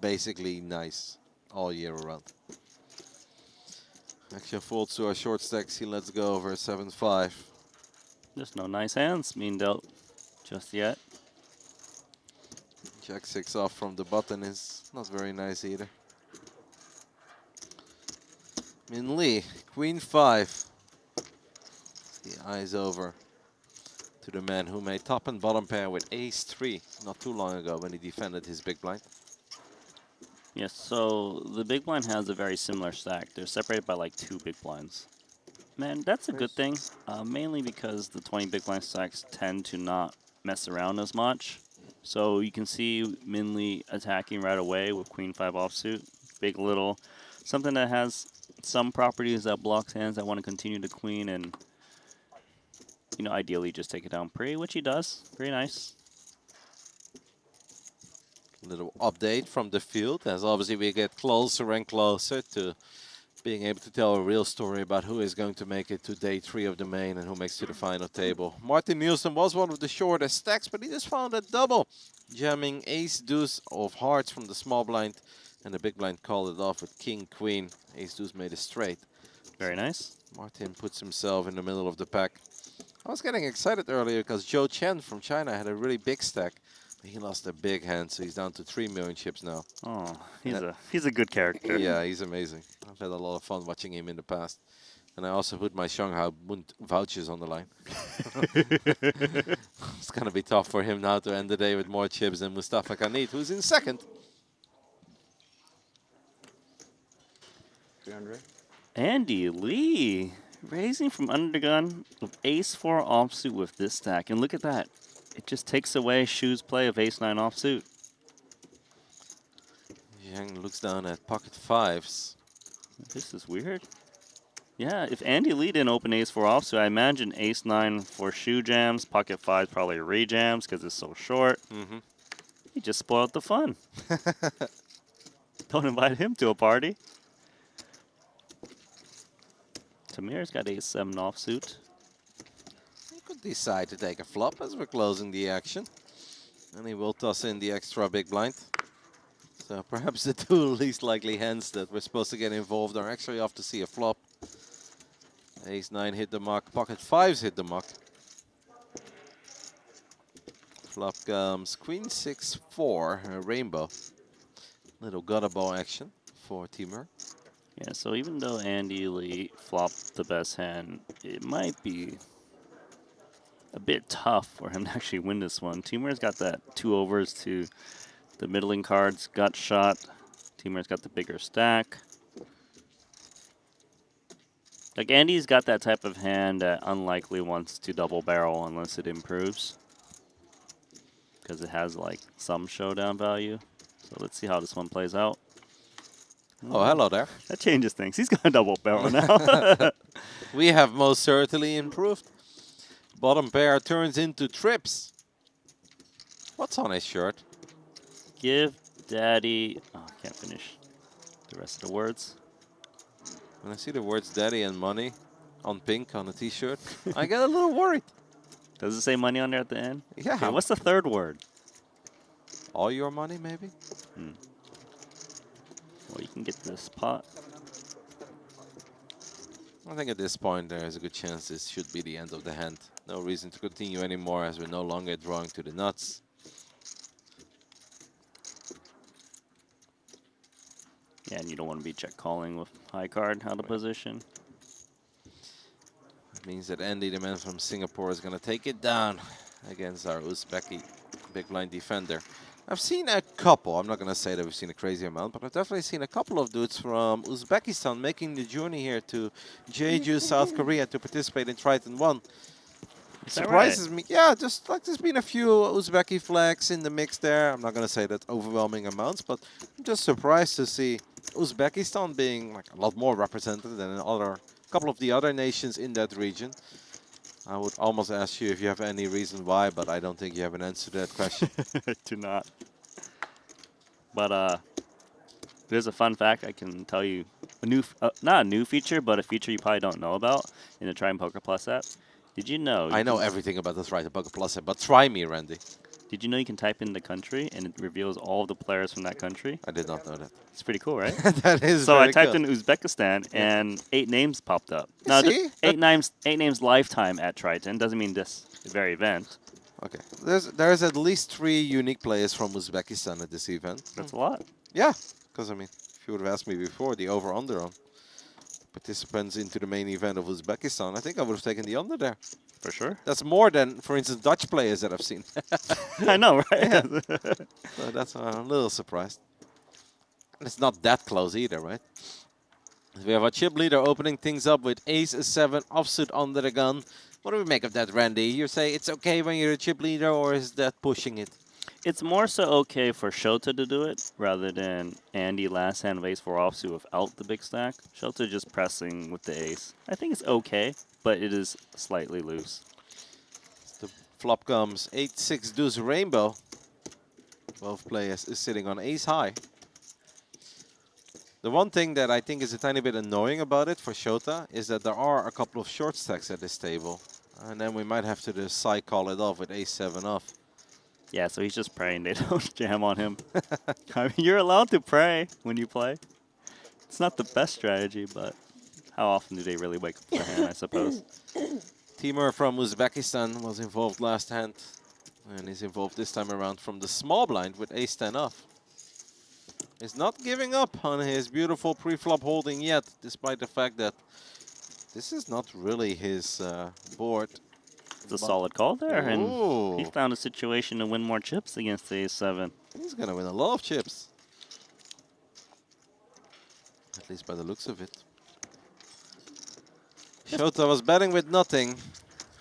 S18: basically nice all year around. Action folds to our short stack. See, let's go over 7-5.
S5: Just no nice hands being dealt just yet.
S18: Jack 6 off from the button is not very nice either. Min Lee, Queen 5. The eyes over to the man who made top and bottom pair with Ace 3 not too long ago when he defended his big blind.
S5: Yes, so the big blind has a very similar stack. They're separated by like 2 big blinds. Man, that's a good thing, mainly because the 20 big blind stacks tend to not mess around as much. So you can see Min Lee attacking right away with Queen 5 offsuit. Big little, something that has some properties that blocks hands that want to continue to queen and, you know, ideally just take it down pre, which he does. Very nice.
S18: Little update from the field as obviously we get closer and closer to being able to tell a real story about who is going to make it to day 3 of the main and who makes to the final table. Martin Nielsen was one of the shortest stacks, but he just found a double, jamming ace deuce of hearts from the small blind, and the big blind called it off with king queen. Ace deuce made a straight.
S5: Very nice.
S18: Martin puts himself in the middle of the pack. I was getting excited earlier because Zhou Chen from China had a really big stack. But he lost a big hand, so he's down to 3 million chips now.
S5: Oh, he's a good character.
S18: Yeah, he's amazing. I've had a lot of fun watching him in the past. And I also put my Shanghai Bund vouchers on the line. It's going to be tough for him now to end the day with more chips than Mustafa Kanit, who's in second.
S20: 300.
S5: Andy Lee raising from undergun with ace-4 offsuit with this stack. And look at that. It just takes away Shu's play of ace-9 offsuit.
S18: Yang looks down at pocket 5s.
S5: This is weird. Yeah, if Andy Lee didn't open ace-4 offsuit, I imagine ace-9 for Shu jams, pocket 5 probably re-jams because it's so short. He just spoiled the fun. Don't invite him to a party. Tamir's got ace-7 offsuit.
S18: He could decide to take a flop as we're closing the action. And he will toss in the extra big blind. So perhaps the 2 least likely hands that we're supposed to get involved are actually off to see a flop. Ace-9 hit the muck, pocket 5s hit the muck. Flop comes queen 6-4, a rainbow. Little gutter ball action for Timur.
S5: Yeah, so even though Andy Lee flopped the best hand, it might be a bit tough for him to actually win this one. Timur's got that 2 overs to the middling cards, gut shot. Timur's got the bigger stack. Like, Andy's got that type of hand that unlikely wants to double barrel unless it improves. Because it has, like, some showdown value. So let's see how this one plays out.
S18: Oh, hello there.
S5: That changes things. He's going to double barrel now.
S18: We have most certainly improved. Bottom pair turns into trips. What's on his shirt?
S5: Give daddy... Oh, I can't finish the rest of the words.
S18: When I see the words daddy and money on pink on a t-shirt, I get a little worried.
S5: Does it say money on there at the end?
S18: Yeah.
S5: Okay, what's the third word?
S18: All your money, maybe?
S5: Well, you can get this pot.
S18: I think at this point there is a good chance this should be the end of the hand. No reason to continue anymore as we're no longer drawing to the nuts.
S5: Yeah, and you don't want to be check calling with high card out of position.
S18: That means that Andy, the man from Singapore, is going to take it down against our Uzbeki big blind defender. I've seen a couple, I'm not going to say that we've seen a crazy amount, but I've definitely seen a couple of dudes from Uzbekistan making the journey here to Jeju, South Korea to participate in Triton ONE. It surprises me. Yeah, just like there's been a few Uzbeki flags in the mix there. I'm not going to say that overwhelming amounts, but I'm just surprised to see Uzbekistan being like a lot more represented than a couple of the other nations in that region. I would almost ask you if you have any reason why, but I don't think you have an answer to that question.
S5: I do not. But there's a fun fact I can tell you. A new, not a new feature, but a feature you probably don't know about in the Triton Poker Plus app. Did you know?
S18: I know everything about the Triton Poker Plus app, but try me, Randy.
S5: Did you know you can type in the country and it reveals all of the players from that country?
S18: I did not know that.
S5: It's pretty cool, right?
S18: That is
S5: so
S18: very
S5: I typed
S18: cool.
S5: in Uzbekistan and 8 names popped up.
S18: Now,
S5: See? 8 names lifetime at Triton. Doesn't mean this very event.
S18: Okay. There's at least 3 unique players from Uzbekistan at this event.
S5: That's a lot.
S18: Yeah, because I mean, if you would have asked me before, the over-under on participants into the main event of Uzbekistan, I think I would have taken the under there.
S5: For sure.
S18: That's more than, for instance, Dutch players that I've seen.
S5: I know, right?
S18: Yeah. So that's a little surprised. And it's not that close either, right? We have our chip leader opening things up with ace-7 offsuit under the gun. What do we make of that, Randy? You say it's okay when you're a chip leader, or is that pushing it?
S5: It's more so okay for Shota to do it rather than Andy last hand of ace-4 offsuit without the big stack. Shota just pressing with the ace. I think it's okay, but it is slightly loose.
S18: The flop comes 8-6 deuce rainbow. Both players is sitting on ace high. The one thing that I think is a tiny bit annoying about it for Shota is that there are a couple of short stacks at this table. And then we might have to decide call it off with ace-7 off.
S5: Yeah, so he's just praying they don't jam on him. I mean, you're allowed to pray when you play. It's not the best strategy, but how often do they really wake up for hand, I suppose?
S18: Timur from Uzbekistan was involved last hand. And he's involved this time around from the small blind with ace-10 off. He's not giving up on his beautiful pre-flop holding yet, despite the fact that this is not really his board.
S5: It's a solid call there,
S18: Ooh.
S5: and he found a situation to win more chips against the ace-7.
S18: He's going to win a lot of chips. At least by the looks of it. Shota was betting with nothing.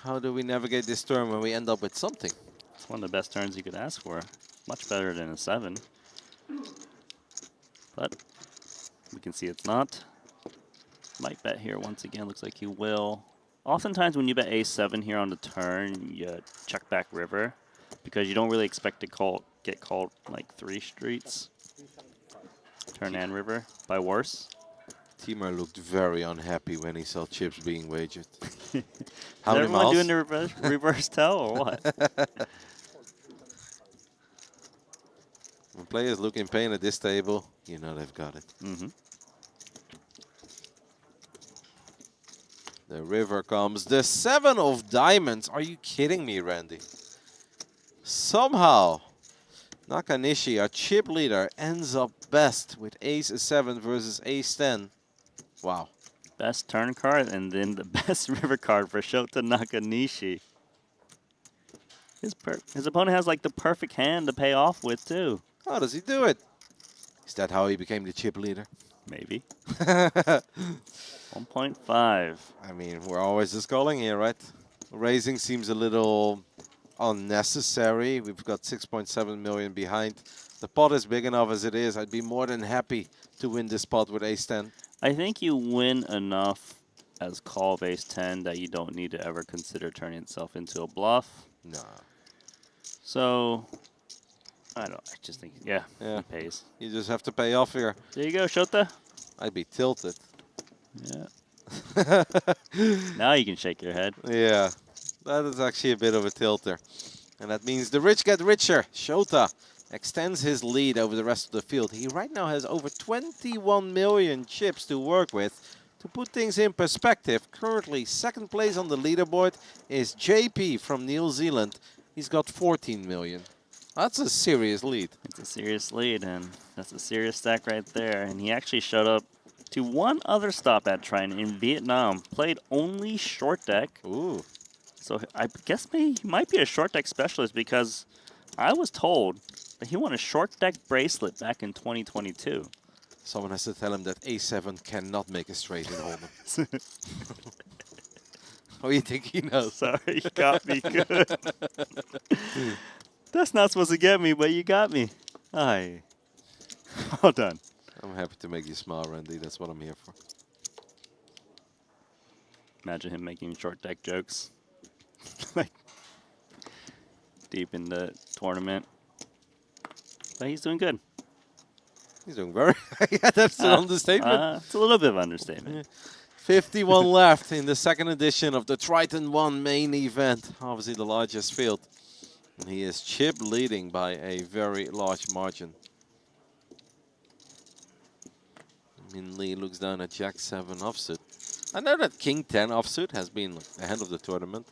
S18: How do we navigate this turn when we end up with something?
S5: It's one of the best turns you could ask for. Much better than a 7. But we can see it's not. Might bet here once again. Looks like he will. Oftentimes when you bet ace-7 here on the turn, you check back river because you don't really expect to get called like 3 streets. Turn and river by worse.
S18: Timur looked very unhappy when he saw chips being wagered.
S5: How many miles? Doing the reverse tell or what?
S18: When players look in pain at this table, you know they've got it.
S5: Mm-hmm.
S18: The river comes. The 7 of diamonds. Are you kidding me, Randy? Somehow, Nakanishi, our chip leader, ends up best with ace-7 versus ace-10. Wow.
S5: Best turn card and then the best river card for Shota Nakanishi. His opponent has like the perfect hand to pay off with too.
S18: How does he do it? Is that how he became the chip leader?
S5: Maybe. 1.5.
S18: I mean, we're always just calling here, right? Raising seems a little unnecessary. We've got 6.7 million behind. The pot is big enough as it is. I'd be more than happy to win this pot with ace-10.
S5: I think you win enough as call of ace-10 that you don't need to ever consider turning itself into a bluff.
S18: Nah.
S5: So, I just think, yeah, it pays.
S18: You just have to pay off here.
S5: There you go, Shota.
S18: I'd be tilted.
S5: Yeah. Now you can shake your head.
S18: Yeah, that is actually a bit of a tilter. And that means the rich get richer. Shota extends his lead over the rest of the field. He right now has over 21 million chips to work with. To put things in perspective, currently second place on the leaderboard is JP from New Zealand. He's got 14 million. That's a serious lead.
S5: It's a serious lead, and that's a serious stack right there. And he actually showed up to one other stop at Triton in Vietnam. Played only short deck.
S18: Ooh.
S5: So I guess he might be a short deck specialist because I was told that he won a short deck bracelet back in 2022.
S18: Someone has to tell him that a7 cannot make a straight in Hold'em. What do you think he knows?
S5: Sorry, you got me good. That's not supposed to get me, but you got me. Aye. Well done.
S18: I'm happy to make you smile, Randy. That's what I'm here for.
S5: Imagine him making short deck jokes. Like, deep in the tournament. But he's doing good.
S18: He's doing very... yeah, that's an understatement.
S5: It's a little bit of understatement.
S18: Yeah. 51 left in the second edition of the Triton ONE main event. Obviously the largest field. And he is chip leading by a very large margin. Min Lee looks down at Jack-7 offsuit. I know that King-10 offsuit has been the hand of the tournament.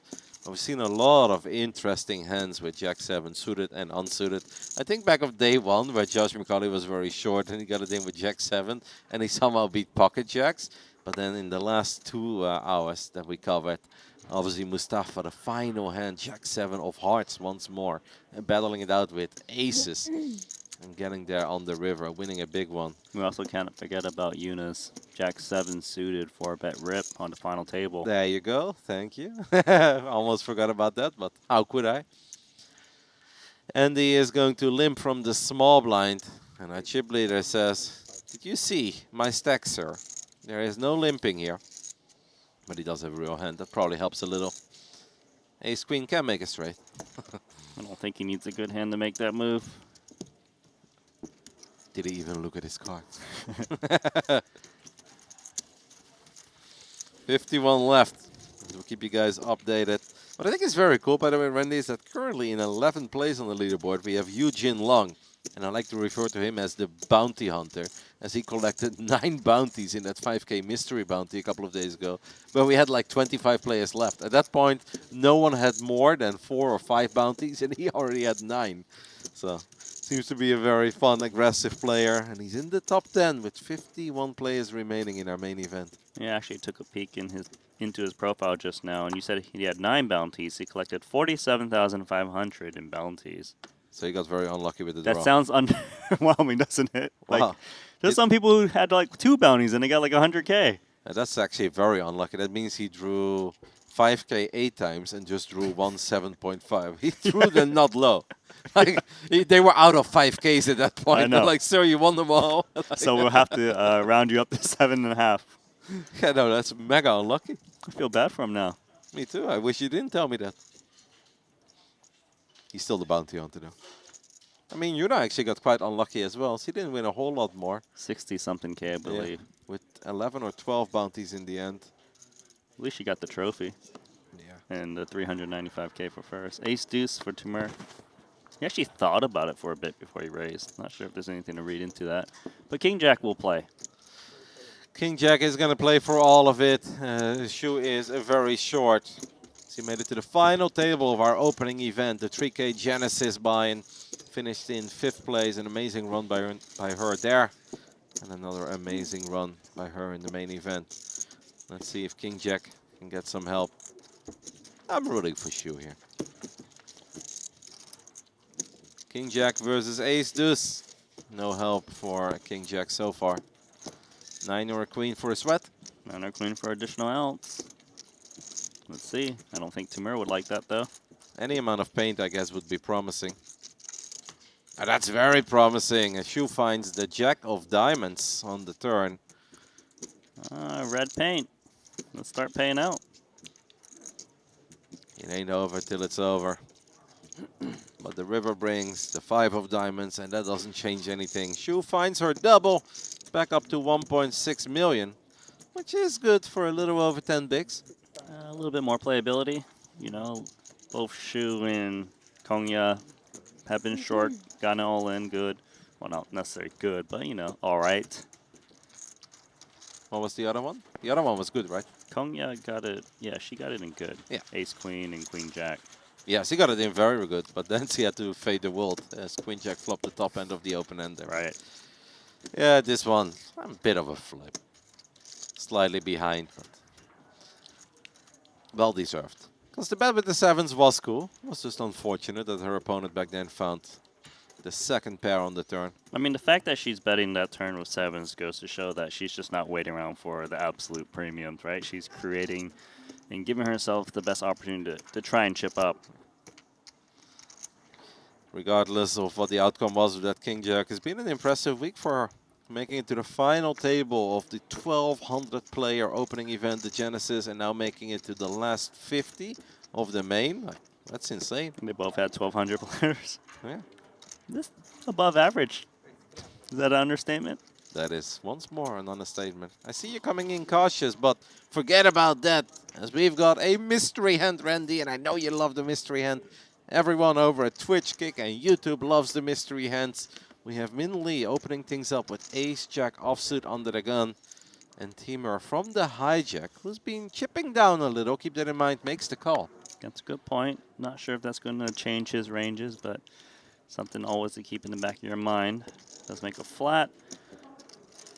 S18: I've seen a lot of interesting hands with Jack-7 suited and unsuited. I think back of day one where Josh McCauley was very short and he got it in with Jack-7 and he somehow beat pocket jacks. But then in the last 2 hours that we covered, obviously Mustafa, the final hand, Jack-7 of hearts once more, and battling it out with aces and getting there on the river, winning a big one.
S5: We also can't forget about Yuna's Jack-7 suited 4-bet rip on the final table.
S18: There you go. Thank you. Almost forgot about that, but how could I? Andy is going to limp from the small blind, and our chip leader says, "Did you see my stack, sir? There is no limping here." But he does have a real hand. That probably helps a little. Ace-Queen can make a straight.
S5: I don't think he needs a good hand to make that move.
S18: Did he even look at his cards? 51 left. We'll keep you guys updated. What I think is very cool, by the way, Randy, is that currently in 11th place on the leaderboard, we have Eugene Long. And I like to refer to him as the bounty hunter, as he collected 9 bounties in that 5K mystery bounty a couple of days ago. But we had like 25 players left. At that point, no one had more than 4 or 5 bounties, and he already had 9. So, seems to be a very fun, aggressive player. And he's in the top 10 with 51 players remaining in our main event.
S5: Yeah, actually took a peek into his profile just now, and you said he had 9 bounties. He collected 47,500 in bounties.
S18: So he got very unlucky with the draw.
S5: That sounds underwhelming, doesn't it?
S18: Wow.
S5: Like, there's some people who had like 2 bounties and they got like 100K.
S18: That's actually very unlucky. That means he drew 5K 8 times and just drew 7.5. He threw them not low. Like they were out of 5Ks at that point.
S5: I know.
S18: Like, sir, you won them all. Like,
S5: So we'll have to round you up to 7.5.
S18: Yeah, no, that's mega unlucky.
S5: I feel bad for him now.
S18: Me too. I wish you didn't tell me that. He's still the bounty hunter, though. I mean, Yuna actually got quite unlucky as well. She didn't win a whole lot more.
S5: 60-something K, I believe.
S18: Yeah, with 11 or 12 bounties in the end.
S5: At least she got the trophy.
S18: Yeah.
S5: And the 395K for first. Ace deuce for Timur. He actually thought about it for a bit before he raised. Not sure if there's anything to read into that. But King Jack will play.
S18: King Jack is going to play for all of it. His shoe is very short. So he made it to the final table of our opening event, the 3K Genesis buy-in. Finished in 5th place, an amazing run by her there. And another amazing run by her in the main event. Let's see if King Jack can get some help. I'm rooting for Shu here. King Jack versus Ace Deuce. No help for King Jack so far. 9 or a queen for a sweat.
S5: 9 or queen for additional outs. Let's see. I don't think Timur would like that, though.
S18: Any amount of paint, I guess, would be promising. That's very promising. As Shu finds the Jack of Diamonds on the turn.
S5: Red paint. Let's start paying out.
S18: It ain't over till it's over. But the river brings the 5 of diamonds, and that doesn't change anything. Shu finds her double, back up to 1.6 million, which is good for a little over 10 bigs.
S5: A little bit more playability. You know, both Shu and Kongya have been short, gotten it all in good. Well, not necessarily good, but, you know, all right.
S18: What was the other one? The other one was good, right?
S5: Kongya got it. Yeah, she got it in good.
S18: Yeah.
S5: Ace, queen, and queen, jack.
S18: Yeah, she got it in very good, but then she had to fade the world as queen jack flopped the top end of the open end there.
S5: Right.
S18: Yeah, this one, a bit of a flip. Slightly behind, but well deserved. Because the bet with the 7s was cool. It was just unfortunate that her opponent back then found the second pair on the turn.
S5: I mean, the fact that she's betting that turn with 7s goes to show that she's just not waiting around for the absolute premiums, right? She's creating and giving herself the best opportunity to try and chip up.
S18: Regardless of what the outcome was of that King Jack, it's been an impressive week for her. Making it to the final table of the 1,200 player opening event, the Genesis, and now making it to the last 50 of the main. Like, that's insane.
S5: And they both had 1,200 players.
S18: Yeah.
S5: This above average. Is that an understatement?
S18: That is once more an understatement. I see you coming in cautious, but forget about that, as we've got a mystery hand, Randy, and I know you love the mystery hand. Everyone over at Twitch, Kick, and YouTube loves the mystery hands. We have Min Lee opening things up with Ace Jack offsuit under the gun. And Timur from the hijack, who's been chipping down a little, keep that in mind, makes the call.
S5: That's a good point. Not sure if that's going to change his ranges, but something always to keep in the back of your mind. Does make a flat.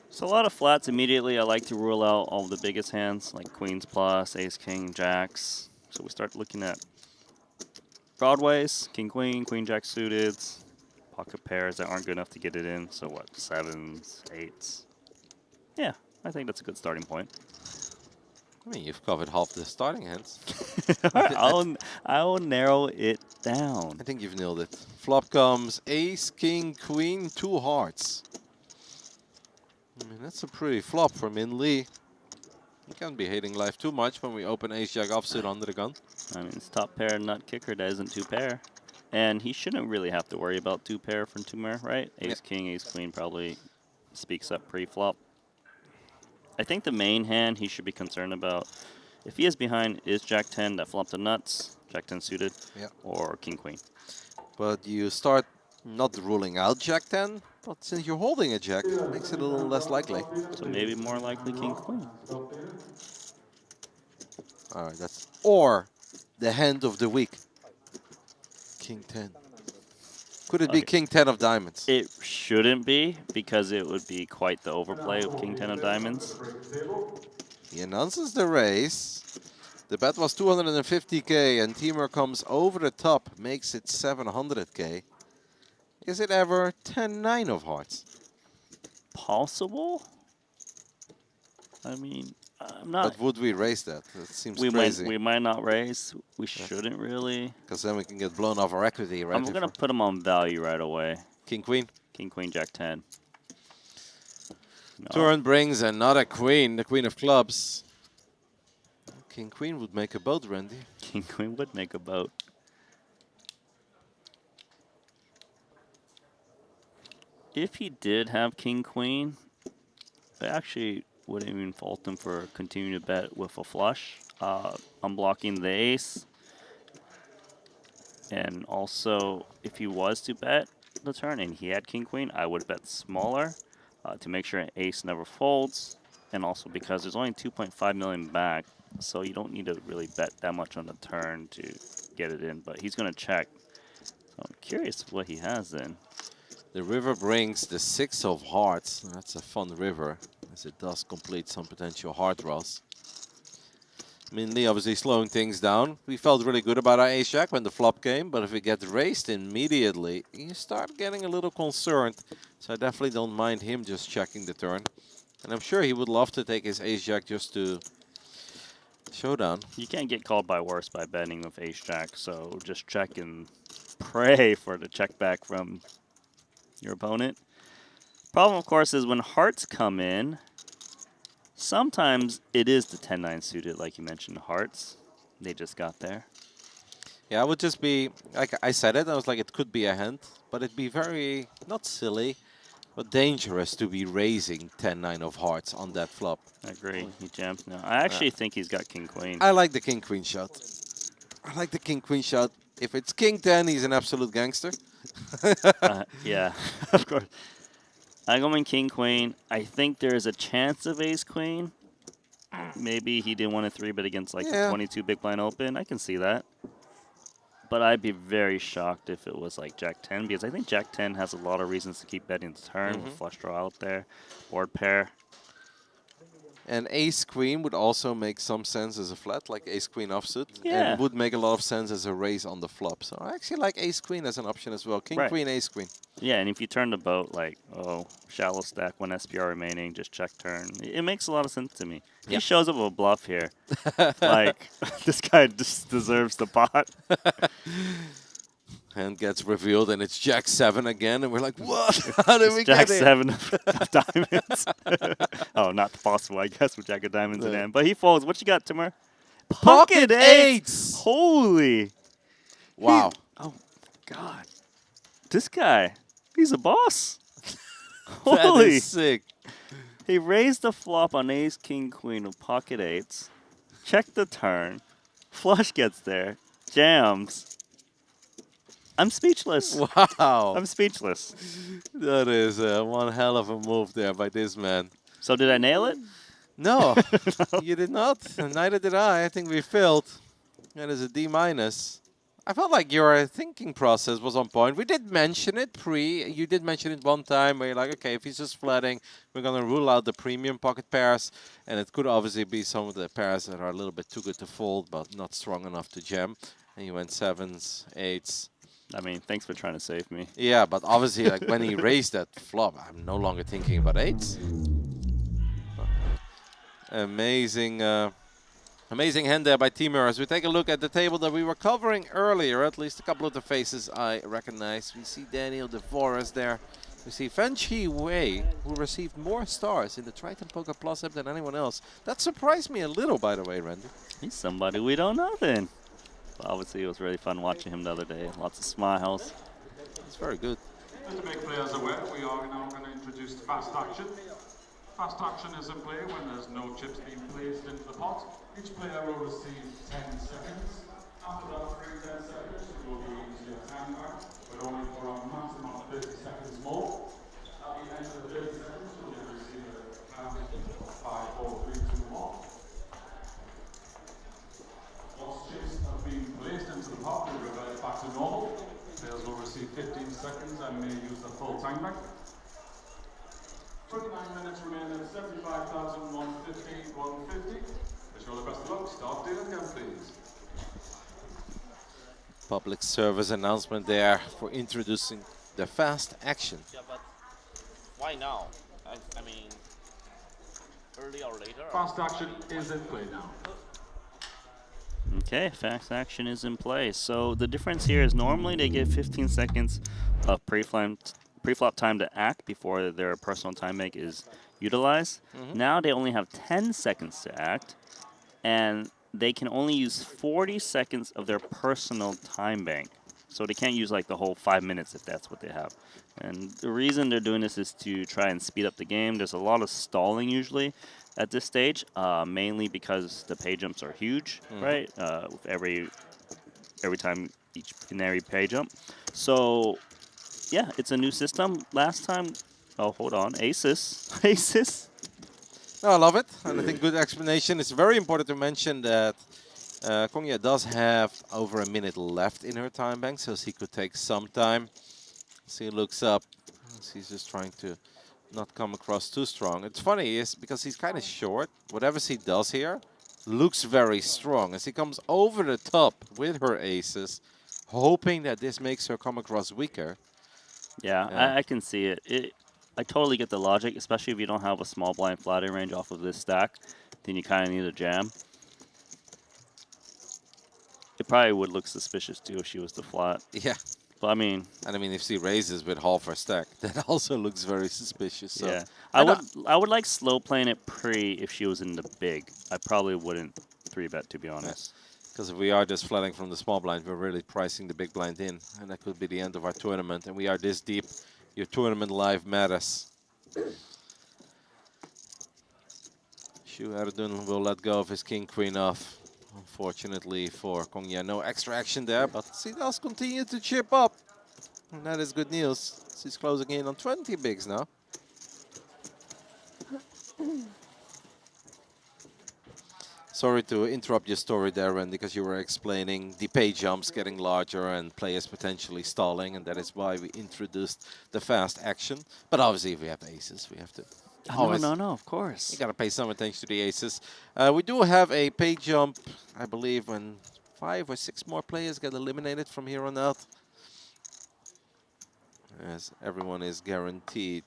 S5: So a lot of flats immediately. I like to rule out all the biggest hands, like queens plus, ace, king, jacks. So we start looking at broadways, king, queen jack suited, pocket pairs that aren't good enough to get it in. So what, 7s, 8s? Yeah, I think that's a good starting point.
S18: I mean, you've covered half the starting hands.
S5: I'll narrow it down.
S18: I think you've nailed it. Flop comes ace, king, queen, 2 hearts. I mean, that's a pretty flop for Min Lee. You can't be hating life too much when we open ace jack offsuit under the gun.
S5: I mean, it's top pair nut kicker that isn't 2 pair. And he shouldn't really have to worry about 2-pair from Timur, right? Ace-king, ace-queen probably speaks up pre-flop. I think the main hand he should be concerned about, if he is behind, is Jack-10 that flopped the nuts, Jack-10 suited, or King-queen.
S18: But you start not ruling out Jack-10, but since you're holding a Jack, it makes it a little less likely.
S5: So maybe more likely King-queen.
S18: All right, that's or the hand of the week. King-10. Could it be King-10 of diamonds?
S5: It shouldn't be, because it would be quite the overplay of King-10 of diamonds.
S18: He announces the raise. The bet was 250K, and Timur comes over the top, makes it 700K. Is it ever 10-9 of hearts?
S5: Possible? I mean, I'm not.
S18: But would we raise that? That seems
S5: we
S18: crazy.
S5: We might not raise. We shouldn't really.
S18: Because then we can get blown off our equity, right?
S5: I'm going to put him on value right away.
S18: King-queen?
S5: King-queen, Jack-10. No.
S18: Turn brings another queen, the queen of clubs. King-queen would make a boat, Randy.
S5: King-queen would make a boat. If he did have King-queen, I actually wouldn't even fault him for continuing to bet with a flush. Unblocking the ace. And also, if he was to bet the turn and he had King-queen, I would bet smaller to make sure an ace never folds. And also because there's only 2.5 million back, so you don't need to really bet that much on the turn to get it in. But he's going to check. So I'm curious what he has then.
S18: The river brings the 6 of hearts. That's a fun river, as it does complete some potential heart draws. Minley obviously slowing things down. We felt really good about our ace-jack when the flop came, but if it gets raised immediately, you start getting a little concerned. So I definitely don't mind him just checking the turn. And I'm sure he would love to take his ace-jack just to showdown.
S5: You can't get called by worse by betting with ace-jack, so just check and pray for the check back from your opponent. Problem, of course, is when hearts come in, sometimes it is the 10-9 suited, like you mentioned, hearts. They just got there.
S18: Yeah, I would just be, like I said it, I was like, it could be a hand, but it'd be very, not silly, but dangerous to be raising 10-9 of hearts on that flop.
S5: I agree. He jams now. I actually think he's got King-queen.
S18: I like the King-queen shot. I like the King-queen shot. If it's King-10, he's an absolute gangster.
S5: Yeah, of course. I go in King-queen. I think there is a chance of ace-queen. Maybe he didn't want a 3-bet against like the 22 big blind open. I can see that. But I'd be very shocked if it was like Jack-10, because I think Jack-10 has a lot of reasons to keep betting the turn with flush draw out there, board pair.
S18: And ace-queen would also make some sense as a flat, like ace-queen offsuit.
S5: Yeah.
S18: And would make a lot of sense as a raise on the flop. So I actually like ace-queen as an option as well. King-queen, ace-queen.
S5: Yeah, and if you turn the boat like, shallow stack, 1 SPR remaining, just check turn, it makes a lot of sense to me. He shows up with a bluff here. Like, this guy just deserves the pot.
S18: Hand gets revealed, and it's Jack-7 again, and we're like, what? How did we get
S5: Jack-7 of diamonds. Oh, not possible, I guess, with Jack of diamonds in hand. But he folds. What you got, Timur?
S18: Pocket eights!
S5: Holy.
S18: Wow.
S5: Oh, God. This guy, he's a boss.
S18: That
S5: Holy.
S18: is sick.
S5: He raised the flop on ace, king, queen with pocket eights. Check the turn. Flush gets there. Jams. I'm speechless.
S18: Wow.
S5: I'm speechless.
S18: That is one hell of a move there by this man.
S5: So did I nail it?
S18: No, you did not. Neither did I. I think we failed. That is a D-. I felt like your thinking process was on point. We did mention it you did mention it one time where you're like, okay, if he's just flatting, we're going to rule out the premium pocket pairs. And it could obviously be some of the pairs that are a little bit too good to fold, but not strong enough to jam. And you went 7s, 8s.
S5: I mean, thanks for trying to save me.
S18: Yeah, but obviously, like when he raised that flop, I'm no longer thinking about 8s. Amazing, amazing hand there by Timur. As we take a look at the table that we were covering earlier, at least a couple of the faces I recognize. We see Daniel DeForest there. We see Fan Chi Wei, who received more stars in the Triton Poker Plus app than anyone else. That surprised me a little, by the way, Randy.
S5: He's somebody we don't know then. Obviously, it was really fun watching him the other day. Lots of smiles.
S18: It's very good.
S8: And to make players aware, we are now going to introduce fast action. Fast action is in play when there's no chips being placed into the pot. Each player will receive 10 seconds. After that, during 10 seconds, you will be into your time back, but only for a maximum of 30 seconds more. At the end of the 30 seconds, you will receive a count of 5, 4, 3, 2, 1. Once chips have been placed into the pot, we revert back to normal. Players will receive 15 seconds and may use the full time bank. 29 minutes remain at 75,150, 150. Wish you all the best of luck. Start dealing again, please.
S18: Public service announcement there for introducing the fast action.
S9: Yeah, but why now? I mean, earlier or later?
S8: Fast action is in play now.
S5: Okay, fast action is in play. So the difference here is normally they get 15 seconds of pre-flop time to act before their personal time bank is utilized. Now they only have 10 seconds to act, and they can only use 40 seconds of their personal time bank. So they can't use like the whole 5 minutes if that's what they have. And the reason they're doing this is to try and speed up the game. There's a lot of stalling usually at this stage, mainly because the pay jumps are huge, right? With every time in every pay jump. So yeah, it's a new system. Last time, oh hold on, aces, aces.
S18: No, I love it, and I think good explanation. It's very important to mention that Kongya does have over a minute left in her time bank, so she could take some time. She looks up. She's just trying to not come across too strong. It's funny is because he's kind of short. Whatever she does here looks very strong. As she comes over the top with her aces, hoping that this makes her come across weaker.
S5: Yeah, I can see it. I totally get the logic, especially if you don't have a small blind flatting range off of this stack. Then you kind of need a jam. It probably would look suspicious too if she was to flat.
S18: Yeah.
S5: But I mean,
S18: if she raises with half her stack, that also looks very suspicious. So.
S5: Yeah, I would like slow playing it pre if she was in the big. I probably wouldn't 3-bet, to be honest.
S18: Because if we are just flatting from the small blind, we're really pricing the big blind in, and that could be the end of our tournament. And we are this deep. Your tournament life matters. Shu Erdun will let go of his king-queen off. Unfortunately for Kongya, no extra action there, but she does continue to chip up. And that is good news. She's closing in on 20 bigs now. Sorry to interrupt your story there, Randy, because you were explaining the pay jumps getting larger and players potentially stalling, and that is why we introduced the fast action. But obviously, if we have aces, we have to...
S5: No, of course.
S18: You got to pay some attention to the aces. We do have a pay jump, I believe, when 5 or 6 more players get eliminated from here on out. As everyone is guaranteed.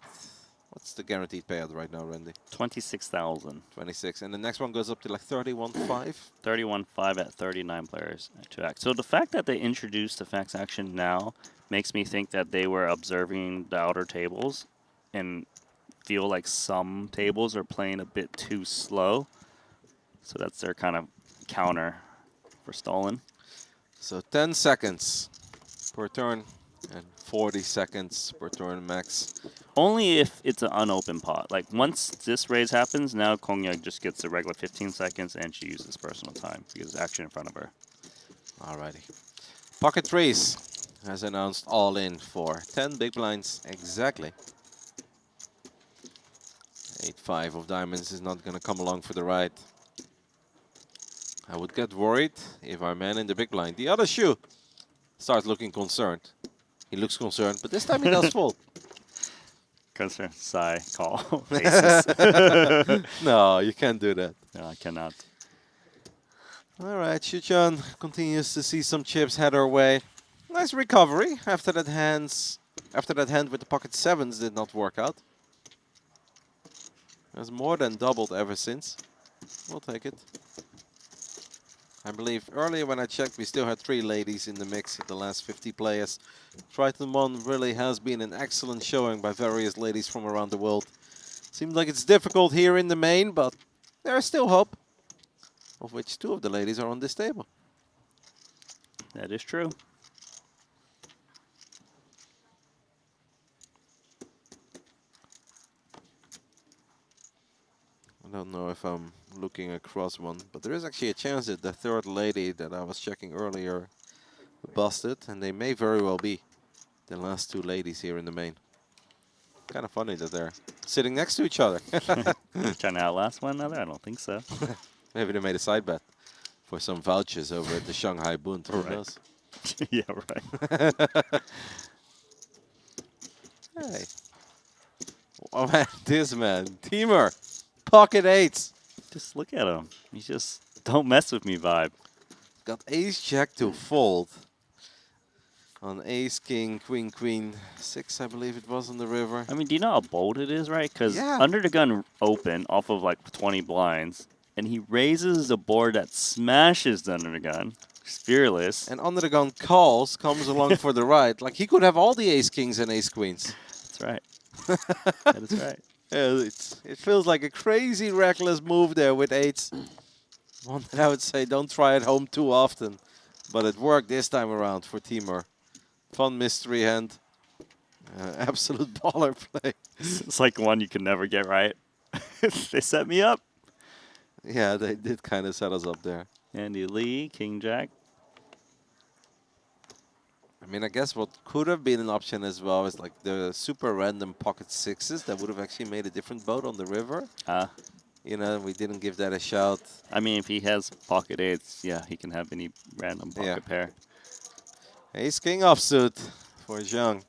S18: What's the guaranteed payout right now, Randy?
S5: 26,000.
S18: 26, and the next one goes up to like 31.5.
S5: 31.5 at 39 players to act. So the fact that they introduced the fast action now makes me think that they were observing the outer tables and feel like some tables are playing a bit too slow. So that's their kind of counter for stalling.
S18: So 10 seconds per turn and 40 seconds per turn max.
S5: Only if it's an unopened pot. Like once this raise happens, now Kongya just gets the regular 15 seconds and she uses personal time because there's action in front of her.
S18: Alrighty. Pocket raise has announced all in for 10 big blinds exactly. 8-5 of diamonds is not going to come along for the ride. I would get worried if our man in the big blind, the other shoe, starts looking concerned. He looks concerned, but this time he does fold.
S5: Concerned, sigh, call.
S18: No, you can't do that.
S5: No, I cannot.
S18: All right, Shuchan continues to see some chips head her way. Nice recovery after that hand with the pocket sevens did not work out. Has more than doubled ever since. We'll take it. I believe earlier when I checked, we still had 3 ladies in the mix of the last 50 players. Triton ONE really has been an excellent showing by various ladies from around the world. Seems like it's difficult here in the main, but there is still hope. Of which 2 of the ladies are on this table.
S5: That is true.
S18: I don't know if I'm looking across one, but there is actually a chance that the third lady that I was checking earlier busted, and they may very well be the last two ladies here in the main. Kind of funny that they're sitting next to each other.
S5: Trying to outlast one another? I don't think so.
S18: Maybe they made a side bet for some vouchers over at the Shanghai Bund. Who knows?
S5: Yeah, right.
S18: Hey. Oh man, this man. Teamer. Pocket eights.
S5: Just look at him. He's just don't mess with me vibe.
S18: Got ace jack to fold. On ace, king, queen, queen, 6, I believe it was on the river.
S5: I mean, do you know how bold it is, right? Because
S18: Yeah.
S5: under the gun open off of like 20 blinds, and he raises a board that smashes the under the gun. He's fearless.
S18: And under the gun calls, comes along for the ride. Like he could have all the ace kings and ace queens.
S5: That's right. That is right.
S18: Yeah, it feels like a crazy reckless move there with eights. One that I would say don't try at home too often. But it worked this time around for Timur. Fun mystery hand. Absolute baller play.
S5: It's like one you can never get right. They set me up.
S18: Yeah, they did kind of set us up there.
S5: Andy Lee, King Jack.
S18: I mean, I guess what could have been an option as well is like the super random pocket sixes that would have actually made a different boat on the river. You know, we didn't give that a shout.
S5: I mean, if he has pocket eights, yeah, he can have any random pocket pair.
S18: Ace King offsuit for Zhang.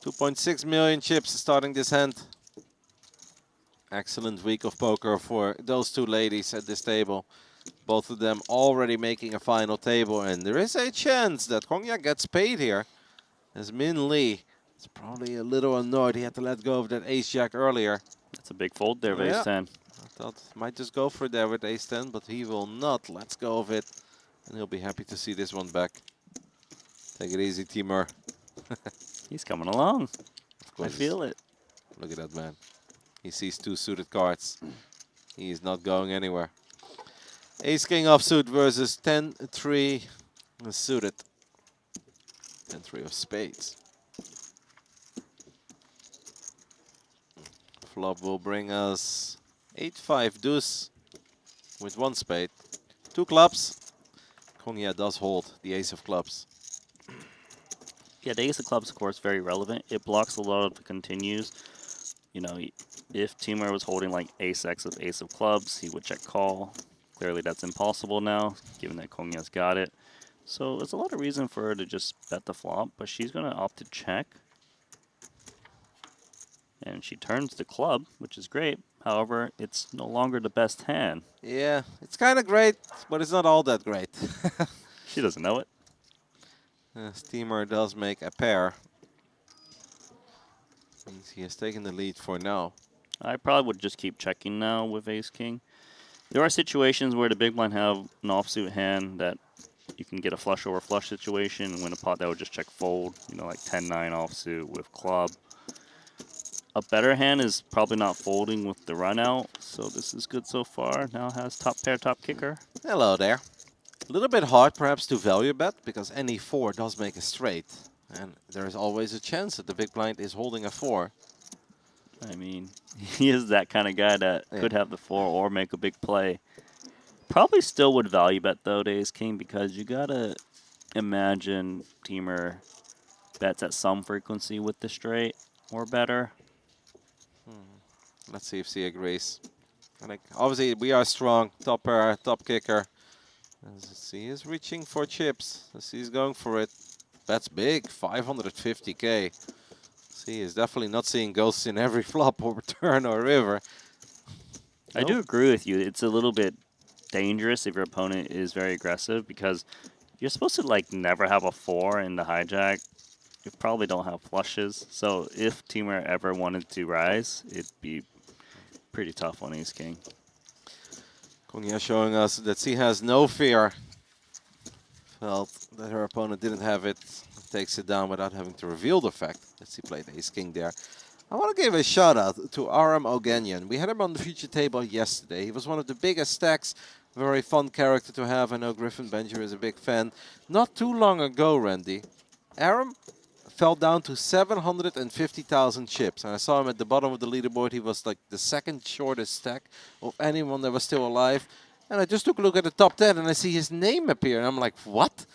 S18: 2.6 million chips starting this hand. Excellent week of poker for those two ladies at this table. Both of them already making a final table, and there is a chance that Kongya gets paid here. As Min Lee is probably a little annoyed he had to let go of that ace-jack earlier.
S5: That's a big fold there, with ace-10.
S18: I thought might just go for there with ace-10, but he will not. Let's go of it. And he'll be happy to see this one back. Take it easy, Timur.
S5: He's coming along.
S18: Of course.
S5: I feel it.
S18: Look at that man. He sees two suited cards. He is not going anywhere. Ace-King offsuit versus 10-3 suited. 10-3 of spades. Flop will bring us 8-5 deuce with one spade. Two clubs. Kongya does hold the ace of clubs.
S5: Yeah, the ace of clubs, of course, very relevant. It blocks a lot of the continues. You know, if Timur was holding like ace-x of ace of clubs, he would check call. Clearly that's impossible now, given that Kongya's got it. So there's a lot of reason for her to just bet the flop, but she's going to opt to check. And she turns the club, which is great. However, it's no longer the best hand.
S18: Yeah, it's kind of great, but it's not all that great.
S5: She doesn't know it.
S18: Timur does make a pair. Means he has taken the lead for now.
S5: I probably would just keep checking now with ace-king. There are situations where the big blind have an offsuit hand that you can get a flush over flush situation and win a pot that would just check fold, you know, like 10-9 offsuit with club. A better hand is probably not folding with the run out, so this is good so far. Now has top pair, top kicker.
S18: Hello there. A little bit hard perhaps to value bet because any 4 does make a straight. And there is always a chance that the big blind is holding a 4.
S5: I mean, he is that kind of guy that could have the 4 or make a big play. Probably still would value bet though, Ace King, because you gotta imagine Timur bets at some frequency with the straight or better.
S18: Let's see if she agrees. I think obviously we are strong. Top pair, top kicker. As he is reaching for chips. As he's going for it. That's big, 550k. He is definitely not seeing ghosts in every flop or turn or river.
S5: I do agree with you. It's a little bit dangerous if your opponent is very aggressive because you're supposed to like never have a 4 in the hijack. You probably don't have flushes. So if Timur ever wanted to rise, it'd be pretty tough on Ace King.
S18: Kongya showing us that she has no fear. Felt that her opponent didn't have it. Takes it down without having to reveal the fact that she played Ace King there. I want to give a shout out to Aram Ogenyan. We had him on the feature table yesterday. He was one of the biggest stacks Very fun character to have. I know Griffin Benjer is a big fan. Not too long ago, Randy, Aram fell down to 750,000 chips. And I saw him at the bottom of the leaderboard. He was like the second shortest stack of anyone that was still alive. And I just took a look at the top 10 and I see his name appear. And I'm like, what?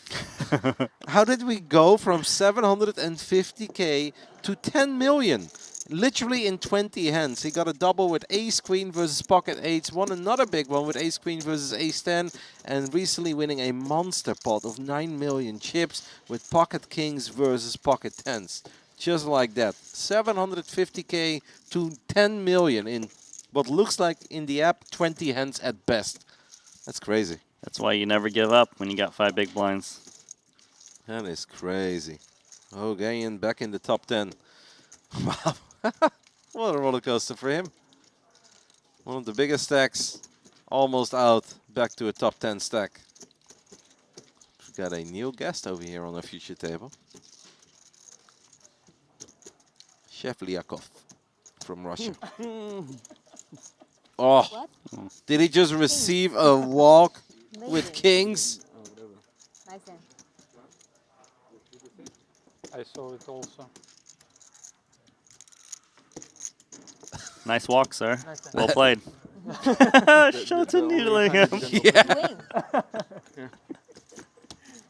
S18: How did we go from 750K to 10 million? Literally in 20 hands. He got a double with Ace Queen versus Pocket 8s. Won another big one with Ace Queen versus Ace 10. And recently winning a monster pot of 9 million chips with Pocket Kings versus Pocket 10s. Just like that. 750K to 10 million in what looks like in the app 20 hands at best. That's crazy.
S5: That's why you never give up when you got 5 big blinds.
S18: That is crazy. Hogayan back in the top 10. Wow. What a roller coaster for him. One of the biggest stacks, almost out, back to a top 10 stack. We've got a new guest over here on our future table. Chef Liakov from Russia. Oh,
S16: What?
S18: did he just receive a walk with kings?
S16: Nice hand.
S10: I saw it also.
S5: Nice walk, sir.
S10: Nice hand.
S5: Well played. Shota needling him.
S18: Yeah.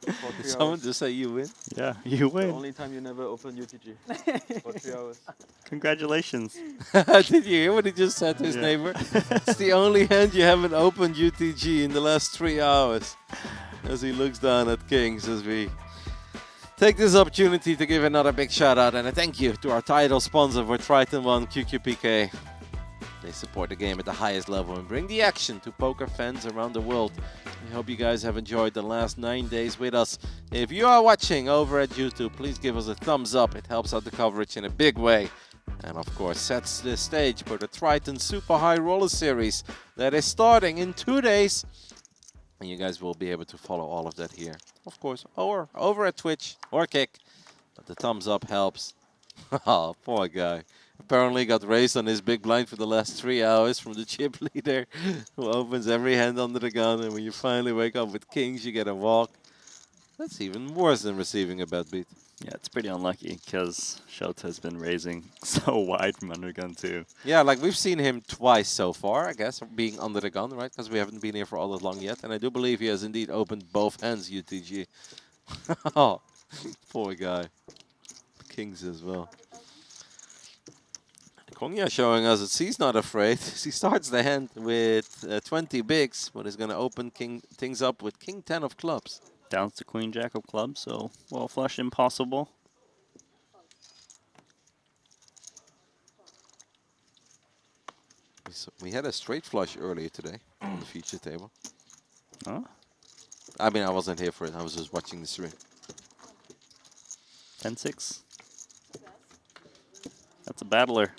S20: For 3
S18: Someone
S20: hours.
S18: just say you win?
S5: Yeah, you
S20: The
S5: win.
S20: only time you never open UTG for 3 hours.
S5: Congratulations.
S18: Did you hear what he just said to his
S5: Yeah.
S18: neighbor? It's the only hand you haven't opened UTG in the last 3 hours. As he looks down at Kings as we take this opportunity to give another big shout out and a thank you to our title sponsor for Triton ONE, QQPK. They support the game at the highest level and bring the action to poker fans around the world. I hope you guys have enjoyed the last 9 days with us. If you are watching over at YouTube, please give us a thumbs up. It helps out the coverage in a big way. And of course, sets the stage for the Triton Super High Roller Series that is starting in 2 days. And you guys will be able to follow all of that here. Of course, or over at Twitch or Kick. But the thumbs up helps. Oh, poor guy. Apparently got raised on his big blind for the last 3 hours from the chip leader who opens every hand under the gun. And when you finally wake up with kings, you get a walk. That's even worse than receiving a bad beat.
S5: Yeah, it's pretty unlucky because Shota has been raising so wide from undergun too.
S18: Yeah, like we've seen him twice so far, I guess, being under the gun, right? Because we haven't been here for all that long yet. And I do believe he has indeed opened both hands, UTG. Oh, poor guy. Kings as well. Konya showing us that he's not afraid. He starts the hand with 20 bigs, but he's going to open things up with King 10 of clubs.
S5: Downs to Queen Jack of clubs, so well flush impossible.
S18: We had a straight flush earlier today on the future table.
S5: Huh?
S18: I mean, I wasn't here for it. I was just watching the stream.
S5: 10-6. That's a battler.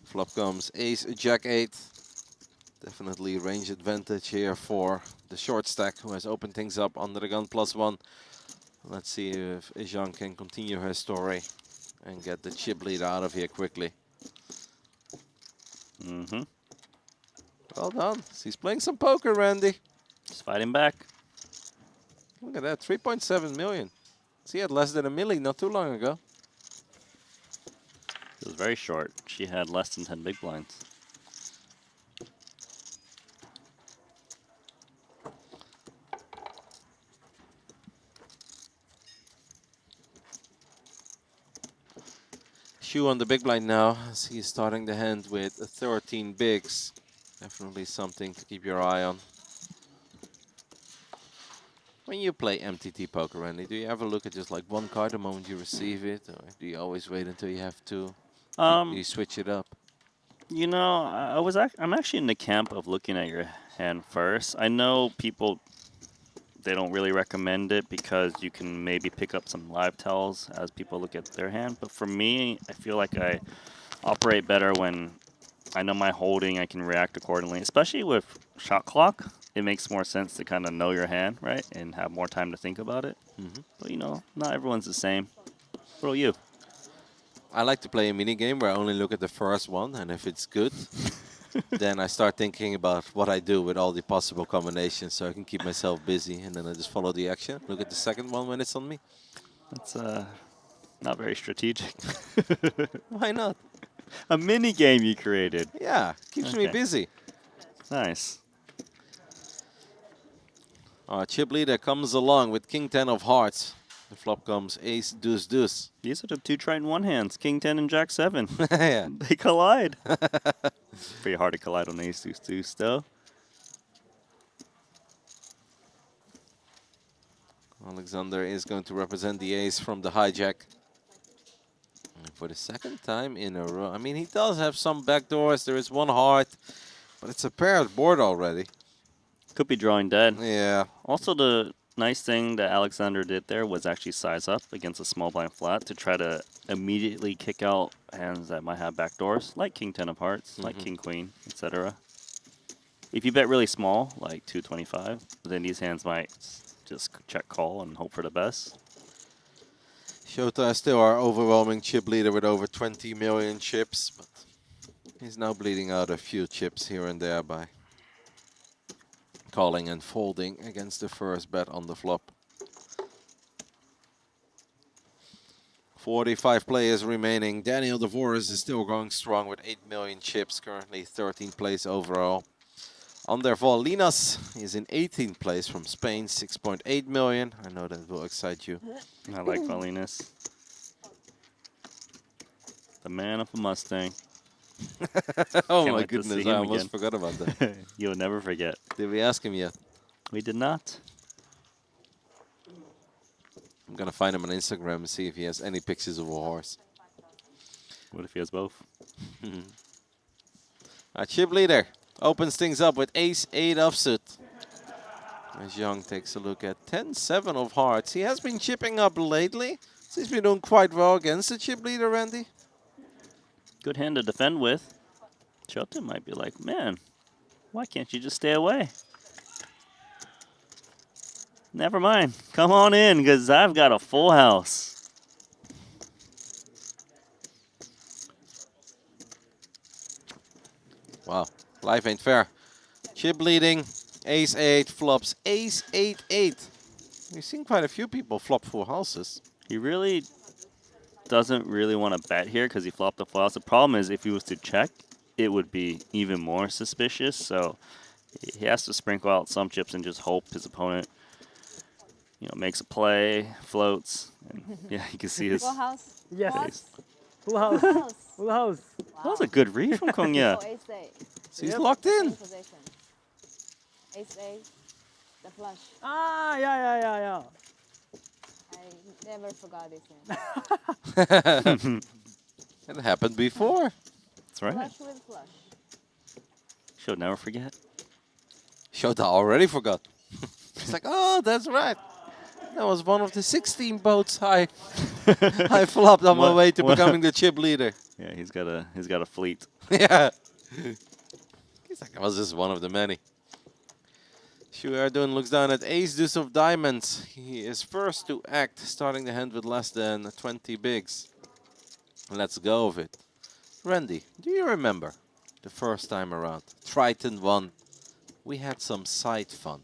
S18: Flop comes ace, jack 8. Definitely range advantage here for the short stack who has opened things up under the gun +1. Let's see if Ijan can continue her story and get the chip lead out of here quickly.
S5: Mm-hmm.
S18: Well done. He's playing some poker, Randy.
S5: Just fighting back.
S18: Look at that, 3.7 million. He had less than a milli not too long ago.
S5: It was very short. She had less than 10 big blinds.
S18: Shu on the big blind now, as he's starting the hand with 13 bigs. Definitely something to keep your eye on. When you play MTT poker, Randy, do you ever look at just like one card the moment you receive it? Or do you always wait until you have to? Do you switch it up?
S5: You know, I'm actually in the camp of looking at your hand first. I know people, they don't really recommend it because you can maybe pick up some live tells as people look at their hand. But for me, I feel like I operate better when I know my holding, I can react accordingly. Especially with shot clock, it makes more sense to kind of know your hand, right? And have more time to think about it.
S18: Mm-hmm.
S5: But, you know, not everyone's the same. What about you?
S18: I like to play a mini game where I only look at the first one, and if it's good, then I start thinking about what I do with all the possible combinations so I can keep myself busy, and then I just follow the action. Look at the second one when it's on me.
S5: That's not very strategic.
S18: Why not?
S5: A mini game you created.
S18: Yeah, keeps me busy.
S5: Nice.
S18: Chip leader comes along with King 10 of hearts. The flop comes ace, deuce, deuce.
S5: These are the two Triton One hands, King 10 and Jack 7.
S18: Yeah.
S5: They collide. Pretty hard to collide on ace, deuce, deuce, though.
S18: Alexander is going to represent the ace from the hijack. And for the second time in a row. I mean, he does have some backdoors. There is one heart, but it's a paired board already.
S5: Could be drawing dead.
S18: Yeah.
S5: Also, the nice thing that Alexander did there was actually size up against a small blind flat to try to immediately kick out hands that might have backdoors, like King 10 of hearts, like King Queen, etc. If you bet really small, like 225, then these hands might just check call and hope for the best.
S18: Shota is still our overwhelming chip leader with over 20 million chips, but he's now bleeding out a few chips here and there by calling and folding against the first bet on the flop. 45 players remaining. Daniel DeVoris is still going strong with 8 million chips, currently 13th place overall. Ander Linas is in 18th place from Spain, 6.8 million. I know that will excite you.
S5: I like Linas. The man of a Mustang.
S18: Oh
S5: Can't
S18: my
S5: wait to see
S18: goodness,
S5: him
S18: I almost
S5: again.
S18: forgot about that.
S5: You'll never forget.
S18: Did we ask him yet?
S5: We did not.
S18: I'm gonna find him on Instagram and see if he has any pictures of a horse.
S5: What if he has both?
S18: Our chip leader opens things up with ace-8 offsuit. As Young takes a look at 10-7 of hearts. He has been chipping up lately. Seems to be doing quite well against the chip leader, Randy.
S5: Good hand to defend with. Shota might be like, man, why can't you just stay away? Never mind. Come on in, because I've got a full house.
S18: Wow, life ain't fair. Chip leading, ace-8, flops ace-8-8. We've seen quite a few people flop full houses.
S5: He really doesn't really want to bet here because he flopped the full house. The problem is if he was to check, it would be even more suspicious. So he has to sprinkle out some chips and just hope his opponent, you know, makes a play, floats, and yeah, you can see his
S16: Full house.
S10: Yes.
S5: face.
S10: Full house.
S16: Full house.
S10: Full house.
S5: That was a good read from Konya.
S16: So ace-8.
S18: So he's locked in.
S16: Same position. Ace-8. The flush.
S10: Ah, yeah.
S16: I never forgot this hand.
S18: It happened before.
S5: That's right.
S16: Flush with flush.
S5: She'll never forget.
S18: Shota already forgot. It's like, oh, that's right. That was one of the 16 boats I flopped on my way to becoming the chip leader.
S5: Yeah, he's got a fleet.
S18: Yeah. He's like, was this one of the many? Shu Erdun looks down at ace deuce of diamonds. He is first to act, starting the hand with less than 20 bigs. Let's go with it. Randy, do you remember the first time around? Triton ONE. We had some side fun.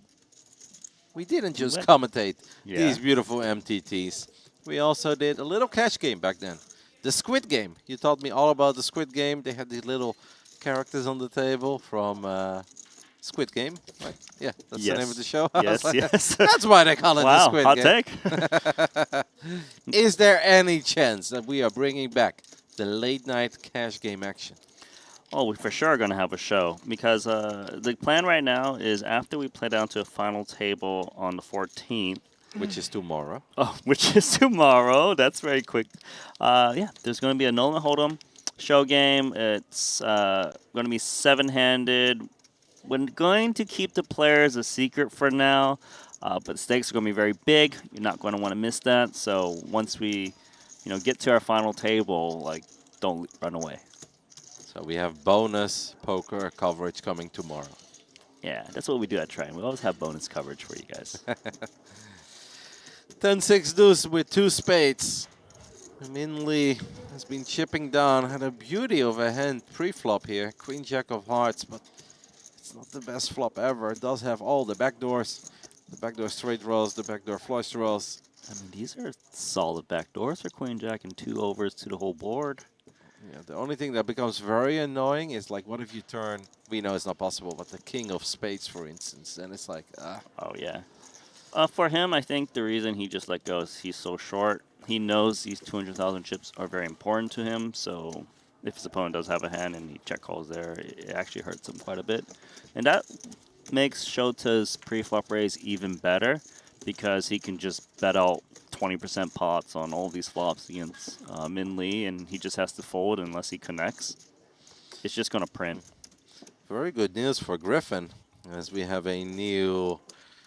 S18: We didn't just commentate these beautiful MTTs. We also did a little cash game back then. The Squid Game. You taught me all about the Squid Game. They had these little characters on the table from Squid Game, right? Yeah, that's the name of the show.
S5: Yes,
S18: like,
S5: yes.
S18: That's why they call it the Squid
S5: hot
S18: Game.
S5: take.
S18: Is there any chance that we are bringing back the late night cash game action?
S5: Oh, we for sure are going to have a show because the plan right now is after we play down to a final table on the 14th.
S18: Which is tomorrow.
S5: Oh, which is tomorrow. That's very quick. Yeah, there's going to be a Nolan Hold'em show game. It's going to be 7-handed. We're going to keep the players a secret for now, but the stakes are going to be very big. You're not going to want to miss that. So once we, get to our final table, don't run away.
S18: So we have bonus poker coverage coming tomorrow.
S5: Yeah, that's what we do at Triton. We always have bonus coverage for you guys.
S18: 10-6 deuce with 2 spades. Min Lee has been chipping down, had a beauty of a hand pre-flop here. Queen Jack of Hearts, but it's not the best flop ever. It does have all the backdoors. The backdoor straight rolls, the backdoor flush rolls.
S5: I mean, these are solid backdoors for Queen Jack and 2 overs to the whole board.
S18: Yeah, the only thing that becomes very annoying is like, what if you turn, we know it's not possible, but the king of spades, for instance, and it's like,
S5: Oh, yeah. For him, I think the reason he just let go is he's so short. He knows these 200,000 chips are very important to him, so if his opponent does have a hand and he check calls there, it actually hurts him quite a bit. And that makes Shota's pre-flop raise even better because he can just bet out 20% pots on all these flops against Min Lee, and he just has to fold unless he connects. It's just going to print.
S18: very good news for Griffin, as we have a new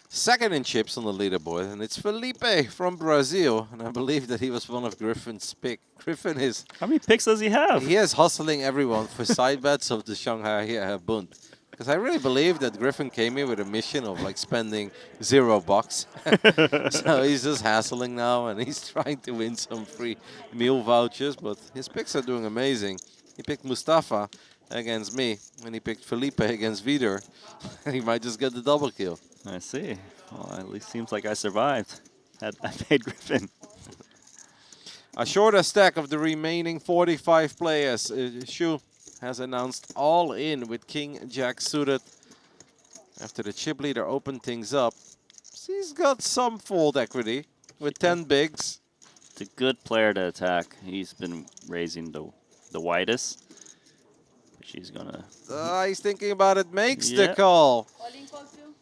S18: second in chips on the leaderboard, and it's Felipe from Brazil, and I believe that he was one of Griffin's pick. Griffin is...
S5: How many picks does he have?
S18: He is hustling everyone for side bets of the Shanghai Bund. Because I really believe that Griffin came here with a mission of like spending $0. So he's just hassling now, and he's trying to win some free meal vouchers, but his picks are doing amazing. He picked Mustafa against me, and he picked Felipe against Vider, and he might just get the double kill.
S5: I see. Well, at least seems like I survived. I paid Griffin.
S18: A shorter stack of the remaining 45 players. Shu has announced all in with King Jack suited. After the chip leader opened things up, he's got some fold equity with 10 bigs.
S5: It's a good player to attack. He's been raising the widest. She's gonna...
S18: He's thinking about it, makes the
S5: Yep.
S18: call.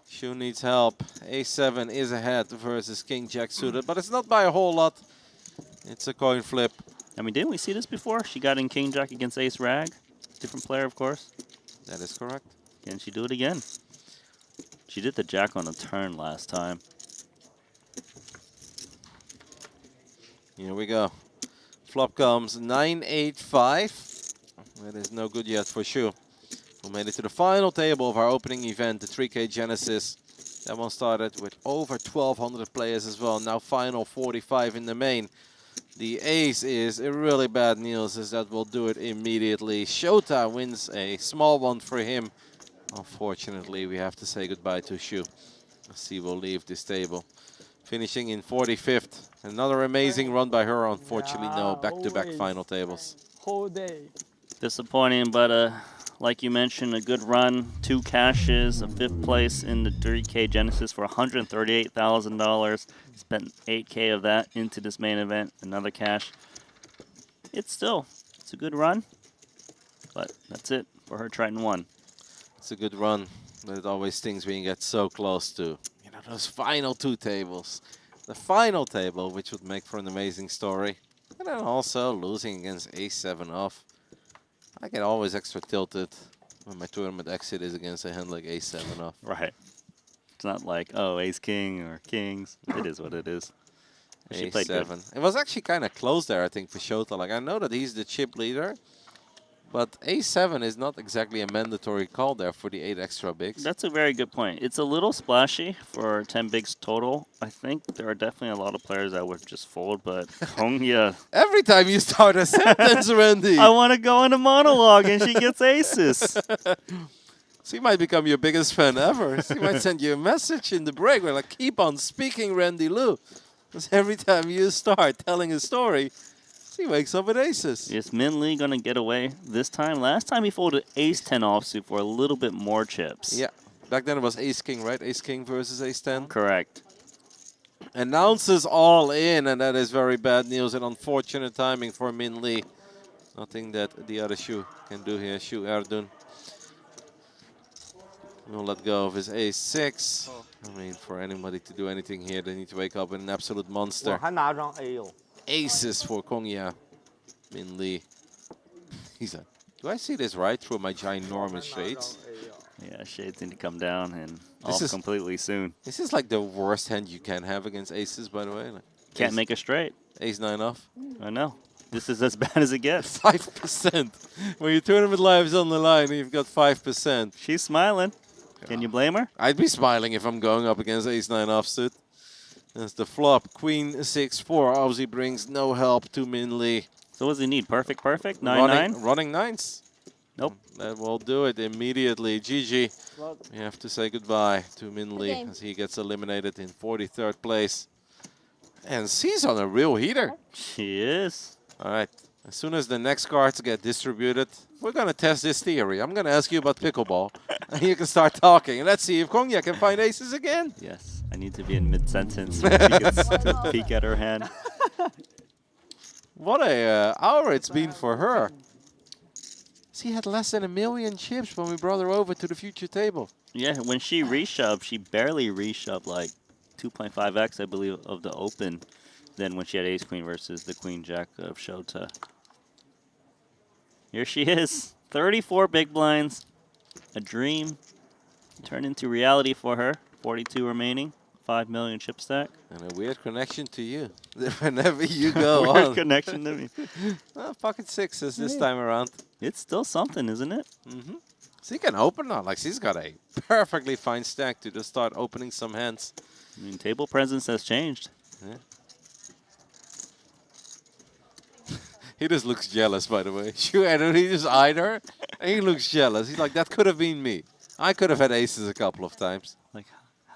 S18: Shu needs help. A7 is ahead versus King Jack suited, but it's not by a whole lot. It's a coin flip.
S5: I mean, didn't we see this before? She got in King Jack against Ace Rag. Different player, of course.
S18: That is correct.
S5: Can she do it again? She did the Jack on a turn last time.
S18: Here we go. Flop comes 9-8-5. That is no good yet for Shu. We made it to the final table of our opening event, the 3K Genesis. That one started with over 1,200 players as well. Now final 45 in the main. The ace is really bad news, as that will do it immediately. Shota wins a small one for him. Unfortunately, we have to say goodbye to Shu, as he will leave this table. Finishing in 45th. Another amazing run by her. Unfortunately, no back-to-back final tables.
S10: Whole day.
S5: Disappointing, but like you mentioned, a good run. 2 cashes, a 5th place in the 3K Genesis for $138,000. Spent 8K of that into this main event. Another cash. It's a good run, but that's it for her Triton ONE.
S18: It's a good run, but it always stings when you get so close to, those final 2 tables. The final table, which would make for an amazing story. And then also losing against Ace-7 off. I get always extra tilted when my tournament exit is against a hand like Ace-7 off.
S5: Right. It's not like, oh, Ace-King or Kings. It is what it is. She played good.
S18: Ace-7. It was actually kind of close there, I think, for Shota. Like, I know that he's the chip leader, but Ace-7 is not exactly a mandatory call there for the 8 extra bigs.
S5: That's a very good point. It's a little splashy for 10 bigs total. I think there are definitely a lot of players that would just fold, but Kongya...
S18: Every time you start a sentence, Randy.
S5: I want to go in a monologue and she gets aces.
S18: She might become your biggest fan ever. She might send you a message in the break where like, keep on speaking, Randy Lou. Because every time you start telling a story, he wakes up with aces.
S5: Is Min Lee going to get away this time? Last time he folded Ace-10 offsuit for a little bit more chips.
S18: Yeah. Back then it was Ace-King, right? Ace-King versus Ace-10.
S5: Correct.
S18: Announces all in, and that is very bad news and unfortunate timing for Min Lee. Nothing that the other Shu can do here. Shu Erdun will let go of his Ace-6. I mean, for anybody to do anything here, they need to wake up with an absolute monster.
S4: 还拿张 A 哦。
S18: Aces for Kongya. Min Lee. He's like, do I see this right through my ginormous shades?
S5: Yeah, shades need to come down and
S18: This
S5: off
S18: is-
S5: completely soon.
S18: This is like the worst hand you can have against aces, by the way. Like
S5: Can't make a straight.
S18: Ace-9 off.
S5: I know. This is as bad as it gets.
S18: 5%. When your tournament life is on the line, you've got 5%.
S5: She's smiling. Can you blame her?
S18: I'd be smiling if I'm going up against Ace-9 offsuit. As the flop, Queen 6-4. Obviously brings no help to Min Lee.
S5: So what does he need? Perfect, perfect? 9-9?
S18: Running nines.
S5: Nope.
S18: That will do it immediately. GG. We have to say goodbye to Min Lee as he gets eliminated in 43rd place. And C's on a real heater.
S5: She is.
S18: All right. As soon as the next cards get distributed, we're going to test this theory. I'm going to ask you about pickleball, and you can start talking. And let's see if Kongya can find aces again.
S5: Yes, I need to be in mid-sentence when she gets to peek at her hand.
S18: What a hour it's been for her. She had less than 1 million chips when we brought her over to the future table.
S5: Yeah, when she reshoved, she barely reshoved like 2.5x, I believe, of the open than when she had ace-queen versus the queen-jack of Shota. Here she is, 34 big blinds, a dream turned into reality for her. 42 remaining, 5 million chip stack.
S18: And a weird connection to you. Whenever you go
S5: Weird
S18: on.
S5: connection to me.
S18: Well, pocket sixes this time around.
S5: It's still something, isn't it?
S18: Mm-hmm. She can open now. Like, she's got a perfectly fine stack to just start opening some hands.
S5: I mean, table presence has changed.
S18: Yeah. He just looks jealous, by the way. He just eyed her, and he looks jealous. He's like, that could have been me. I could have had aces a couple of times.
S5: Like,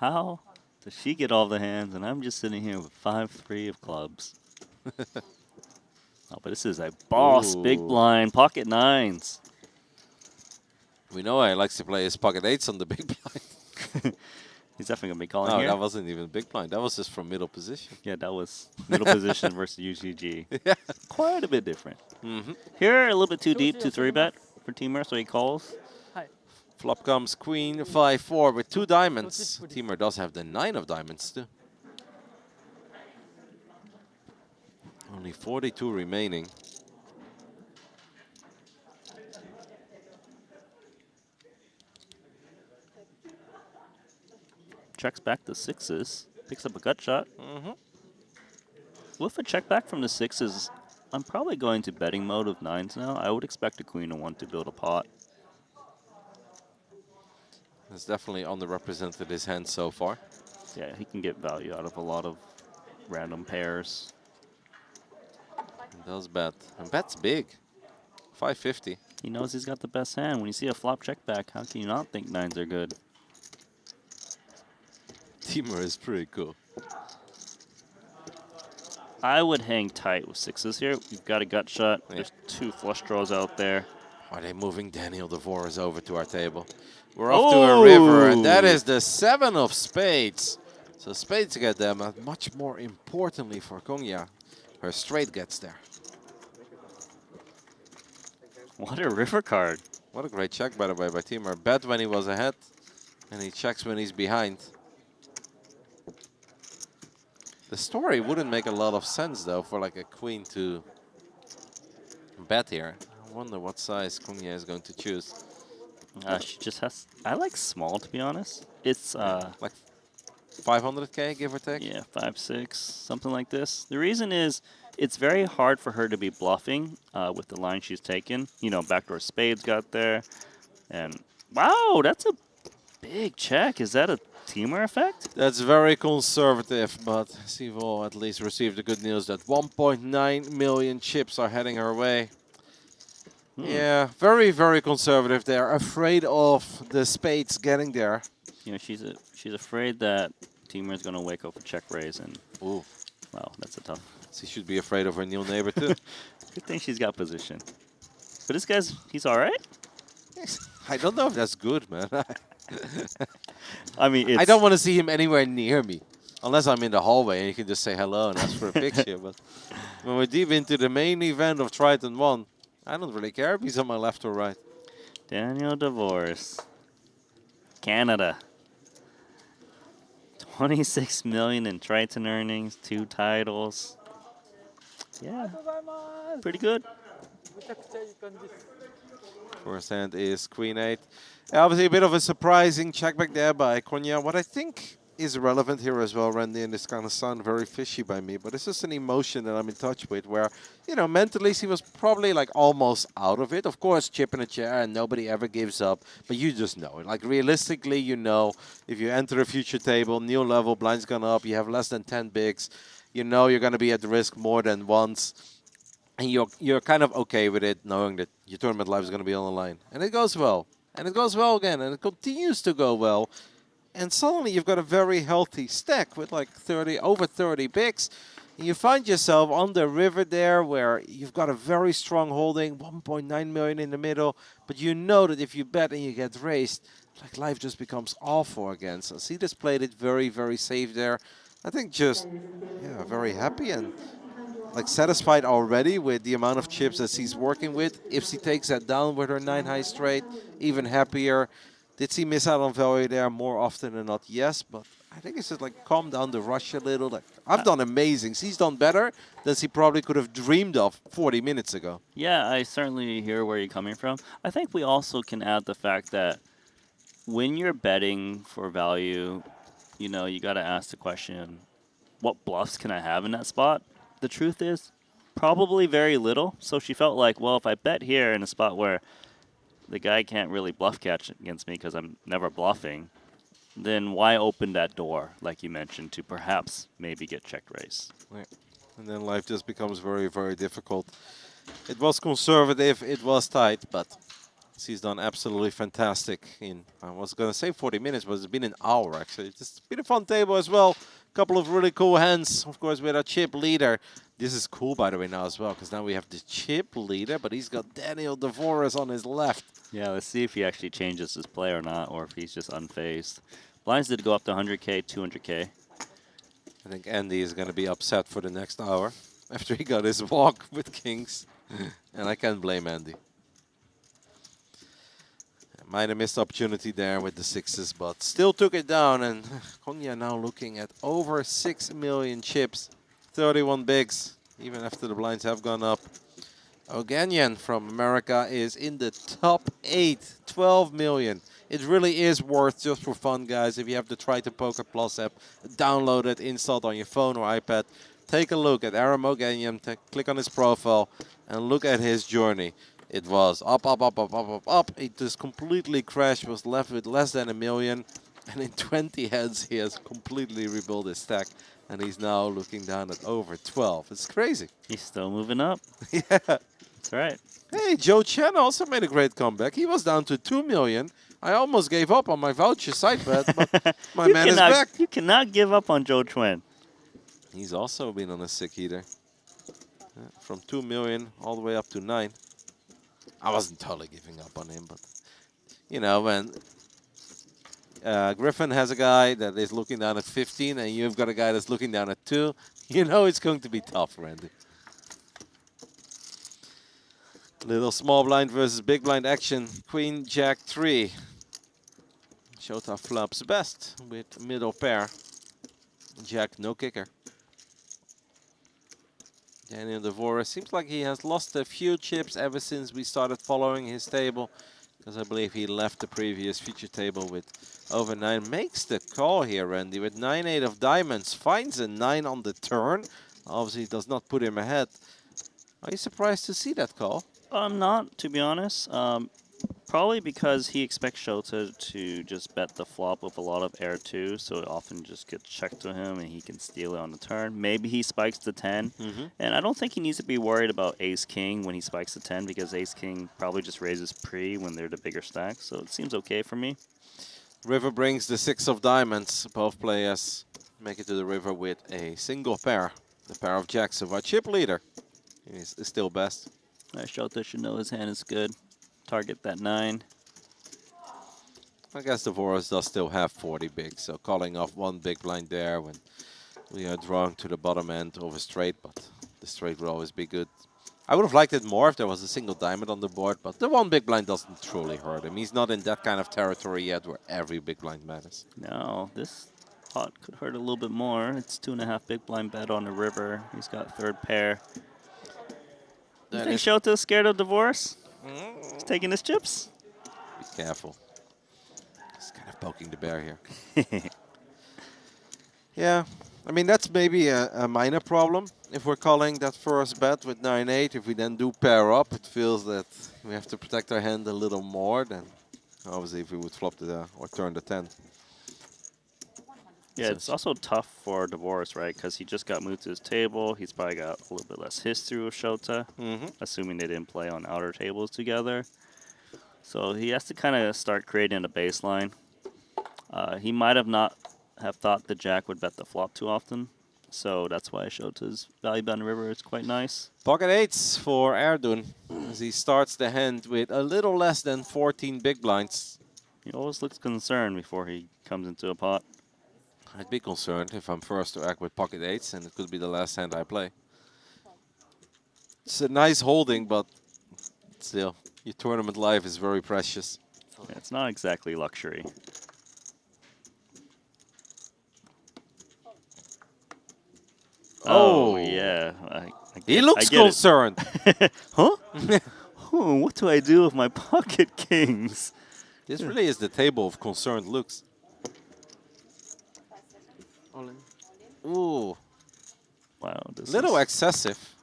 S5: how does she get all the hands, and I'm just sitting here with 5-3 of clubs? Oh, but this is a boss, big blind, pocket nines.
S18: We know he likes to play his pocket eights on the big blind.
S5: He's definitely going to be calling
S18: No,
S5: here.
S18: that wasn't even big blind. That was just from middle position.
S5: Yeah, that was middle position versus UGG.
S18: Yeah.
S5: Quite a bit different.
S18: Mm-hmm.
S5: Here, a little bit too deep to 3-bet for Teamer, so he calls.
S18: Flop comes Queen 5-4 with 2 diamonds. Teamer does have the 9 of diamonds too. Only 42 remaining.
S5: Checks back the sixes. Picks up a gut shot.
S18: Mm-hmm.
S5: With a check back from the sixes, I'm probably going to betting mode of nines now. I would expect a Queen of 1 to build a pot.
S18: It's definitely underrepresented his hand so far.
S5: Yeah, he can get value out of a lot of random pairs.
S18: He does bet. And bet's big. 550.
S5: He knows he's got the best hand. When you see a flop check back, how can you not think nines are good?
S18: Teamer is pretty cool.
S5: I would hang tight with sixes here. We've got a gut shot.
S18: Yeah.
S5: There's 2 flush draws out there.
S18: Are they moving Daniel DeVores over to our table? We're off to a river, and that is the 7 of spades. So spades get them, and much more importantly for Kongya, her straight gets there.
S5: What a river card.
S18: What a great check, by the way, by Teamer. Bet when he was ahead, and he checks when he's behind. The story wouldn't make a lot of sense, though, for like a queen to bet here. I wonder what size Kongya is going to choose.
S5: She just has... I like small, to be honest. It's...
S18: like 500K, give or take?
S5: Yeah, 5-6, something like this. The reason is it's very hard for her to be bluffing with the line she's taken. You know, backdoor spades got there. And, wow, that's a big check. Is that a Teamer effect?
S18: That's very conservative, but Sivo at least received the good news that 1.9 million chips are heading her way. Yeah, very, very conservative there. Afraid of the spades getting there.
S5: You know, she's afraid that Teamer is going to wake up a check raise, and
S18: ooh,
S5: wow, that's a tough.
S18: She should be afraid of her new neighbor too.
S5: Good thing she's got position. But this guy's, he's all right.
S18: I don't know if that's good, man.
S5: I mean,
S18: I don't want to see him anywhere near me, unless I'm in the hallway and you can just say hello and ask for a picture. But when we're deep into the main event of Triton ONE, I don't really care if he's on my left or right.
S5: Daniel DeVores, Canada. 26 million in Triton earnings, 2 titles. Yeah, pretty good.
S18: First hand is Queen 8. Obviously a bit of a surprising check back there by Kongya. What I think is relevant here as well, Randy, and this kind of sound very fishy by me, but it's just an emotion that I'm in touch with where, you know, mentally he was probably like almost out of it. Of course, chip in a chair and nobody ever gives up, but you just know it. Like realistically, you know, if you enter a future table, new level, blind's gone up, you have less than 10 bigs, you know you're going to be at risk more than once, and you're kind of okay with it, knowing that your tournament life is going to be on the line. And it goes well. And it goes well again, and it continues to go well. And suddenly you've got a very healthy stack with like over 30 bigs. And you find yourself on the river there where you've got a very strong holding, 1.9 million in the middle. But you know that if you bet and you get raised, like life just becomes awful again. So Cetus played it very, very safe there. I think just, yeah, very happy and like satisfied already with the amount of chips that he's working with. If she takes that down with her 9 high straight, even happier. Did he miss out on value there more often than not? Yes, but I think it's just like calm down the rush a little. Like I've done amazing. He's done better than he probably could have dreamed of 40 minutes ago.
S5: Yeah, I certainly hear where you're coming from. I think we also can add the fact that when you're betting for value, you know, you got to ask the question, what bluffs can I have in that spot? The truth is, probably very little. So she felt like, well, if I bet here in a spot where the guy can't really bluff catch against me because I'm never bluffing, then why open that door, like you mentioned, to perhaps maybe get checked raise?
S18: Right. And then life just becomes very, very difficult. It was conservative, it was tight, but she's done absolutely fantastic in, I was going to say 40 minutes, but it's been an hour actually. It's been a fun table as well. A couple of really cool hands, of course, with our chip leader. This is cool, by the way, now as well, because now we have the chip leader, but he's got Daniel DeVoris on his left.
S5: Yeah, let's see if he actually changes his play or not, or if he's just unfazed. Blinds did go up to 100K, 200K.
S18: I think Andy is going to be upset for the next hour after he got his walk with kings. And I can't blame Andy. Might have missed opportunity there with the sixes, but still took it down. And Konya now looking at over 6 million chips, 31 bigs, even after the blinds have gone up. Oganyan from America is in the top 8, 12 million. It really is worth, just for fun, guys, if you have the Triton Poker Plus app, download it, install it on your phone or iPad. Take a look at Aram Oganyan, click on his profile, and look at his journey. It was up, up, up, up, up, up, up. It just completely crashed, was left with less than 1 million. And in 20 heads, he has completely rebuilt his stack. And he's now looking down at over 12. It's crazy.
S5: He's still moving up.
S18: Yeah.
S5: That's right.
S18: Hey, Joe Chen also made a great comeback. He was down to 2 million. I almost gave up on my voucher side bet, but my man is back.
S5: You cannot give up on Joe Chen.
S18: He's also been on a sick heater. From 2 million all the way up to 9. I wasn't totally giving up on him, but, you know, when Griffin has a guy that is looking down at 15 and you've got a guy that's looking down at 2, you know it's going to be tough, Randy. Little small blind versus big blind action. Queen, Jack 3. Shota flops best with middle pair. Jack, no kicker. Daniel DeVoris seems like he has lost a few chips ever since we started following his table, because I believe he left the previous feature table with over 9. Makes the call here, Randy, with 9-8 of diamonds. Finds a 9 on the turn. Obviously does not put him ahead. Are you surprised to see that call?
S5: I'm not, to be honest. Probably because he expects Shota to just bet the flop with a lot of air too, so it often just gets checked to him and he can steal it on the turn. Maybe he spikes the 10, and I don't think he needs to be worried about Ace-King when he spikes the 10, because Ace-King probably just raises pre when they're the bigger stack, so it seems okay for me.
S18: River brings the 6 of diamonds. Both players make it to the river with a single pair. The pair of jacks of our chip leader is still best.
S5: Shota should know his hand is good. Target that 9.
S18: I guess the Voros does still have 40 big, so calling off one big blind there when we are drawing to the bottom end of a straight, but the straight will always be good. I would have liked it more if there was a single diamond on the board, but the one big blind doesn't truly hurt him. He's not in that kind of territory yet where every big blind matters.
S5: No, this pot could hurt a little bit more. It's 2.5 big blind bet on the river. He's got third pair. You think Shota's scared of divorce? He's taking his chips?
S18: Be careful. Just kind of poking the bear here. Yeah, I mean, that's maybe a minor problem. If we're calling that first bet with 9-8, if we then do pair up, it feels that we have to protect our hand a little more than obviously if we would flop the or turn the 10.
S5: Yeah, it's also tough for Divorce, right? Because he just got moved to his table. He's probably got a little bit less history with Shota, assuming they didn't play on outer tables together. So he has to kind of start creating a baseline. He might have not have thought the Jack would bet the flop too often. So that's why Shota's value bet on the river is quite nice.
S18: Pocket 8s for Erdun as he starts the hand with a little less than 14 big blinds.
S5: He always looks concerned before he comes into a pot.
S18: I'd be concerned if I'm first to act with pocket 8s and it could be the last hand I play. It's a nice holding, but still, your tournament life is very precious.
S5: Yeah, it's not exactly luxury. Oh, yeah.
S18: He looks concerned.
S5: Huh? What do I do with my pocket kings?
S18: This really is the table of concerned looks. Ooh.
S5: Wow. This
S18: Little
S5: is
S18: excessive.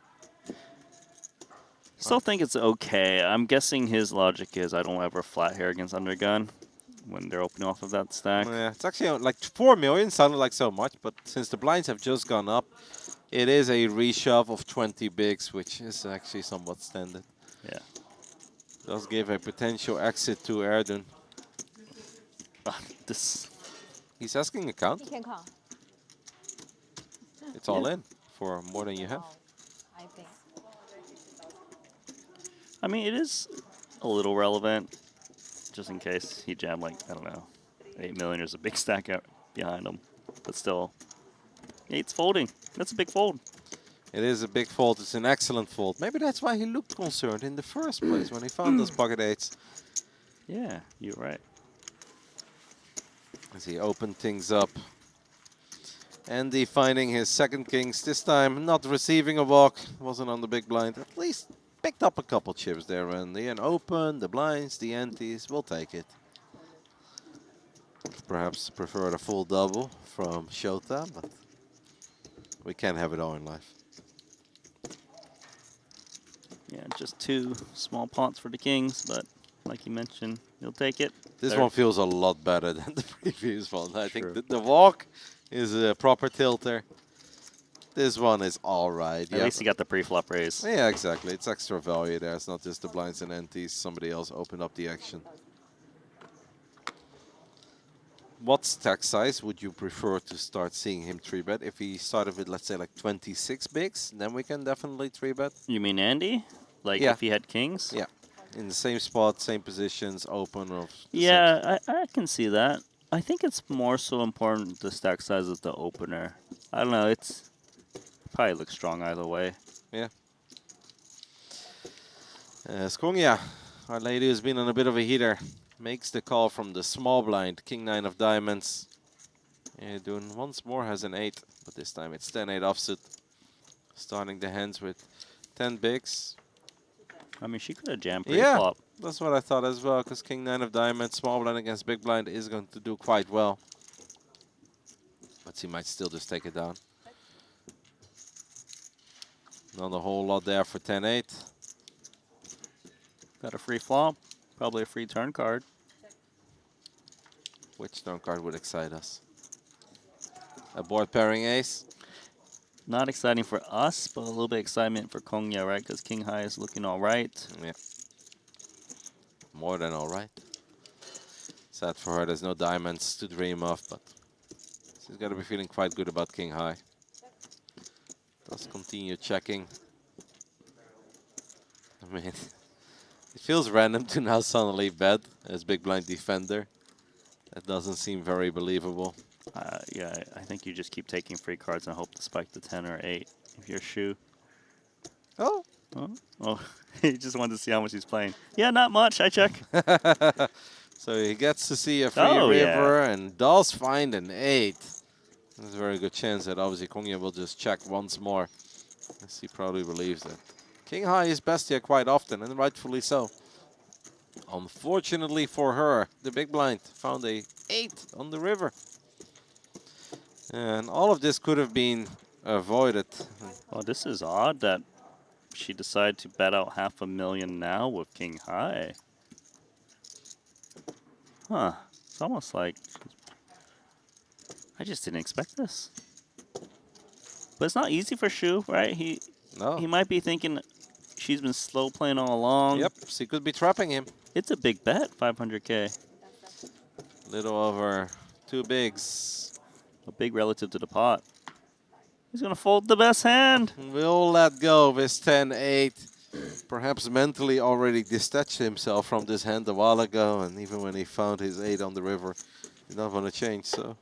S5: Still think it's okay. I'm guessing his logic is I don't ever flat here against undergun when they're opening off of that stack.
S18: Yeah, it's actually like 4 million, sounded like so much, but since the blinds have just gone up, it is a reshove of 20 bigs, which is actually somewhat standard.
S5: Yeah.
S18: Does give a potential exit to Erdun. He's asking a count.
S16: You can count.
S18: It's all in for more than you have.
S16: I think.
S5: I mean, it is a little relevant, just in case he jammed like, I don't know, 8 million. There's a big stack out behind him. But still, 8's folding. That's a big fold.
S18: It is a big fold. It's an excellent fold. Maybe that's why he looked concerned in the first place when he found those pocket 8s.
S5: Yeah, you're right.
S18: As he opened things up. Andy finding his second kings. This time not receiving a walk. Wasn't on the big blind. At least picked up a couple chips there, Andy. And open, the blinds, the antes. We'll take it. Perhaps prefer a full double from Shota, but we can't have it all in life.
S5: Yeah, just 2 small pots for the kings, but like you mentioned, you'll take it.
S18: This one feels a lot better than the previous one. I think the walk is a proper tilter. This one is all right.
S5: At least you got the pre-flop raise.
S18: Yeah, exactly. It's extra value there. It's not just the blinds and antes. Somebody else opened up the action. What stack size would you prefer to start seeing him 3-bet? If he started with, let's say, like 26 bigs, then we can definitely 3-bet.
S5: You mean Andy? Like if he had kings?
S18: Yeah. In the same spot, same positions, open.
S5: Yeah, I can see that. I think it's more so important the stack size of the opener. I don't know. It's probably looks strong either way.
S18: Yeah. Skongja, our lady who's been on a bit of a heater, makes the call from the small blind, King 9 of diamonds. Doing once more has an 8, but this time it's 10-8 offsuit. Starting the hands with 10 bigs.
S5: I mean, she could have jammed pre-flop.
S18: Yeah, that's what I thought as well, because King 9 of diamonds, small blind against big blind is going to do quite well. But she might still just take it down. Not a whole lot there for 10-8.
S5: Got a free flop, probably a free turn card.
S18: Which turn card would excite us? A board pairing ace?
S5: Not exciting for us, but a little bit excitement for Kongya, right? Because King High is looking all right.
S18: Yeah. More than all right. Sad for her, there's no diamonds to dream of, but she's got to be feeling quite good about King High. Does continue checking. I mean, it feels random to now suddenly bet as big blind defender. That doesn't seem very believable.
S5: Yeah, I think you just keep taking free cards and hope to spike the 10 or 8 if you're shoe.
S18: Oh.
S5: Oh, he just wanted to see how much he's playing. Yeah, not much. I check.
S18: So he gets to see a free river and does find an 8. There's a very good chance that obviously Kongya will just check once more. As he probably believes that King High is best here quite often, and rightfully so. Unfortunately for her, the big blind found a 8 on the river. And all of this could have been avoided.
S5: Well, this is odd that she decided to bet out $500,000 now with king high. Huh. It's almost like I just didn't expect this. But it's not easy for Shu, right? He might be thinking she's been slow playing all along.
S18: Yep, she could be trapping him.
S5: It's a big bet, 500K.
S18: Little over 2 bigs.
S5: A big relative to the pot. He's going to fold the best hand.
S18: Will let go of his 10-8. Perhaps mentally already detached himself from this hand a while ago. And even when he found his 8 on the river, he did not want to change. So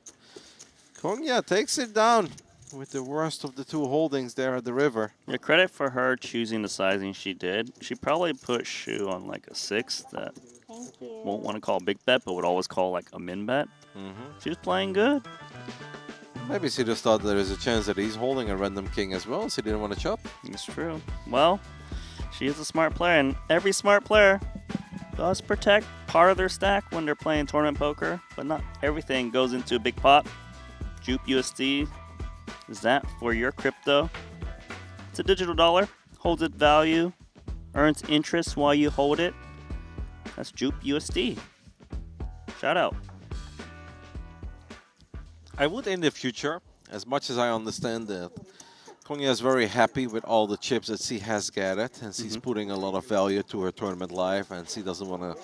S18: Kongya takes it down with the worst of the 2 holdings there at the river.
S5: Yeah, credit for her choosing the sizing she did. She probably put Shu on like a 6 that won't want to call a big bet, but would always call like a min bet. She was playing good.
S18: Maybe she just thought there is a chance that he's holding a random king as well, so he didn't want to chop.
S5: It's true. Well, she is a smart player, and every smart player does protect part of their stack when they're playing tournament poker, but not everything goes into a big pot. Jupe USD is that for your crypto. It's a digital dollar, holds its value, earns interest while you hold it. That's Jupe USD. Shout out.
S18: I would in the future, as much as I understand that Kongya is very happy with all the chips that she has gathered, and she's putting a lot of value to her tournament life, and she doesn't want to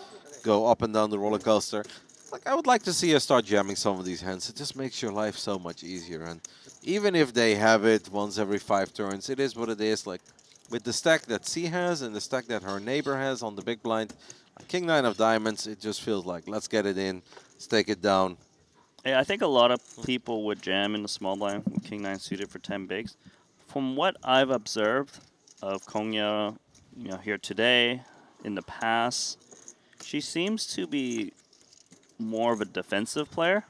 S18: go up and down the roller coaster. Like, I would like to see her start jamming some of these hands. It just makes your life so much easier. And even if they have it once every 5 turns, it is what it is. Like, with the stack that she has and the stack that her neighbor has on the big blind, King 9 of diamonds, it just feels like, let's get it in, let's take it down.
S5: Yeah, I think a lot of people would jam in the small blind with King 9 suited for 10 bigs. From what I've observed of Kongya, here today, in the past, she seems to be more of a defensive player.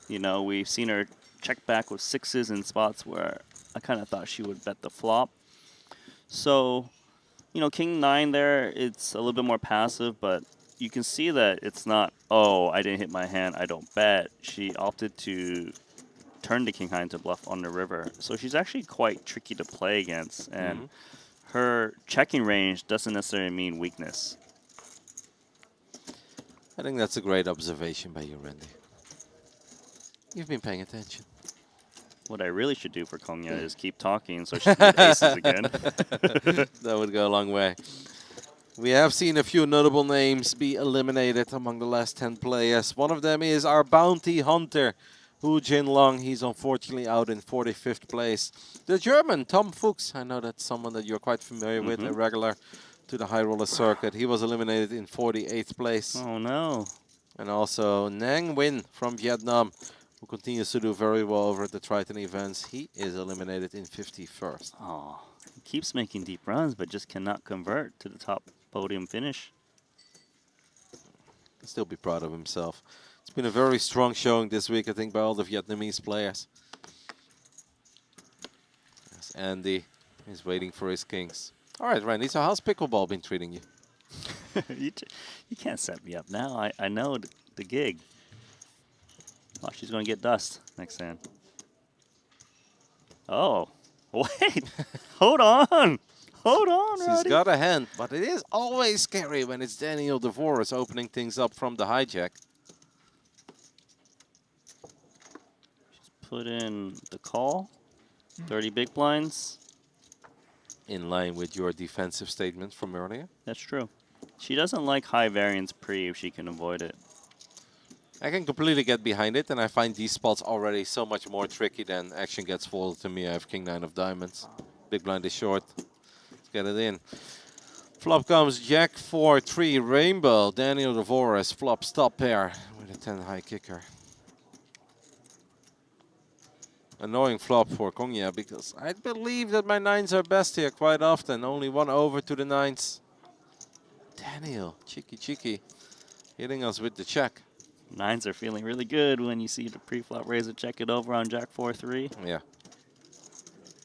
S5: We've seen her check back with 6s in spots where I kind of thought she would bet the flop. So, King 9 there, it's a little bit more passive, but you can see that it's not, oh, I didn't hit my hand, I don't bet. She opted to turn the King High into bluff on the river. So she's actually quite tricky to play against, and her checking range doesn't necessarily mean weakness.
S18: I think that's a great observation by you, Randy. You've been paying attention.
S5: What I really should do for Kongya is keep talking so she can get aces again.
S18: That would go a long way. We have seen a few notable names be eliminated among the last 10 players. One of them is our bounty hunter, Hu Jinlong. He's unfortunately out in 45th place. The German, Tom Fuchs. I know that's someone that you're quite familiar with, a regular to the high roller circuit. He was eliminated in 48th place.
S5: Oh, no.
S18: And also Nang Nguyen from Vietnam, who continues to do very well over at the Triton events. He is eliminated in 51st.
S5: Oh, he keeps making deep runs, but just cannot convert to the top podium finish.
S18: He'll still be proud of himself. It's been a very strong showing this week, I think, by all the Vietnamese players. Yes, Andy is waiting for his kings. All right, Randy, so how's pickleball been treating you?
S5: You can't set me up now. I know the gig. Oh, she's going to get dust next hand. Oh, wait. Hold on. Hold on,
S18: She's
S5: Roddy.
S18: got a hand, but it is always scary when it's Daniel DeVoris opening things up from the hijack.
S5: She's put in the call. 30 big blinds.
S18: In line with your defensive statement from earlier.
S5: That's true. She doesn't like high variance pre if she can avoid it.
S18: I can completely get behind it, and I find these spots already so much more tricky than action gets folded to me. I have King 9 of diamonds. Big blind is short. Let's get it in. Flop comes Jack 4-3 Rainbow. Daniel DeVoris flop stop pair with a 10 high kicker. Annoying flop for Kongya because I believe that my 9s are best here quite often. Only 1 over to the 9s. Daniel, cheeky, hitting us with the check.
S5: 9s are feeling really good when you see the pre-flop razor check it over on Jack 4-3.
S18: Yeah.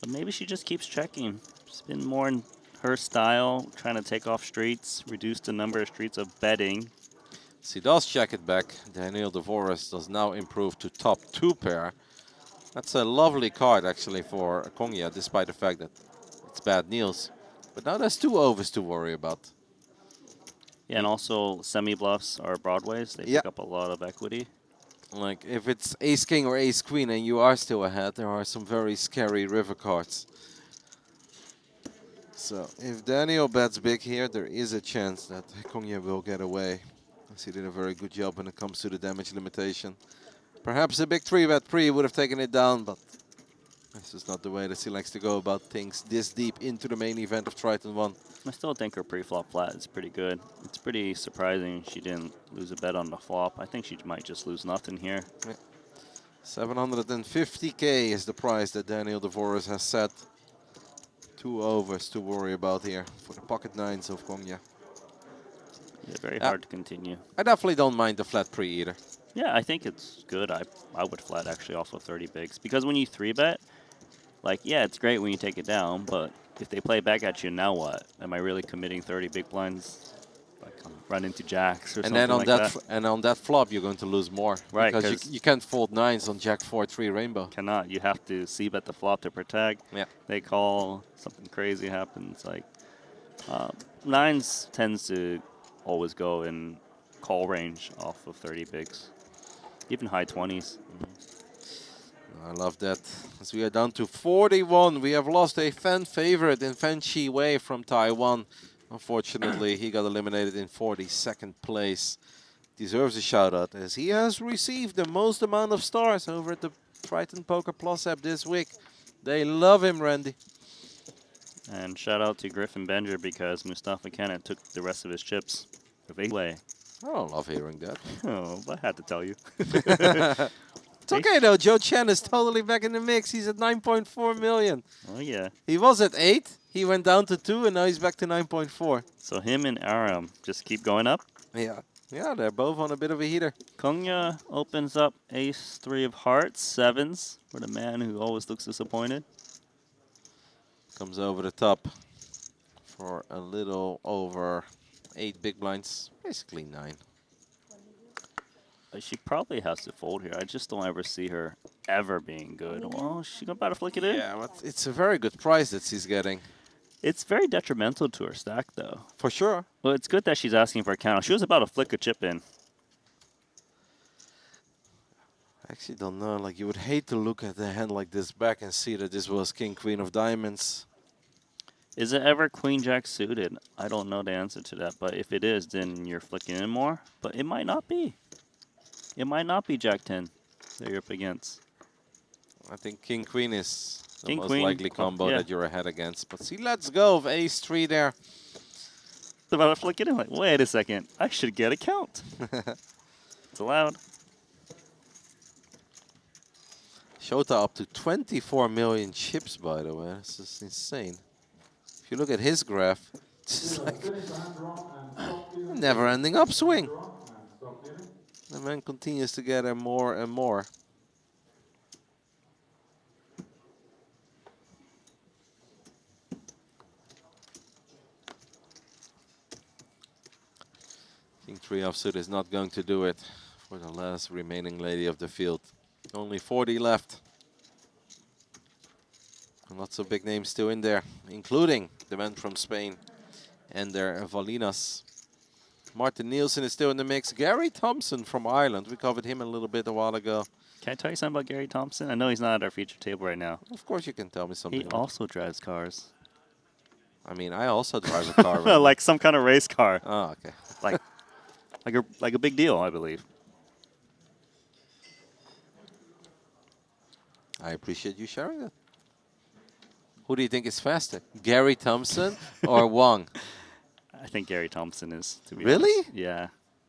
S5: But maybe she just keeps checking. It's been more in her style, trying to take off streets, reduce the number of streets of betting.
S18: She does check it back. Daniel DeVoris does now improve to top 2 pair. That's a lovely card, actually, for Kongya, despite the fact that it's bad Niels. But now there's 2 overs to worry about.
S5: Yeah, and also semi-bluffs are broadways. They pick up a lot of equity.
S18: Like, if it's ace-king or ace-queen and you are still ahead, there are some very scary river cards. So, if Daniel bets big here, there is a chance that Kongya will get away. He did a very good job when it comes to the damage limitation. Perhaps a big 3-bet pre would have taken it down, but this is not the way that he likes to go about things this deep into the main event of Triton ONE.
S5: I still think her pre-flop flat is pretty good. It's pretty surprising she didn't lose a bet on the flop. I think she might just lose nothing here.
S18: Yeah. 750K is the price that Daniel Devoris has set. 2 overs to worry about here for the pocket nines of Kongya.
S5: Yeah, very hard to continue.
S18: I definitely don't mind the flat pre either.
S5: Yeah, I think it's good. I would flat actually off of 30 bigs. Because when you 3-bet, like, yeah, it's great when you take it down, but if they play back at you, now what? Am I really committing 30 big blinds? Like, run into jacks or
S18: and
S5: something
S18: then on
S5: like
S18: that,
S5: that?
S18: And on that flop, you're going to lose more.
S5: Right,
S18: because you can't fold 9s on Jack 4-3 rainbow.
S5: Cannot. You have to c-bet the flop to protect.
S18: Yeah.
S5: They call, something crazy happens. Like, 9s tends to always go in call range off of 30 bigs. Even high 20s.
S18: I love that. As we are down to 41, we have lost a fan favorite in Fan Chi Wei from Taiwan. Unfortunately, he got eliminated in 42nd place. Deserves a shout out as he has received the most amount of stars over at the Triton Poker Plus app this week. They love him, Randy.
S5: And shout out to Griffin Benger because Mustafa Kennett took the rest of his chips with Way.
S18: I don't love hearing that.
S5: Oh, I had to tell you.
S18: It's okay though, Joe Chen is totally back in the mix. He's at 9.4 million.
S5: Oh yeah.
S18: He was at 8, he went down to 2, and now he's back to 9.4.
S5: So him and Aram just keep going up?
S18: Yeah. Yeah, they're both on a bit of a heater.
S5: Kongya opens up ace 3 of hearts, 7s for the man who always looks disappointed.
S18: Comes over the top for a little over 8 big blinds, basically 9.
S5: She probably has to fold here. I just don't ever see her ever being good. Well, she about to flick it in.
S18: Yeah, but it's a very good price that she's getting.
S5: It's very detrimental to her stack, though.
S18: For sure.
S5: Well, it's good that she's asking for a count. She was about to flick a chip in.
S18: I actually don't know. Like, you would hate to look at the hand like this back and see that this was King, Queen of Diamonds.
S5: Is it ever Queen Jack suited? I don't know the answer to that, but if it is, then you're flicking in more. But it might not be. It might not be Jack 10 that you're up against.
S18: I think King, Queen is the
S5: King,
S18: most
S5: Queen,
S18: likely combo
S5: yeah.
S18: that you're ahead against. But see, let's go of ace 3 there.
S5: It's about to flick it in. Like, wait a second. I should get a count. It's allowed.
S18: Shota up to 24 million chips, by the way. This is insane. If you look at his graph, it's like a never-ending upswing. The man continues to get more and more. King 3 offsuit is not going to do it for the last remaining lady of the field. Only 40 left. And lots of big names still in there, including the men from Spain and their Valinas. Martin Nielsen is still in the mix. Gary Thompson from Ireland. We covered him a little bit a while ago.
S5: Can I tell you something about Gary Thompson? I know he's not at our feature table right now.
S18: Of course you can tell me something.
S5: He also drives cars.
S18: I mean, I also drive a car. Right?
S5: Like some kind of race car.
S18: Oh, okay.
S5: like a big deal, I believe.
S18: I appreciate you sharing that. Who do you think is faster, Gary Thompson or Wong?
S5: I think Gary Thompson is, to be
S18: Really?
S5: honest. Yeah.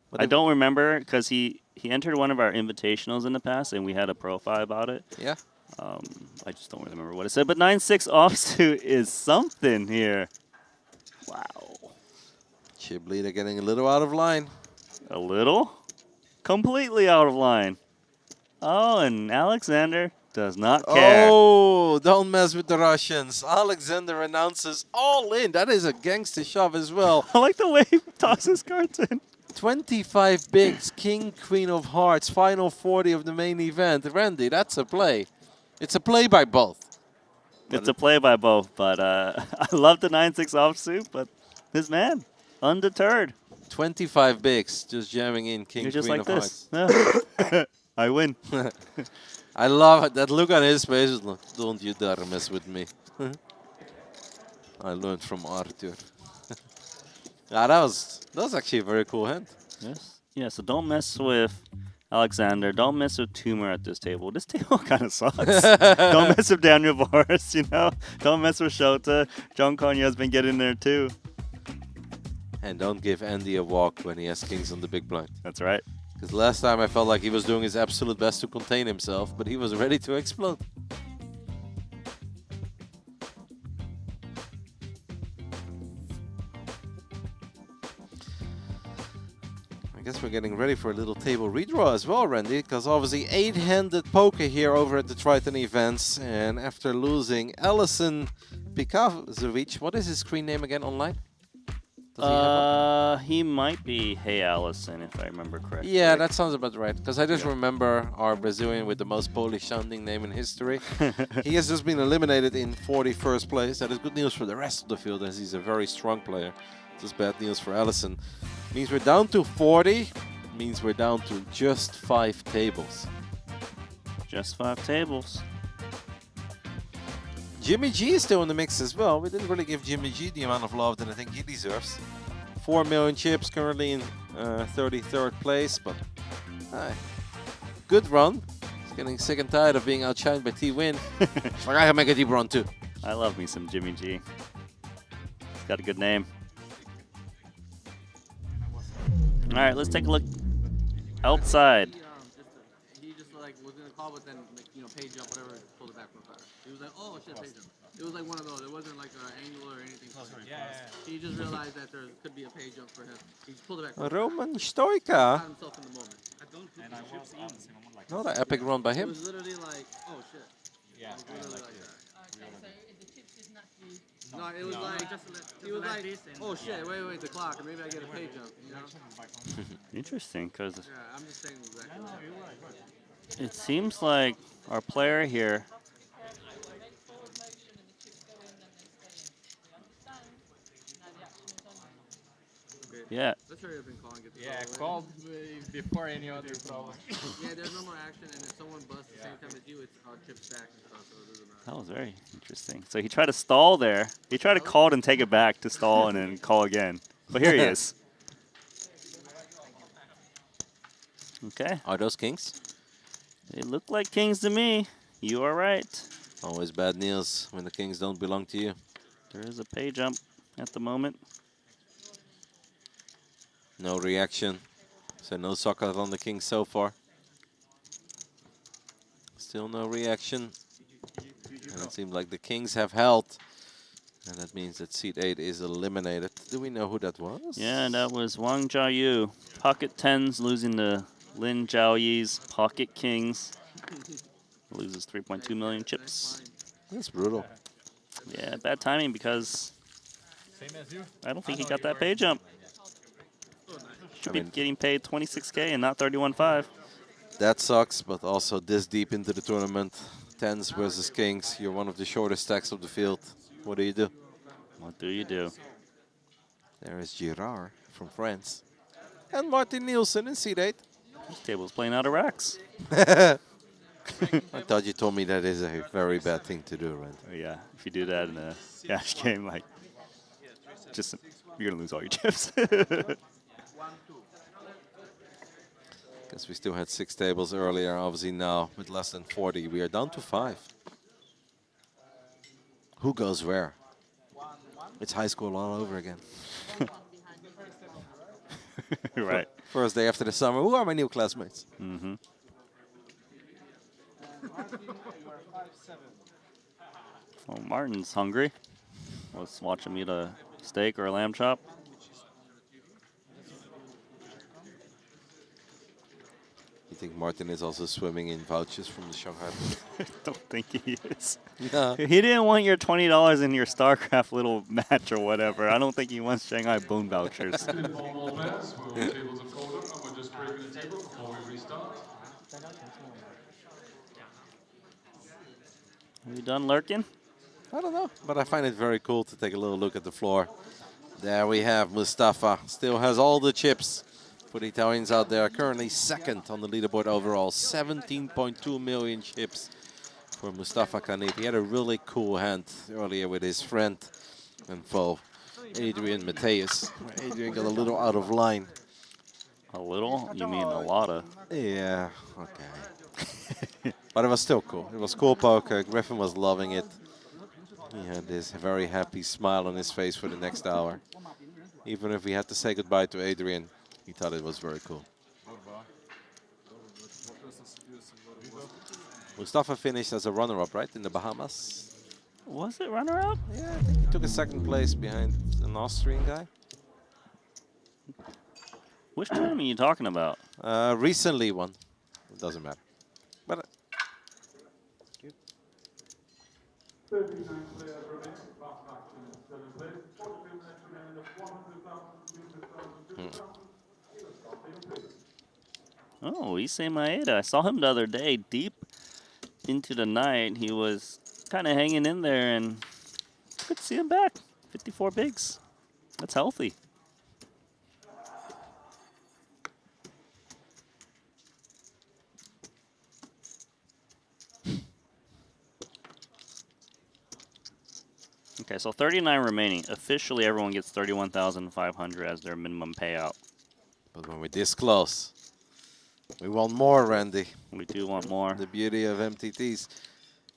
S18: But
S5: I don't remember because he entered one of our invitationals in the past and we had a profile about it.
S18: Yeah.
S5: I just don't remember what it said. But 9-6 offsuit is something here. Wow.
S18: Chip leader getting a little out of line.
S5: A little? Completely out of line. Oh, and Alexander does not care.
S18: Oh, don't mess with the Russians. Alexander announces all in. That is a gangster shove as well.
S5: I like the way he tosses cards in.
S18: 25 bigs, King, Queen of Hearts, final 40 of the main event. Randy, that's a play. It's a play by both.
S5: It's a play by both, but I love the 9-6 offsuit, but this man, undeterred.
S18: 25 bigs, just jamming in king,
S5: You're just
S18: queen
S5: like
S18: of
S5: this.
S18: hearts.
S5: Yeah. I win.
S18: I love it. That look on his face is like, don't you dare mess with me. I learned from Arthur. Yeah, that was actually a very cool hand.
S5: Yes. Yeah, so don't mess with Alexander. Don't mess with Tumor at this table. This table kind of sucks. Don't mess with Daniel Boris, you know? Don't mess with Shota. John Konya's been getting there too.
S18: And don't give Andy a walk when he has kings on the big blind.
S5: That's right.
S18: Because last time I felt like he was doing his absolute best to contain himself, but he was ready to explode. I guess we're getting ready for a little table redraw as well, Randy, because obviously 8-handed poker here over at the Triton events. And after losing Alison Pikazovic, what is his screen name again online?
S5: He might be Hey Allison, if I remember correctly.
S18: Yeah, that sounds about right. Because I just remember our Brazilian with the most Polish-sounding name in history. He has just been eliminated in 41st place. That is good news for the rest of the field, as he's a very strong player. Just bad news for Allison. Means we're down to 40. Means we're down to just 5 tables.
S5: Just 5 tables.
S18: Jimmy G is still in the mix as well. We didn't really give Jimmy G the amount of love that I think he deserves. 4 million chips, currently in 33rd place, but good run. He's getting sick and tired of being outshined by T-Win. Like, I can make a deep run too.
S5: I love me some Jimmy G. He's got a good name. All right, let's take a look outside.
S6: He just like was gonna call, but then page jump, whatever, pulled it back from fire. He was like, oh shit, page jump. It was like one of those. It wasn't like an angle or anything. Yeah. He just realized that there could be a page jump for him. He just pulled it back.
S18: Roman Stoica.
S6: Himself in the moment. I don't put the chips in.
S18: Another epic run by
S6: It
S18: him.
S6: was literally like, oh shit.
S21: Yeah.
S6: Literally like that. No, it was like, he was like, oh shit, wait, the clock, and maybe I get a pay jump, you know?
S5: Interesting, because
S6: Yeah, I'm just saying exactly that.
S5: it seems like our player here. Yeah.
S6: Let's hurry up and call and get this
S10: Yeah,
S6: over
S10: call
S6: with.
S10: before any other problem.
S6: Yeah, there's no more action, and if someone busts the same time as you, it's chip stack and stuff, so it doesn't matter.
S5: That was very interesting. So he tried to stall there. He tried to call it and take it back to stall and then call again. But here he is. Okay.
S18: Are those kings?
S5: They look like kings to me. You are right.
S18: Always bad news when the kings don't belong to you.
S5: There is a pay jump at the moment.
S18: No reaction. So no socket on the king so far. Still no reaction. And it seems like the kings have held. And that means that seat 8 is eliminated. Do we know who that was?
S5: Yeah, that was Wang Jiayu. Pocket 10s losing to Lin Zhaoyi's Pocket Kings. Loses 3.2 million chips.
S18: That's brutal.
S5: Yeah, bad timing because I don't think he got that pay jump. Should be getting paid 26K and not 31.5.
S18: That sucks, but also this deep into the tournament. 10s versus kings. You're one of the shortest stacks of the field. What do you do?
S5: What do you do?
S18: There is Girard from France. And Martin Nielsen in seat 8.
S5: This table's playing out of racks.
S18: I thought you told me that is a very bad thing to do, right?
S5: Oh, yeah, if you do that in a cash game, like, just you're gonna lose all your chips.
S18: Guess we still had 6 tables earlier. Obviously now, with less than 40, we are down to 5. Who goes where? It's high school all over again.
S5: Right.
S18: First day after the summer. Who are my new classmates?
S5: Mm-hmm. Well, Martin's hungry. Let's watch him eat a steak or a lamb chop.
S18: You think Martin is also swimming in vouchers from the Shanghai?
S5: I don't think he is.
S18: No.
S5: He didn't want your $20 in your StarCraft little match or whatever. I don't think he wants Shanghai Boon vouchers.
S8: Informal players, tables are folded and we're just breaking the table before we restart.
S5: Are you done lurking?
S18: I don't know, but I find it very cool to take a little look at the floor. There we have Mustafa. Still has all the chips for the Italians out there. Currently second on the leaderboard overall. 17.2 million chips for Mustafa Kanit. He had a really cool hand earlier with his friend and foe, Adrian Mateus. Adrian got a little out of line.
S5: A little? You mean a lot of?
S18: Yeah, okay. But it was still cool. It was cool poker. Griffin was loving it. He had this very happy smile on his face for the next hour. Even if we had to say goodbye to Adrian, he thought it was very cool. Mustafa finished as a runner-up, right, in the Bahamas?
S5: Was it runner-up?
S18: Yeah, I think he took a second place behind an Austrian guy.
S5: Which tournament are you talking about?
S18: Recently one. It doesn't matter. But
S8: 39 players remain. Fast action is still in place. 42 minutes remaining of 100,000, 200,000, 200,000.
S5: Oh, Issei Maeda. I saw him the other day, deep into the night. He was kind of hanging in there, and good to see him back. 54 bigs. That's healthy. Okay, so 39 remaining. Officially, everyone gets 31,500 as their minimum payout.
S18: But when we're this close, we want more, Randy.
S5: We do want more.
S18: The beauty of MTTs.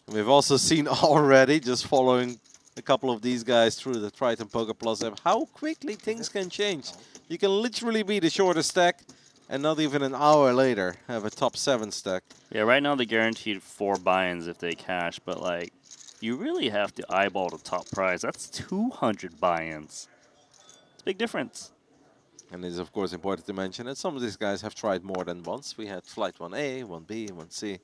S18: And we've also seen already, just following a couple of these guys through the Triton Poker Plus app, how quickly things can change. You can literally be the shortest stack, and not even an hour later have a top 7 stack.
S5: Yeah, right now they're guaranteed 4 buy-ins if they cash, but like, you really have to eyeball the top prize. That's 200 buy-ins. It's a big difference.
S18: And it is, of course, important to mention that some of these guys have tried more than once. We had Flight 1A, 1B, 1C.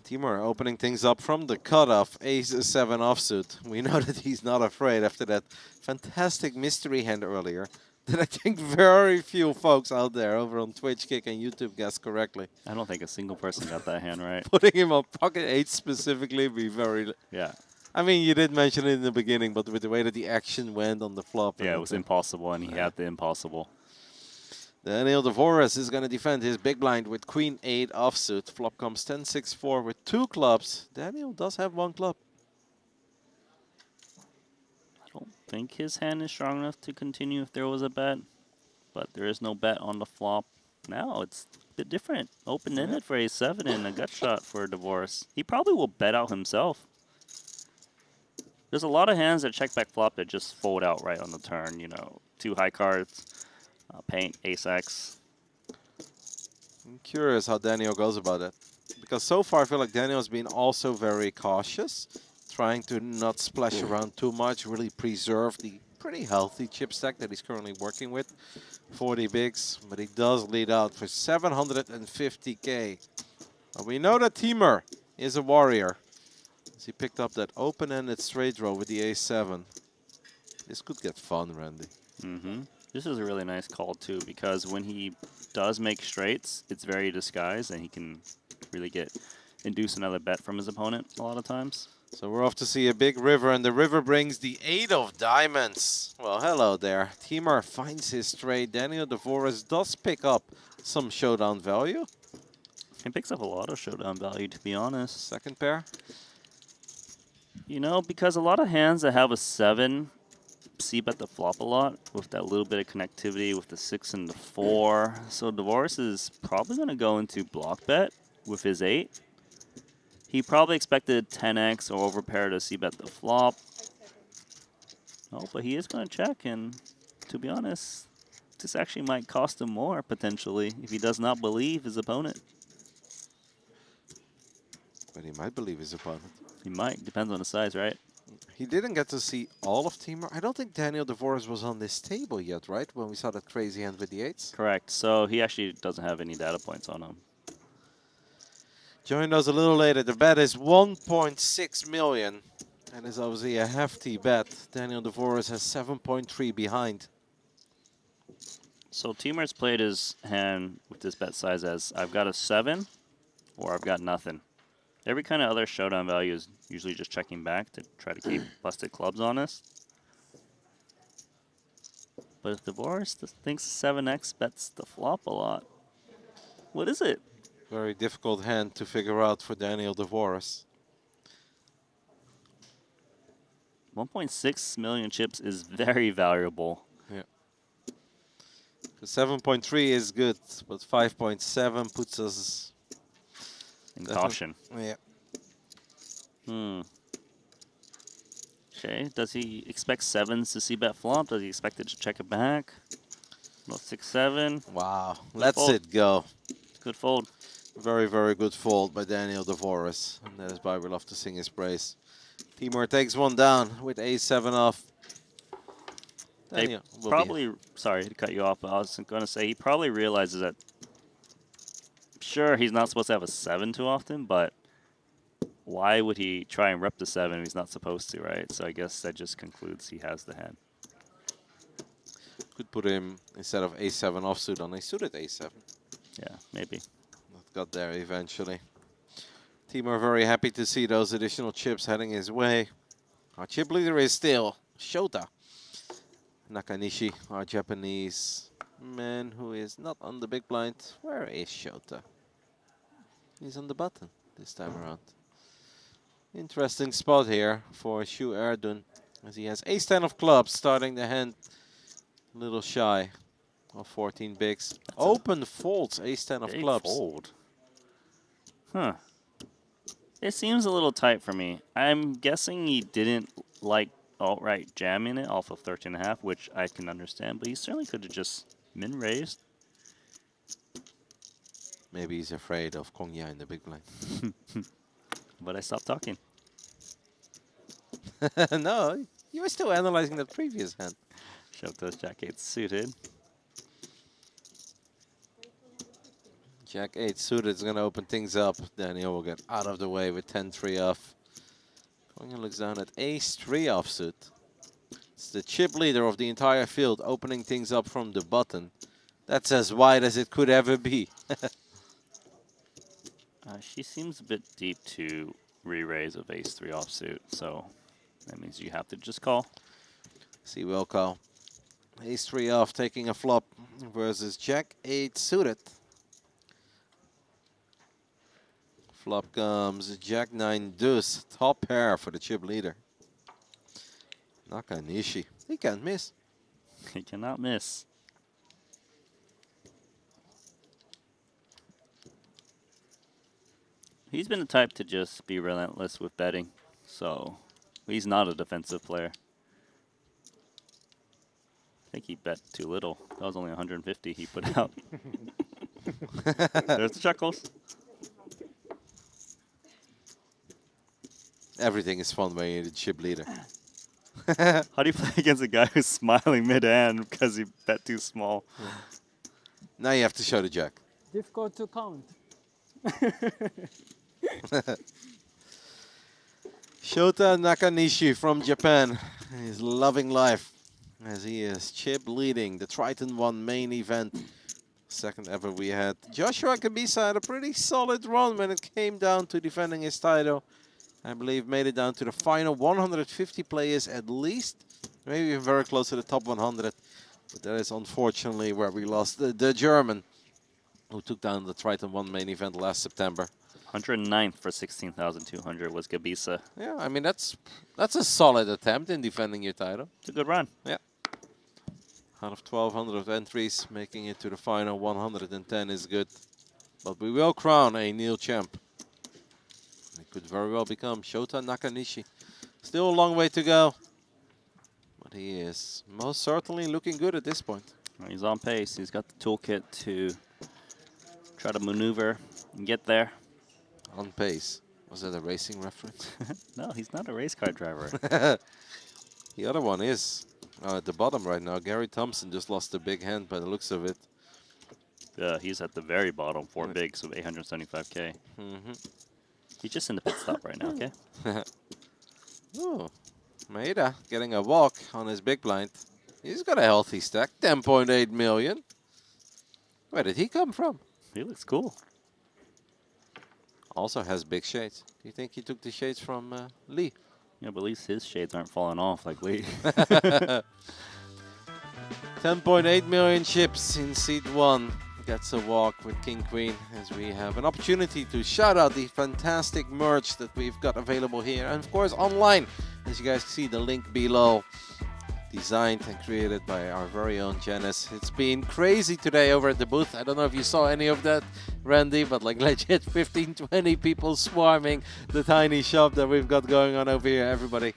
S18: Timur opening things up from the cutoff, Ace-7 offsuit. We know that he's not afraid after that fantastic mystery hand earlier that I think very few folks out there over on Twitch, Kick, and YouTube guessed correctly.
S5: I don't think a single person got that hand right.
S18: Putting him on pocket 8 specifically be very...
S5: Yeah.
S18: I mean, you did mention it in the beginning, but with the way that the action went on the flop...
S5: Yeah, it was impossible, and he had the impossible.
S18: Daniel DeVoris is going to defend his big blind with Queen 8 offsuit. Flop comes 10-6-4 with 2 clubs. Daniel does have 1 club.
S5: I don't think his hand is strong enough to continue if there was a bet, but there is no bet on the flop. Now it's a bit different. Open-ended for A7 and a gut shot for DeVoris. He probably will bet out himself. There's a lot of hands that check back flop that just fold out right on the turn. You know, 2 high cards, paint, ace-x.
S18: I'm curious how Daniel goes about it. Because so far I feel like Daniel's been also very cautious, trying to not splash around too much, really preserve the pretty healthy chip stack that he's currently working with. 40 bigs, but he does lead out for 750K. And we know that Timur is a warrior. As he picked up that open-ended straight draw with the ace-7. This could get fun, Randy.
S5: Mm-hmm. This is a really nice call, too, because when he does make straights, it's very disguised, and he can really induce another bet from his opponent a lot of times.
S18: So we're off to see a big river, and the river brings the 8 of diamonds. Well, hello there. Timur finds his straight. Daniel DeVoris does pick up some showdown value.
S5: He picks up a lot of showdown value, to be honest.
S18: Second pair?
S5: You know, because a lot of hands that have a 7 c-bet the flop a lot with that little bit of connectivity with the 6 and the 4. So DeVoris is probably going to go into block bet with his 8. He probably expected 10x or overpair to c-bet the flop. Oh, but he is going to check, and to be honest, this actually might cost him more, potentially, if he does not believe his opponent.
S18: But he might believe his opponent.
S5: He might. Depends on the size, right?
S18: He didn't get to see all of Timur. I don't think Daniel DeVoris was on this table yet, right? When we saw that crazy hand with the 8s.
S5: Correct. So he actually doesn't have any data points on him.
S18: Joined us a little later. The bet is 1.6 million. That is obviously a hefty bet. Daniel DeVoris has 7.3 behind.
S5: So Timur's played his hand with this bet size as I've got a 7 or I've got nothing. Every kind of other showdown value is usually just checking back to try to keep busted clubs honest. But if Dvorak thinks 7x bets the flop a lot, what is it?
S18: Very difficult hand to figure out for Daniel Dvorak.
S5: 1.6 million chips is very valuable.
S18: Yeah. 7.3 is good, but 5.7 puts us
S5: in caution.
S18: Yeah.
S5: Okay, does he expect 7s to see bet flop? Does he expect it to check it back? No, 6-7.
S18: Wow,
S5: Good
S18: lets
S5: fold.
S18: it go.
S5: Good fold.
S18: Very, very good fold by Daniel Dvorak. And that is why we love to sing his praise. Timur takes one down with a7 off. Daniel will
S5: probably, sorry to cut you off, but I was going to say he probably realizes that, sure, he's not supposed to have a 7 too often, but why would he try and rep the 7 if he's not supposed to, right? So I guess that just concludes he has the hand.
S18: Could put him, instead of a7 offsuit, on a suited a7.
S5: Yeah, maybe.
S18: That got there eventually. Timur very happy to see those additional chips heading his way. Our chip leader is still Shota Nakanishi, our Japanese man who is not on the big blind. Where is Shota? He's on the button this time around. Interesting spot here for Shu Erdun, as he has ace-10 of clubs starting the hand a little shy of 14 bigs. Open folds, ace-10 of clubs.
S5: Fold. Huh. It seems a little tight for me. I'm guessing he didn't like outright jamming it off of 13.5, which I can understand, but he certainly could have just min-raised.
S18: Maybe he's afraid of Kongya in the big blind.
S5: But I stopped talking.
S18: No, you were still analyzing that previous hand.
S5: Shoto's Jack-8 suited.
S18: Jack-8 suited is going to open things up. Daniel will get out of the way with 10-3 off. Kongya looks down at ace-3 offsuit. It's the chip leader of the entire field, opening things up from the button. That's as wide as it could ever be.
S5: She seems a bit deep to re-raise of ace-3 offsuit, so that means you have to just call.
S18: See, will call. Ace-3 off, taking a flop versus Jack-8 suited. Flop comes Jack-9 deuce, top pair for the chip leader. Nakanishi, he can't miss.
S5: He cannot miss. He's been the type to just be relentless with betting, so he's not a defensive player. I think he bet too little. That was only 150 he put out. There's the chuckles.
S18: Everything is fun when you're the chip leader.
S5: How do you play against a guy who's smiling mid-hand because he bet too small?
S18: Now you have to show the jack.
S7: Difficult to count.
S18: Shota Nakanishi from Japan is loving life as he is chip leading the Triton ONE main event. Second ever we had. Joshua Kabisa had a pretty solid run when it came down to defending his title. I believe made it down to the final 150 players at least. Maybe even very close to the top 100. But that is unfortunately where we lost the German who took down the Triton ONE main event last September.
S5: 109th for 16,200 was Gabisa.
S18: Yeah, I mean, that's a solid attempt in defending your title.
S5: It's a good run.
S18: Yeah. Out of 1,200 entries, making it to the final 110 is good. But we will crown a new champ. It could very well become Shota Nakanishi. Still a long way to go. But he is most certainly looking good at this point.
S5: He's on pace. He's got the toolkit to try to maneuver and get there.
S18: On pace. Was that a racing reference?
S5: No, he's not a race car driver.
S18: The other one is at the bottom right now. Gary Thompson just lost a big hand by the looks of it.
S5: He's at the very bottom, 4 bigs with 875K. He's just in the pit stop right now, okay?
S18: Oh, Maeda getting a walk on his big blind. He's got a healthy stack, 10.8 million. Where did he come from?
S5: He looks cool.
S18: Also has big shades. Do you think he took the shades from Lee?
S5: Yeah, but at least his shades aren't falling off like Lee.
S18: 10.8 million chips in seed 1. Gets a walk with King Queen as we have an opportunity to shout out the fantastic merch that we've got available here. And of course online, as you guys see the link below. Designed and created by our very own Janice. It's been crazy today over at the booth. I don't know if you saw any of that, Randy, but like legit 15, 20 people swarming the tiny shop that we've got going on over here. Everybody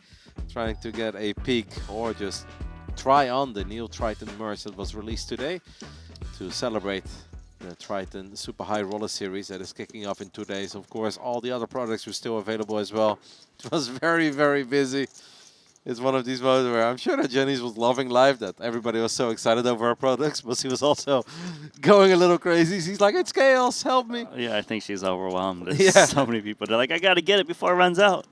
S18: trying to get a peek or just try on the new Triton merch that was released today to celebrate the Triton Super High Roller Series that is kicking off in 2 days. Of course, all the other products were still available as well. It was very, very busy. It's one of these moments where I'm sure that Jenny's was loving life, that everybody was so excited over her products, but she was also going a little crazy. She's like, it's chaos, help me.
S5: Yeah, I think she's overwhelmed. There's so many people. They're like, I got to get it before it runs out.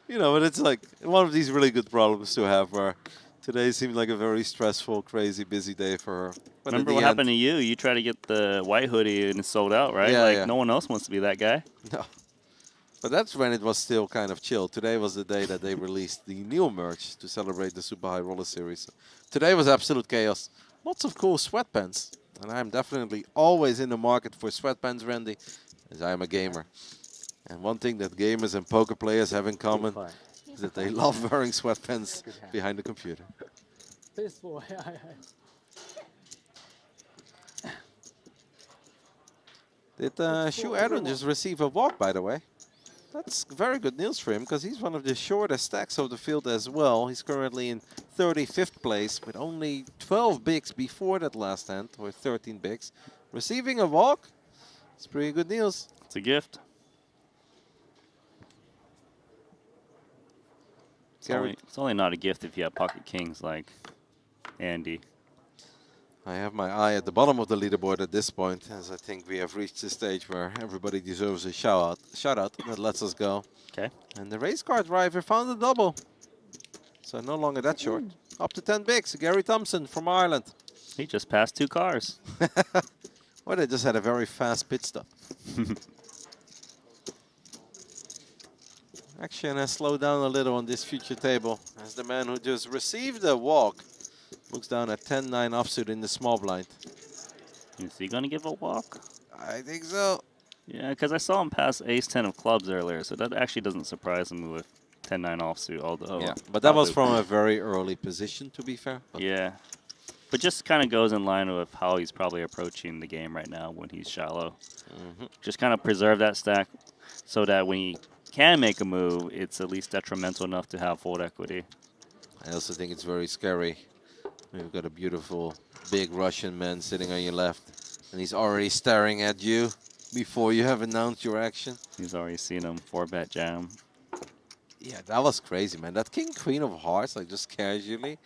S18: You know, but it's like one of these really good problems to have where today seemed like a very stressful, crazy, busy day for her. But
S5: remember what happened to you? You tried to get the white hoodie and it sold out, right?
S18: Yeah,
S5: like, no one else wants to be that guy.
S18: No. But that's when it was still kind of chill. Today was the day that they released the new merch to celebrate the Super High Roller Series. So today was absolute chaos. Lots of cool sweatpants. And I'm definitely always in the market for sweatpants, Randy, as I am a gamer. And one thing that gamers and poker players have in common is that they love wearing sweatpants behind the computer.
S10: Peaceful.
S18: Did Shu Aaron just receive a walk, by the way? That's very good news for him because he's one of the shortest stacks of the field as well. He's currently in 35th place with only 12 bigs before that last hand, or 13 bigs. Receiving a walk, it's pretty good news.
S5: It's a gift. It's only not a gift if you have pocket kings like Andy.
S18: I have my eye at the bottom of the leaderboard at this point, as I think we have reached the stage where everybody deserves a shout out that lets us go.
S5: Okay.
S18: And the race car driver found a double. So no longer that short. Up to 10 bigs, Gary Thompson from Ireland.
S5: He just passed 2 cars.
S18: Well, they just had a very fast pit stop. Action has slowed down a little on this future table as the man who just received a walk looks down at 10-9 offsuit in the small blind.
S5: Is he going to give a walk?
S18: I think so.
S5: Yeah, because I saw him pass ace-10 of clubs earlier, so that actually doesn't surprise me with 10-9 offsuit. Although
S18: yeah, but that was from a very early position, to be fair. But
S5: yeah, but just kind of goes in line with how he's probably approaching the game right now when he's shallow. Just kind of preserve that stack so that when he can make a move, it's at least detrimental enough to have fold equity.
S18: I also think it's very scary. We've got a beautiful, big Russian man sitting on your left, and he's already staring at you before you have announced your action.
S5: He's already seen him 4-bet jam.
S18: Yeah, that was crazy, man. That king, queen of hearts, like just casually.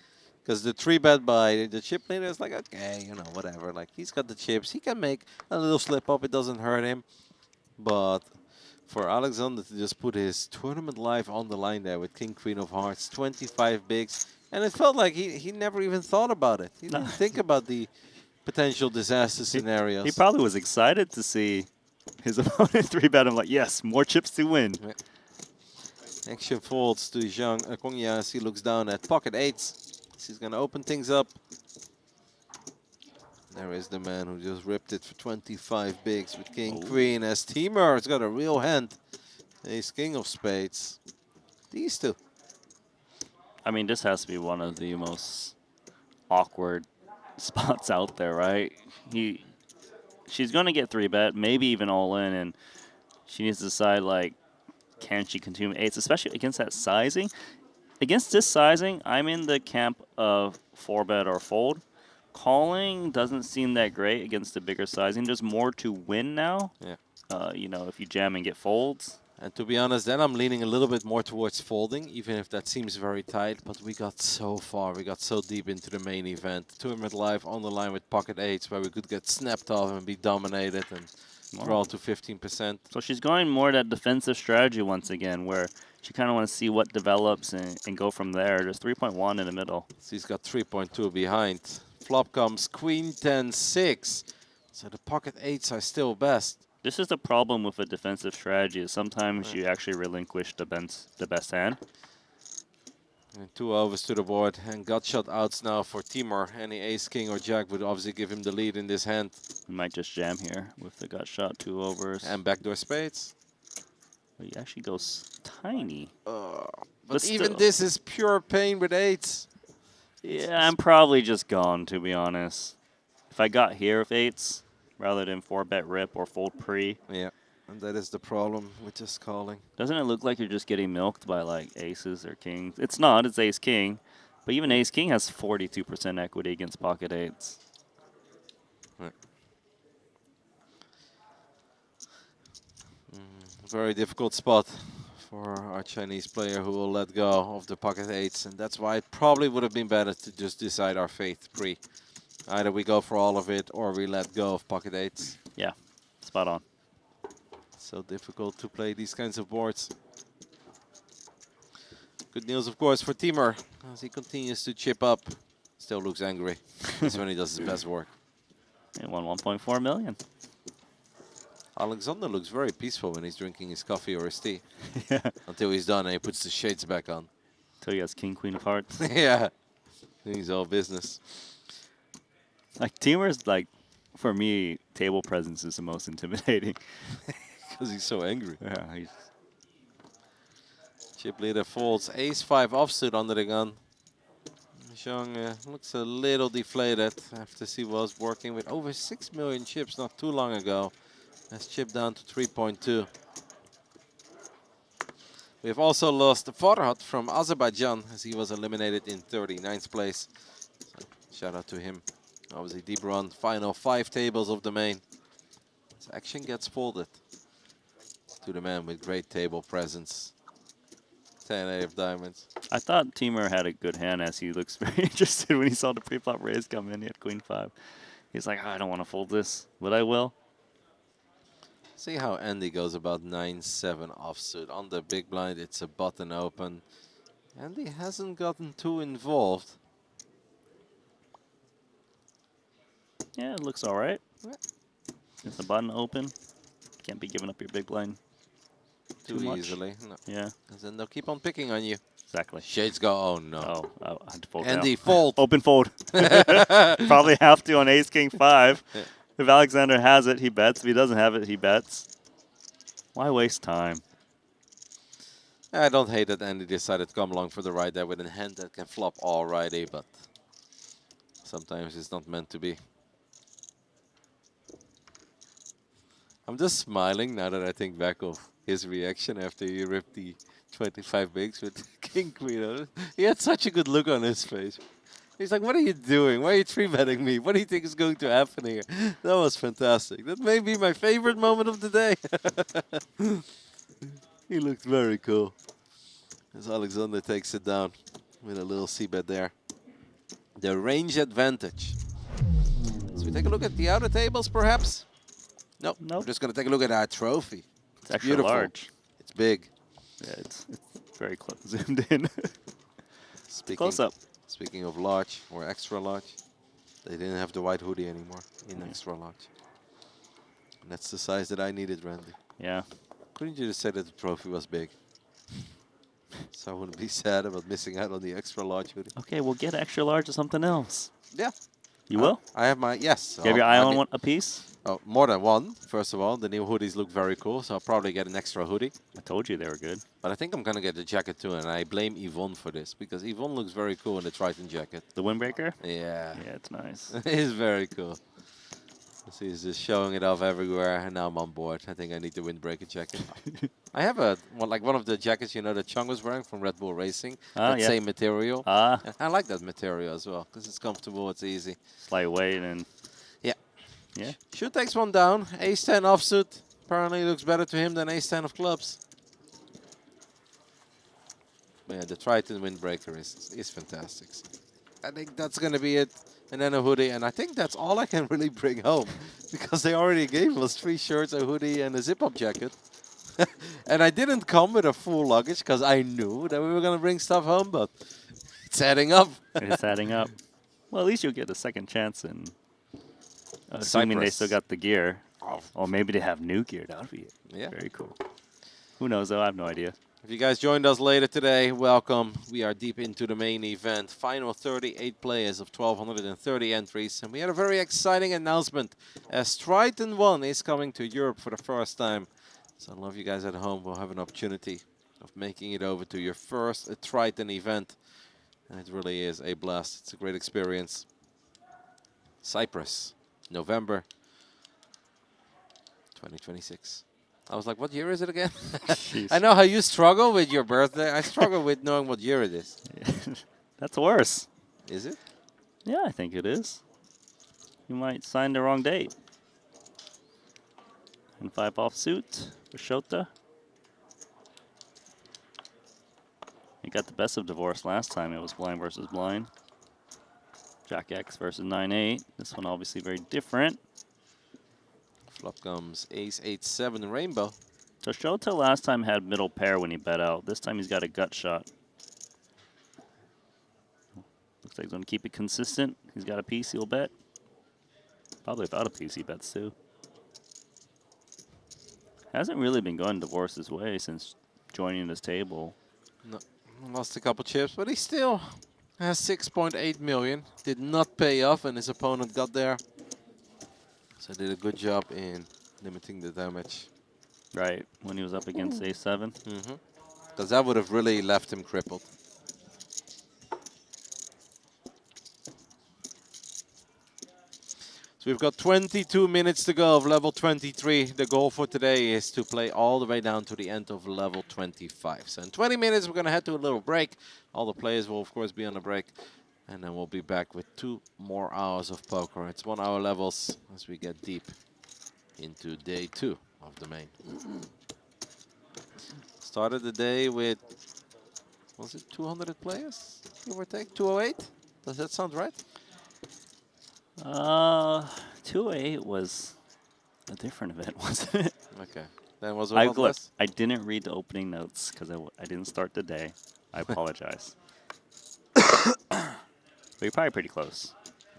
S18: Because the 3-bet by the chip leader is like, okay, you know, whatever. Like, he's got the chips. He can make a little slip up. It doesn't hurt him. But for Alexander to just put his tournament life on the line there with king, queen of hearts, 25 bigs. And it felt like he never even thought about it. He didn't think about the potential disaster scenarios.
S5: He probably was excited to see his opponent 3-bet him like, yes, more chips to win.
S18: Yeah. Action folds to Konya as he looks down at pocket 8s. He's going to open things up. There is the man who just ripped it for 25 bigs with king, queen, as Timur has got a real hand. Ace, king of spades. These two.
S5: I mean, this has to be one of the most awkward spots out there, right? She's going to get 3-bet, maybe even all in, and she needs to decide, like, can she continue 8s, especially against that sizing? Against this sizing, I'm in the camp of 4-bet or fold. Calling doesn't seem that great against the bigger sizing. There's more to win now.
S18: Yeah.
S5: You know, if you jam and get folds.
S18: And to be honest, then I'm leaning a little bit more towards folding, even if that seems very tight. But we got so far, we got so deep into the main event. Tournament live on the line with pocket 8s, where we could get snapped off and be dominated and draw to 15%.
S5: So she's going more that defensive strategy once again, where she kind of wants to see what develops and go from there. There's 3.1 in the middle.
S18: She's got 3.2 behind. Flop comes queen 10-6. So the pocket 8s are still best.
S5: This is the problem with a defensive strategy. Is sometimes you actually relinquish the best hand.
S18: And 2 overs to the board, and gut shot outs now for Timur. Any ace, king, or jack would obviously give him the lead in this hand.
S5: He might just jam here with the gut shot, 2 overs.
S18: And backdoor spades.
S5: But he actually goes tiny.
S18: But even this is pure pain with 8s.
S5: Yeah, I'm probably just gone, to be honest. If I got here with 8s, rather than 4-bet rip or fold pre.
S18: Yeah, and that is the problem with just calling.
S5: Doesn't it look like you're just getting milked by, like, aces or kings? It's not. It's ace-king. But even ace-king has 42% equity against pocket 8s.
S18: Right. Very difficult spot for our Chinese player who will let go of the pocket 8s. And that's why it probably would have been better to just decide our fate pre. Either we go for all of it or we let go of pocket 8s.
S5: Yeah, spot on.
S18: So difficult to play these kinds of boards. Good news, of course, for Timur as he continues to chip up. Still looks angry. That's when he does his best work.
S5: He won 1.4 million.
S18: Alexander looks very peaceful when he's drinking his coffee or his tea.
S5: Yeah.
S18: Until he's done and he puts the shades back on.
S5: Until he has king, queen of hearts.
S18: Yeah. He's all business.
S5: Like, Timur's, like, for me, table presence is the most intimidating.
S18: Because he's so angry.
S5: Yeah, he's...
S18: Chip leader folds ace-5 offsuit under the gun. Zhang looks a little deflated after he was working with over 6 million chips not too long ago. Has chipped down to 3.2. We have also lost Farhat from Azerbaijan as he was eliminated in 39th place. So shout out to him. Obviously deep run, final 5 tables of the main. His action gets folded to the man with great table presence. 10-8 of diamonds.
S5: I thought Timur had a good hand as he looks very interested when he saw the pre-flop raise come in. He had queen 5. He's like, oh, I don't want to fold this, but I will.
S18: See how Andy goes about 9-7 offsuit. On the big blind, it's a button open. Andy hasn't gotten too involved.
S5: Yeah, it looks all right.
S18: Yeah.
S5: It's a button open. Can't be giving up your big blind too much.
S18: Easily. No.
S5: Yeah.
S18: Because then they'll keep on picking on you.
S5: Exactly.
S18: Shades go, oh no.
S5: Oh, I had to fold
S18: Andy,
S5: now.
S18: fold.
S5: Open fold. Probably have to on ace, king 5.
S18: Yeah.
S5: If Alexander has it, he bets. If he doesn't have it, he bets. Why waste time?
S18: I don't hate that Andy decided to come along for the ride there with a hand that can flop alrighty, but sometimes it's not meant to be. I'm just smiling now that I think back of his reaction after he ripped the 25 bigs with King Queen. He had such a good look on his face. He's like, what are you doing? Why are you 3-betting me? What do you think is going to happen here? That was fantastic. That may be my favorite moment of the day. He looked very cool. As Alexander takes it down with a little c-bet there. The range advantage. So we take a look at the outer tables, perhaps? Nope. We're just going to take a look at our trophy.
S5: It's actually
S18: beautiful.
S5: large.
S18: It's big.
S5: Yeah, it's very close, zoomed in. Close up.
S18: Speaking of large or extra large, they didn't have the white hoodie anymore in extra large. And that's the size that I needed, Randy.
S5: Yeah.
S18: Couldn't you just say that the trophy was big? So I wouldn't be sad about missing out on the extra large hoodie.
S5: Okay, we'll get extra large or something else.
S18: Yeah.
S5: You will?
S18: I have my, yes.
S5: You have your eye on one a piece?
S18: Oh, more than one, first of all. The new hoodies look very cool, so I'll probably get an extra hoodie.
S5: I told you they were good.
S18: But I think I'm going to get the jacket too, and I blame Yvonne for this, because Yvonne looks very cool in the Triton jacket.
S5: The windbreaker?
S18: Yeah.
S5: Yeah, it's nice.
S18: It is very cool. So he's just showing it off everywhere, and now I'm on board. I think I need the windbreaker jacket. I have one of the jackets, you know, that Chung was wearing from Red Bull Racing. That
S5: yeah.
S18: same material.
S5: Ah.
S18: I like that material as well, because it's comfortable, it's easy.
S5: It's lightweight and...
S18: Yeah.
S5: Yeah.
S18: Shu takes one down. Ace-10 offsuit. Apparently looks better to him than Ace-10 of clubs. But yeah, the Triton windbreaker is fantastic. I think that's going to be it. And then a hoodie. And I think that's all I can really bring home. Because they already gave us 3 shirts, a hoodie, and a zip-up jacket. And I didn't come with a full luggage because I knew that we were going to bring stuff home. But it's adding up.
S5: It's adding up. Well, at least you'll get a second chance in... assuming they
S18: Cyprus.
S5: still got the gear. Or maybe they have new gear. That would be very cool. Who knows, though? I have no idea.
S18: If you guys joined us later today, welcome. We are deep into the main event. Final 38 players of 1,230 entries. And we had a very exciting announcement as Triton ONE is coming to Europe for the first time. So I love you guys at home will have an opportunity of making it over to your first Triton event. And it really is a blast. It's a great experience. Cyprus, November 2026. I was like, what year is it again? I know how you struggle with your birthday. I struggle with knowing what year it is.
S5: That's worse.
S18: Is it?
S5: Yeah, I think it is. You might sign the wrong date. And 5 offsuit for Shota. He got the best of divorce last time. It was blind versus blind. Jack X versus 9-8. This one obviously very different.
S18: Flop comes ace 8-7 rainbow.
S5: So Shota last time had middle pair when he bet out. This time he's got a gut shot. Looks like he's going to keep it consistent. He's got a piece he'll bet. Probably without a piece he bets too. Hasn't really been going divorce's way since joining this table.
S18: No, lost a couple chips, but he still has 6.8 million. Did not pay off, and his opponent got there. So did a good job in limiting the damage.
S5: Right, when he was up against A7.
S18: Because that would have really left him crippled. So we've got 22 minutes to go of level 23. The goal for today is to play all the way down to the end of level 25. So in 20 minutes, we're going to head to a little break. All the players will, of course, be on a break. And then we'll be back with 2 more hours of poker. It's 1 hour levels as we get deep into day 2 of the main. Started the day with, was it 200 players, give or take? 208? Does that sound right?
S5: 2-8 was a different event, wasn't it?
S18: Okay. Then was it less?
S5: I didn't read the opening notes because I didn't start the day. I apologize. But you're probably pretty close.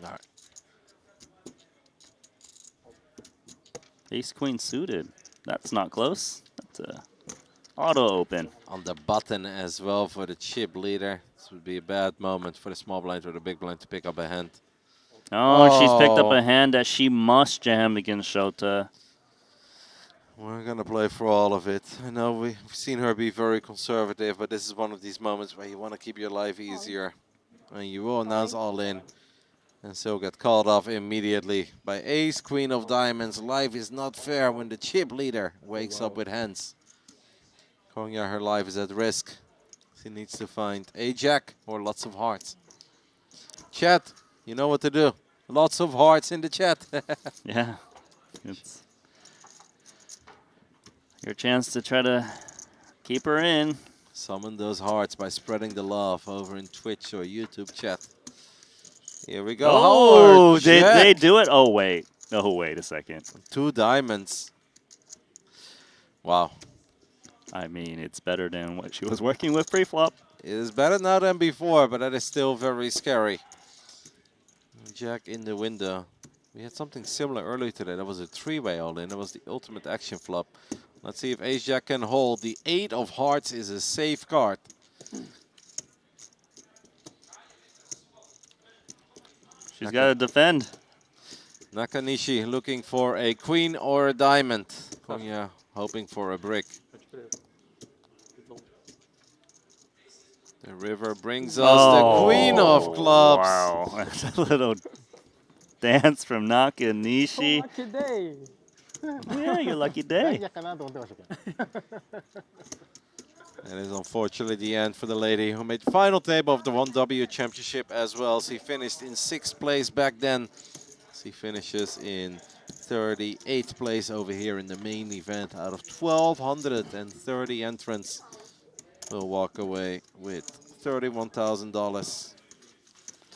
S18: All right.
S5: Ace Queen suited. That's not close. That's a auto open.
S18: On the button as well for the chip leader. This would be a bad moment for the small blind or the big blind to pick up a hand.
S5: Oh, she's picked up a hand that she must jam against Shota.
S18: We're going to play for all of it. I know we've seen her be very conservative, but this is one of these moments where you want to keep your life easier. And you will announce all in. And so get called off immediately by ace, queen of diamonds. Life is not fair when the chip leader wakes up with hands. Konya, her life is at risk. She needs to find a jack or lots of hearts. Chat, you know what to do. Lots of hearts in the chat.
S5: Yeah. It's your chance to try to keep her in.
S18: Summon those hearts by spreading the love over in Twitch or YouTube chat. Here we go.
S5: Oh, did they do it? Oh, wait. Oh, wait a second.
S18: 2 diamonds. Wow.
S5: I mean, it's better than what she was working with pre-flop.
S18: It is better now than before, but that is still very scary. Jack in the window. We had something similar earlier today. That was a 3-way all-in. That was the ultimate action flop. Let's see if ace-jack can hold. The 8 of hearts is a safe card.
S5: She's got to defend.
S18: Nakanishi looking for a queen or a diamond. Konya hoping for a brick. The river brings us the queen of clubs.
S5: Wow, that's a little dance from Nakanishi.
S10: Lucky day.
S5: Yeah, your lucky day.
S18: That is unfortunately the end for the lady who made final table of the 1W championship as well. She finished in 6th place back then. She finishes in 38th place over here in the main event out of 1,230 entrants. Will walk away with $31,000,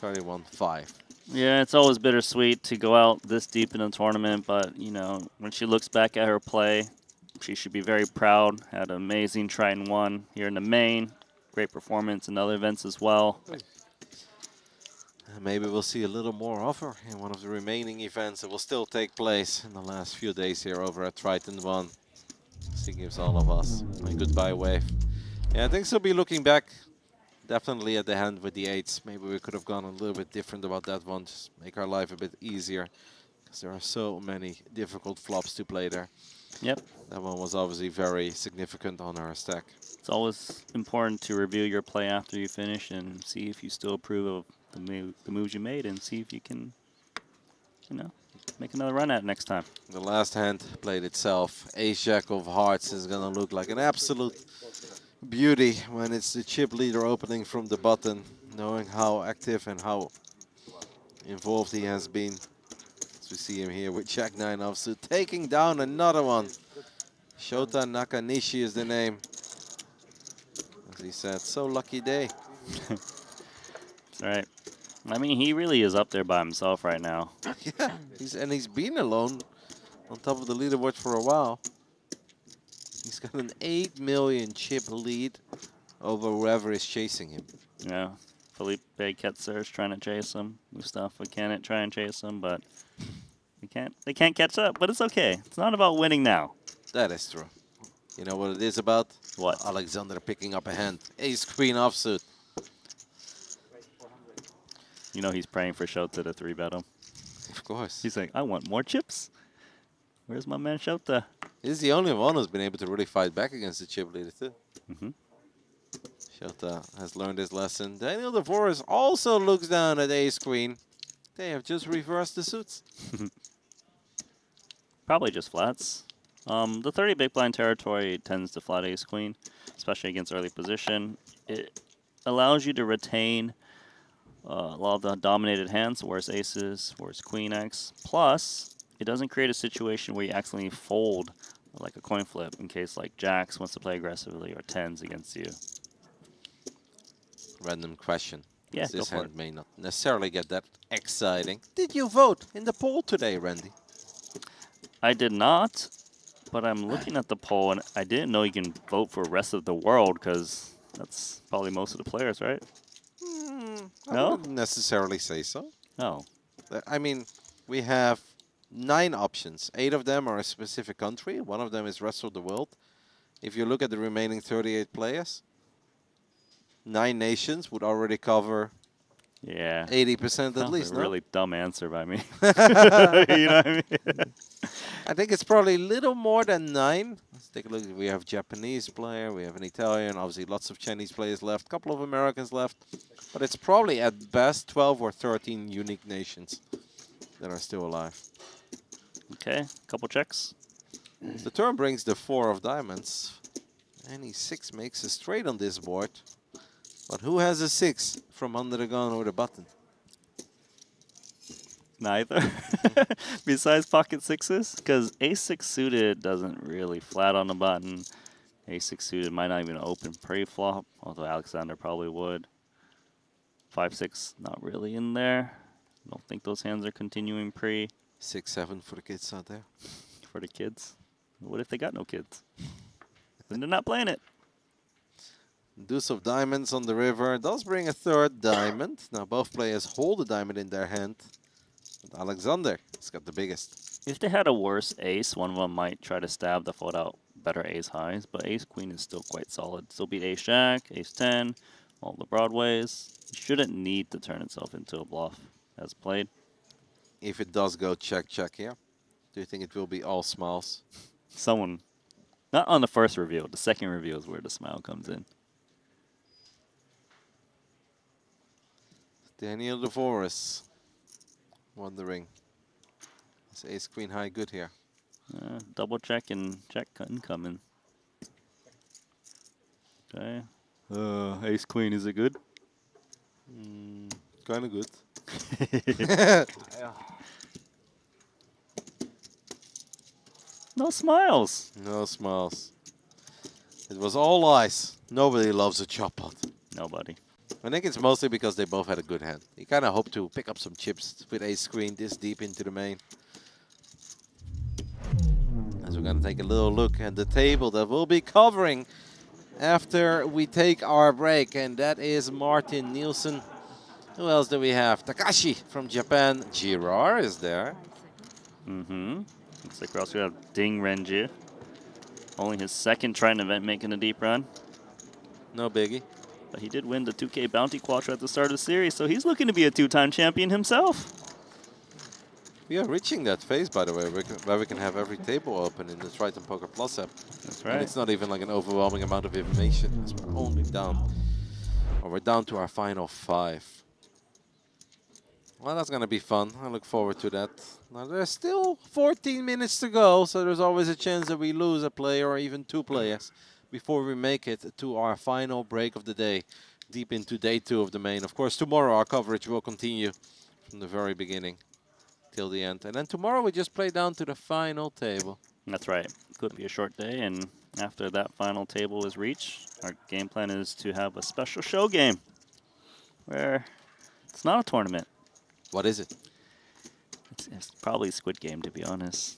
S18: 31.5.
S5: Yeah, it's always bittersweet to go out this deep in a tournament, but, you know, when she looks back at her play, she should be very proud. Had an amazing Triton ONE here in the main. Great performance in other events as well.
S18: maybe we'll see a little more of her in one of the remaining events that will still take place in the last few days here over at Triton ONE. She gives all of us a goodbye wave. Yeah, I think she'll be looking back definitely at the hand with the 8s. Maybe we could have gone a little bit different about that one, just make our life a bit easier. Because there are so many difficult flops to play there.
S5: Yep.
S18: That one was obviously very significant on our stack.
S5: It's always important to review your play after you finish and see if you still approve of the moves you made and see if you can, you know, make another run at it next time.
S18: The last hand played itself. Ace-Jack of Hearts is going to look like an absolute beauty when it's the chip leader opening from the button, knowing how active and how involved he has been. As we see him here with Jack-9 offsuit, taking down another one. Shota Nakanishi is the name. As he said, so lucky day.
S5: That's right. I mean, he really is up there by himself right now.
S18: Yeah, he's been alone on top of the leaderboard for a while. He's got an 8 million chip lead over whoever is chasing him.
S5: Yeah, Felipe Ketzer is trying to chase him. Mustafa Kennett try and chase him, but they can't catch up. But it's okay. It's not about winning now.
S18: That is true. You know what it is about?
S5: What?
S18: Alexander picking up a hand. Ace-Queen offsuit.
S5: You know he's praying for Shota to 3-bet him.
S18: Of course.
S5: He's like, I want more chips. Where's my man Shota?
S18: He's the only one who's been able to really fight back against the chip leader too. Shota has learned his lesson. Daniel DeVoris also looks down at Ace-Queen. They have just reversed the suits.
S5: Probably just flats. The 30 big blind territory tends to flat Ace-Queen, especially against early position. It allows you to retain a lot of the dominated hands, worse aces, worse queen X. Plus, it doesn't create a situation where you accidentally fold like a coin flip in case like jacks wants to play aggressively or 10s against you.
S18: Random question.
S5: Yeah,
S18: this
S5: go for
S18: hand
S5: it.
S18: may not necessarily get that exciting. Did you vote in the poll today, Randy?
S5: I did not, but I'm looking at the poll and I didn't know you can vote for rest of the world because that's probably most of the players, right?
S18: I
S5: No?
S18: wouldn't necessarily say so.
S5: No.
S18: I mean, we have 9 options. 8 of them are a specific country. 1 of them is rest of the world. If you look at the remaining 38 players, 9 nations would already cover 80% at least.
S5: A
S18: No?
S5: really dumb answer by me. You know what I mean?
S18: I think it's probably a little more than 9. Let's take a look. We have Japanese player, we have an Italian, obviously lots of Chinese players left, a couple of Americans left. But it's probably at best 12 or 13 unique nations that are still alive.
S5: Okay, couple checks.
S18: The turn brings the 4 of diamonds. Any 6 makes a straight on this board. But who has a 6 from under the gun or the button?
S5: Neither. Besides pocket 6s, because ace-6 suited doesn't really flat on the button. Ace-6 suited might not even open pre-flop, although Alexander probably would. 5-6 not really in there. Don't think those hands are continuing pre.
S18: 6-7 for the kids out there.
S5: For the kids. What if they got no kids? Then they're not playing it.
S18: Deuce of diamonds on the river does bring a 3rd diamond. Now both players hold a diamond in their hand. But Alexander has got the biggest.
S5: If they had a worse ace, one of them might try to stab the fold out better ace highs, but ace queen is still quite solid. Still beat ace jack, ace 10, all the broadways. It shouldn't need to turn itself into a bluff as played.
S18: If it does go check here, do you think it will be all smiles?
S5: Someone, not on the first reveal, the second reveal is where the smile comes in.
S18: Daniel DeVoris wondering, is ace queen high good here?
S5: Double check and check incoming. Okay. Ace queen, is it good?
S18: Kind of good.
S5: No smiles.
S18: No smiles. It was all lies. Nobody loves a chop pot.
S5: Nobody.
S18: I think it's mostly because they both had a good hand. You kind of hope to pick up some chips with ace queen this deep into the main. As we're going to take a little look at the table that we'll be covering after we take our break. And that is Martin Nielsen Who else do we have? Takashi from Japan. Girard is there.
S5: Mm-hmm. Looks like we also have Ding Renji. Only his second Triton event making a deep run.
S18: No biggie.
S5: But he did win the 2K Bounty Quattro at the start of the series, so he's looking to be a 2-time champion himself.
S18: We are reaching that phase, by the way, where we can have every table open in the Triton Poker Plus app.
S5: That's right.
S18: And it's not even like an overwhelming amount of information. We're only down, or we're down to our final 5. Well, that's going to be fun. I look forward to that. Now, there's still 14 minutes to go, so there's always a chance that we lose a player or even 2 players before we make it to our final break of the day, deep into day 2 of the main. Of course, tomorrow our coverage will continue from the very beginning till the end. And then tomorrow we just play down to the final table.
S5: That's right. Could be a short day, and after that final table is reached, our game plan is to have a special show game where it's not a tournament.
S18: What is it?
S5: It's probably Squid Game, to be honest.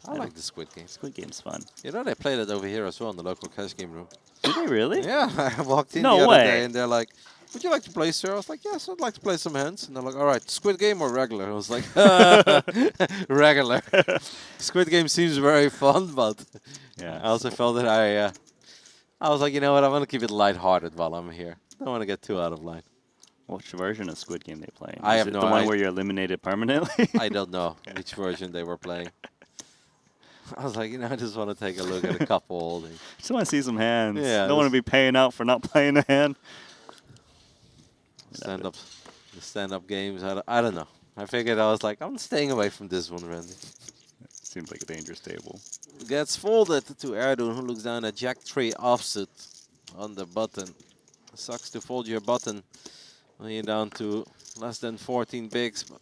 S18: I like the Squid Game.
S5: Squid Game's fun.
S18: You know, they play that over here as well in the local cash game room.
S5: Do they really?
S18: Yeah, I walked in
S5: No
S18: the other
S5: way.
S18: day and they're like, would you like to play, sir? I was like, yes, I'd like to play some hands. And they're like, all right, Squid Game or regular? I was like, regular. Squid Game seems very fun, but
S5: yeah.
S18: I also felt that I was like, you know what, I want to keep it lighthearted while I'm here. I don't want to get too out of line.
S5: Which version of Squid Game they playing?
S18: I
S5: Is
S18: have
S5: it
S18: no
S5: the one
S18: idea.
S5: where you're eliminated permanently?
S18: I don't know which version they were playing. I was like, you know, I just want to take a look at a couple holdings.
S5: Just want to see some hands.
S18: Yeah,
S5: Don't want to be paying out for not playing a hand.
S18: The stand-up games, I don't know. I figured I was like, I'm staying away from this one, Randy.
S5: Seems like a dangerous table.
S18: Gets folded to Erdun, who looks down at Jack 3 offsuit on the button. Sucks to fold your button when you're down to less than 14 bigs, but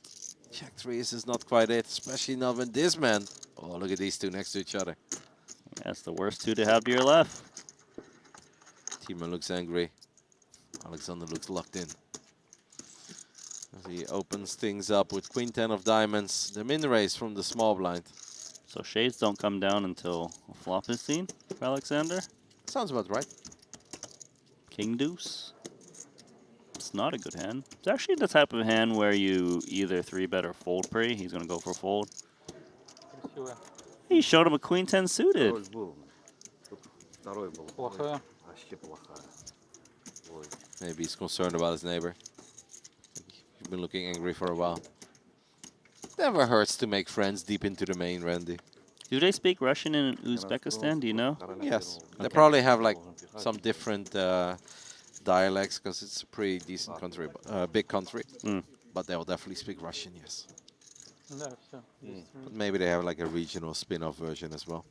S18: Jack 3 is not quite it, especially not when this man. Oh, look at these two next to each other.
S5: That's the worst 2 to have to your left.
S18: Timo looks angry. Alexander looks locked in. As he opens things up with Queen 10 of diamonds, the min raise from the small blind.
S5: So shades don't come down until a flop is seen for Alexander.
S18: Sounds about right.
S5: King deuce. It's not a good hand. It's actually the type of hand where you either 3-bet or fold pre. He's going to go for fold. He showed him a Queen 10 suited.
S18: Maybe he's concerned about his neighbor. He's been looking angry for a while. Never hurts to make friends deep into the main, Randy.
S5: Do they speak Russian in Uzbekistan? Do you know?
S18: Yes. They
S5: Okay.
S18: probably have like some different dialects because it's a pretty decent country, big country. But they will definitely speak Russian, yes. But maybe they have like a regional spin-off version as well.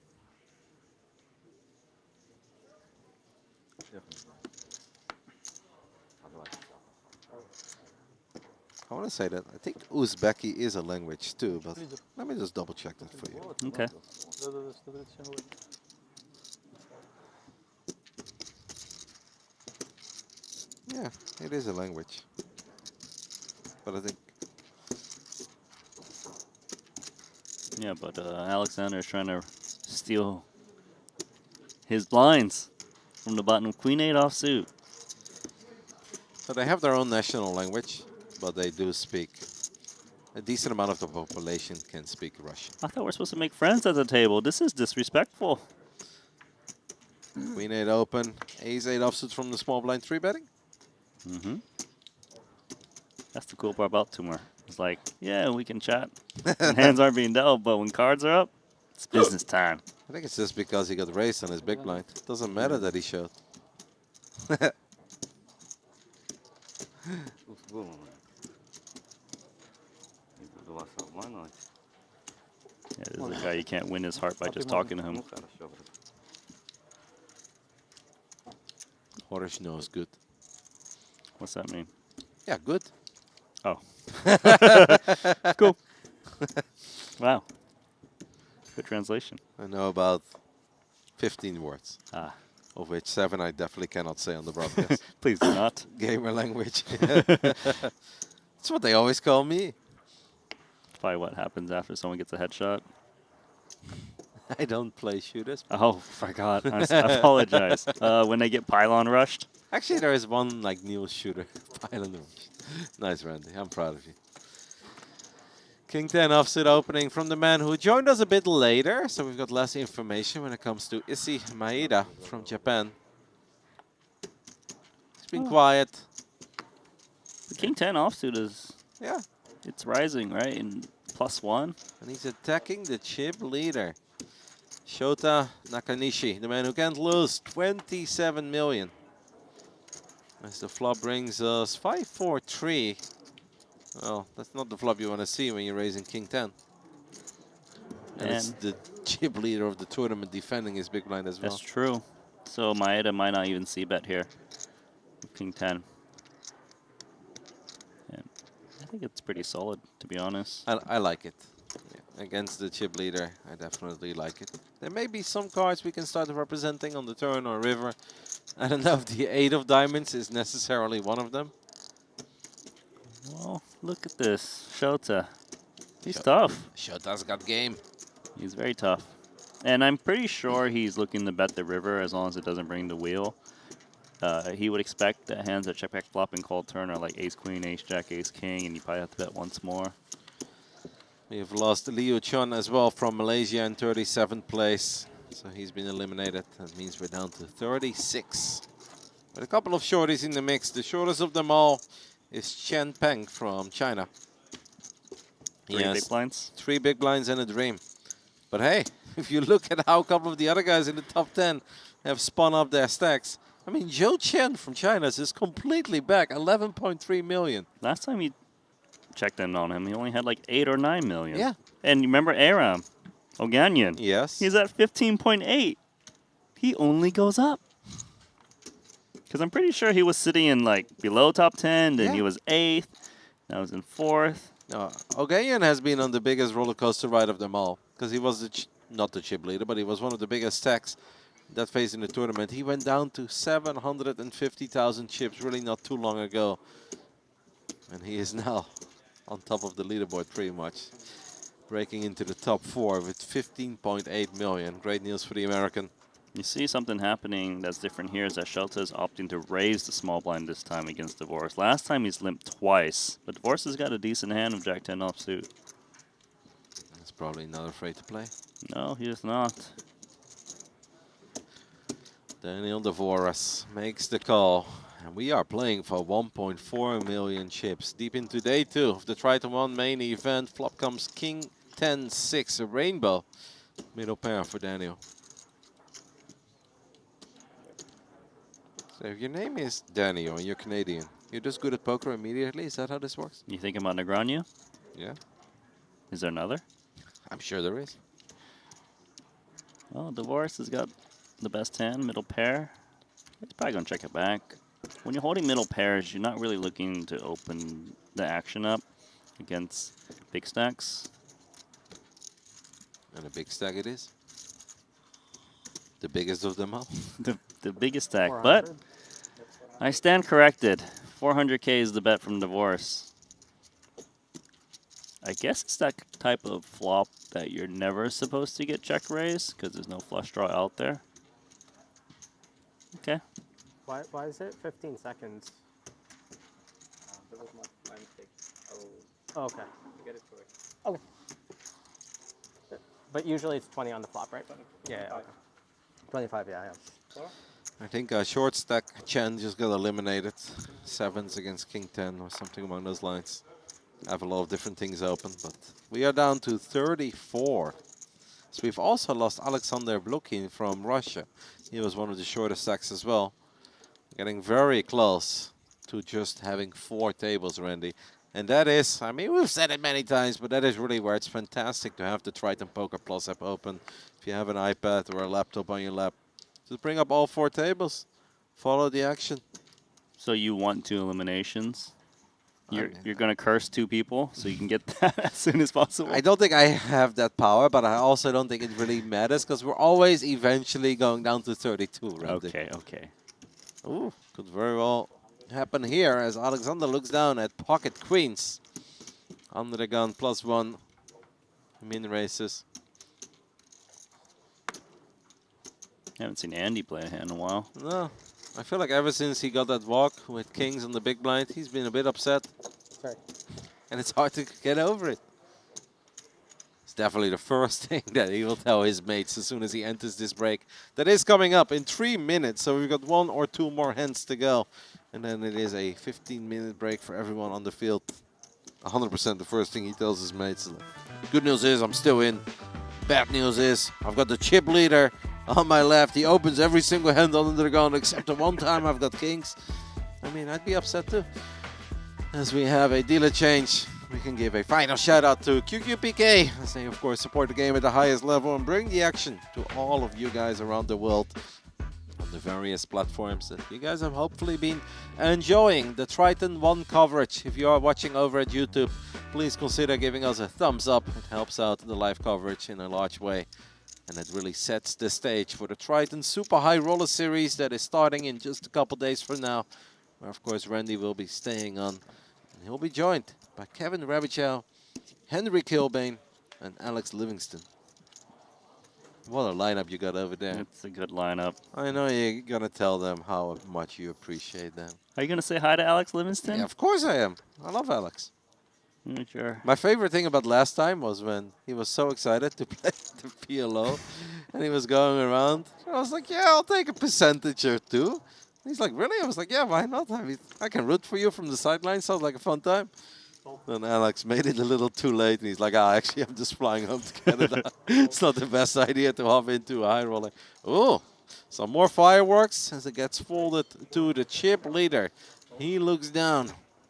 S18: I want to say that I think Uzbeki is a language too, but let me just double check that for you.
S5: Okay.
S18: Yeah, it is a language. But I think
S5: Yeah, but Alexander's trying to steal his blinds from the button of Queen 8 offsuit.
S18: so they have their own national language, but they do speak. A decent amount of the population can speak Russian.
S5: I thought we're supposed to make friends at the table. This is disrespectful.
S18: Queen 8 open, Ace 8 offsuit from the small blind 3-betting.
S5: Mm-hmm. That's the cool part about Tumor. It's like, yeah, we can chat. And hands aren't being dealt, but when cards are up, it's business time.
S18: I think it's just because he got raised on his big blind. Doesn't matter that he showed.
S5: Yeah, this is a guy you can't win his heart by just talking to him.
S18: Horish knows good.
S5: What's that mean?
S18: Yeah, good.
S5: Oh. Cool. Wow. Good translation.
S18: I know about 15 words.
S5: Ah.
S18: Of which 7 I definitely cannot say on the broadcast.
S5: Please do not.
S18: Gamer language. That's what they always call me.
S5: Probably what happens after someone gets a headshot.
S18: I don't play shooters.
S5: Oh, forgot. I apologize. When they get pylon rushed.
S18: Actually, there is one like new shooter. Pylon rush. Nice, Randy. I'm proud of you. King 10 offsuit opening from the man who joined us a bit later, so we've got less information when it comes to Issey Maeda from Japan. He's been quiet.
S5: The King 10 offsuit is...
S18: Yeah.
S5: It's rising, right? In +1.
S18: And he's attacking the chip leader. Shota Nakanishi, the man who can't lose, 27 million. As the flop brings us 5-4-3. Well, that's not the flop you want to see when you're raising King 10. And it's the chip leader of the tournament defending his big blind as well.
S5: That's true. So Maeda might not even see bet here. King 10. And I think it's pretty solid, to be honest.
S18: I like it. Yeah. Against the chip leader, I definitely like it. There may be some cards we can start representing on the turn or river. I don't know if the 8 of diamonds is necessarily one of them.
S5: Well, look at this. Shota. He's tough.
S18: Shota's got game.
S5: He's very tough. And I'm pretty sure he's looking to bet the river as long as it doesn't bring the wheel. He would expect that hands that check back flop and call turn are like ace queen, ace jack, ace king, and you probably have to bet once more.
S18: We've lost Liu Chun as well from Malaysia in 37th place. So he's been eliminated. That means we're down to 36. With a couple of shorties in the mix. The shortest of them all is Chen Peng from China. He
S5: Three
S18: has
S5: big blinds?
S18: 3 big blinds and a dream. But hey, if you look at how a couple of the other guys in the top 10 have spun up their stacks. I mean, Zhou Chen from China is completely back, 11.3 million.
S5: Last time you checked in on him, he only had like 8 or 9 million.
S18: Yeah.
S5: And you remember Aram Oganyan?
S18: Yes.
S5: He's at 15.8. He only goes up. Because I'm pretty sure he was sitting in like below top 10, then he was 8th, now he's in 4th.
S18: No, Oganyan has been on the biggest roller coaster ride of them all. Because he was not the chip leader, but he was one of the biggest stacks that phase in the tournament. He went down to 750,000 chips really not too long ago. And he is now on top of the leaderboard pretty much. Breaking into the top 4 with 15.8 million. Great news for the American.
S5: You see something happening that's different here is that Shelta is opting to raise the small blind this time against Divorce. Last time he's limped twice, but Divorce has got a decent hand of Jack 10 offsuit.
S18: He's probably not afraid to play.
S5: No, he is not.
S18: Daniel Divorce makes the call. And we are playing for 1.4 million chips. Deep into day 2 of the Triton ONE main event. Flop comes King 10-6, a rainbow. Middle pair for Daniel. So if your name is Daniel and you're Canadian, you're just good at poker immediately? Is that how this works?
S5: You thinking about Negreanu?
S18: Yeah.
S5: Is there another?
S18: I'm sure there is.
S5: Well, Divorce has got the best hand, middle pair. He's probably going to check it back. When you're holding middle pairs, you're not really looking to open the action up against big stacks.
S18: And a big stack it is. The biggest of them all.
S5: the biggest stack. But I stand corrected. 400K is the bet from Divorce. I guess it's that type of flop that you're never supposed to get check raised because there's no flush draw out there. Okay.
S3: Why is it 15 seconds?
S15: That was my mistake.
S3: Oh, okay.
S15: Get it quick.
S3: Okay. But usually it's 20 on the flop, right? Yeah. Okay. 25, yeah.
S18: I think short stack Chen just got eliminated. 7s against King 10 or something along those lines. I have a lot of different things open, but we are down to 34. So we've also lost Alexander Blukin from Russia. He was one of the shortest stacks as well. Getting very close to just having 4 tables, Randy. And that is, I mean, we've said it many times, but that is really where it's fantastic to have the Triton Poker Plus app open. If you have an iPad or a laptop on your lap, just bring up all 4 tables. Follow the action.
S5: So you want 2 eliminations? You're going to curse 2 people so you can get that as soon as possible?
S18: I don't think I have that power, but I also don't think it really matters because we're always eventually going down to 32, Randy.
S5: Okay.
S18: Ooh, could very well happen here as Alexander looks down at pocket queens. Under the gun, +1 min races.
S5: Haven't seen Andy play a hand in a while.
S18: No, I feel like ever since he got that walk with kings on the big blind, he's been a bit upset. And it's hard to get over it. It's definitely the first thing that he will tell his mates as soon as he enters this break. That is coming up in 3 minutes, so we've got 1 or 2 more hands to go. And then it is a 15-minute break for everyone on the field. 100% the first thing he tells his mates. Good news is I'm still in. Bad news is I've got the chip leader on my left. He opens every single hand under the gun except the one time I've got kings. I mean, I'd be upset too. As we have a dealer change, we can give a final shout out to QQPK as they of course support the game at the highest level and bring the action to all of you guys around the world on the various platforms that you guys have hopefully been enjoying the Triton ONE coverage. If you are watching over at YouTube, please consider giving us a thumbs up. It helps out the live coverage in a large way. And it really sets the stage for the Triton Super High Roller Series that is starting in just a couple days from now. Where of course Randy will be staying on. And he'll be joined by Kevin Rabichow, Henry Kilbane, and Alex Livingston. What a lineup you got over there.
S5: It's a good lineup.
S18: I know you're going to tell them how much you appreciate them.
S5: Are you going to say hi to Alex Livingston?
S18: Yeah, of course I am. I love Alex.
S5: Sure.
S18: My favorite thing about last time was when he was so excited to play the PLO and he was going around. I was like, yeah, I'll take a percentage or two. And he's like, really? I was like, yeah, why not? I mean, I can root for you from the sidelines. Sounds like a fun time. Then Alex made it a little too late, and he's like, actually, I'm just flying home to Canada. It's not the best idea to hop into a high roller. Oh, some more fireworks as it gets folded to the chip leader. He looks down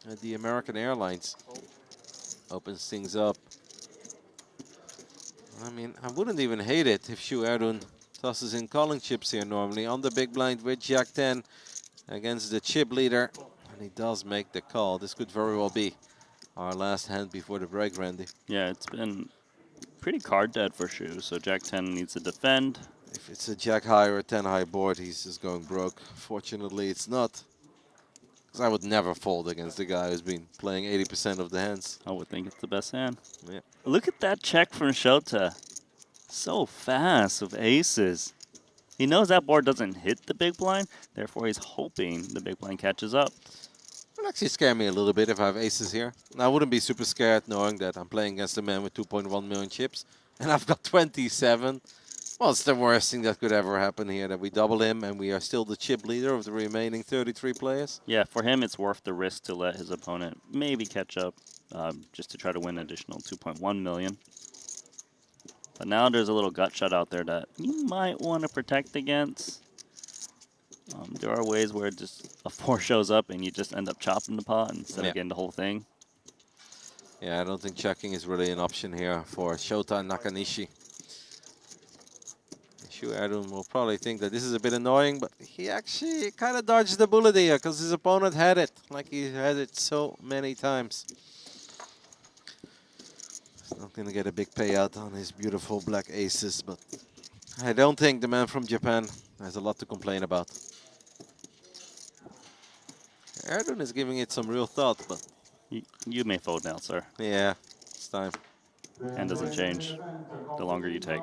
S18: at the American Airlines. Opens things up. I mean, I wouldn't even hate it if Shu Erdun tosses in calling chips here normally on the big blind with Jack 10 against the chip leader. And he does make the call. This could very well be our last hand before the break, Randy.
S5: Yeah, it's been pretty card dead for Shu, so Jack 10 needs to defend.
S18: If it's a Jack high or a 10 high board, he's just going broke. Fortunately, it's not. Because I would never fold against the guy who's been playing 80% of the hands.
S5: I would think it's the best hand.
S18: Yeah.
S5: Look at that check from Shota. So fast with aces. He knows that board doesn't hit the big blind, therefore he's hoping the big blind catches up.
S18: It would actually scare me a little bit if I have aces here. And I wouldn't be super scared knowing that I'm playing against a man with 2.1 million chips. And I've got 27. Well, it's the worst thing that could ever happen here, that we double him and we are still the chip leader of the remaining 33 players.
S5: Yeah, for him it's worth the risk to let his opponent maybe catch up just to try to win an additional 2.1 million. But now there's a little gut shot out there that you might want to protect against. There are ways where just a 4 shows up and you just end up chopping the pot instead of getting the whole thing.
S18: Yeah, I don't think checking is really an option here for Shota and Nakanishi. Shu Erdun will probably think that this is a bit annoying, but he actually kind of dodged the bullet here because his opponent had it, like he had it so many times. He's not going to get a big payout on his beautiful black aces, but I don't think the man from Japan has a lot to complain about. Erdun is giving it some real thought, but...
S5: You may fold now, sir.
S18: Yeah, it's time.
S5: And doesn't change the longer you take.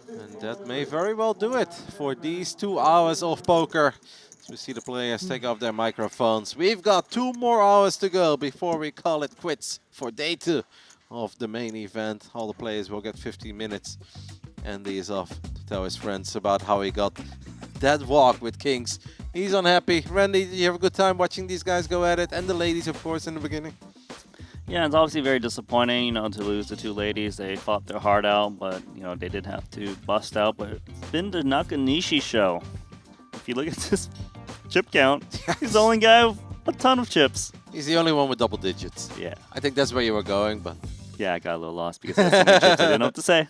S18: And that may very well do it for these 2 hours of poker. As we see the players take off their microphones. We've got 2 more hours to go before we call it quits for day 2 of the main event. All the players will get 15 minutes. Andy is off to tell his friends about how he got that walk with kings. He's unhappy. Randy, did you have a good time watching these guys go at it? And the ladies, of course, in the beginning.
S5: Yeah, it's obviously very disappointing, you know, to lose the 2 ladies. They fought their heart out, but, you know, they did have to bust out. But it's been the Nakanishi show. If you look at this chip count, he's the only guy with a ton of chips.
S18: He's the only one with double digits.
S5: Yeah.
S18: I think that's where you were going, but...
S5: Yeah, I got a little lost because I had so many chips I didn't know what to say.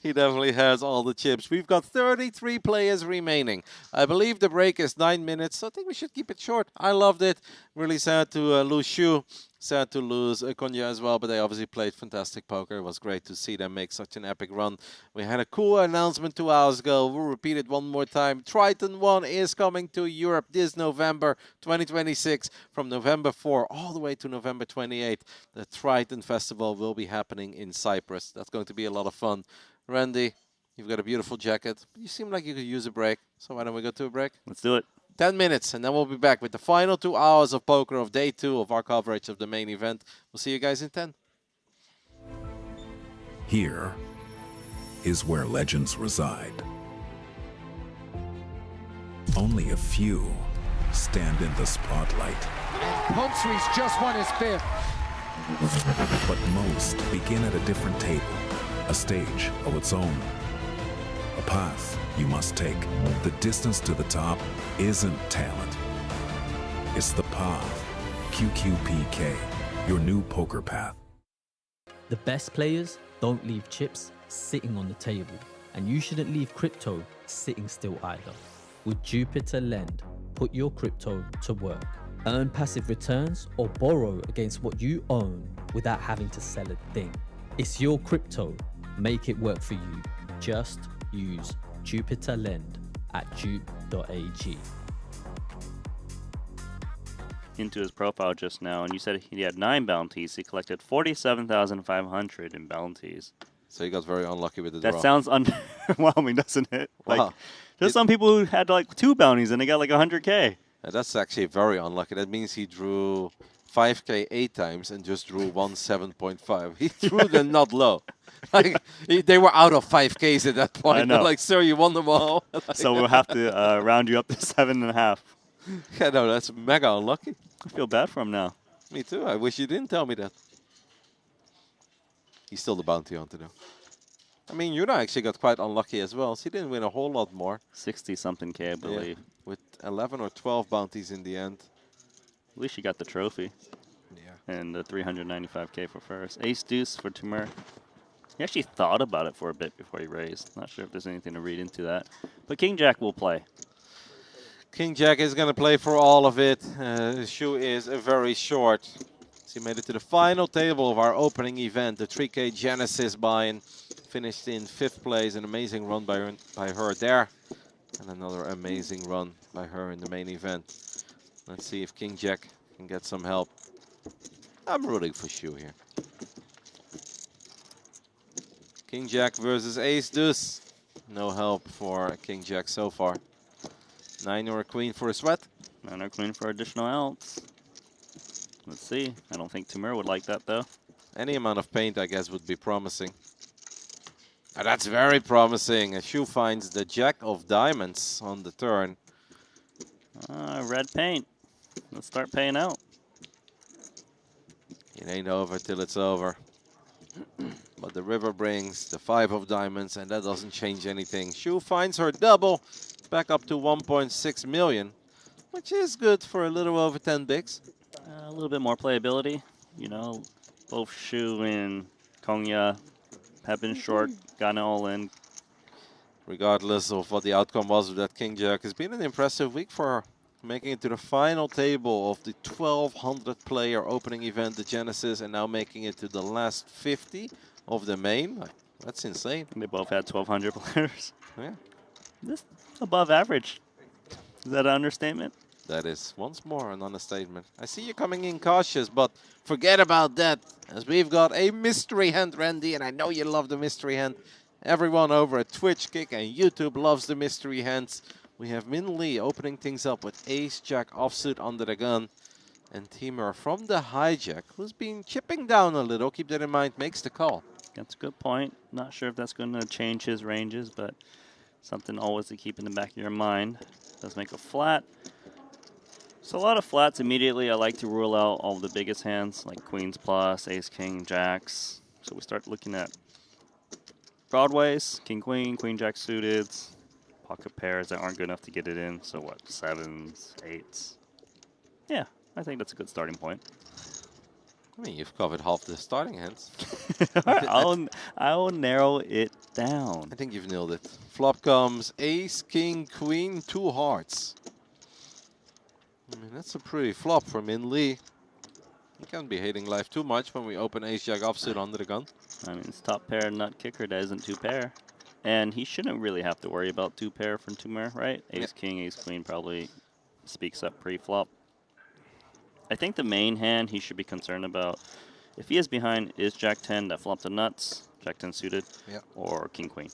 S18: He definitely has all the chips. We've got 33 players remaining. I believe the break is 9 minutes, so I think we should keep it short. I loved it. Really sad to lose Shu. Sad to lose Konya as well, but they obviously played fantastic poker. It was great to see them make such an epic run. We had a cool announcement 2 hours ago. We'll repeat it one more time. Triton ONE is coming to Europe this November 2026. From November 4 all the way to November 28. The Triton Festival will be happening in Cyprus. That's going to be a lot of fun. Randy, you've got a beautiful jacket. You seem like you could use a break. So why don't we go to a break?
S5: Let's do it.
S18: 10 minutes, and then we'll be back with the final 2 hours of poker of day 2 of our coverage of the main event. We'll see you guys in 10.
S12: Here is where legends reside. Only a few stand in the spotlight.
S13: Humphreys just won his 5th.
S12: But most begin at a different table, a stage of its own. A path you must take. The distance to the top isn't talent. It's the path. QQPK, your new poker path.
S14: The best players don't leave chips sitting on the table, and you shouldn't leave crypto sitting still either. With Jupiter Lend, put your crypto to work. Earn passive returns or borrow against what you own without having to sell a thing. It's your crypto. Make it work for you. Just use Jupiter Lend at jupe.ag.
S5: Into his profile just now, and you said he had 9 bounties. He collected 47,500 in bounties.
S18: So he got very unlucky with the draw.
S5: That sounds underwhelming, doesn't it?
S18: Wow.
S5: Like, there's some people who had like 2 bounties and they got like 100K.
S18: Yeah, that's actually very unlucky. That means he drew 5K 8 times and just drew 7.5. He drew them not low. Like they were out of 5Ks at that point.
S5: I know.
S18: They're like, sir, you won them all.
S5: So we'll have to round you up to 7.5.
S18: Yeah, no, that's mega unlucky.
S5: I feel bad for him now.
S18: Me too. I wish you didn't tell me that. He's still the bounty hunter, though. I mean, Yuna actually got quite unlucky as well. So he didn't win a whole lot more.
S5: 60-something K, I believe.
S18: Yeah, with 11 or 12 bounties in the end.
S5: At least he got the trophy.
S18: Yeah.
S5: And the 395K for first. Ace Deuce for Timur. He actually thought about it for a bit before he raised. Not sure if there's anything to read into that. But King Jack will play.
S18: King Jack is going to play for all of it. His shoe is very short. So he made it to the final table of our opening event. The 3K Genesis buy-in. Finished in 5th place. An amazing run by her there. And another amazing run by her in the main event. Let's see if King Jack can get some help. I'm rooting for Shu here. King Jack versus Ace Deuce. No help for King Jack so far. 9 or a queen for a sweat.
S5: 9 or queen for additional outs. Let's see. I don't think Timur would like that, though.
S18: Any amount of paint, I guess, would be promising. Oh, that's very promising. Shu finds the Jack of Diamonds on the turn.
S5: Red paint. Let's start paying out.
S18: It ain't over till it's over. But the river brings the 5 of Diamonds, and that doesn't change anything. Shu finds her double. Back up to 1.6 million, which is good for a little over 10 bigs.
S5: A little bit more playability. You know, both Shu and Konya have been short, gotten all in.
S18: Regardless of what the outcome was of that King Jack, it's been an impressive week for her. Making it to the final table of the 1,200 player opening event, the Genesis, and now making it to the last 50 of the main. Like, that's insane.
S5: They both had 1,200 players.
S18: Yeah.
S5: This above average. Is that an understatement?
S18: That is once more an understatement. I see you coming in cautious, but forget about that, as we've got a mystery hand, Randy, and I know you love the mystery hand. Everyone over at Twitch, Kick, and YouTube loves the mystery hands. We have Min Lee opening things up with Ace Jack offsuit under the gun, and Timur from the hijack, who's been chipping down a little. Keep that in mind. Makes the call.
S5: That's a good point. Not sure if that's going to change his ranges, but something always to keep in the back of your mind. Does make a flat. So a lot of flats immediately. I like to rule out all the biggest hands, like Queens plus, Ace, King, Jacks. So we start looking at broadways, King, Queen, Jack suited, pocket pairs that aren't good enough to get it in. So what, 7s, 8s? Yeah, I think that's a good starting point.
S18: I mean, you've covered half the starting hands.
S5: I'll narrow it down.
S18: I think you've nailed it. Flop comes Ace, King, Queen, 2 hearts. I mean, that's a pretty flop for Min Lee. You can't be hating life too much when we open Ace Jack offsuit under the gun.
S5: I mean, it's top pair nut kicker that isn't 2 pair. And he shouldn't really have to worry about 2 pair from Timur, right? Ace King, Ace Queen probably speaks up pre-flop. I think the main hand he should be concerned about, if he is behind, is Jack 10 that flopped the nuts, Jack 10 suited, or King Queen.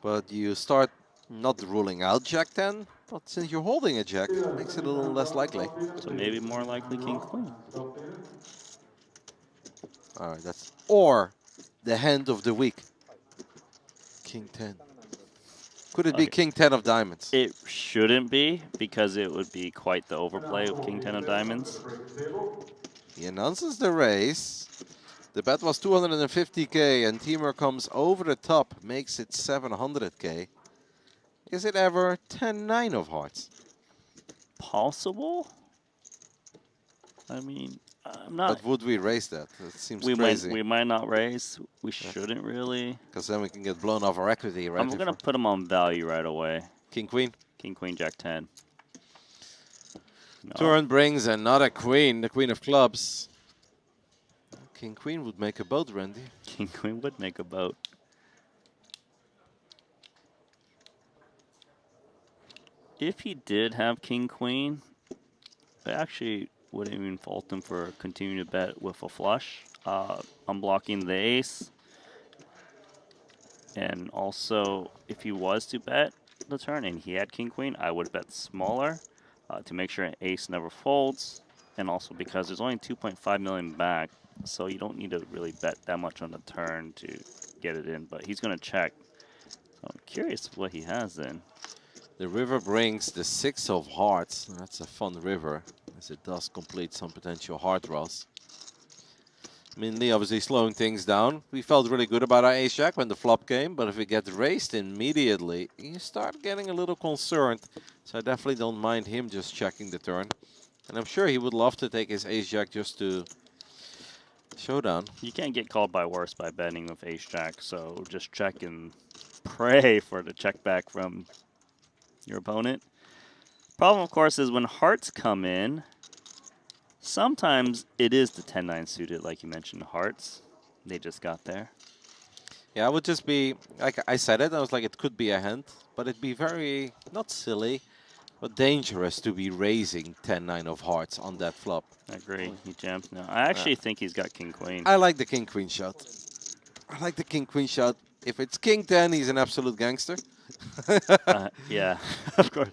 S18: But you start not ruling out Jack 10, But since you're holding a jack, it makes it a little less likely.
S5: So maybe more likely king queen.
S18: All right, that's or the hand of the week. King 10. Could it be King 10 of diamonds?
S5: It shouldn't be, because it would be quite the overplay of King 10 of diamonds.
S18: He announces the raise. The bet was 250K, and Timur comes over the top, makes it 700K. Is it ever 10-9 of hearts?
S5: Possible? I mean, I'm not.
S18: But would we raise that? It seems
S5: we
S18: crazy.
S5: We might not raise. We shouldn't really.
S18: Because then we can get blown off our equity, right?
S5: I'm going to put him on value right away.
S18: King Queen?
S5: King Queen Jack 10. No.
S18: Turn brings another queen, the Queen of Clubs. King Queen would make a boat, Randy.
S5: King Queen would make a boat. If he did have King Queen, I actually wouldn't even fault him for continuing to bet with a flush. Unblocking the ace. And also, if he was to bet the turn and he had King Queen, I would bet smaller to make sure an ace never folds. And also because there's only 2.5 million back, so you don't need to really bet that much on the turn to get it in. But he's going to check. So I'm curious what he has then.
S18: The river brings the 6 of hearts. That's a fun river, as it does complete some potential heart draws. Minley obviously slowing things down. We felt really good about our ace-jack when the flop came, but if it gets raised immediately, you start getting a little concerned. So I definitely don't mind him just checking the turn. And I'm sure he would love to take his ace-jack just to showdown.
S5: You can't get called by worse by betting with ace-jack, so just check and pray for the check back from your opponent. Problem, of course, is when hearts come in, sometimes it is the 10-9 suited, like you mentioned, hearts. They just got there.
S18: Yeah, I would just be, like I said it, I was like, it could be a hand, but it'd be very, not silly, but dangerous to be raising 10-9 of hearts on that flop.
S5: I agree. He jams now. I actually think he's got King Queen.
S18: I like the King Queen shot. I like the King Queen shot. If it's King 10, he's an absolute gangster.
S5: Yeah, of course.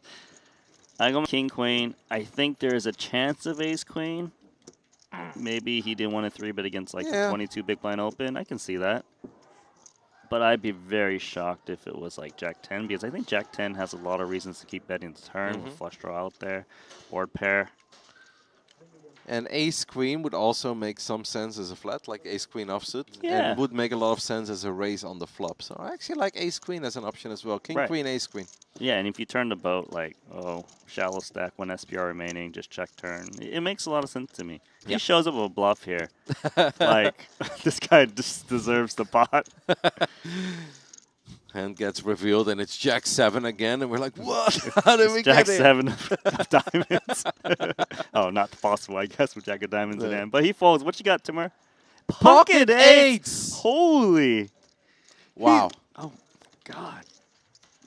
S5: I go King Queen. I think there is a chance of Ace Queen. Maybe he didn't want to 3-bet against like the 22 big blind open. I can see that. But I'd be very shocked if it was like Jack 10, because I think Jack 10 has a lot of reasons to keep betting the turn with flush draw out there, board pair.
S18: And Ace-Queen would also make some sense as a flat, like Ace-Queen offsuit.
S5: Yeah.
S18: And would make a lot of sense as a raise on the flop. So I actually like Ace-Queen as an option as well. King-Queen, Ace-Queen.
S5: Yeah, and if you turn the boat like, shallow stack, 1 SPR remaining, just check turn, it makes a lot of sense to me. If he shows up with a bluff here, like, this guy just deserves the pot.
S18: Hand gets revealed, and it's Jack 7 again, and we're like, what? How did we
S5: Jack
S18: get it?
S5: 7 of diamonds. Oh, not possible, I guess, with Jack of diamonds in hand. But he folds. What you got, Timur?
S18: Pocket eights!
S5: Holy.
S18: Wow.
S5: Oh, God.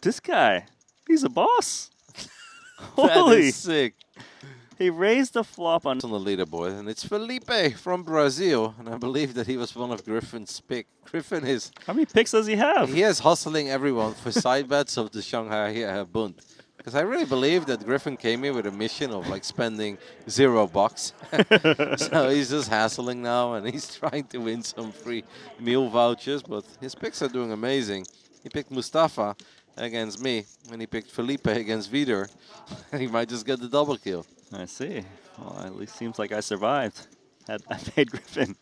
S5: This guy, he's a boss.
S18: That
S5: Holy.
S18: is sick.
S5: He raised the flop on
S18: the leaderboard, and it's Felipe from Brazil, and I believe that he was one of Griffin's pick. Griffin is...
S5: How many picks does he have?
S18: He is hustling everyone for side bets of the Shanghai Bund. Because I really believe that Griffin came here with a mission of like spending $0. So he's just hassling now, and he's trying to win some free meal vouchers, but his picks are doing amazing. He picked Mustafa against me, and he picked Felipe against Vider. He might just get the double kill.
S5: I see. Well, at least seems like I survived. I made Griffin.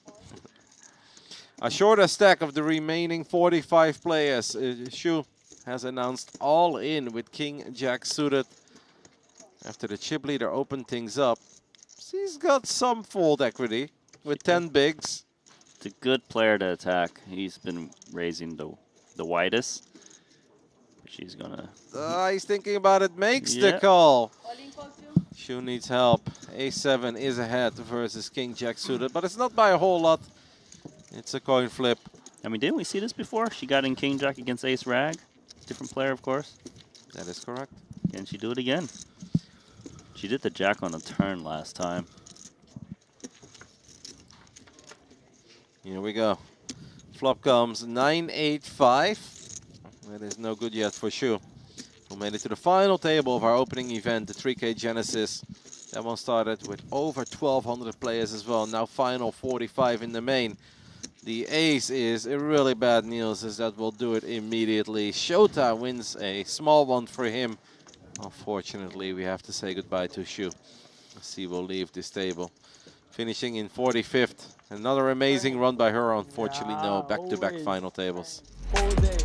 S18: A shorter stack of the remaining 45 players. Shu has announced all in with King Jack suited. After the chip leader opened things up, he's got some fold equity with 10 bigs.
S5: It's a good player to attack. He's been raising the widest. She's gonna...
S18: He's thinking about it, makes the call. Shu needs help. A7 is ahead versus King Jack suited, but it's not by a whole lot. It's a coin flip.
S5: I mean, didn't we see this before? She got in King Jack against Ace Rag. Different player, of course.
S18: That is correct.
S5: Can she do it again? She did the Jack on the turn last time.
S18: Here we go. Flop comes 9-8-5. That is no good yet for Shu. who made it to the final table of our opening event, the 3K Genesis. That one started with over 1,200 players as well. Now final 45 in the main. The ace is a really bad Niels, as that will do it immediately. Shota wins a small one for him. Unfortunately, we have to say goodbye to Shu. She will leave this table. Finishing in 45th. Another amazing run by her. Unfortunately, no back-to-back final tables.
S10: All day.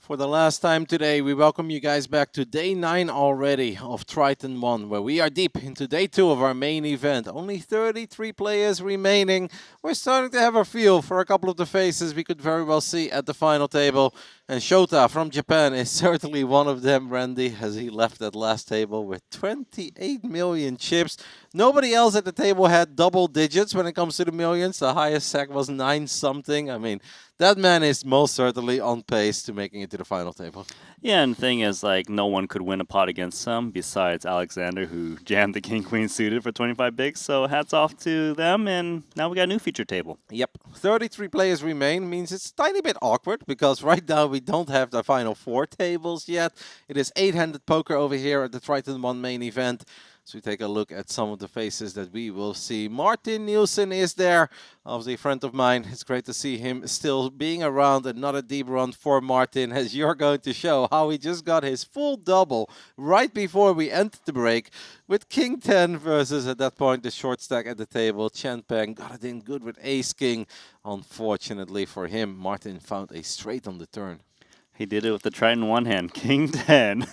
S18: For the last time today, we welcome you guys back to day 9 already of Triton ONE, where we are deep into day 2 of our main event. Only 33 players remaining. We're starting to have a feel for a couple of the faces we could very well see at the final table. And Shota from Japan is certainly one of them, Randy, as he left that last table with 28 million chips. Nobody else at the table had double digits when it comes to the millions. The highest sack was 9-something. I mean, that man is most certainly on pace to making it to the final table.
S5: Yeah, and the thing is, like, no one could win a pot against him besides Alexander, who jammed the king-queen suited for 25 bigs. So hats off to them, and now we got a new feature table.
S18: Yep, 33 players remain, means it's a tiny bit awkward, because right now we don't have the final 4 tables yet. It is 8-handed poker over here at the Triton ONE main event. So we take a look at some of the faces that we will see. Martin Nielsen is there, obviously a friend of mine. It's great to see him still being around. Another deep run for Martin, as you're going to show how he just got his full double right before we entered the break with King 10 versus, at that point, the short stack at the table. Chen Peng got it in good with Ace King. Unfortunately for him, Martin found a straight on the turn.
S5: He did it with the Triton ONE hand, King 10.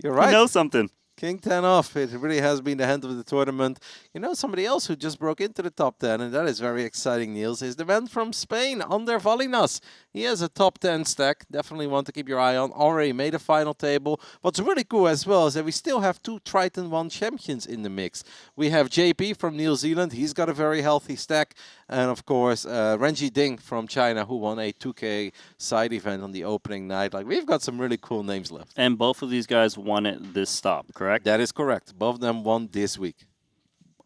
S18: You're right.
S5: He knows something.
S18: King 10 off. It really has been the hand of the tournament. You know, somebody else who just broke into the top 10, and that is very exciting, Niels, is the man from Spain, Ander Valinas. He has a top 10 stack. Definitely one to keep your eye on. Already made a final table. What's really cool as well is that we still have 2 Triton ONE champions in the mix. We have JP from New Zealand. He's got a very healthy stack. And, of course, Renji Ding from China, who won a 2K side event on the opening night. Like, we've got some really cool names left.
S5: And both of these guys won it this stop, correct?
S18: That is correct. Both of them won this week.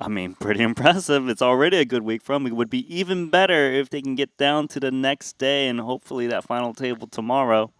S5: I mean, pretty impressive. It's already a good week for them. It would be even better if they can get down to the next day and hopefully that final table tomorrow.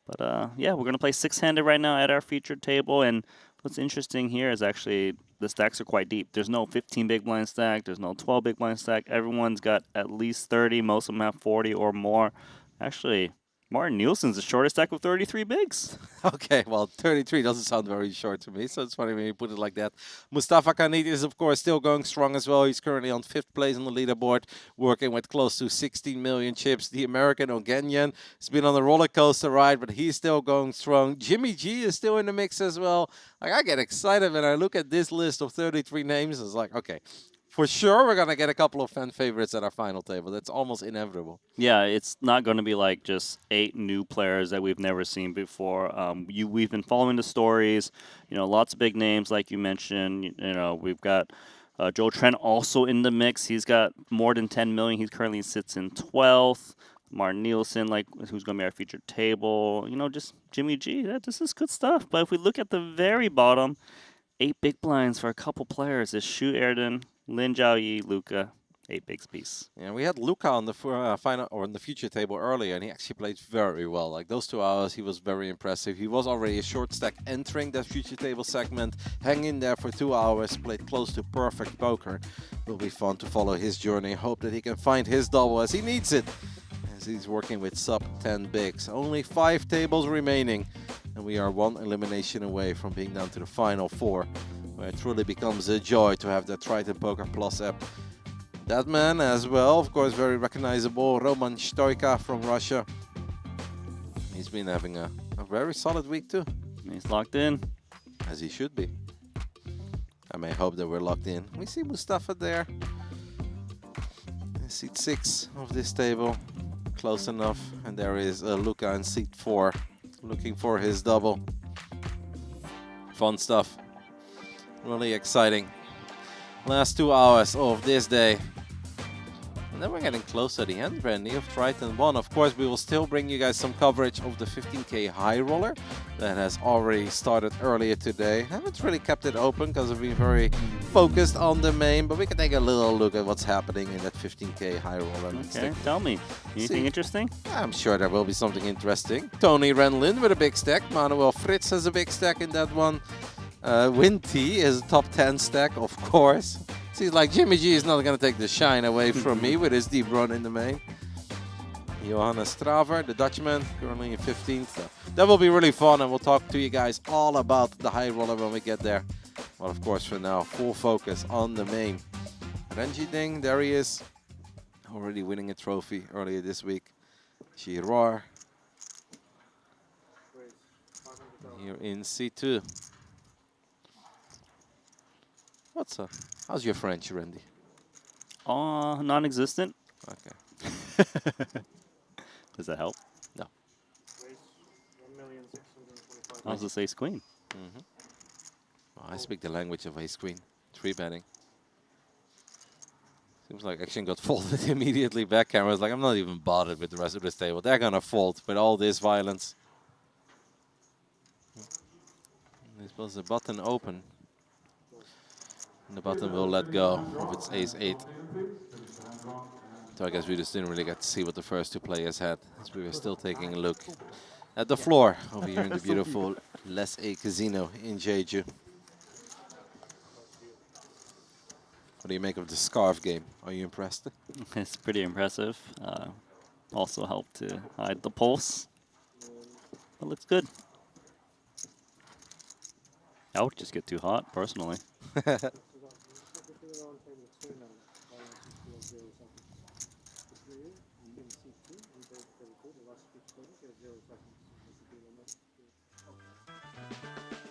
S5: But, yeah, we're going to play 6-handed right now at our featured table. And what's interesting here is actually the stacks are quite deep. There's no 15 big blind stack. There's no 12 big blind stack. Everyone's got at least 30. Most of them have 40 or more. Actually, Martin Nielsen's the shortest stack with 33 bigs.
S18: Okay, well, 33 doesn't sound very short to me, so it's funny when you put it like that. Mustafa Kanit is, of course, still going strong as well. He's currently on 5th place on the leaderboard, working with close to 16 million chips. The American Ogenyan has been on a roller coaster ride, but he's still going strong. Jimmy G is still in the mix as well. Like, I get excited when I look at this list of 33 names. It's like, okay, for sure we're going to get a couple of fan favorites at our final table. That's almost inevitable.
S5: Yeah, it's not going to be like just 8 new players that we've never seen before. We've been following the stories. You know, lots of big names like you mentioned. You know, we've got Joe Trent also in the mix. He's got more than 10 million. He currently sits in 12th. Martin Nielsen, like, who's going to be our featured table. You know, just Jimmy G. This is good stuff. But if we look at the very bottom, 8 big blinds for a couple players is Shu Erden, Lin Zhaoyi, Luca, 8 bigs piece.
S18: Yeah, we had Luca on the final or on the future table earlier, and he actually played very well. Like those 2 hours, he was very impressive. He was already a short stack entering that future table segment, hanging there for 2 hours, played close to perfect poker. Will be fun to follow his journey. Hope that he can find his double as he needs it, as he's working with sub 10 bigs. Only 5 tables remaining, and we are 1 elimination away from being down to the final 4. Where it truly becomes a joy to have that Triton Poker Plus app. That man as well, of course, very recognizable, Roman Stoika from Russia. He's been having a very solid week too.
S5: He's locked in.
S18: As he should be. I may hope that we're locked in. We see Mustafa there. Seat 6 of this table. Close enough. And there is Luca in seat 4. Looking for his double. Fun stuff. Really exciting. Last 2 hours of this day. And then we're getting close to the end, Randy, of Triton ONE. Of course, we will still bring you guys some coverage of the 15K high roller that has already started earlier today. Haven't really kept it open because I've been very focused on the main, but we can take a little look at what's happening in that 15K high roller.
S5: Okay, tell me. Anything interesting?
S18: I'm sure there will be something interesting. Tony Renlin with a big stack. Manuel Fritz has a big stack in that one. Winty is a top 10 stack, of course. Seems like Jimmy G is not going to take the shine away from me with his deep run in the main. Johannes Straver, the Dutchman, currently in 15th. So that will be really fun, and we'll talk to you guys all about the high roller when we get there. Well, of course, for now, full focus on the main. Renji Ding, there he is. Already winning a trophy earlier this week. Girard. Here in C2. How's your French, Randy?
S5: Non-existent.
S18: Okay.
S5: Does that help?
S18: No.
S5: How's this ace queen?
S18: Well, I speak the language of ace queen. 3-betting. Seems like action got folded immediately. Back camera was like, I'm not even bothered with the rest of this table. They're gonna fold with all this violence. This was a button open. And the button will let go of its ace-8. So I guess we just didn't really get to see what the first two players had, as we were still taking a look at the floor over here in the beautiful Les A Casino in Jeju. What do you make of the scarf game? Are you impressed?
S5: It's pretty impressive. Also helped to hide the pulse. It looks good. I would just get too hot, personally.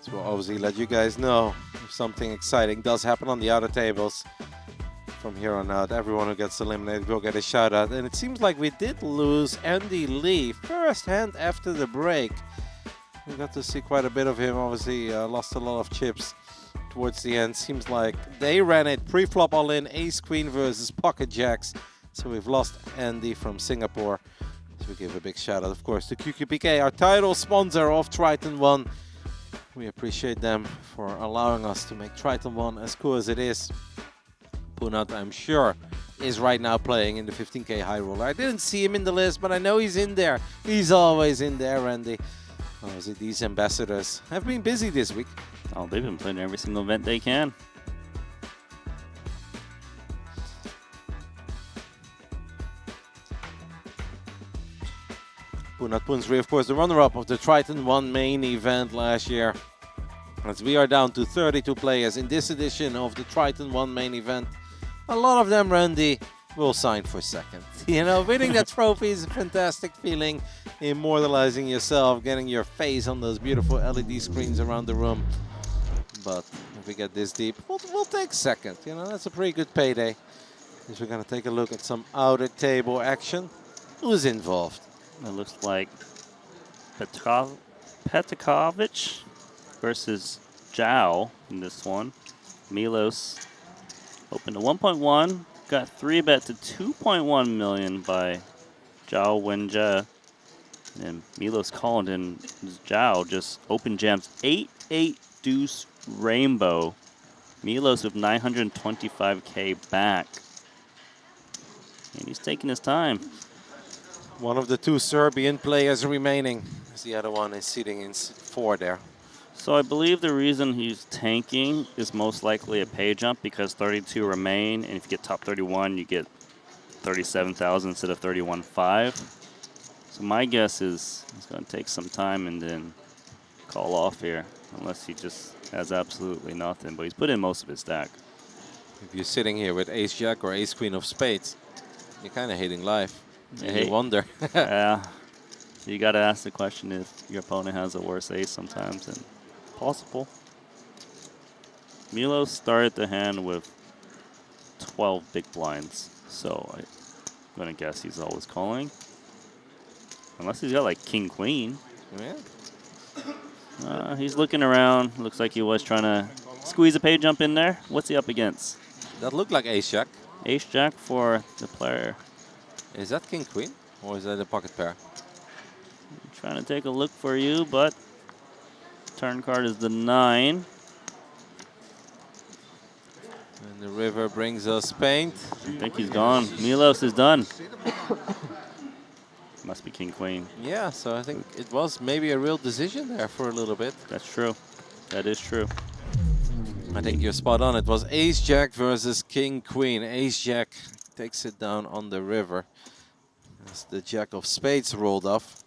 S18: So we'll obviously let you guys know if something exciting does happen on the other tables. From here on out, everyone who gets eliminated will get a shout out. And it seems like we did lose Andy Lee first hand after the break. We got to see quite a bit of him. Obviously lost a lot of chips towards the end. Seems like they ran it pre-flop all in, ace queen versus pocket jacks. So we've lost Andy from Singapore. So we give a big shout out, of course, to QQPK, our title sponsor of Triton ONE. We appreciate them for allowing us to make Triton ONE as cool as it is. Punat, I'm sure, is right now playing in the 15K high roller. I didn't see him in the list, but I know he's in there. He's always in there, Randy. Obviously, these ambassadors have been busy this week.
S5: Oh, they've been playing every single event they can.
S18: Punat Punsri, of course, the runner-up of the Triton ONE main event last year. As we are down to 32 players in this edition of the Triton ONE main event. A lot of them, Randy, will sign for second. You know, winning that trophy is a fantastic feeling. Immortalizing yourself, getting your face on those beautiful LED screens around the room. But if we get this deep, we'll take second. You know, that's a pretty good payday. Because we're going to take a look at some outer table action. Who's involved?
S5: It looks like Petkovic versus Zhao in this one. Milos opened to 1.1, got 3-bet to 2.1 million by Zhao Wenjie. And Milos called in Zhao just open jams 8-8 deuce rainbow. Milos with 925K back. And he's taking his time.
S18: One of the two Serbian players remaining, as the other one is sitting in 4 there.
S5: So I believe the reason he's tanking is most likely a pay jump because 32 remain, and if you get top 31, you get 37,000 instead of 31.5. So my guess is he's going to take some time and then call off here, unless he just has absolutely nothing. But he's put in most of his stack.
S18: If you're sitting here with ace-jack or ace-queen of spades, you're kind of hating life.
S5: Hey,
S18: you wonder.
S5: Yeah. You got to ask the question if your opponent has a worse ace sometimes, and possible. Milos started the hand with 12 big blinds, so I'm going to guess he's always calling. Unless he's got like king queen.
S18: Yeah.
S5: He's looking around. Looks like he was trying to squeeze a pay jump in there. What's he up against?
S18: That looked like ace-jack.
S5: Ace-jack for the player.
S18: Is that king queen or is that a pocket pair?
S5: I'm trying to take a look for you, but turn card is the 9.
S18: The river brings us paint.
S5: I think he's gone. Milos is done. Must be king queen.
S18: Yeah, so I think it was maybe a real decision there for a little bit.
S5: That's true. That is true.
S18: I think you're spot on. It was ace jack versus king queen. Ace jack takes it down on the river as the jack of spades rolled off.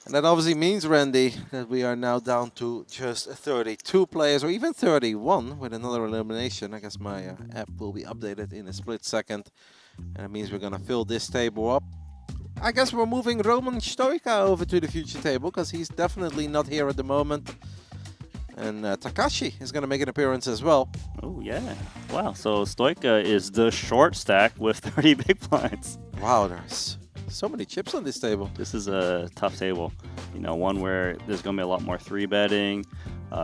S18: And that obviously means, Randy, that we are now down to just 32 players, or even 31 with another elimination. I guess my app will be updated in a split second. And it means we're going to fill this table up. I guess we're moving Roman Stoika over to the future table, because he's definitely not here at the moment. And Takashi is going to make an appearance as well.
S5: Oh, yeah. Wow, so Stoika is the short stack with 30 big blinds.
S18: Wow, there's so many chips on this table.
S5: This is a tough table. You know, one where there's going to be a lot more 3-betting,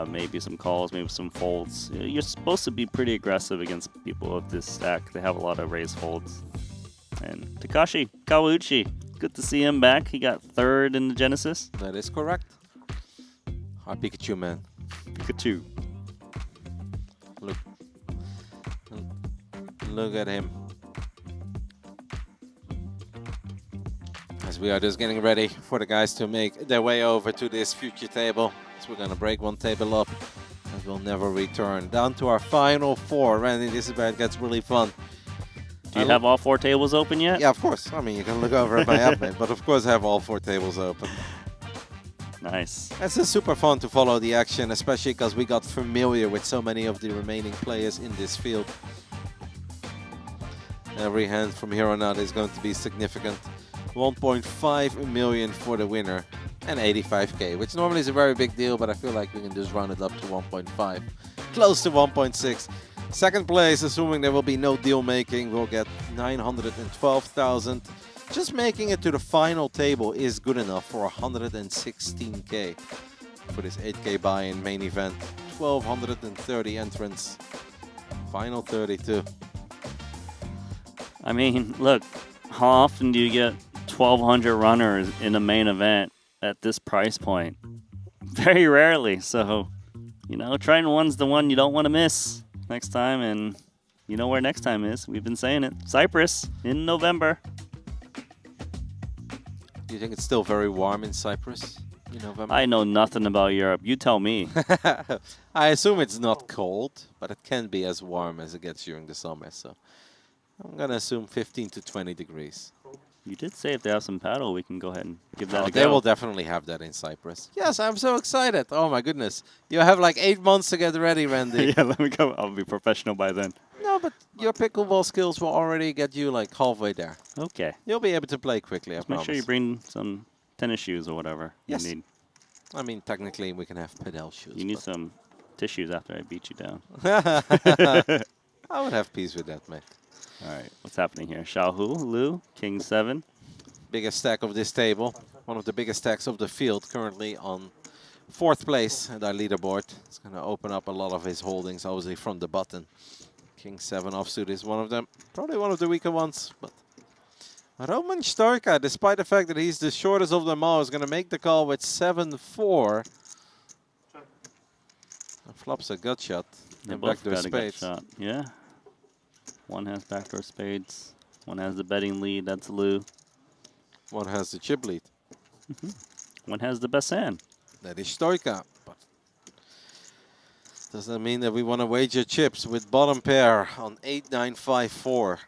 S5: maybe some calls, maybe some folds. You're supposed to be pretty aggressive against people of this stack. They have a lot of raise folds. And Takashi Kawauchi, good to see him back. He got 3rd in the Genesis.
S18: That is correct. Our Pikachu man.
S5: Pikachu.
S18: Look at him. As we are just getting ready for the guys to make their way over to this future table. So we're going to break one table up and we'll never return. Down to our final 4. Randy, this is where it gets really fun.
S5: Do you have all 4 tables open yet?
S18: Yeah, of course. I mean, you can look over at my app, mate, but of course I have all 4 tables open.
S5: Nice.
S18: It's just super fun to follow the action, especially because we got familiar with so many of the remaining players in this field. Every hand from here on out is going to be significant. 1.5 million for the winner and 85k, which normally is a very big deal, but I feel like we can just round it up to 1.5. Close to 1.6. Second place, assuming there will be no deal making, we'll get 912,000. Just making it to the final table is good enough for 116k for this 8k buy-in main event. 1,230 entrants. Final 32.
S5: I mean, look, how often do you get 1,200 runners in a main event at this price point? Very rarely. So, you know, Triton One's the one you don't want to miss next time. And you know where next time is. We've been saying it. Cyprus in November.
S18: Do you think it's still very warm in Cyprus in November?
S5: I know nothing about Europe. You tell me.
S18: I assume it's not cold, but it can be as warm as it gets during the summer. So I'm going to assume 15 to 20 degrees.
S5: You did say if they have some paddle, we can go ahead and give that a go.
S18: They will definitely have that in Cyprus. Yes, I'm so excited. Oh, my goodness. You have like 8 months to get ready, Randy.
S5: Yeah, let me go. I'll be professional by then.
S18: No, but your pickleball skills will already get you like halfway there.
S5: Okay.
S18: You'll be able to play quickly,
S5: Just
S18: I
S5: make sure you
S18: promise.
S5: bring some tennis shoes or whatever
S18: Yes.
S5: you need.
S18: I mean, technically, we can have pedal shoes.
S5: You need some tissues after I beat you down.
S18: I would have peace with that, mate.
S5: All right, what's happening here? Xiaohu, Lu, King 7.
S18: Biggest stack of this table. One of the biggest stacks of the field, currently on 4th place at our leaderboard. It's going to open up a lot of his holdings, obviously, from the button. King 7 offsuit is one of them. Probably one of the weaker ones, but Roman Stoika, despite the fact that he's the shortest of them all, is going to make the call with 7-4. Flops a gut shot.
S5: They
S18: And
S5: both
S18: backdoor
S5: got a good
S18: spades.
S5: shot. Yeah. One has backdoor spades. One has the betting lead. That's Lu.
S18: One has the chip lead.
S5: One has the best hand.
S18: That is Stoika. But does that mean that we want to wager chips with bottom pair on 8-9-5-4?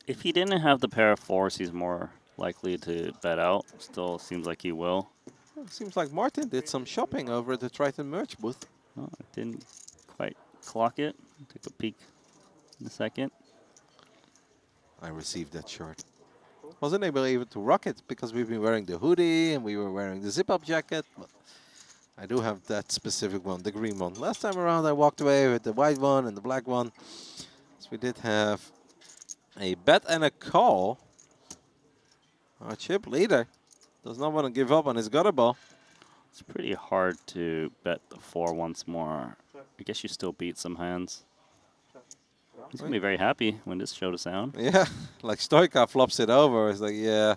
S5: If he didn't have the pair of 4s, he's more likely to bet out. Still seems like he will.
S18: Well, it seems like Martin did some shopping over at the Triton merch booth.
S5: Oh, I didn't quite clock it. Take a peek in a second.
S18: I received that shirt. Wasn't able even to rock it because we've been wearing the hoodie and we were wearing the zip-up jacket. But I do have that specific one, the green one. Last time around I walked away with the white one and the black one. So we did have a bet and a call. Our chip leader does not want to give up on his gutter ball.
S5: It's pretty hard to bet the 4 once more. I guess you still beat some hands. He's going to be very happy when this showed a sound.
S18: Yeah, like Stoika flops it over. It's like, yeah,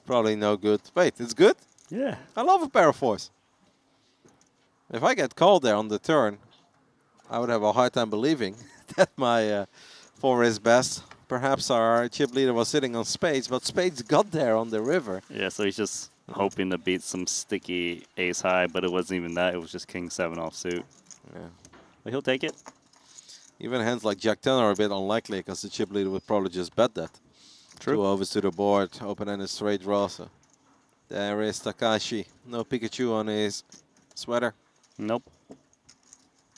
S18: probably no good. Wait, it's good?
S5: Yeah.
S18: I love a pair of 4s. If I get called there on the turn, I would have a hard time believing that my 4 is best. Perhaps our chip leader was sitting on spades, but spades got there on the river.
S5: Yeah, so he's just hoping to beat some sticky ace high, but it wasn't even that. It was just king 7 offsuit.
S18: Yeah.
S5: But he'll take it.
S18: Even hands like Jack 10 are a bit unlikely because the chip leader would probably just bet that.
S5: True.
S18: 2 overs to the board, open-ended straight draw. So there is Takashi. No Pikachu on his sweater.
S5: Nope.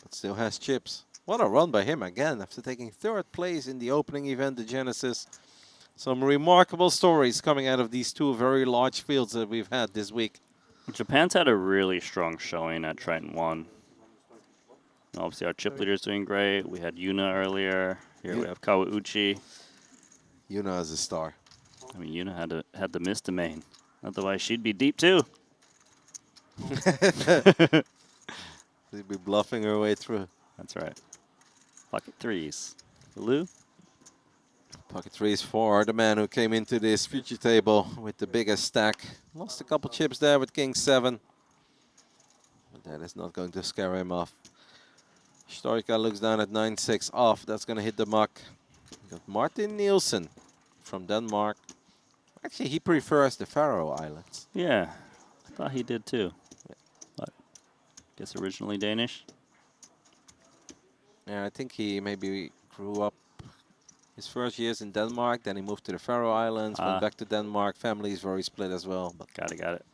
S18: But still has chips. What a run by him again after taking 3rd place in the opening event, the Genesis. Some remarkable stories coming out of these 2 very large fields that we've had this week.
S5: Japan's had a really strong showing at Triton ONE. Obviously, our chip leader's doing great. We had Yuna earlier. Here we have Kawauchi.
S18: Yuna is a star.
S5: I mean, Yuna had to miss the main. Otherwise, she'd be deep too.
S18: She'd be bluffing her way through.
S5: That's right. Pocket 3s. Lou?
S18: Pocket 3s for the man who came into this future table with the biggest stack. Lost a couple chips there with king 7. But that is not going to scare him off. Storika looks down at 9-6 off. That's going to hit the muck. Got Martin Nielsen from Denmark. Actually, he prefers the Faroe Islands.
S5: Yeah, I thought he did too. But I guess originally Danish.
S18: Yeah, I think he maybe grew up his first years in Denmark. Then he moved to the Faroe Islands, went back to Denmark. Family is very split as well. But
S5: got it.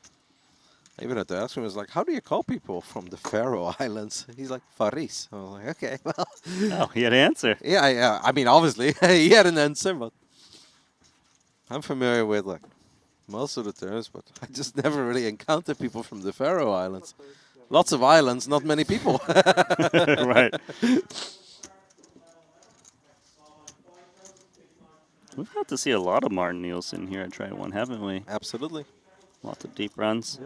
S18: I even had to ask him, I was like, how do you call people from the Faroe Islands? He's like, Faris. I was like, okay, well.
S5: Oh, he had an answer.
S18: Yeah. I mean, obviously, he had an answer, but I'm familiar with like most of the terms, but I just never really encountered people from the Faroe Islands. Lots of islands, not many people.
S5: Right. We've got to see a lot of Martin Nielsen here at Triton ONE, haven't we?
S18: Absolutely.
S5: Lots of deep runs.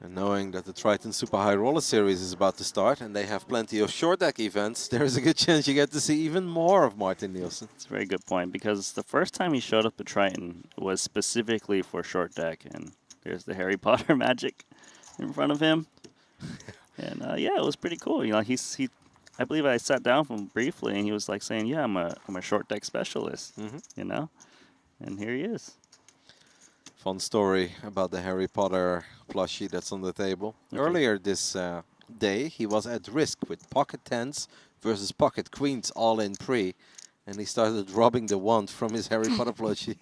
S18: And knowing that the Triton Super High Roller Series is about to start and they have plenty of short deck events, there is a good chance you get to see even more of Martin Nielsen.
S5: It's a very good point because the first time he showed up at Triton was specifically for short deck, and there's the Harry Potter magic in front of him. And yeah, it was pretty cool. You know, I believe I sat down with him briefly, and he was like saying, "Yeah, I'm a short deck specialist." You know, and here he is.
S18: Fun story about the Harry Potter plushie that's on the table.
S5: Okay.
S18: Earlier this day, he was at risk with pocket 10s versus pocket queens all in pre. And he started rubbing the wand from his Harry Potter plushie.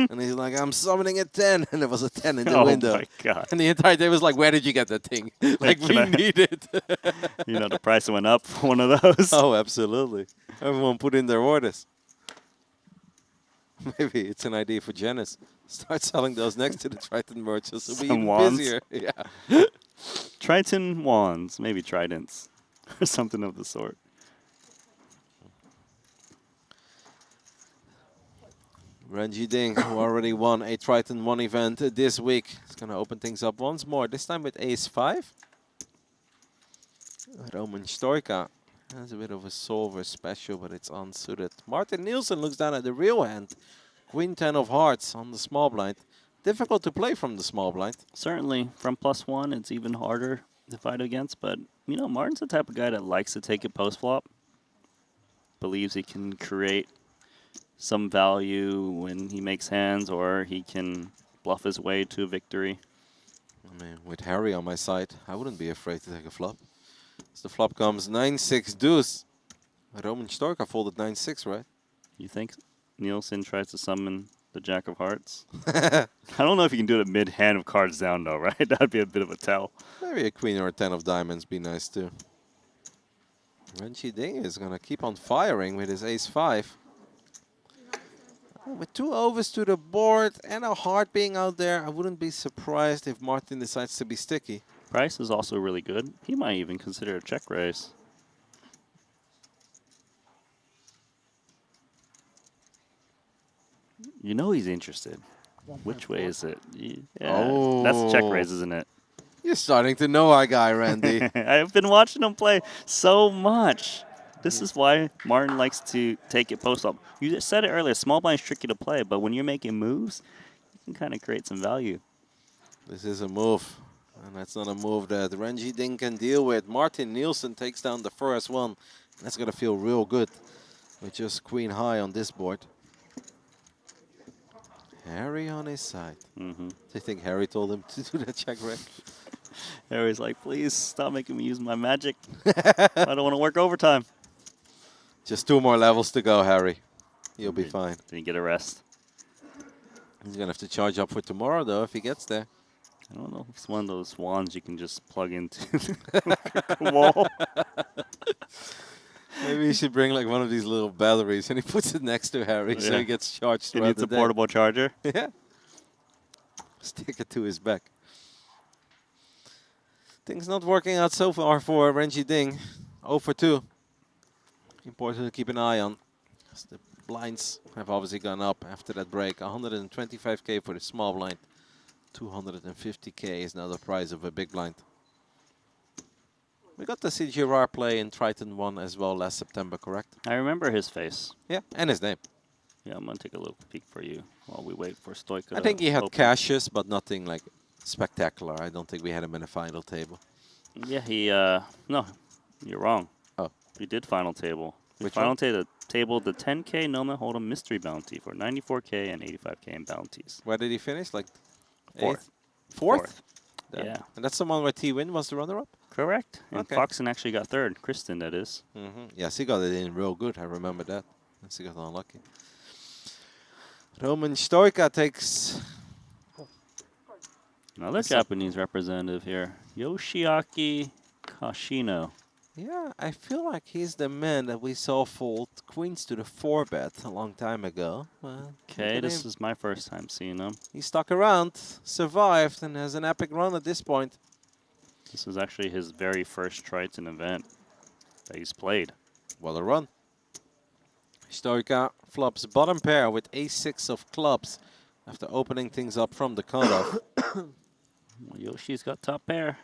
S18: And he's like, I'm summoning a 10. And there was a 10 in the window.
S5: Oh, my God.
S18: And the entire day was like, where did you get that thing? Like, we need it.
S5: You know, the price went up for one of those.
S18: Oh, absolutely. Everyone put in their orders. Maybe it's an idea for Janice. Start selling those next to the Triton merchants. It'll be even
S5: wands.
S18: busier. Yeah.
S5: Triton wands, maybe tridents, or something of the sort.
S18: Renji Ding, who already won a Triton ONE event this week, is going to open things up once more, this time with ace-5. Roman Stoika has a bit of a solver special, but it's unsuited. Martin Nielsen looks down at the real hand. Queen 10 of hearts on the small blind. Difficult to play from the small blind.
S5: Certainly, from +1, it's even harder to fight against. But, you know, Martin's the type of guy that likes to take it post-flop. Believes he can create some value when he makes hands, or he can bluff his way to a victory.
S18: I mean, with Harry on my side, I wouldn't be afraid to take a flop. As the flop comes 9-6 deuce. Roman Storka folded 9-6, right?
S5: You think Nielsen tries to summon the Jack of Hearts? I don't know if you can do it mid-hand of cards down, though, right? That'd be a bit of a tell.
S18: Maybe a queen or a 10 of diamonds be nice, too. Renji Ding is going to keep on firing with his ace-5. With 2 overs to the board and a heart being out there, I wouldn't be surprised if Martin decides to be sticky.
S5: Price is also really good. He might even consider a check raise. You know he's interested. Which way is it? Yeah, that's a check raise, isn't it?
S18: You're starting to know our guy, Randy.
S5: I've been watching him play so much. This is why Martin likes to take it post-up. You just said it earlier, small blind's tricky to play, but when you're making moves, you can kind of create some value.
S18: This is a move. And that's not a move that Renji Ding can deal with. Martin Nielsen takes down the first one. That's going to feel real good with just queen high on this board. Harry on his side.
S5: Mm-hmm.
S18: Do you think Harry told him to do that check break?
S5: Harry's like, please stop making me use my magic. I don't want to work overtime.
S18: Just 2 more levels to go, Harry. You'll be fine.
S5: Didn't get a rest.
S18: He's going to have to charge up for tomorrow, though, if he gets there.
S5: I don't know if it's one of those wands you can just plug into the wall.
S18: Maybe you should bring like one of these little batteries and he puts it next to Harry so he gets charged
S5: He
S18: throughout
S5: needs
S18: the
S5: a
S18: day.
S5: portable charger.
S18: Yeah. Stick it to his back. Things not working out so far for Renji Ding. 0 for 2. Important to keep an eye on. The blinds have obviously gone up after that break. 125k for the small blind. 250k is now the price of a big blind. We got to see Girard play in Triton ONE as well last September, correct?
S5: I remember his face.
S18: Yeah, and his name.
S5: Yeah, I'm going to take a little peek for you while we wait for Stoika.
S18: I think he had
S5: open.
S18: cashes, but nothing like spectacular. I don't think we had him in a final table.
S5: Yeah, he, no, you're wrong.
S18: Oh.
S5: He did final table.
S18: Which
S5: final
S18: one?
S5: table, the 10K Noma Hold'em mystery bounty for 94K and 85K in bounties.
S18: Where did he finish? Like
S5: Fourth.
S18: Fourth?
S5: Yeah.
S18: And that's the one where T-Win was the runner-up?
S5: Correct. And
S18: Okay.
S5: Foxen actually got third. Kristen, that is.
S18: Yes, he got it in real good. I remember that. Yes, he got unlucky. Roman Stoika takes...
S5: Another Japanese representative here. Yoshiaki Kashino.
S18: Yeah, I feel like he's the man that we saw fold queens to the 4-bet a long time ago. Well,
S5: Okay, this is my first time seeing him.
S18: he stuck around, survived, and has an epic run at this point.
S5: This is actually his very first Triton event that he's played.
S18: What a run. Stoika flops bottom pair with ace-6 of clubs after opening things up from the cutoff.
S5: Yoshi's got top pair.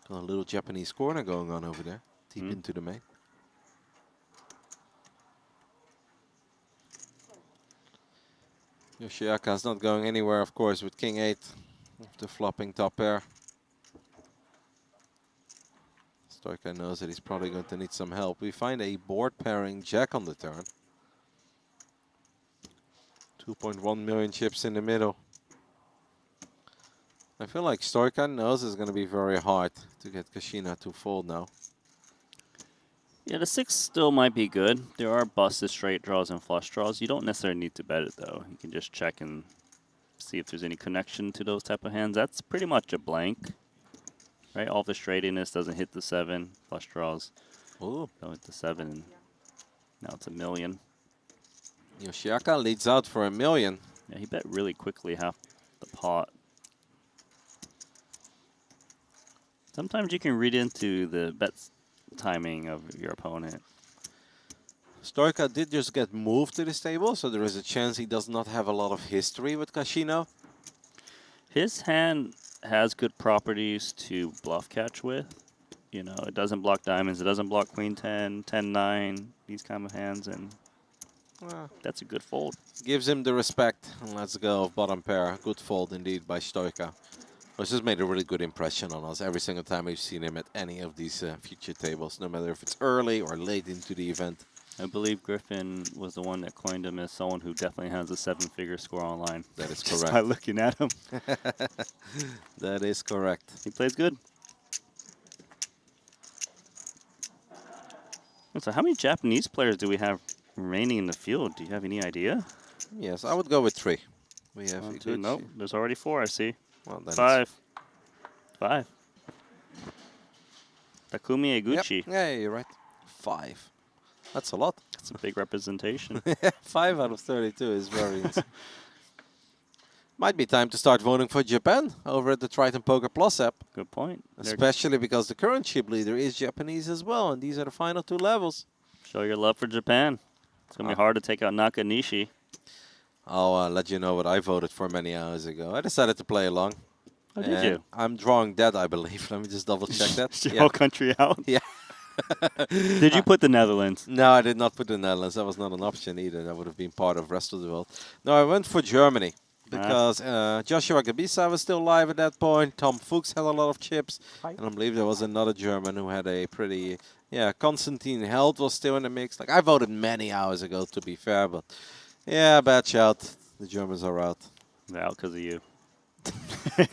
S18: Got a little Japanese corner going on over there, deep into the main. Yoshiaka's not going anywhere, of course, with king 8 after flopping top pair. Stoika knows that he's probably going to need some help. We find a board pairing jack on the turn. 2.1 million chips in the middle. I feel like Stoika knows it's going to be very hard to get Kashina to fold now.
S5: Yeah, the 6 still might be good. There are busted straight draws and flush draws. You don't necessarily need to bet it, though. You can just check and see if there's any connection to those type of hands. That's pretty much a blank. Right, all the straightiness doesn't hit the 7. Flush draws.
S18: Ooh.
S5: Don't hit the 7. Now it's a million.
S18: Yoshiaka leads out for a million.
S5: Yeah, he bet really quickly half the pot. Sometimes you can read into the bet timing of your opponent.
S18: Stoika did just get moved to this table, so there is a chance he does not have a lot of history with Kashino.
S5: His hand has good properties to bluff catch with. You know, it doesn't block diamonds, it doesn't block queen 10, 10-9, these kind of hands, and that's a good fold.
S18: Gives him the respect, and let's go of bottom pair. Good fold indeed by Stoika. Which has made a really good impression on us every single time we've seen him at any of these future tables, no matter if it's early or late into the event.
S5: I believe Griffin was the one that coined him as someone who definitely has a 7-figure score online.
S18: That is
S5: Just
S18: correct.
S5: by looking at him.
S18: That is correct.
S5: He plays good. So how many Japanese players do we have remaining in the field? Do you have any idea?
S18: Yes, I would go with 3. We have
S5: 1, 2, nope, there's already 4, I see.
S18: Well, then
S5: 5. 5. Takumi Eguchi.
S18: Yep. Yeah, you're right. 5. That's a lot.
S5: That's a big representation.
S18: 5 out of 32 is very insane. Might be time to start voting for Japan over at the Triton Poker Plus app.
S5: Good point.
S18: Especially because the current chip leader is Japanese as well, and these are the final 2 levels.
S5: Show your love for Japan. It's going to be hard to take out Nakanishi.
S18: I'll let you know what I voted for many hours ago. I decided to play along.
S5: Oh, did you?
S18: I'm drawing dead, I believe. Let me just double check that.
S5: Is your whole country out?
S18: Yeah.
S5: Did you put the Netherlands?
S18: No, I did not put the Netherlands. That was not an option either. That would have been part of rest of the world. No, I went for Germany. because Joshua Gabisa was still live at that point. Tom Fuchs had a lot of chips. And I believe there was another German who had a pretty... Yeah, Konstantin Held was still in the mix. Like, I voted many hours ago, to be fair, but... Yeah, bad shout. The Germans are out.
S5: They're out because of you.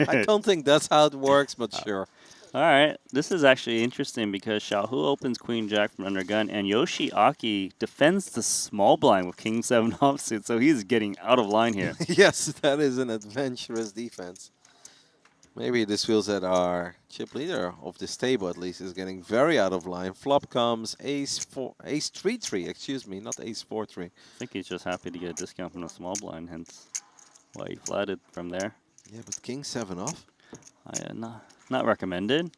S18: I don't think that's how it works, but sure.
S5: All right, this is actually interesting because Xiaohu opens Queen Jack from under gun, and Yoshiaki defends the small blind with King 7 offsuit, so he's getting out of line here.
S18: Yes, that is an adventurous defense. Maybe this feels that our chip leader of this table, at least, is getting very out of line. Flop comes ace 3-3, excuse me, not ace 4-3.
S5: I think he's just happy to get a discount from the small blind, hence why he flatted from there.
S18: Yeah, but King 7 off?
S5: Not recommended,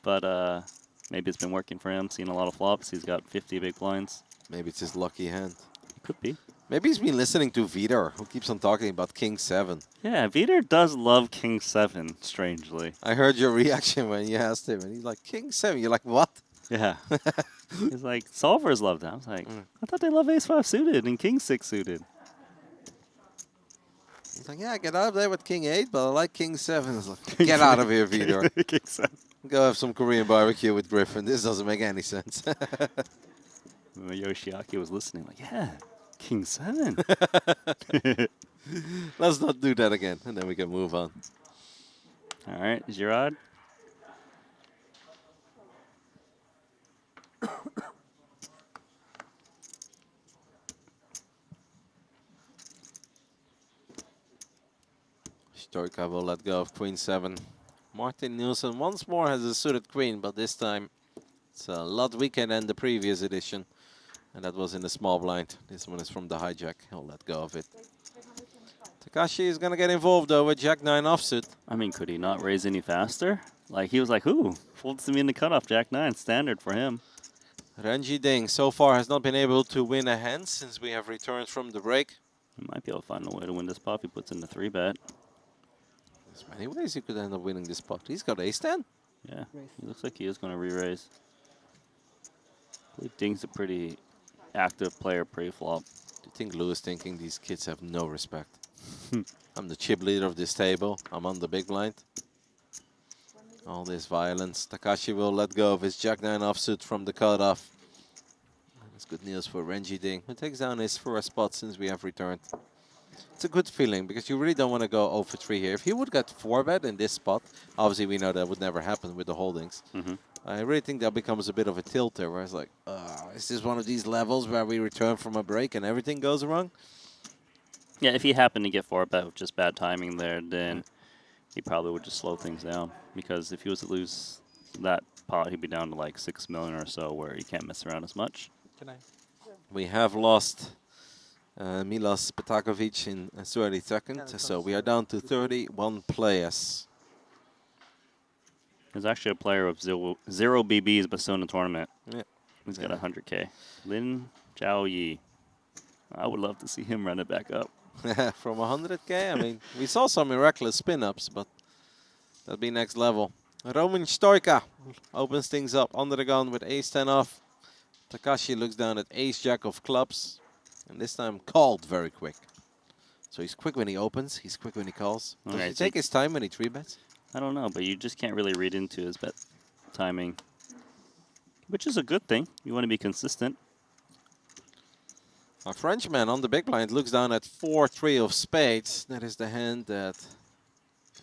S5: but maybe it's been working for him. Seen a lot of flops. He's got 50 big blinds.
S18: Maybe it's his lucky hand.
S5: It could be.
S18: Maybe he's been listening to Vider, who keeps on talking about King 7.
S5: Yeah, Vider does love King 7, strangely.
S18: I heard your reaction when you asked him, and he's like, King 7? You're like, what?
S5: Yeah. He's like, solvers love that. I was like, I thought they love ace 5 suited and King 6 suited.
S18: He's like, yeah, I get out of there with King 8, but I like King 7. It's like, get out of here, Vider.
S5: King 7.
S18: Go have some Korean barbecue with Griffin. This doesn't make any sense.
S5: Yoshiaki was listening, like, yeah, King 7.
S18: Let's not do that again, and then we can move on.
S5: All right, Girard.
S18: Stoika will let go of Queen 7. Martin Nielsen once more has a suited queen, but this time it's a lot weaker than the previous edition. And that was in the small blind. This one is from the hijack. He'll let go of it. Takashi is going to get involved, though, with Jack 9 offsuit.
S5: I mean, could he not raise any faster? Like, he was like, ooh, folds to me in the cutoff, Jack 9, standard for him.
S18: Renji Ding so far has not been able to win a hand since we have returned from the break.
S5: He might be able to find a way to win this pot if he puts in the 3-bet.
S18: There's many ways he could end up winning this pot. He's got ace-10.
S5: Yeah, he looks like he is going to re-raise. I believe Ding's a pretty active player pre-flop.
S18: Do you think Lou is thinking these kids have no respect? I'm the chip leader of this table. I'm on the big blind. All this violence. Takashi will let go of his Jack 9 offsuit from the cutoff. That's good news for Renji Ding, who takes down his first spot since we have returned. It's a good feeling because you really don't want to go 0 for 3 here. If he would get 4-bet in this spot, obviously we know that would never happen with the holdings. I really think that becomes a bit of a tilter where it's like, is this one of these levels where we return from a break and everything goes wrong?
S5: Yeah, if he happened to get 4-bet with just bad timing there, then he probably would just slow things down. Because if he was to lose that pot, he'd be down to like 6 million or so where he can't mess around as much.
S18: We have lost Milos Petakovic in 32nd, so we are down to 31 players.
S5: There's actually a player with zero BBs but still in the tournament.
S18: Yeah.
S5: He's got 100K. Lin Zhao Yi. I would love to see him run it back up.
S18: From 100K? I mean, we saw some miraculous spin-ups, but that'd be next level. Roman Stoika opens things up under the gun with ace-10 off. Takashi looks down at ace-jack of clubs. And this time called very quick. So he's quick when he opens, he's quick when he calls. Does he take his time when he 3-bets?
S5: I don't know, but you just can't really read into his bet timing. Which is a good thing. You want to be consistent.
S18: Our Frenchman on the big blind looks down at 4-3 of spades. That is the hand that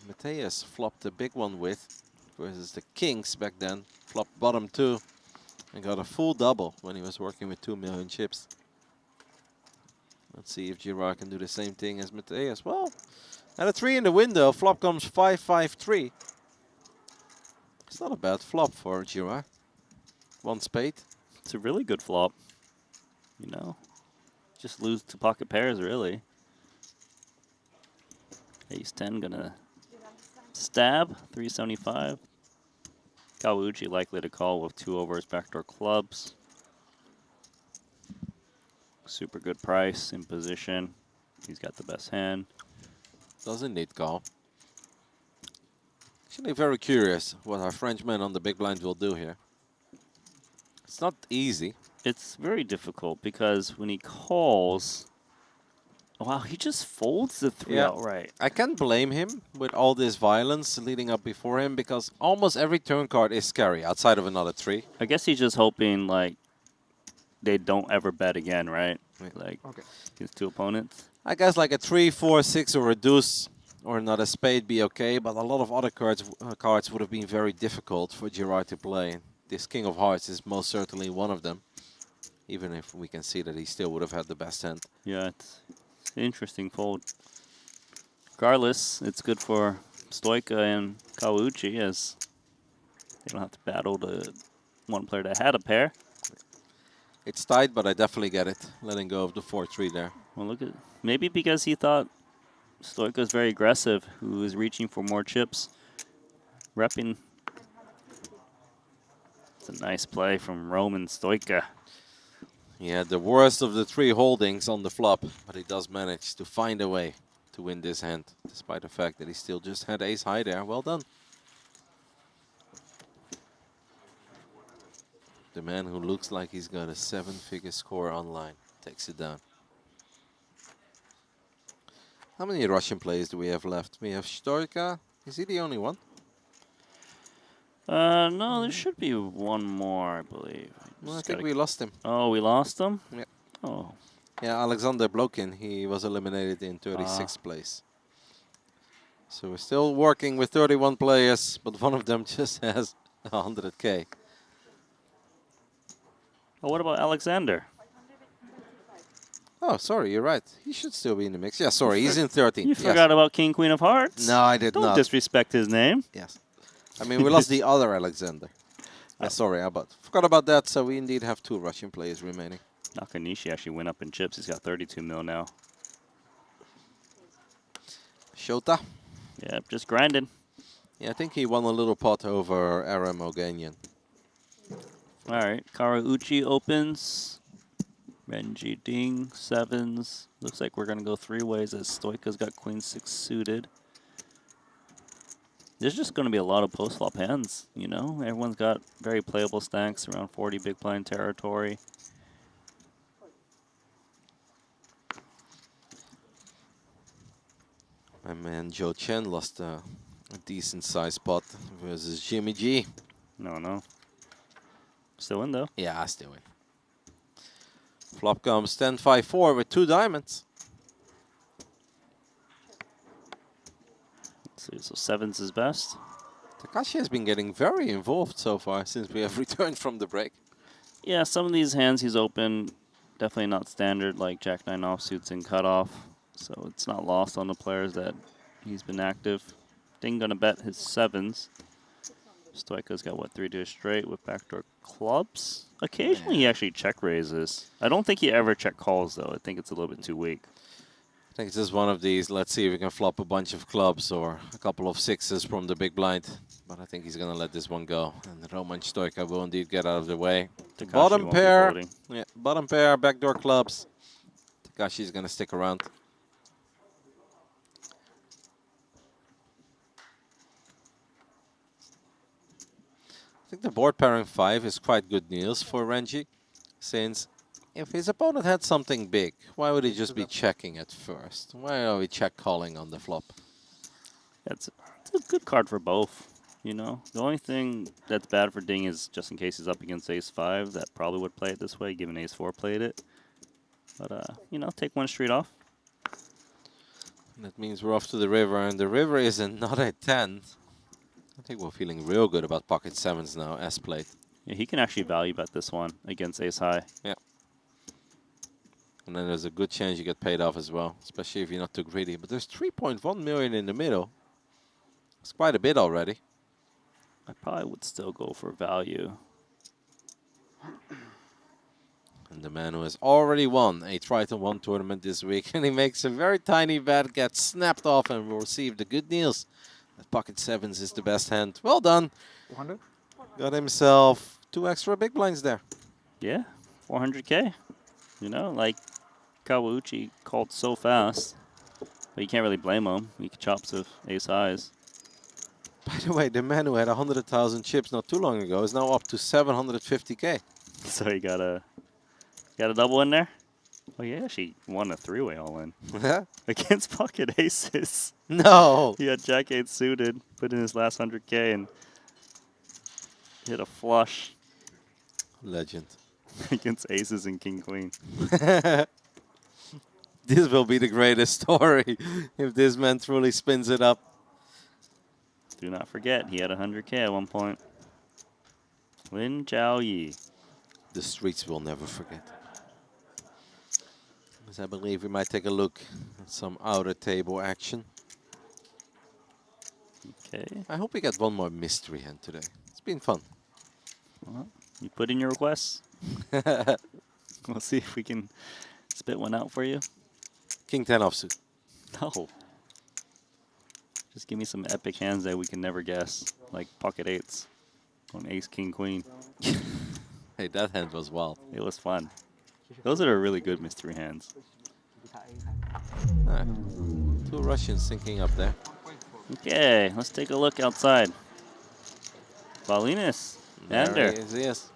S18: Mateus flopped the big one with. Versus the kings back then. Flopped bottom 2. And got a full double when he was working with 2 million chips. Let's see if Girard can do the same thing as Mateus. Well, at a 3 in the window, flop comes 5-5-3. It's not a bad flop for Girard. 1 spade.
S5: It's a really good flop. You know, just lose to pocket pairs, really. Ace-10 gonna stab, 375. Kawuchi likely to call with 2 overs backdoor clubs. Super good price in position. He's got the best hand.
S18: Doesn't need call. Actually very curious what our Frenchman on the big blind will do here. It's not easy.
S5: It's very difficult because when he calls Wow, he just folds the 3
S18: Yeah.
S5: outright.
S18: I can't blame him with all this violence leading up before him because almost every turn card is scary outside of another 3.
S5: I guess he's just hoping, like, they don't ever bet again, right? Like, his 2 opponents.
S18: I guess like a 3, 4, 6 or a deuce or another spade be okay, but a lot of other cards would have been very difficult for Gerard to play. This King of Hearts is most certainly one of them, even if we can see that he still would have had the best hand.
S5: Yeah, it's an interesting fold. Regardless, it's good for Stoika and Kawauchi as they don't have to battle the one player that had a pair.
S18: It's tight, but I definitely get it, letting go of the 4-3 there.
S5: Well, look at maybe because he thought Stoika is very aggressive, who is reaching for more chips, repping. It's a nice play from Roman Stoika.
S18: He had the worst of the 3 holdings on the flop, but he does manage to find a way to win this hand, despite the fact that he still just had ace high there. Well done. The man who looks like he's got a 7-figure score online takes it down. How many Russian players do we have left? We have Stoika. Is he the only one?
S5: No, there should be one more, I believe.
S18: Well, I think we lost him.
S5: Oh, we lost him?
S18: Yeah.
S5: Oh.
S18: Yeah, Alexander Blokin, he was eliminated in 36th place. So we're still working with 31 players, but one of them just has 100K.
S5: Oh, what about Alexander?
S18: Oh, sorry, you're right. He should still be in the mix. Yeah, sorry, he's in 13th.
S5: You forgot about King, Queen of Hearts?
S18: No, I did
S5: Don't
S18: not.
S5: Don't disrespect his name.
S18: Yes. I mean, we lost the other Alexander. Sorry, forgot about that, so we indeed have 2 Russian players remaining.
S5: Nakanishi actually went up in chips. He's got 32 mil now.
S18: Shota.
S5: Yeah, just grinding.
S18: Yeah, I think he won a little pot over Aram Oganian.
S5: All right, Karauchi opens. Renji Ding, 7s. Looks like we're going to go 3 ways as Stoika's got Queen 6 suited. There's just going to be a lot of post-flop hands, you know? Everyone's got very playable stacks, around 40 big blind territory.
S18: My man Joe Chen lost a decent-sized pot versus Jimmy G.
S5: No. Still in, though.
S18: Yeah, still in. Flop comes 10-5-4 with 2 diamonds.
S5: Let's see, so 7s is best.
S18: Takashi has been getting very involved so far since we have returned from the break.
S5: Yeah, some of these hands he's opened, definitely not standard, like Jack-9 offsuits and cutoff. So it's not lost on the players that he's been active. Ding gonna bet his 7s. Stoika's got, what, 3 straight with backdoor clubs? Occasionally he actually check raises. I don't think he ever check calls, though. I think it's a little bit too weak.
S18: I think it's just one of these. Let's see if we can flop a bunch of clubs or a couple of 6s from the big blind. But I think he's going to let this one go. And Roman Stoika will indeed get out of the way.
S5: Takashi
S18: Bottom
S5: won't be
S18: pair.
S5: folding.
S18: Yeah, bottom pair, backdoor clubs. Takashi's going to stick around. I think the board pairing 5 is quite good news for Renji, since if his opponent had something big, why would he just be checking at first? Why are we check calling on the flop?
S5: It's a good card for both, you know. The only thing that's bad for Ding is just in case he's up against ace-5, that probably would play it this way, given ace-4 played it. But, you know, take 1 street off.
S18: That means we're off to the river, and the river is another 10. I think we're feeling real good about pocket 7s now, as played.
S5: Yeah, he can actually value bet this one against ace-high.
S18: Yeah. And then there's a good chance you get paid off as well, especially if you're not too greedy. But there's 3.1 million in the middle. It's quite a bit already.
S5: I probably would still go for value.
S18: And the man who has already won a Triton ONE tournament this week, and he makes a very tiny bet, gets snapped off, and will receive the good news that pocket 7s is the best hand. Well done.
S10: 400?
S18: Got himself 2 extra big blinds there.
S5: Yeah, 400K. You know, like Kawauchi called so fast. But you can't really blame him. He chops with ace-highs.
S18: By the way, the man who had 100,000 chips not too long ago is now up to 750K.
S5: So he got a double in there? Oh, yeah, she won a three-way all-in.
S18: Yeah?
S5: Against pocket aces.
S18: No!
S5: He had Jack 8 suited, put in his last 100K, and hit a flush.
S18: Legend.
S5: Against aces and king queen.
S18: This will be the greatest story if this man truly spins it up.
S5: Do not forget, he had 100K at one point. Lin Zhao Yi.
S18: The streets will never forget. As I believe we might take a look at some outer table action.
S5: Okay.
S18: I hope we get one more mystery hand today. It's been fun.
S5: Well, you put in your requests. We'll see if we can spit one out for you.
S18: King 10 offsuit.
S5: No. Just give me some epic hands that we can never guess, like pocket eights on ace, king, queen.
S18: Hey, that hand was wild.
S5: It was fun. Those are really good mystery hands.
S18: All right. Two Russians syncing up there.
S5: Okay, let's take a look outside. Valinas, Ander.
S18: Yes.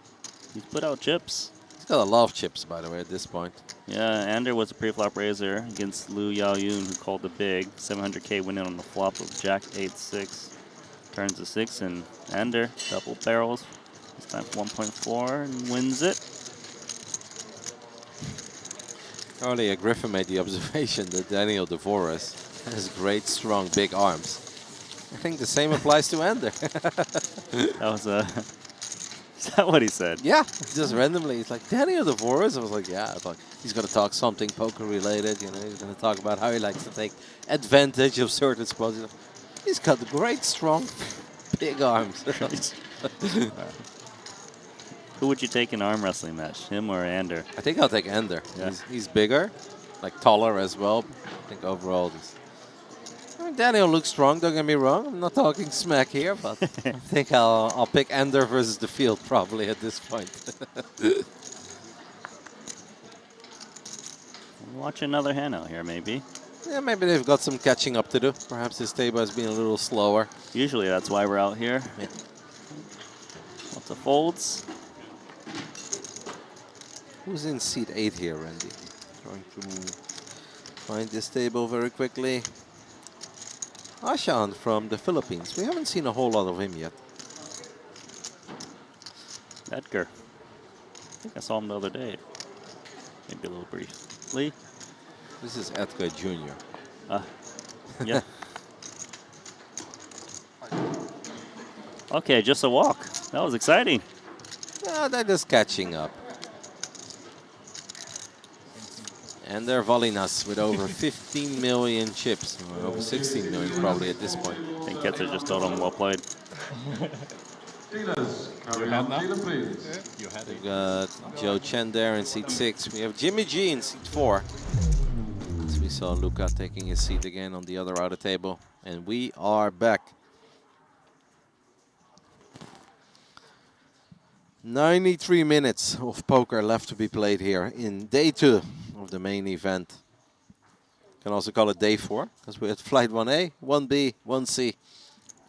S5: He's put out chips.
S18: He's got a lot of chips, by the way, at this point.
S5: Yeah, Ander was a pre-flop raiser against Liu Yaoyun, who called the big. 700K winning on the flop of Jack 8-6. Turns to 6, and Ander double barrels. This time for 1.4 and wins it.
S18: Earlier, Griffin made the observation that Daniel DeVoris has great, strong, big arms. I think the same applies to Ander.
S5: That was a... Is that what he said?
S18: Yeah, just randomly. He's like, Daniel DeVoris? I was like, yeah. I thought he's going to talk something poker related. You know, he's going to talk about how he likes to take advantage of certain spots. He's got great, strong, big arms.
S5: Who would you take in arm wrestling match, him or Ander?
S18: I think I'll take Ander.
S5: Yeah.
S18: He's bigger, like taller as well. I think overall, I mean, Daniel looks strong. Don't get me wrong. I'm not talking smack here, but I think I'll pick Ander versus the field probably at this point.
S5: Watch another hand out here, maybe.
S18: Yeah, maybe they've got some catching up to do. Perhaps this table has been a little slower.
S5: Usually that's why we're out here.
S18: Yeah.
S5: Lots of folds.
S18: Who's in seat 8 here, Randy? Trying to find this table very quickly. Ashan from the Philippines. We haven't seen a whole lot of him yet.
S5: Edgar. I think I saw him the other day. Maybe a little briefly.
S18: This is Edgar Jr.
S5: Yeah. Okay, just a walk. That was exciting.
S18: Yeah, they're just catching up. And they're Valinas with over 15 million chips. Or over 16 million probably at this point.
S5: I think Ketzer just told him well played.
S8: Dealers, carry on, dealer, please.
S18: We've got Joe Chen there in seat 6. We have Jimmy G in seat 4. As we saw Luca taking his seat again on the other outer table. And we are back. 93 minutes of poker left to be played here in day 2 of the main event. Can also call it day 4 because we're at flight 1A, 1B, 1C.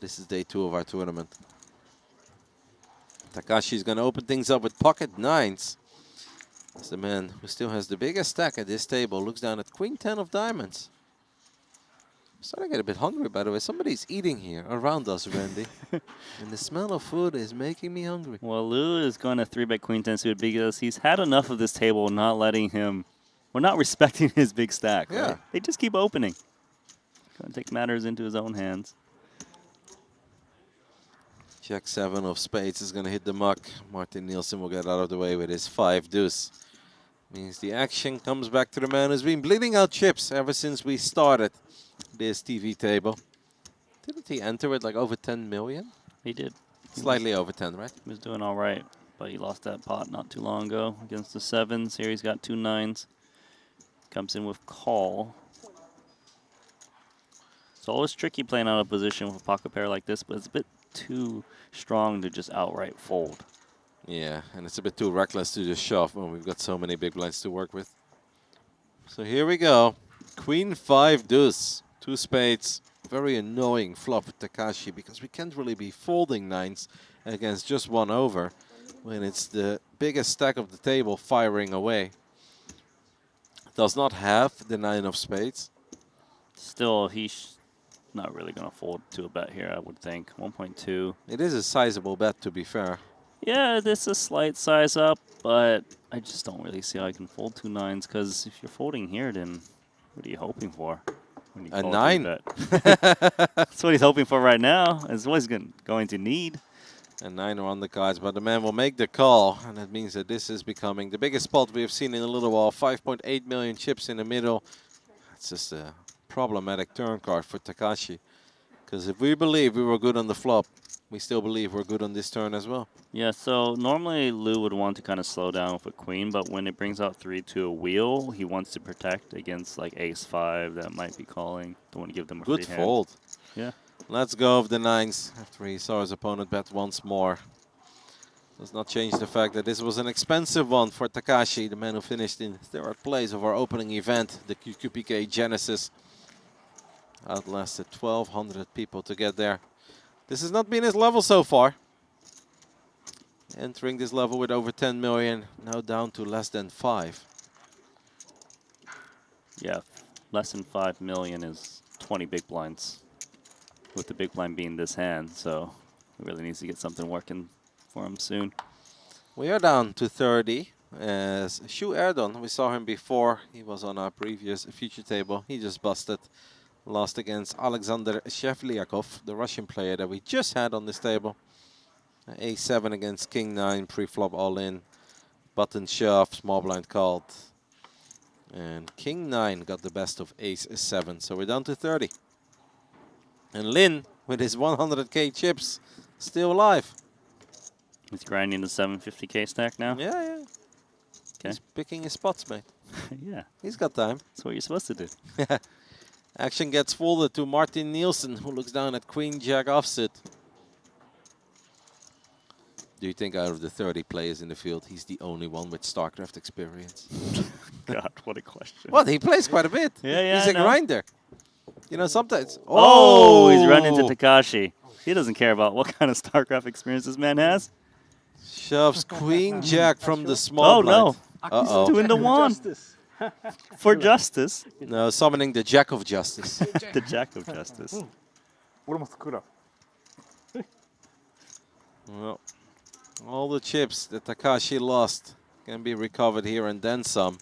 S18: This is day 2 of our tournament. Takashi's going to open things up with pocket 9s. As the man who still has the biggest stack at this table looks down at Queen 10 of diamonds. I'm starting to get a bit hungry, by the way. Somebody's eating here around us, Randy. And the smell of food is making me hungry.
S5: Well, Lou is going to 3-bet Queen 10 suited because he's had enough of this table not letting him, or not respecting his big stack.
S18: Yeah.
S5: Right? They just keep opening. Going to take matters into his own hands.
S18: Jack 7 of spades is going to hit the muck. Martin Nielsen will get out of the way with his 5 deuce. Means the action comes back to the man who's been bleeding out chips ever since we started this TV table. Didn't he enter with like over 10 million?
S5: He did.
S18: Slightly over 10, right?
S5: He was doing all right, but he lost that pot not too long ago against the 7s. Here he's got 2 9s. Comes in with call. It's always tricky playing out of position with a pocket pair like this, but it's a bit too strong to just outright fold.
S18: Yeah, and it's a bit too reckless to just shove when we've got so many big blinds to work with. So here we go. Queen 5 deuce. 2 spades. Very annoying flop with Takashi because we can't really be folding 9s against just 1 over when it's the biggest stack of the table firing away. Does not have the 9 of spades.
S5: Still, he's not really going to fold to a bet here, I would think. 1.2.
S18: It is a sizable bet, to be fair.
S5: Yeah, this is a slight size up, but I just don't really see how I can fold 2 9s, because if you're folding here, then what are you hoping for? When you
S18: A
S5: call
S18: 9.
S5: bet? That's what he's hoping for right now. Is what he's going to need.
S18: And 9 are on the cards, but the man will make the call, and that means that this is becoming the biggest spot we have seen in a little while. 5.8 million chips in the middle. It's just a problematic turn card for Takashi. Because if we believe we were good on the flop, we still believe we're good on this turn as well.
S5: Yeah, so normally Lou would want to kind of slow down with a queen, but when it brings out 3 to a wheel, he wants to protect against like ace-5 that might be calling. Don't want to give them a
S18: Good
S5: free hand.
S18: fold.
S5: Yeah.
S18: Let's go of the 9s after he saw his opponent bet once more. Does not change the fact that this was an expensive one for Takashi, the man who finished in 3rd place of our opening event, the QQPK Genesis. Outlasted 1,200 people to get there. This has not been his level so far. Entering this level with over 10 million, now down to less than 5.
S5: Yeah, less than 5 million is 20 big blinds, with the big blind being this hand, so he really needs to get something working for him soon.
S18: We are down to 30 as Shu Erdon, we saw him before, he was on our previous future table, he just busted. Lost against Alexander Shevliakov, the Russian player that we just had on this table. A7 against King 9, pre-flop all in. Button shove, small blind called. And King 9 got the best of Ace 7, so we're down to 30. And Lin, with his 100k chips, still alive.
S5: He's grinding the 750k stack now?
S18: Yeah, yeah.
S5: Okay.
S18: He's picking his spots, mate.
S5: Yeah.
S18: He's got time.
S5: That's what you're supposed to do.
S18: Action gets folded to Martin Nielsen, who looks down at Queen Jack offsuit. Do you think out of the 30 players in the field, he's the only one with StarCraft experience?
S5: God, what a question.
S18: What? He plays quite a bit.
S5: Yeah, yeah,
S18: He's
S5: I
S18: a
S5: know.
S18: grinder. You know, sometimes.
S5: Oh, he's running into Takashi. He doesn't care about what kind of StarCraft experience this man has.
S18: Shoves Queen Jack from the small blind.
S5: No.
S18: Uh-oh.
S5: 2 into 1. For justice.
S18: No, summoning the Jack of Justice.
S5: The Jack of Justice.
S18: Well, all the chips that Takashi lost can be recovered here and then some.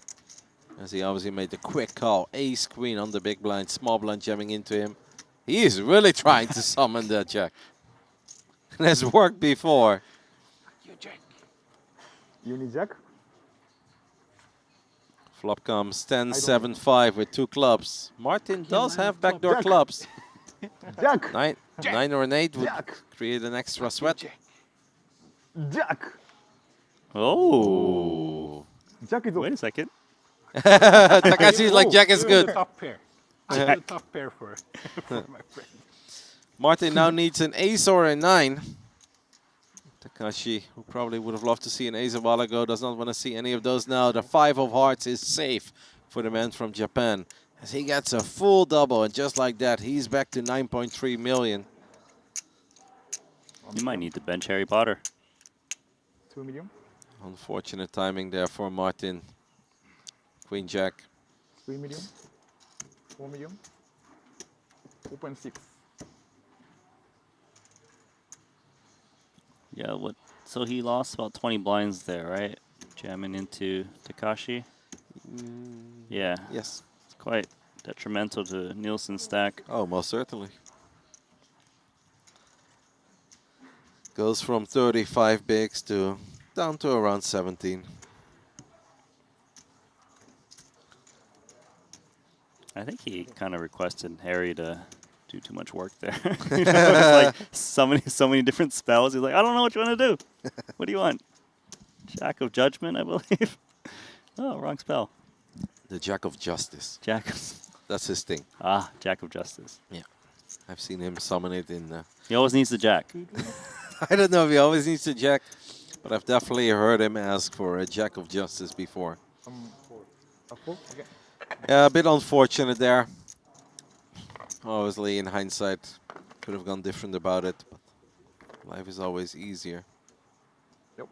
S18: As he obviously made the quick call. Ace Queen on the big blind, small blind jamming into him. He is really trying to summon that Jack. It has worked before.
S10: Uni Jack?
S18: Flop comes 10-7-5 with 2 clubs. Martin does have backdoor clubs.
S10: Jack!
S18: 9 or an 8 would create an extra sweat.
S10: Jack!
S5: Oh.
S10: Jack is
S5: Wait a second.
S18: Takashi's like, Jack is good.
S10: Top pair. The top pair for my friend.
S18: Martin now needs an ace or a 9. Takashi, who probably would have loved to see an ace a while ago, does not want to see any of those now. The 5 of hearts is safe for the man from Japan, as he gets a full double, and just like that, he's back to 9.3 million.
S5: You might need to bench Harry Potter.
S10: 2 million?
S18: Unfortunate timing there for Martin. Queen Jack.
S10: 3 million? 4 million? 4.6.
S5: Yeah, what? So he lost about 20 blinds there, right? Jamming into Takashi. Yeah.
S18: Yes.
S5: It's quite detrimental to Nielsen's stack.
S18: Oh, most certainly. Goes from 35 bigs to down to around 17.
S5: I think he kind of requested Harry to do too much work there. You know, it's like so many different spells. He's like, I don't know what you want to do. What do you want? Jack of Judgment, I believe. Oh, wrong spell.
S18: The Jack of Justice.
S5: Jack.
S18: That's his thing.
S5: Ah, Jack of Justice.
S18: Yeah. I've seen him summon it in...
S5: He always needs the Jack.
S18: I don't know if he always needs a Jack, but I've definitely heard him ask for a Jack of Justice before.
S10: Okay.
S18: Yeah, a bit unfortunate there. Obviously, in hindsight, could have gone different about it, but life is always easier.
S10: Yep.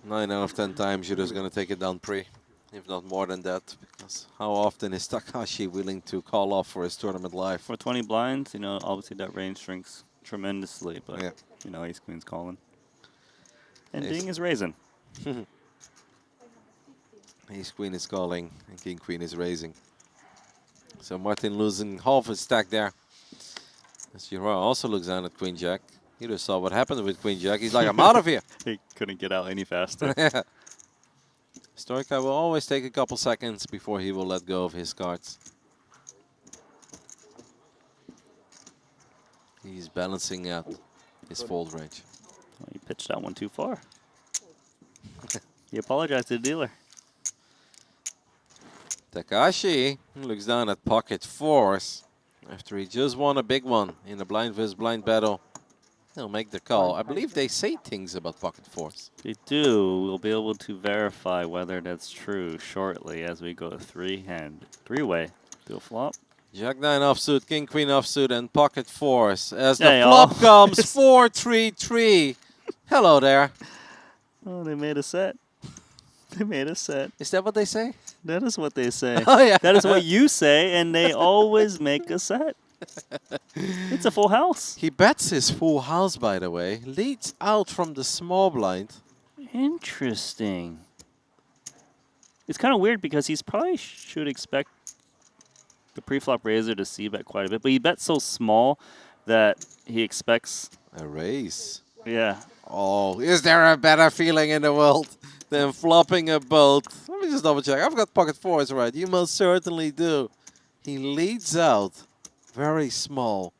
S18: 9 out of 10 times you're just going to take it down pre, if not more than that. Because how often is Takashi willing to call off for his tournament live?
S5: For 20 blinds, you know, obviously that range shrinks tremendously, but,
S18: Yeah.
S5: you know, ace queen's calling. And
S18: Ace-
S5: Ding is raising.
S18: Ace queen is calling and king queen is raising. So Martin losing half his stack there. As Shinhwa also looks down at queen jack. You just saw what happened with queen jack. He's like, I'm out of here.
S5: He couldn't get out any faster.
S18: Stoica will always take a couple seconds before he will let go of his cards. He's balancing out his fold range.
S5: Well, he pitched that one too far. He apologized to the dealer.
S18: Takashi looks down at pocket fours after he just won a big one in a blind versus blind battle. He'll make the call. I believe they say things about pocket fours.
S5: They do. We'll be able to verify whether that's true shortly as we go three-way. Do a flop.
S18: Jack 9 offsuit, king queen offsuit, and pocket fours. As the
S5: Hey,
S18: flop
S5: y'all.
S18: comes 4-3-3. Hello there.
S5: Oh, they made a set. They made a set.
S18: Is that what they say?
S5: That is what they say.
S18: Oh, yeah.
S5: That is what you say, and they always make a set. It's a full house.
S18: He bets his full house, by the way. Leads out from the small blind.
S5: Interesting. It's kind of weird because he's probably should expect the pre-flop raiser to c-bet quite a bit, but he bets so small that he expects
S18: a raise.
S5: Yeah.
S18: Oh, is there a better feeling in the world than flopping a boat? Let me just double check. I've got pocket fours right. You most certainly do. He leads out very small.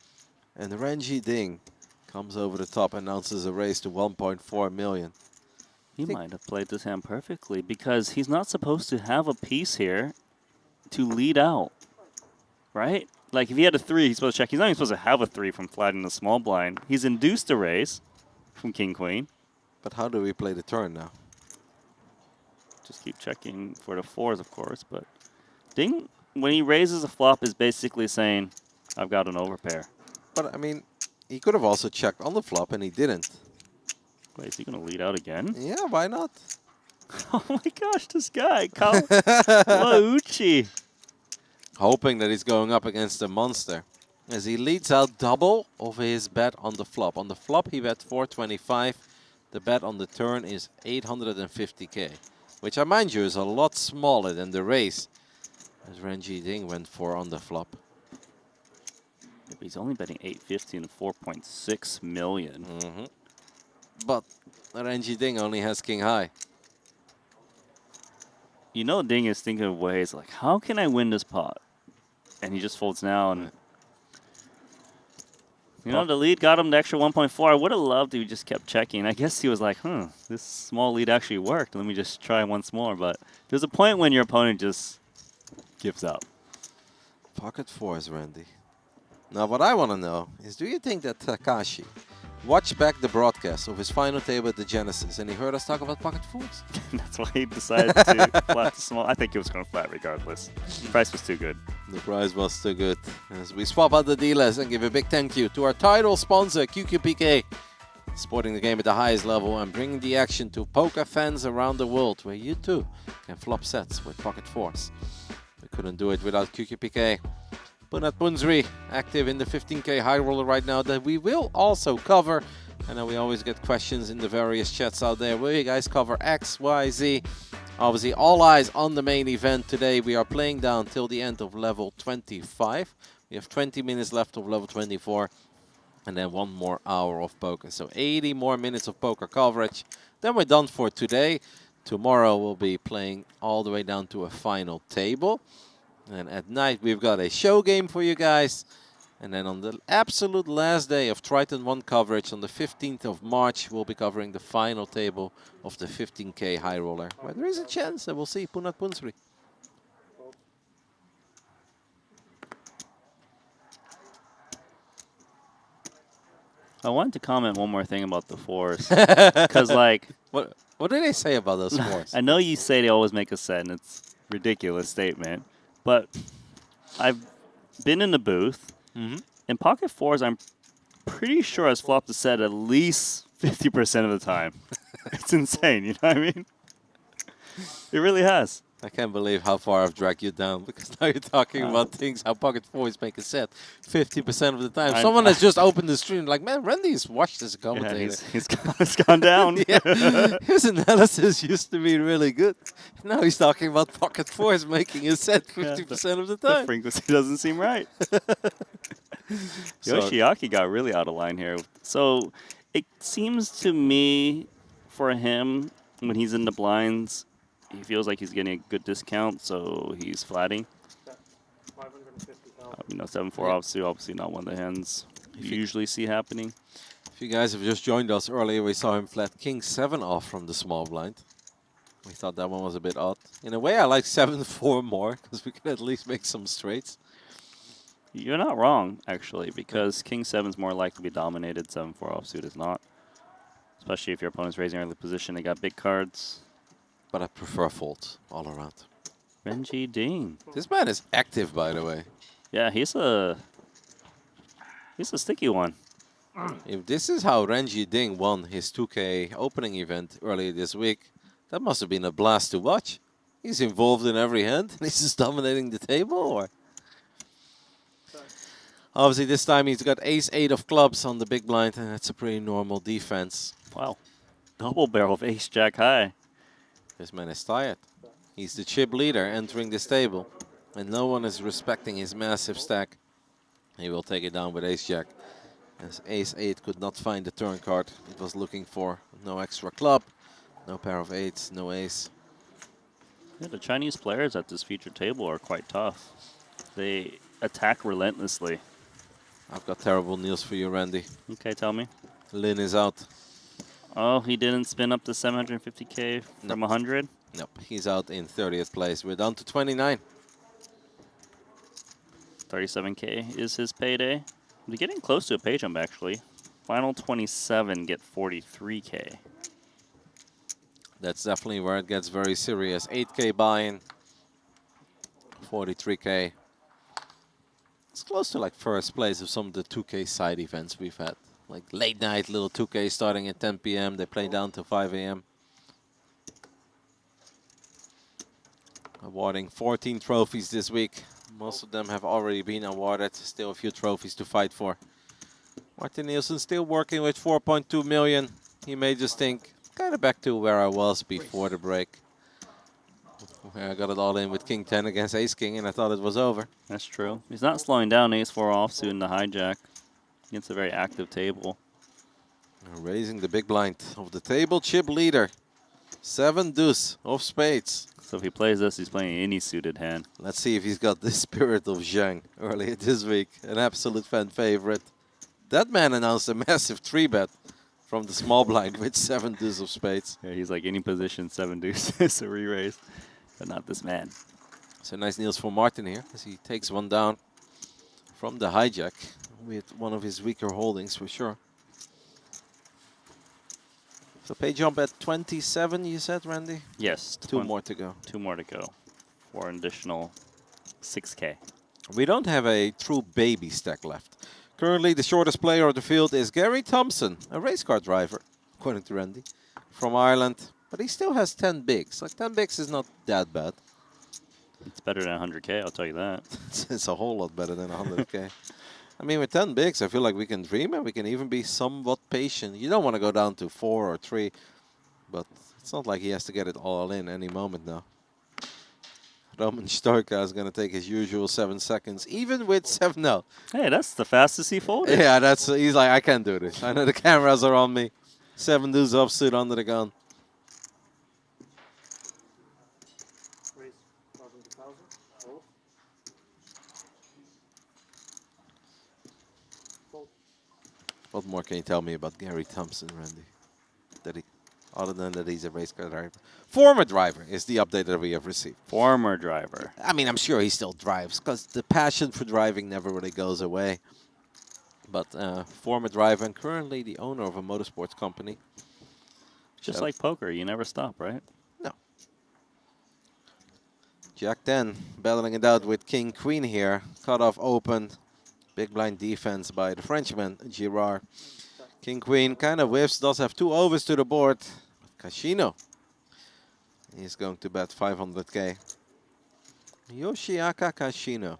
S18: And Renji Ding comes over the top, announces a raise to 1.4 million.
S5: He might have played this hand perfectly because he's not supposed to have a piece here to lead out, right? Like if he had a 3, he's supposed to check. He's not even supposed to have a 3 from flatting the small blind. He's induced a raise from king queen.
S18: But how do we play the turn now?
S5: Just keep checking for the 4s, of course. But Ding, when he raises a flop, is basically saying, I've got an overpair.
S18: But I mean, he could have also checked on the flop and he didn't.
S5: Wait, is he going to lead out again?
S18: Yeah, why not?
S5: Oh my gosh, this guy, Lauchi.
S18: Hoping that he's going up against a monster. As he leads out double of his bet on the flop. On the flop, he bet 425. The bet on the turn is 850k. Which, I mind you, is a lot smaller than the raise. As Renji Ding went for on the flop.
S5: He's only betting 850 and 4.6 million.
S18: But Renji Ding only has king high.
S5: You know Ding is thinking of ways like, how can I win this pot? And he just folds now. And you know, the lead got him the extra 1.4. I would have loved if he just kept checking. I guess he was like, this small lead actually worked. Let me just try once more. But there's a point when your opponent just gives up.
S18: Pocket fours, Randy. Now, what I want to know is, do you think that Takashi watched back the broadcast of his final table at the Genesis and he heard us talk about pocket fours?
S5: That's why he decided to flat the small. I think he was going to flat regardless. The price was too good.
S18: The price was too good. As we swap out the dealers and give a big thank you to our title sponsor, QQPK, sporting the game at the highest level and bringing the action to poker fans around the world, where you too can flop sets with pocket fours. We couldn't do it without QQPK. Punat Punsri, active in the 15k high roller right now, that we will also cover. I know we always get questions in the various chats out there. Will you guys cover X, Y, Z? Obviously, all eyes on the main event today. We are playing down till the end of level 25. We have 20 minutes left of level 24. And then 1 more hour of poker. So 80 more minutes of poker coverage. Then we're done for today. Tomorrow we'll be playing all the way down to a final table. And at night, we've got a show game for you guys. And then on the absolute last day of Triton ONE coverage, on the 15th of March, we'll be covering the final table of the 15k high roller, where there is a chance that we'll see Punat Punsri.
S5: I wanted to comment one more thing about the fours. Because, like...
S18: What did they say about those fours?
S5: I know you say they always make a set, and it's a ridiculous statement. But I've been in the booth, and pocket fours, I'm pretty sure has flopped the set at least 50% of the time. It's insane, you know what I mean? It really has.
S18: I can't believe how far I've dragged you down, because now you're talking about things, how pocket fours make a set 50% of the time. Someone has just opened the stream like, man, Randy's watched as a commentator.
S5: Yeah, he's gone down.
S18: Yeah. His analysis used to be really good. Now he's talking about pocket fours making a set 50% of the time.
S5: The frequency doesn't seem right. Yoshiaki got really out of line here. So it seems to me, for him, when he's in the blinds, he feels like he's getting a good discount, so he's flatting. 7-4 obviously not one of the hands you usually see happening.
S18: If you guys have just joined us earlier, we saw him flat King 7 off from the small blind. We thought that one was a bit odd. In a way, I like 7-4 more, because we can at least make some straights.
S5: You're not wrong, actually, because King 7 is more likely to be dominated. 7-4 offsuit is not. Especially if your opponent's raising early position. They got big cards.
S18: But I prefer folds all around.
S5: Renji Ding.
S18: This man is active, by the way.
S5: Yeah, he's a sticky one.
S18: If this is how Renji Ding won his 2K opening event earlier this week, that must have been a blast to watch. He's involved in every hand, and he's just dominating the table, or? Obviously, this time he's got ace-8 of clubs on the big blind, and that's a pretty normal defense.
S5: Wow. Double barrel of ace-jack high.
S18: This man is tired. He's the chip leader entering this table, and no one is respecting his massive stack. He will take it down with ace-jack. As ace-8 could not find the turn card it was looking for. No extra club, no pair of eights, no ace.
S5: Yeah, the Chinese players at this featured table are quite tough. They attack relentlessly.
S18: I've got terrible news for you, Randy.
S5: Okay, tell me.
S18: Lin is out.
S5: Oh, he didn't spin up to 750K from 100?
S18: Nope, he's out in 30th place. We're down to 29.
S5: 37K is his payday. We're getting close to a pay jump, actually. Final 27 get 43K.
S18: That's definitely where it gets very serious. 8K buy-in, 43K. It's close to like first place of some of the 2K side events we've had. Like late night little 2K starting at 10 p.m. They play down to 5 a.m. Awarding 14 trophies this week. Most of them have already been awarded. Still a few trophies to fight for. Martin Nielsen still working with 4.2 million. He may just think, kind of back to where I was before the break. Where I got it all in with King 10 against Ace King, and I thought it was over.
S5: That's true. He's not slowing down Ace 4 offsuit in the hijack. It's a very active table.
S18: Raising the big blind of the table, chip leader. 7 deuce of spades.
S5: So if he plays this, he's playing any suited hand.
S18: Let's see if he's got the spirit of Zhang earlier this week. An absolute fan favorite. That man announced a massive 3-bet from the small blind with 7 deuce of spades.
S5: Yeah, he's like any position, 7 deuce is a re-raise, but not this man.
S18: So nice Niels for Martin here as he takes one down from the hijack with one of his weaker holdings for sure. So pay jump at 27, you said, Randy?
S5: Yes.
S18: 2 more to go.
S5: 2 more to go for an additional 6K.
S18: We don't have a true baby stack left. Currently, the shortest player of the field is Gary Thompson, a race car driver, according to Randy, from Ireland. But he still has 10 bigs. Like 10 bigs is not that bad.
S5: It's better than 100K, I'll tell you that.
S18: It's a whole lot better than 100K. I mean, with 10 bigs, I feel like we can dream and we can even be somewhat patient. You don't want to go down to 4 or 3, but it's not like he has to get it all in any moment now. Roman Storka is going to take his usual 7 seconds, even with 7. No.
S5: Hey, that's the fastest he folded.
S18: Yeah, he's like, I can't do this. I know the cameras are on me. 7 deuce offsuit under the gun. What more can you tell me about Gary Thompson, Randy? Other than that he's a race car driver. Former driver is the update that we have received.
S5: Former driver.
S18: I mean, I'm sure he still drives because the passion for driving never really goes away. But former driver and currently the owner of a motorsports company.
S5: Just like poker, you never stop, right?
S18: No. Jack 10 battling it out with King Queen here. Cut off open. Big blind defense by the Frenchman, Girard. King Queen kind of whiffs, does have 2 overs to the board. Kashino. He's going to bet 500k. Yoshiaka Kashino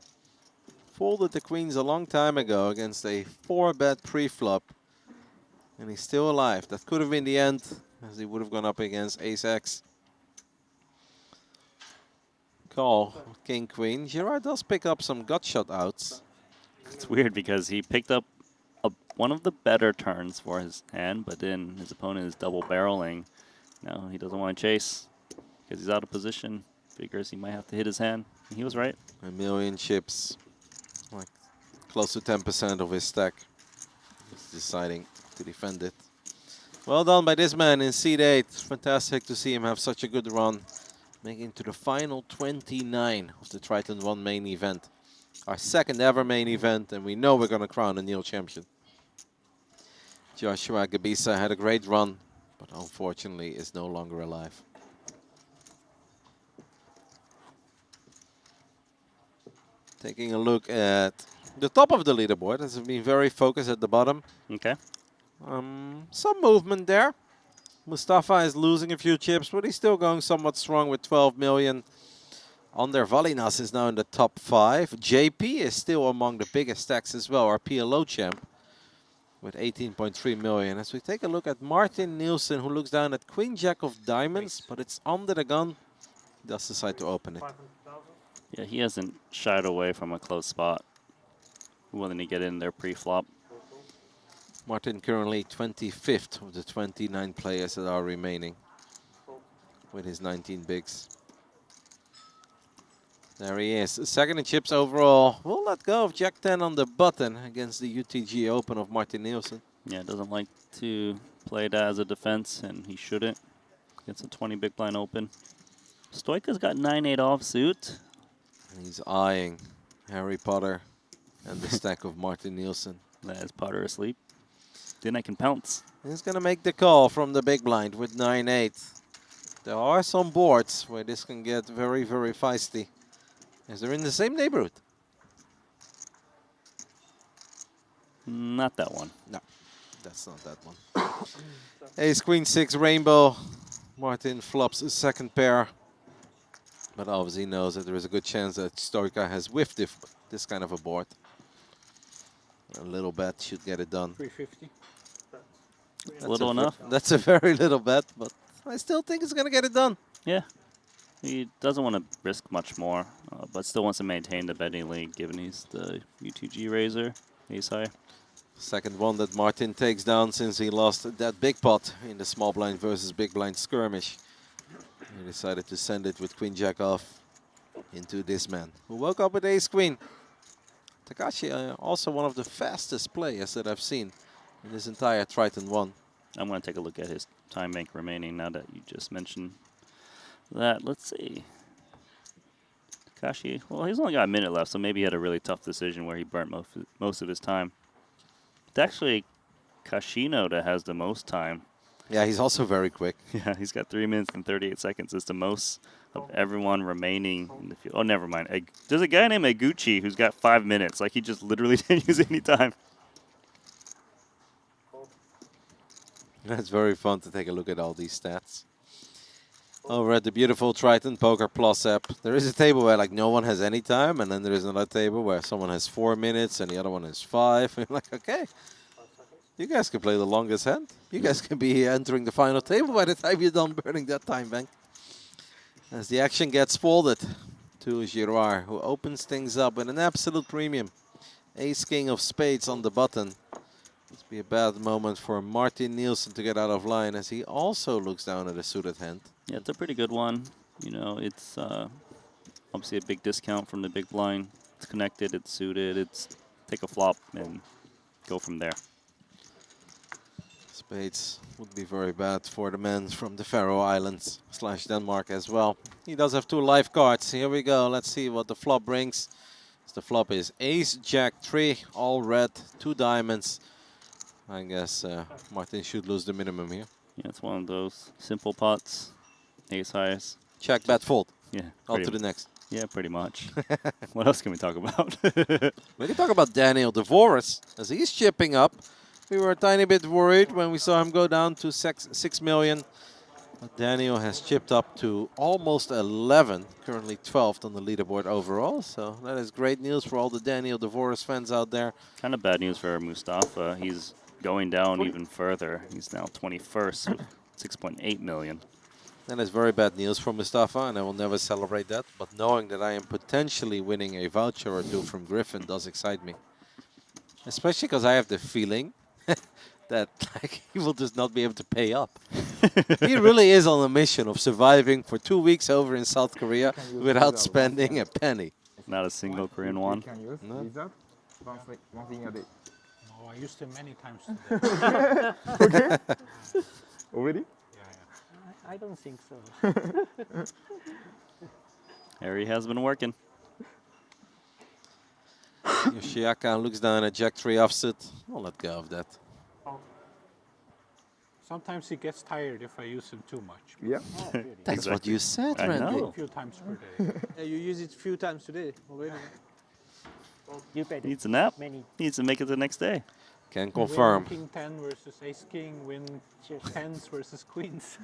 S18: folded the queens a long time ago against a 4-bet pre-flop. And he's still alive. That could have been the end, as he would have gone up against Ace-X. Call, King, Queen. Girard does pick up some gut shot outs.
S5: It's weird because he picked up one of the better turns for his hand, but then his opponent is double barreling. No, he doesn't want to chase because he's out of position. Figures he might have to hit his hand. And he was right.
S18: 1,000,000 chips, like close to 10% of his stack. He's deciding to defend it. Well done by this man in seed 8. Fantastic to see him have such a good run, making it to the final 29 of the Triton ONE main event. Our second ever main event, and we know we're going to crown a Neil champion. Joshua Gabisa had a great run, but unfortunately is no longer alive. Taking a look at the top of the leaderboard, has been very focused at the bottom.
S5: Okay.
S18: Some movement there. Mustafa is losing a few chips, but he's still going somewhat strong with 12 million. Ander Valinas is now in the top 5. JP is still among the biggest stacks as well, our PLO champ, with 18.3 million. As we take a look at Martin Nielsen, who looks down at Queen Jack of Diamonds, but it's under the gun. He does decide to open it.
S5: Yeah, he hasn't shied away from a close spot. Willing to get in there pre-flop.
S18: Martin currently 25th of the 29 players that are remaining with his 19 bigs. There he is. Second in chips overall. We'll let go of Jack 10 on the button against the UTG Open of Martin Nielsen.
S5: Yeah, doesn't like to play that as a defense, and he shouldn't. Against a 20 big blind open. Stoika's got 9-8 offsuit.
S18: And he's eyeing Harry Potter and the stack of Martin Nielsen.
S5: That is Potter asleep. Then I can pounce.
S18: He's going to make the call from the big blind with 9-8. There are some boards where this can get very, very feisty, as they're in the same neighborhood.
S5: Not that one.
S18: No, that's not that one. Ace, Queen, 6, Rainbow. Martin flops a second pair. But obviously knows that there is a good chance that Stoika has whiffed this kind of a board. A little bet should get it done.
S21: 350.
S5: That's little enough.
S18: That's a very little bet, but I still think he's going to get it done.
S5: Yeah. He doesn't want to risk much more, but still wants to maintain the betting league, given he's the UTG raiser. Ace high.
S18: Second one that Martin takes down since he lost that big pot in the small blind versus big blind skirmish. He decided to send it with Queen Jack off into this man, who woke up with Ace Queen. Takashi, also one of the fastest players that I've seen in this entire Triton ONE.
S5: I'm going to take a look at his time bank remaining now that you just mentioned that. Let's see. Takashi, well, he's only got a minute left, so maybe he had a really tough decision where he burnt most of his time. It's actually Kashino that has the most time.
S18: Yeah, he's also very quick.
S5: Yeah, he's got 3 minutes and 38 seconds. It's the most of everyone remaining in the field. Oh, never mind. There's a guy named Eguchi who's got 5 minutes. Like, he just literally didn't use any time.
S18: That's very fun to take a look at all these stats. Over at the beautiful Triton Poker Plus app, there is a table where like no one has any time, and then there is another table where someone has 4 minutes and the other one has 5. And you're like, okay, you guys can play the longest hand. You guys can be entering the final table by the time you're done burning that time bank. As the action gets folded to Girard, who opens things up with an absolute premium. Ace King of Spades on the button. It's be a bad moment for Martin Nielsen to get out of line, as he also looks down at a suited hand.
S5: Yeah, it's a pretty good one. You know, it's obviously a big discount from the big blind. It's connected, it's suited, it's take a flop and go from there.
S18: Spades would be very bad for the men from the Faroe Islands / Denmark as well. He does have 2 live cards. Here we go. Let's see what the flop brings. The flop is Ace, Jack, 3, all red, 2 diamonds. I guess Martin should lose the minimum here.
S5: Yeah, it's one of those simple pots. Ace highs.
S18: Check, bet, fold.
S5: Yeah.
S18: On to the next.
S5: Yeah, pretty much. What else can we talk about?
S18: We can talk about Daniel DeVoris, as he's chipping up. We were a tiny bit worried when we saw him go down to 6 million Daniel has chipped up to almost 11, currently 12th on the leaderboard overall. So that is great news for all the Daniel Devoris fans out there.
S5: Kind of bad news for Mustafa. He's going down even further. He's now 21st with 6.8 million.
S18: That is very bad news for Mustafa, and I will never celebrate that. But knowing that I am potentially winning a voucher or two from Griffin does excite me. Especially because I have the feeling that like, he will just not be able to pay up. He really is on a mission of surviving for 2 weeks over in South Korea without spending a penny.
S5: Not a single Korean won.
S18: No.
S10: One thing a day. No, I used it many times today.
S20: Okay. Already?
S7: I don't think so.
S5: Harry has been working.
S18: Yoshiaka looks down at Jack 3 offsuit. I'll let go of that.
S10: Sometimes he gets tired if I use him too much.
S20: Yeah.
S18: That's what you said, Randy.
S10: A few times per day.
S6: Yeah, you use it a few times today already.
S5: Needs a nap. Needs to make it the next day.
S18: Can confirm.
S10: Win King 10 versus Ace King. Win 10s versus Queens.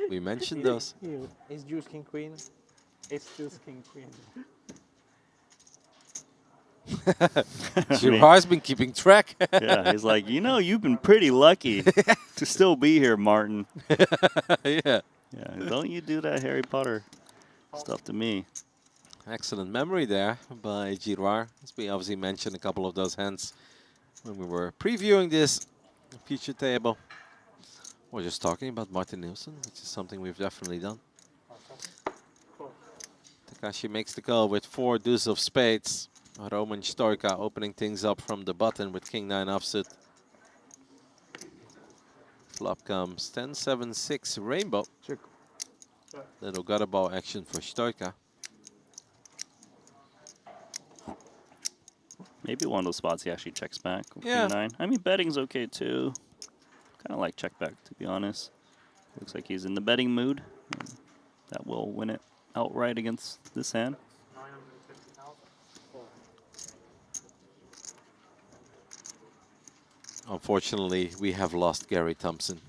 S18: We mentioned those.
S6: Ace Juice King Queen.
S10: Ace Juice King Queen.
S18: Girard's been keeping track.
S5: Yeah, he's like, you know, you've been pretty lucky to still be here, Martin.
S18: Yeah.
S5: Yeah, don't you do that Harry Potter stuff to me.
S18: Excellent memory there by Girard. As we obviously mentioned a couple of those hands when we were previewing this future table. We're just talking about Martin Nielsen, which is something we've definitely done. Takashi makes the call with 4 deuce of spades. Roman Stoika opening things up from the button with King 9 offsuit. Flop comes 10-7-6 rainbow.
S20: Check.
S18: Little gutter ball action for Stoika.
S5: Maybe one of those spots he actually checks back with
S18: Yeah.
S5: King 9. I mean, betting's okay too. Kind of like check back, to be honest. Looks like he's in the betting mood. That will win it outright against this hand.
S18: Unfortunately, we have lost Gary Thompson.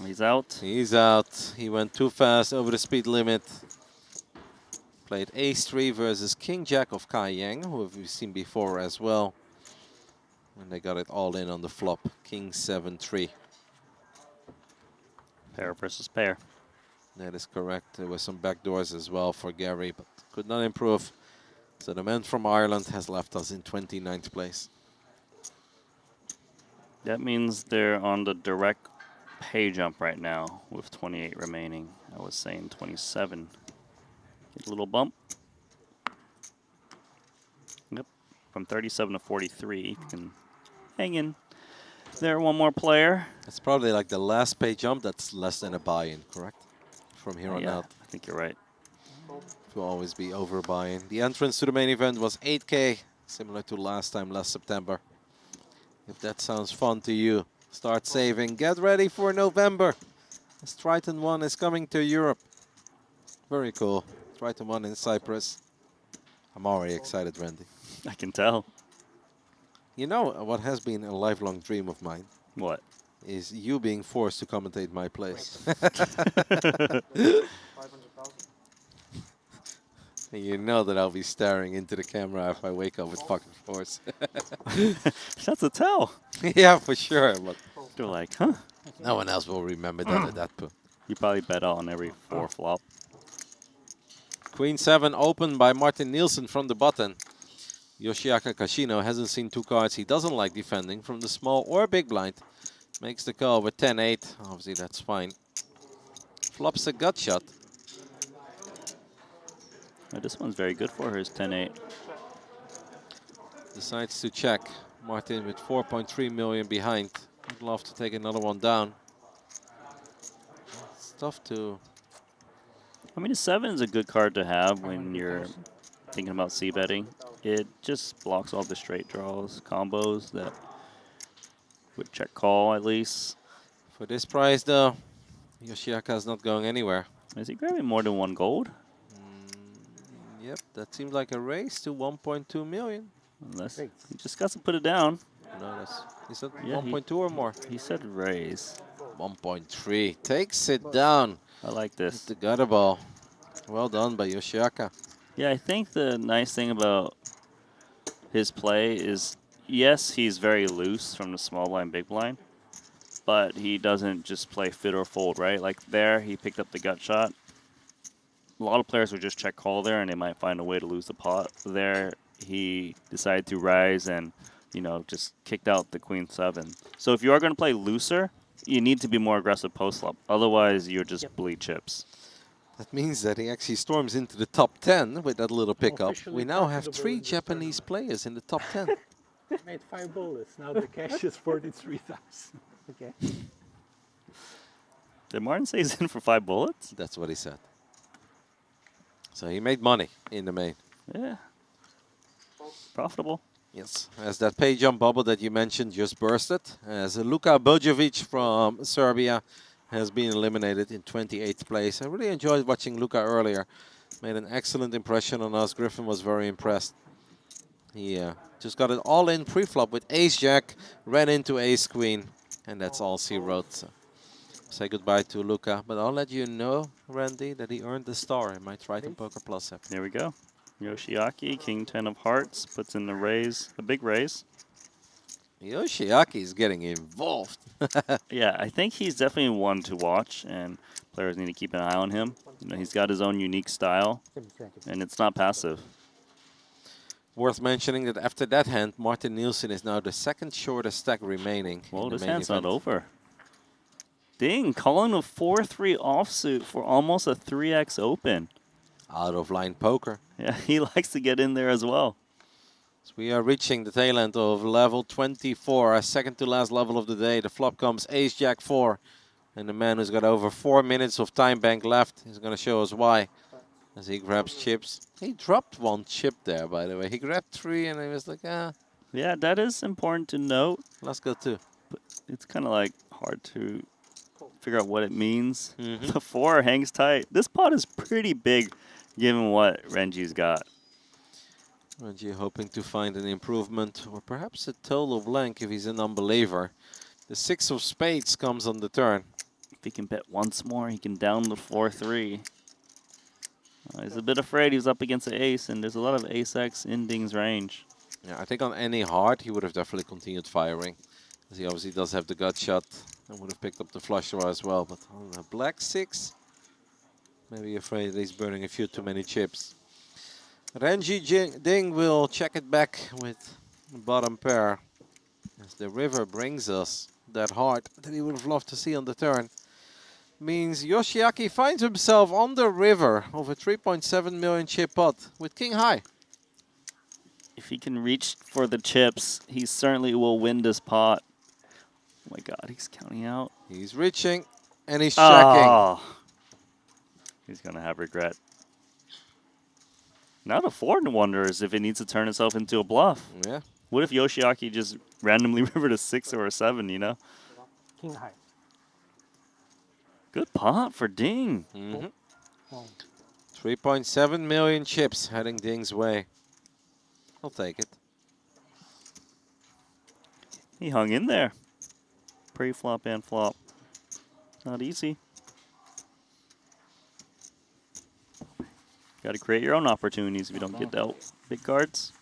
S5: He's out.
S18: He's out. He went too fast over the speed limit. Played Ace-3 versus King-Jack of Kai Yang, who we've seen before as well. And they got it all in on the flop. King 7-3.
S5: Pair versus pair.
S18: That is correct. There were some backdoors as well for Gary, but could not improve. So the man from Ireland has left us in 29th place.
S5: That means they're on the direct pay jump right now with 28 remaining. I was saying 27. Get a little bump. Yep, from 37 to 43. You can hang in there. One more player.
S18: It's probably like the last pay jump that's less than a buy-in, correct? From here on
S5: Yeah,
S18: out.
S5: I think you're right.
S18: It will always be over buy-in. The entrance to the main event was 8K, similar to last time, last September. If that sounds fun to you, start saving. Get ready for November. As Triton ONE is coming to Europe. Very cool. Triton ONE in Cyprus. I'm already excited, Randy.
S5: I can tell.
S18: You know what has been a lifelong dream of mine?
S5: What?
S18: Is you being forced to commentate my place. You know that I'll be staring into the camera if I wake up with fucking force.
S5: That's a tell.
S18: Yeah, for sure. But
S5: you're like, huh?
S18: No one else will remember that at that point.
S5: You probably bet on every 4 flop.
S18: Queen 7 opened by Martin Nielsen from the button. Yoshiaka Kashino hasn't seen 2 cards he doesn't like defending from the small or big blind. Makes the call with 10-8. Obviously, that's fine. Flops a gut shot.
S5: This one's very good for her, is 10-8.
S18: Decides to check. Martin with 4.3 million behind. Would love to take another one down. It's tough to...
S5: I mean, a 7 is a good card to have when you're thinking about c-betting. It just blocks all the straight draws, combos that would check call at least.
S18: For this price, though, Yoshiaka is not going anywhere.
S5: Is he grabbing more than 1 gold?
S18: Yep, that seems like a raise to 1.2 million.
S5: Unless he just got to put it down.
S18: No, that's, he said
S5: Yeah,
S18: 1.2 or more.
S5: He said raise.
S18: 1.3. Takes it down.
S5: I like this.
S18: The gutter ball. Well done by Yoshiaka.
S5: Yeah, I think the nice thing about his play is, yes, he's very loose from the small blind, big blind, but he doesn't just play fit or fold, right? Like there, he picked up the gut shot. A lot of players would just check call there, and they might find a way to lose the pot. There, he decided to rise and, you know, just kicked out the queen 7. So if you are going to play looser, you need to be more aggressive post flop. Otherwise, you're just bleed chips.
S18: That means that he actually storms into the top 10 with that little pickup.
S10: Officially
S18: We now have
S10: profitable
S18: 3
S10: in this
S18: Japanese players in the top 10.
S10: Made 5 bullets. Now the cash is 43,000. Okay.
S5: Did Martin say he's in for 5 bullets?
S18: That's what he said. So he made money in the main.
S5: Yeah. Profitable.
S18: Yes, as that pay jump bubble that you mentioned just bursted, as Luka Bojovic from Serbia has been eliminated in 28th place. I really enjoyed watching Luka earlier. Made an excellent impression on us. Griffin was very impressed. He just got it all in pre-flop with ace-jack, ran into ace-queen, and that's all he wrote. So say goodbye to Luka, but I'll let you know, Randy, that he earned the star in my Triton Poker Plus app.
S5: There we go. Yoshiaki, king 10 of hearts, puts in the raise, a big raise.
S18: Yoshiaki is getting involved.
S5: Yeah, I think he's definitely one to watch, and players need to keep an eye on him. You know, he's got his own unique style, and it's not passive.
S18: Worth mentioning that after that hand, Martin Nielsen is now the second shortest stack remaining.
S5: Well,
S18: in the
S5: this
S18: main
S5: hand's
S18: event.
S5: not over. Ding, calling a 4-3 offsuit for almost a 3x open.
S18: Out of line poker.
S5: Yeah, he likes to get in there as well.
S18: So we are reaching the tail end of level 24, our second to last level of the day. The flop comes ace-jack 4. And the man who's got over 4 minutes of time bank left is going to show us why. As he grabs chips. He dropped 1 chip there, by the way. He grabbed 3 and he was like, ah.
S5: Yeah, that is important to note.
S18: Let's go 2.
S5: But it's kind of like hard to figure out what it means.
S18: Mhm.
S5: The 4 hangs tight. This pot is pretty big given what Renji's got.
S18: Renji hoping to find an improvement or perhaps a total blank if he's an unbeliever. The 6 of spades comes on the turn.
S5: If he can bet once more, he can down the 4-3. He's a bit afraid he's up against the ace, and there's a lot of ace-x in Ding's range.
S18: Yeah, I think on any heart, he would have definitely continued firing. As he obviously does have the gut shot and would have picked up the flush draw as well. But on a black 6, maybe afraid he's burning a few too many chips. Renji Ding will check it back with the bottom pair. As the river brings us that heart that he would have loved to see on the turn. Means Yoshiaki finds himself on the river of a 3.7 million chip pot with king high.
S5: If he can reach for the chips, he certainly will win this pot. Oh my god, he's counting out.
S18: He's reaching and he's checking.
S5: Oh. He's going to have regret. Now the 4 wonders if it needs to turn itself into a bluff.
S18: Yeah.
S5: What if Yoshiaki just randomly rivered a 6 or a 7, you know?
S10: King high.
S5: Good pot for Ding.
S18: 3.7 million chips heading Ding's way. I'll take it.
S5: He hung in there. Pre-flop and flop. Not easy. Got to create your own opportunities if you don't get dealt big cards.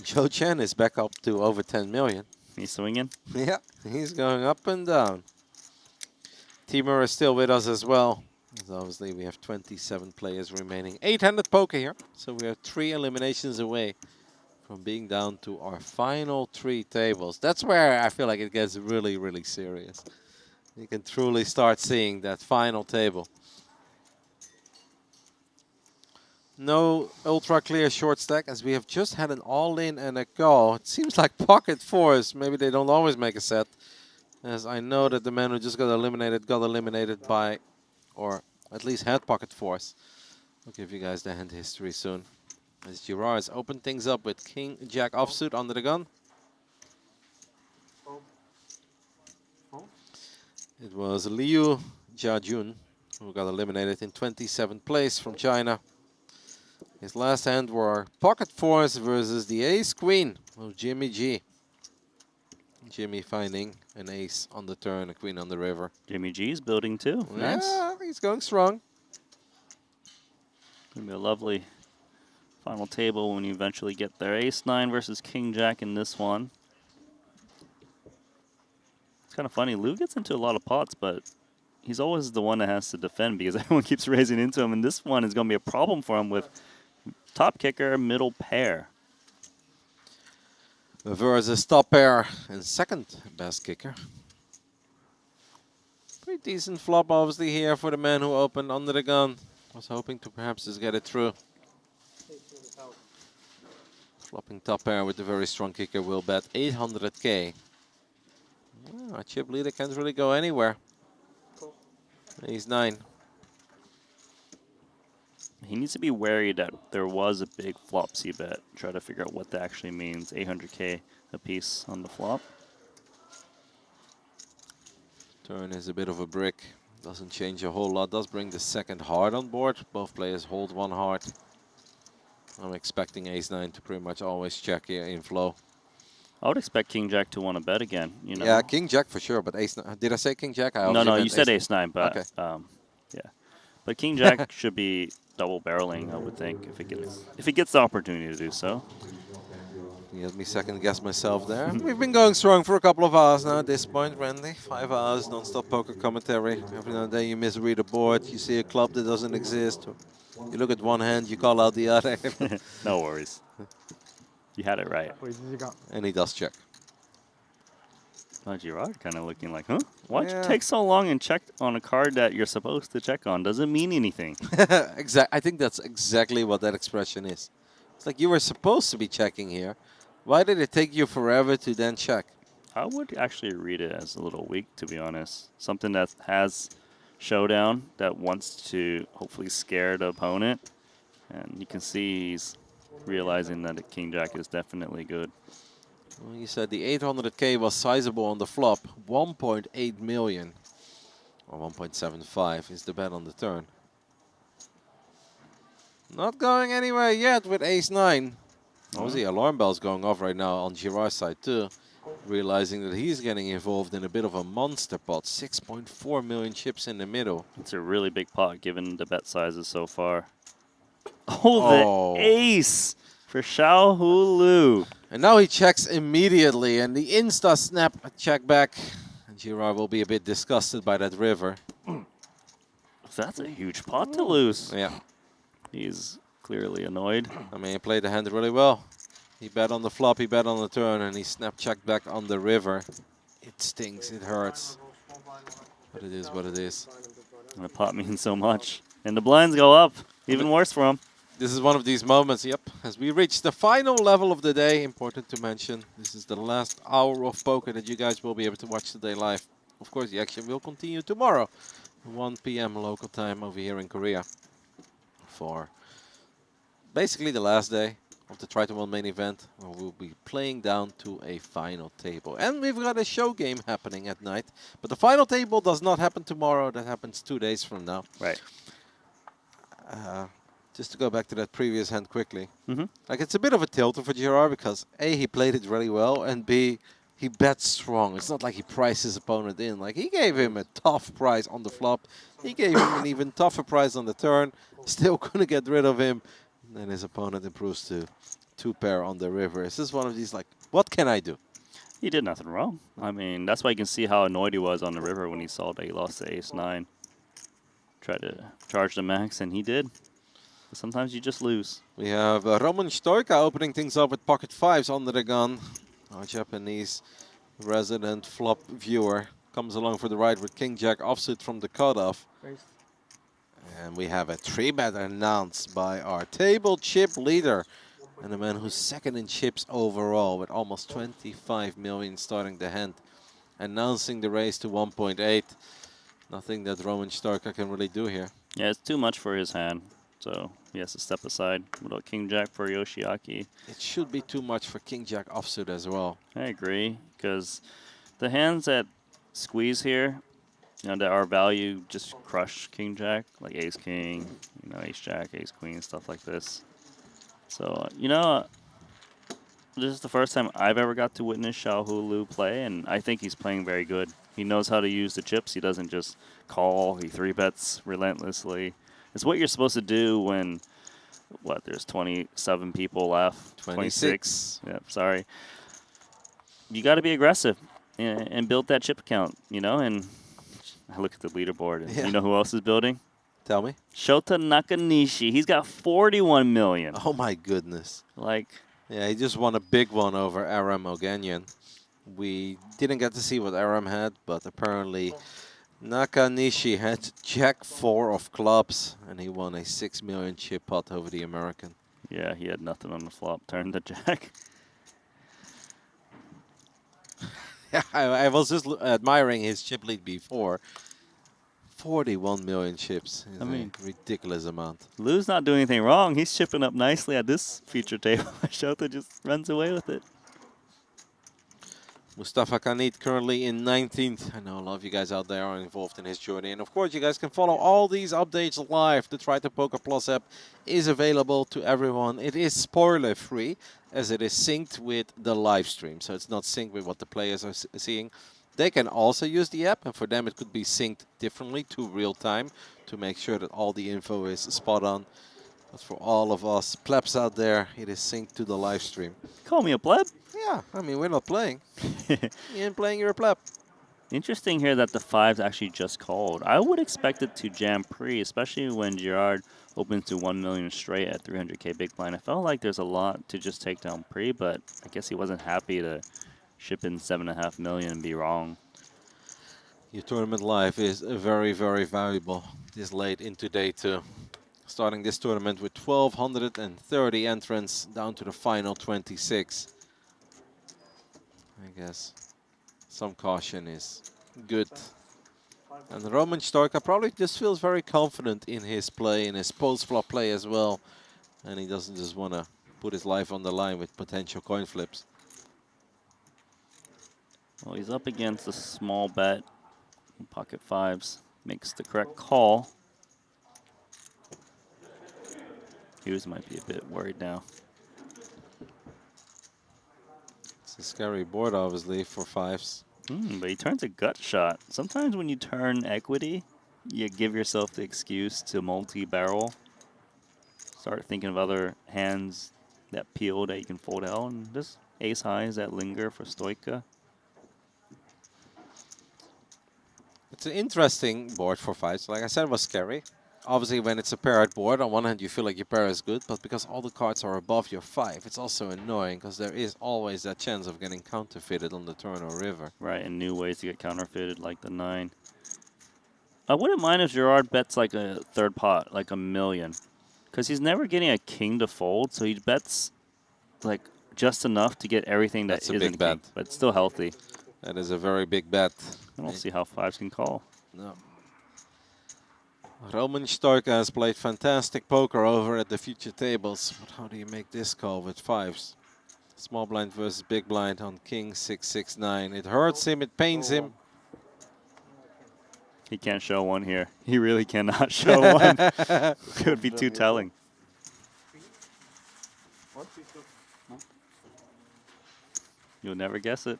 S18: Joe Chen is back up to over 10 million.
S5: He's swinging.
S18: Yeah, he's going up and down. Timur is still with us as well. As obviously, we have 27 players remaining. 800 poker here. So we are 3 eliminations away from being down to our final 3 tables. That's where I feel like it gets really, really serious. You can truly start seeing that final table. No ultra clear short stack, as we have just had an all-in and a call. It seems like pocket 4s. Maybe they don't always make a set. As I know that the man who just got eliminated by, or at least had pocket 4s. I'll give you guys the hand history soon. As Girard has opened things up with King Jack offsuit under the gun. It was Liu Jiajun who got eliminated in 27th place from China. His last hand were pocket fours versus the ace queen of Jimmy G. Jimmy finding an ace on the turn, a queen on the river.
S5: Jimmy G's building too. Nice.
S18: Yeah, he's going strong.
S5: Gonna be a lovely final table when you eventually get there. Ace-9 versus King-Jack in this one. It's kind of funny. Lou gets into a lot of pots, but he's always the one that has to defend because everyone keeps raising into him. And this one is going to be a problem for him with top kicker, middle pair.
S18: Versus top pair and second best kicker. Pretty decent flop, obviously, here for the man who opened under the gun. Was hoping to perhaps just get it through. Flopping top pair with the very strong kicker will bet 800k. Well, our chip leader can't really go anywhere. He's 9.
S5: He needs to be wary that there was a big flop c-bet. Try to figure out what that actually means. 800k a piece on the flop.
S18: Turn is a bit of a brick. Doesn't change a whole lot. Does bring the second heart on board. Both players hold one heart. I'm expecting ace-9 to pretty much always check here in flow.
S5: I would expect King-Jack to want to bet again. You know?
S18: Yeah, King-Jack for sure, but ace-9. Did I say King-Jack?
S5: No, you said ace-9, but
S18: okay.
S5: Yeah. But King-Jack should be double barreling, I would think, if he gets the opportunity to do so.
S18: You let me second guess myself there. We've been going strong for a couple of hours now at this point, Randy. 5 hours non-stop poker commentary. Every now and then you misread a board, you see a club that doesn't exist. You look at one hand, you call out the other.
S5: No worries. You had it right.
S18: And he does check.
S5: Oh, Gerard kind of looking like, huh? Why'd you take so long and check on a card that you're supposed to check on? Doesn't mean anything.
S18: I think that's exactly what that expression is. It's like you were supposed to be checking here. Why did it take you forever to then check?
S5: I would actually read it as a little weak, to be honest. Something that has showdown, that wants to hopefully scare the opponent. And you can see he's realizing that the King-Jack is definitely good.
S18: Well, you said the 800k was sizable on the flop. 1.8 million, or 1.75 is the bet on the turn. Not going anywhere yet with ace-9. Obviously, alarm bells going off right now on Girard's side too. Realizing that he's getting involved in a bit of a monster pot. 6.4 million chips in the middle.
S5: It's a really big pot given the bet sizes so far. Oh, the ace for Xiao Hulu.
S18: And now he checks immediately, and the insta snap check back. And Girard will be a bit disgusted by that river.
S5: That's a huge pot to lose.
S18: Yeah.
S5: He's clearly annoyed.
S18: I mean, he played the hand really well. He bet on the flop, he bet on the turn, and he snap checked back on the river. It stings, it hurts. But it is what it is.
S5: And the pot means so much. And the blinds go up. Even worse for him.
S18: This is one of these moments, yep. As we reach the final level of the day, important to mention, this is the last hour of poker that you guys will be able to watch today live. Of course, the action will continue tomorrow, 1 p.m. local time over here in Korea, for basically the last day of the Triton ONE main event, where we'll be playing down to a final table. And we've got a show game happening at night, but the final table does not happen tomorrow, that happens 2 days from now.
S5: Right.
S18: Just to go back to that previous hand quickly. Like, it's a bit of a tilter for Girard because A, he played it really well, and B, he bets strong. It's not like he priced his opponent in. Like, he gave him a tough price on the flop. He gave him an even tougher price on the turn. Still couldn't get rid of him. And then his opponent improves to 2 pair on the river. This is one of these, like, what can I do?
S5: He did nothing wrong. I mean, that's why you can see how annoyed he was on the river when he saw that he lost to ace-9. Tried to charge the max, and he did. But sometimes you just lose.
S18: We have Roman Stoika opening things up with pocket 5s under the gun. Our Japanese resident flop viewer comes along for the ride with King-Jack offsuit from the cutoff. And we have a 3-bet announced by our table chip leader. And the man who's second in chips overall with almost 25 million starting the hand. Announcing the race to 1.8. Nothing that Roman Stoika can really do here.
S5: Yeah, it's too much for his hand. So he has to step aside. Without King-Jack for Yoshiaki.
S18: It should be too much for King-Jack offsuit as well.
S5: I agree, because the hands that squeeze here, you know, that are value just crush King-Jack, like Ace-King, you know, Ace-Jack, Ace-Queen, stuff like this. So, you know, this is the first time I've ever got to witness Xiaohu Lu play, and I think he's playing very good. He knows how to use the chips. He doesn't just call. He 3-bets relentlessly. It's what you're supposed to do when, what, there's 27 people left. 26. Yeah, sorry. You got to be aggressive and build that chip count, you know, and I look at the leaderboard, and you know who else is building?
S18: Tell me.
S5: Shota Nakanishi. He's got 41 million.
S18: Oh, my goodness.
S5: Like...
S18: Yeah, he just won a big one over Aram Oganyan. We didn't get to see what Aram had, but apparently Nakanishi had Jack 4 of clubs, and he won a 6 million chip pot over the American.
S5: Yeah, he had nothing on the flop. Turned the jack.
S18: Yeah, I was just admiring his chip lead before. 41 million chips is a ridiculous amount.
S5: Lou's not doing anything wrong. He's chipping up nicely at this feature table. Shota just runs away with it.
S18: Mustafa Kanit currently in 19th. I know a lot of you guys out there are involved in his journey. And of course, you guys can follow all these updates live. The Triton Poker Plus app is available to everyone. It is spoiler free as it is synced with the live stream. So it's not synced with what the players are seeing. They can also use the app, and for them it could be synced differently to real time to make sure that all the info is spot on. But for all of us plebs out there, it is synced to the live stream.
S5: Call me a pleb?
S18: Yeah, I mean, we're not playing. You ain't playing, you're a pleb.
S5: Interesting here that the 5's actually just called. I would expect it to jam pre, especially when Gerard opens to 1 million straight at 300k big blind. I felt like there's a lot to just take down pre, but I guess he wasn't happy to ship in 7.5 million and be wrong.
S18: Your tournament life is very, very valuable this late into day 2. Starting this tournament with 1,230 entrants down to the final 26. I guess some caution is good. And Roman Storka probably just feels very confident in his play, in his post-flop play as well. And he doesn't just want to put his life on the line with potential coin flips.
S5: Well, he's up against a small bet. Pocket 5s makes the correct call. Hughes might be a bit worried now.
S18: It's a scary board, obviously, for 5s.
S5: But he turns a gut shot. Sometimes when you turn equity, you give yourself the excuse to multi-barrel. Start thinking of other hands that peel that you can fold out, and just ace highs that linger for Stoika.
S18: It's an interesting board for 5s. Like I said, it was scary. Obviously, when it's a paired board, on one hand you feel like your pair is good, but because all the cards are above your 5, it's also annoying because there is always that chance of getting counterfeited on the turn or river.
S5: Right, and new ways to get counterfeited, like the 9. I wouldn't mind if Gerard bets like a third pot, like 1 million. Because he's never getting a king to fold, so he bets like just enough to get everything that
S18: That's a
S5: isn't
S18: big bet.
S5: king, but it's still healthy.
S18: That is a very big bet.
S5: I don't see how 5s can call.
S18: No. Roman Stoika has played fantastic poker over at the future tables. But how do you make this call with 5s? Small blind versus big blind on king 669. It hurts him, it pains him.
S5: He can't show one here. He really cannot show one. It would be too telling. You'll never guess it.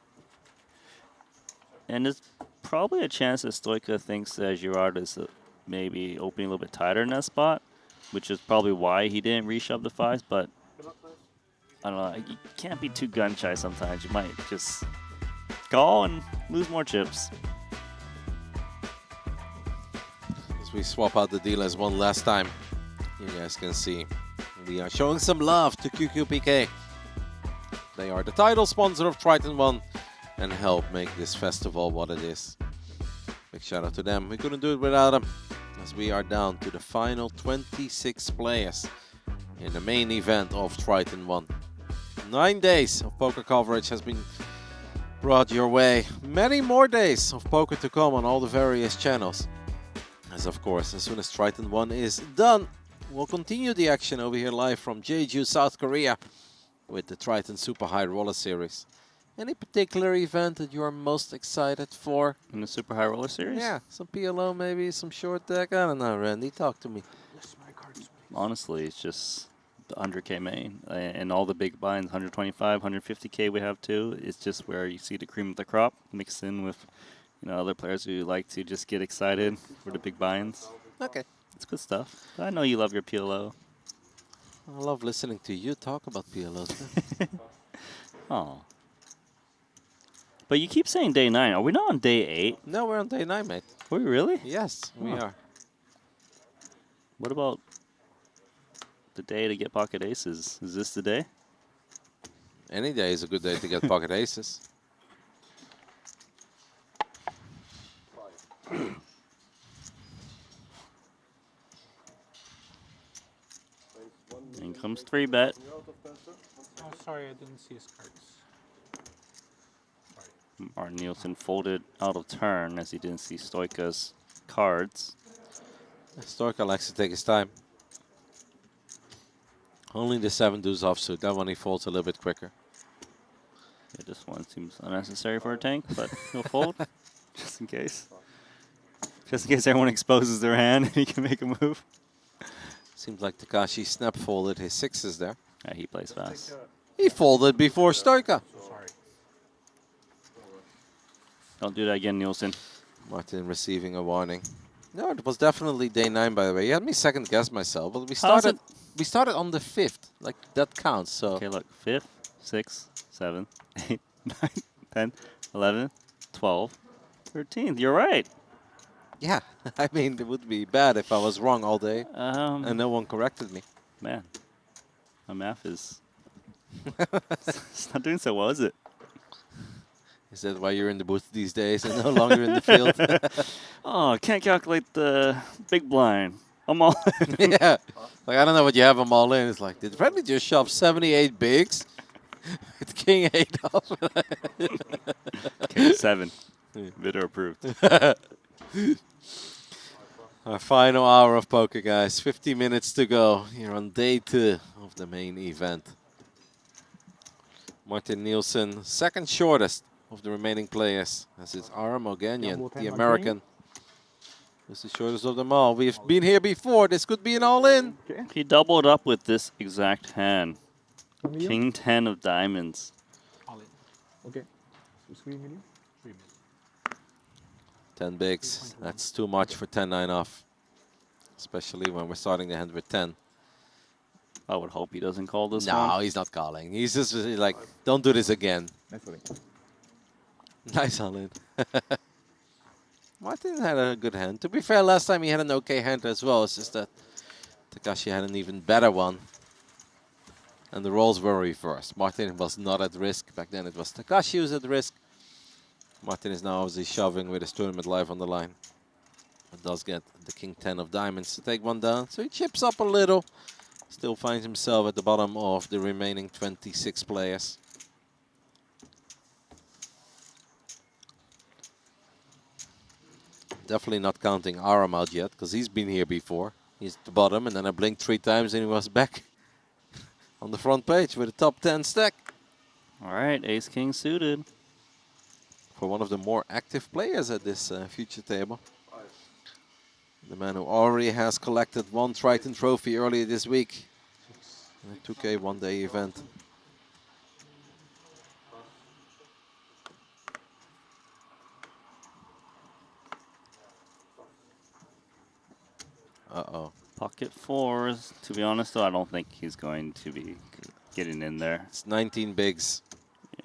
S5: And there's probably a chance that Stoika thinks that Gerard is maybe opening a little bit tighter in that spot, which is probably why he didn't reshove the 5s, but I don't know. You can't be too gun shy sometimes. You might just call and lose more chips.
S18: As we swap out the dealers one last time, you guys can see we are showing some love to QQPK. They are the title sponsor of Triton ONE and help make this festival what it is. Big shout out to them. We couldn't do it without them, as we are down to the final 26 players in the main event of Triton ONE. 9 days of poker coverage has been brought your way. Many more days of poker to come on all the various channels. As of course, as soon as Triton ONE is done, we'll continue the action over here live from Jeju, South Korea, with the Triton Super High Roller Series. Any particular event that you are most excited for?
S5: In the Super High Roller Series?
S18: Yeah, some PLO maybe, some short deck. I don't know, Randy, talk to me.
S5: Honestly, it's just the 100K main and all the big binds, 125, 150K we have too. It's just where you see the cream of the crop mixed in with, other players who like to just get excited for the big binds.
S18: Okay.
S5: It's good stuff. But I know you love your PLO.
S18: I love listening to you talk about PLOs.
S5: Oh. But you keep saying day 9. Are we not on day 8?
S18: No, we're on day 9, mate.
S5: Are we really?
S18: Yes, we are.
S5: What about the day to get pocket aces? Is this the day?
S18: Any day is a good day to get pocket aces.
S5: In comes 3-bet.
S10: Oh, sorry, I didn't see his cards.
S5: Martin Nielsen folded out of turn as he didn't see Stoika's cards.
S18: Stoika likes to take his time. Only the 7 deuce offsuit. That one he folds a little bit quicker.
S5: Yeah, this one seems unnecessary for a tank, but he'll fold just in case. Just in case everyone exposes their hand and he can make a move.
S18: Seems like Takashi snap folded his 6s there.
S5: Yeah, he plays fast.
S18: He folded before Stoika.
S10: Sorry.
S5: Don't do that again, Nielsen.
S18: Martin receiving a warning. No, it was definitely day 9, by the way. You had me second guess myself, but we started on the 5th. Like, that counts, so.
S5: Okay, look. 5th, 6th, 7th, 8th, 9th, 10th, 11th, 12th, 13th. You're right.
S18: Yeah, I mean, it would be bad if I was wrong all day and no one corrected me.
S5: Man, my math is it's not doing so well, is it?
S18: Is that why you're in the booth these days and no longer in the field?
S5: Oh, I can't calculate the big blind. I'm all in.
S18: Yeah. Like, I don't know what you have them all in. It's like, did Bradley just shove 78 bigs with King 8 off?
S5: King 7. Bidder approved.
S18: Our final hour of poker, guys. 50 minutes to go here on day 2 of the main event. Martin Nielsen, second shortest of the remaining players. As is Ara Moganian, the American. This is the shortest of them all. We've been here before. This could be an all-in.
S5: Okay. He doubled up with this exact hand. King 10 of diamonds.
S10: All in. Okay. So 3 million? 3 million.
S18: 10 bigs. That's too much for 10-9 off. Especially when we're starting the hand with 10.
S5: I would hope he doesn't call this one.
S18: No, he's not calling. He's just like, don't do this again. Nice all-in. Martin had a good hand. To be fair, last time he had an okay hand as well. It's just that Takashi had an even better one. And the roles were reversed. Martin was not at risk. Back then it was Takashi who was at risk. Martin is now obviously shoving with his tournament life on the line. But does get the King 10 of diamonds to take one down. So he chips up a little. Still finds himself at the bottom of the remaining 26 players. Definitely not counting Aram out yet, because he's been here before. He's at the bottom, and then I blinked 3 times and he was back on the front page with a top 10 stack.
S5: All right, Ace-King suited.
S18: For one of the more active players at this future table. The man who already has collected 1 Triton trophy earlier this week. In a 2K one-day event. Uh-oh.
S5: Pocket 4s. To be honest, though, I don't think he's going to be getting in there.
S18: It's 19 bigs.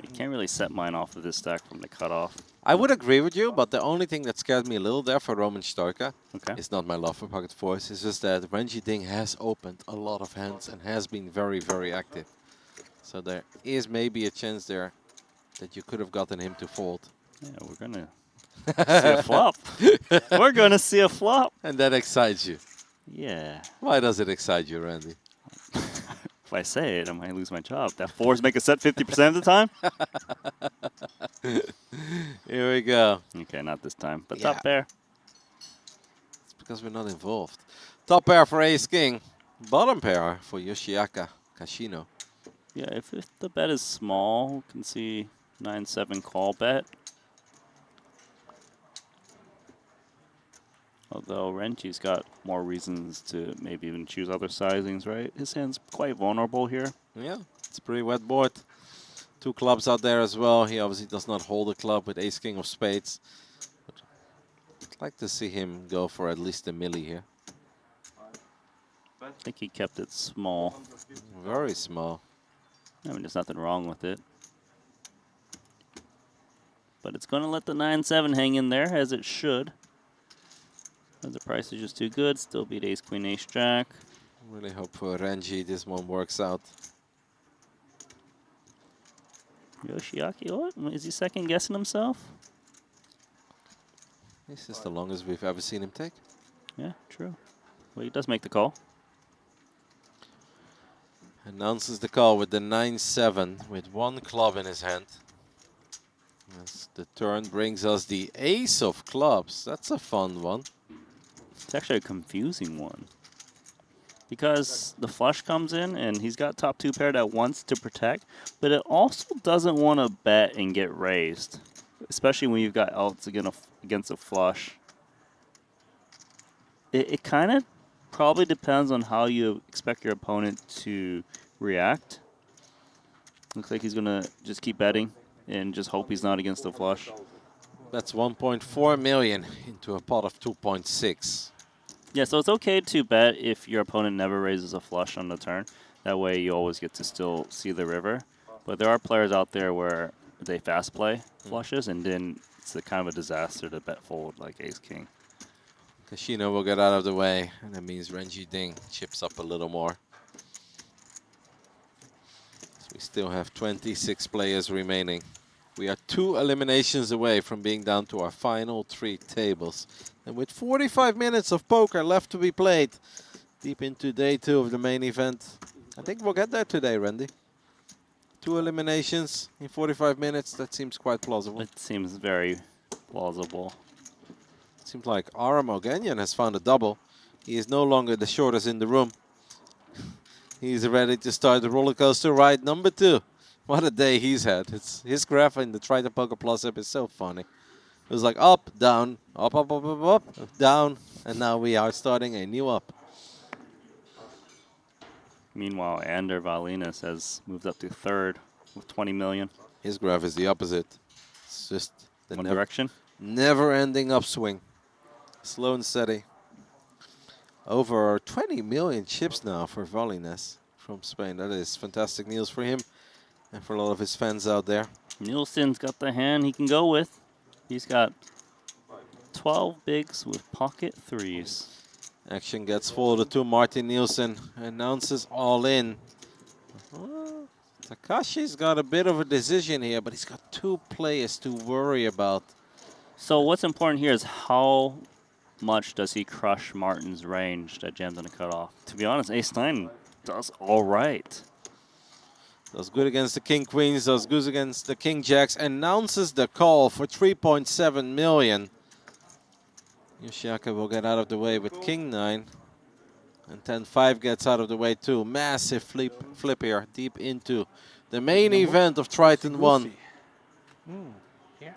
S5: You can't really set mine off of this stack from the cutoff.
S18: I would agree with you, but the only thing that scared me a little there for Roman Stoika is not my love for pocket 4s. It's just that Renji Ding has opened a lot of hands and has been very, very active. So there is maybe a chance there that you could have gotten him to fold.
S5: Yeah, we're going to see a flop. We're going to see a flop.
S18: And that excites you.
S5: Yeah.
S18: Why does it excite you, Randy?
S5: If I say it, I might lose my job. That 4s make a set 50% of the time?
S18: Here we go.
S5: Okay, not this time, but
S18: Yeah.
S5: top pair.
S18: It's because we're not involved. Top pair for Ace King. Bottom pair for Yoshiaka Kashino.
S5: Yeah, if the bet is small, you can see 9-7 call bet. Although Renchi's got more reasons to maybe even choose other sizings, right? His hand's quite vulnerable here.
S18: Yeah, it's a pretty wet board. 2 clubs out there as well. He obviously does not hold a club with ace-king of spades. But I'd like to see him go for at least a milli here.
S5: I think he kept it small.
S18: Very small.
S5: I mean, there's nothing wrong with it. But it's going to let the 9-7 hang in there, as it should. But the price is just too good. Still beat ace, queen, ace, jack.
S18: Really hope for Renji this one works out.
S5: Yoshiaki, what? Is he second guessing himself?
S18: This is the longest we've ever seen him take.
S5: Yeah, true. Well, he does make the call.
S18: Announces the call with the 9-7 with 1 club in his hand. As the turn brings us the ace of clubs. That's a fun one.
S5: It's actually a confusing one. Because the flush comes in and he's got top 2 paired at once to protect, but it also doesn't want to bet and get raised, especially when you've got outs against a flush. It kind of probably depends on how you expect your opponent to react. Looks like he's going to just keep betting and just hope he's not against a flush.
S18: That's 1.4 million into a pot of 2.6.
S5: Yeah, so it's okay to bet if your opponent never raises a flush on the turn. That way you always get to still see the river. But there are players out there where they fast play flushes, and then it's a kind of a disaster to bet fold like ace-king.
S18: Kashino will get out of the way, and that means Renji Ding chips up a little more. So we still have 26 players remaining. We are 2 eliminations away from being down to our final 3 tables. And with 45 minutes of poker left to be played, deep into day 2 of the main event, I think we'll get there today, Randy. 2 eliminations in 45 minutes, that seems quite plausible.
S5: It seems very plausible.
S18: Seems like Aram Oganyan has found a double. He is no longer the shortest in the room. He's ready to start the roller coaster ride number 2. What a day he's had. His graph in the Triton Poker Plus app is so funny. It was like up, down, up, up, up, up, up, down, and now we are starting a new up.
S5: Meanwhile, Ander Valinas has moved up to 3rd with 20 million.
S18: His graph is the opposite. It's just the
S5: One direction.
S18: Never-ending upswing. Slow and steady. Over 20 million chips now for Valinas from Spain. That is fantastic news for him and for a lot of his fans out there.
S5: Nielsen's got the hand he can go with. He's got 12 bigs with pocket 3s.
S18: Action gets forwarded to Martin Nielsen. Announces all in. Takashi's got a bit of a decision here, but he's got 2 players to worry about.
S5: So what's important here is how much does he crush Martin's range that jams on the cutoff. To be honest, ace-9 does all right.
S18: Does good against the king queens, does good against the king jacks, announces the call for 3.7 million. Yoshiaka will get out of the way with king 9. And 10-5 gets out of the way too. Massive flip here, deep into the main event of Triton ONE.
S10: Yeah.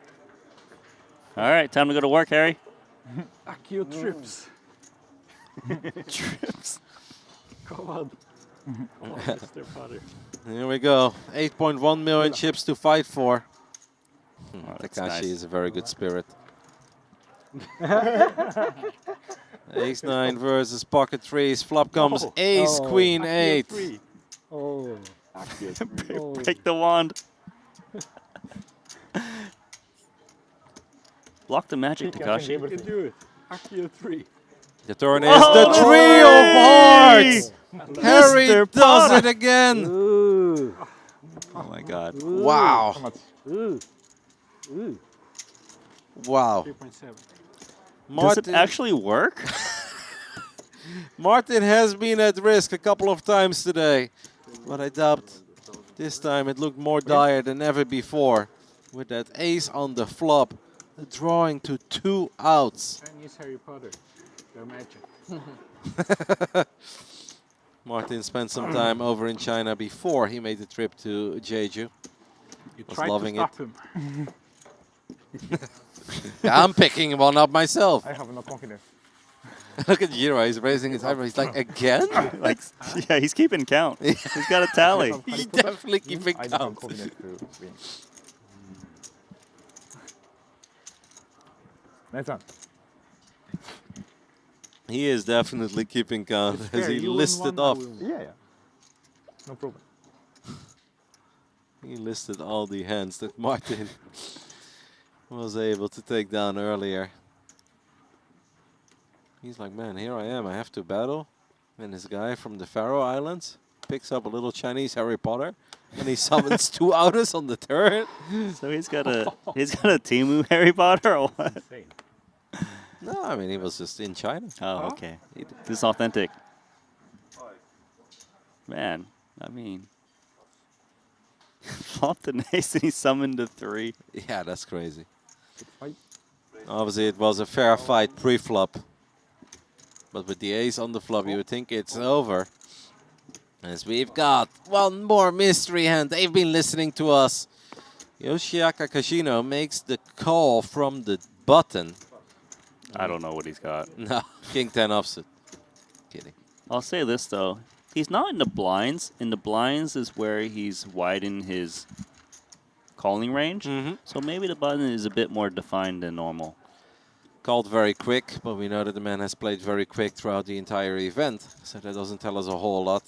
S5: All right, time to go to work, Harry.
S10: Akio trips.
S5: Trips.
S10: Come on. Come on, Mr. Potter.
S18: Here we go. 8.1 million chips to fight for. Takashi
S5: nice.
S18: is a very good spirit. Ace-9 versus pocket 3s. Flop comes ace, queen, 8.
S10: Oh.
S5: Break the wand. Block the magic, Takashi.
S10: You can do it. Akio 3.
S18: The turn is the 3 of hearts. Harry
S5: Mr.
S18: does
S5: Potter.
S18: it again.
S10: Ooh.
S5: Oh my God.
S10: Ooh.
S18: Wow.
S10: Ooh. Ooh.
S18: Wow.
S10: 3.7.
S5: Does it actually work?
S18: Martin has been at risk a couple of times today, but I doubt this time it looked more dire than ever before. With that ace on the flop, drawing to 2 outs.
S10: Chinese Harry Potter. They're magic.
S18: Martin spent some time over in China before he made the trip to Jeju.
S10: You
S18: Was
S10: tried
S18: loving
S10: to
S18: it.
S10: stop him.
S18: Yeah, I'm picking one up myself.
S10: I have no confidence.
S18: Look at Jiro, he's raising his eyebrow. He's like, again?
S5: Like, yeah, he's keeping count. He's got a tally.
S18: He's definitely keeping
S21: I need
S18: count.
S21: some combination to win. Nice one.
S18: He is definitely keeping count as he
S21: You win
S18: listed
S21: one, I
S18: off.
S21: win one. Yeah. No problem.
S18: He listed all the hands that Martin was able to take down earlier. He's like, man, here I am. I have to battle. And this guy from the Faroe Islands picks up a little Chinese Harry Potter, and he summons 2 outers on the turret.
S5: So he's got a Timu Harry Potter or what?
S18: No, I mean, he was just in China.
S5: Oh, okay. This is authentic. Man, I mean, flopped an ace and he summoned a 3.
S18: Yeah, that's crazy. Obviously, it was a fair fight pre-flop. But with the ace on the flop, you would think it's over. As we've got one more mystery hand. They've been listening to us. Yoshiaka Kashino makes the call from the button.
S5: I don't know what he's got.
S18: No, King 10 offsuit. Kidding.
S5: I'll say this, though. He's not in the blinds. In the blinds is where he's widened his calling range. So maybe the button is a bit more defined than normal.
S18: Called very quick, but we know that the man has played very quick throughout the entire event. So that doesn't tell us a whole lot.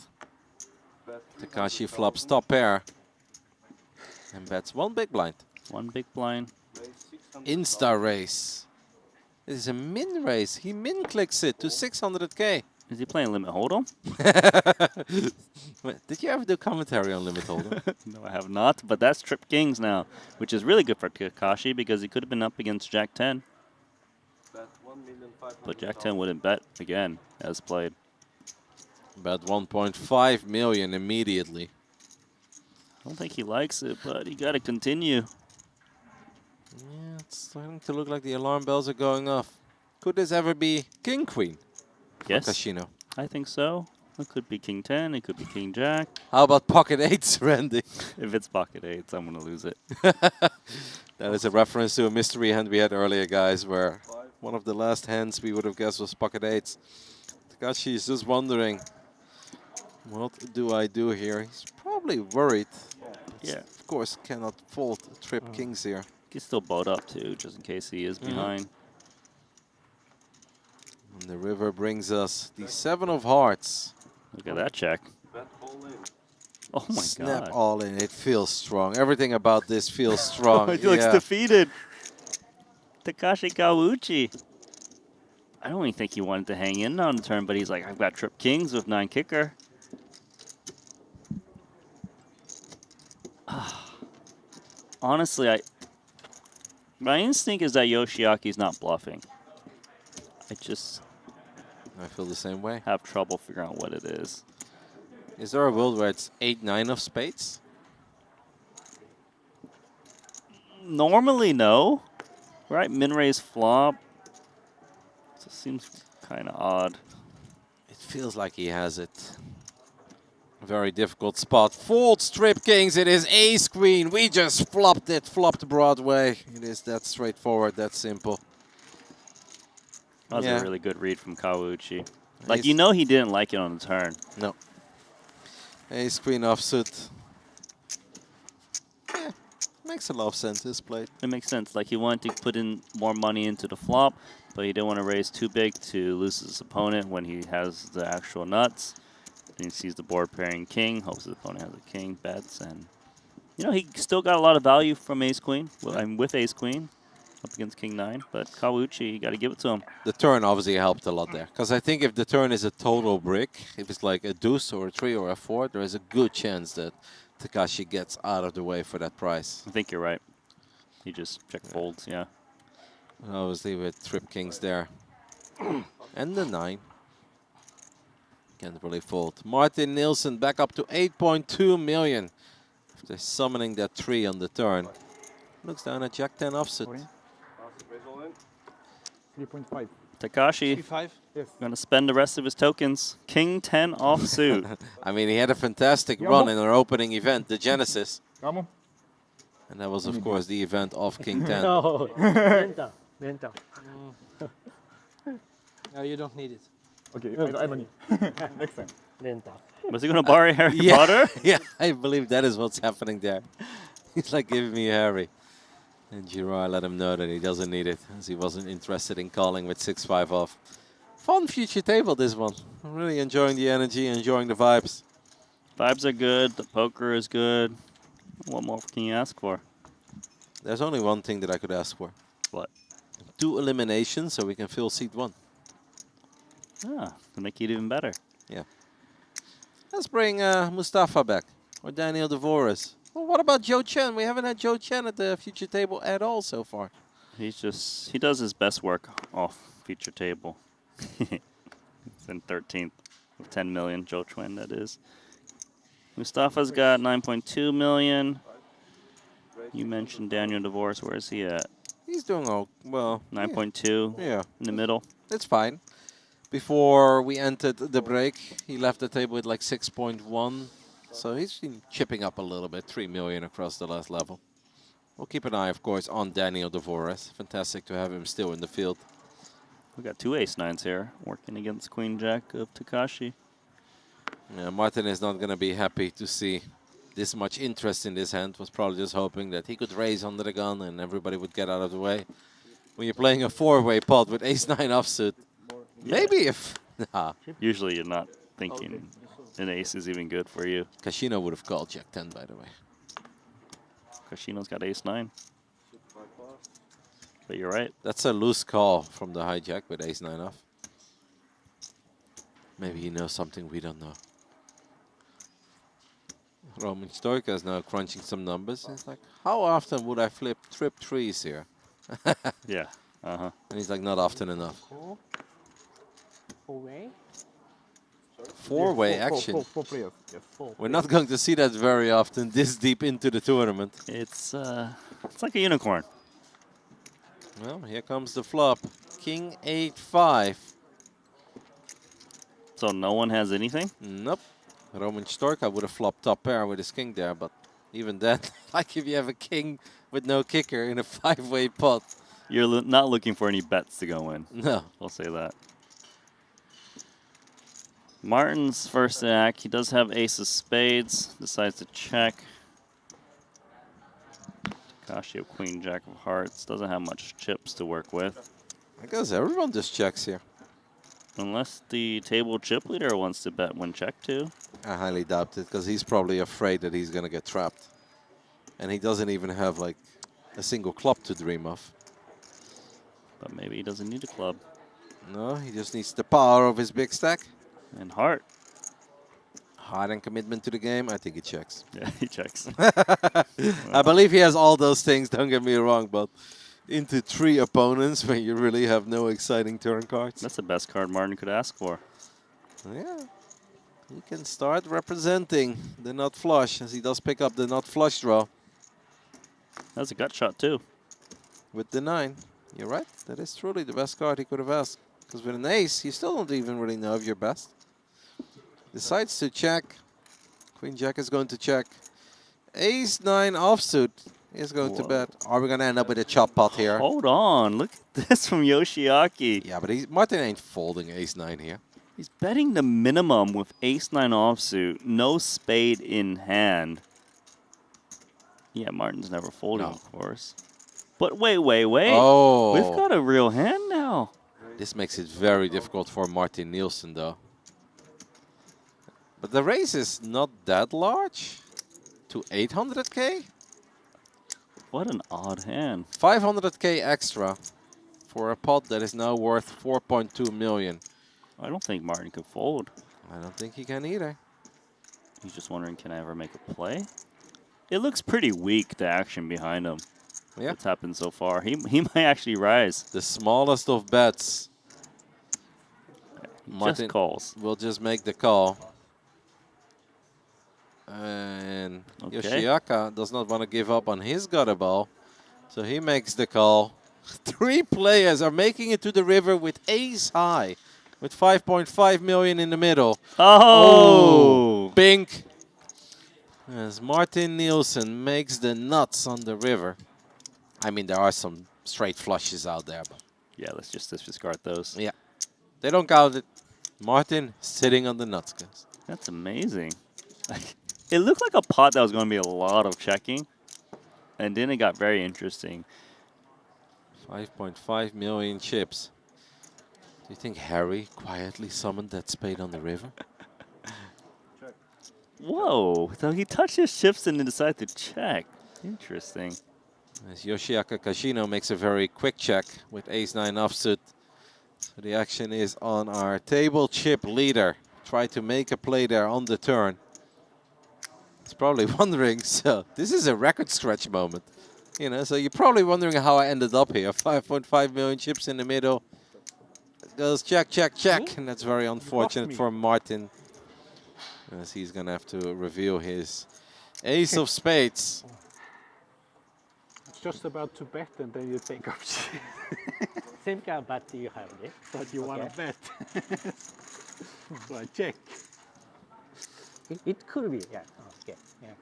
S18: Takashi flops top pair. And bets 1 big blind.
S5: 1 big blind.
S18: Insta race. This is a min race. He min clicks it to 600k.
S5: Is he playing Limit Hold'em?
S18: Did you ever do commentary on Limit Hold'em?
S5: No, I have not. But that's Trip Kings now, which is really good for Takashi because he could have been up against Jack 10. But Jack 10 wouldn't bet again, as played.
S18: Bet 1.5 million immediately.
S5: I don't think he likes it, but he got to continue.
S18: Yeah, it's starting to look like the alarm bells are going off. Could this ever be King Queen?
S5: Yes.
S18: Kashino.
S5: I think so. It could be King 10, it could be King Jack.
S18: How about Pocket 8, Randy?
S5: If it's Pocket 8s, I'm going to lose it.
S18: That is a reference to a mystery hand we had earlier, guys, where one of the last hands we would have guessed was Pocket 8s. Takashi is just wondering, what do I do here? He's probably worried.
S5: Yeah.
S18: Of course, cannot fold Trip Kings here.
S5: He can still boat up, too, just in case he is behind.
S18: And the river brings us the 7 of hearts.
S5: Look at that check. Oh my
S18: Snap
S5: god.
S18: all in. It feels strong. Everything about this feels strong.
S5: He looks defeated. Takashi Kawauchi. I don't even think he wanted to hang in on the turn, but he's like, I've got Trip Kings with 9 kicker. Honestly, my instinct is that Yoshiaki's not bluffing.
S18: I feel the same way.
S5: Have trouble figuring out what it is.
S18: Is there a world where it's 8-9 of spades?
S5: Normally, no. Right? Min raise flop. So it seems kind of odd.
S18: It feels like he has it. Very difficult spot. Fold Trip Kings. It is ace queen. We just flopped it. Flopped Broadway. It is that straightforward, that simple.
S5: That was a really good read from Kawauchi. Like, you know he didn't like it on the turn.
S18: No. Ace queen offsuit. Yeah, makes a lot of sense, this play.
S5: It makes sense. Like, he wanted to put in more money into the flop, but he didn't want to raise too big to lose his opponent when he has the actual nuts. Then he sees the board pairing king, hopes his opponent has a king, bets, and you know, he still got a lot of value from ace queen. Well, I'm with ace queen up against king 9, but Kawauchi, you got to give it to him.
S18: The turn obviously helped a lot there, because I think if the turn is a total brick, if it's like a deuce or a 3 or a 4, there is a good chance that Takashi gets out of the way for that price.
S5: I think you're right. He just check folds, yeah.
S18: Obviously with Trip Kings there. And the 9. Can't really fold. Martin Nielsen back up to 8.2 million. After summoning that 3 on the turn. Looks down at Jack 10 offsuit.
S21: 3.5.
S5: Takashi,
S21: 3.5? Yes.
S5: Gonna spend the rest of his tokens. King 10 offsuit.
S18: I mean, he had a fantastic run in our opening event, the Genesis.
S21: Vamos.
S18: And that was, of course, the event of King 10.
S7: No, lenta, lenta.
S10: No, you don't need it.
S21: Okay, I don't need. Next time.
S5: Was he going to borrow Harry
S18: Yeah,
S5: Potter?
S18: yeah, I believe that is what's happening there. He's like giving me Harry. And Girard let him know that he doesn't need it, as he wasn't interested in calling with 6-5 off. Fun future table, this one. I'm really enjoying the energy, enjoying the vibes.
S5: Vibes are good. The poker is good. What more can you ask for?
S18: There's only one thing that I could ask for.
S5: What?
S18: 2 eliminations so we can fill seat 1.
S5: Ah, to make it even better.
S18: Yeah. Let's bring Mustafa back, or Daniel DeVoris. Well, what about Joe Chen? We haven't had Joe Chen at the future table at all so far.
S5: He does his best work off feature table. He's in 13th with 10 million. Joe Chen, that is. Mustafa's got 9.2 million. You mentioned Daniel DeVoris. Where is he at?
S18: He's doing all well.
S5: 9.2.
S18: Yeah.
S5: In the middle.
S18: It's fine. Before we entered the break, he left the table with like 6.1. So he's been chipping up a little bit, 3 million across the last level. We'll keep an eye, of course, on Daniel DeVoris. Fantastic to have him still in the field.
S5: We got 2 ace-9s here, working against Queen Jack of Takashi.
S18: Yeah, Martin is not going to be happy to see this much interest in this hand. Was probably just hoping that he could raise under the gun and everybody would get out of the way. When you're playing a 4-way pot with ace-9 offsuit, maybe if... Nah.
S5: Usually you're not thinking an ace is even good for you.
S18: Casino would have called Jack 10, by the way.
S5: Casino's got ace-9. But you're right.
S18: That's a loose call from the hijack with ace-9 off. Maybe he knows something we don't know. Roman Stoica is now crunching some numbers. He's like, how often would I flip trip 3s here?
S5: Yeah. Uh-huh.
S18: And he's like, not often enough.
S10: 4-way?
S18: 4-way action.
S21: Four players. Yes.
S18: We're not going to see that very often this deep into the tournament.
S5: It's like a unicorn.
S18: Well, here comes the flop. King 8-5.
S5: So no one has anything?
S18: Nope. Roman Storka would have flopped top pair with his king there, but even then, like if you have a king with no kicker in a 5-way pot.
S5: You're not looking for any bets to go in.
S18: No.
S5: We'll say that. Martin's first act, he does have ace of spades, decides to check. Takashi of queen jack of hearts, doesn't have much chips to work with.
S18: I guess everyone just checks here.
S5: Unless the table chip leader wants to bet when check too.
S18: I highly doubt it, because he's probably afraid that he's going to get trapped. And he doesn't even have like a single club to dream of.
S5: But maybe he doesn't need a club.
S18: No, he just needs the power of his big stack.
S5: And heart.
S18: Heart and commitment to the game, I think he checks.
S5: Yeah, he checks.
S18: I believe he has all those things, don't get me wrong, but into 3 opponents when you really have no exciting turn cards.
S5: That's the best card Martin could ask for.
S18: Yeah. He can start representing the nut flush, as he does pick up the nut flush draw.
S5: That's a gut shot too.
S18: With the 9. You're right. That is truly the best card he could have asked. Because with an ace, you still don't even really know if you're best. Decides to check. Queen Jack is going to check. Ace-9 offsuit is going to bet. Are we going to end up with a chop pot here?
S5: Hold on. Look at this from Yoshiaki.
S18: Yeah, but Martin ain't folding ace-9 here.
S5: He's betting the minimum with ace-9 offsuit. No spade in hand. Yeah, Martin's never folding, of course. But wait.
S18: Oh.
S5: We've got a real hand now.
S18: This makes it very difficult for Martin Nielsen, though. But the raise is not that large. To 800k?
S5: What an odd hand.
S18: 500k extra for a pot that is now worth 4.2 million.
S5: I don't think Martin could fold.
S18: I don't think he can either.
S5: He's just wondering, can I ever make a play? It looks pretty weak, the action behind him.
S18: Yeah.
S5: What's happened so far. He might actually rise.
S18: The smallest of bets.
S5: Martin just calls.
S18: Will just make the call. And Yoshiaka does not want to give up on his gutter ball. So he makes the call. 3 players are making it to the river with ace high. With 5.5 million in the middle.
S5: Oh!
S18: Pink. As Martin Nielsen makes the nuts on the river. I mean, there are some straight flushes out there. But
S5: yeah, let's just discard those.
S18: Yeah. They don't count it. Martin sitting on the nuts, guys.
S5: That's amazing. It looked like a pot that was going to be a lot of checking, and then it got very interesting.
S18: 5.5 million chips. Do you think Harry quietly summoned that spade on the river?
S5: Whoa! So he touched his chips and then decided to check. Interesting.
S18: As Yoshiaka Kashino makes a very quick check with ace-9 offsuit. So the action is on our table chip leader. Try to make a play there on the turn. He's probably wondering, so this is a record scratch moment. You know, so you're probably wondering how I ended up here. 5.5 million chips in the middle. Goes check, check, check. And that's very unfortunate for Martin, as he's going to have to reveal his ace of spades.
S21: It's just about to bet and then you take up.
S15: Same kind of bet you have there.
S21: But you want to bet. So I check.
S15: It could be, yeah. Okay, yeah.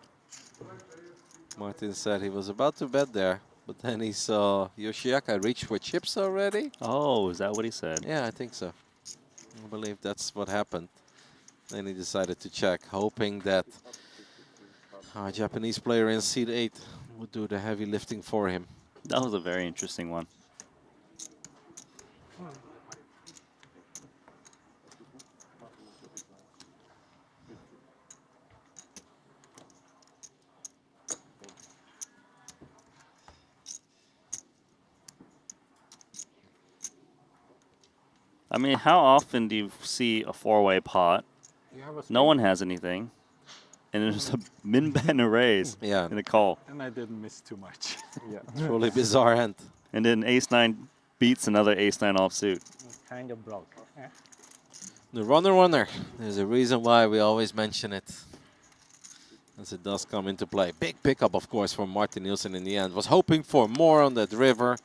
S18: Martin said he was about to bet there, but then he saw Yoshiaka reach for chips already.
S5: Oh, is that what he said?
S18: Yeah, I think so. I believe that's what happened. Then he decided to check, hoping that our Japanese player in seat 8 would do the heavy lifting for him.
S5: That was a very interesting one. I mean, how often do you see a four-way pot? No one has anything. And there's a min bet and a raise in a call.
S21: And I didn't miss too much.
S18: Yeah, truly bizarre hand.
S5: And then ace-9 beats another ace-9 offsuit.
S15: Kind of broke.
S18: The runner. There's a reason why we always mention it, as it does come into play. Big pickup, of course, from Martin Nielsen in the end. Was hoping for more on that river.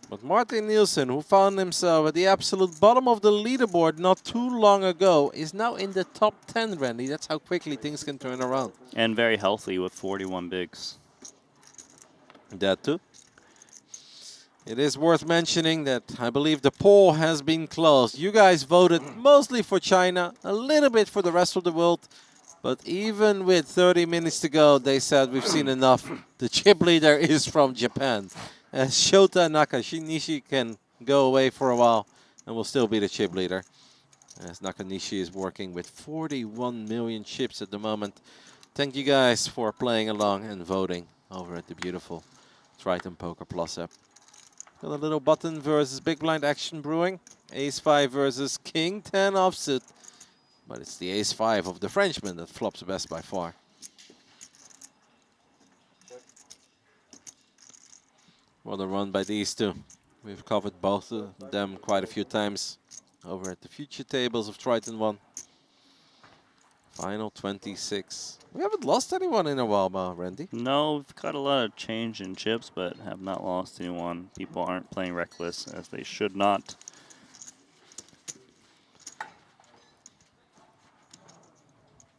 S18: But Martin Nielsen, who found himself at the absolute bottom of the leaderboard not too long ago, is now in the top 10, Randy. That's how quickly things can turn around.
S5: And very healthy with 41 bigs.
S18: That too. It is worth mentioning that I believe the poll has been closed. You guys voted mostly for China, a little bit for the rest of the world. But even with 30 minutes to go, they said we've seen enough. The chip leader is from Japan. As Shota Nakanishi can go away for a while and will still be the chip leader. As Nakanishi is working with 41 million chips at the moment. Thank you guys for playing along and voting over at the beautiful Triton Poker Plus app. Got a little button versus big blind action brewing. Ace-5 versus King-10 offsuit. But it's the Ace-5 of the Frenchman that flops best by far. What a run by these two. We've covered both of them quite a few times over at the future tables of Triton ONE. Final 26. We haven't lost anyone in a while, Randy.
S5: No, we've got a lot of change in chips, but have not lost anyone. People aren't playing reckless, as they should not.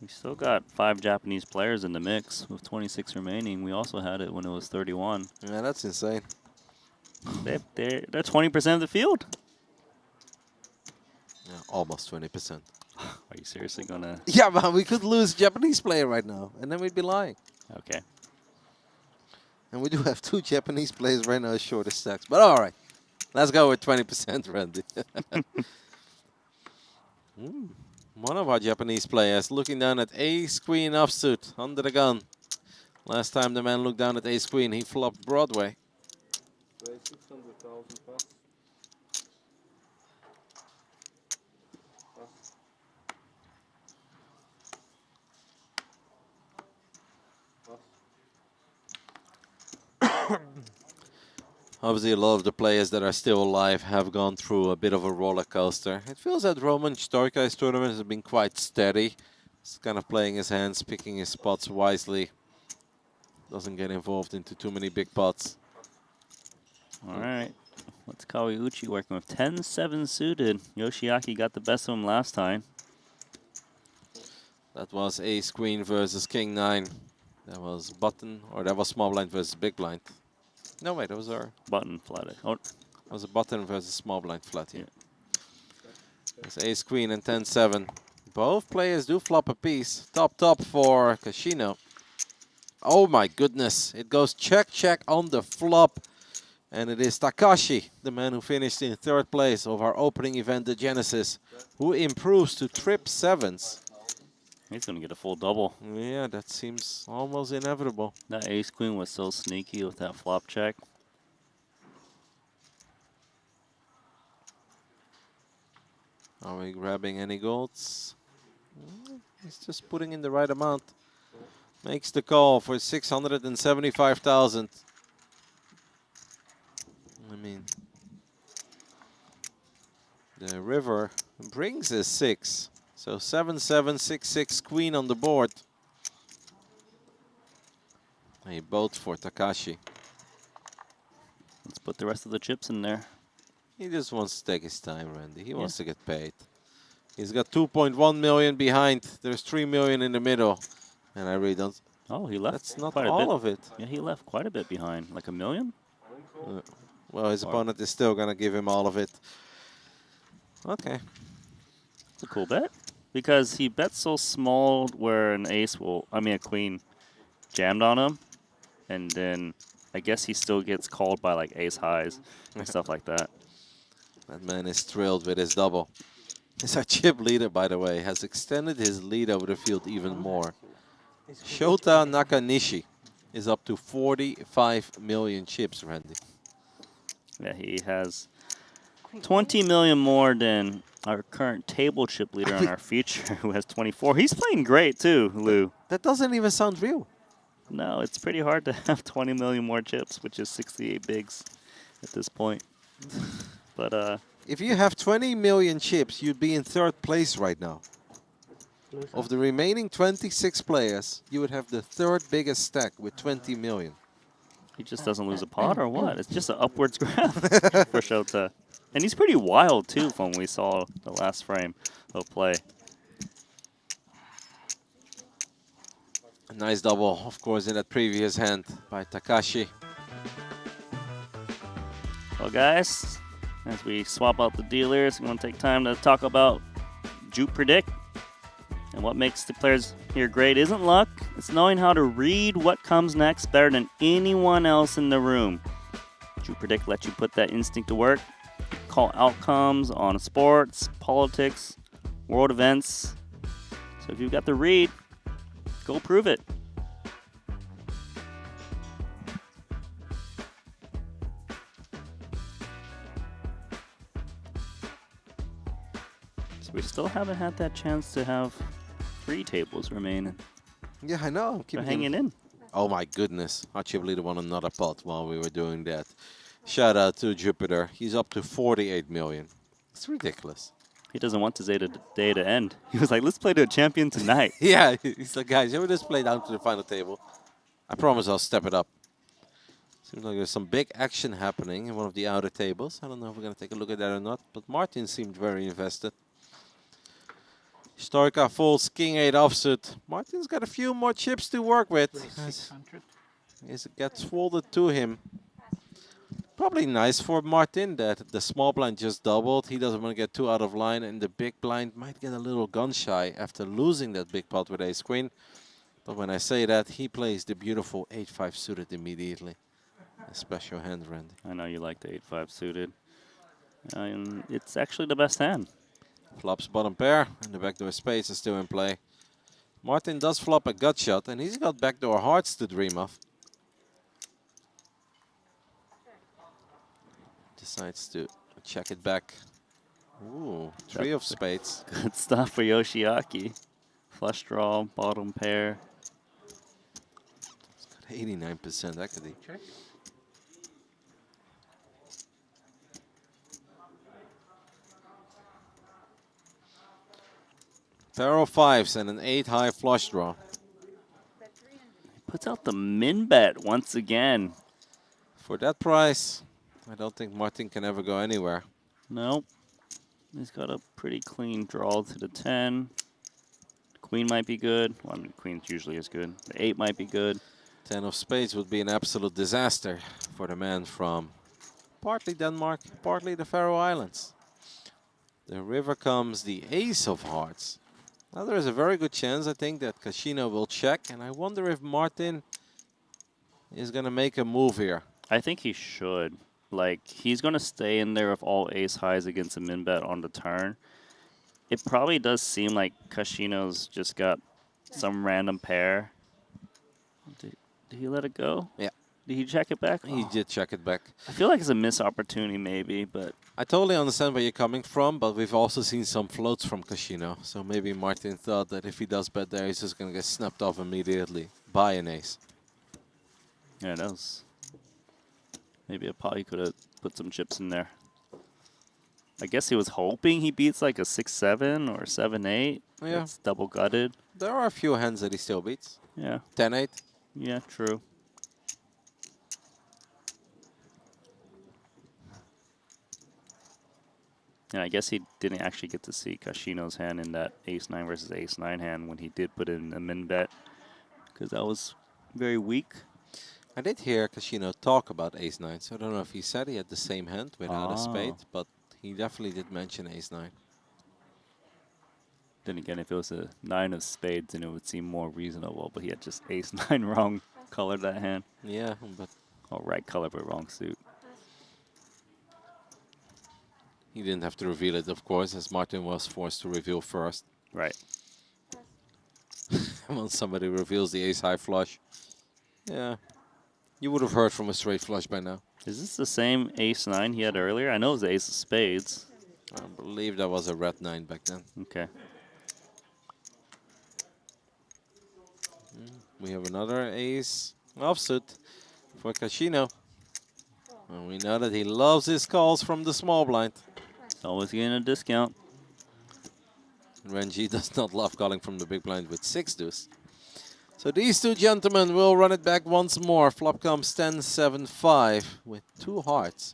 S5: We still got 5 Japanese players in the mix with 26 remaining. We also had it when it was 31.
S18: Yeah, that's insane.
S5: They're 20% of the field.
S18: Yeah, almost 20%.
S5: Are you seriously gonna?
S18: Yeah, man, we could lose a Japanese player right now, and then we'd be lying.
S5: Okay.
S18: And we do have 2 Japanese players right now as shortest stacks. But all right, let's go with 20%, Randy. One of our Japanese players looking down at ace-queen offsuit under the gun. Last time the man looked down at ace-queen, he flopped Broadway.
S20: 600,000 plus.
S18: Obviously, a lot of the players that are still alive have gone through a bit of a roller coaster. It feels that Roman Storkai's tournament has been quite steady. He's kind of playing his hands, picking his spots wisely. Doesn't get involved into too many big pots.
S5: All right. What's Kawauchi working with? 10-7 suited. Yoshiaki got the best of him last time.
S18: That was ace-queen versus king-9. That was button, or that was small blind versus big blind. No, wait, that was our
S5: button flat. Oh,
S18: that was a button versus small blind flat here. It's ace queen and 10-7. Both players do flop a piece. Top for Casino. Oh my goodness. It goes check on the flop. And it is Takashi, the man who finished in 3rd place of our opening event, the Genesis, who improves to trip 7s.
S5: He's going to get a full double.
S18: Yeah, that seems almost inevitable.
S5: That ace queen was so sneaky with that flop check.
S18: Are we grabbing any golds? He's just putting in the right amount. Makes the call for 675,000. I mean, the river brings a 6. So 7-7, 6-6 queen on the board. A boat for Takashi.
S5: Let's put the rest of the chips in there.
S18: He just wants to take his time, Randy. He wants to get paid. He's got 2.1 million behind. There's 3 million in the middle. And I really don't...
S5: Oh, he left
S18: That's not
S5: quite a
S18: all
S5: bit.
S18: of it.
S5: Yeah, he left quite a bit behind. Like $1 million?
S18: Well, his opponent is still going to give him all of it. Okay.
S5: It's a cool bet. Because he bets so small where an ace will... a queen jammed on him. And then I guess he still gets called by like ace highs and stuff like that.
S18: That man is thrilled with his double. His chip leader, by the way, has extended his lead over the field even more. Shota Nakanishi is up to 45 million chips, Randy.
S5: Yeah, he has 20 million more than our current table chip leader on our feature, who has 24. He's playing great, too, Lou.
S18: That doesn't even sound real.
S5: No, it's pretty hard to have 20 million more chips, which is 68 bigs at this point. But
S18: if you have 20 million chips, you'd be in 3rd place right now. Of the remaining 26 players, you would have the 3rd biggest stack with 20 million.
S5: he just doesn't lose a pot or what? It's just an upwards graph for Shota. And he's pretty wild, too, from when we saw the last frame of play.
S18: A nice double, of course, in that previous hand by Takashi.
S5: Well, guys, as we swap out the dealers, we want to take time to talk about Juke Predict. And what makes the players here great isn't luck, it's knowing how to read what comes next better than anyone else in the room. Juke Predict lets you put that instinct to work, call outcomes on sports, politics, world events. So if you've got the read, go prove it. So we still haven't had that chance to have 3 tables remaining.
S18: Yeah, I know.
S5: We're hanging in.
S18: Oh my goodness. Our chip leader won another pot while we were doing that. Shout out to Jupiter. He's up to 48 million. It's ridiculous.
S5: He doesn't want his day to end. He was like, let's play to a champion tonight.
S18: Yeah, he's like, guys, you just play down to the final table. I promise I'll step it up. Seems like there's some big action happening in one of the outer tables. I don't know if we're going to take a look at that or not, but Martin seemed very invested. Stoica folds King 8 offsuit. Martin's got a few more chips to work with. As it gets folded to him. Probably nice for Martin that the small blind just doubled. He doesn't want to get too out of line, and the big blind might get a little gun shy after losing that big pot with ace queen. But when I say that, he plays the beautiful 8-5 suited immediately. A special hand, Randy.
S5: I know you like the 8-5 suited. It's actually the best hand.
S18: Flops bottom pair, and the backdoor spades is still in play. Martin does flop a gut shot, and he's got backdoor hearts to dream of. Decides to check it back. Ooh, 3 of spades.
S5: Good stuff for Yoshiaki. Flush draw, bottom pair.
S18: It's got 89% equity.
S10: Check.
S18: Pair of 5s and an 8 high flush draw.
S5: Puts out the min bet once again.
S18: For that price, I don't think Martin can ever go anywhere.
S5: Nope. He's got a pretty clean draw to the 10. Queen might be good. Well, I mean, queen usually is good. The 8 might be good.
S18: 10 of spades would be an absolute disaster for the man from partly Denmark, partly the Faroe Islands. The river comes the ace of hearts. Now there is a very good chance, I think, that Kashino will check, and I wonder if Martin is going to make a move here.
S5: I think he should. Like, he's going to stay in there with all ace highs against a min bet on the turn. It probably does seem like Kashino's just got some random pair. Did he let it go?
S18: Yeah.
S5: Did he check it back?
S18: He did check it back.
S5: I feel like it's a missed opportunity maybe, but...
S18: I totally understand where you're coming from, but we've also seen some floats from Kashino. So maybe Martin thought that if he does bet there, he's just going to get snapped off immediately by an ace.
S5: Yeah, that was... Maybe a pot he could have put some chips in there. I guess he was hoping he beats like a 6-7 or 7-8.
S18: Yeah.
S5: It's double gutted.
S18: There are a few hands that he still beats.
S5: Yeah.
S18: 10-8.
S5: Yeah, true. And I guess he didn't actually get to see Kashino's hand in that ace-9 versus ace-9 hand when he did put in a min bet, because that was very weak.
S18: I did hear Kashino talk about ace-9, so I don't know if he said he had the same hand without a spade, but he definitely did mention ace-9.
S5: Then again, if it was a 9 of spades, then it would seem more reasonable, but he had just ace-9 wrong color that hand.
S18: Yeah, but...
S5: Oh, right color, but wrong suit.
S18: He didn't have to reveal it, of course, as Martin was forced to reveal first.
S5: Right.
S18: Once somebody reveals the ace-high flush, yeah, you would have heard from a straight flush by now.
S5: Is this the same ace-9 he had earlier? I know it was the ace of spades.
S18: I believe that was a red 9 back then.
S5: Okay.
S18: We have another ace offsuit for Kashino. And we know that he loves his calls from the small blind.
S5: Always getting a discount.
S18: Renji does not love calling from the big blind with 6 deuce. So these two gentlemen will run it back once more. Flop comes 10-7-5 with 2 hearts.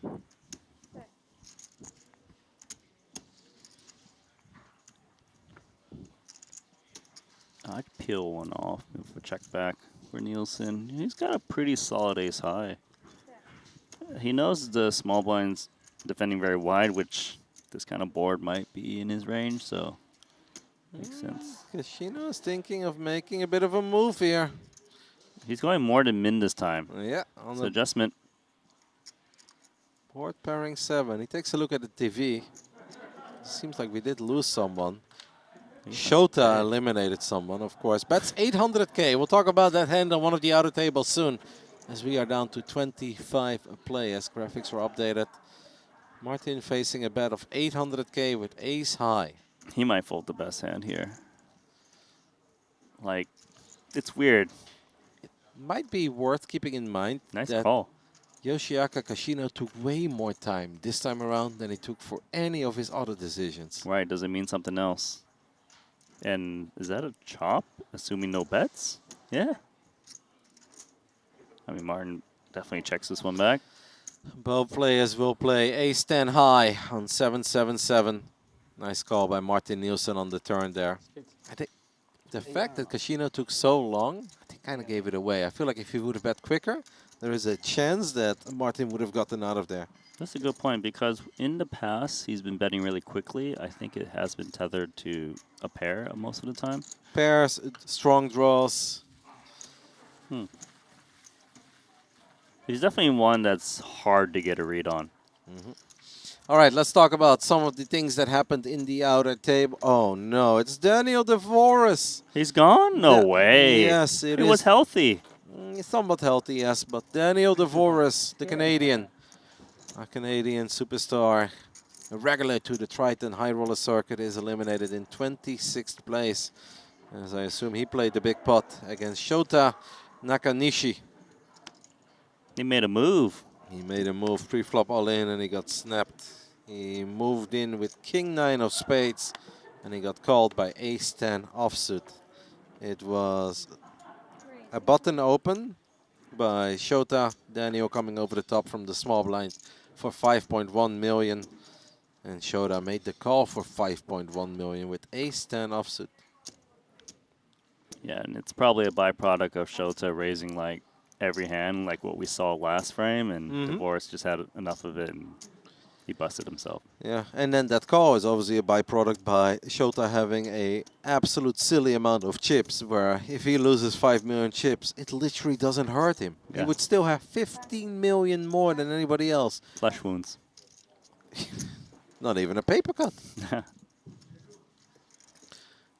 S5: I'd peel one off if we check back for Nielsen. He's got a pretty solid ace high. He knows the small blind's defending very wide, which this kind of board might be in his range, so makes sense.
S18: Kashino is thinking of making a bit of a move here.
S5: He's going more than min this time.
S18: Yeah, on
S5: it's
S18: the
S5: adjustment.
S18: Board pairing 7. He takes a look at the TV. Seems like we did lose someone. Shota eliminated someone, of course. Bets 800K. We'll talk about that hand on one of the outer tables soon, as we are down to 25 a play as graphics were updated. Martin facing a bet of 800K with ace high.
S5: He might fold the best hand here. Like, it's weird.
S18: It might be worth keeping in mind
S5: nice
S18: that
S5: call.
S18: Yoshiaka Kashino took way more time this time around than he took for any of his other decisions.
S5: Right, does it mean something else? And is that a chop, assuming no bets? Yeah. I mean, Martin definitely checks this one back.
S18: Both players will play ace-10 high on 7-7-7. Nice call by Martin Nielsen on the turn there. I think the fact that Kashino took so long, I think kind of gave it away. I feel like if he would have bet quicker, there is a chance that Martin would have gotten out of there.
S5: That's a good point, because in the past, he's been betting really quickly. I think it has been tethered to a pair most of the time.
S18: Pairs, strong draws.
S5: He's definitely one that's hard to get a read on.
S18: All right, let's talk about some of the things that happened in the outer table. Oh, no, it's Daniel DeVoris.
S5: He's gone? No way.
S18: Yes, it is.
S5: He was healthy.
S18: Somewhat healthy, yes, but Daniel DeVoris, the Canadian, a Canadian superstar, a regular to the Triton High Roller Circuit, is eliminated in 26th place. As I assume he played the big pot against Shota Nakanishi.
S5: He made a move.
S18: He made a move, pre-flop all in, and he got snapped. He moved in with King-9 of spades, and he got called by ace-10 offsuit. It was a button open by Shota. Daniel coming over the top from the small blind for 5.1 million. And Shota made the call for 5.1 million with ace-10 offsuit.
S5: Yeah, and it's probably a byproduct of Shota raising like every hand, like what we saw last frame, and DeVoris just had enough of it and He busted himself.
S18: Yeah, and then that call is obviously a byproduct by Shota having a absolute silly amount of chips, where if he loses 5 million chips, it literally doesn't hurt him. He
S5: Yeah.
S18: would still have 15 million more than anybody else.
S5: Flesh wounds.
S18: Not even a paper cut.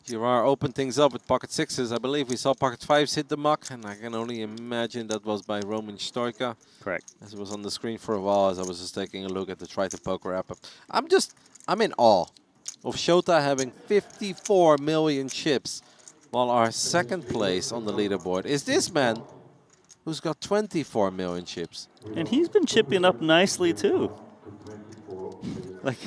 S18: Girard opened things up with pocket sixes. I believe we saw pocket fives hit the muck, and I can only imagine that was by Roman Stoica.
S5: Correct.
S18: As it was on the screen for a while, as I was just taking a look at the Triton Poker app. I'm in awe of Shota having 54 million chips, while our second place on the leaderboard is this man, who's got 24 million chips.
S5: And he's been chipping up nicely too. Like,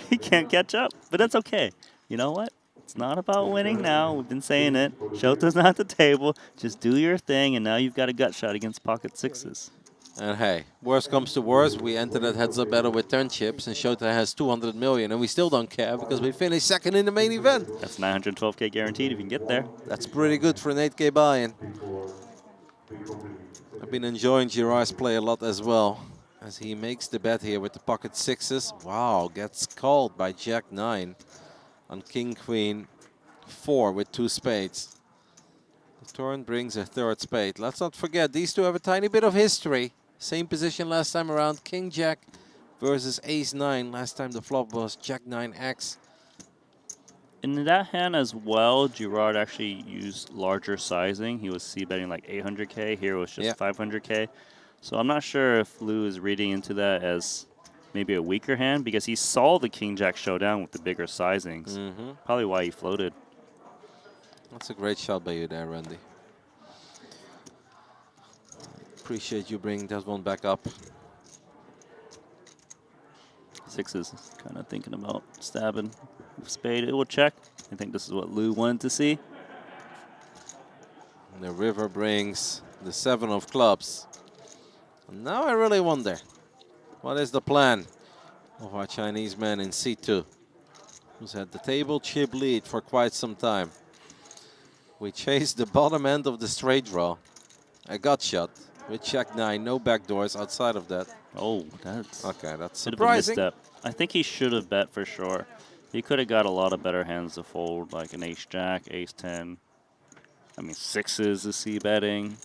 S5: he can't catch up, but that's okay. You know what? It's not about winning now. We've been saying it. Shota's not at the table. Just do your thing, and now you've got a gut shot against pocket sixes.
S18: And hey, worst comes to worst, we enter that heads-up battle with 10 chips, and Shota has 200 million, and we still don't care because we finished second in the main event.
S5: That's 912K guaranteed if you can get there.
S18: That's pretty good for an 8K buy-in. I've been enjoying Girard's play a lot as well, as he makes the bet here with the pocket sixes. Wow, gets called by Jack 9 on King Queen 4 with 2 spades. The turn brings a third spade. Let's not forget, these two have a tiny bit of history. Same position last time around, King Jack versus Ace 9. Last time the flop was Jack 9X.
S5: In that hand as well, Girard actually used larger sizing. He was c-betting like 800K. Here it was just 500K. So I'm not sure if Lou is reading into that as maybe a weaker hand, because he saw the King Jack showdown with the bigger sizings. Probably why he floated.
S18: That's a great shot by you there, Randy. Appreciate you bringing that one back up.
S5: Sixes, kind of thinking about stabbing spade. It will check. I think this is what Lou wanted to see.
S18: And the river brings the 7 of clubs. And now I really wonder, what is the plan of our Chinese man in C2, who's had the table chip lead for quite some time? We chased the bottom end of the straight draw. A gut shot with Jack 9, no backdoors outside of that.
S5: Oh, that's
S18: okay. That's
S5: bit of a
S18: surprising.
S5: misstep. I think he should have bet for sure. He could have got a lot of better hands to fold, like an Ace Jack, Ace 10. I mean, sixes is c-betting.